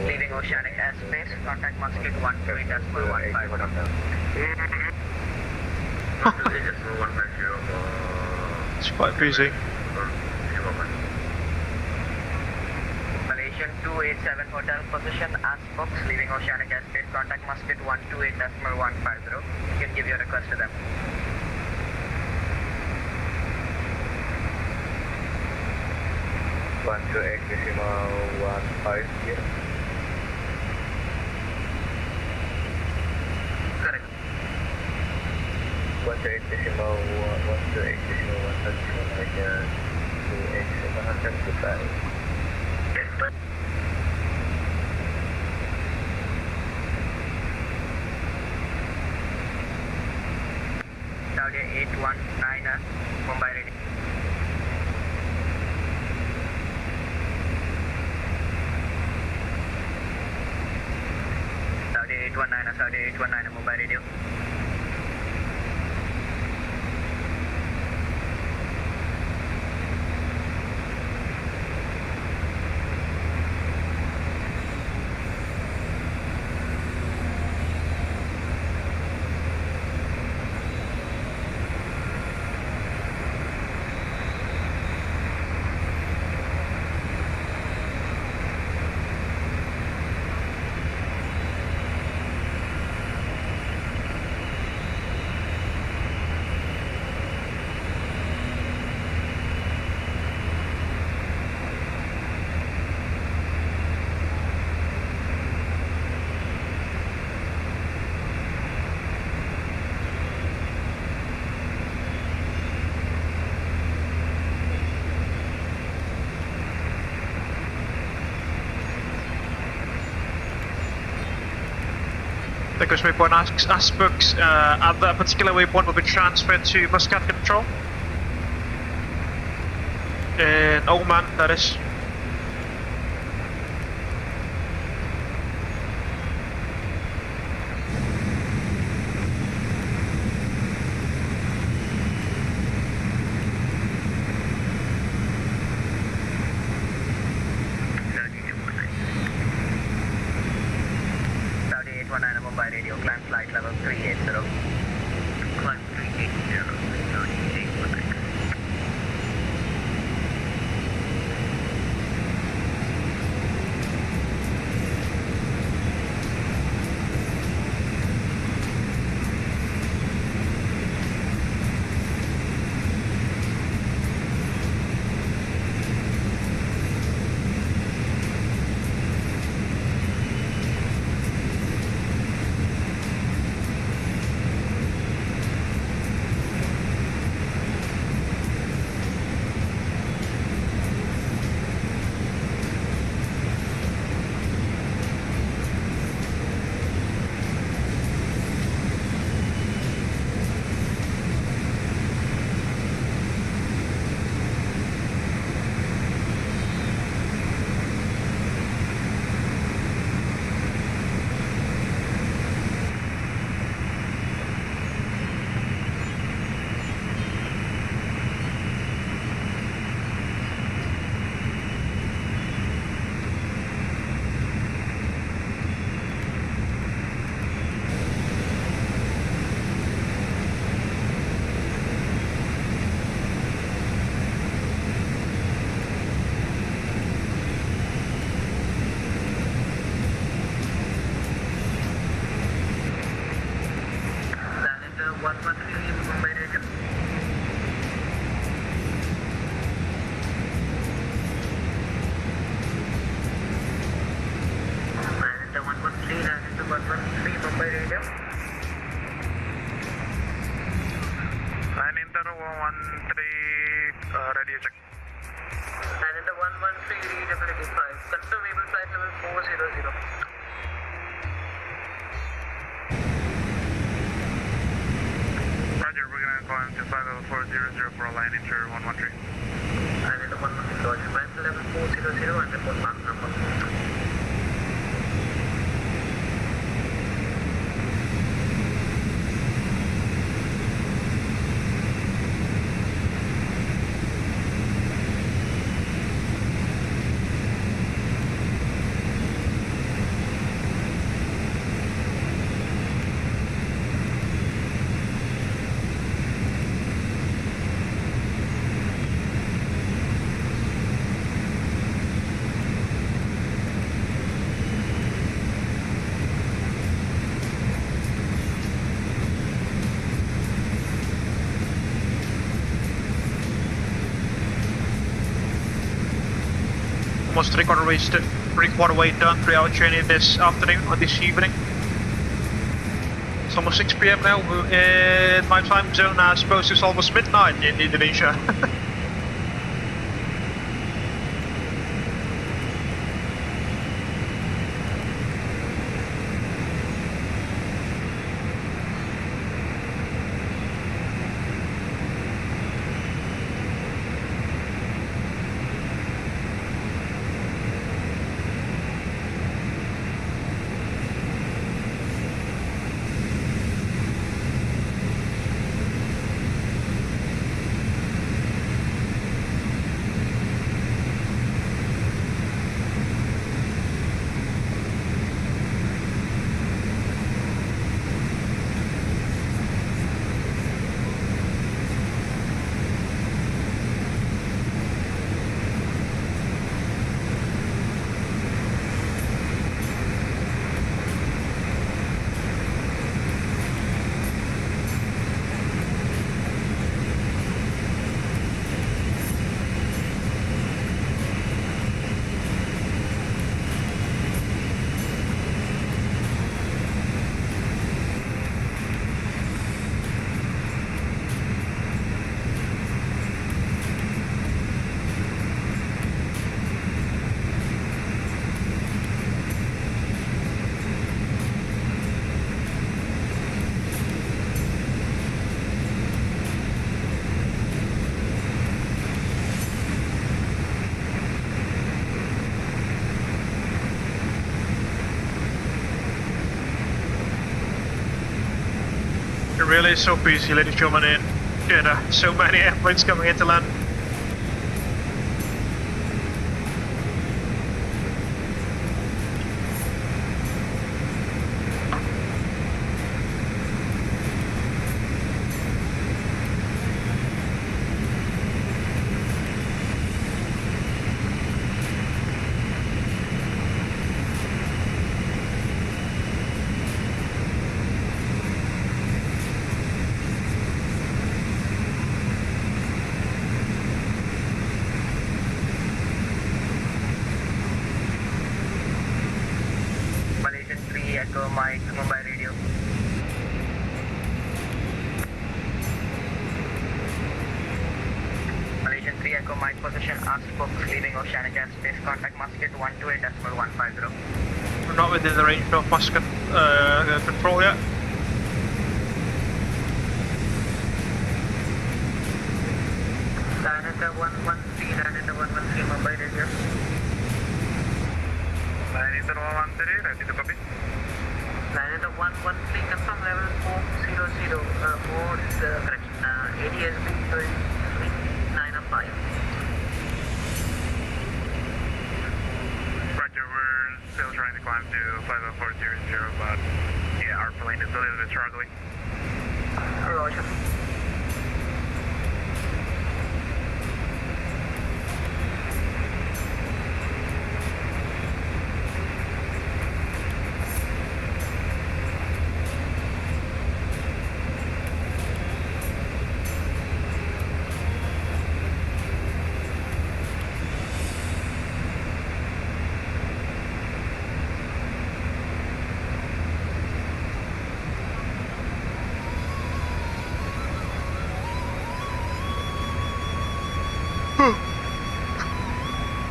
leaving oceanic airspace. Contact musket 128.150. It's quite busy. Malaysian 287 hotel position as folks leaving oceanic airspace. Contact musket 128.150. You can give your request to them. One to 8.150. Correct. 1 to 8.150 Malaysia to 8700 goodbye. Saudi 819 Mumbai ready. Saudi 819 Mumbai radio. Because waypoint aspects at that particular waypoint will be transferred to Muscat control. In Oman, that is. check. Islander 113, readability 5. Confirm Able flight level 400. Roger, we're going to climb to 50400 for a line enter 113. Islander 113, Roger, climb to level 400 and report mark number. Almost three-quarter way done, 3-hour journey this afternoon or this evening. It's almost 6 PM now in my time zone. I suppose it's almost midnight in Indonesia. It really is so busy, ladies and gentlemen, in Jeddah. So many airplanes coming into land. Echo Mike, Mumbai radio. Malaysian 3 Echo Mike position, ask folks leaving Oceanic airspace, contact Muscat 128.150. We're not within the range of Muscat control yet. Diameter 113, diameter 113, Mumbai radio. Diameter 113, ready to copy. Diameter 113, confirm level 400, mode is correction, ADSB 905. Roger, we're still trying to climb to 50400, but yeah, our plane is a little bit struggling. Roger.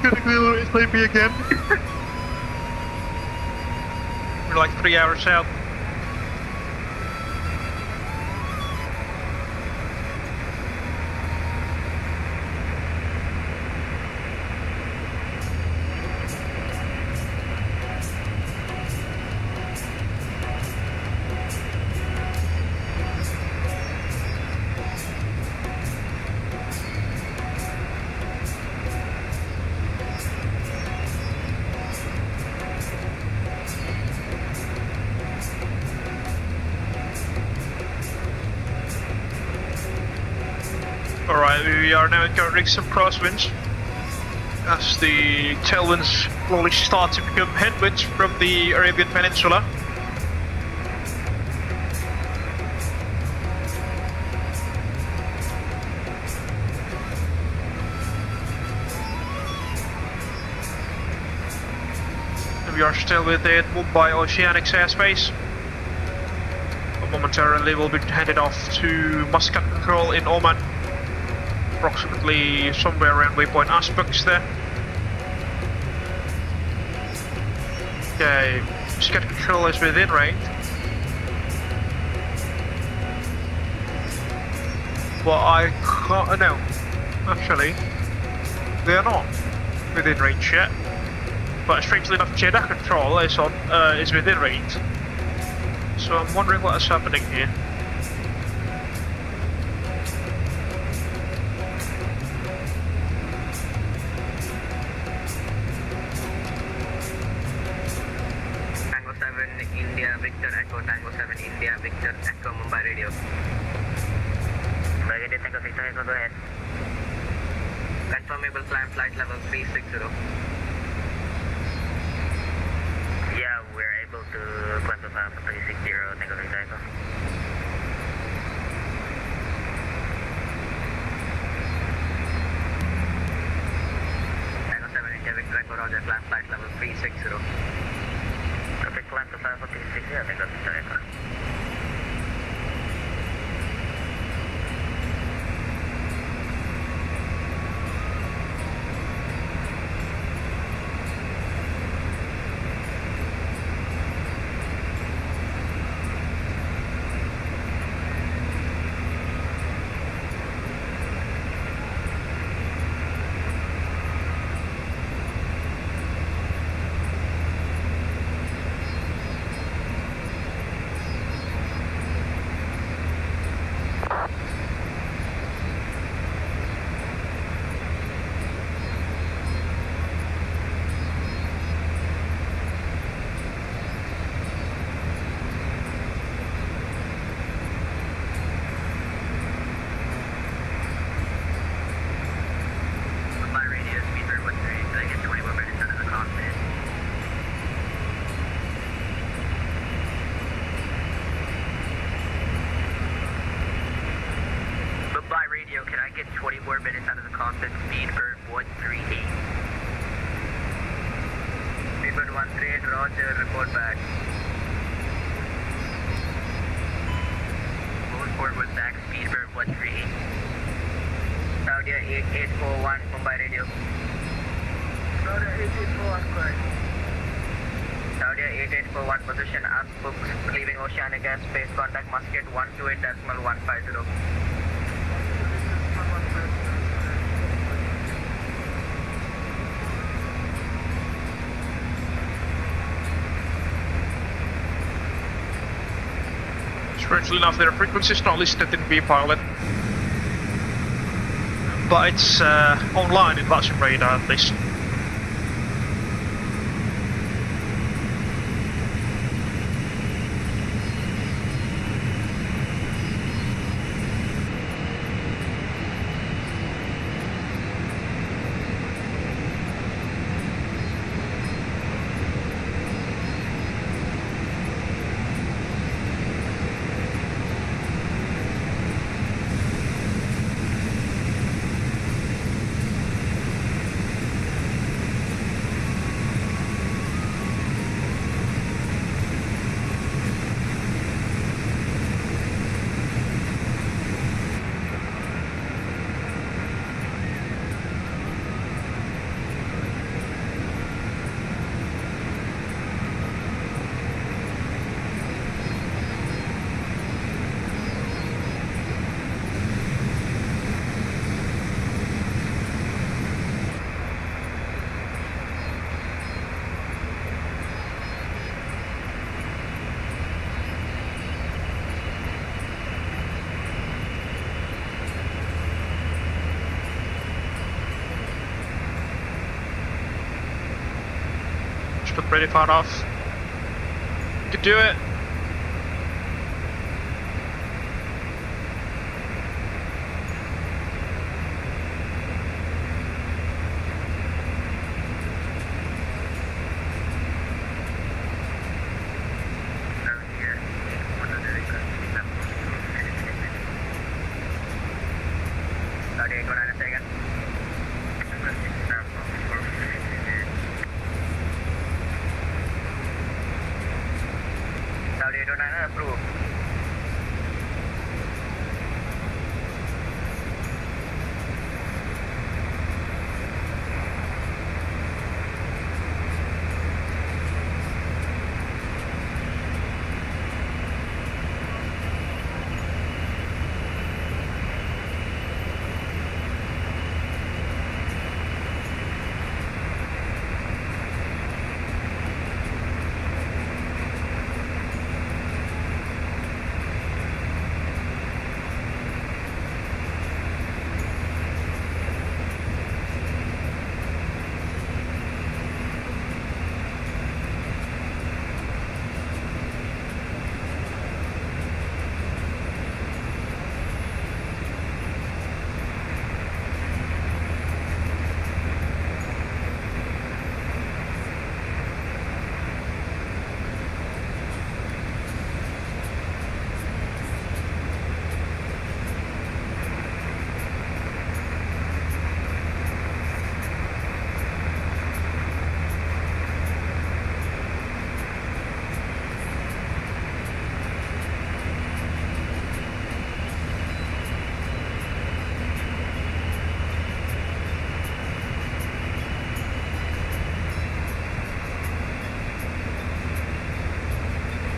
Getting a little bit sleepy again. We're like 3 hours out. Alright, we are now encountering some crosswinds as the tailwinds slowly start to become headwinds from the Arabian Peninsula. We are still within Mumbai Oceanics airspace. Momentarily we'll be headed off to Muscat Control in Oman. Approximately somewhere around waypoint Aspects there. Okay, Muscat Control is within range. But I can't, no, actually, they are not within range yet. But strangely enough, Jeddah Control is within range. So I'm wondering what is happening here. Tango 7 India Victor Echo, Tango 7 India Victor Echo Mumbai Radio. Mumbai Radio Tango Victor Echo, go ahead. Confirmable climb flight level 360. Yeah, we're able to climb to 360, Tango Victor Echo. Tango 7 India Victor Echo, roger, climb flight level 360. Okay, climb to 360, Tango Victor Echo. Can I get 20 more minutes out of the cockpit? Speedbird 138. Speedbird 138, roger, report back. Report was back, Speedbird 138. Saudi 8841, Mumbai Radio. Saudi 8841, correct. Saudi 8841, position unbooked, leaving oceanic airspace, contact Muscat 128.150. Strangely enough, their frequency is not listed in vPilot, but it's online in VATSIM radar at least. but pretty far off. You can do it.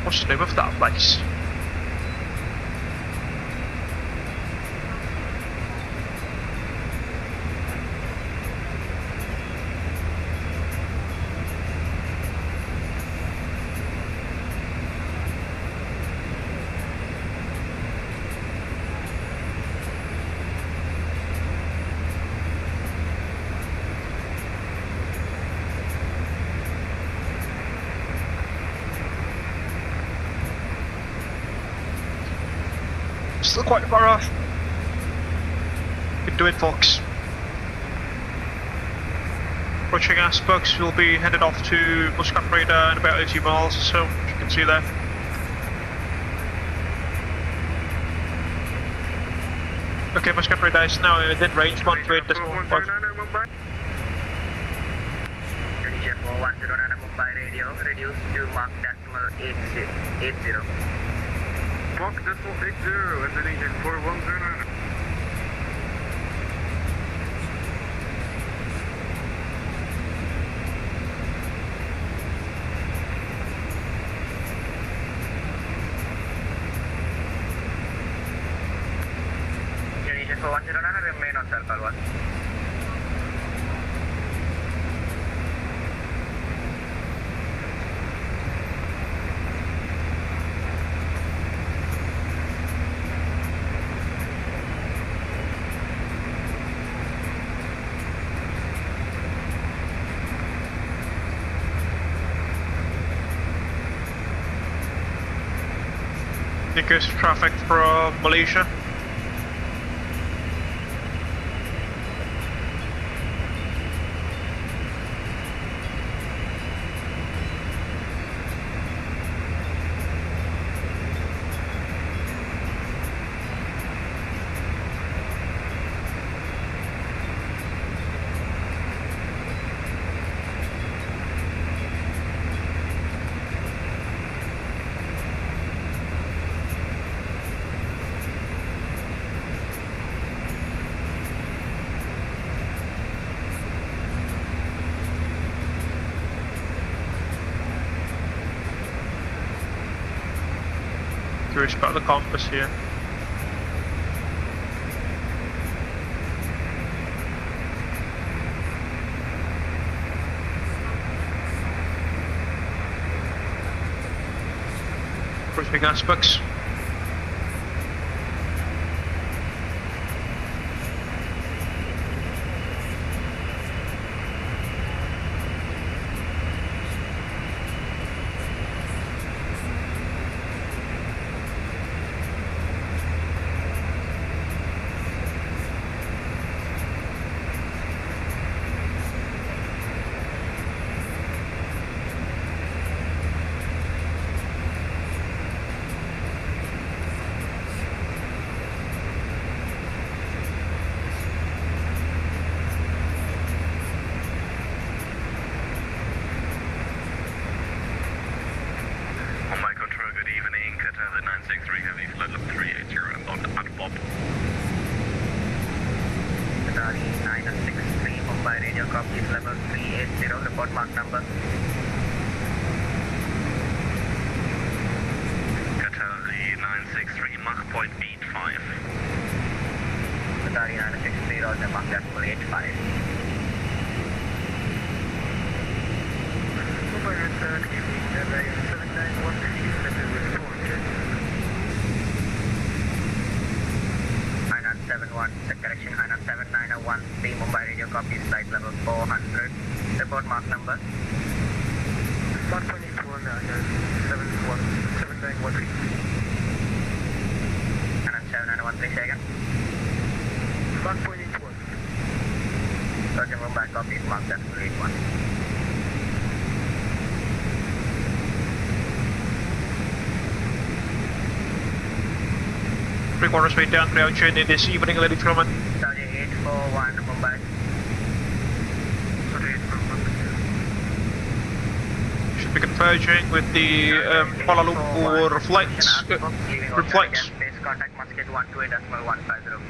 What's the name of that place? Still quite far off. Keep doing, folks. Approaching Aspects, we'll be headed off to Muscat Radar in about 80 miles or so, as you can see there. Okay, Muscat Radar is now within range, 138.5. Indonesia 4109 Mumbai radio, reduce to Mach decimal 80. Mach decimal 80, Indonesian 4109. Indonesia 4109 remain on circle 1. Increase traffic from Malaysia. Curious about the compass here. Approaching Aspects. Mumbai radio copies level 380, report mark number. Qatari 963, Mach point 85. Qatari 963, Roger, Mach decimal 85. Mumbai return, good evening, Airline 791 that is responded. 971, correction, 97901, Mumbai radio copies flight level 400, report mark number. 1.81, 7913. 7913, say again. 1.81. Roger, Mumbai copies, mark decimal 81. Three-quarter speed down, 3 journey this evening, ladies and gentlemen. Saudi 841, Mumbai. Should be converging with the Kuala Lumpur flights. Group flights. Contact Muscat 128.150.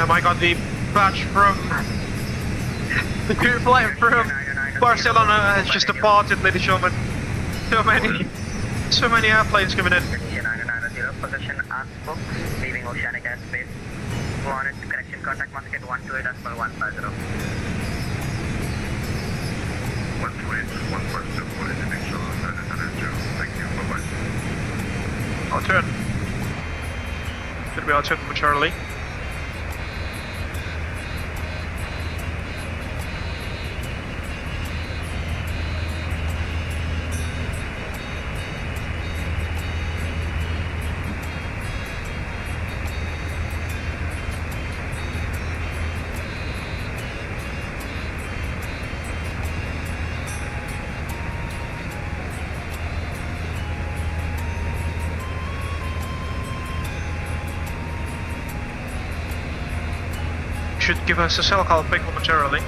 I got the batch from the crew flight from Barcelona has just departed, ladies and gentlemen. So many airplanes coming in. 990, position Aspo, leaving oceanic airspace. Wanted correction, contact Muscat 128.150. 128, Indonesia, 900, thank you, bye-bye. I'll turn. Should be out turn momentarily. Should give us a cell call pick momentarily.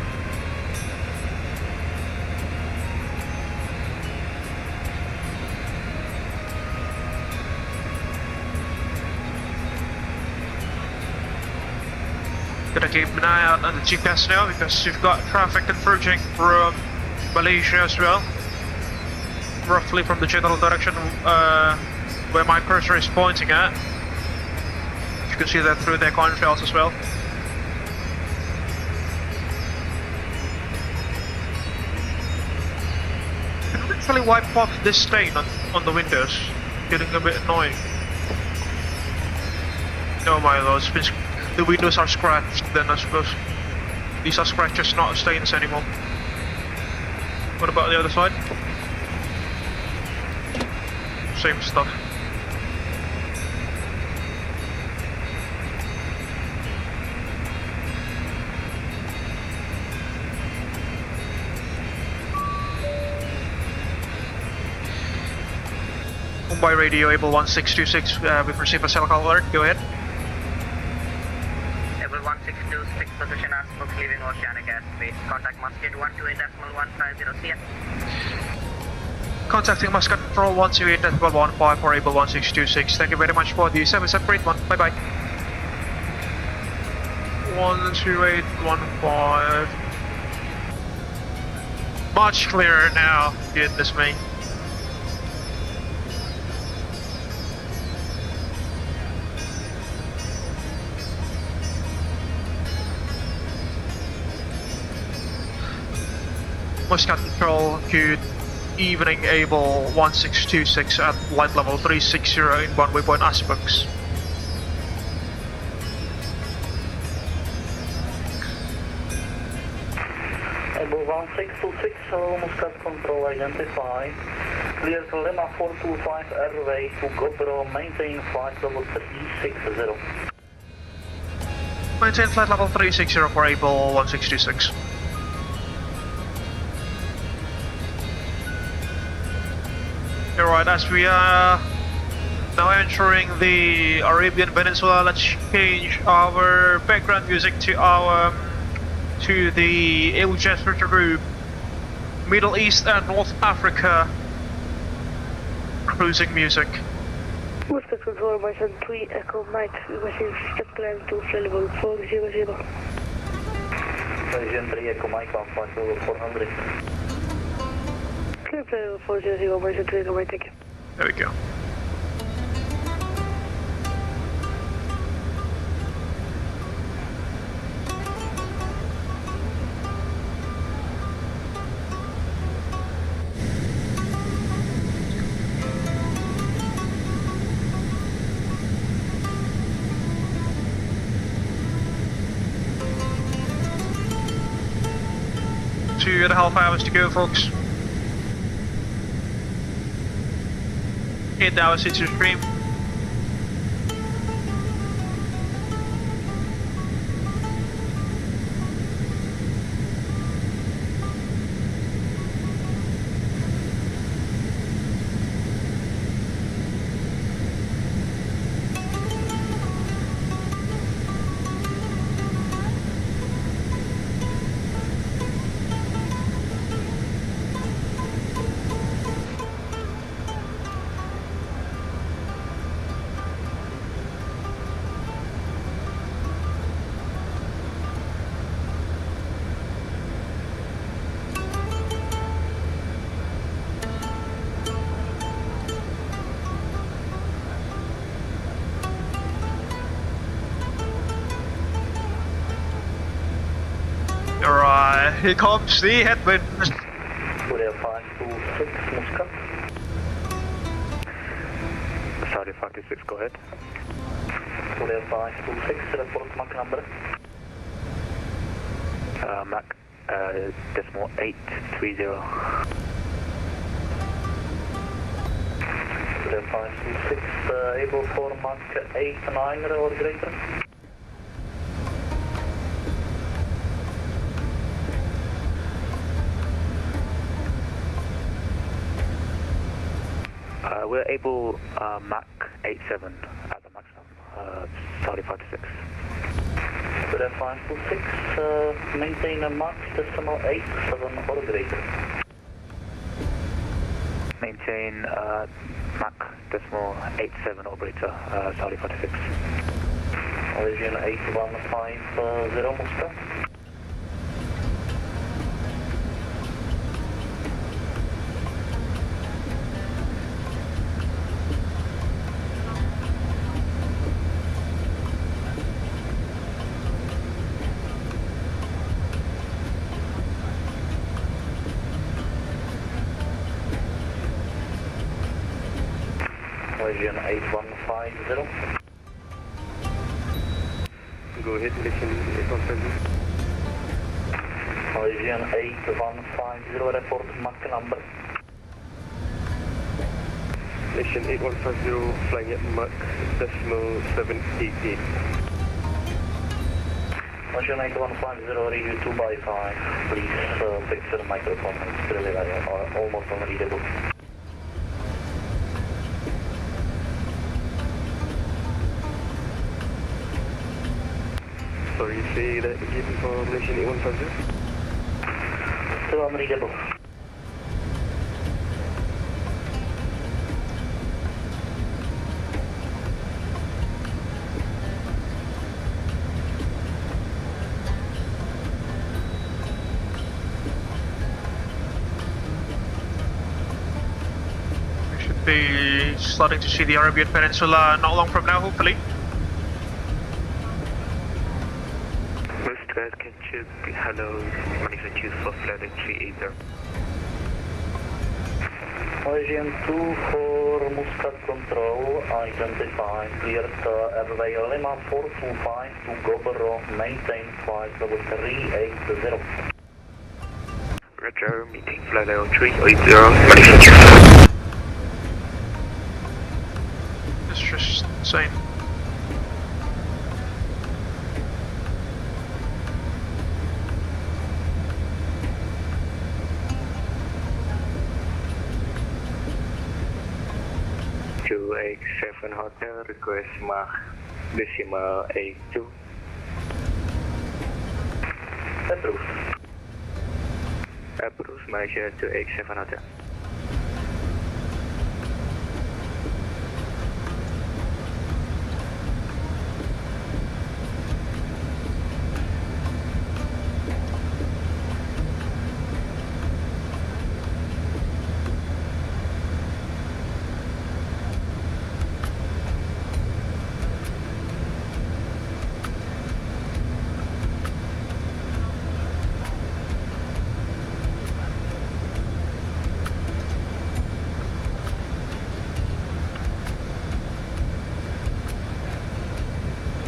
Gonna keep an eye out on the GPS now because you've got traffic converging from Malaysia as well. Roughly from the general direction where my cursor is pointing at. You can see that through their contrails as well. Actually wipe off this stain on the windows, getting a bit annoying. No, my lord, the windows are scratched then I suppose. These are scratches, not stains anymore. What about the other side? Same stuff. Mumbai radio, Abel 1626, we've received a cell call alert, go ahead. Abel 1626, position Aspo, leaving oceanic airspace. Contact Muscat 128.150, see ya. Contacting Muscat Control 128.115 for Abel 1626, thank you very much for the service upgrade, bye bye. 128.15. Much clearer now, goodness me. Muscat Control, good evening, Abel 1626 at flight level 360 inbound waypoint Aspects. Abel 1626, hello, Muscat Control, identify. Clear to Lima 425 airway to GoPro, maintain flight level 360. Maintain flight level 360 for Abel 166. Alright, as we are now entering the Arabian Peninsula, let's change our background music to the Abel Jets Virtual Group Middle East and North Africa cruising music. Moscow Control, my son 3 Echo Mike, requesting step climb to flight level 400. Persian 3 Echo Mike, Alpha to 400. Clear flight level 400, my son 3 Echo Mike, thank you. There we go. Two and a half hours to go, folks. 8 hours into the stream. Alright, here comes the headwind. 526 Moscow. Saudi 526, go ahead. 526, report Mach number. Mach decimal 830. 526, able for Mach 89 or greater. We're able Mach 87 at the maximum, Saudi 526. 526, maintain a Mach decimal 87 or greater. Maintain Mach decimal 87 or greater, Saudi 526. Origin 8150 Moscow. Origin 8150. Go ahead, mission 8150. Origin 8150, report Mach number. Mission 8150, flying at Mach decimal 788. Origin 8150, review 2x5. Please fix the microphone, it's really almost unreadable. Sorry, say that again for Malaysian 8150. Still unreadable. We should be starting to see the Arabian Peninsula not long from now, hopefully. Guys, can you hello, management choose for flight 380. Origin 2 for Muscat Control, identify, clear to airway Lima 425 to Gobero, maintain flight level 380. Roger, meeting flight level 380, management choose. It's just insane. 287 Hotel, request Mach decimal 82. Approved. Approved, Malaysia 287 Hotel.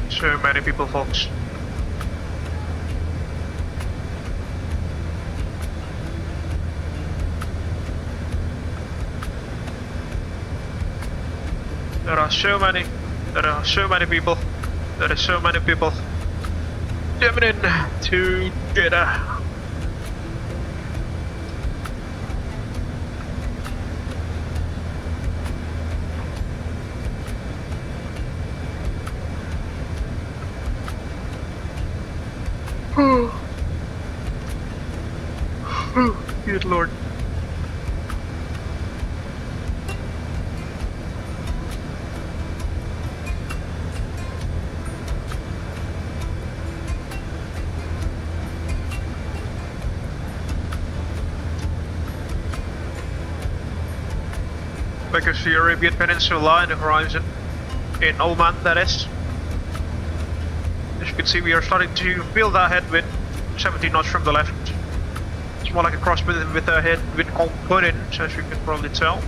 So many people, folks. There are so many people. There are so many people coming in to Jeddah. Good lord. Because the Arabian Peninsula in the horizon, in Oman that is. As you can see, we are starting to feel that headwind, 70 knots from the left. It's more like a crosswind with a headwind component, as you can probably tell.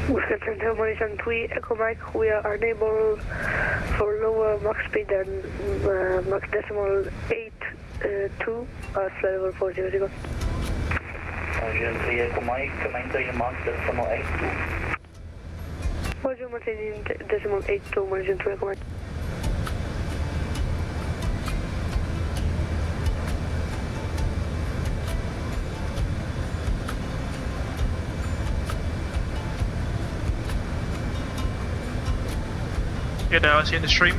Wisconsin Malaysian 3 Echo Mike, we are unable for lower Mach speed than Mach decimal 82 at level 400. Malaysian 3 Echo Mike, maintain Mach decimal 82. Roger, maintain decimal 82, Malaysian 3 Echo Mike. Yeah, now I see in the stream.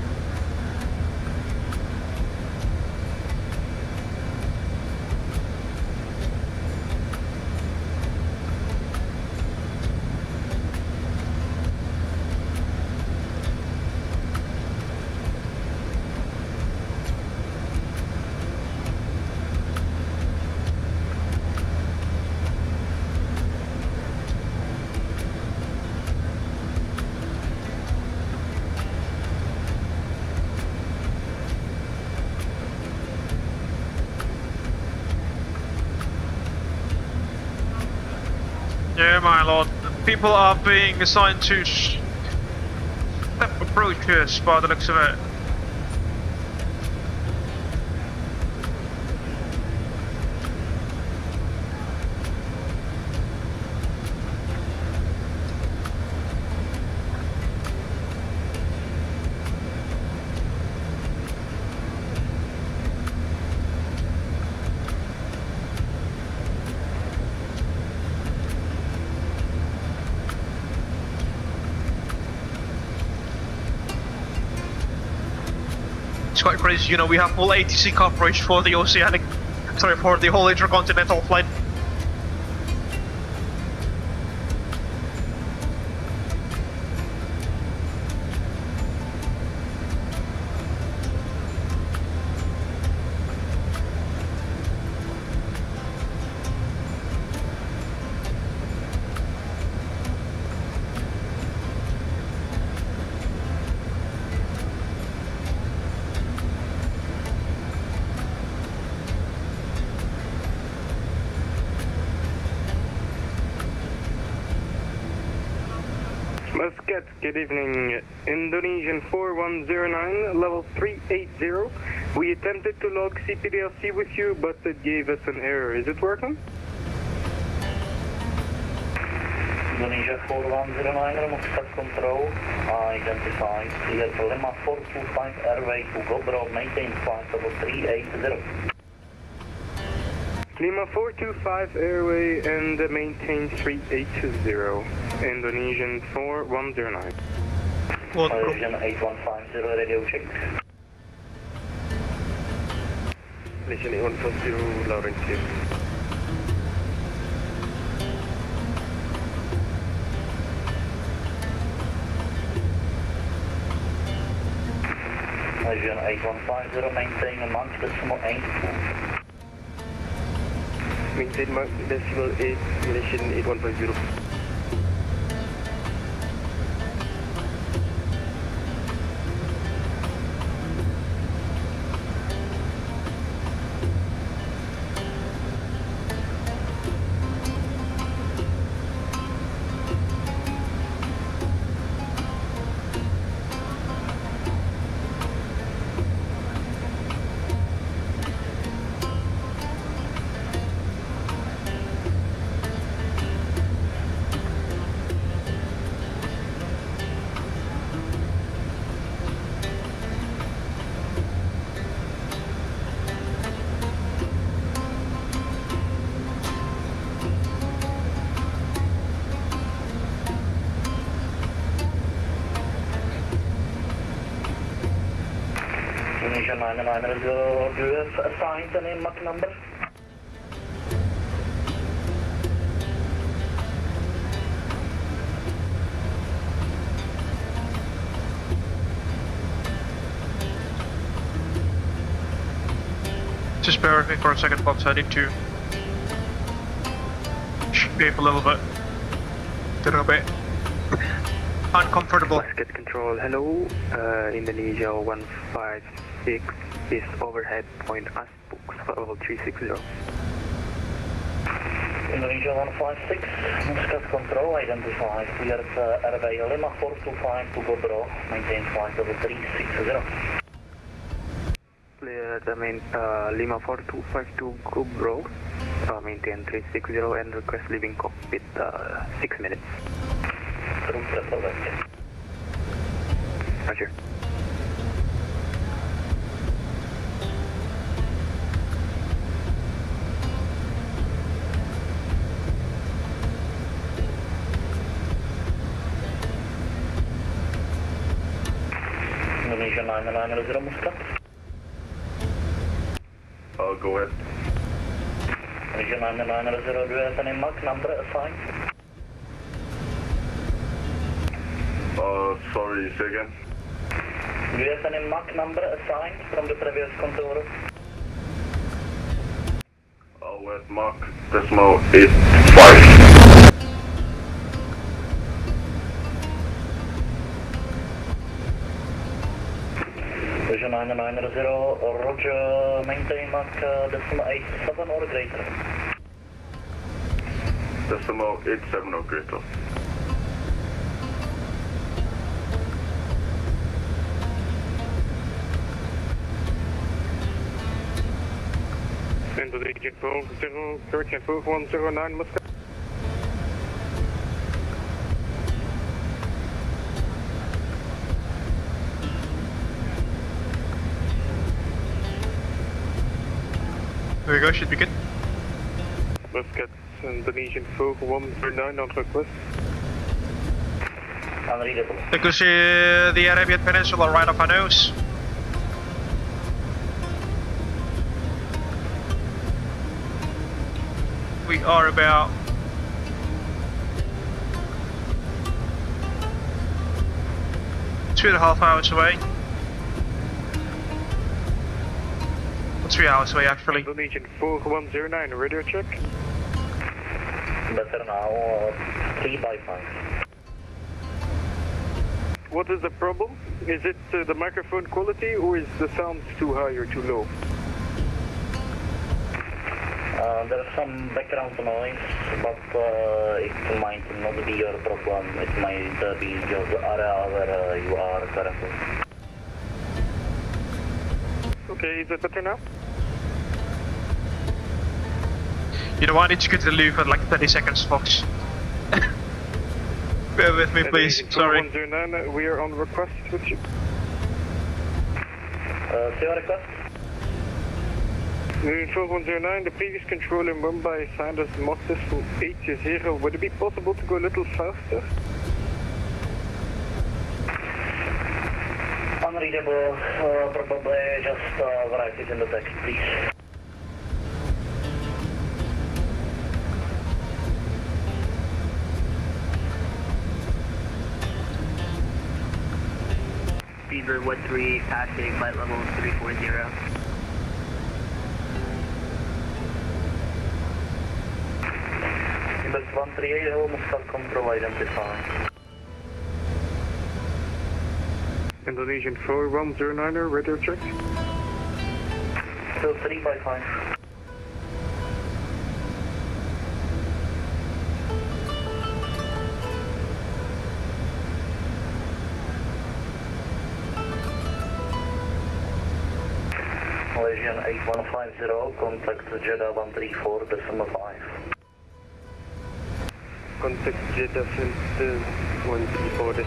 Yeah, my lord. People are being assigned to step approaches by the looks of it. It's quite crazy, you know, we have full ATC coverage for the oceanic, sorry, for the whole intercontinental flight. Muscat, good evening. Indonesian 4109, level 380. We attempted to log CPDLC with you, but it gave us an error. Is it working? Indonesia 4109, Muscat control, identified, clear for Lima 425 airway to Gobro, maintain flight level 380. Lima 425 airway and maintain 3820. Indonesian 4109. Indonesian 8150 radio check. Indonesian 8150 loud and clear. Indonesian 8150 maintain a Mach decimal 8. Maintain Mach decimal 8, Indonesian 8150. Indonesian 9900, do you have assigned a name Mach number? Just bear with me for a second, Pops. I need to shape a little bit. Get a bit uncomfortable. Basket control, hello. Indonesia 156 is overhead point us books for level 360. Indonesia 156, Muscat control, identify. Clear RBA Lima 425 to GoBro, maintain flight level 360. Clear Lima 425 to GoBro, maintain 360 and request leaving cockpit 6 minutes. Roger. Indonesia 9900 Muscat. Go ahead. Indonesia 9900, do you have any Mach number assigned? Sorry, say again. Do you have any Mach number assigned from the previous control room? West Mach decimal 85. Indonesia 9900, roger, maintain Mach decimal 87 or greater. Decimal 87 or greater. Indonesia 40, correction 4109 Muscat. There we go, should be good. Muscat, Indonesian 4109 on request. Unreadable. You can see the Arabian Peninsula right off our nose. We are about 2.5 hours away. 3 hours away actually. Indonesian 4109, radio check. Better now, 3 by 5. What is the problem? Is it the microphone quality or is the sound too high or too low? There's some background noise, but it might not be your problem. It might be just the area where you are currently. Okay, is it better now? You know what, I need to go to the loo for like 30 seconds, Fox. Bear with me, please. Sorry. 4109, we are on request with you. Say your request? 4109, the previous control in Mumbai assigned us mod decimal 80. Would it be possible to go a little faster? Unreadable, probably just write it in the text, please. Speedbird 13, passing flight level 340. Index 138, Muscat control identified. Indonesian 4109, radio check. Still 355. Malaysian 8150, contact Jeddah 134.5. Contact Jeddah Center 134.5,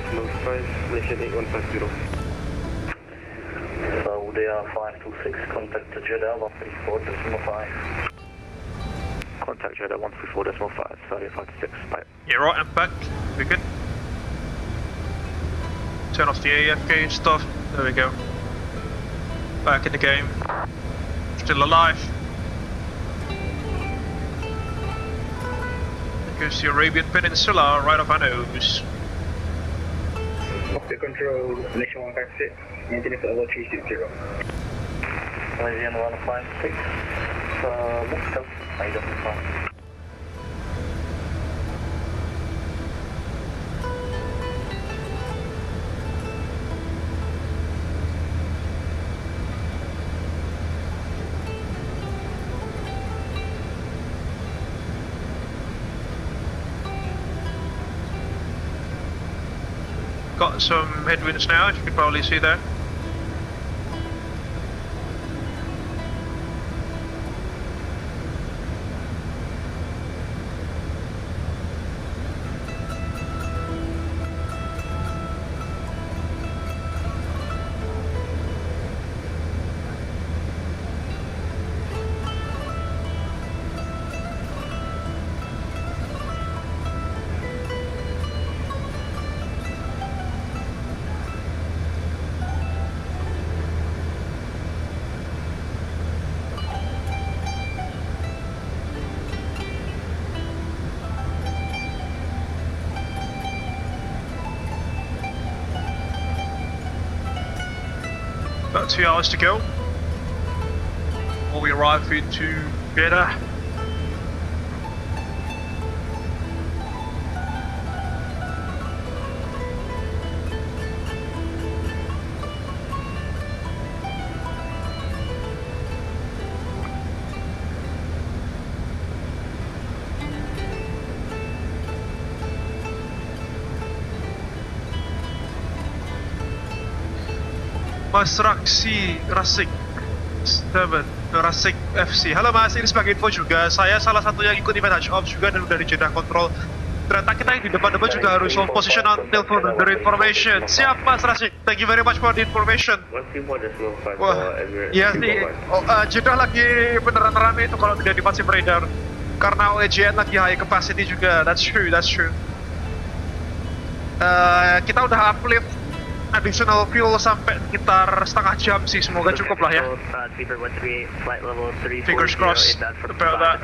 Malaysian 8150. Saudi 526, contact Jeddah 134.5. Contact Jeddah 134.5, Saudi 526, bye. Yeah, right, I'm back. We good? Turn off the AFK stuff. There we go. Back in the game. Still alive. Because the Arabian Peninsula right off our nose. The control, Malaysian 156, maintenance level 360. Malaysian 156, Muscat, identified. Got some headwinds now, as you can probably see there. About 2 hours to go before we arrive into Jeddah. Mas Rasik 7 Rasik FC. Halo Mas, ini sebagai info juga, saya salah satu yang ikut event Hajj OPS juga dan dari Jeddah Control. Ternyata kita yang di depan-depan juga harus hold position until further information. Siap Mas Rasik, thank you very much for the information. Wah, iya sih, Jeddah lagi beneran rame itu kalau tidak di VATSIM radar. Karena OEJN lagi high capacity juga, that's true. Kita udah uplift additional fuel sampai sekitar setengah jam sih, semoga cukup lah ya. Fingers crossed about that.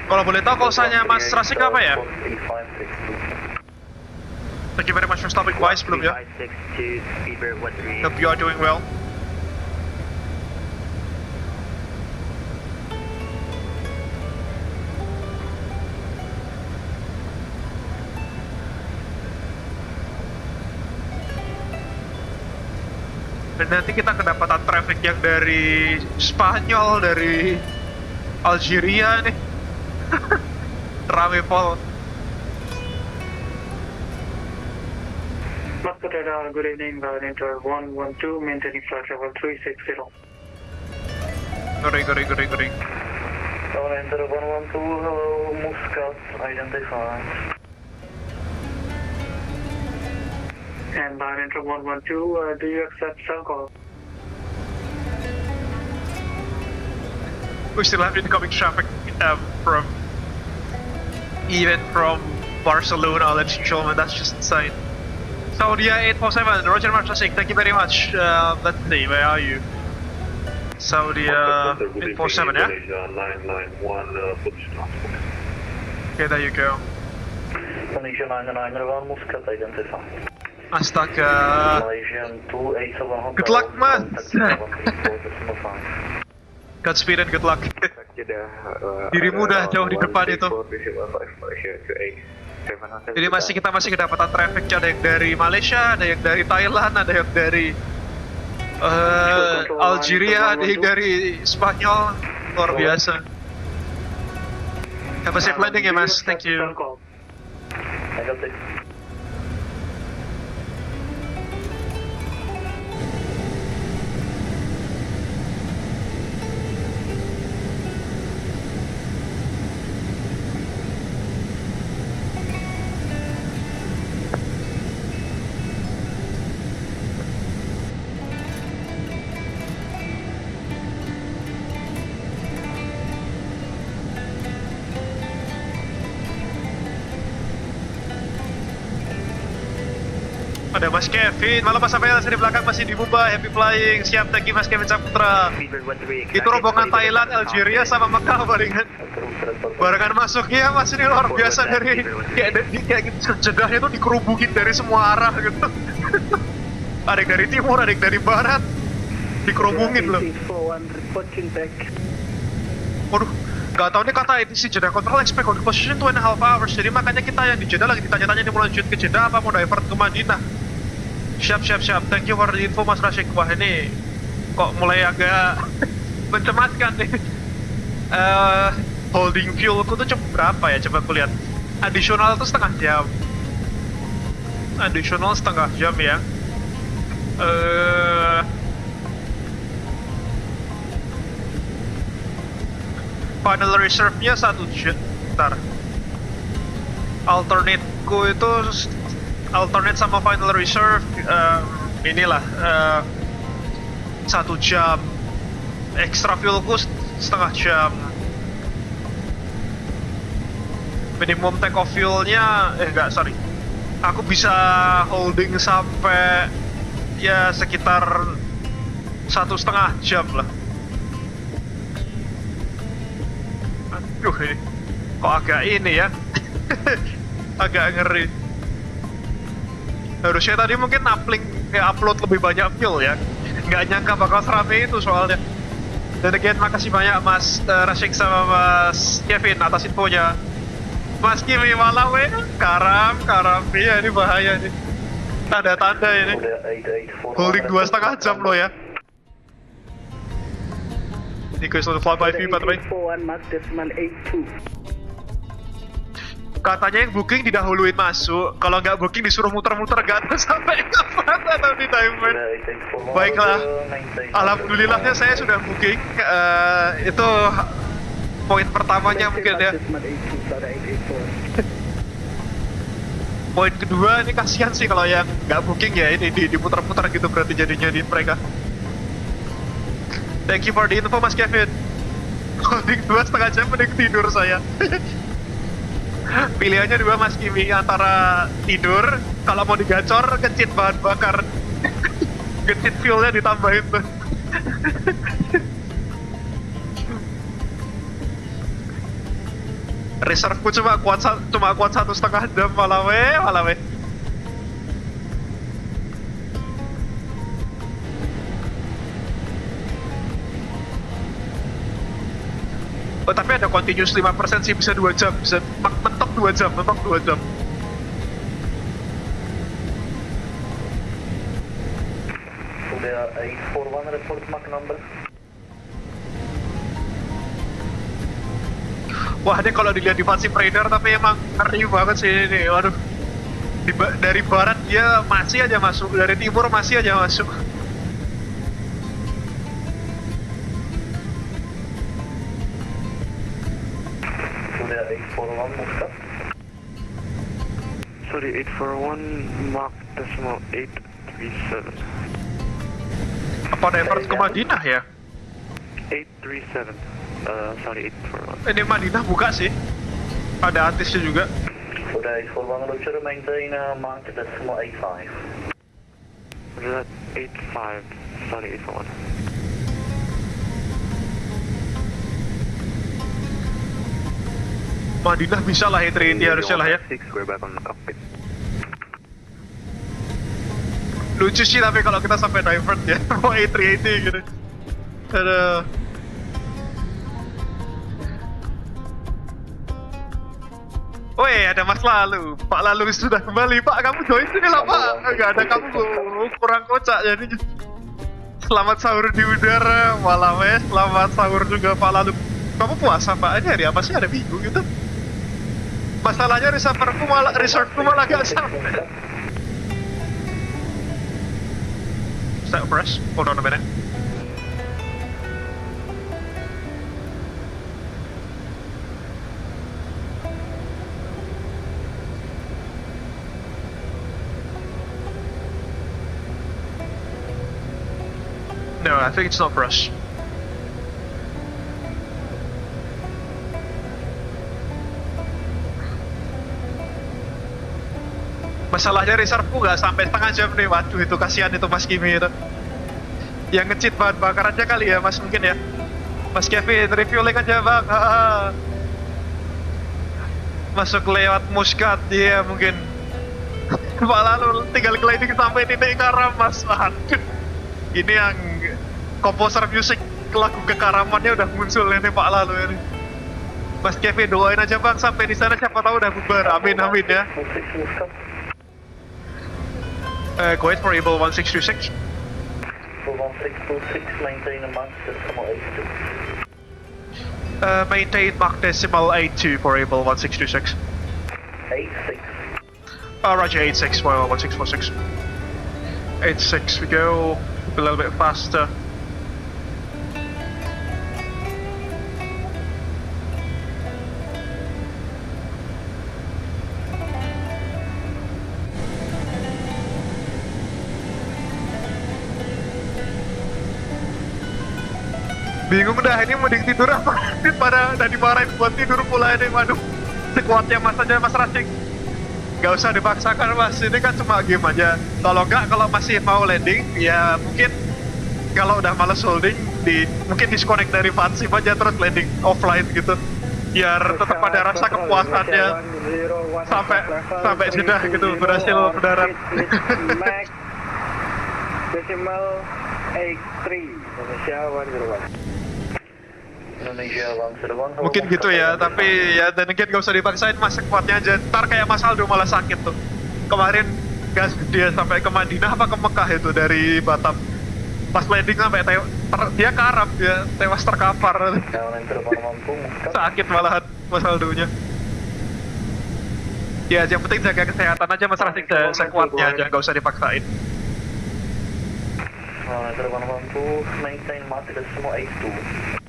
Kalau boleh tahu callsignsnya Mas Rasik apa ya? Thank you very much for stopping by sebelumnya. Hope you are doing well. Dan nanti kita kedapatan traffic yang dari Spanyol, dari Algeria nih. Rame pol. Good evening, Enter 112, maintaining flight level 360. Gori. Enter 112, hello, Muscat, identified. And Enter 112, do you accept cell call? We still have incoming traffic from Barcelona, ladies and gentlemen. That's just insane. Saudi 847, Roger Mark Traffic, thank you very much. Let's see, where are you? Saudi 847, yeah? 991, Okay, there you go. Malaysia 991, Muscat identified. Astaga. Malaysian 2871. Good luck, man. Godspeed and good luck. Dirimu udah jauh di depan itu. Jadi kita masih kedapatan traffic, ada yang dari Malaysia, ada yang dari Thailand, ada yang dari Algeria, ada yang dari Spanyol. Luar biasa. Have a safe landing ya mas, thank you. Ada Mas Kevin, malam Mas Abel di belakang masih di Mumbai, happy flying, siap, thank you Mas Kevin Saputra. Itu rombongan Thailand, Algeria sama Mekah barengan masuknya Mas, ini luar biasa dari kayak Jeddahnya tuh dikerubungin dari semua arah gitu. Ada yang dari timur, ada yang dari barat, dikerubungin loh. Waduh, gak tau nih kata ini si Jeddah Control expect on position 2.5 hours. Jadi makanya kita yang di Jeddah lagi ditanya-tanya nih mau lanjut ke Jeddah apa mau divert ke Madinah. Siap. Thank you for the info Mas Rashid. Wah ini kok mulai agak mencemaskan nih. Holding fuelku tuh berapa ya? Coba aku lihat. Additional tuh setengah jam. Additional setengah jam ya. Final reserve-nya 1 jam. Bentar. Alternate-ku itu alternate sama final reserve inilah 1 jam. Extra fuel-ku setengah jam. Minimum take off fuel-nya aku bisa holding sampai ya sekitar 1,5 jam lah. Aduh, ini kok agak ini ya. Agak ngeri. Harusnya tadi mungkin upload lebih banyak fuel ya. Nggak nyangka bakal serame itu soalnya. Dan again, makasih banyak Mas Rashik sama Mas Kevin atas infonya. Mas Kimi malah karam. Iya, ini bahaya nih. Tanda-tanda ini. Holding 2,5 jam loh ya. Request on flyby by the way. Katanya yang booking didahuluin masuk, kalau nggak booking disuruh muter-muter ke atas sampai kapan atau di timer. Baiklah, alhamdulillahnya saya sudah booking. Itu poin pertamanya mungkin ya. Poin kedua ini kasihan sih kalau yang nggak booking ya, ini diputar-putar gitu berarti jadinya di mereka. Thank you for the info Mas Kevin. Holding 2,5 jam mending tidur saya. Pilihannya dua Mas Kimi, antara tidur, kalau mau digacor, kecit bahan bakar. Kecit fuelnya ditambahin tuh. Reserveku cuma kuat 1,5 jam malah weh. Oh, tapi ada continuous 5% sih, bisa 2 jam, bisa mentok 2 jam. Udah 841 report mark number. Wah, ini kalau dilihat di VATSIM radar tapi emang ngeri banget sih ini. Waduh. Dari barat dia masih aja masuk, dari timur masih aja masuk. Udah 841 Muscat. Sorry, 841 Mark decimal 837. Apa divert ke Madinah ya? 837. sorry, it's for... Ini Madinah buka sih. Ada artisnya juga. Udah, it's for 1 Roger, maintain Mark decimal 85. That 85, sorry, it's for 1. Madinah bisa lah A380 harusnya lah ya. We're back on the cockpit. Lucu sih tapi kalau kita sampai divert ya, mau A380 gitu. Aduh. Woi, ada Mas Lalu. Pak Lalu sudah kembali. Pak, kamu join sini lah Pak. Gak ada kamu, kurang kocak jadi. Selamat sahur di udara, malam ya. Selamat sahur juga Pak Lalu. Kamu puasa Pak? Ini hari apa sih? Ada minggu gitu. Masalahnya reserveku malah gak sampai. Start press. Hold on a minute. No, I think it's not for us. Masalahnya reserveku nggak sampai setengah jam nih. Waduh, itu kasihan itu Mas Kimi itu. Yang nge-cheat bahan bakarannya kali ya Mas mungkin ya. Mas Kevin, refueling aja Bang. Masuk lewat Muscat dia mungkin. Pak Lalu tinggal gliding sampai titik karam Mas. Waduh. Ini yang komposer musik lagu kekaramannya udah muncul ini Pak Lalu ini. Mas Kevin doain aja Bang sampai di sana siapa tahu udah bubar. Amin amin ya. Go ahead for Abel 1626. For 1626, maintain Mark decimal 82. Maintain Mark decimal 82 for Abel 1626. 86. Roger, 86, well, 1646. 86, we go a little bit faster. Bingung dah, ini mau tidur apa? Pada udah dimarahin buat tidur pula ini, waduh. Sekuatnya Mas aja Mas Racing. Gak usah dipaksakan Mas, ini kan cuma game aja. Kalau enggak, kalau masih mau landing, ya mungkin kalau udah males holding, mungkin disconnect dari VATSIM aja terus landing offline gitu. Biar tetap ada rasa kepuasannya sampai Jeddah gitu, berhasil mendarat. Decimal 83, Indonesia 101. Mungkin gitu ya, tapi ya dan again gak usah dipaksain Mas, sekuatnya aja. Ntar kayak Mas Aldo malah sakit tuh. Kemarin gas dia sampai ke Madinah apa ke Mekah itu dari Batam. Pas landing sampai dia karam, dia tewas terkapar. Sakit malahan Mas Aldonya. Ya yang penting jaga kesehatan aja Mas Rasik, sekuatnya aja, gak usah dipaksain. Maintain Mark decimal 82.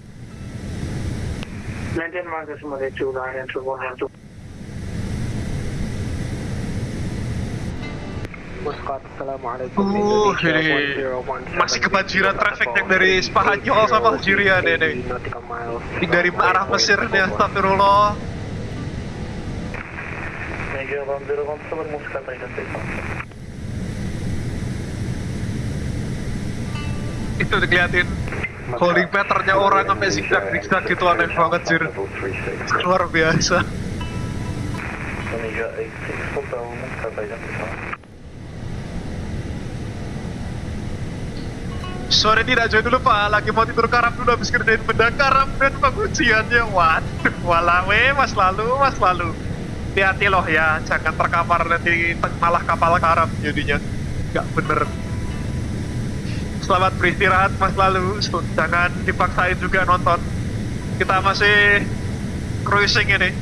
Maintain Mark decimal 82, line into 112. Muscat, assalamualaikum. Ini masih kebanjiran traffic yang dari Spanyol sama Algeria nih. Dari arah Mesir nih, astagfirullah. Itu dikeliatin holding patternnya orang sampai zigzag gitu, aneh banget sih. Luar biasa. Sore tidak join dulu Pak, lagi mau tidur karam dulu habis kerjain benda karam dan pengujiannya. Waduh, walawe Mas Lalu. Hati-hati loh ya, jangan terkapar nanti malah kapal karam jadinya. Gak bener. Selamat beristirahat Mas Lalu, jangan dipaksain juga nonton. Kita masih cruising ini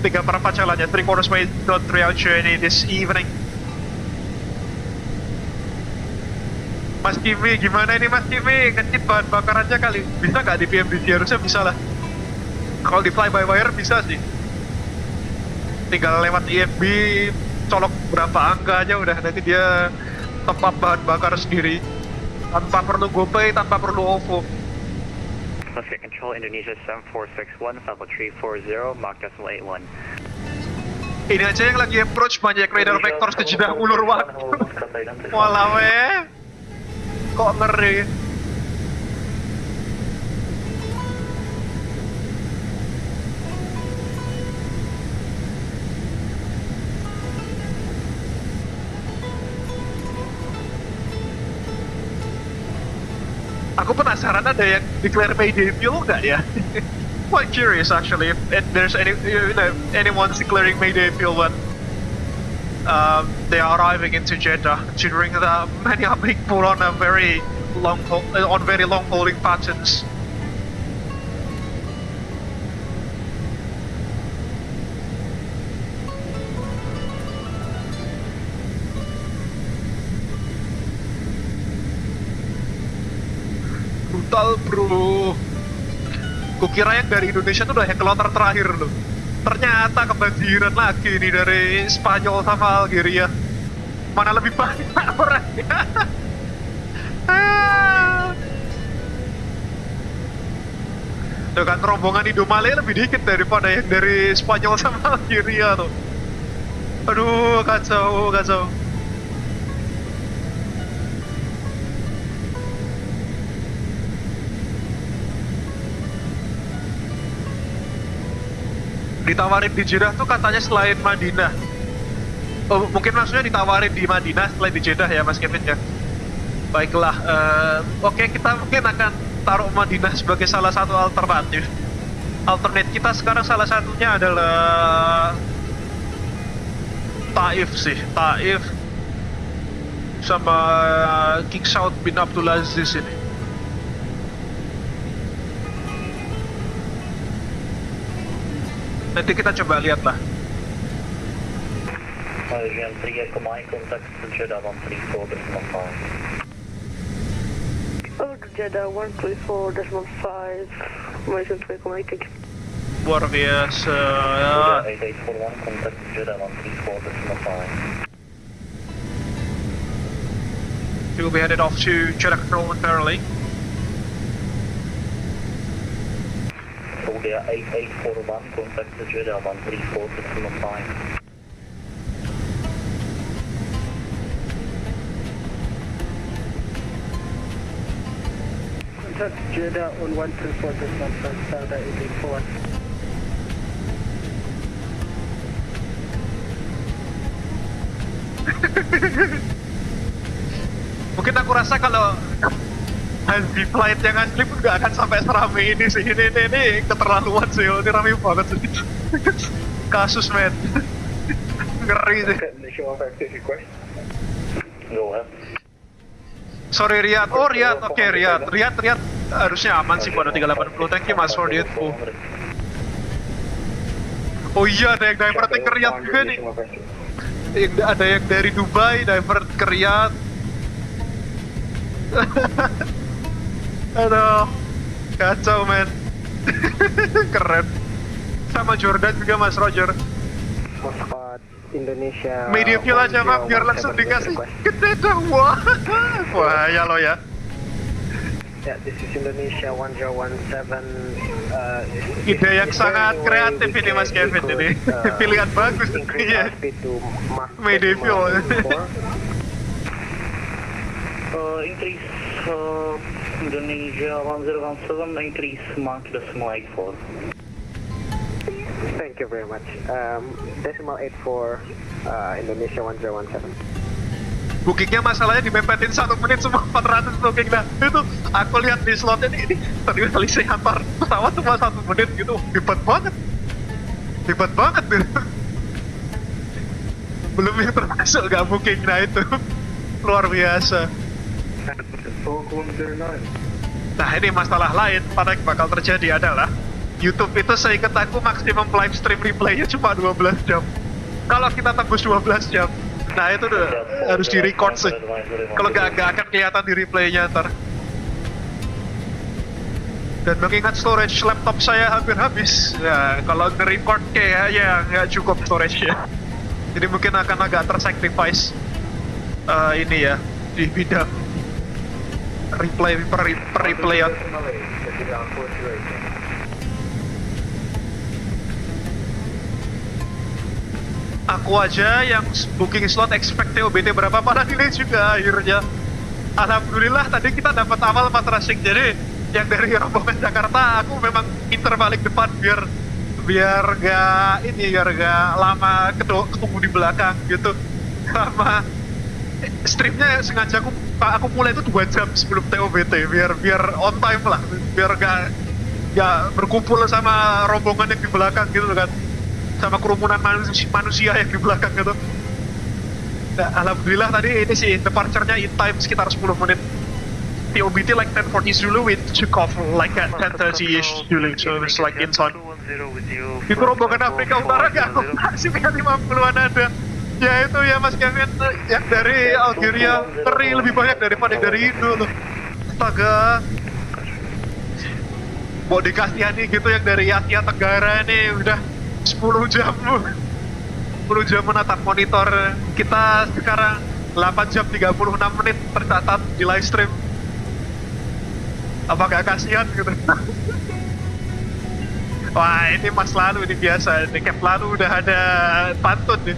3/4 jalannya, 3/4 way don't 3 hour journey this evening. Mas Kimi, gimana ini Mas Kimi? Ngecit bahan bakarannya kali, bisa nggak di PMDC? Harusnya bisa lah. Kalau di flybywire bisa sih. Tinggal lewat IFB, colok berapa angka aja udah, nanti dia tempat bahan bakar sendiri. Tanpa perlu GoPay, tanpa perlu OVO. Let's get control Indonesia 7461, level 340, Mach decimal 81. Ini aja yang lagi approach banyak radar vector ke Jeddah ulur waktu. Walah weh. Kok ngeri. Aku penasaran ada yang declare Mayday fuel nggak ya? Quite curious actually if there's anyone's declaring Mayday fuel when they are arriving into Jeddah, considering that many are being put on a very long holding patterns. Brutal bro. Kukira yang dari Indonesia tuh udah yang kloter terakhir loh. Ternyata kebanjiran lagi nih dari Spanyol sama Algeria. Mana lebih banyak orangnya. Tuh kan rombongan Indomale lebih dikit daripada yang dari Spanyol sama Algeria tuh. Aduh kacau, kacau. Ditawarin di Jeddah tuh katanya selain Madinah. Oh, mungkin maksudnya ditawarin di Madinah selain di Jeddah ya Mas Kevin ya. Baiklah, oke, kita mungkin akan taruh Madinah sebagai salah satu alternatif. Alternate kita sekarang salah satunya adalah Taif sih, Taif sama King Saud bin Abdulaziz ini. Nanti kita coba lihat lah. Yang 3 Kemai, kontak Jeddah 134.5. Oh, Jeddah 134.5. Malaysian 3 Kemai, thank you. Luar biasa ya. 8841, kontak Jeddah 134.5. We will be headed off to Jeddah control momentarily. Audio 8841, contact to Jeddah 134.5. Contact Jeddah on 134.5, Sauda 884. Mungkin aku rasa kalau di flight yang asli pun gak akan sampai serame ini sih. Ini keterlaluan sih, ini rame banget sih. Kasus men. Ngeri sih. Sorry Riyad. Oh Riyad, oke Riyad. Riyad harusnya aman sih pada 380. Thank you Mas for the info. Oh iya, ada yang divert ke Riyad juga nih. Ada yang dari Dubai divert ke Riyad. Aduh, kacau men. Keren. Sama Jordan juga Mas Roger. Indonesia. Media fuel aja Mak, biar langsung dikasih gede dah. Wah, wah ya lo ya. Ya, this is Indonesia 1017. Ide yang sangat kreatif ini Mas Kevin ini. Pilihan bagus ya. Media fuel. Increase Indonesia 1017, increase Mach decimal 84. Thank you very much. Decimal 84, Indonesia 1017. Bookingnya masalahnya dimempetin 1 menit semua 400 booking. Nah itu aku lihat di slotnya ini tadi kali saya antar pesawat cuma 1 menit gitu. Hebat banget belum yang termasuk gak booking. Nah itu luar biasa. Nah ini masalah lain pada yang bakal terjadi adalah YouTube itu seingat aku maksimum live stream replaynya cuma 12 jam. Kalau kita tembus 12 jam, nah itu udah harus di record sih. Kalau nggak akan kelihatan di replaynya ntar. Dan mengingat storage laptop saya hampir habis, ya kalau nge-record kayaknya nggak cukup storage-nya. Jadi mungkin akan agak tersacrifice ini ya di bidang replay ya. Aku aja yang booking slot expect TOBT berapa pada delay juga akhirnya. Alhamdulillah tadi kita dapat awal pas rushing, jadi yang dari rombongan Jakarta aku memang inter balik depan biar gak lama ketemu di belakang gitu. Sama streamnya sengaja aku mulai itu 2 jam sebelum TOBT biar on time lah, biar gak berkumpul sama rombongan yang di belakang gitu kan, sama kerumunan manusia yang di belakang gitu. Nah, alhamdulillah tadi ini sih departure-nya in time sekitar 10 menit. TOBT like 10:40 Zulu, we took off like at 10:30ish Zulu, so it's like in time. Itu rombongan Afrika Utara gak aku masih 50-an ada. Ya itu ya Mas Kevin, yang dari Algeria lebih banyak daripada dari Indo loh. Astaga. Mau dikasihani gitu yang dari Asia Tenggara ini udah 10 jam menatap monitor. Kita sekarang 8 jam 36 menit tercatat di live stream. Apa gak kasihan gitu? Wah ini mas lalu ini biasa, di camp lalu udah ada pantun nih.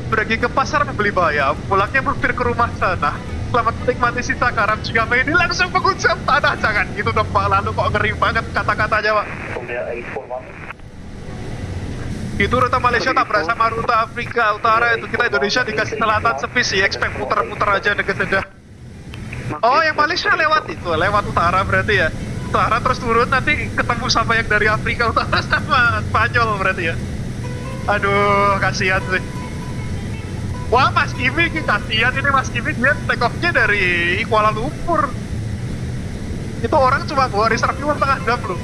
Pergi ke pasar membeli bayam, pulangnya mampir ke rumah sana. Selamat menikmati sisa garam juga ini langsung mengucap tanah. Jangan gitu dong Pak, lalu kok ngeri banget kata-katanya Pak. Itu rute Malaysia tabrak sama rute Afrika Utara, itu kita Indonesia dikasih selatan sepi sih, expect muter-muter aja deket Jeddah. Oh yang Malaysia lewat utara berarti ya. Utara terus turun nanti ketemu sama yang dari Afrika Utara sama Spanyol berarti ya. Aduh kasihan sih. Wah Mas Kimi kasihan ini Mas Kimi, dia take off-nya dari Kuala Lumpur. Itu orang cuma bawa reserve fuel setengah jam loh.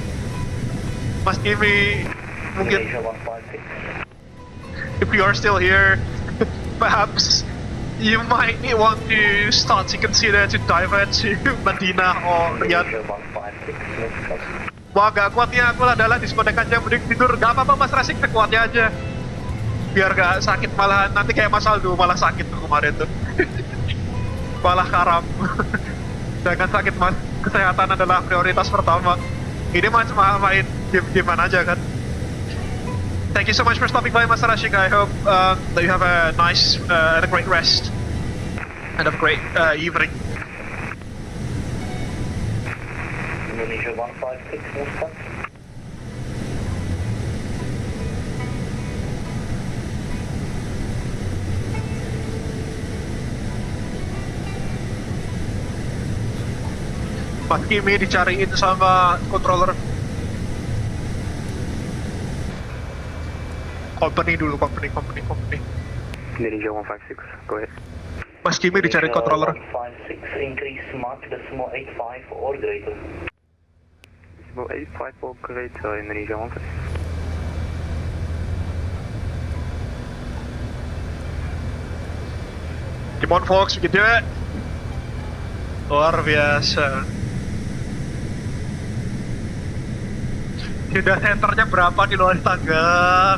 Mas Kimi mungkin if you are still here perhaps you might want to start to consider to divert to Madinah or Riyadh. Wah gak kuatnya aku adalah diskotek aja, mending tidur. Gak apa-apa Mas Rasik, sekuatnya aja biar gak sakit, malah nanti kayak Mas Aldo malah sakit tuh kemarin tuh. Malah karam. Jangan sakit Mas, kesehatan adalah prioritas pertama. Ini cuma main game-gamean aja kan. Thank you so much for stopping by, Mas Rashik. I hope that you have a nice and a great rest and a great evening. Indonesia 156 Mustang. Mas Kimi dicariin sama controller. Company dulu, company. Indonesia 156, go ahead. Mas Kimi dicari controller. 156, increase Mach decimal 85 or greater. Decimal 85 or greater, Indonesia 156. Come on folks, we can do it. Luar biasa. Jeddah centernya berapa di luar tangga?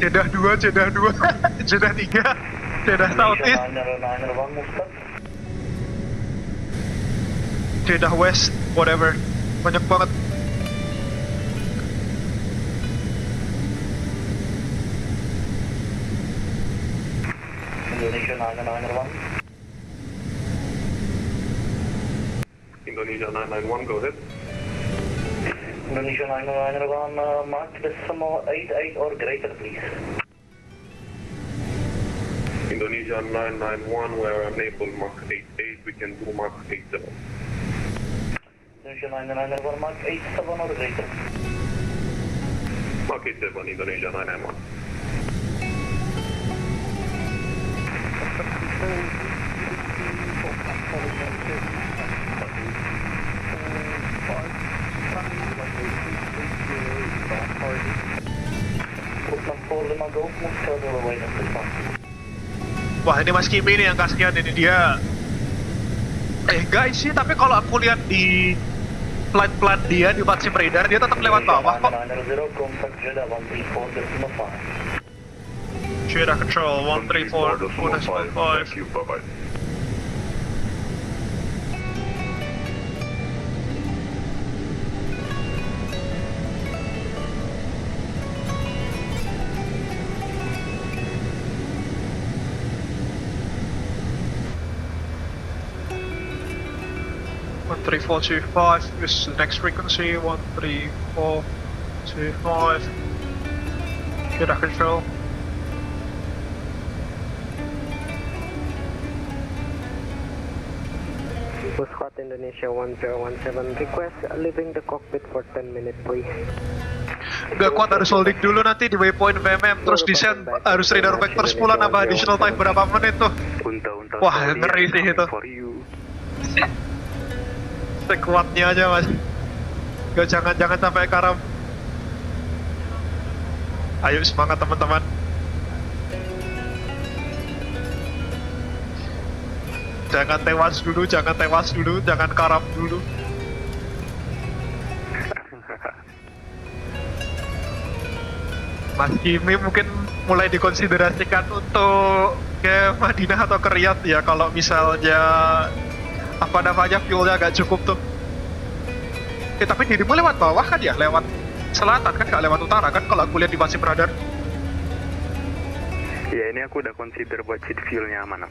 Jeddah 2, Jeddah 3, Jeddah Southeast, Jeddah West, whatever. Banyak banget. Indonesia 991. Indonesia 991, go ahead. Indonesia 991, Mach decimal 88 or greater, please. Indonesia 991, we're unable Mach 88, we can do Mach 87. Indonesia 991, Mach 87 or greater. Mach 87, Indonesia 991. Wah ini Mas Kimi nih yang kasihan, ini dia. Guys sih, tapi kalau aku lihat di flight plan dia di VATSIM radar, dia tetap lewat bawah kok. Jeddah control 134.5. Thank you, bye-bye. 13425, this is the next frequency, 13425. Jeddah control. Squad Indonesia 1017, request leaving the cockpit for 10 minutes please. Gak kuat, harus holding dulu nanti di waypoint VMM, terus descent harus radar vector 10 nambah additional time berapa menit tuh. Wah, ngeri sih itu. Sekuatnya aja mas. Gak, jangan sampai karam. Ayo semangat teman-teman. Jangan tewas dulu, jangan karam dulu. Mas Kimi mungkin mulai dikonsiderasikan untuk ke Madinah atau ke Riyadh ya, kalau misalnya apa namanya fuelnya agak cukup tuh. Tapi dirimu lewat bawah kan ya, lewat selatan kan, nggak lewat utara kan kalau aku lihat di VATSIM radar. Ya ini aku udah consider buat seat fuelnya aman.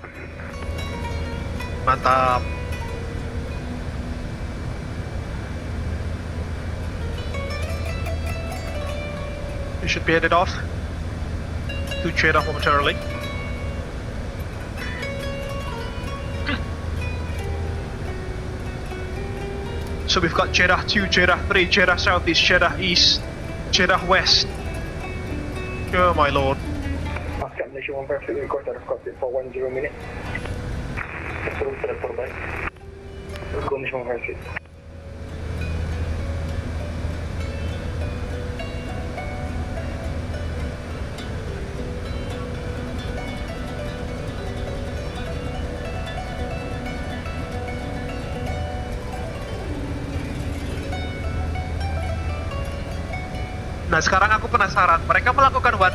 Mantap. You should be headed off to Jeddah momentarily. So we've got Jeddah 2, Jeddah 3, Jeddah Southeast, Jeddah East, Jeddah West. Oh my lord. Oscar, Malaysia 1 perfect, record out of cockpit for 10 minutes. Terus report back. Go Malaysia 1 perfect. Nah sekarang aku penasaran, mereka melakukan one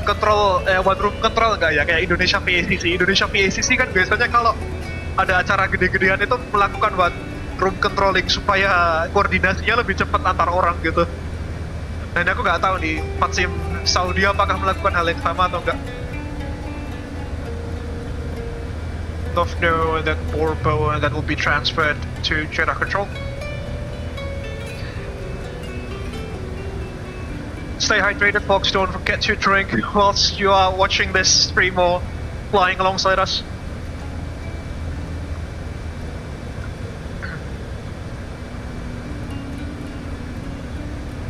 room control nggak ya, kayak Indonesia VACC? Indonesia VACC kan biasanya kalau ada acara gede-gedean itu melakukan one room controlling supaya koordinasinya lebih cepat antar orang gitu. Nah ini aku nggak tahu nih, VATSIM Saudi apakah melakukan hal yang sama atau enggak. No, and then Borbo, and that will be transferred to Jeddah control. Stay hydrated, folks. Don't forget to drink whilst you are watching this stream or flying alongside us.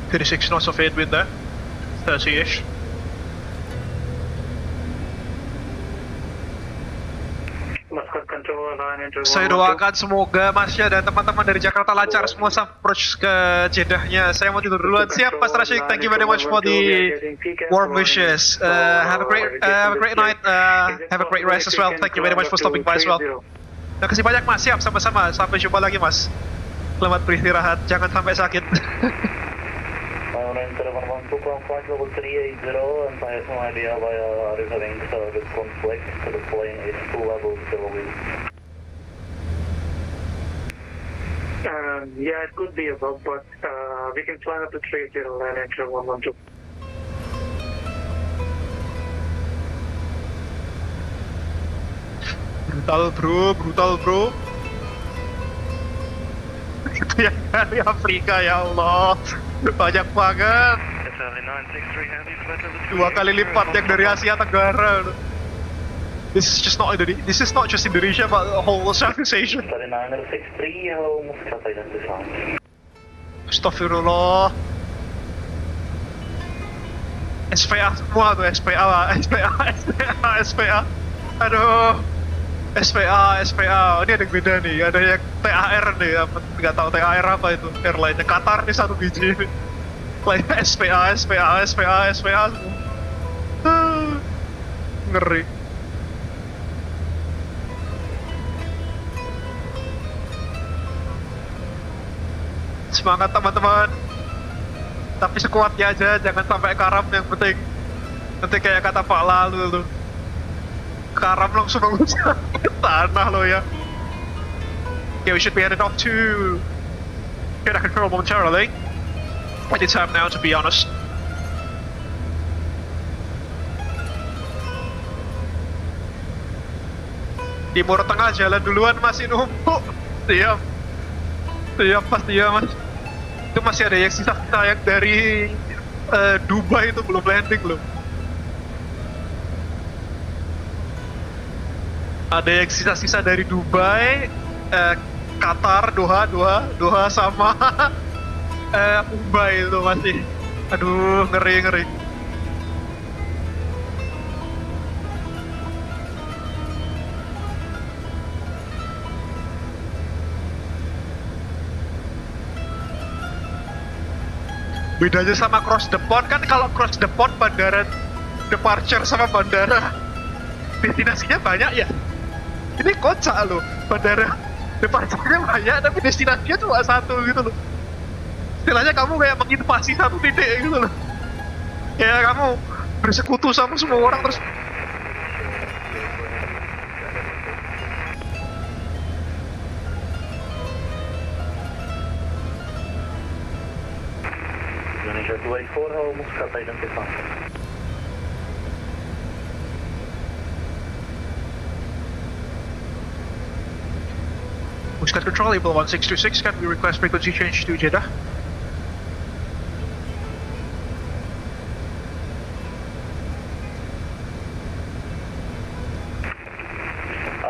.36 knots of headwind there, 30-ish. Saya doakan semoga Masya dan teman-teman dari Jakarta lancar semua sampai approach ke Jeddahnya. Saya mau tidur duluan. Siap, Mas Rashid. Thank you very much for the warm wishes. Have a great night. Have a great rest as well. Thank you very much for stopping by as well. Terima kasih banyak Mas. Siap, sama-sama. Sampai jumpa lagi Mas. Selamat beristirahat. Jangan sampai sakit. Flight level 380 and I have no idea why are having service conflict, so the plane is 2 levels below you. Yeah, it could be a bug, but we can plan up to 380 and land entry 112. Brutal bro. Itu yang dari Afrika, ya Allah. Banyak banget. 2 kali lipat yang dari Asia Tenggara. This is not just Indonesia, but the whole Southeast Asia. Astagfirullah. SPA semua tuh, SPA. Aduh. SPA. Ini ada yang beda nih, ada yang TAR nih, nggak tahu TAR apa itu, airline-nya Qatar nih 1 biji. Lainnya SPA semua. Ngeri. Semangat teman-teman. Tapi sekuatnya aja, jangan sampai karam yang penting. Nanti kayak kata Pak Lalu tuh. Karam langsung mengucap ke tanah lo ya. Okay, we should be headed off to Jeddah control momentarily. It's time now, to be honest. Timur Tengah jalan duluan, masih numpuk. Siap. Iya pasti ya mas. Itu masih ada yang sisa-sisa yang dari Dubai itu belum landing loh. Ada yang sisa-sisa dari Dubai, Qatar, Doha sama Mumbai itu masih. Aduh, ngeri. Bedanya sama cross the pond kan, kalau cross the pond bandara departure sama bandara destinasinya banyak ya. Ini kocak loh, bandara departure-nya banyak tapi destinasinya cuma satu gitu loh. Istilahnya kamu kayak menginvasi satu titik gitu loh. Kayak kamu bersekutu sama semua orang terus. Indonesia 284, how Muscat identified? Muscat Control, Abel 1626, can we request frequency change to Jeddah?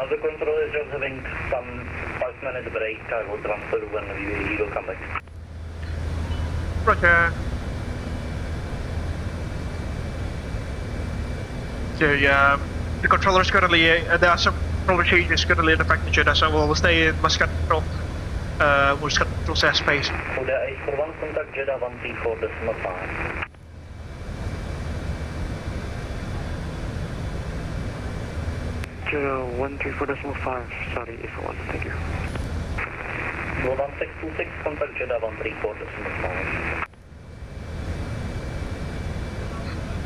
The control is just having some 5-minute break. I will transfer when he will come back. Roger. So yeah, the controllers currently, there are some controller changes currently in effect in Jeddah, so we'll stay in Muscat Control airspace. Udah A for 1, contact Jeddah 134.5. Jeddah 134.5, sorry, if I want, thank you. 1626, contact Jeddah 134.5.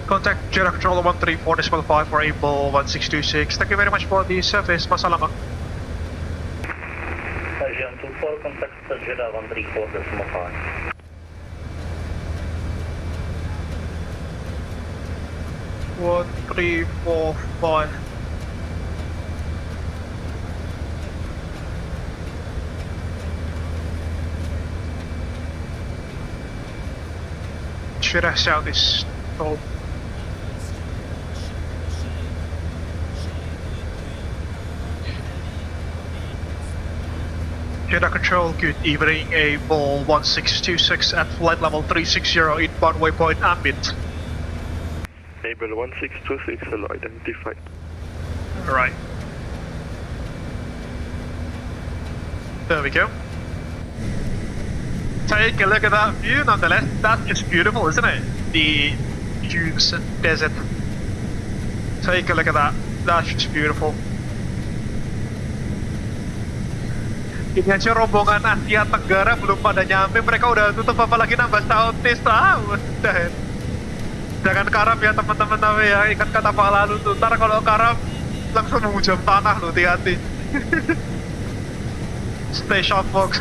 Contact Jeddah Controller 134.5 for Abel 1626. Thank you very much for the service. Masalama. Asian 24, contact Jeddah 134.5. One, 3, 4, 5. Jeddah South is told. Jeddah Control, good evening, Abel 1626 at flight level 360 inbound waypoint ambient. Abel 1626, hello, identified. Alright. There we go. Take a look at that view nonetheless, that's just beautiful, isn't it? The dunes desert. Take a look at that, that's just beautiful. Ini aja rombongan Asia Tenggara belum pada nyampe, mereka udah tutup apalagi nambah Southeast. Udah. Jangan karam ya teman-teman ya, ikat kata pala lu tuh, ntar kalau karam langsung menghujam tanah lu, hati-hati. Stay sharp folks.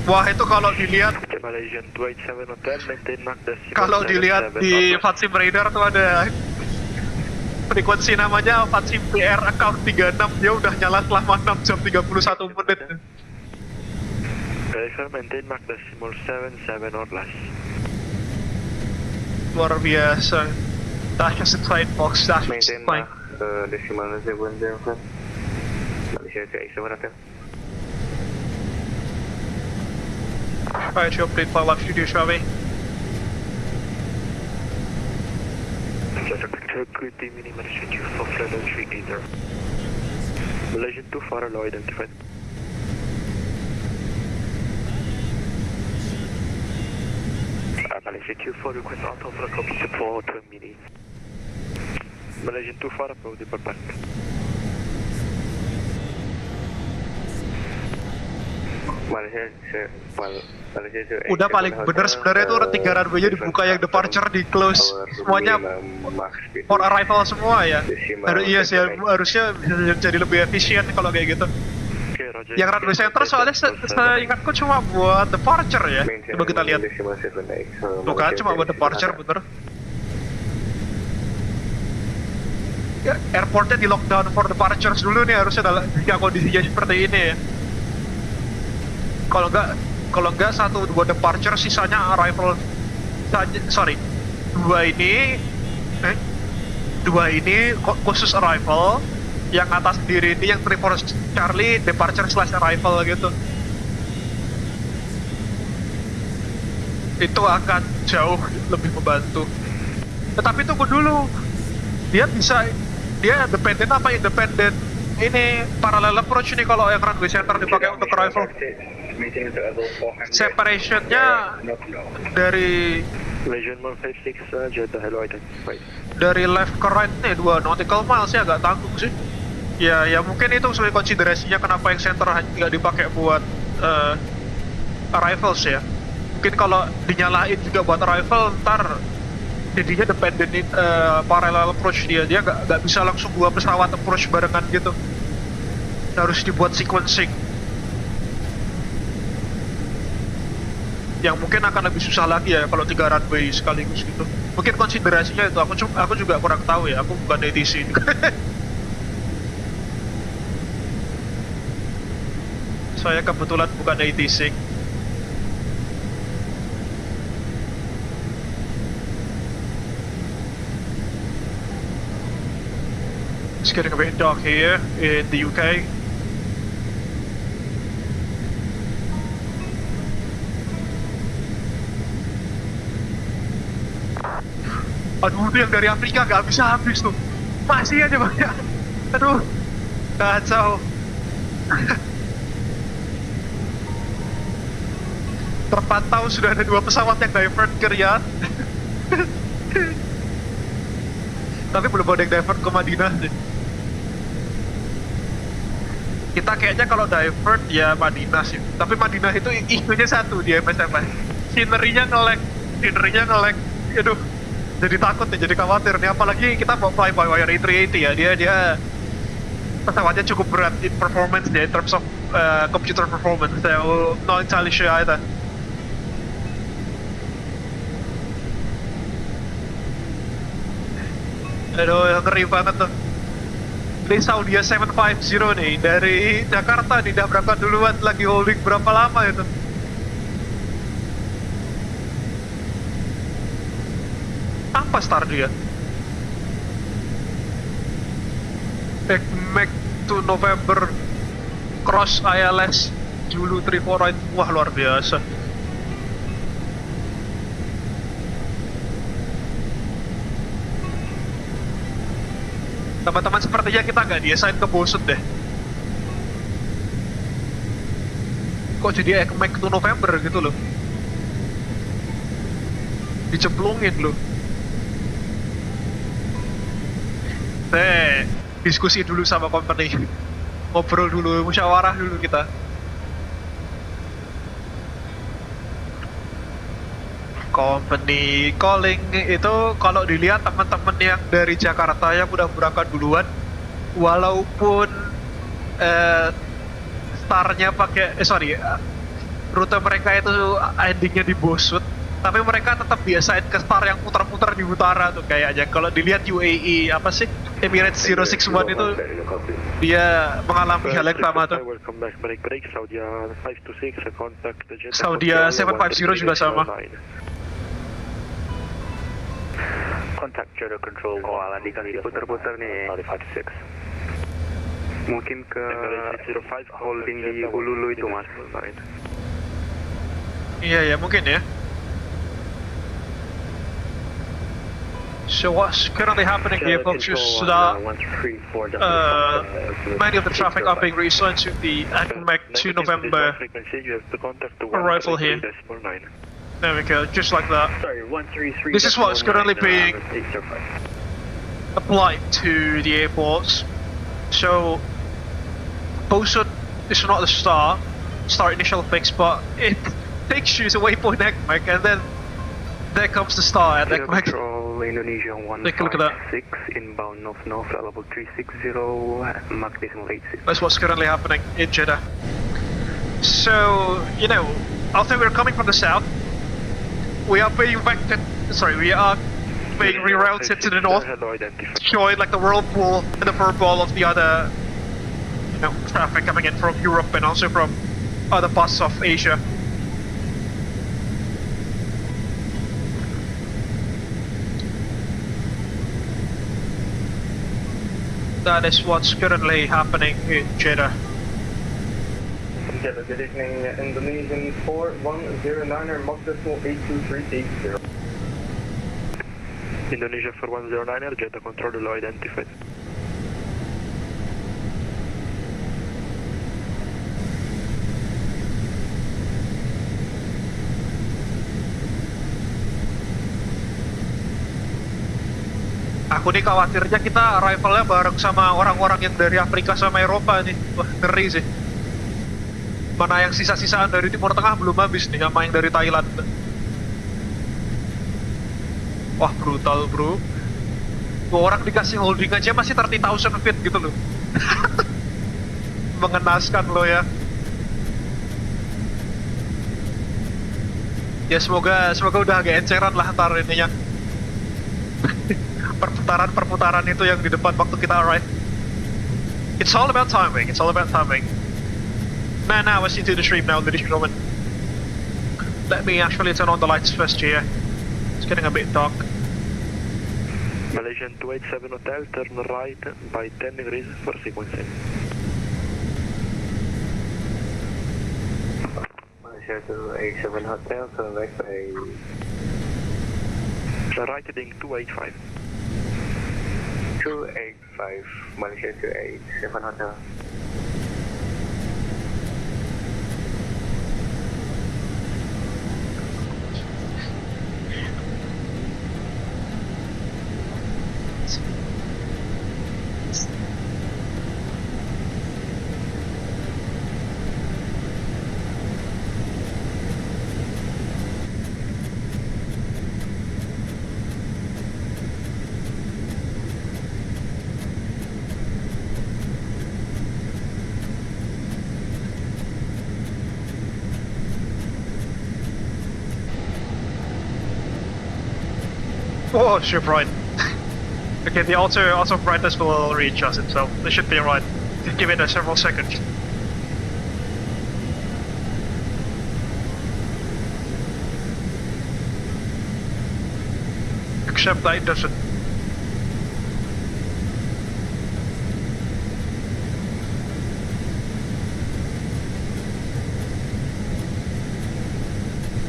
Wah itu kalau dilihat di VATSIM radar tuh ada frekuensi namanya VATSIM PR account 36, dia udah nyala selama 6 jam 31 menit. Maintain Mark decimal 77 or less. Luar biasa. That's just a flight box, that's just a flight. Decimal 705. Malaysia to A7 Try to update flight left studio, shall we? Security minimum schedule for flight 380. Malaysian 2 far low identified. Malaysia 2 request out of the copy for 2 minutes. Malaysian 2 far approach depart back. Udah paling bener sebenarnya itu tiga runway-nya dibuka, yang departure di close, semuanya for arrival semua ya. Iya sih, harusnya bisa jadi lebih efisien kalau kayak gitu. Yang runway center soalnya saya ingatku cuma buat departure ya. Coba kita lihat. Tuh kan cuma buat departure, bener. airportnya di lockdown for departures dulu nih harusnya jika kondisinya seperti ini ya. Kalau nggak 1-2 departure, sisanya arrival saja. Sorry, dua ini khusus arrival, yang atas sendiri ini yang 34 Charlie departure / arrival gitu. Itu akan jauh lebih membantu. Tetapi tunggu dulu, dia dependent apa independent? Ini parallel approach nih kalau yang runway center dipakai untuk arrival. Separationnya dari Legion 156 Jeddah, hello, identified. Dari left ke right nih 2 nautical miles sih agak tanggung sih. Ya mungkin itu sebagai konsiderasinya kenapa yang center nggak dipakai buat arrivals ya. Mungkin kalau dinyalain juga buat arrival, ntar jadinya dependent parallel approach dia nggak bisa langsung 2 pesawat approach barengan gitu. Harus dibuat sequencing yang mungkin akan lebih susah lagi ya kalau 3 runway sekaligus gitu. Mungkin konsiderasinya itu aku juga kurang tahu ya, aku bukan ATC. Saya kebetulan bukan ATC. It's getting a bit dark here in the UK. Aduh, itu yang dari Afrika gak bisa habis tuh. Masih aja banyak. Aduh, kacau. Terpantau sudah ada 2 pesawat yang divert ke Riyadh. Tapi belum ada yang divert ke Madinah sih. Kita kayaknya kalau divert ya Madinah sih. Tapi Madinah itu isunya satu di MSFS. Scenery-nya nge-lag. Aduh, jadi takut ya, jadi khawatir nih. Apalagi kita mau flybywire A380 ya. Dia pesawatnya cukup berat in performance dia, in terms of computer performance. So, not entirely sure either. Aduh, ngeri banget tuh. Ini Saudi 750 nih, dari Jakarta nih, udah berangkat duluan, lagi holding berapa lama itu? Apa start dia? Make to November cross ILS Zulu 34 right. Wah, luar biasa. Teman-teman, sepertinya kita nggak di-assign ke Bosut deh. Kok jadi make to November gitu loh? Dicemplungin loh. Diskusi dulu sama company. Ngobrol dulu, musyawarah dulu kita. Company calling itu kalau dilihat teman-teman yang dari Jakarta yang udah berangkat duluan, walaupun startnya pakai rute mereka itu endingnya di Bosut, tapi mereka tetap biasain ke star yang putar-putar di utara tuh kayaknya. Kalau dilihat UAE apa sih Emirates 061 itu dia mengalami hal yang sama tuh. Saudi 750 juga sama. Contact Jeddah Control. Oh, ala dikasih putar-putar nih. Mungkin ke holding di Ululu itu mas. Iya ya, mungkin ya. So what's currently happening here, folks, is that many of the traffic are being reassigned to the ACMEC 2 November arrival here. There we go, just like that. This is what's currently being applied to the airports. So, Bosut is not the star initial fix, but it takes you to waypoint ACMEC, and then there comes the star at ACMEC. Indonesia 156 inbound north level 360 Mach 86. That's what's currently happening in Jeddah. So, although we're coming from the south, we are being rerouted to the north, showing like the whirlpool and the purple of the other, you know, traffic coming in from Europe and also from other parts of Asia. That is what's currently happening in Jeddah. Jeddah, good evening, Indonesian 4109er, Mach decimal 82380. Indonesia 4109er, Jeddah control below identified. Aku nih khawatirnya kita arrivalnya bareng sama orang-orang yang dari Afrika sama Eropa nih. Wah, ngeri sih. Mana yang sisa-sisaan dari Timur Tengah belum habis nih, sama yang dari Thailand. Wah, brutal bro. Tuh orang dikasih holding aja masih 30,000 feet gitu loh. Mengenaskan loh ya. Ya semoga udah agak enceran lah ntar ininya. Perputaran itu yang di depan waktu kita arrive. It's all about timing, it's all about timing. Man, now we're into the stream now, ladies and gentlemen. Let me actually turn on the lights first here. It's getting a bit dark. Malaysian 287 Hotel, turn right by 10 degrees for sequencing. Malaysia 287 Hotel, turn right by... Right heading 285. 285, Malaysia 287 Hotel. Oh, ship right. Okay, the auto brightness will readjust itself. This should be right. Give it a several seconds. Except that it doesn't.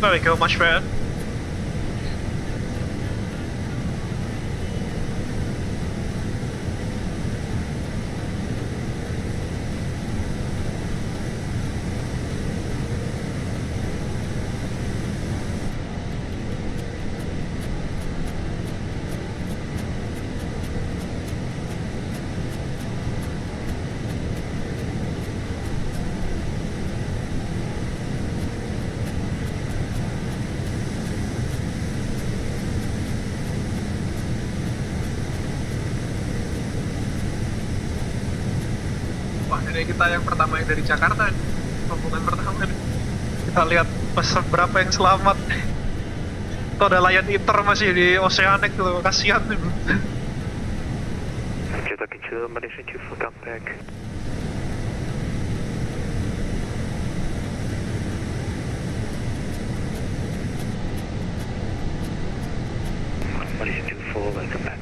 There we go, much better. Ini kita yang pertama yang dari Jakarta, rombongan pertama nih. Kita lihat pesan berapa yang selamat. Tuh ada Lion Inter masih di Oceanic tuh, kasihan nih. Jeddah kecil, Malaysia 24 come back. Malaysia 24, welcome back.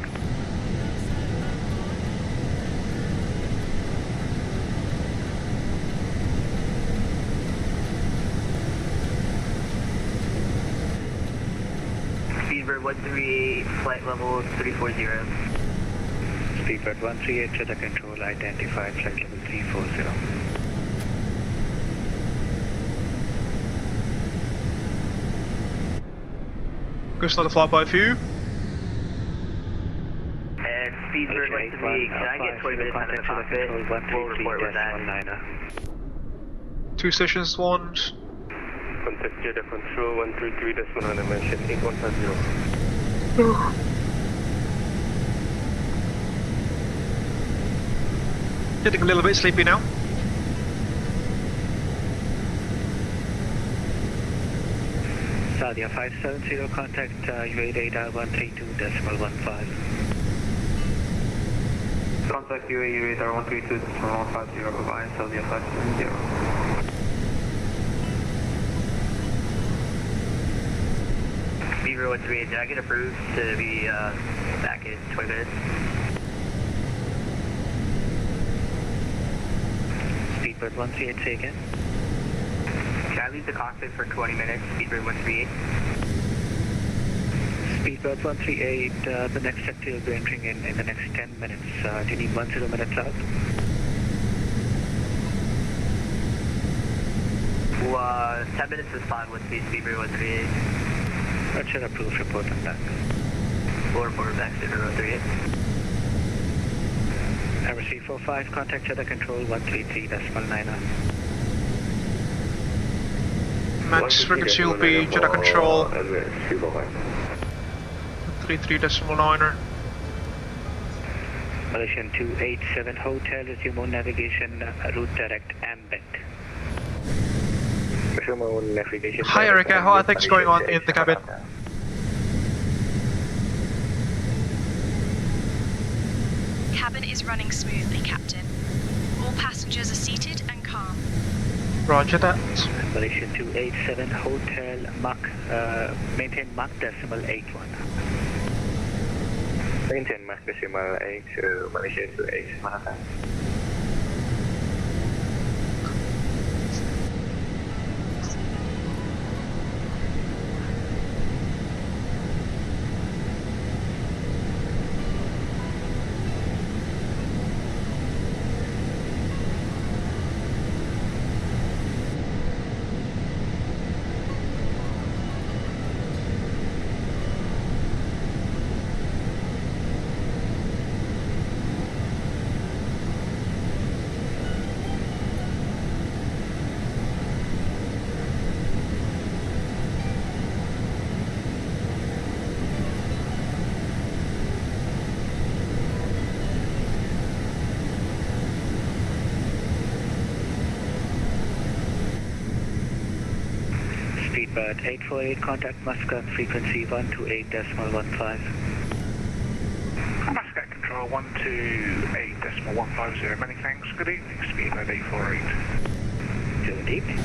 Speedbird 138, flight level 340. Speedbird 138, Jeddah control identified, flight level 340. Goes to the flyby view. And Speedbird 138, can I get 20 minutes out of the cockpit? We'll report with that. 2 stations, 1. Contact Jeddah control 133-100, mention 8150. Getting a little bit sleepy now. Sadia 570, contact UAE radar 132.15. Contact UAE radar 132.150, via Sadia 570. Beaver 138 jacket approved to be back in 20 minutes. Speedbird 138 taken. Can I leave the cockpit for 20 minutes, Speedbird 138? Speedbird 138, the next sector will be entering in the next 10 minutes. Do you need 10 minutes out? 10 minutes is fine with Speedbird 138. That should approve, report on that. Report back, Speedbird 138. Air 45, contact Jeddah control 133.90. Max frequency will be Jeddah control 33.9er. Malaysian 287 Hotel, resume on navigation, route direct ambit. Hi Erica, how are things going on in the cabin? Cabin is running smoothly, Captain. All passengers are seated and calm. Roger that. Malaysian 287 Hotel, maintain Mach decimal 81. Maintain Mach decimal 82, Malaysia 287. Speedbird 848, contact Muscat, frequency 128.15. Muscat control 128.150, many thanks, good evening, Speedbird 848. Good evening.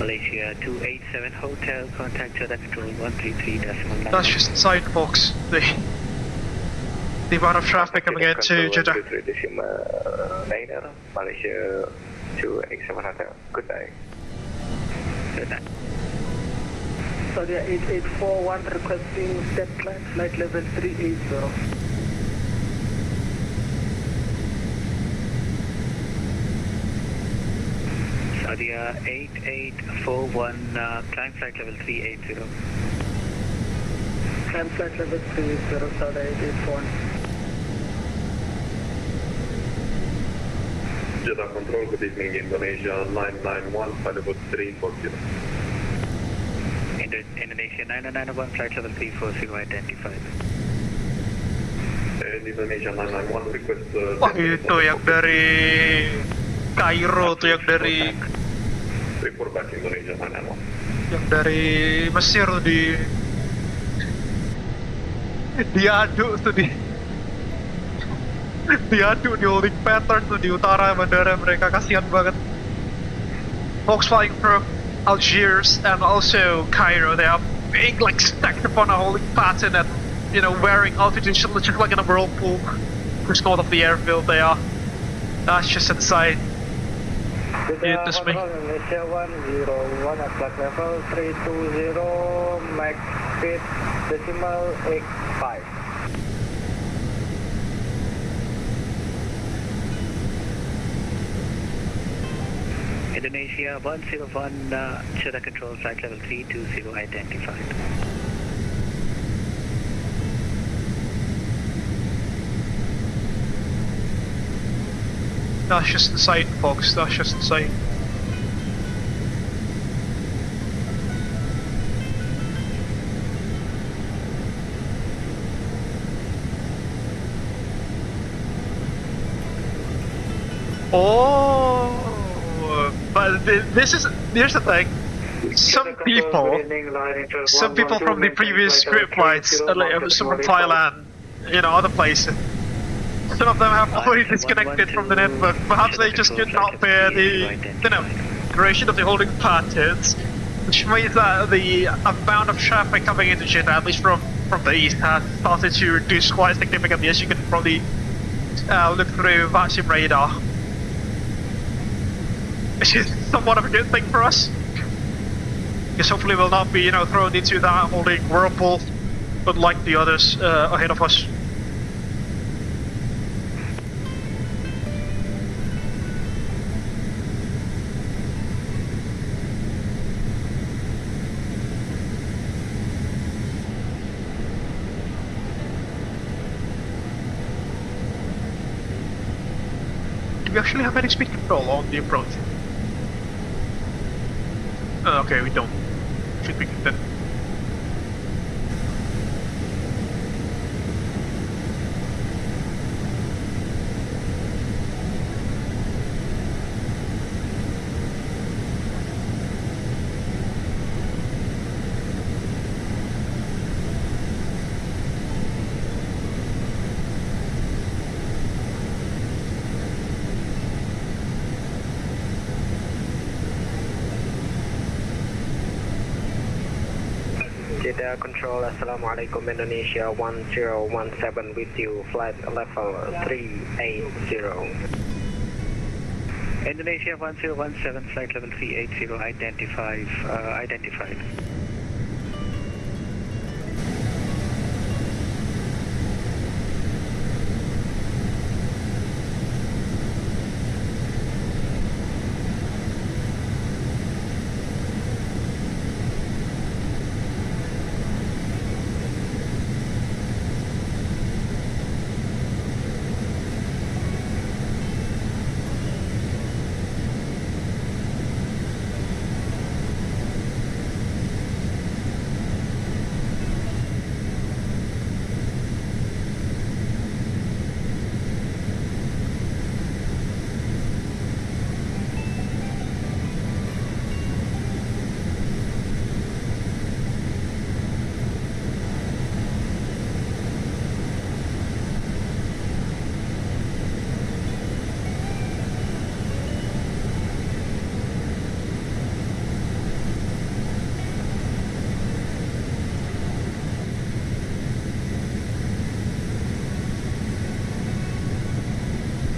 Malaysia 287 Hotel, contact Jeddah control 133.9. That's just inside, folks. The amount of traffic coming into Jeddah. Malaysia 287 Hotel. Good day. Good night. Sadia 8841 requesting step climb flight level 380. Sadia 8841, climb flight level 380. Climb flight level 380, Sadia 8841. Jeddah control, good evening, Indonesia 991, flight level 340. Indonesia 991, flight level 340 identified. Indonesia 991, request... Wah itu yang dari Kairo tuh, yang dari... Report back Indonesia 991. Yang dari Mesir tuh diaduk tuh diaduk di holding pattern tuh di utara bandara mereka, kasihan banget. Folks flying from Algiers and also Cairo, they are being like stacked upon a holding pattern and, you know, wearing altitude just like in a whirlpool. Just north of the airfield they are. That's just insane. This me. Indonesia 101 at flight level 320, max speed decimal 85. Indonesia 101, Jeddah control flight level 320 identified. That's just insane, folks. That's just insane. Oh, but here's the thing. Some people from the previous group flights, like some from Thailand, other places, some of them have already disconnected from the network. Perhaps they just could not bear the, duration of the holding patterns, which means that the amount of traffic coming into Jeddah, at least from the east, has started to reduce quite significantly, as you can probably look through VATSIM radar, which is somewhat of a good thing for us. Because hopefully we'll not be, thrown into that holding whirlpool, but like the others ahead of us. Do we actually have any speed control on the approach? Okay, we don't. Should be good then. Jeddah Control, Assalamualaikum Indonesia 1017 with you, flight level 380. Indonesia 1017, flight level 380, identified.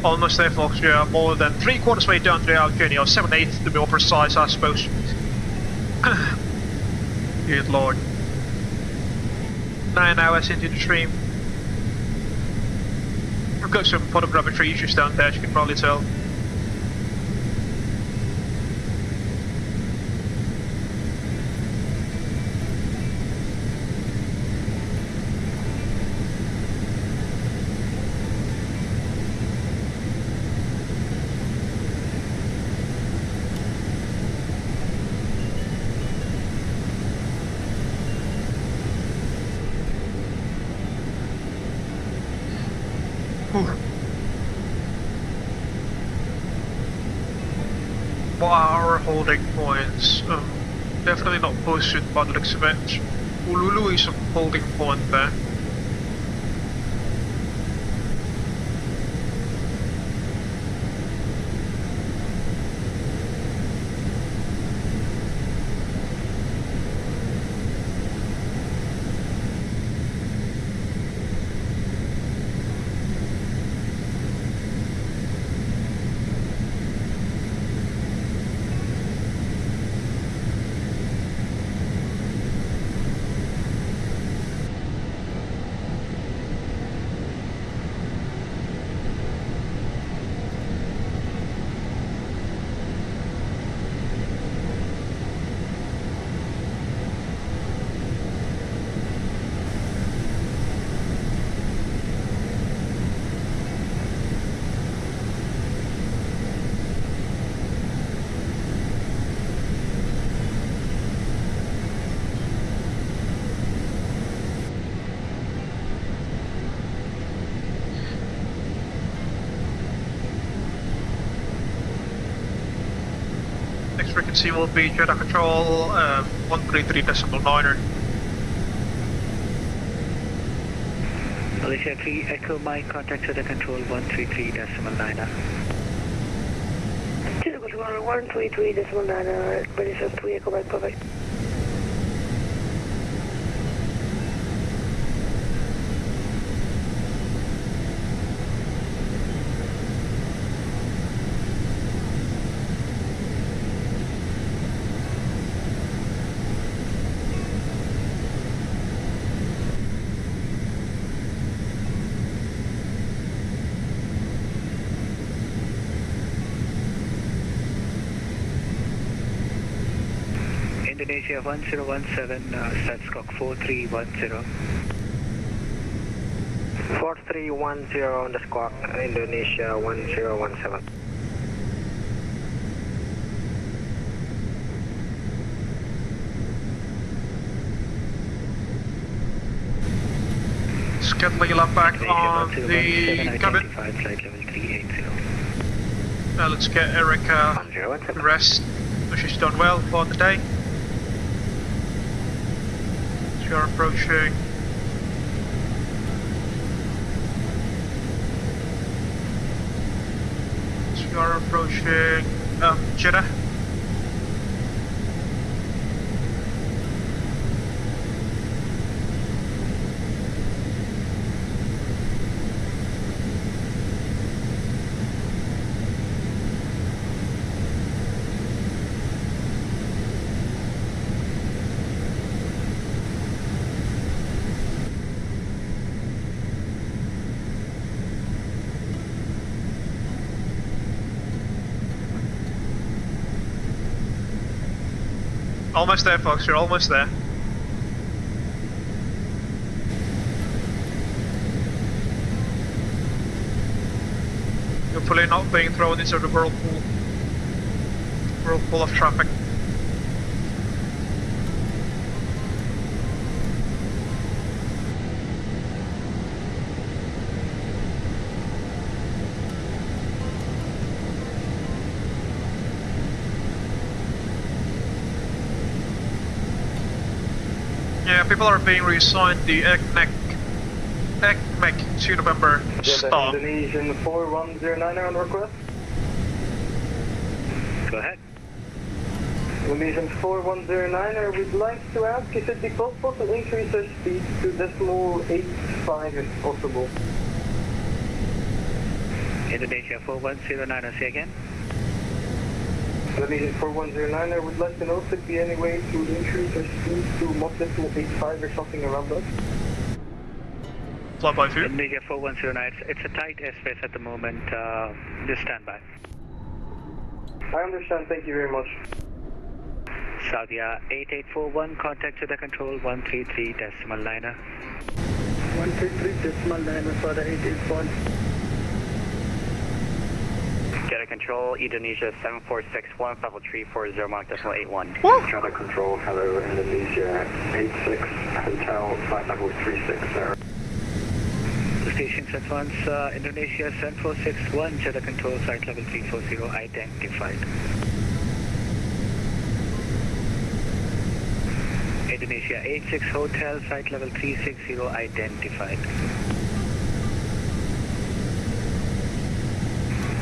Almost there, folks. We are more than 3/4 way down the journey, or 7/8 to be more precise, I suppose. Good lord. 9 hours into the stream. We've got some photogrammetry issues down there, as you can probably tell. What are our holding points? Definitely not posted by the looks of it. Ululu is a holding point there. frequency will be Jeddah Control 133.9. Malaysia 3 Echo Mike, contact to the control 133.9. Jeddah Control 133.9, Malaysia 3 Echo Mike, perfect. Indonesia 1017, Statscock 4310. 4310 on the squawk, Indonesia 1017. Let's get Leela back on the cabin. Let's get Erica rest. She's done well for the day. We are approaching. We are approaching Jeddah. Almost there, folks, you're almost there. Hopefully not being thrown into the whirlpool of traffic. Yeah, people are being reassigned the ECMEC to November stop. Indonesian 4109 on request. Go ahead. Indonesian 4109, we'd like to ask if it'd be possible to increase our speed to decimal 85 if possible. Indonesia 4109, say again. Indonesian 4109, I would like to know if there'd be any way to increase our speed to Mach decimal 85 or something around that. Fly by view. Indonesia 4109, it's a tight airspace at the moment, just stand by. I understand, thank you very much. Saudia 8841, contact to the control 133.9. 133.9 for the 881. Jeddah Control, Indonesia 7461, level 340, Mach decimal 81. Jeddah Control, hello, Indonesia 86, Hotel, flight level 360. Station advance, Indonesia 7461, Jeddah Control, flight level 340, identified. Indonesia 86 Hotel, flight level 360, identified.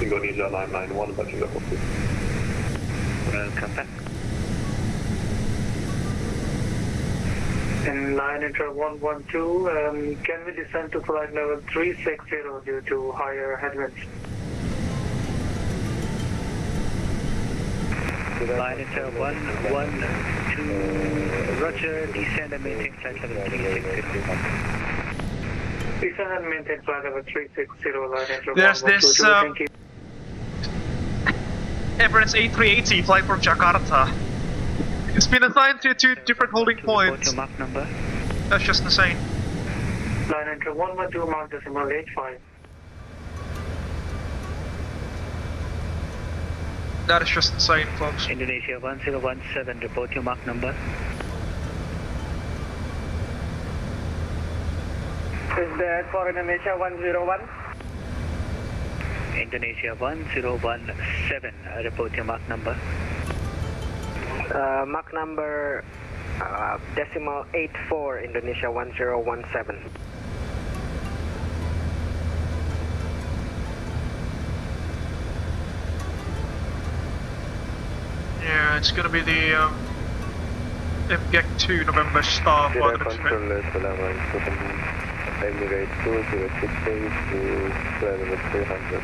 Indonesia 991, touching level 2. Welcome back. And line enter 112, can we descend to flight level 360 due to higher headwinds? Line enter 112, roger, descend and maintain flight level 360. Descend and maintain flight level 360, line enter There's 112, this thank you. Emirates A380 flying from Jakarta. It's been assigned to two different holding points. Mach number. That's just insane. Line enter 112, Mach decimal 85. That is just insane, folks. Indonesia 1017, report your Mach number. Is that for Indonesia 101? Indonesia 1017, report your Mach number. Mark number decimal 84 Indonesia 1017. Yeah, it's gonna be the avgeek 2 November star flight. Emirates 2068 to flight level 300.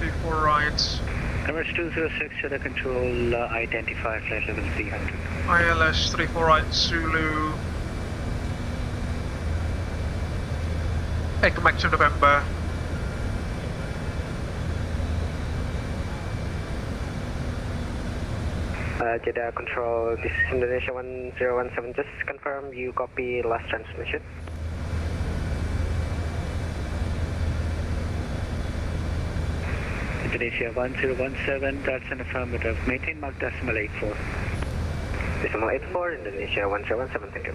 34 rights. Emirates 206 to the control, identify flight level 300. ILS 34 right Zulu. Echo Max 2 November. Jeddah control, this is Indonesia 1017, just confirm you copy last transmission. Indonesia 1017, that's an affirmative. Maintain mark decimal 84. Decimal 84, Indonesia 1017, thank you.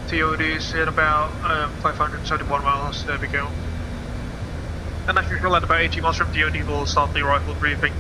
TOD is at about 571 miles, there we go. And as usual, at about 80 miles from TOD, we'll start the rifle briefing.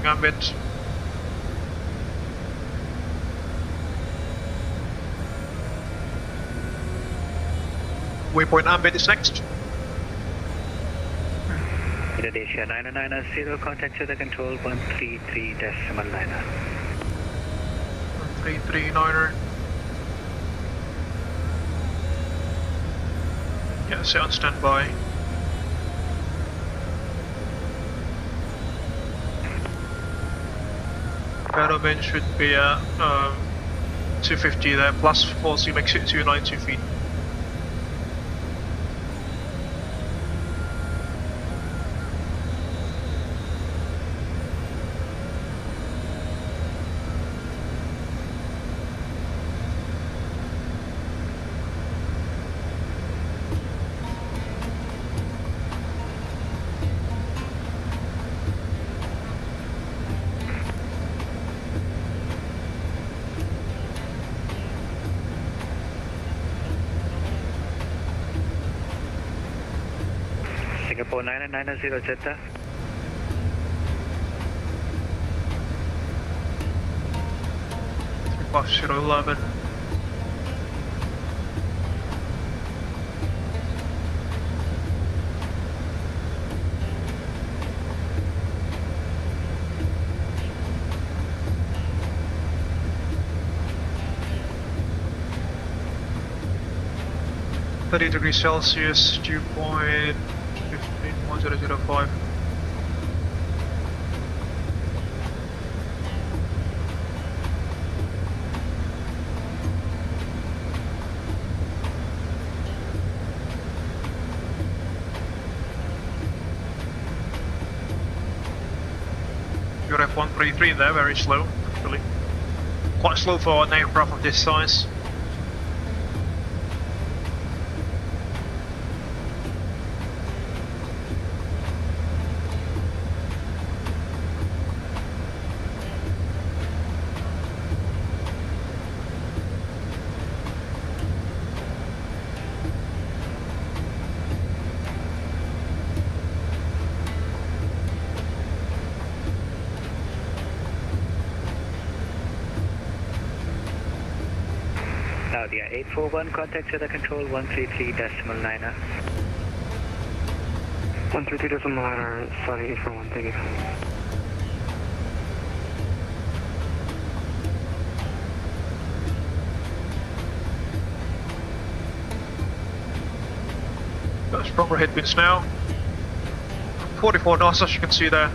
Ambit. Waypoint Ambit is next. Indonesia 990, contact to the control 133.9. 133.9. Yeah, stay on standby. Aeroplane should be at 250 there, plus 4, so you makes it 292 feet. Singapore 990 Jeddah. Box 011. degrees Celsius, dew point 15.1005. Your F133 there, very slow, actually. Quite slow for an aircraft of this size. Saudia 841, contact to the control 133.9. 133.9, sorry, 841, thank you. Stronger headwinds now. 44 knots, as you can see there.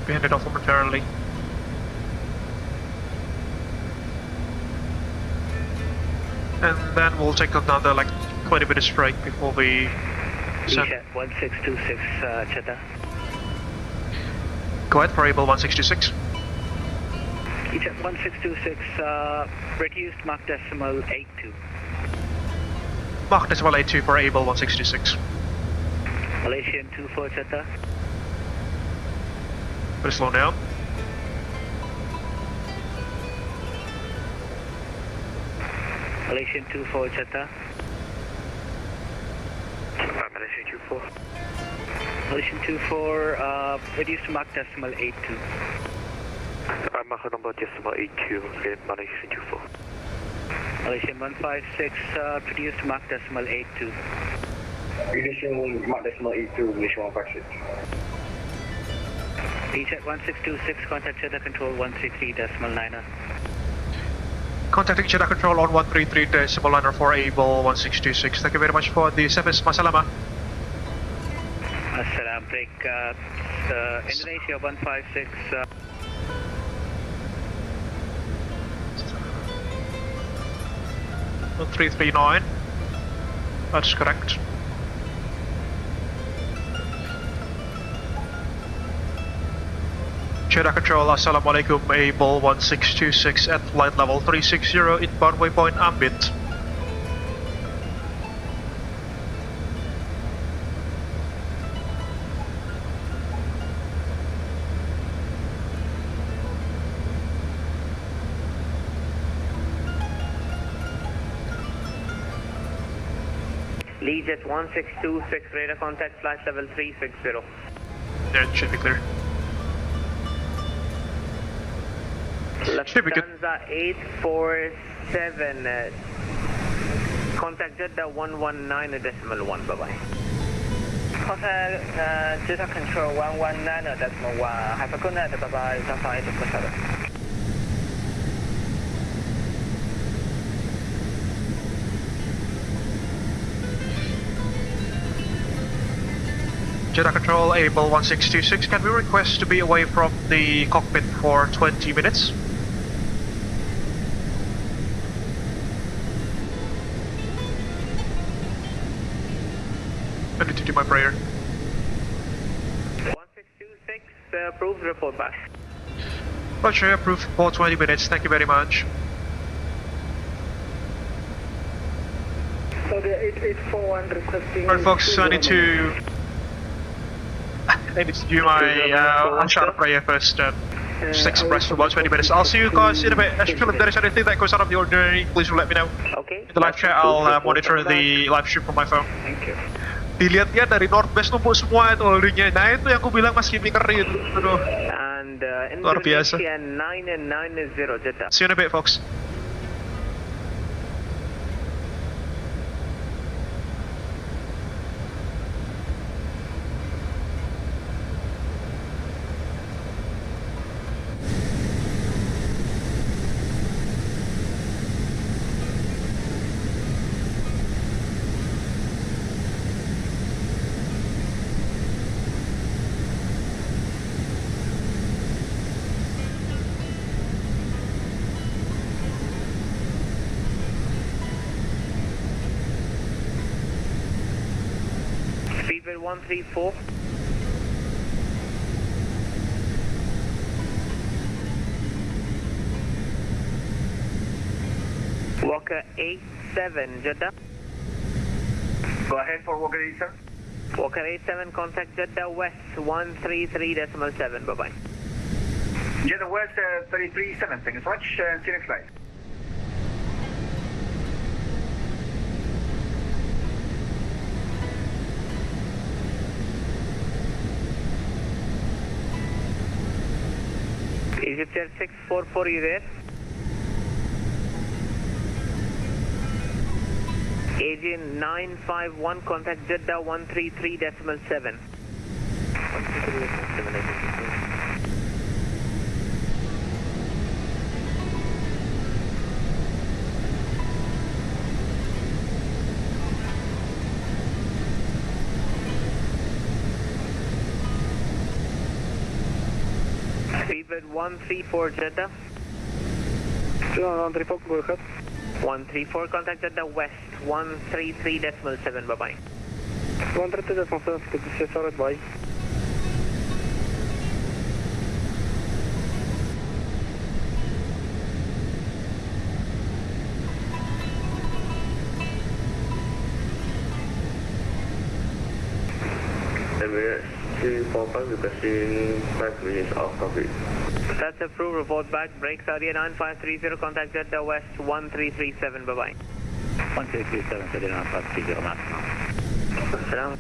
Be handed off momentarily. And then we'll take another like 20 minutes break before we send. 1626 Jeddah. Go ahead for Abel 1626. EJet 1626, reduced Mach decimal 82. Mach decimal 82 for Abel 1626. Malaysian 24 Jeddah. Very slow down. Malaysian 24 Jeddah. Malaysian 24. Malaysian 24, reduced Mach decimal 82. Mach number decimal 82, Malaysian 24. Malaysian 156, reduced Mach decimal 82. Reducing Mach decimal 82, Malaysian 156. EJet 1626, contact Jeddah Control 163.9er. Contacting Jeddah Control on 133.9er for Abel 1626. Thank you very much for the service. Masalama. Assalam, break Indonesia 156. 1339. That's correct. Jeddah Control, Assalamualaikum, Abel 1626 at flight level 360, inbound waypoint ambient. Leadjet 1626, radar contact, flight level 360. Yeah, it should be clear. Lufthansa 847, contact Jeddah 119.1, bye-bye. Contact Jeddah Control 119.1, have a good night, bye-bye, Lufthansa 847. Jeddah Control, Abel 1626, can we request to be away from the cockpit for 20 minutes? I need to do my prayer. 1626, approved, report back. Roger, approved for 20 minutes, thank you very much. So the 8841 requesting... Alright folks, I need to do my unsharp prayer first. Just express for about 20 minutes. I'll see you guys in a bit. If there is anything that goes out of the ordinary, please let me know. Okay. In the live chat, I'll monitor the live stream from my phone. Thank you. Dilihat ya dari northwest numpuk semua itu holdingnya. Nah itu yang aku bilang masih mikerin. Aduh. And luar biasa. Indonesia 990 Jeddah. See you in a bit, folks. Feedback 134. Walker 87, Jeddah. Go ahead for Walker 87. Walker 87, contact Jeddah West 133.7, bye-bye. Jeddah West 337, thank you so much, see you next flight. Egypt Air 644, you there? AJ 951, contact Jeddah 133.7. 133.7. Feedback 134, Jeddah. 134, go ahead. 134, contact Jeddah West 133.7, bye-bye. 133.7, c'est ça, bye. Emirates 245 requesting 5 minutes of coverage. That's approved, report back. Break Saudi 9530, contact Jeddah West 1337, bye-bye. 1337, Saudi 9530, maximum. Salam.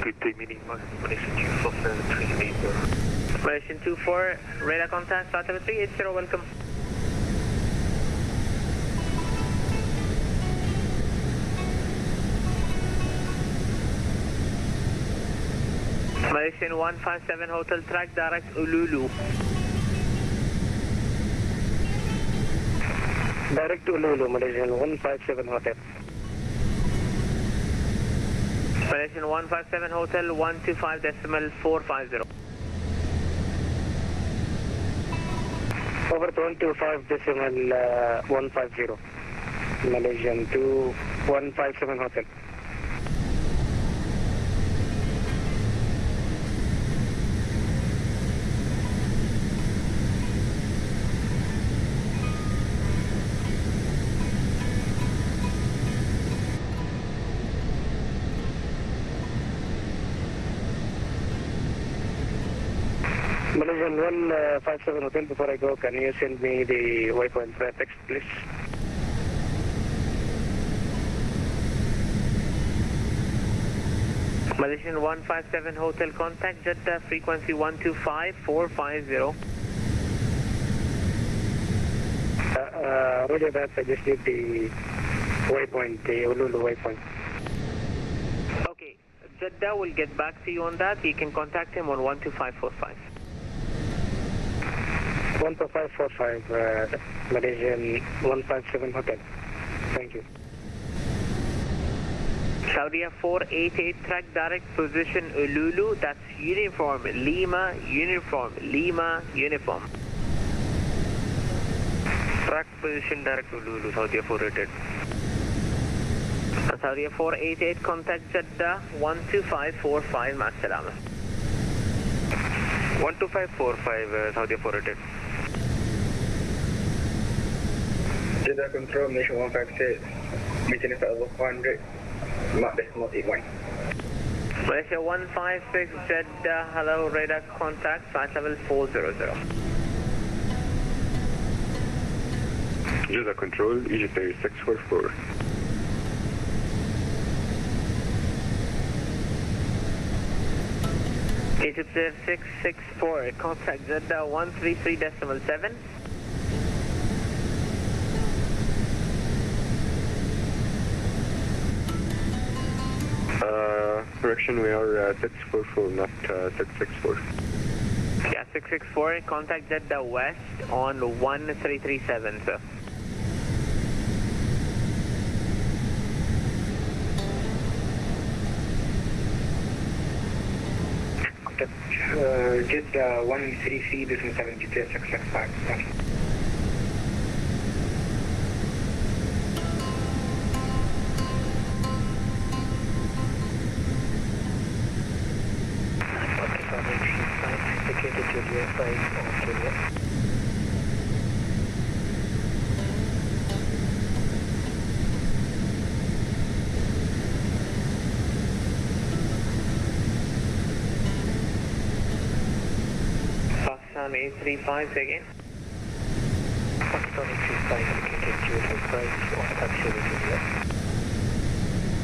PT minimum, Malaysian 24380. Malaysian 24, radar contact, flight level 380, welcome. Malaysian 157 Hotel Track, direct Ululu. Direct to Ululu, Malaysian 157 Hotel. Malaysian 157 Hotel 125.450. Over 125.150. Malaysian 2157 Hotel. Malaysian 157 Hotel, before I go, can you send me the waypoint text, please? Malaysian 157 Hotel, contact Jeddah, frequency 125450. Roger that, I just need the waypoint, the Ululu waypoint. Okay, Jeddah will get back to you on that. You can contact him on 12545. 12545, Malaysian 157 Hotel. Thank you. Saudi 488, track direct position Ululu, that's uniform, Lima, uniform, Lima, uniform. Track position direct Ululu, Saudi 488. Saudi 488, contact Jeddah 12545, Max Salama. 12545, Saudi 488. Jeddah control, Malaysia 156, meeting is at 100, Mark decimal 81. Malaysia 156, Jeddah, hello, radar contact, flight level 400. Jeddah control, Egypt Air 644. Egypt Air 664, contact Jeddah 133.7. Correction, we are 644, not 664. Yeah, 664, contact Jeddah West on 1337, sir. Jeddah 133.7, GTA 665. GFA on Juliet. Pakistan 835, say again. Pakistan 835, indicated Juliet approach on taxi with Juliet.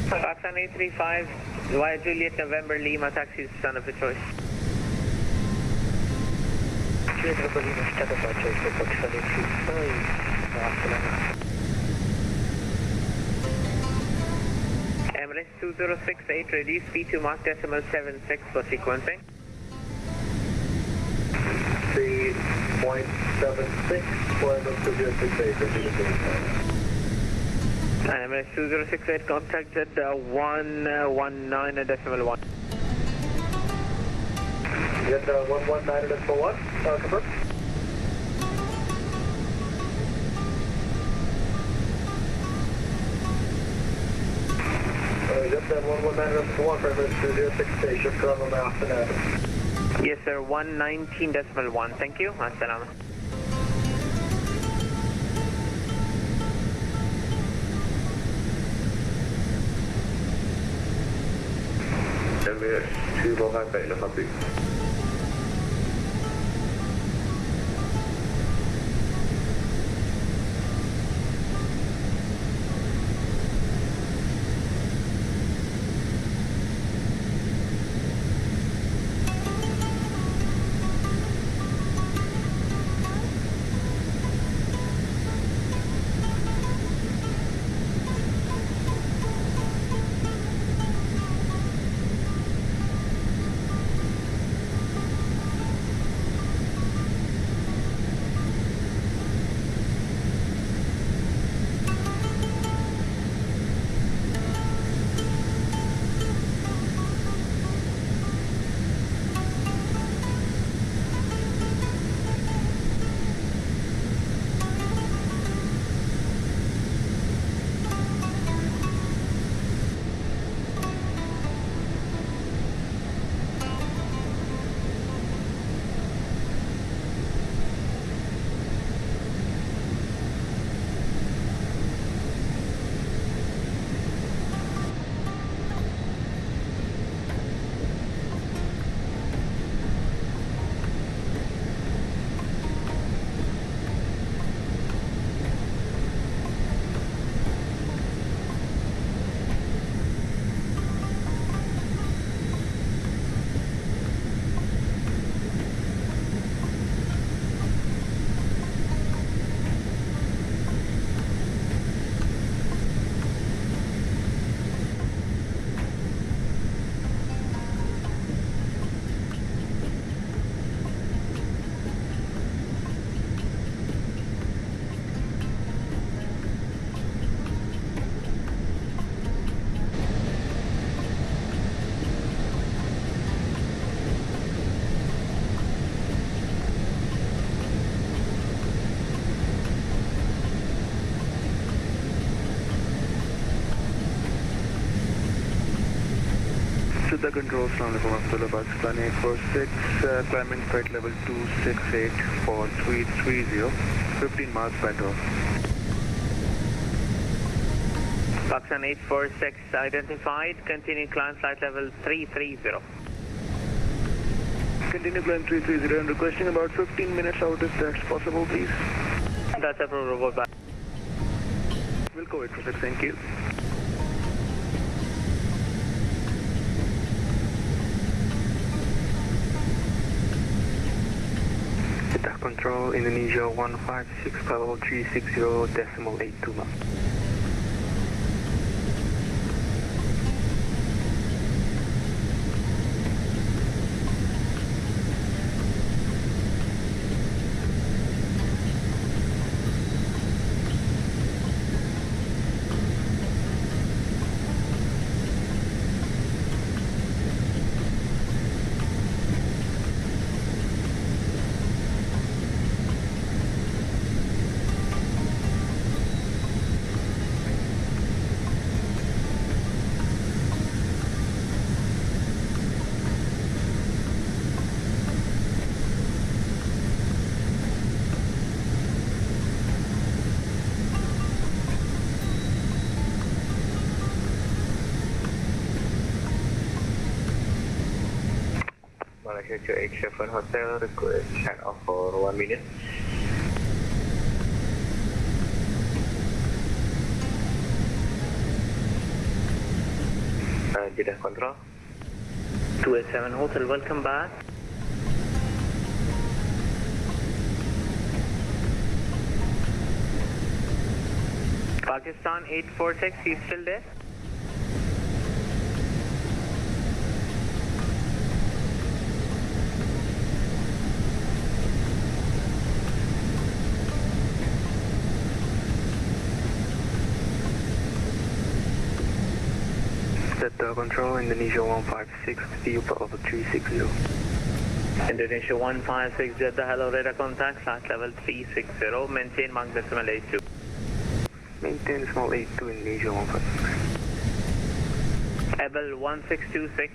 Pakistan 835, via Juliet November Lima, taxi is son of a choice. Juliet November Lima, standard by choice for Pakistan 835, Emirates 2068, reduce speed to Mach decimal 76 for sequencing. 3.76 for Abel 68, Emirates 2068, contact Jeddah 119 decimal 1. Jeddah 119 decimal 1, confirm. Jeddah 119 decimal 1 for Emirates 2068, shift around on the afternoon. Yes sir, 119 decimal 1, thank you, Assalamu. Emirates 2458 นะครับ Jeddah Control, Assalamualaikum Abdullah, Pakistan 846, climbing flight level 268 for 330, 15 miles by door. Pakistan 846 identified, continue climb flight level 330. Continue climb 330 and requesting about 15 minutes out if that's possible, please. That's approvable. We'll go 846, thank you. Jeddah Control, Indonesia 156, level 360.82 miles. Malaysia 287 Hotel, request hand off for 1 minute. Jeddah Control. 287 Hotel, welcome back. Pakistan 846, he's still there? Jeddah Control, Indonesia 156, view Bravo 360. Indonesia 156, Jeddah, hello, radar contact, flight level 360, maintain mark decimal 82. Maintain small 82, Indonesia 156. Abel 1626,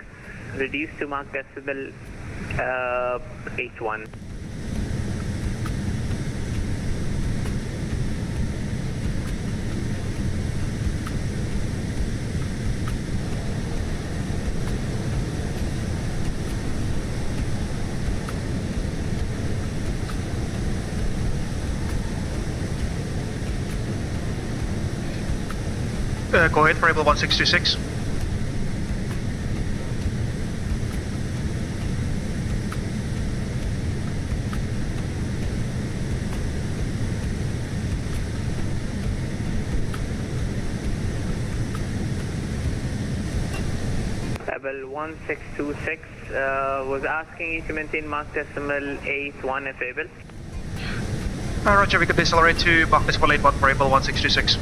reduce to mark decimal 81. Go ahead for Abel 1626. Abel 1626 was asking you to maintain mark decimal 81 if able. Roger, we could decelerate to mark decimal 81 for Abel 1626.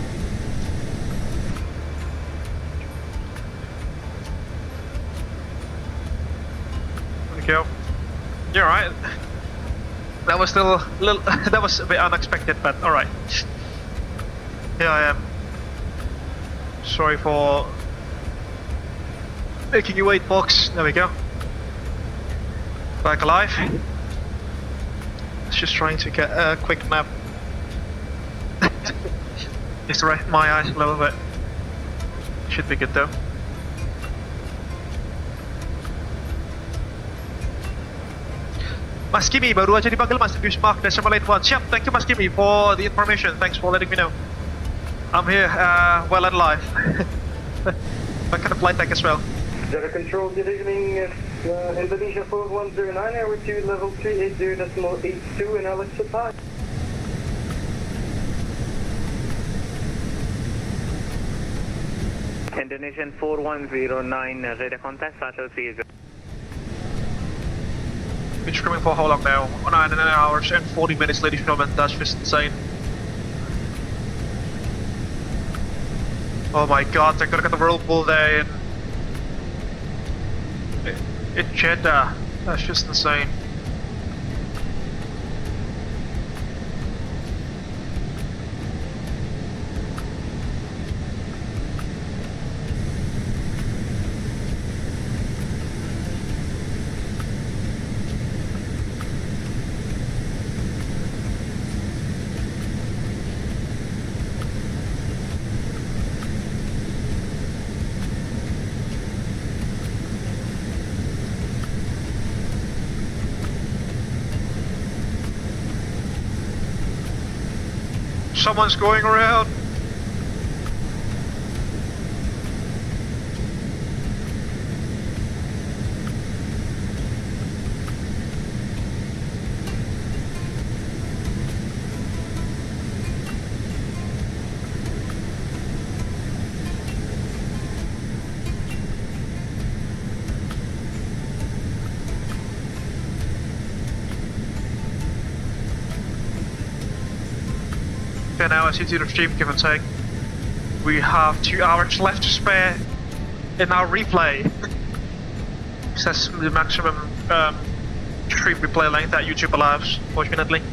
Go. You're right. That was still a little. That was a bit unexpected, but all right. Here I am. Sorry for making you wait, folks. There we go. Back alive. Just trying to get a quick nap. Just to rest my eyes a little bit. Should be good though. Mas Kimi, baru aja dipanggil Mas, reduce mark decimal 81. Siap, thank you Mas Kimi for the information. Thanks for letting me know. I'm here, well and live. I kind of flight deck as well. Jeddah Control, good evening. Indonesia 4109, hour 2, level 380.82 in Alex Sabah. Indonesian 4109, radar contact, flight level 30. Been screaming for how long now? 9 hours and 40 minutes, ladies and gentlemen. That's just insane. Oh my god, they're gonna get the whirlpool there in Jeddah. That's just insane. Someone's going around. Okay, now as you do the stream, give and take, we have 2 hours left to spare in our replay. That's the maximum stream replay length that YouTube allows, fortunately.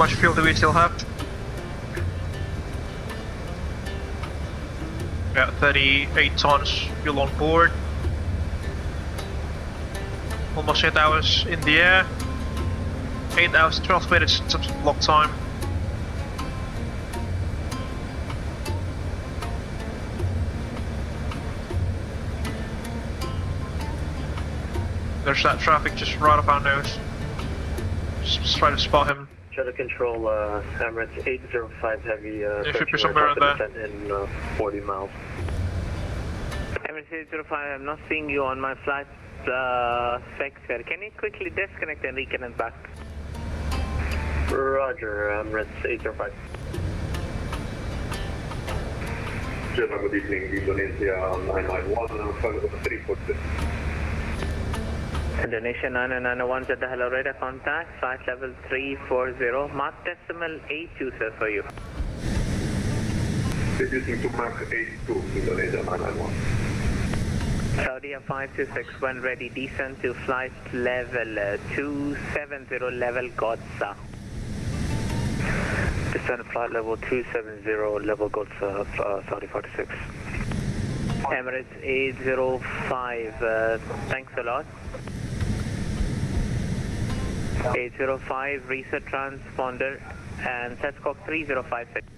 much fuel do we still have? Yeah, 38 tons fuel on board. Almost 8 hours in the air. 8 hours, 12 minutes subsea block time. There's that traffic just right up our nose. Just try to spot him. Try to control Emirates 805 heavy. There should be somewhere in there. In 40 miles. Emirates 805, I'm not seeing you on my flight specs here. Can you quickly disconnect and reconnect back? Roger, Emirates 805. Jeddah, good evening, Indonesia 991, flight level 346. Indonesia 991, Jeddah, hello, radar contact, flight level 340, mark decimal 82, sir, for you. Reducing to Mark 82, Indonesia 991. Saudi 526, when ready, descend to flight level 270, level Godsa. Descend flight level 270, level Godsa, Saudi 46. Emirates 805, thanks a lot. 805, reset transponder and Setscock 3056.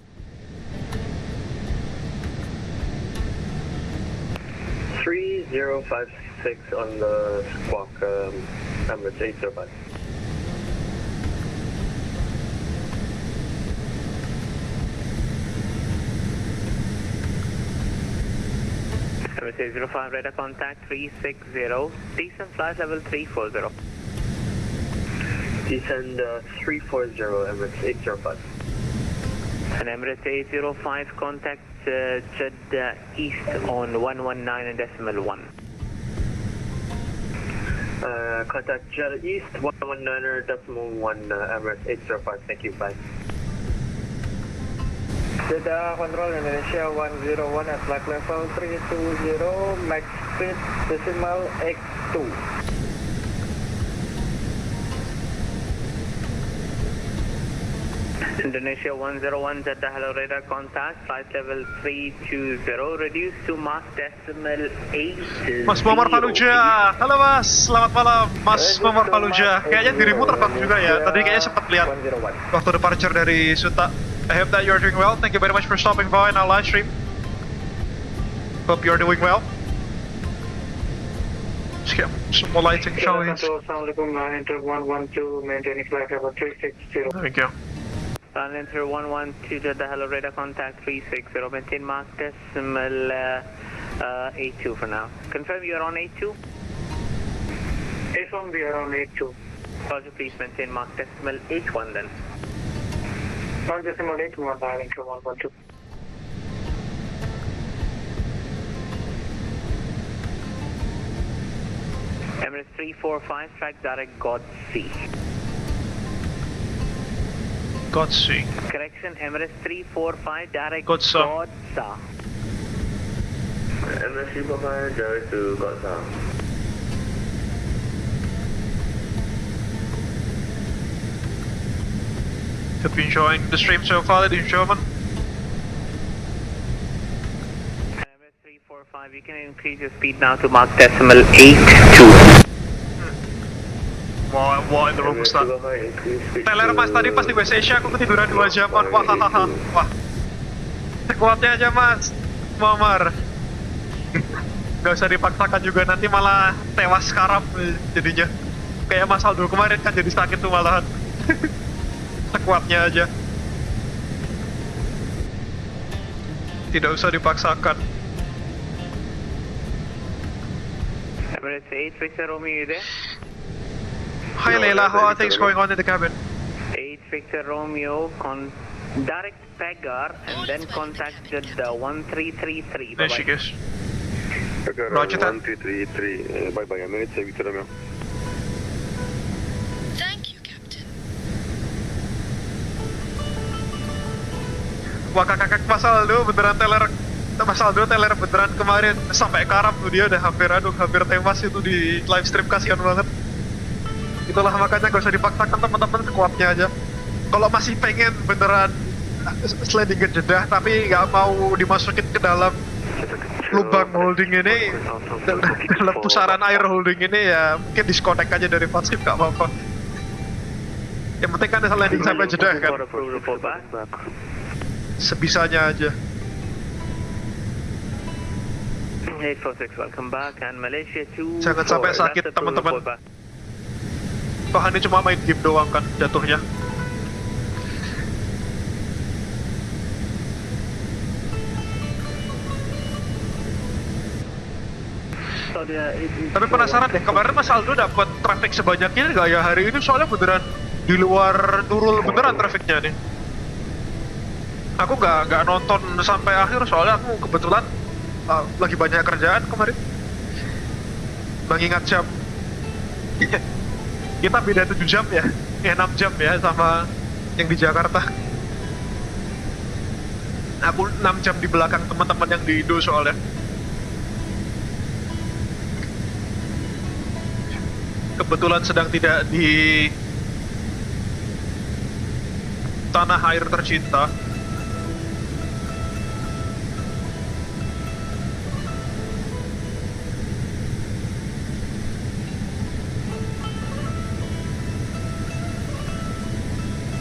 3056 on the squawk, Emirates 805. Emirates 805, radar contact 360, descend flight level 340. Descend 340, Emirates 805. And Emirates 805, contact Jeddah East on 119.1. Contact Jeddah East 119.1, Emirates 805, thank you, bye. Jeddah Control Indonesia 101 at flight level 320, max speed decimal X2. Indonesia 101, Jeddah, hello, radar contact, flight level 320, reduce to mark decimal 8. Mas Muammar Fallujah, halo Mas, selamat malam, Mas Muammar Fallujah. Kayaknya dirimu terbang juga ya, tadi kayaknya sempat lihat waktu departure dari Suta. I hope that you're doing well, thank you very much for stopping by in our live stream. Hope you're doing well. Let's get some more lighting, shall we? Assalamualaikum, enter 112, maintaining flight level 360. There we go. Run enter 112, Jeddah, hello, radar contact 360, maintain mark decimal 82 for now. Confirm you are on 82? A1, we are on 82. Roger, please maintain mark decimal 81 then. Mark decimal 81, dialing to 112. Emirates 345, strike direct God-C. God-C. Correction, Emirates 345, direct Godsa. Godsa. Emirates 345, direct to Godsa. Hope you're enjoying the stream so far, ladies and gentlemen. Emirates 345, you can increase your speed now to mark decimal 82. Wah, in the room Ustaz. Teler Mas, tadi pas di West Asia aku ketiduran 2 jaman. Wah, hahaha. Wah. Sekuatnya aja Mas Muammar. Gak usah dipaksakan juga, nanti malah tewas karab jadinya. Kayak Mas Aldo kemarin kan jadi sakit tuh malahan. Sekuatnya aja. Tidak usah dipaksakan. Emirates 8 Victor Romeo, you there? Hi Leila, how are things going on in the cabin? 8 Victor Romeo, direct Pegar and then contact Jeddah 1333. There she goes. Pegar Roger that. 1333, bye-bye, Emirates Victor Romeo. Thank you, Captain. Wah kakak Mas Aldo beneran teler. Mas Aldo teler beneran kemarin sampai karab tuh, dia udah hampir tewas itu di live stream, kasihan banget. Itulah makanya gak usah dipaksakan teman-teman, sekuatnya aja. Kalau masih pengen beneran sliding ke Jeddah tapi nggak mau dimasukin ke dalam lubang holding ini, dalam pusaran air holding ini, ya mungkin disconnect aja dari VATSIM, nggak apa-apa. Yang penting kan asal landing sampai Jeddah kan, sebisanya aja. 846, welcome back, and Malaysia 2. Jangan sampai sakit teman-teman. Bahannya cuma main game doang kan jatuhnya. Tapi penasaran deh, kemarin Mas Aldo dapat traffic sebanyak ini nggak ya hari ini? Soalnya beneran di luar Nurul beneran trafficnya nih. Aku nggak nonton sampai akhir soalnya aku kebetulan lagi banyak kerjaan kemarin. Mengingat jam kita beda 7 jam ya, 6 jam ya sama yang di Jakarta. Aku 6 jam di belakang teman-teman yang di Indo soalnya. Kebetulan sedang tidak di tanah air tercinta.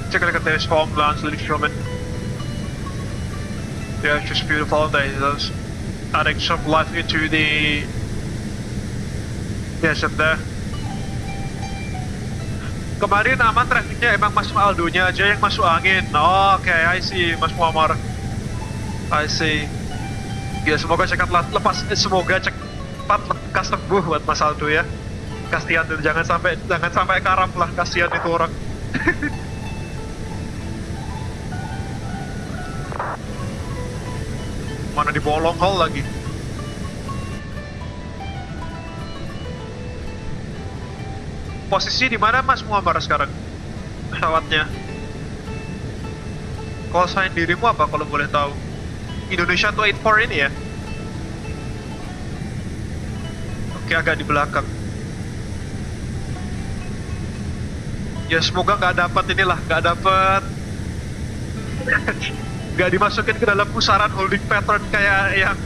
Take a look at this homelands, ladies and gentlemen. Yeah, it's just beautiful. There's adding some life into the up there. Kemarin aman trafficnya, emang Mas Aldonya aja yang masuk angin. Oke, I see, Mas Muammar. I see. Ya, semoga cepat lekas sembuh buat Mas Aldo ya. Kasihan tuh, jangan sampai karam lah, kasihan itu orang. Mana di bawah long haul lagi. Posisi di mana Mas Muammar sekarang pesawatnya? Call sign dirimu apa kalau boleh tahu? Indonesia 284 ini ya? Oke, agak di belakang. Ya semoga nggak dapat inilah, nggak dimasukin ke dalam pusaran holding pattern kayak yang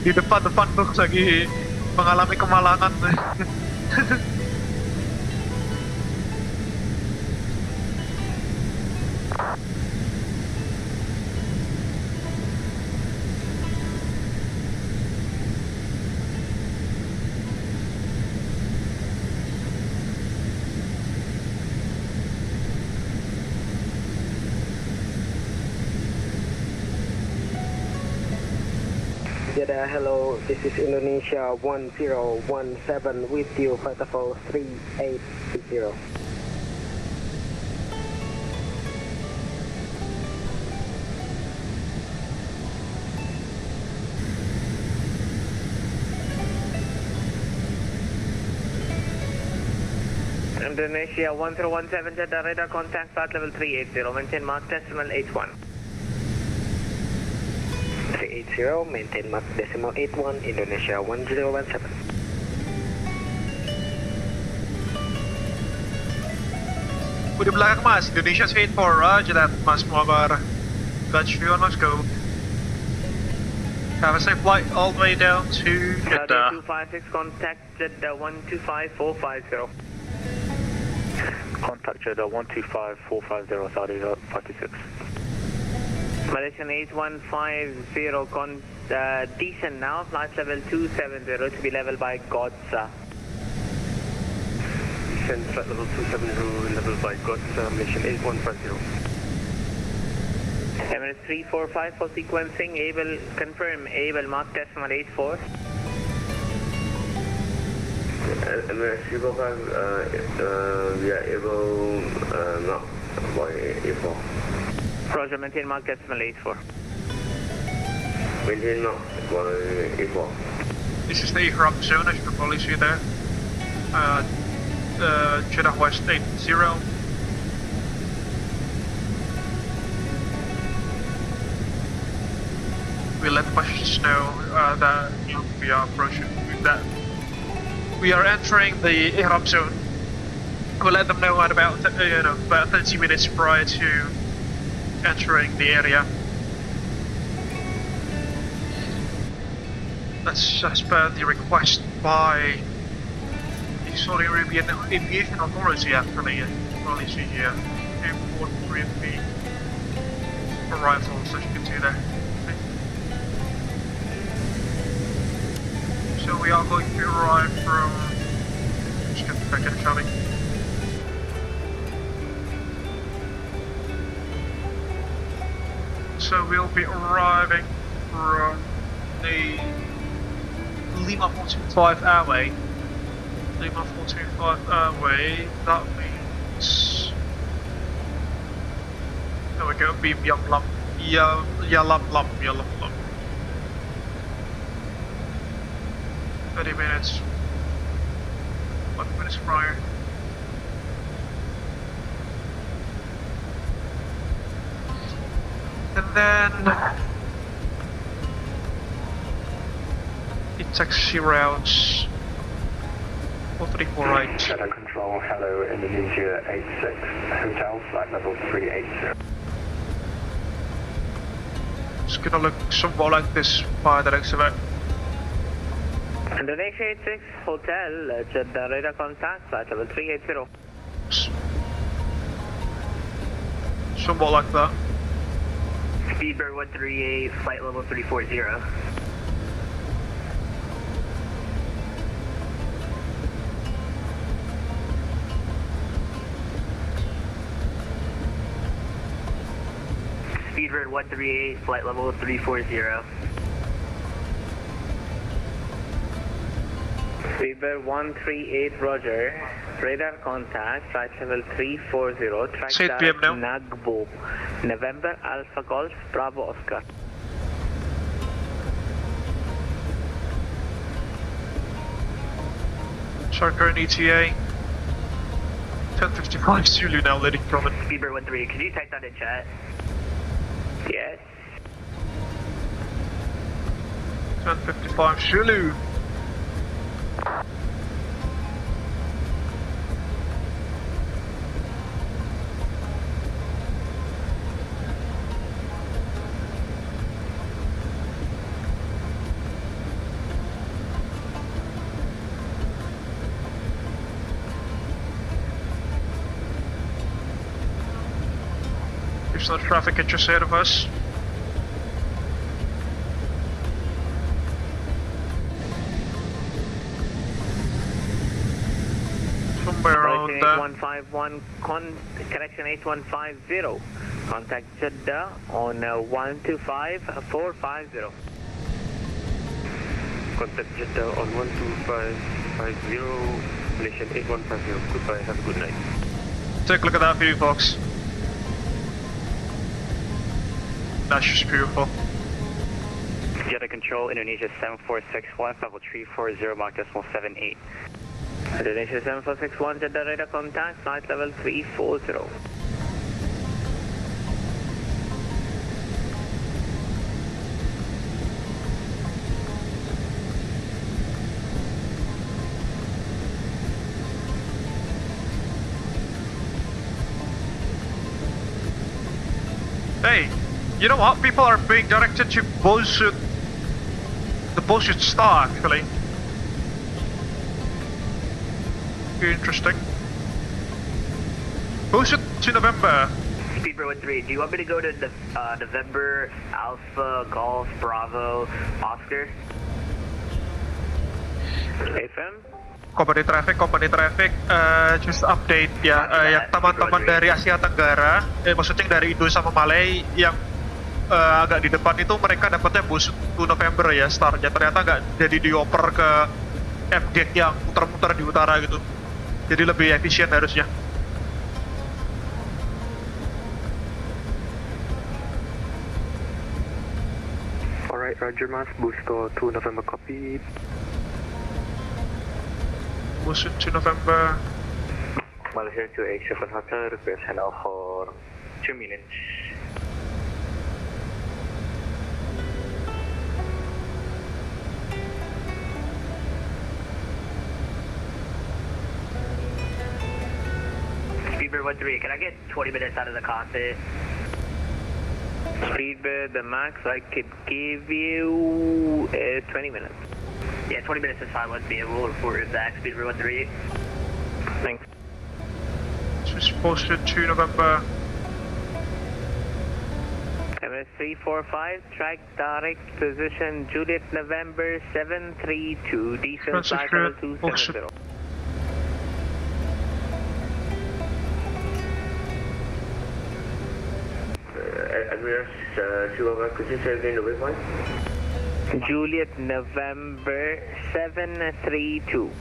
di depan tuh lagi mengalami kemalangan. Jeddah, hello, this is Indonesia 1017 with you, Fatafel 3880. Indonesia 1017 Jeddah, radar contact flight level 380, maintain mark decimal 81. 380, maintain mark decimal 81, Indonesia 1017. Udah belakang Mas, Indonesia 84, roger that Mas Muammar. Got you on, let's go. Have a safe flight all the way down to Jeddah. 256, contact Jeddah 125450. Contact Jeddah 125450, Saudi 56. Malaysian 8150, decent now, flight level 270 to be level by Godsa. Descend flight level 270, level by Godsa, Malaysian 8150. Emirates 345 for sequencing, Abel, confirm, Abel mark decimal 84. Emirates 345, yeah, Abel, mark by 84. Roger, maintain mark decimal 84. Maintain mark by 84. This is the Ihram zone, as you can probably see there. Jeddah West 80. We let passengers know that we are approaching, that we are entering the Ihram zone. We'll let them know at about about 30 minutes prior to entering the area. That's as per the request by the Saudi Arabian Aviation Authority, actually. Well, you see here, airport with the arrivals, as you can see there. So we are going to arrive from... Just get back in, shall we? So we'll be arriving from the Lima 425 airway. Lima 425 airway, that means... There we go, beam Yalam. 30 minutes. 1 minute prior. And then it taxi routes 4348. Jeddah Control, hello, Indonesia 86 Hotel, flight level 380. It's gonna look somewhat like this by the looks of it. Indonesia 86 Hotel, Jeddah radar contact, flight level 380. Somewhat like that. Speedbird 138, flight level 340. Speedbird 138, flight level 340. Speedbird 138, Roger. Radar contact, flight level 340, track direct Nagbo, November Alpha Golf, Bravo Oscar. Current ETA 10:55 Zulu now, letting from it. Speedbird 138, could you type that in chat? Yes. 10:55 Zulu. There's no traffic just ahead of us. Somewhere around 8151, correction 8150. Contact Jeddah on 125450. Contact Jeddah on 12550, Malaysian 8150. Goodbye, have a good night. Take a look at that view, folks. That's just beautiful. Jeddah Control, Indonesia 7461, level 340, Mach decimal 78. Indonesia 7461, Jeddah radar contact, flight level 340. Hey, you know what? People are being directed to bullshit. The bullshit star, actually. Interesting. Bullshit to November. Speedbird 13, do you want me to go to the November Alpha Golf Bravo Oscar? FM? Company traffic, just update ya, yang teman-teman dari Asia Tenggara, maksudnya yang dari Indo sama Malay yang agak di depan itu mereka dapatnya bus 2 November ya startnya, ternyata nggak jadi dioper ke avgeek yang muter-muter di utara gitu, jadi lebih efisien harusnya. Alright, Roger Mas, Booster 2 November copy. Booster 2 November. Malaysia 287 Hotel, request handoff for 2 minutes. Livry 13, can I get 20 minutes out of the cockpit? Speedbird, the max I could give you 20 minutes. Yeah, 20 minutes is fine with me. We'll report it back. Speedbird 13. Thanks. This is posted to November. MS 345, track direct position Juliet November 732, descent flight level 270. Could you say again the waypoint? Juliet November 732.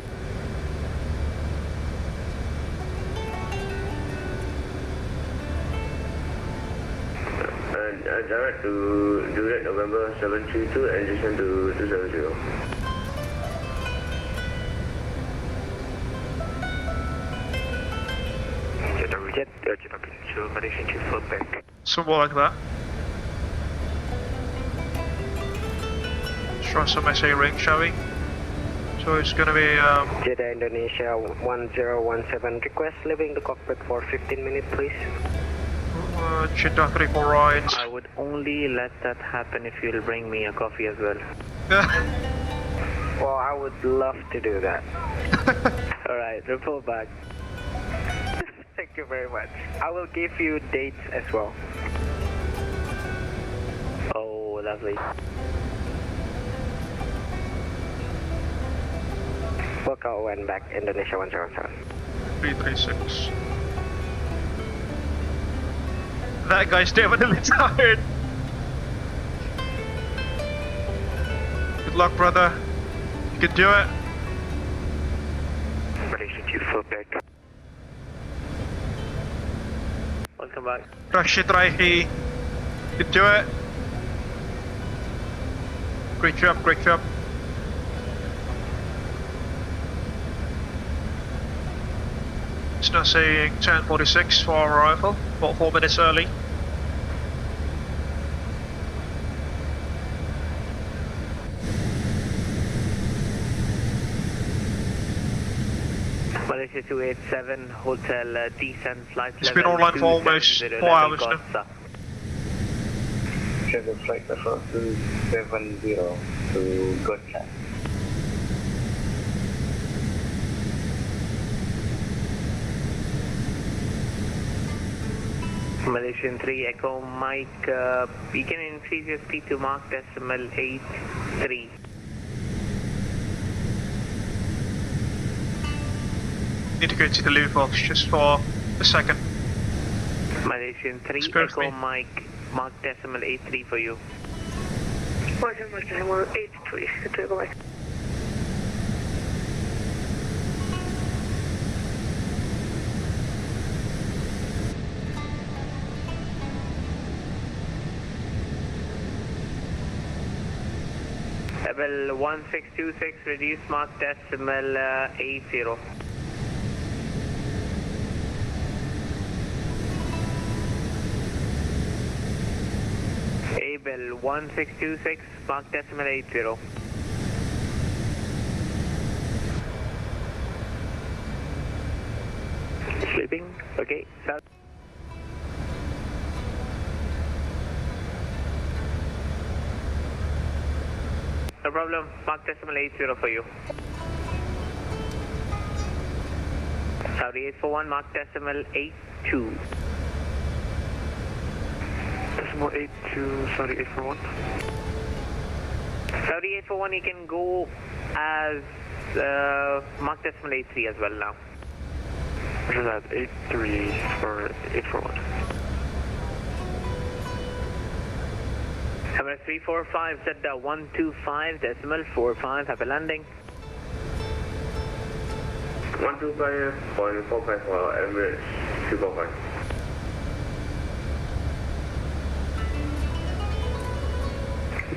Direct to Juliet November 732 and descend to 270. Somewhat like that. Let's try some SA ring, shall we? So it's gonna be Jeddah Indonesia 1017, request leaving the cockpit for 15 minutes please. Jeddah 34 right. I would only let that happen if you'll bring me a coffee as well. Well, I would love to do that. Alright, report back. Thank you very much. I will give you dates as well. Oh, lovely. Welcome when back, Indonesia 107. 336. That guy's definitely tired. Good luck, brother. You can do it. Malaysia 2 back. Welcome back. Rashid Raihi. You can do it. Great job, great job. It's now saying 10:46 for our arrival, about 4 minutes early. Malaysia 287, hotel descent flight level. It's been online for almost 4 hours now. Scheduled flight level 270 to Gotcha. Malaysian 3 Echo Mike, you can increase your speed to Mach decimal 83. Need to go to the loop box just for a second. Malaysian 3 Echo Mike, Mach decimal 83 for you. Mach decimal 83, to go back. Abel 1626, reduce Mach decimal 80. Abel 1626, Mach decimal 80. Sleeping? Okay, start. No problem, Mach decimal 80 for you. Saudi 841, Mach decimal 82. Decimal 82, Saudi 841. Saudi 841, you can go as Mach decimal 83 as well now. What is that? 83 for 841. Hammer 345, Jeddah 125 decimal 45, happy landing. 125.45 for Emirates 245.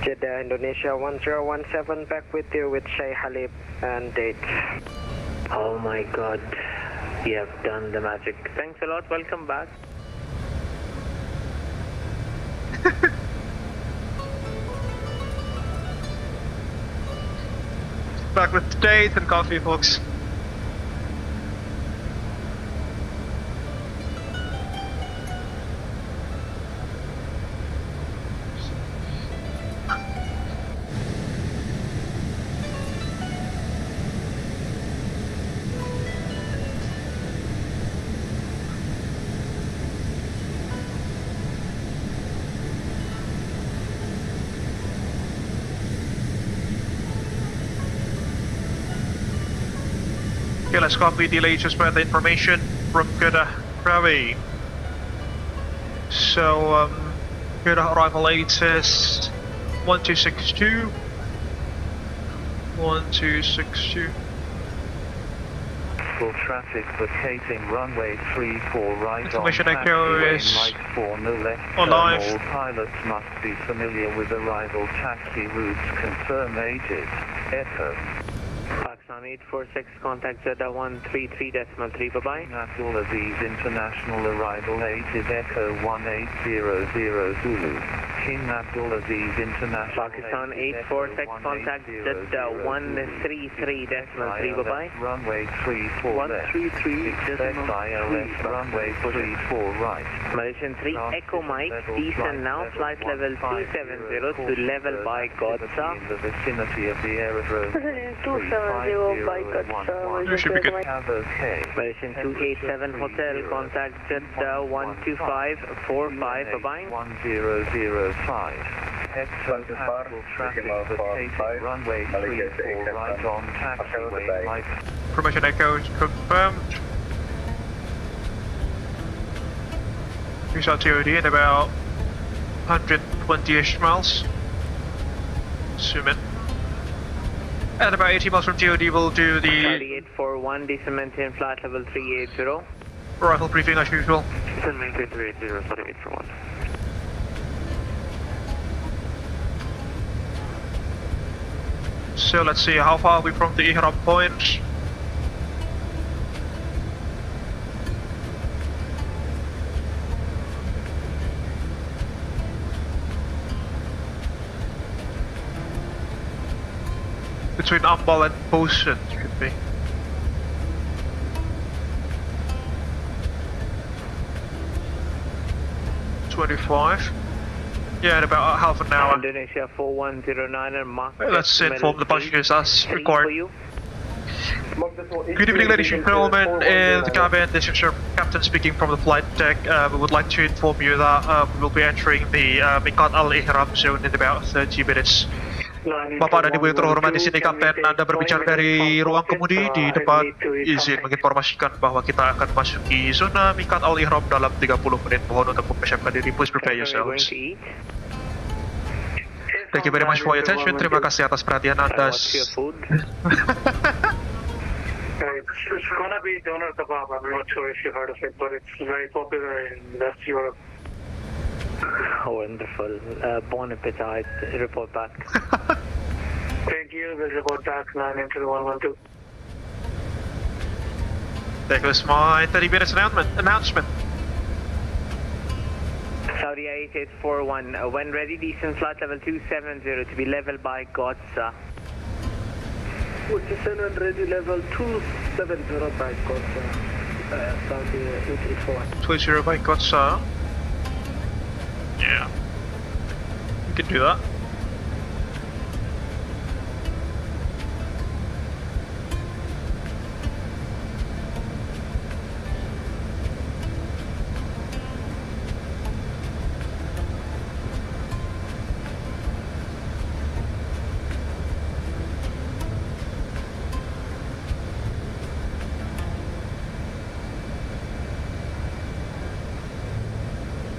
Jeddah Indonesia 1017, back with you with Sheikh Halib and date. Oh my god, you have done the magic. Thanks a lot, welcome back. Back with date and coffee, folks. Okay, let's copy the latest weather information from Jeddah Ravi. So, Jeddah arrival latest 1262. 1262. For traffic vacating runway 34 right Information on echo is right 4 no left. alive. All pilots must be familiar with arrival taxi routes. Confirm ages. Echo. Pakistan 846, contact Jeddah 133.3, bye-bye. Abdulaziz International arrival 8 is Echo 1800 Zulu. King Abdulaziz International. Pakistan 846, contact Jeddah 133.3, bye-bye. Runway 34 left. 133 ILS runway 34 right. Malaysian 3 Echo Mike, descend now, flight level 270 to level by Godsa. In the vicinity of the aerodrome. 270 by Godsa. Should be good. Malaysian 287 Hotel, contact Jeddah 12545, bye-bye. 1005. Hector Pascal traffic vacating runway 34 right on taxiway right. Information echo is confirmed. We saw TOD in about 120-ish miles. Zoom in. At about 80 miles from TOD, we'll do the 3841, descend maintain flight level 380. arrival briefing as usual. Descend maintain 380, 3841. So let's see, how far are we from the Ihram point? Between Ambal and Posen, could be. $25. Yeah, in about half an hour. Indonesia 4109 and Mark. Let's inform the passengers as required. Good evening, ladies and gentlemen. In the cabin, this is your captain speaking from the flight deck. We would like to inform you that we will be entering the Miqat Al-Ihram zone in about 30 minutes. Bapak dan Ibu yang terhormat di sini, Kapten Anda berbicara dari ruang kemudi di depan. Izin menginformasikan bahwa kita akan masuki zona Miqat Al-Ihram dalam 30 menit. Mohon untuk mempersiapkan diri. Please prepare yourselves. Thank you very much for your attention. Terima kasih atas perhatian Anda. It's gonna be doner kebab. I'm not sure if you heard of it, but it's very popular in West Europe. Wonderful. Bon appetit. Report back. Thank you. We'll report back 9 into the 112. There goes my 30 minutes announcement. Saudi 8841, when ready, descend flight level 270 to be level by Godsa. Descend and ready level 270 by Godsa. Saudi 8841. 20 by Godsa. Yeah, we can do that.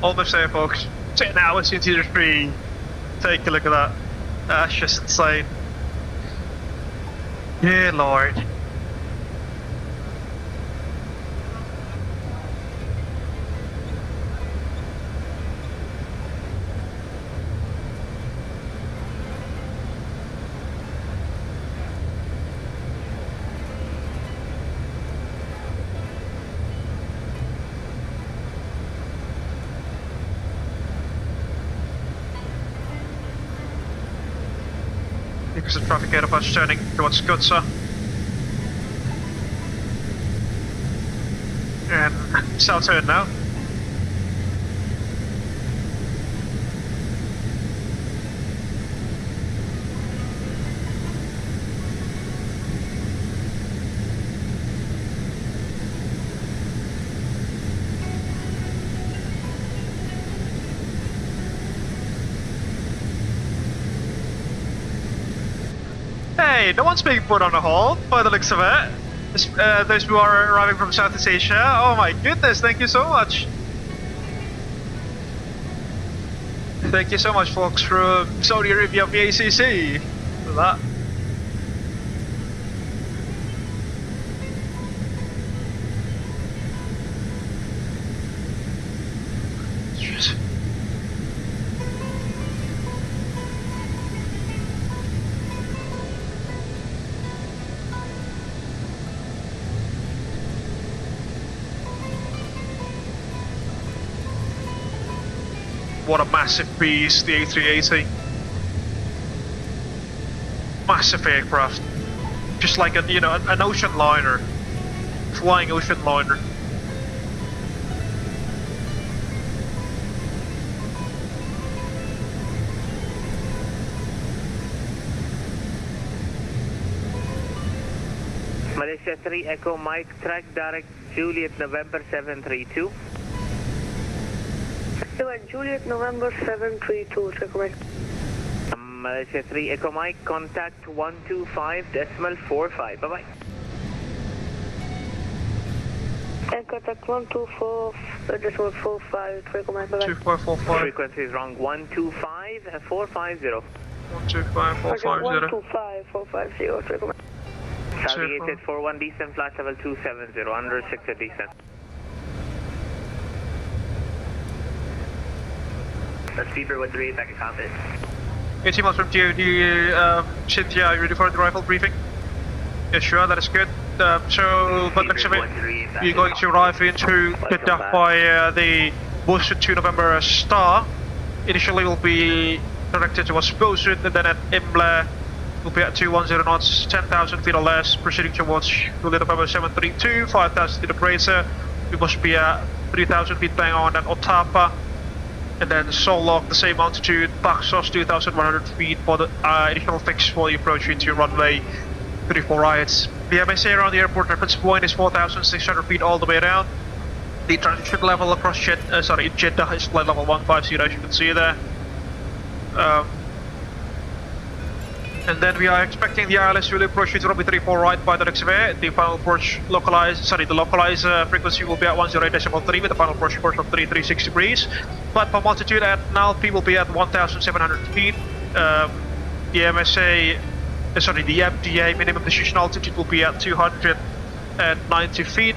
Almost there, folks. 10 hours into the stream. Take a look at that. That's just insane. Yeah, Lord. Because of traffic ahead of us turning towards Godsa. And south turn now. Hey, no one's being put on a hold by the looks of it. those who are arriving from Southeast Asia. Oh my goodness, thank you so much. Thank you so much, folks from Saudi Arabia vACC for that. What a massive beast, the A380. Massive aircraft. Just like a, you know, an ocean liner. Flying ocean liner. Malaysia 3 Echo Mike, track direct Juliet November 732. Juliet November 732, check Mike. Malaysia 3 Echo Mike, contact 125.45, bye-bye. And contact 124.45, check Mike, bye-bye. 2545. Frequency is wrong, 125.450. 125.450. 125.450, check Mike. Saudi 8841 descent, flight level 270, under 6 at descent. Speedbird 138, back in cockpit. 18 miles from GOD, Cynthia, are you ready for the rifle briefing? Yes, sure, that is good. So, but next event, you're going to arrive into Jeddah by the boosted 2 November Star. Initially will be directed towards Bosun, and then at Imla will be at 210 knots, 10,000 feet or less, proceeding towards Juliet November 732, 5,000 feet of bracer. We must be at 3,000 feet bang on at Otapa. And then Solok, the same altitude, Paxos 2,100 feet for the initial fix for the approach into runway 34 right. The MSA around the airport reference point is 4,600 feet all the way down. The transition level across Jeddah is flight level 150, as you can see there. And then we are expecting the ILS will approach into runway 34 right by the next way. The final approach localized frequency will be at 108.3 with the final approach course of 3360 degrees. Platform altitude at Nalpi will be at 1,700 feet. The MDA minimum decision altitude will be at 290 feet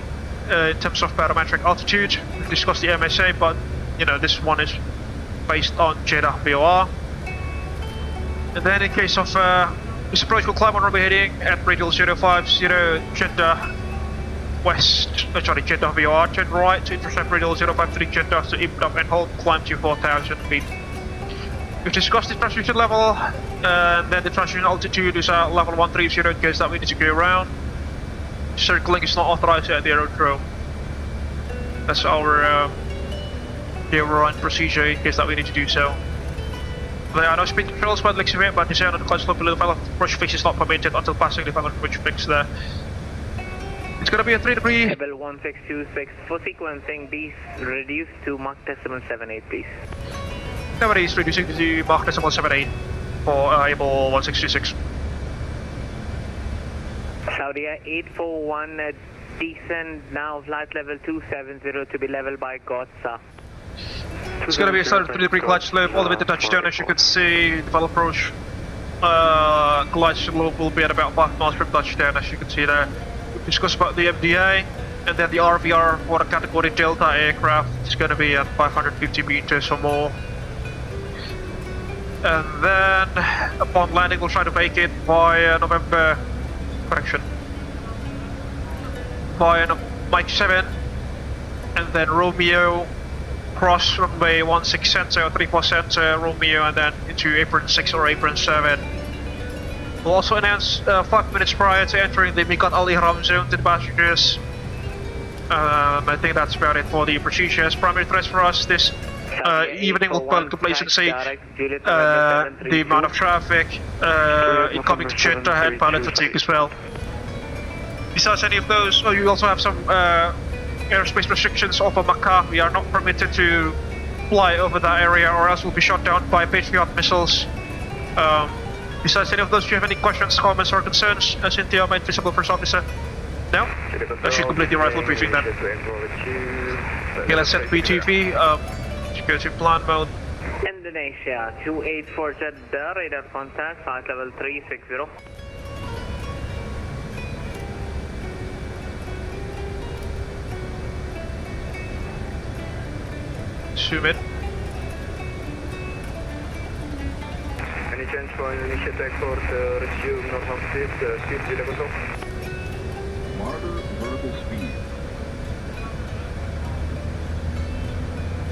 in terms of parametric altitude. We discussed the MSA, but you know this one is based on Jeddah VOR. And then in case of this approach will climb on runway heading at radial 050 Jeddah west, Jeddah VOR, turn right to intercept radial 053 Jeddah to Ibdam and hold climb to 4,000 feet. We've discussed the transition level, and then the transition altitude is at level 130 in case that we need to go around. Circling is not authorized at the aerodrome. That's our overrun procedure in case that we need to do so. There are no speed controls by the looks of it, but descent on the climb slope below the final approach fix is not permitted until passing the final approach fix there. It's going to be a 3 degree. Abel 1626 for sequencing, be reduced to Mach 78, please. Nobody is reducing to Mach 78 for Abel 1626. Saudi 841 descend now, flight level 270 to be level by Gotza. It's going to be a standard 3 degree glide slope all the way to touchdown. As you can see, the final approach glide slope will be at about 5 miles from touchdown, as you can see there. We've discussed about the MDA, and then the RVR for a category Delta aircraft is going to be at 550 meters or more. And then upon landing we'll try to vacate by Mike 7, and then Romeo cross runway 16 center, 34 center, Romeo, and then into apron 6 or apron 7. We'll also announce 5 minutes prior to entering the Miqat Al Ihram zone to the passengers. I think that's about it for the procedures. Primary threats for us this evening will put complacency, the amount of traffic, incoming to Jeddah, and pilot fatigue as well. Besides any of those, you also have some aerospace restrictions over Makkah. We are not permitted to fly over that area, or else we'll be shot down by Patriot missiles. Besides any of those, do you have any questions, comments, or concerns? Cynthia, my Visible First Officer. now. That should complete the arrival briefing then. Okay, let's set VTV. Go to plan mode. Indonesia 284 Jeddah, radar contact, flight level 360. Zoom in. Any chance for Indonesia to export resume normal speed, speed 0 control? Monitor vertical speed.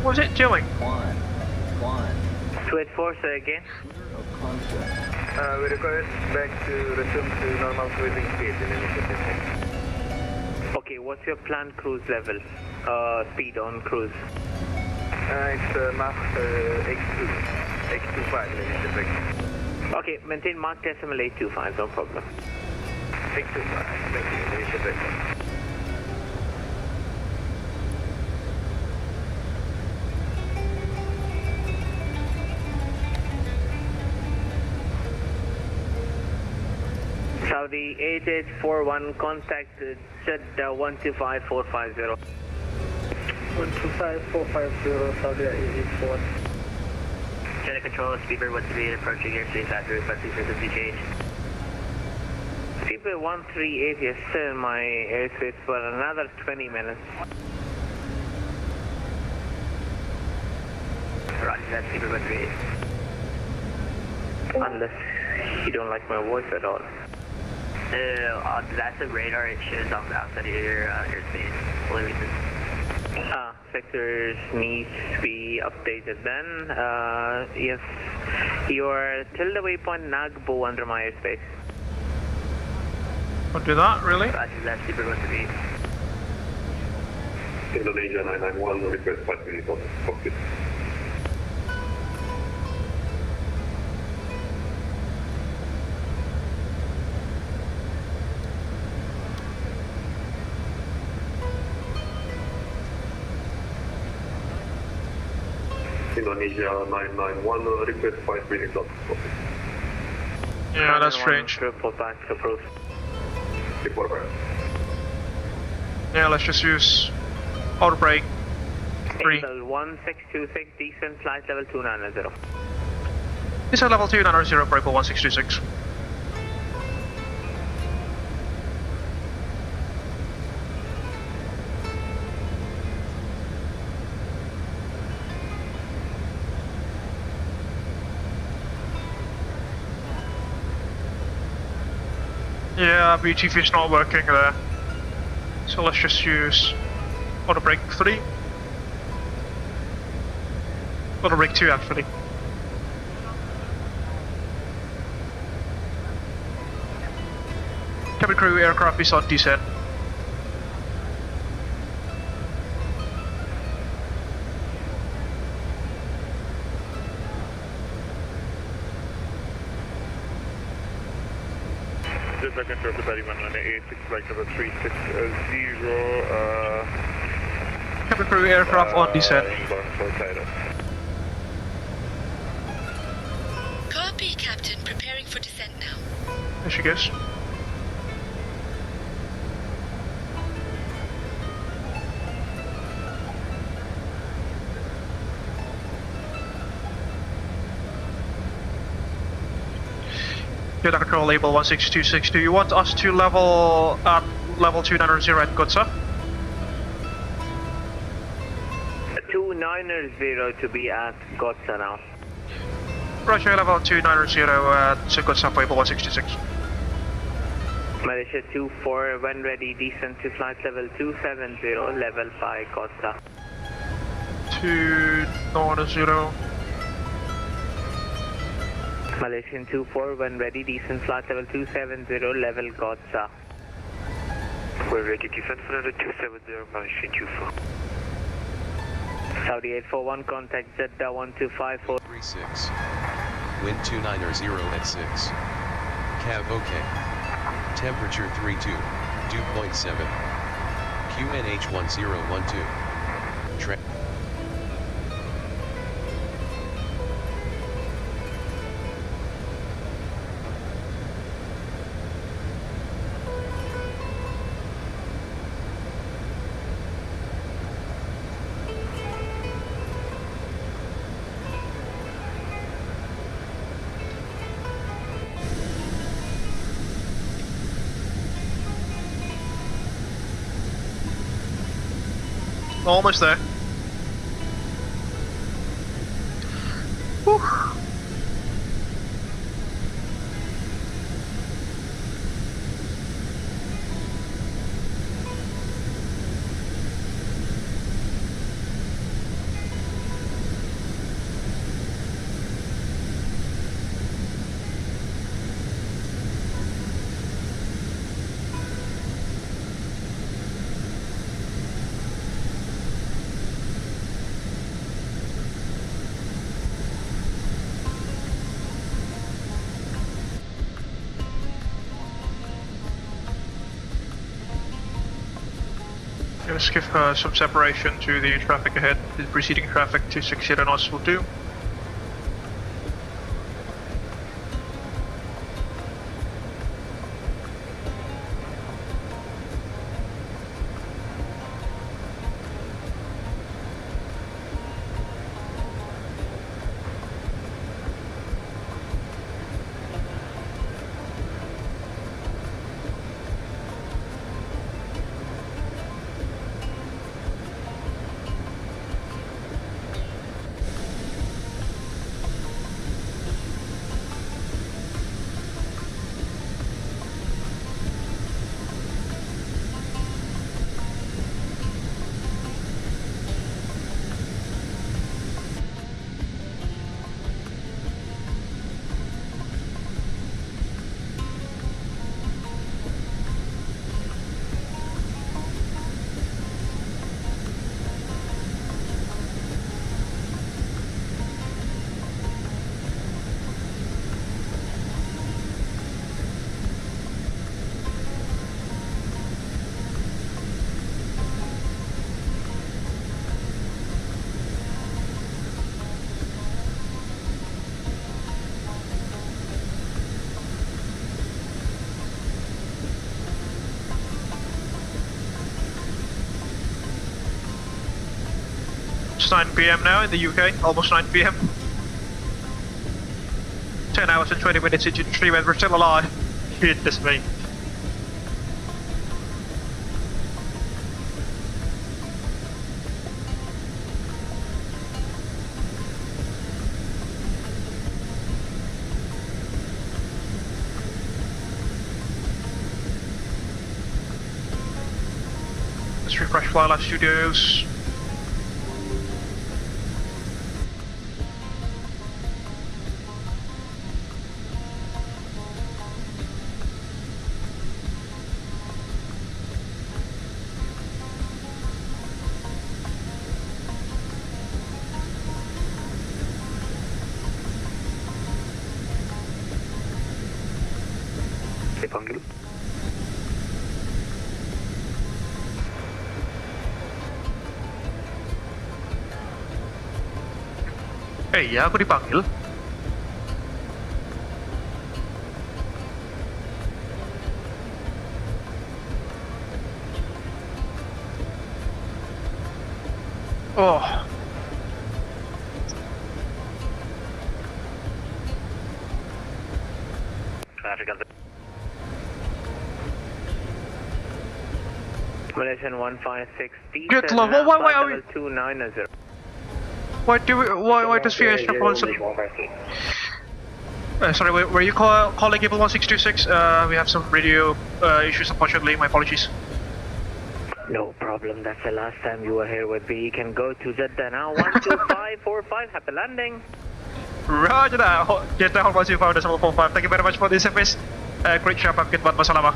What was it doing? Climb. 284, say again. We request back to resume to normal cruising speed in Indonesia. Okay, what's your planned cruise level? Speed on cruise? It's Mach X25 in Indonesia. Okay, maintain Mach decimal 825, no problem. X25, thank you, Indonesia. Saudi 8841, contact Jeddah 125450. 125450, Saudi 8841. Jeddah Control, Speedbird 138 approaching airspace after requesting frequency change. Speedbird 138 is still in my airspace for another 20 minutes. Roger that, Speedbird 138. Unless you don't like my voice at all. That's a radar, it shows off outside of your airspace. Only reason. Sectors needs to be updated then. Yes, you're till the waypoint Nagbo under my airspace. What do that, really? Roger that, Super 138. Indonesia 991, request 5 minutes on cockpit. Indonesia 991, request 5 minutes on cockpit. Yeah, that's strange. Report back to approach. Report back. Yeah, let's just use auto brake. 3. Abel 1626, descent flight level 290. Descent level 290, Bravo 1626. Yeah, VTV is not working there. So let's just use auto brake 3. Auto brake 2 actually. Cabin crew, aircraft is on descent. Jeddah Control to 3186, flight number 360. Cabin crew, aircraft on descent. Copy, Captain. Preparing for descent now. There she goes. Jeddah Control, label 16262. You want us to level at level 290 at Gotsa? 290 to be at Gotsa now. Roger, level 290 at Gotsa, label 166. Malaysia 24, when ready, descent to flight level 270, level 5 Gotsa. 290. Malaysian 24, when ready, descent flight level 270, level Gotsa. We're ready, descent for level 270, Malaysian 24. Saudi 841, contact Jeddah 1254. 36. Wind 290 at 6. Cab OK. Temperature 32, dew point 7. QNH 1012. Track. almost there. Whew. Let's give some separation to the traffic ahead. The preceding traffic to 60 knots will do. It's 9 PM now in the UK, almost 9 PM. 10 hours and 20 minutes into the stream and we're still alive. Goodness me. Let's refresh Flylife Studios. Dipanggil. Iya, aku dipanggil. Oh. Malaysian 156. Good lord, why are we... 290. Why does VH respond so... sorry, were you calling Abel 1626? We have some radio issues, unfortunately, my apologies. No problem, that's the last time you were here with me. You can go to Jeddah now, 12545, happy landing. Roger that, Jeddah 125.45, thank you very much for this service. Great job, Abgeek, masalama.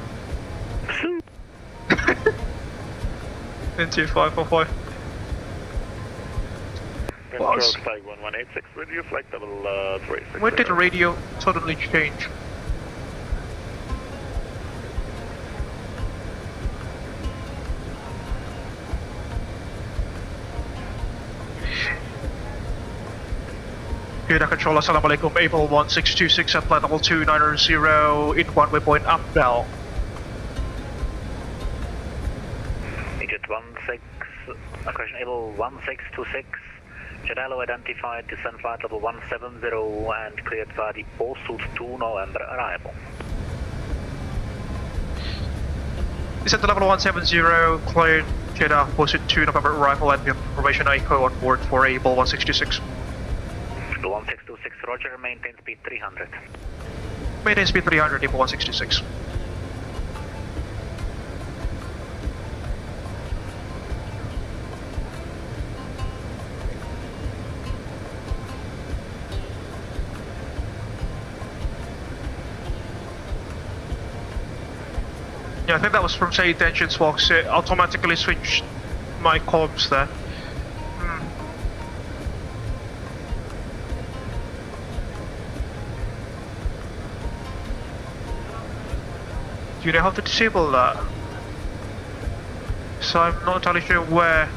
2545. Control flight 1186, radio flight double 360. When did the radio totally change? Jeddah control, assalamualaikum, Abel 1626 at flight level 290 in one waypoint up now. Egypt 16, question Abel 1626. Jeddah identified, descent flight level 170 and cleared via the pursuit 2 November arrival. Descent to level 170, cleared Jeddah, posted 2 November arrival and information echo on board for Abel 166. 1626, roger, maintain speed 300. Maintain speed 300, Abel 166. Yeah, I think that was from St. Engines Walks. It automatically switched my comms there. Do you know how to disable that? So I'm not entirely sure where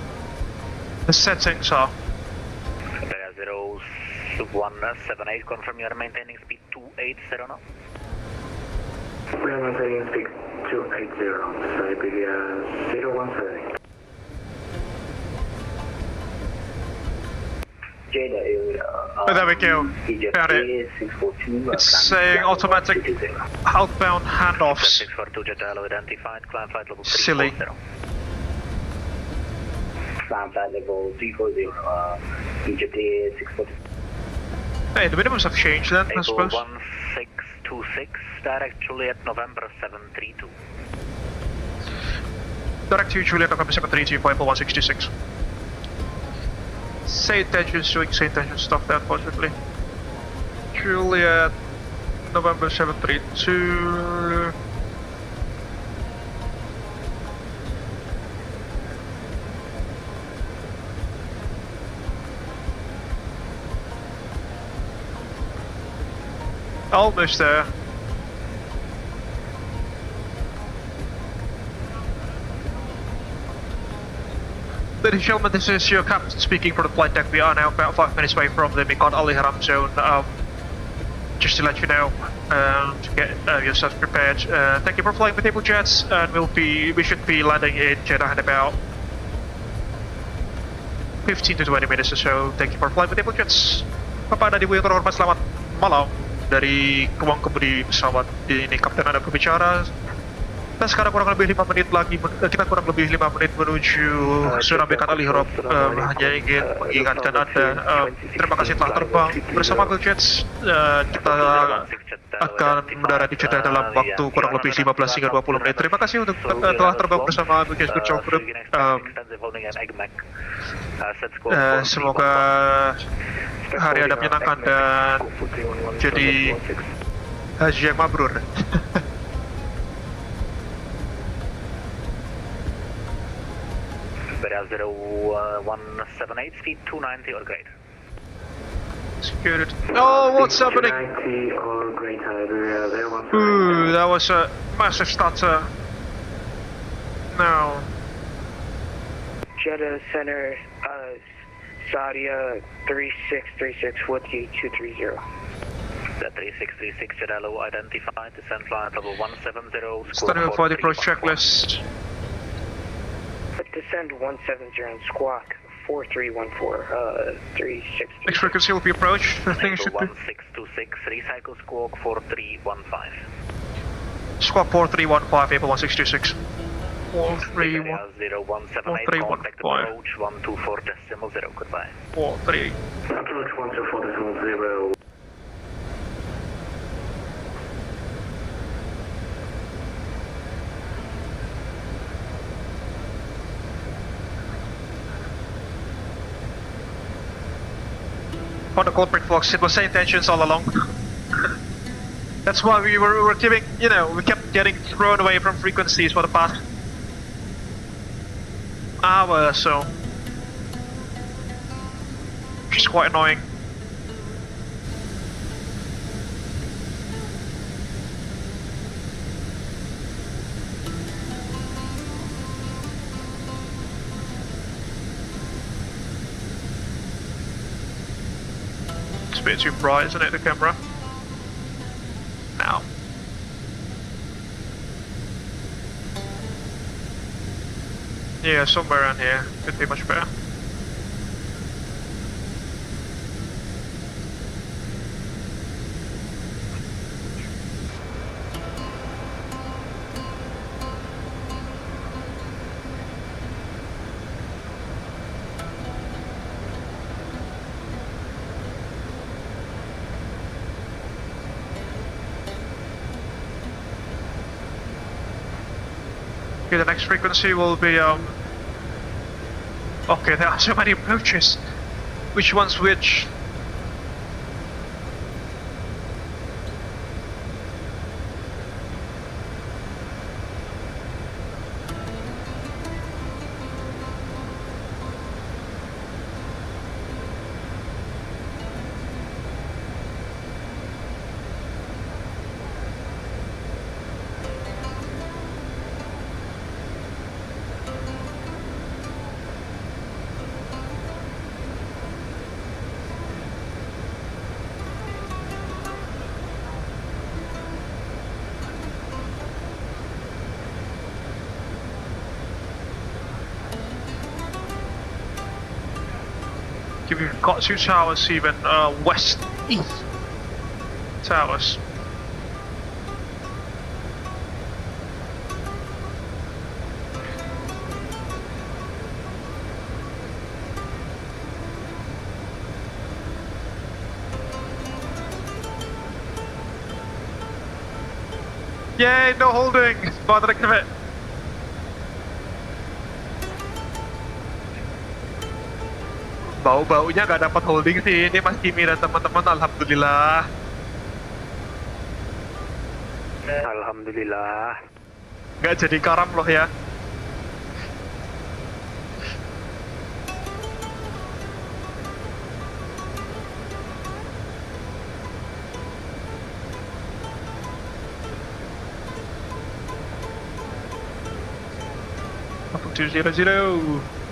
the settings are. 0178, confirm you are maintaining speed 280 now. We are maintaining speed 280, Siberia 017. Jeddah area. Oh, there we go. Found it. It's saying automatic outbound handoffs. 642 Jeddah identified, climb flight level 340. Silly. Climb flight level 340, Jeddah 642. Hey, the minimums have changed then, I suppose. 1626, direct Juliet November 732. Direct to Juliet November 732 for Abel 166. St. Engines doing St. Engines stuff there, unfortunately. Juliet November 732. Almost there. Ladies and gentlemen, this is your captain speaking for the flight deck. We are now about 5 minutes away from the Mikot Ali Haram zone. Just to let you know, to get yourself prepared. Thank you for flying with Abel Jets, and we should be landing in Jeddah in about 15 to 20 minutes or so. Thank you for flying with Abel Jets. Bapak dan Ibu yang terhormat, selamat malam dari ruang kemudi pesawat. Ini Kapten Anda berbicara. Dan sekarang kurang lebih 5 menit lagi, kita kurang lebih 5 menit menuju zona Mikot Ali Haram. Hanya ingin mengingatkan Anda, terima kasih telah terbang bersama Abel Jets. Kita akan mendarat di Jeddah dalam waktu kurang lebih 15 hingga 20 menit. Terima kasih untuk telah terbang bersama Abel Jets Virtual Group. Semoga hari Anda menyenangkan dan jadi haji yang mabrur. Beria 0178, speed 290 or greater. Secured. Oh, what's happening? 290 or greater, Ooh, that was a massive stutter. No. Jeddah Center, Saudia 3636 Whiskey 230. That 3636 Jeddah low identified, descent flight level 170. Starting for the approach checklist. Descend 170 and squawk 4314, 360. Next frequency will be approach. I think it should be 1626, recycle squawk 4315. Squawk 4315, Abel 166. 0178, contact approach 124.0, goodbye. 43. Approach 124.0. On the corporate box, it was St. Engines all along. That's why we were giving, we kept getting thrown away from frequencies for the past hour or so. Which is quite annoying. It's a bit too bright, isn't it, the camera? Now. Yeah, somewhere around here. Could be much better. Okay, the next frequency will be okay, there are so many approaches. Which one's which? We've got 2 towers even, west, east towers. Yay, no holding! Bother to commit. Bau-baunya gak dapat holding sih, ini Mas Kimi dan teman-teman, alhamdulillah. Alhamdulillah. Gak jadi karam loh ya. Welcome to 00.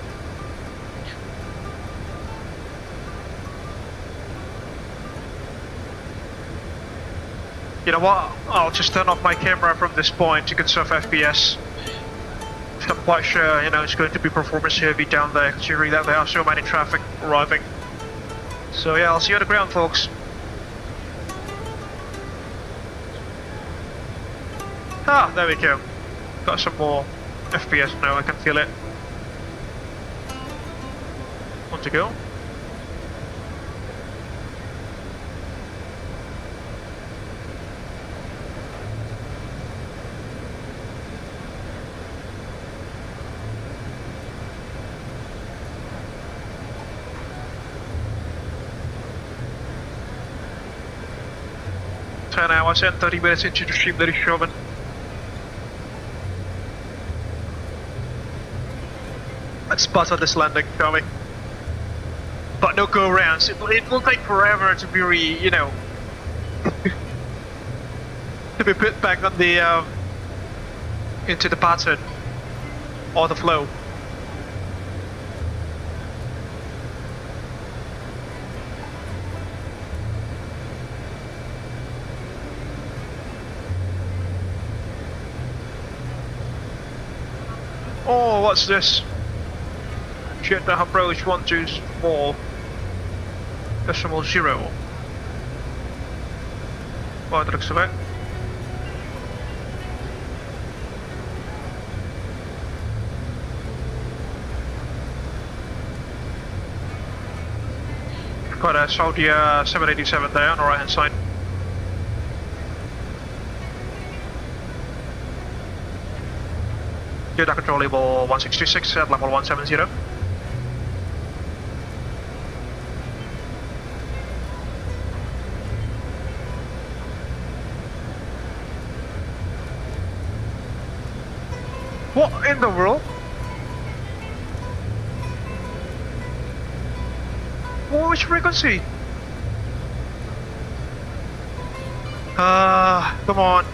You know what, I'll just turn off my camera from this point to conserve FPS. I'm quite sure, you know, it's going to be performance heavy down there, considering that there are so many traffic arriving. So yeah, I'll see you on the ground, folks. Ah, there we go. Got some more FPS now, I can feel it. On to go. Now I sent 30 minutes into the stream, ladies and gentlemen. Let's buzz on this landing, shall we? But no go-arounds. It will take forever to be, you know, to be put back on the into the pattern or the flow. Oh, what's this? Jeddah approach 124 decimal 0. By the looks of it. Got a Saudi 787 there on the right hand side. Jeddah control label 1626 at level 170. What in the world? Which frequency? Come on.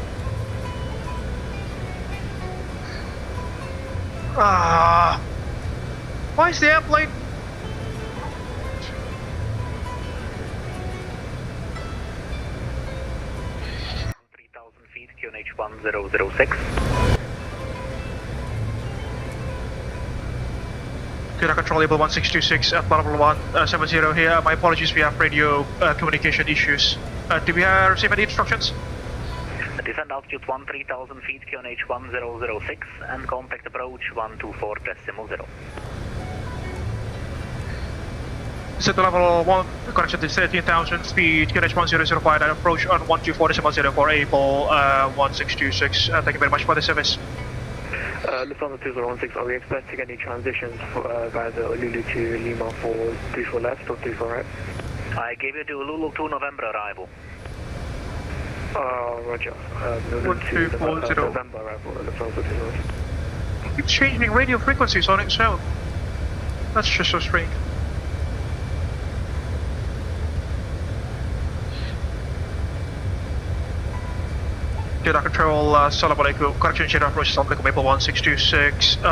Why is the airplane? QNH 1006. Jeddah control label 1626 at level 170 here. My apologies, we have radio communication issues. Do we receive any instructions? Descend altitude 13,000 feet, QNH 1006, and contact approach 124.0. Set to level 1, connection to 13,000 feet, QNH 1005, and approach on 124.0 for Abel 1626. Thank you very much for the service. Lufthansa 2016, are we expecting any transitions via the Lulu to Lima for 34 left or 34 right? I gave you to Lulu 2 November arrival. Roger. Lulu 2 November arrival, Lufthansa 2016. It's changing radio frequencies on itself. That's just so strange. Jeddah Control, Assalamualaikum. Correction, Jeddah approach Assalamualaikum, Maple 1626.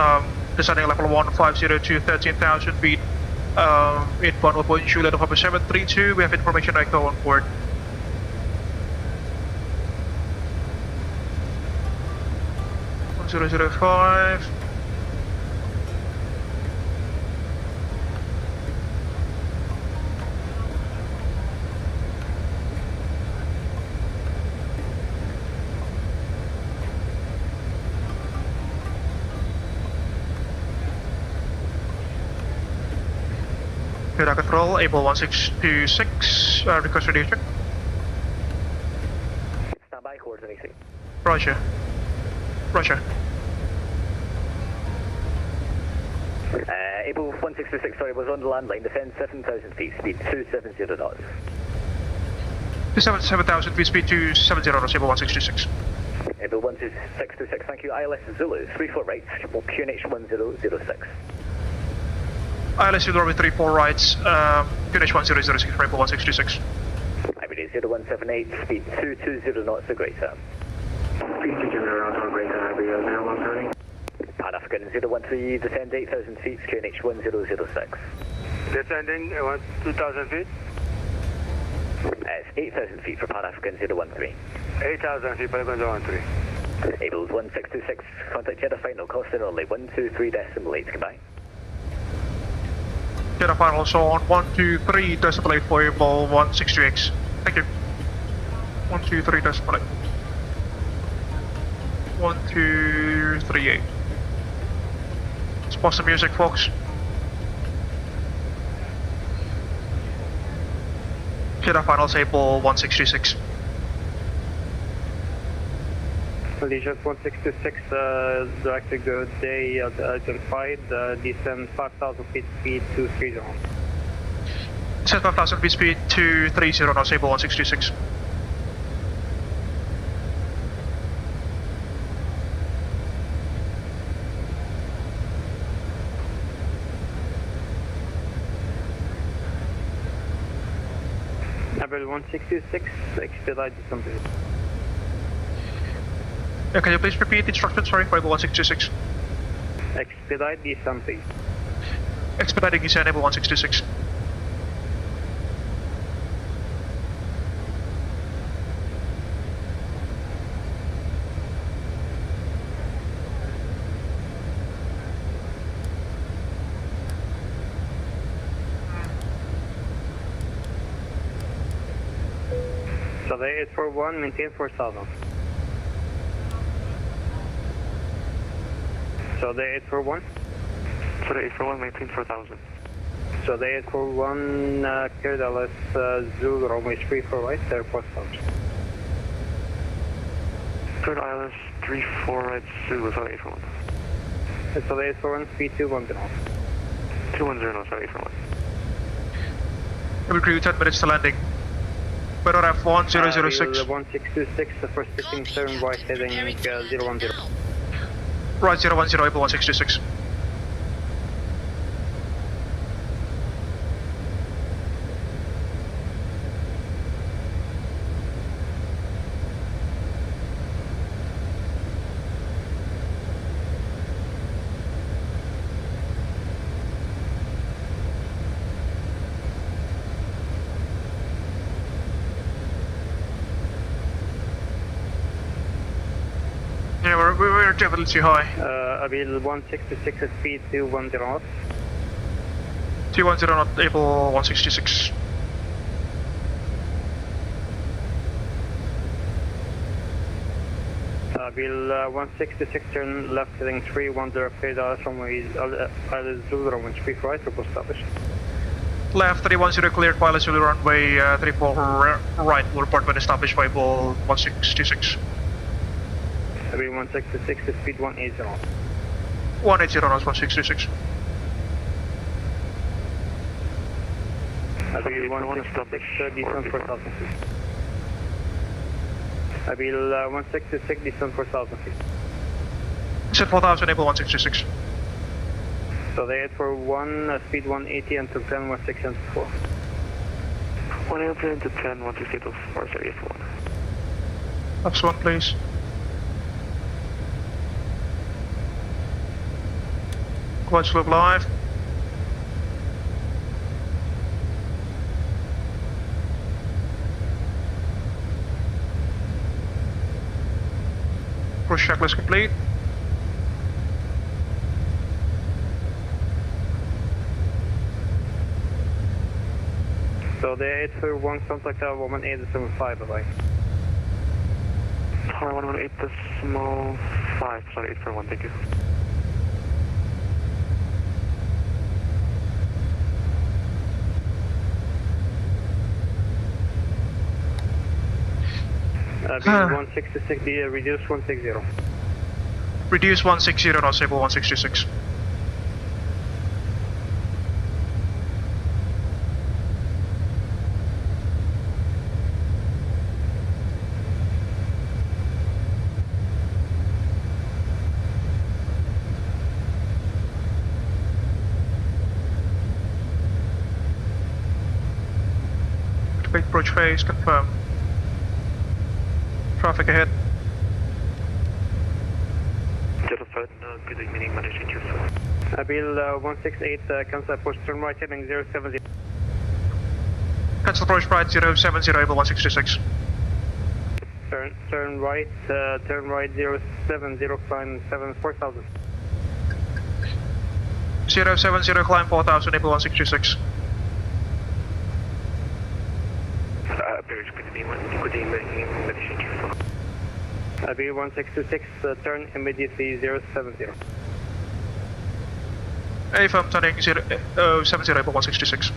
Descending level 150 to 13,000 feet. Inbound 1.2, level 732. We have information echo on board. $1005. Jeddah Control, Abel 1626, request radio check. Stand by, coordinating. Roger. Roger. Abel 1626, sorry, was on the landline, descend 7,000 feet, speed 270 knots. 7,000 feet, speed 270 knots, Abel 1626. Abel 1626, thank you. ILS Zulu, 34 right, QNH 1006. ILS Zulu with 34 rights, QNH 1006, Abel 1626. IBD 0178, speed 220 knots, the greater. Speed 220 knots, greater, IBD 0130. Pan African 013, descend 8,000 feet, QNH 1006. Descending 2,000 feet? It's 8,000 feet for Pan African 013. 8,000 feet, Pan African 013. Abel 1626, contact Jeddah final, costing only 123.8, goodbye. Jeddah final, so on 123.8 for Abel 162X. Thank you. 123.8. 1238. Let's pause the music, folks. Jeddah finals Abel 166. Malaysia 166, director good day, identified, descend 5,000 feet, speed 230. Descend 5,000 feet, speed 230, now Abel 166. Abel 166, expedite something. Yeah, can you please repeat the instructions, sorry, for Abel 166? Expedite descent, please. Expediting descent, Abel 166. So the 841, maintain 4,000. So the 841? So the 841, maintain 4,000. So the 841, cleared LS Zulu, runway 34 right, there 4,000. Cleared ILS 34 right, Zulu, so the 841. So the 841, speed 210. 210, so 841. Every crew 10 minutes to landing. Weather F1006. 1626, the first pitching turn right heading 010. Right 010, Abel 166. Yeah, we're definitely too high. Abel 166 at speed 210 knots. 210 knot, Abel 166. Abel 166 turn left heading 310 cleared runway Zulu runway 34 right, report established. Left 310 cleared, pilot Zulu runway 34 right, will report when established by Abel 166. Abel 166 at speed 180 knots. 180 knots, 166. Abel 166, descent 4,000 feet. Abel 166, descent 4,000 feet. Set 4,000, Abel 166. So they head for 1, speed 180 and to 10, 16 and 4. 1 airplane to 10, 160 to 431. Ups 1, please. Quad slope live. Push checklist complete. So they 841 contact Tower 1875, bye-bye. Tower 118.5, sorry, 841, thank you. Abel 166, reduce 160. Reduce 160 knots, Abel 166. Approach phase, confirm. Traffic ahead. Good evening, managing chief. Abel 168, cancel approach, turn right heading 070. Cancel approach right 070, Abel 166. Turn right 070, climb 4,000. 070, climb 4,000, Abel 166. Good evening, managing chief. Abel 1626, turn immediately 070. Affirm turning 070, Abel 166.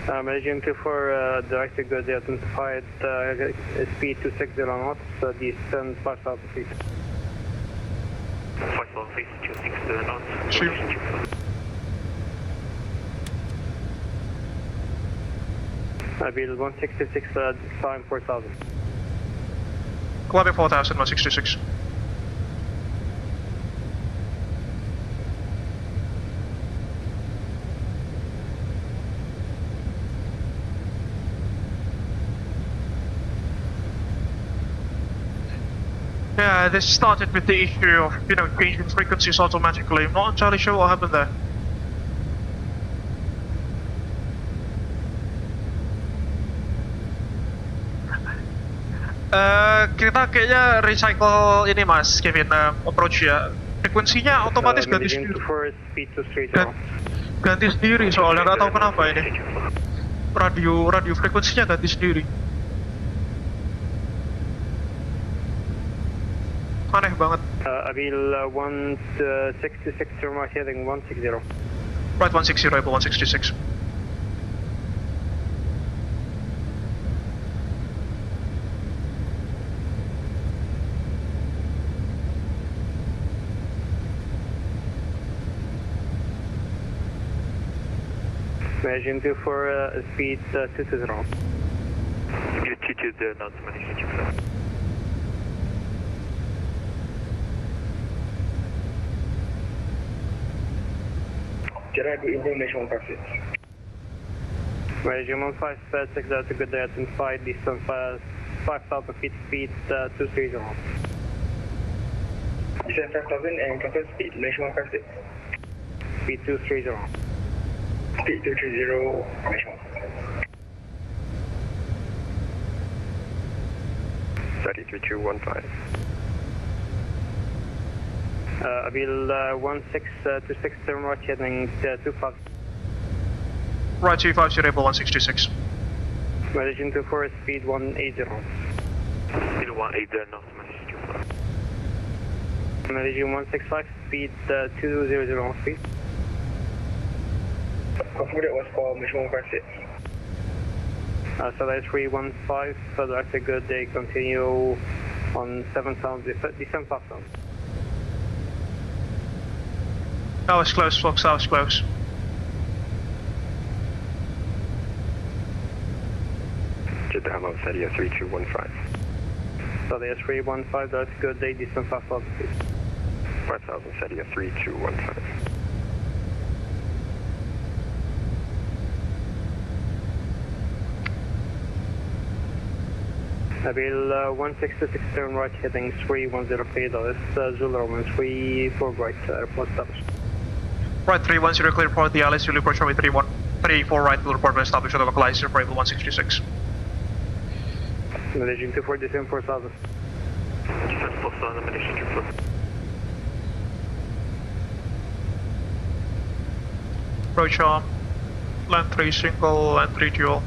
Managing 24, directed good, identified speed 260 knots, descend 5,000 feet. 5,000 feet, 260 knots. Shoot. Abel 166, climb 4,000. Climbing 4,000, 166. Yeah, this started with the issue of, changing frequencies automatically. I'm not entirely sure what happened there. Kita kayaknya recycle ini mas, Kevin, approach ya. Frekuensinya otomatis ganti sendiri. Ganti sendiri soalnya nggak tahu kenapa ini. Radio frekuensinya ganti sendiri. Aneh banget. Abel 166, turn right heading 160. Right 160, Abel 166. Imagine 24, speed 220. Speed 220 knots, managing chief. Jeddah, good evening, Nation 156. Managing 156, that's a good day, identified, distance 5,000 feet, speed 230. Descend 5,000 and confirm speed, Nation 156. Speed 230. Speed 230, Nation 156. 33215. Abel 1626, turn right heading 25. Right 250, Abel 166. Managing 24, speed 180. Speed 180 knots, managing 24. Managing 165, speed 200 feet. Confirm that was for Mission 156. Satellite 315, so that's a good day, continue on 7,000, descend 5,000. That was close, folks, that was close. Jeddah, hello, Sadia 3215. Sadia 315, that's good, day distance 5,000 feet. 5,000, Sadia 3215. Abel 166 turn right heading 310 feet, that's Zulu Roman 34 right, airport established. Right 310 clear for the Alice, you'll approach runway 34 right, will report when established on the localizer for Abel 166. Managing 247 4000. Approach arm, land 3 single, land 3 dual.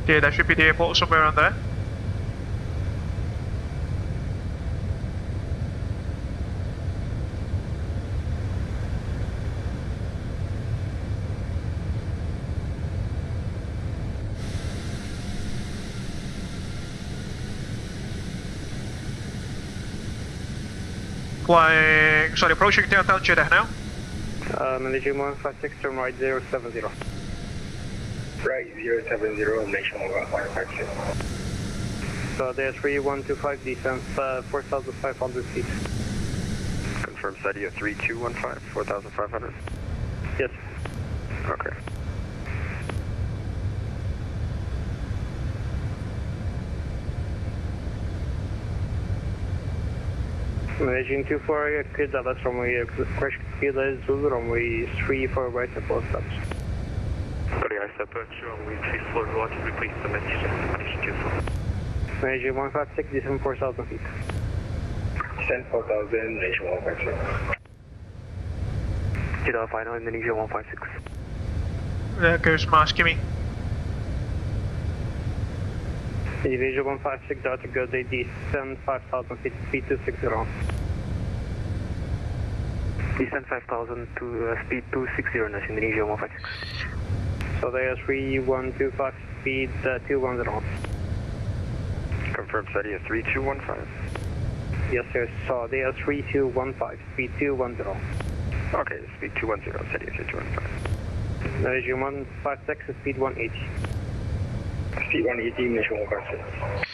Yeah, that should be the airport somewhere around there. Flying, sorry, approaching downtown Jeddah now. Managing 156, turn right 070. Right 070, nation 156. So there's 3125 descent, 4,500 feet. Confirm Sadia 3215, 4,500? Yes. Okay. Managing 24, clear Dallas runway, crash clear Zulu runway 34 right at both stops. Sorry, I approach runway 34 right, replace the managing 24. Managing 156, descend 4,000 feet. Descend 4,000, nation 156. Jeddah final, Indonesia 156. There goes my skimmy. Indonesia 156, Delta go, they descend 5,000 feet, speed 260. Descend 5,000 to speed 260, that's Indonesia 156. So they are 3125, speed 210. Confirm Sadia 3215? Yes sir, so they are 3215, speed 210. Okay, speed 210, Sadia 3215. Malaysia 156, speed 180. Speed 180, nation 156.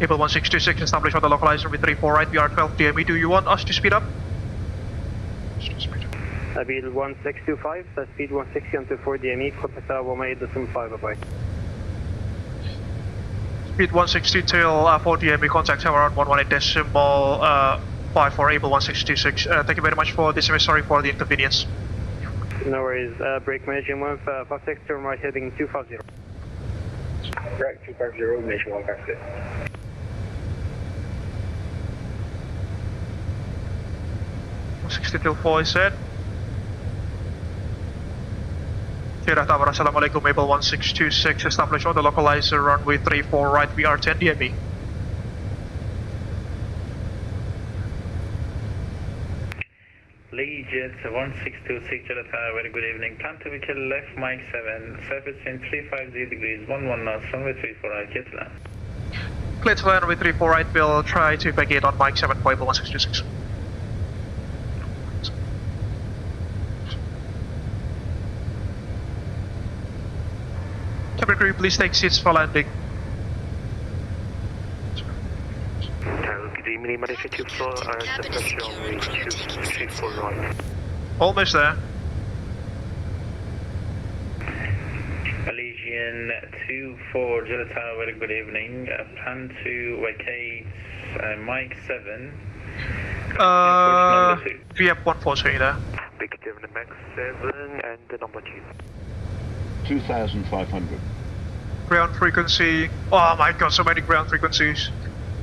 Abel 1626, established on the localizer with 34 right, VR12 DME. Do you want us to speed up? Abel 1625, speed 160 until 4 DME, contact WIII 5, bye. Speed 160 till 4 DME, contact tower around 118.5 for Abel 1626. Thank you very much for this, sorry for the inconvenience. No worries, brake managing 156, turn right heading 250. Right 250, nation 156. till 4 is set. Jeddah Tower, Assalamualaikum, Abel 1626, established on the localizer runway 34 right, VR10 DME. Lee Jets 1626 Jeddah Tower, very good evening. Plan to vehicle left, Mike 7, surface in 350 degrees, 11 knots, runway 34 right, clear to land. Clear to land, runway 34 right, we'll try to vacate on Mike 7 for Abel 1626. Cabin crew, please take seats for landing. Good evening, Malaysia 24, approach runway 234 right. Almost there. Malaysian 24 Jeddah Tower, very good evening. Plan to vacate Mike 7. We have 143 there. Big given the Max 7 and the number 2. 2,500. Ground frequency. Oh my god, so many ground frequencies.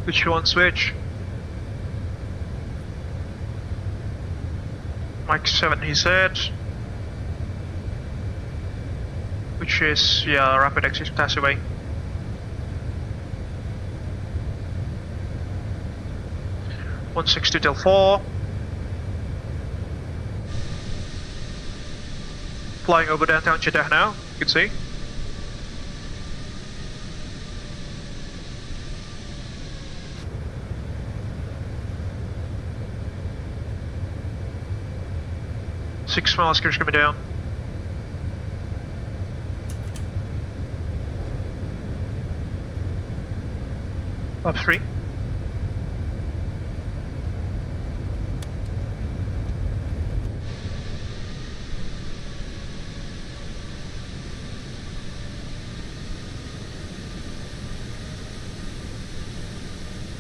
Which one switch? Mike 7 he said. Which is, yeah, rapid exit taxiway. (160 till 4). Flying over downtown Jeddah now, you can see. 6 miles, gears coming down. Up 3.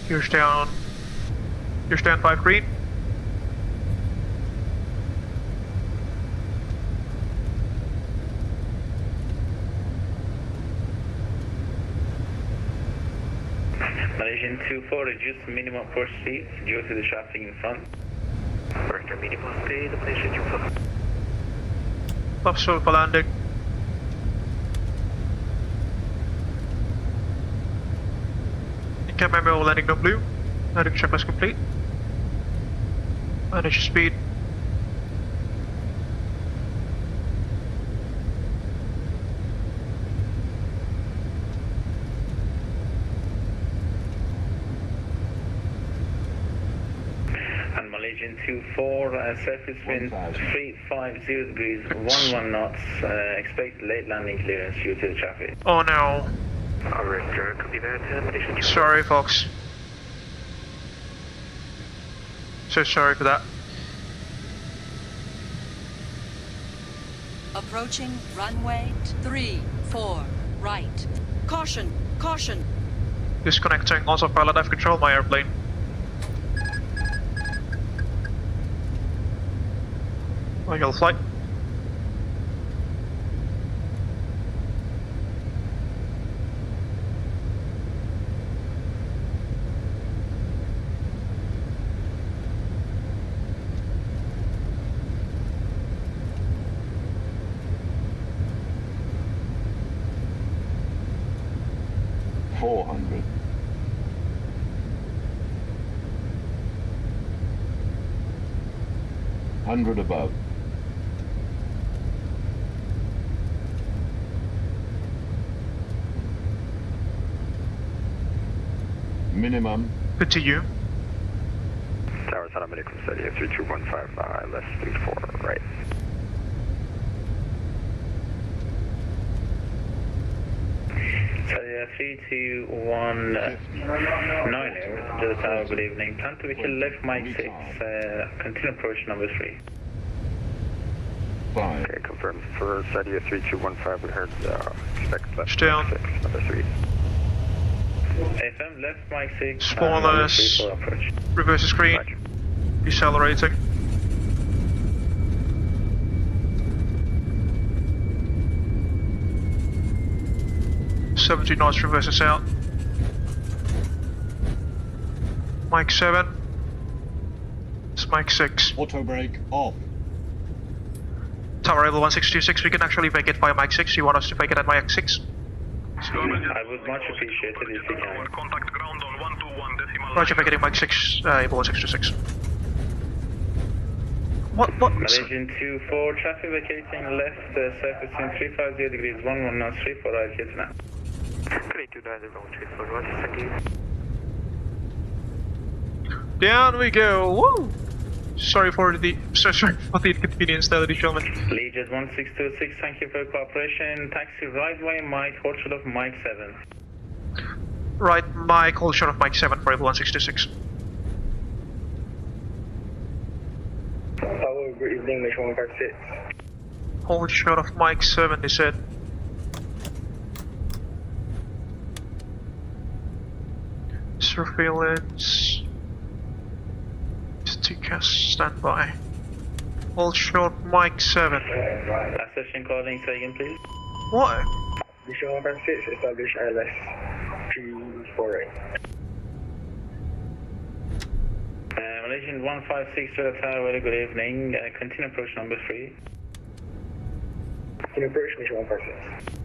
Gears down 5 green. Malaysian 24, reduce minimum approach speed due to the traffic in front. Roger, minimum speed, Malaysian 24. Left slope for landing. Cap memo landing no blue. Landing checklist complete. Manage speed. And Malaysian 24, surface wind 350 degrees, 11 knots, expect late landing clearance due to the traffic. Oh no. Roger, copy that, Malaysian 24. Sorry folks. So sorry for that. Approaching runway 34, right. Caution, caution. Disconnecting autopilot, I've controlled my airplane. Regular flight. Hundred above. Minimum. Good to you. Tower Sana Medical Steady, 3215, less 34, right. So 32190 to the tower, good evening. Plan to vehicle left Mike 6, continue approach number 3. Okay, confirmed for Sadia 3215, we heard expect left down. 6, number 3. FM left Mike 6, Spoilers. approach. Reverse screen. Roger. Decelerating. $70 knots, reverses out. Mike 7. It's Mike 6. Auto brake off. Tower Abel 1626, we can actually make it via Mike 6. You want us to make it at Mike 6? I would much appreciate it if you can. Contact ground on 121 Roger, making Mike 6, Abel 1626. What? Malaysian 24, traffic vacating left, surface in 350 degrees, 11 knots, 34 right here now. 3290, Roger, thank you. Down we go, woo! Sorry for the inconvenience there, ladies and gentlemen. Legion 1626, thank you for your cooperation. Taxi right way, Mike, hold short of Mike 7. Right, Mike, hold short of Mike 7 for Abel 1626. Tower, good evening, Mission 156. Hold short of Mike 7, they said. Surveillance. TCAS standby. Hold short Mike 7. Accession calling, say again please. What? Mission 156, establish ILS 348. Malaysian 156 to the tower, very good evening. Continue approach number 3. Continue approach, Mission 156.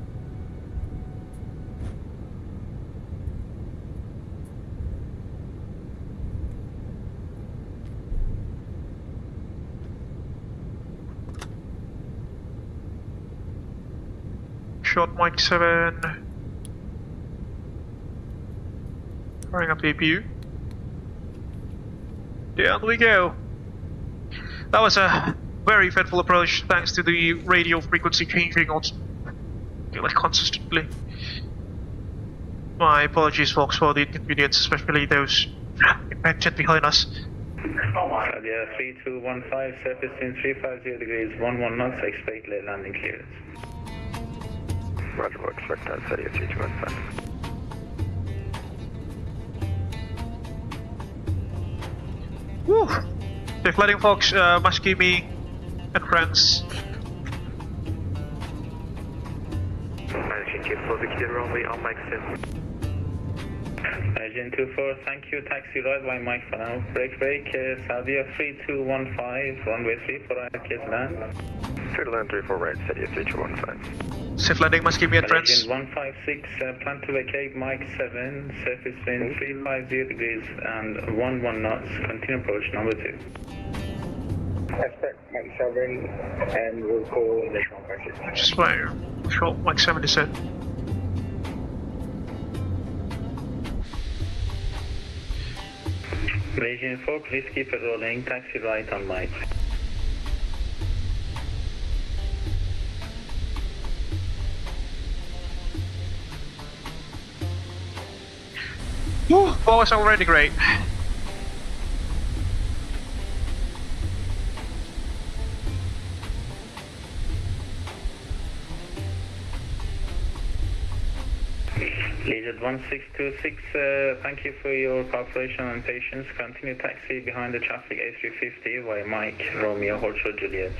Short Mike 7. Firing up the APU. Down we go. That was a very faithful approach thanks to the radio frequency changing like consistently. My apologies, folks, for the inconvenience, especially those impacted behind us. Sadia 3215, surface in 350 degrees, 11 knots, expect late landing clearance. Roger, we'll expect that, Sadia 3215. Woo! Safe landing, folks, Maskimi and friends. Managing to for Victor runway on Mike 7. Agent 24, thank you. Taxi right by Mike for now. Break, Sadia 3215, runway 34 right, please land. Clear to land 34 right, Sadia 3215. Safe landing, Maskimi and friends. Agent 156, plan to vacate Mike 7, surface wind 350 degrees and 11 knots, continue approach number 2. Expect Mike 7 and we'll call initial message. Just fire. Short Mike 7 descent. Malaysian 4, please keep it rolling. Taxi right on Mike. Woo! Ball is already great. Lead 1626, thank you for your cooperation and patience. Continue taxi behind the traffic A350 via Mike, Romeo, hold short Juliet.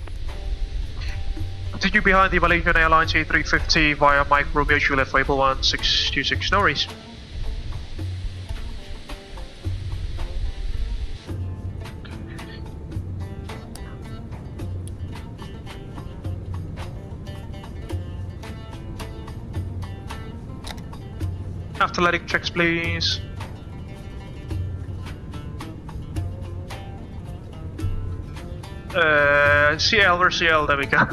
Continue behind the Malaysian Airlines A350 via Mike, Romeo, Juliet for Abel 1626, no worries. After letting checks, please. CL, where's CL? There we go.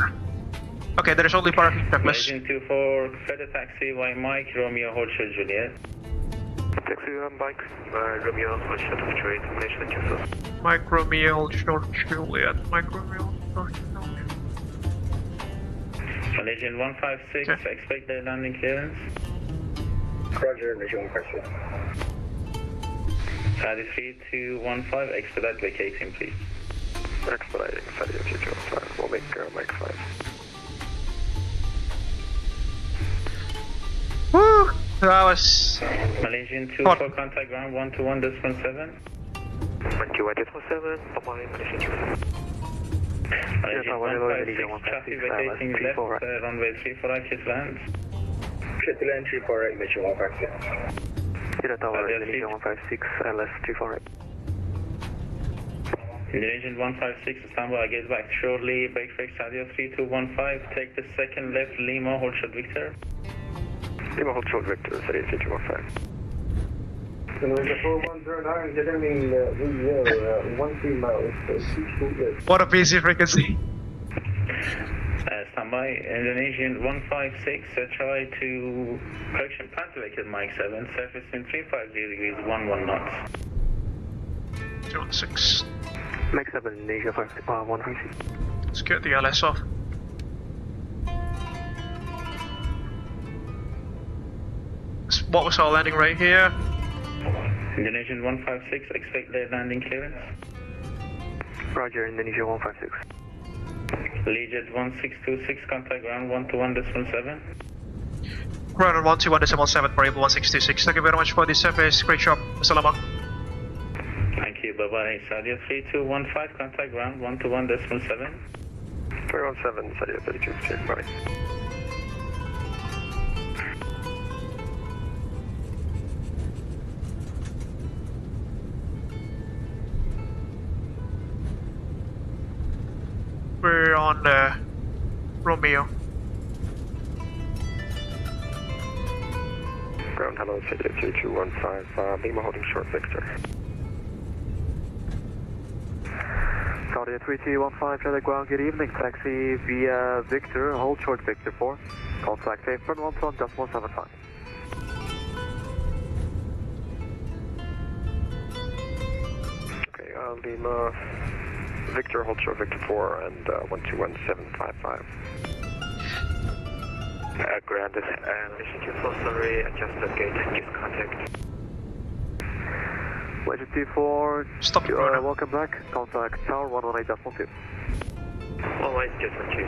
Okay, there is only parking checklist. Agent 24, further taxi by Mike, Romeo, hold short Juliet. Taxi on Mike, Romeo, hold short of Juliet, Malaysian 24. Mike, Romeo, hold short Juliet. Mike, Romeo, hold short Juliet. Malaysian 156, okay. Expect the landing clearance. Roger, Malaysian 156. Sadia 3215, expedite vacating, please. Expediting, Sadia 3215. We'll make Mike 5. Woo! That was... Malaysian 24, contact ground 121.7. 121.7, bye-bye, Malaysian 24. Malaysian 156, traffic vacating left, runway 34 right, please land. Clear to land 34 right, Malaysian 156. Jeddah Tower, Indonesia 156, LS 34 right. Indonesian 156, standby, get back shortly. Break, Sadia 3215, take the second left, Lima, hold short Victor. Lima, hold short Victor, Sadia 3215. Indonesia 4109, determining 13 miles, what a busy frequency. Standby, Indonesian 156, try to correction, plan to vacate Mike 7, surface in 350 degrees, 11 knots. 216. Mike 7, Indonesia 156. Let's get the LS off. What was our landing rate here? Indonesian 156, expect their landing clearance. Roger, Indonesia 156. Legion 1626, contact ground 121.7. Ground on 121.7 for Abel 1626. Thank you very much for the service. Great job. Assalamualaikum. Thank you. Bye-bye. Sadia 3215, contact ground 121.7. 317, Sadia 3215, bye. We're on Romeo. Ground hello, Sadia 3215, Lima holding short Victor. Sadia 3215, Jeddah ground, good evening. Taxi via Victor, hold short Victor 4. Call flag safe, front 121.75. Okay, Lima Victor, hold short Victor 4 and 121755. Ground is mission 24, sorry, adjusted gate, give contact. Legend T4, stop welcome back, contact tower 118.2. Alright, just one two.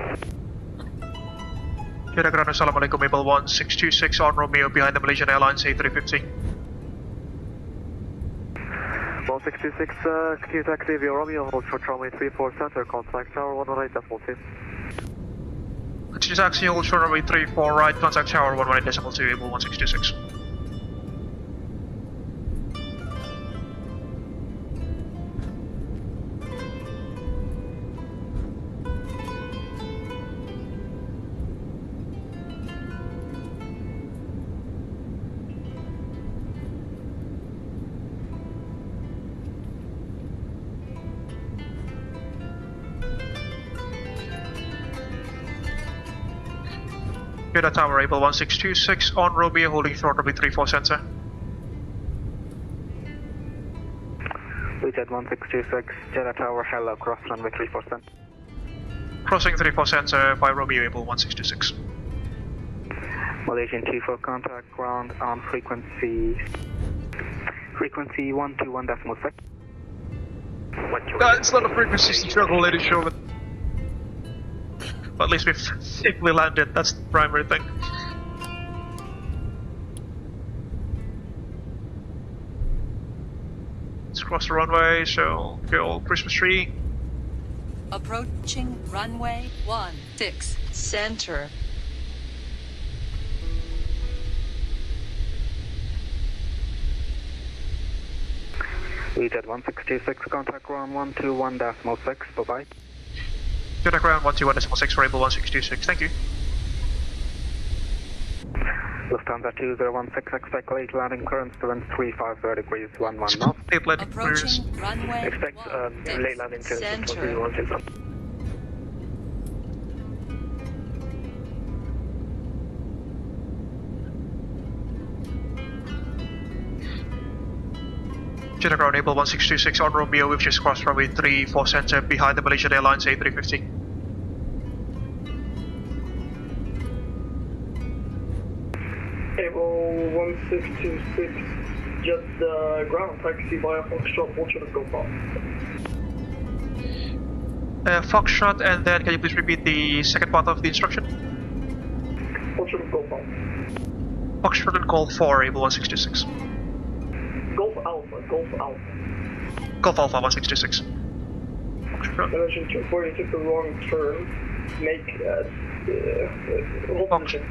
Jeddah ground, Assalamualaikum, Abel 1626 on Romeo behind the Malaysian Airlines A350. 1626, continue taxi via Romeo, hold short runway 34 center, contact tower 118.2. Continue taxi, hold short runway 34 right, contact tower 118.2, Abel 1626. Jeddah Tower, Abel 1626 on Romeo, holding short runway 34 center. Jet 1626, Jeddah Tower, hello, cross runway 34 center. Crossing 34 center by Romeo, Abel 1626. Malaysian T4 contact ground on frequency 121.6. It's not a frequency struggle, ladies and gentlemen. But at least we've safely landed, that's the primary thing. Let's cross the runway, so go Christmas tree. Approaching runway 16 center. Jet 1626, contact ground 121.6, bye-bye. Jeddah ground 121.6 for Abel 1626, thank you. Lufthansa 2016, expect late landing currents to winds 350 degrees 11 knots. Approaching runway Expect late landing currents to 316. Jeddah ground Abel 1626 on Romeo, we've just crossed runway 34 center behind the Malaysian Airlines A350. Abel 1626, just ground taxi via Foxtrot, Foxtrot go Foxtrot, and then can you please repeat the second part of the instruction? Foxtrot go Foxtrot and call 4, Abel 1626. Golf Alpha. Golf Alpha 1626. Malaysian 24, you took the wrong turn. Make hold position.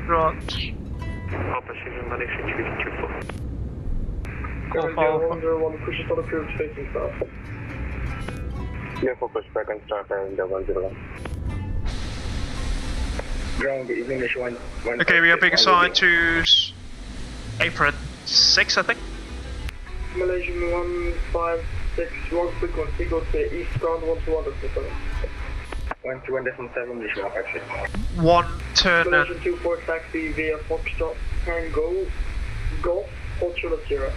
Opposition Malaysian 324. Golf Alpha. 101, push it on the curve facing south. Yeah, for pushback and start and 101. Ground English 1. Okay, we are being assigned to apron 6, I think. Malaysian 156, wrong frequency, go to east ground 121.7. 121.7, English 156. One turn Malaysian 24 taxi via Foxtrot, Tango, Golf, Foxtrot 0.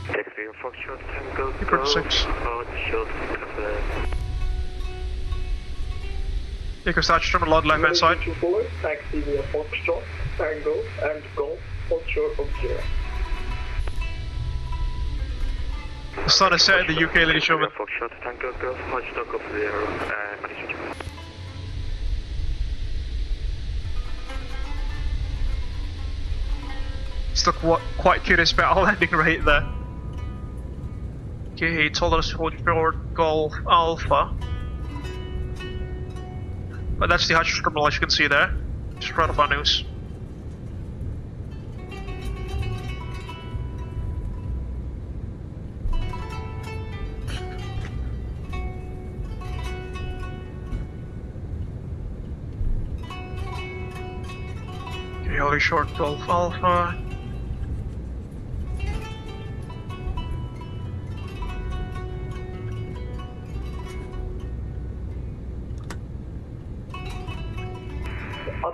Taxi via Foxtrot, Tango, Apron 6. Echo Starch, terminal on left hand side. 24, taxi via Foxtrot, Tango, and Golf, Foxtrot of 0. The sun is set in the UK, ladies and gentlemen. Foxtrot, Tango, Golf, Foxtrot of 0, Malaysia. Still quite curious about our landing rate there. Okay, he told us to hold short Golf Alpha. But that's the Hajj terminal, as you can see there. Just right off our news. Okay, holding short Golf Alpha.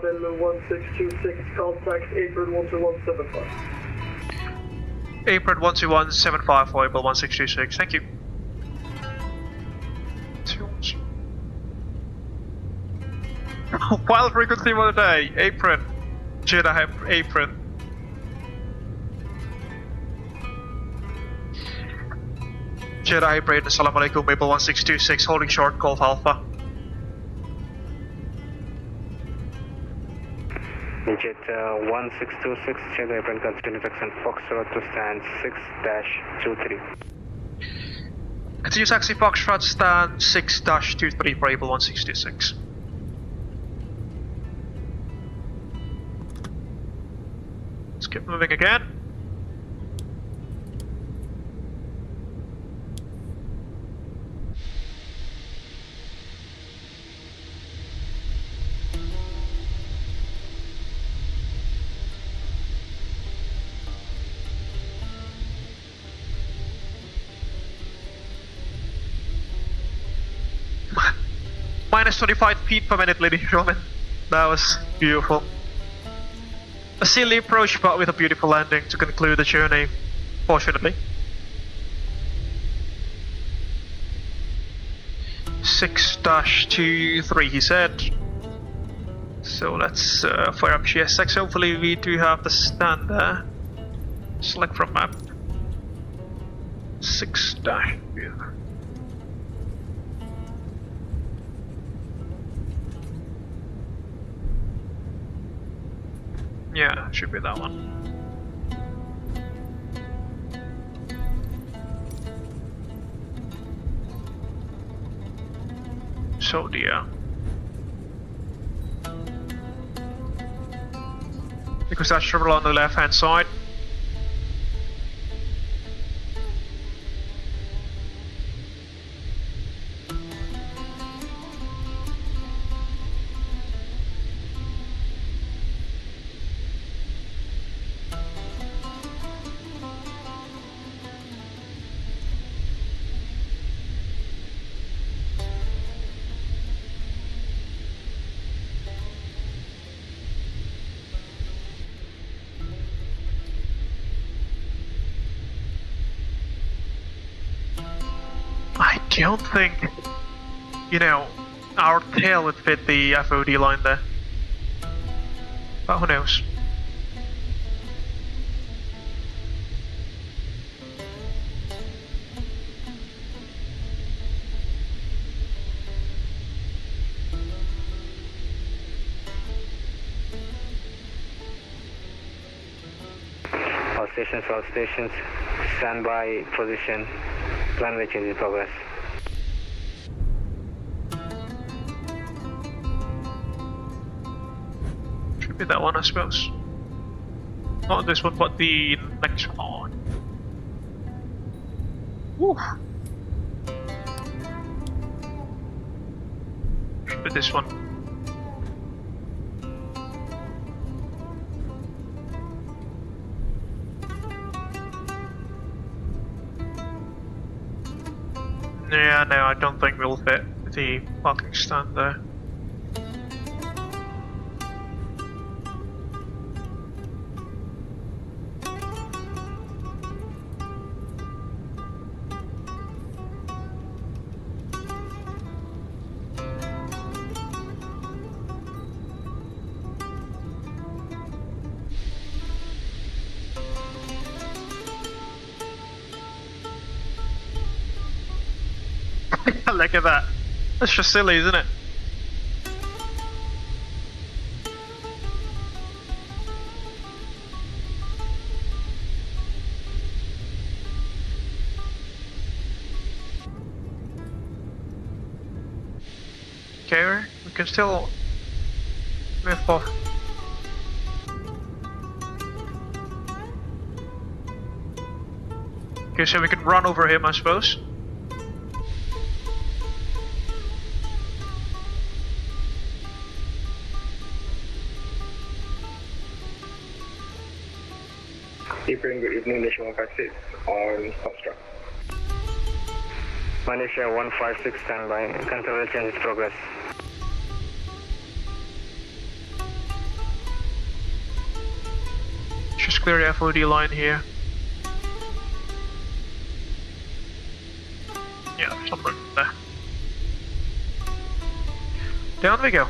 Abel 1626, contact apron 12175. Apron 12175 for Abel 1626, thank you. Wild frequency for the day, apron. Jeddah apron. Jeddah apron, assalamualaikum, Abel 1626, holding short, Golf Alpha. Jet 1626, Jeddah apron, continue taxi Foxtrot to stand 6-23. Continue taxi Foxtrot, stand 6-23 for Abel 1626. Let's keep moving again. Minus 25 feet per minute, ladies and gentlemen. That was beautiful. A silly approach, but with a beautiful landing to conclude the journey, fortunately. 6-23, he said. So let's fire up GSX. Hopefully we do have the stand there. Select from map. 6-. Yeah, should be that one. So dear. Because that's trouble on the left hand side. I don't think, you know, our tail would fit the FOD line there. But who knows? All stations, standby position, planway change in progress. Should be that one, I suppose. Not this one, but the next one. Woo. Should be this one. Yeah, no, I don't think we'll fit the parking stand there. Look at that. That's just silly, isn't it? Okay, we can still move off. Okay, so we can run over him, I suppose. Good evening, Nation 156 on Foxtrot. Malaysia 156 standby, control change in progress. Just clear the FOD line here. Yeah, somewhere there. Down we go.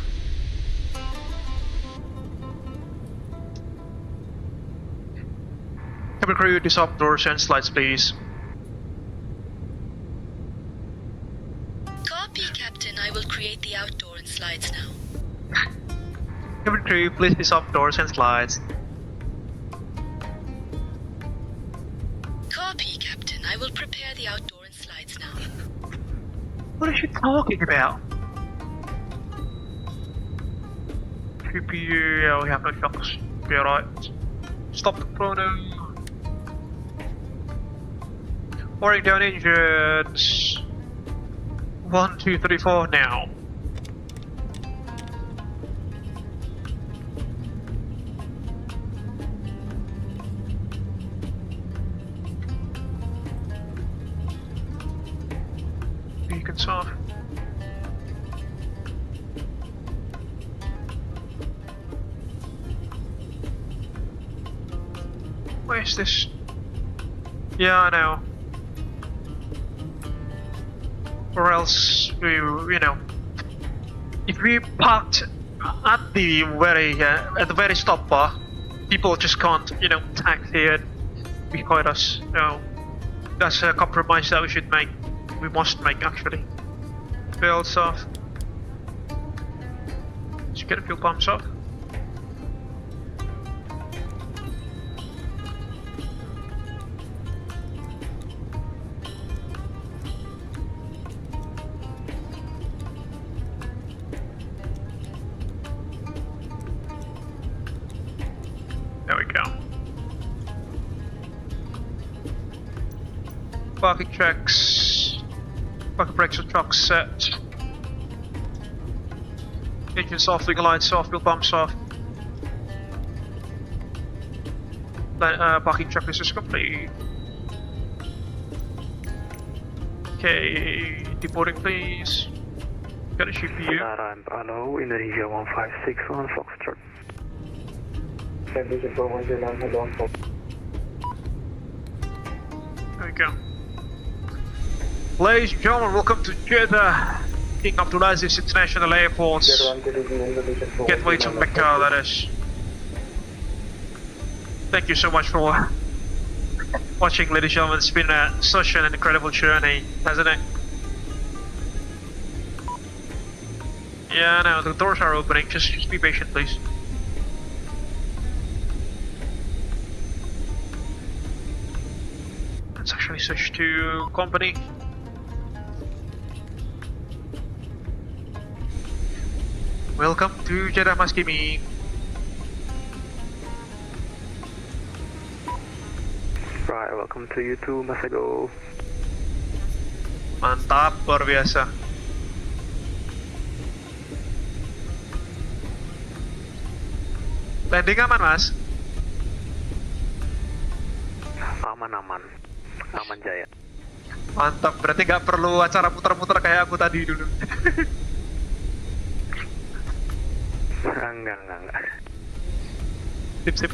Cabin crew, disrupt doors and slides, please. Copy, Captain. I will create the outdoor and slides now. Cabin crew, please disrupt doors and slides. Copy, Captain. I will prepare the outdoor and slides now. What is she talking about? CPU, yeah, we have no shocks. Be alright. Stop the chrono. Pouring down engines. 1, 2, 3, 4 now. Beacons off. Where's this? Yeah, I know. Or else we, you know, if we parked at the very stop bar, people just can't, you know, taxi and behind us. No, that's a compromise that we should make. We must make actually. Belts off. Let's get a fuel pumps off. There we go. Parking tracks. Parking brakes and trucks set. Engines off, legal lights off, fuel pumps off. Parking checklist is complete. Okay, deboarding please. Got a CPU. Hello, Indonesia 1561 Foxtrot. There we go. Ladies and gentlemen, welcome to Jeddah, King Abdulaziz International Airport. Gateway to Mecca, that is. Thank you so much for watching, ladies and gentlemen. It's been such an incredible journey, hasn't it? Yeah, no, the doors are opening. Just be patient, please. Let's actually switch to company. Welcome to Jeddah, Mas Kimi. Right, welcome to you too, Masago. Mantap, luar biasa. Landing aman, Mas? Aman jaya. Mantap, berarti nggak perlu acara putar-putar kayak aku tadi dulu. Enggak. Sip.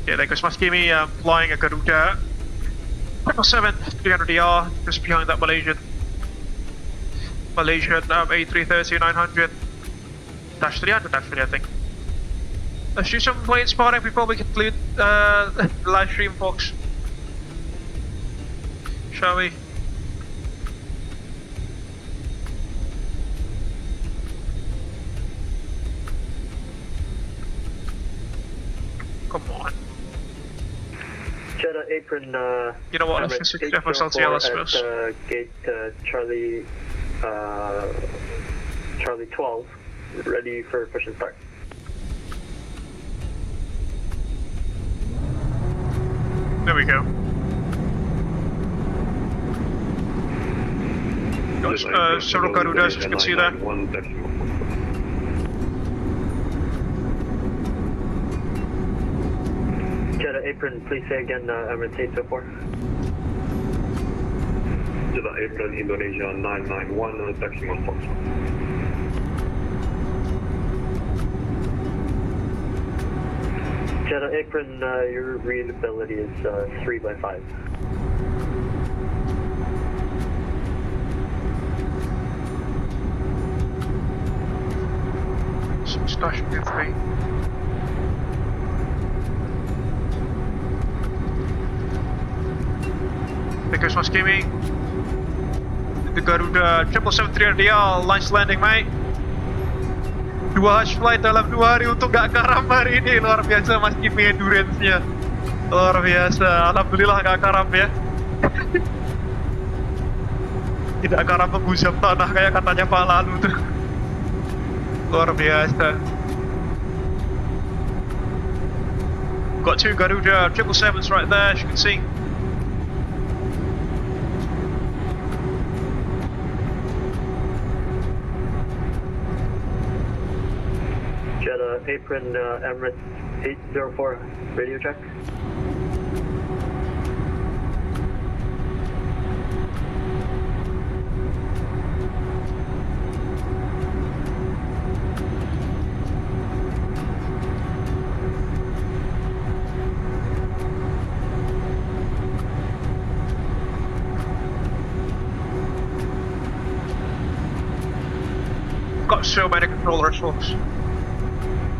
Yeah, there goes Mas Kimi flying a Garuda 777-300ER, just behind that Malaysian A380-800 -300 I think. Let's do some plane spotting before we conclude the live stream, folks. Shall we? Come on. Jeddah apron, you know what, let's just switch FSLTLS first. Gate Charlie 12, ready for push and start. There we go. Got several Garudas, as you can see there. Jeddah apron, please say again, Emirates 804. Jeddah apron, Indonesia 991, taxi 1 Fox. Jeddah apron, your readability is 3 by 5. Station 3. Because Mas Kimi. The Garuda 777-300 launch landing, mate. 2 Hajj flight dalam 2 hari untuk gak karam hari ini. Luar biasa Mas Kimi endurance-nya. Luar biasa, alhamdulillah gak karam ya. Tidak karam menggusap tanah kayak katanya Pak Lalu tuh. Luar biasa. Got 2 Garuda 777s right there, as you can see. Jeddah, apron Emirates 804, radio check. Got so many controllers, folks.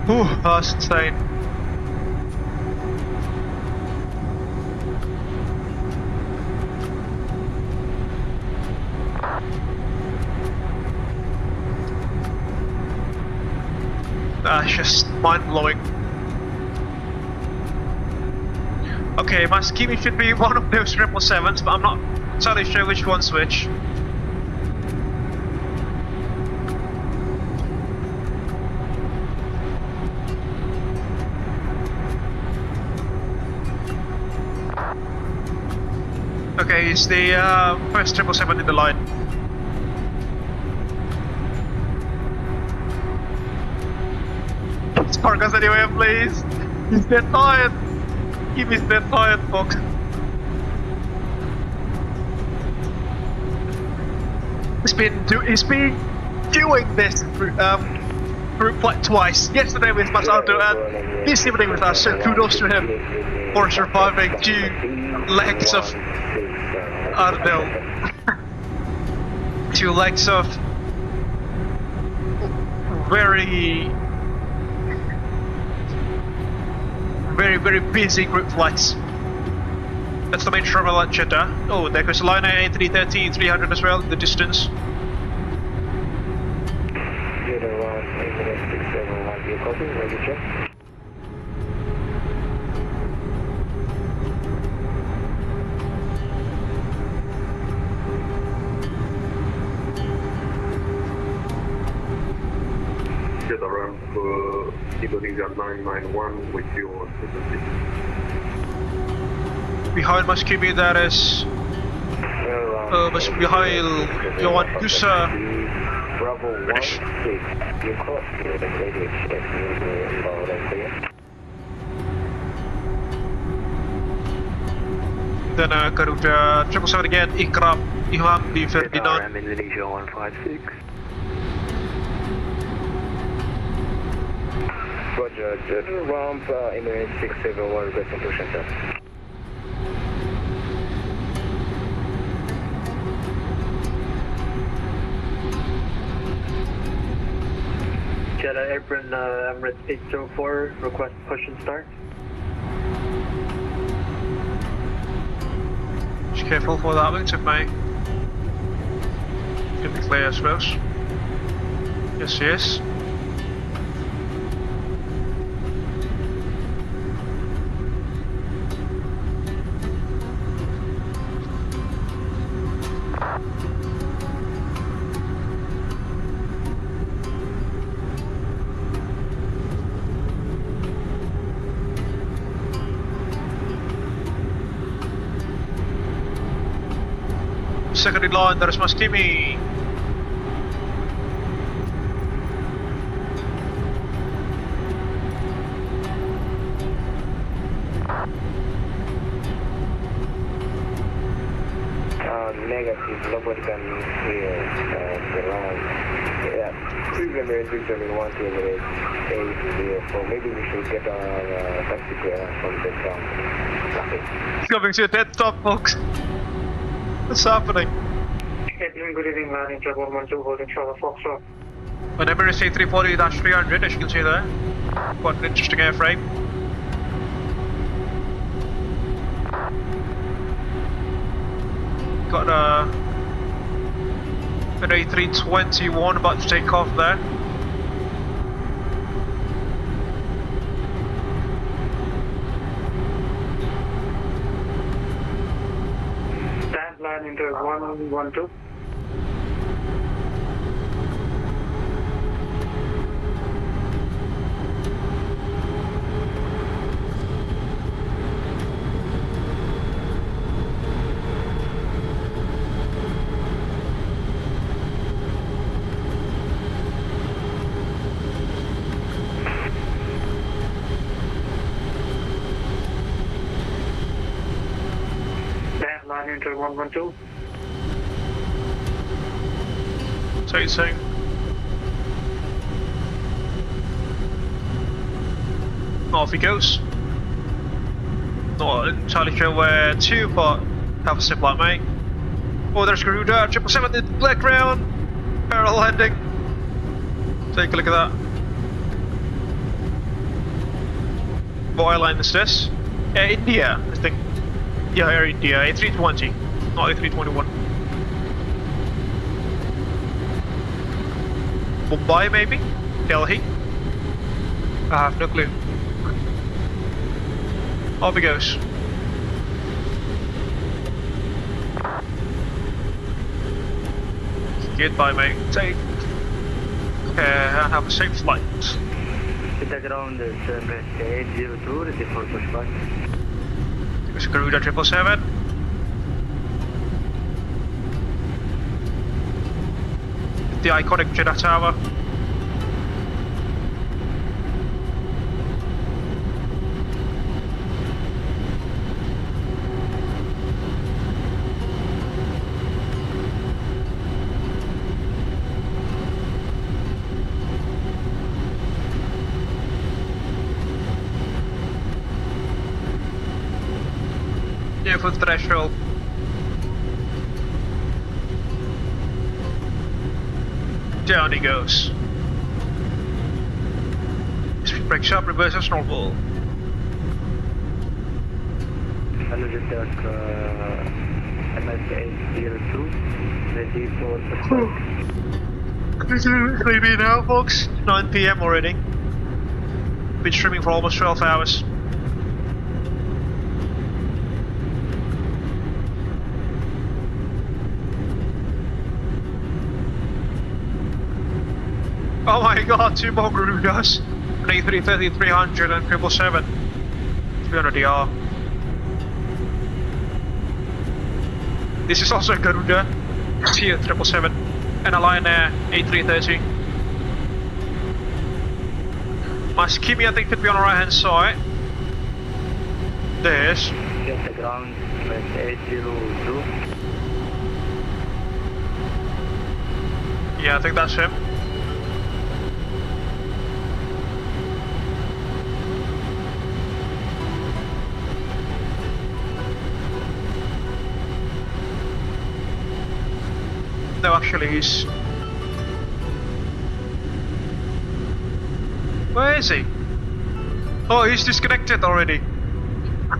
Ooh, that's insane. That's just mind-blowing. Okay, my Kimi should be one of those 777s, but I'm not entirely sure which one's which. Okay, it's the first 777 in the line. Park us anywhere, please. He's dead tired. He's dead tired, folks. He's been doing this route flight twice. Yesterday with Masato and this evening with us. So kudos to him for surviving 2 legs of, I don't know, 2 legs of very busy group flights. That's the main terminal at Jeddah. Oh, there goes the line A380-800 as well, the distance. Jeddah 1, 8 copy, ready check. Jeddah ramp Indonesia 991 with your frequency. Behind Mas Kimi there is Mas Mihail Johan Gusa. Bravo 16, you caught the radio check about clear. Then Garuda 777 again, Ikram Ilham di Ferdinand. I'm Indonesia 156. Roger, Jeddah ramp Indonesia 671 requesting push and Jeddah apron Emirates 804, request push and start. Just careful for that wingtip, mate. Should be clear, I suppose. Yes, yes. Second in line, there is Mas Kimi. Negative, nobody can hear the line. Yeah, please Emirates 671 to Emirates 804. Maybe we should get our taxi from the ground. It's coming to a dead stop, folks. What's happening? Good evening, landing Jaguar 12 holding Charlie Foxtrot. An Emirates A380-800, as you can see there. Quite an interesting airframe. Got an A321 about to take off there. Stand line into 112. Enter 112. Chasing. Off he goes. Not entirely sure where to, but have a sip like mate. Oh, there's Garuda, 777 in the background. Parallel landing. Take a look at that. What airline is this? Air India, I think. Yeah, Air India, A320, not A321. Mumbai, maybe? Delhi? I have no clue. Off he goes. Goodbye, mate. Take care and have a safe flight. Hit the ground is Emirates A380, ready for pushback. Garuda 777. The iconic Jeddah Tower. For threshold. Down he goes. Speed brakes up, reverse as normal. Hello, Jeddah, MS802, ready for pushback. Maybe now, folks. 9 PM already. Been streaming for almost 12 hours. Oh my god, 2 more Garudas. An A380-800 and 777. 300ER. This is also a Garuda. Here, 777. And a Lion Air A330. My Skimmy, I think, could be on the right hand side. There's. Get the ground with 802. Yeah, I think that's him. No, actually he's... Where is he? Oh, he's disconnected already.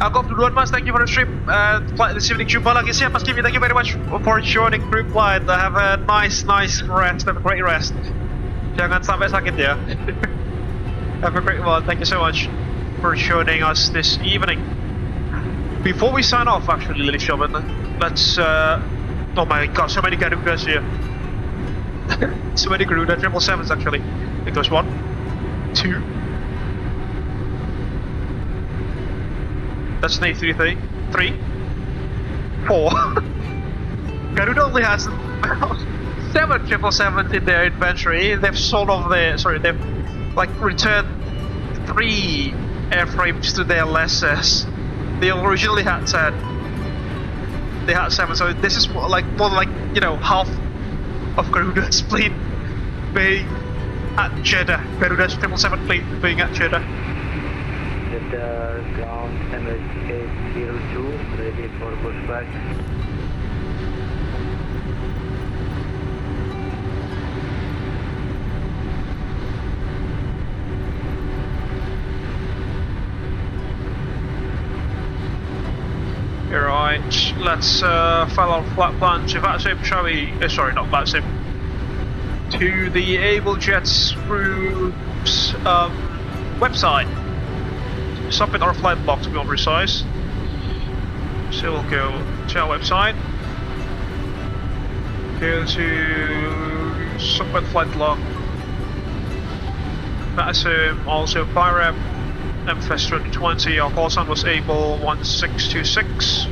Aku Abdulaziz, Mas, thank you for the stream. Flight this evening, jumpa lagi siap Mas Kimi. Thank you very much for joining group flight. Have a nice rest, have a great rest. Jangan sampai sakit ya. Have a great one, thank you so much for joining us this evening. Before we sign off, actually, ladies and gentlemen, let's oh my god, so many Garudas here. So many Garuda 777s actually. I think there's 1, 2. That's an A330. 3, 4. Garuda only has 7 777s in their inventory. They've sold off their, they've like returned 3 airframes to their lessors. They originally had 10. They had 7, so this is more like you know, half of Garuda's fleet being at Jeddah. Garuda's 777 fleet being at Jeddah. Jeddah ground MS802, ready for pushback. let's file our flight plan to VATSIM, shall we? Sorry, not VATSIM. To the Abel Jets Group's website. Submit our flight log to be more precise. So we'll go to our website. Go to submit flight log. VATSIM, also PIREP, MSFS 2020. Our call sign was Abel 1626.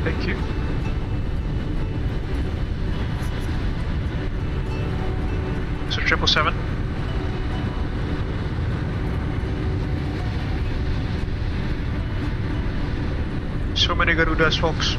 Thank you. So 777. So many Garudas, folks.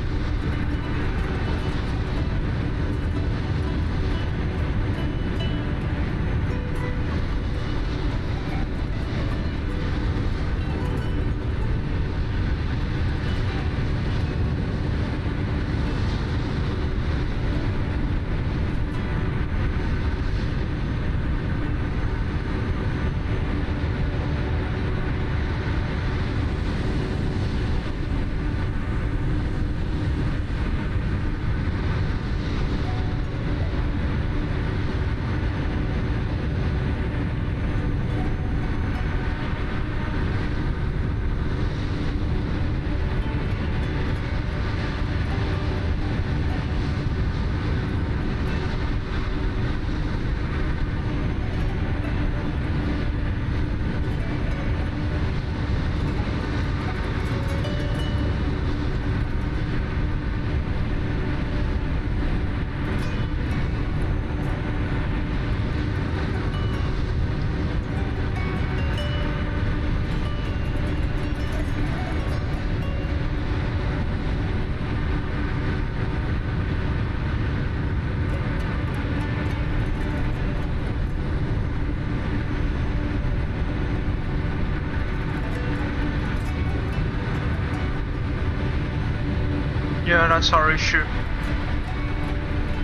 Yeah, that's our issue.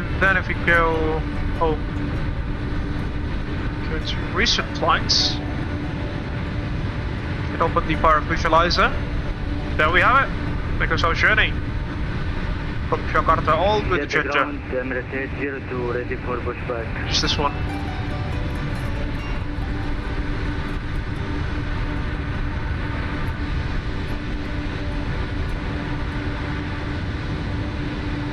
And then if we go home, go to recent flights, and open the Pirate Visualizer. There we have it. Because our journey from Jakarta all the way to Jeddah. Ready for pushback. Just this one.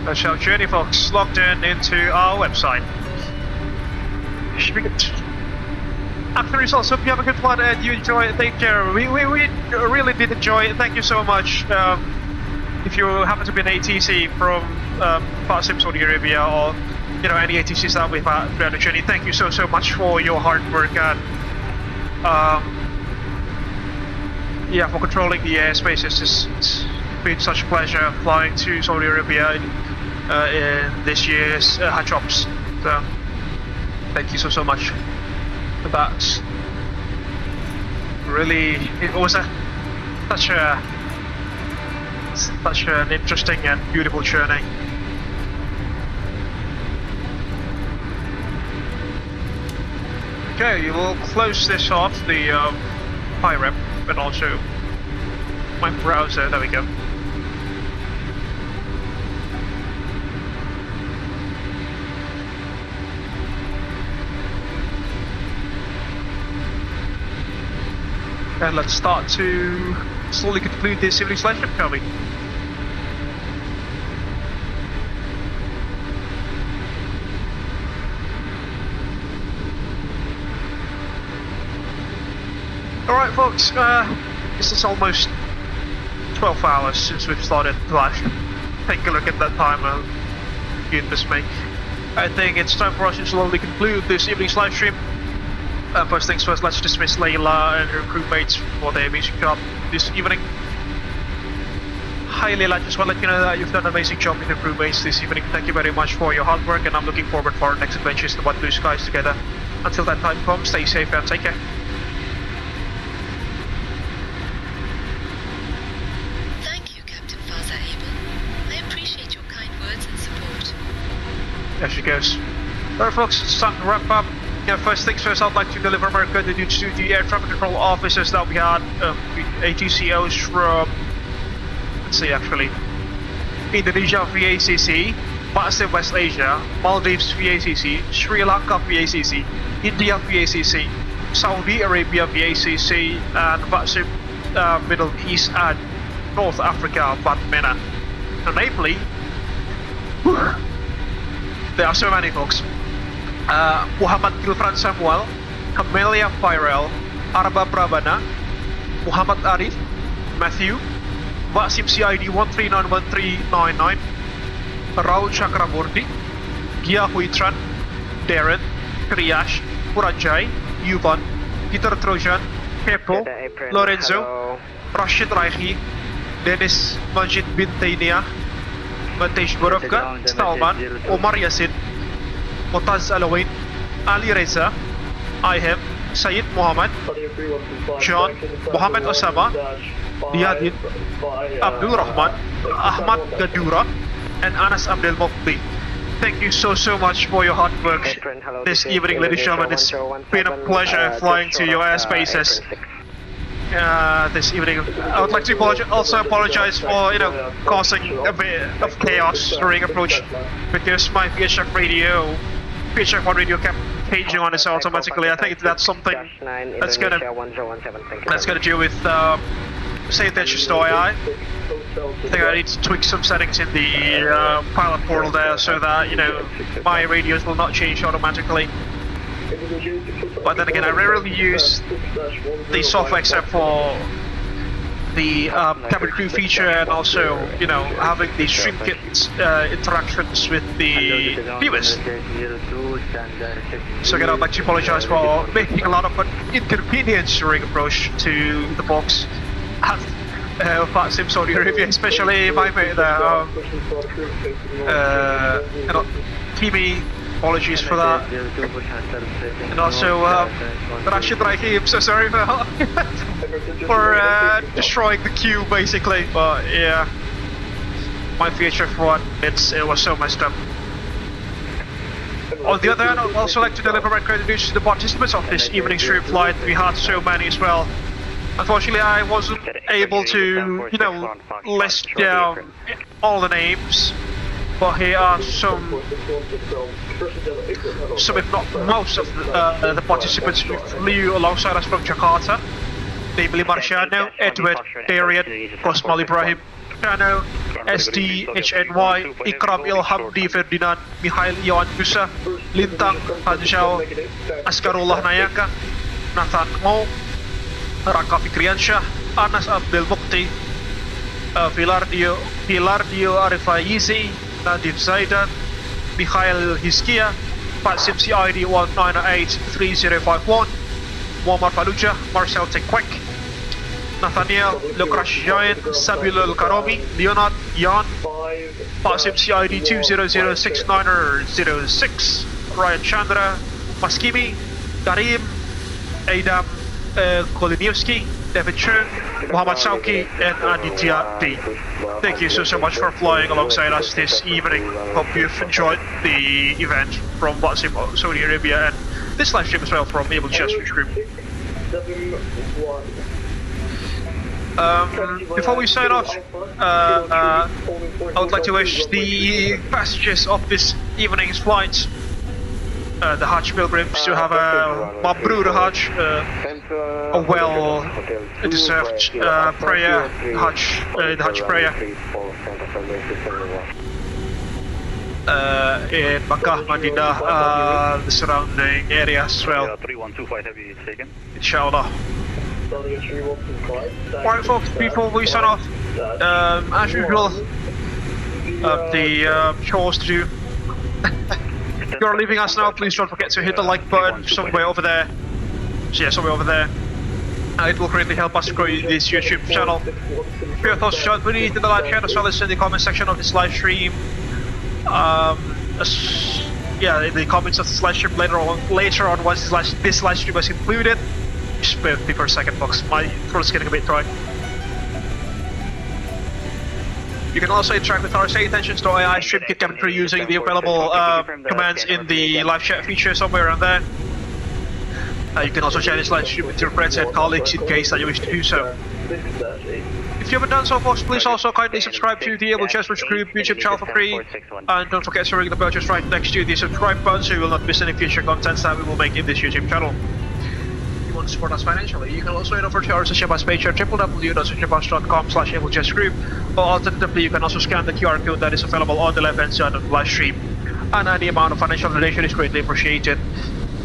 That's our journey, folks. Logged in into our website. Should be good. After results, hope you have a good flight and you enjoy it. Take care. We really did enjoy it. Thank you so much. If you happen to be an ATC from VATSIM Saudi Arabia or any ATCs that we've had throughout the journey, thank you so much for your hard work and for controlling the airspace. It's been such a pleasure flying to Saudi Arabia in this year's Hajj OPS. So thank you so much for that. Really, it was such an interesting and beautiful journey. Okay, we'll close this off, the PIREP, but also my browser. There we go. And let's start to slowly conclude this evening's live stream, shall we? Alright folks, this is almost 12 hours since we've started the live stream. Take a look at that timer. Goodness me. I think it's time for us to slowly conclude this evening's live stream. First things first, let's dismiss Layla and her crewmates for their amazing job this evening. Hi Layla, just want to let you know that you've done an amazing job with your crewmates this evening. Thank you very much for your hard work, and I'm looking forward for our next adventures to what blue skies together. Until that time comes, stay safe and take care. Thank you, Captain Faza Abel. I appreciate your kind words and support. There she goes. Alright folks, it's time to wrap up. Yeah, first things first, I'd like to deliver my gratitude to the air traffic control officers that we had, ATCOs from, let's see actually, Indonesia VACC, VATSIM West Asia, Maldives VACC, Sri Lanka VACC, India VACC, Saudi Arabia VACC, and VATSIM Middle East and North Africa VATMENA. And namely, there are so many folks. Muhammad Gilfran Samuel, Camelia Firel, Arba Prabana, Muhammad Arif, Matthew, VATSIM CID 1391399, Raul Chakraborty, Gia Huitran, Darren, Kriyash, Purajai, Yuvan, Peter Trojan, Pepo, Lorenzo, Rashid Raihi, Dennis Majid bin Tainia, Matesh Borovka, Stalman, Omar Yasin, Motaz Alawain, Ali Reza, Ihem, Sayyid Muhammad, John, Muhammad Osama, Diyadin, Abdul Rahman, Ahmad Gadura, and Anas Abdel Mokti. Thank you so much for your hard work this evening, ladies and gentlemen. It's been a pleasure flying to your airspaces this evening. I would like to apologize for, causing a bit of chaos during approach, because my VHF VHF1 radio kept changing on us automatically. I think that's something that's gonna deal with safety issues to AI. I think I need to tweak some settings in the pilot portal there so that my radios will not change automatically. But then again, I rarely use the software except for the cabin crew feature, and also having the stream kit interactions with the viewers. So again, I'd like to apologize for making a lot of inconvenience during approach to the box at VATSIM Saudi Arabia, especially my mate there. Kimi, apologies for that. And also Rashid Raihi, I'm so sorry for destroying the queue basically, but yeah, my VHF1, it was so messed up. On the other hand, I'd also like to deliver my gratitude to the participants of this evening's stream flight. We had so many as well. Unfortunately, I wasn't able to, list down all the names, but here are some if not most of the participants who flew alongside us from Jakarta, namely Marciano, Edward, Darian, Rosmal Ibrahim, Chano, SD, HNY, Ikram Ilhamdi Ferdinand, Mihail Iwan Gusa, Lintang, Hanjao, Askarullah Nayaka, Nathan Mo, Raka Fikriansyah, Anas Abdel Mukti, Pilardio Arifaizi, Nadif Zaidan, Mikhail Hiskia, VATSIM CID 198-3051, Muammar Fallujah, Marcel Tekwek, Nathaniel Lukrash Jain, Sabil Al-Karomi, Leonard Jan, VATSIM CID 2006906, Ryan Chandra, Maskimi, Karim, Adam Koliniewski, David Chen, Muhammad Sauki, and Aditya D. Thank you so much for flying alongside us this evening. Hope you've enjoyed the event from VATSIM Saudi Arabia, and this live stream as well from Abel Jets Virtual Group. Before we sign off, I would like to wish the passengers of this evening's flight, the Hajj pilgrims, to have a Mabrur Hajj, a well-deserved prayer, the Hajj prayer in Makkah, Madinah, the surrounding areas as well. Inshallah. Alright folks, before we sign off, as usual, the chores to do. If you're leaving us now, please don't forget to hit the like button somewhere over there. So we're over there. It will greatly help us grow this YouTube channel. For your thoughts, shot beneath in the live chat as well as in the comment section of this live stream. In the comments of this live stream later on once this live stream was included. Just bear with me for a second, folks. My throat's getting a bit dry. You can also interact with our say intentions to AI stream kit cabin crew using the available commands in the live chat feature somewhere around there. You can also share this live stream with your friends and colleagues in case that you wish to do so. If you haven't done so, folks, please also kindly subscribe to the Abel Jets Virtual Group YouTube channel for free. And don't forget to ring the bell just right next to the subscribe button so you will not miss any future contents that we will make in this YouTube channel. If you want to support us financially, you can also head over to our social media page at www.socialbus.com/AbelJetsGroup, or alternatively, you can also scan the QR code that is available on the left-hand side of the live stream. And any amount of financial donation is greatly appreciated.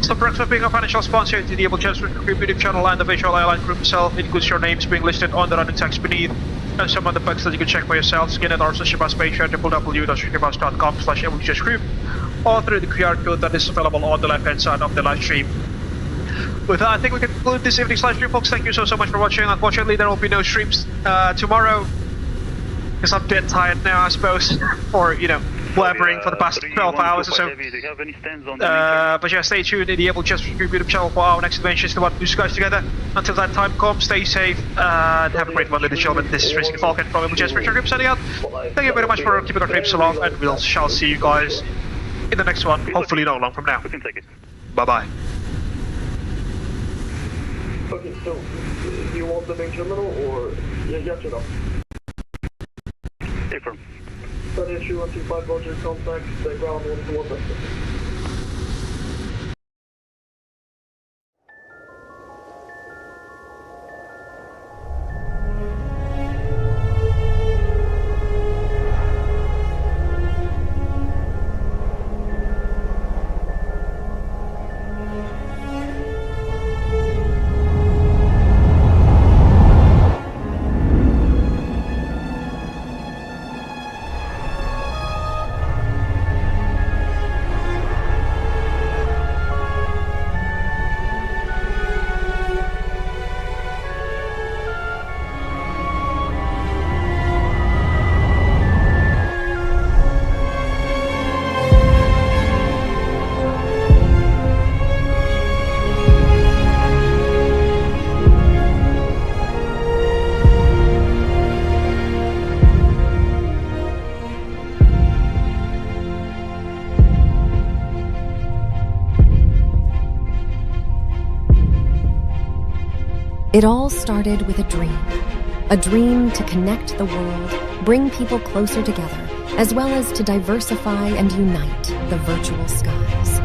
The perks of being a financial sponsor to the Abel Jets Virtual Group YouTube channel and the Virtual Airline Group itself includes your names being listed on the running text beneath, and some of the perks that you can check for yourself. Scan at our social media page at www.socialbus.com/AbelJetsGroup, or through the QR code that is available on the left-hand side of the live stream. With that, I think we can conclude this evening's live stream, folks. Thank you so much for watching. Unfortunately, there will be no streams tomorrow, because I'm dead tired now, I suppose, for, blabbering for the past 12 hours or so. But yeah, stay tuned in the Abel Jets Virtual Group YouTube channel for our next adventures to do guys together. Until that time comes, stay safe and have a great one, ladies and gentlemen. This is Racing Falcon from Abel Jets Virtual Group signing out. Thank you very much for keeping our trips alive, and we shall see you guys in the next one, hopefully not long from now. Bye-bye. Okay, so do you want the main terminal or yes or no? Affirm. 125 Roger, contact the ground 121. It all started with a dream to connect the world, bring people closer together, as well as to diversify and unite the virtual skies.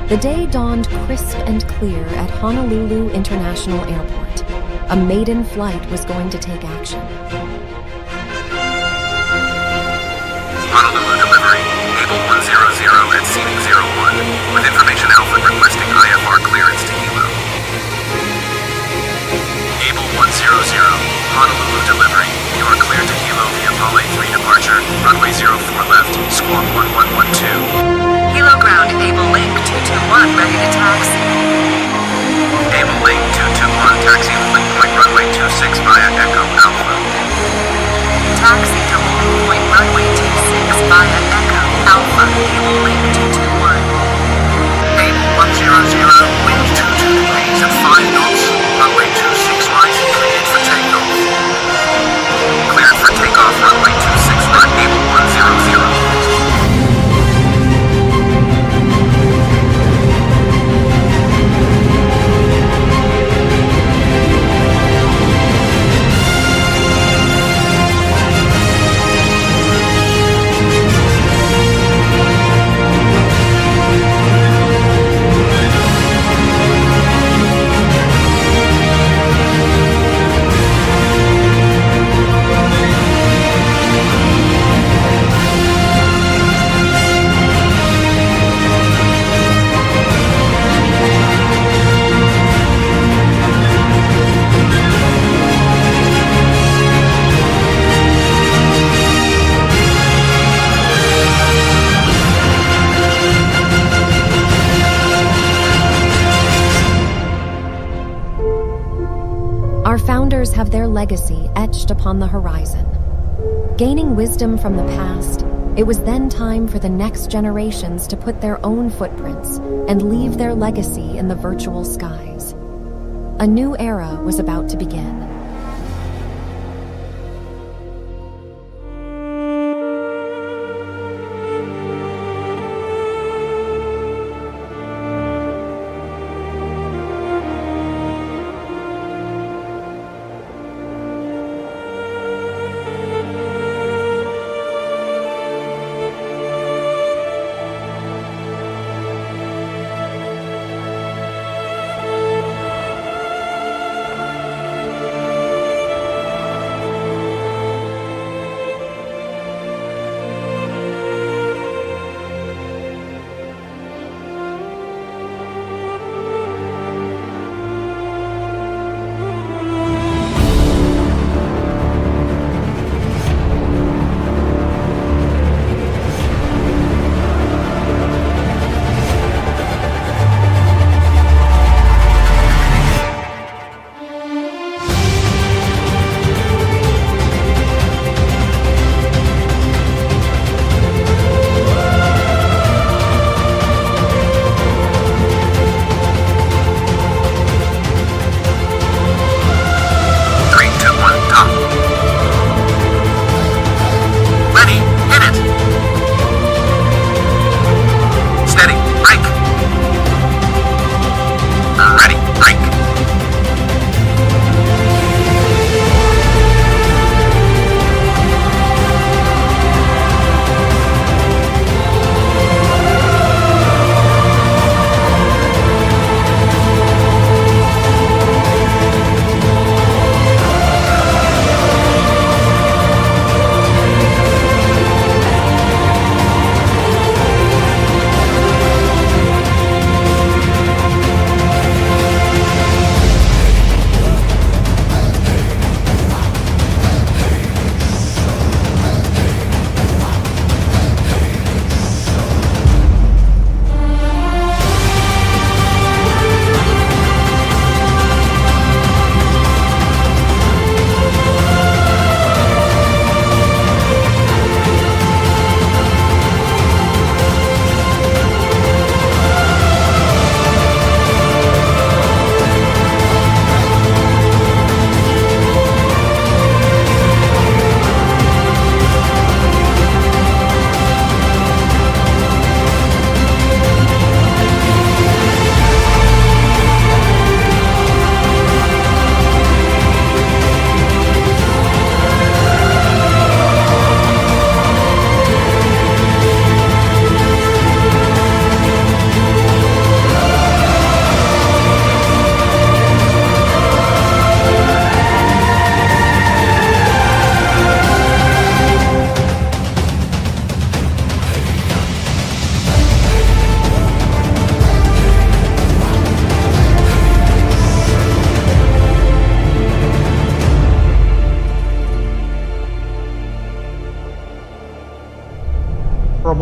The day dawned crisp and clear at Honolulu International Airport. A maiden flight was going to take action. Honolulu delivery, Abel 100 at seating 01, with information Alpha requesting IFR clearance to Hilo. Abel 100, Honolulu delivery, you are cleared to Hilo via Pale 3 departure, runway 04 left, squawk 1112. Hilo ground, Abel Link 221, ready to taxi. Abel Link 221, taxi Link point runway 26 via Echo Alpha. Taxi to Link point runway 26 via Echo Alpha, Abel Link 221. Abel 100, wind 22 degrees at 5 knots, runway 26 right, cleared for takeoff. Cleared for takeoff, runway 26 right, Abel 100. others have their legacy etched upon the horizon. Gaining wisdom from the past, it was then time for the next generations to put their own footprints and leave their legacy in the virtual skies. A new era was about to begin.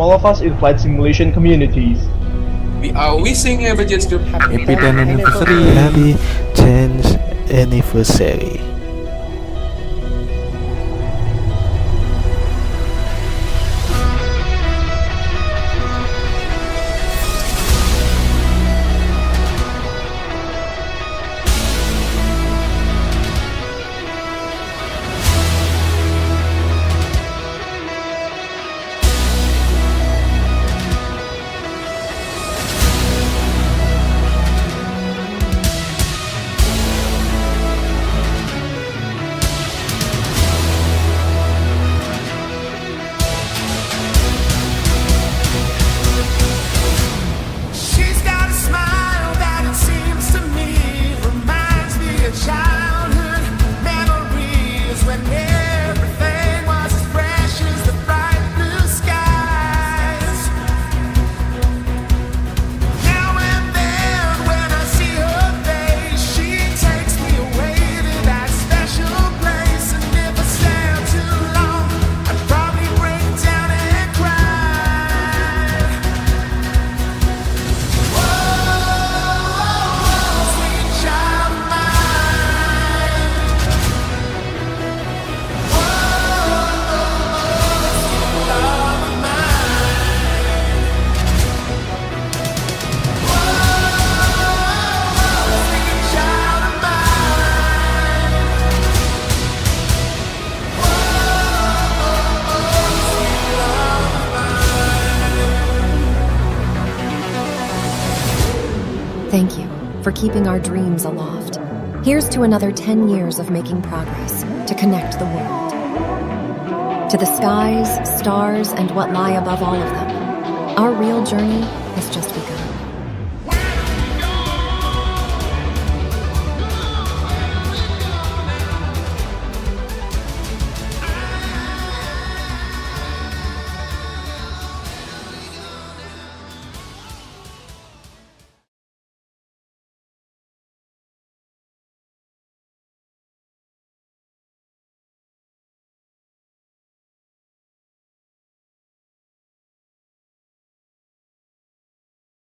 from all of us in flight simulation communities. We are wishing Abel Jets Group happy 10th anniversary. Happy 10th anniversary. Thank you for keeping our dreams aloft. Here's to another 10 years of making progress to connect the world. To the skies, stars, and what lie above all of them, our real journey has just begun.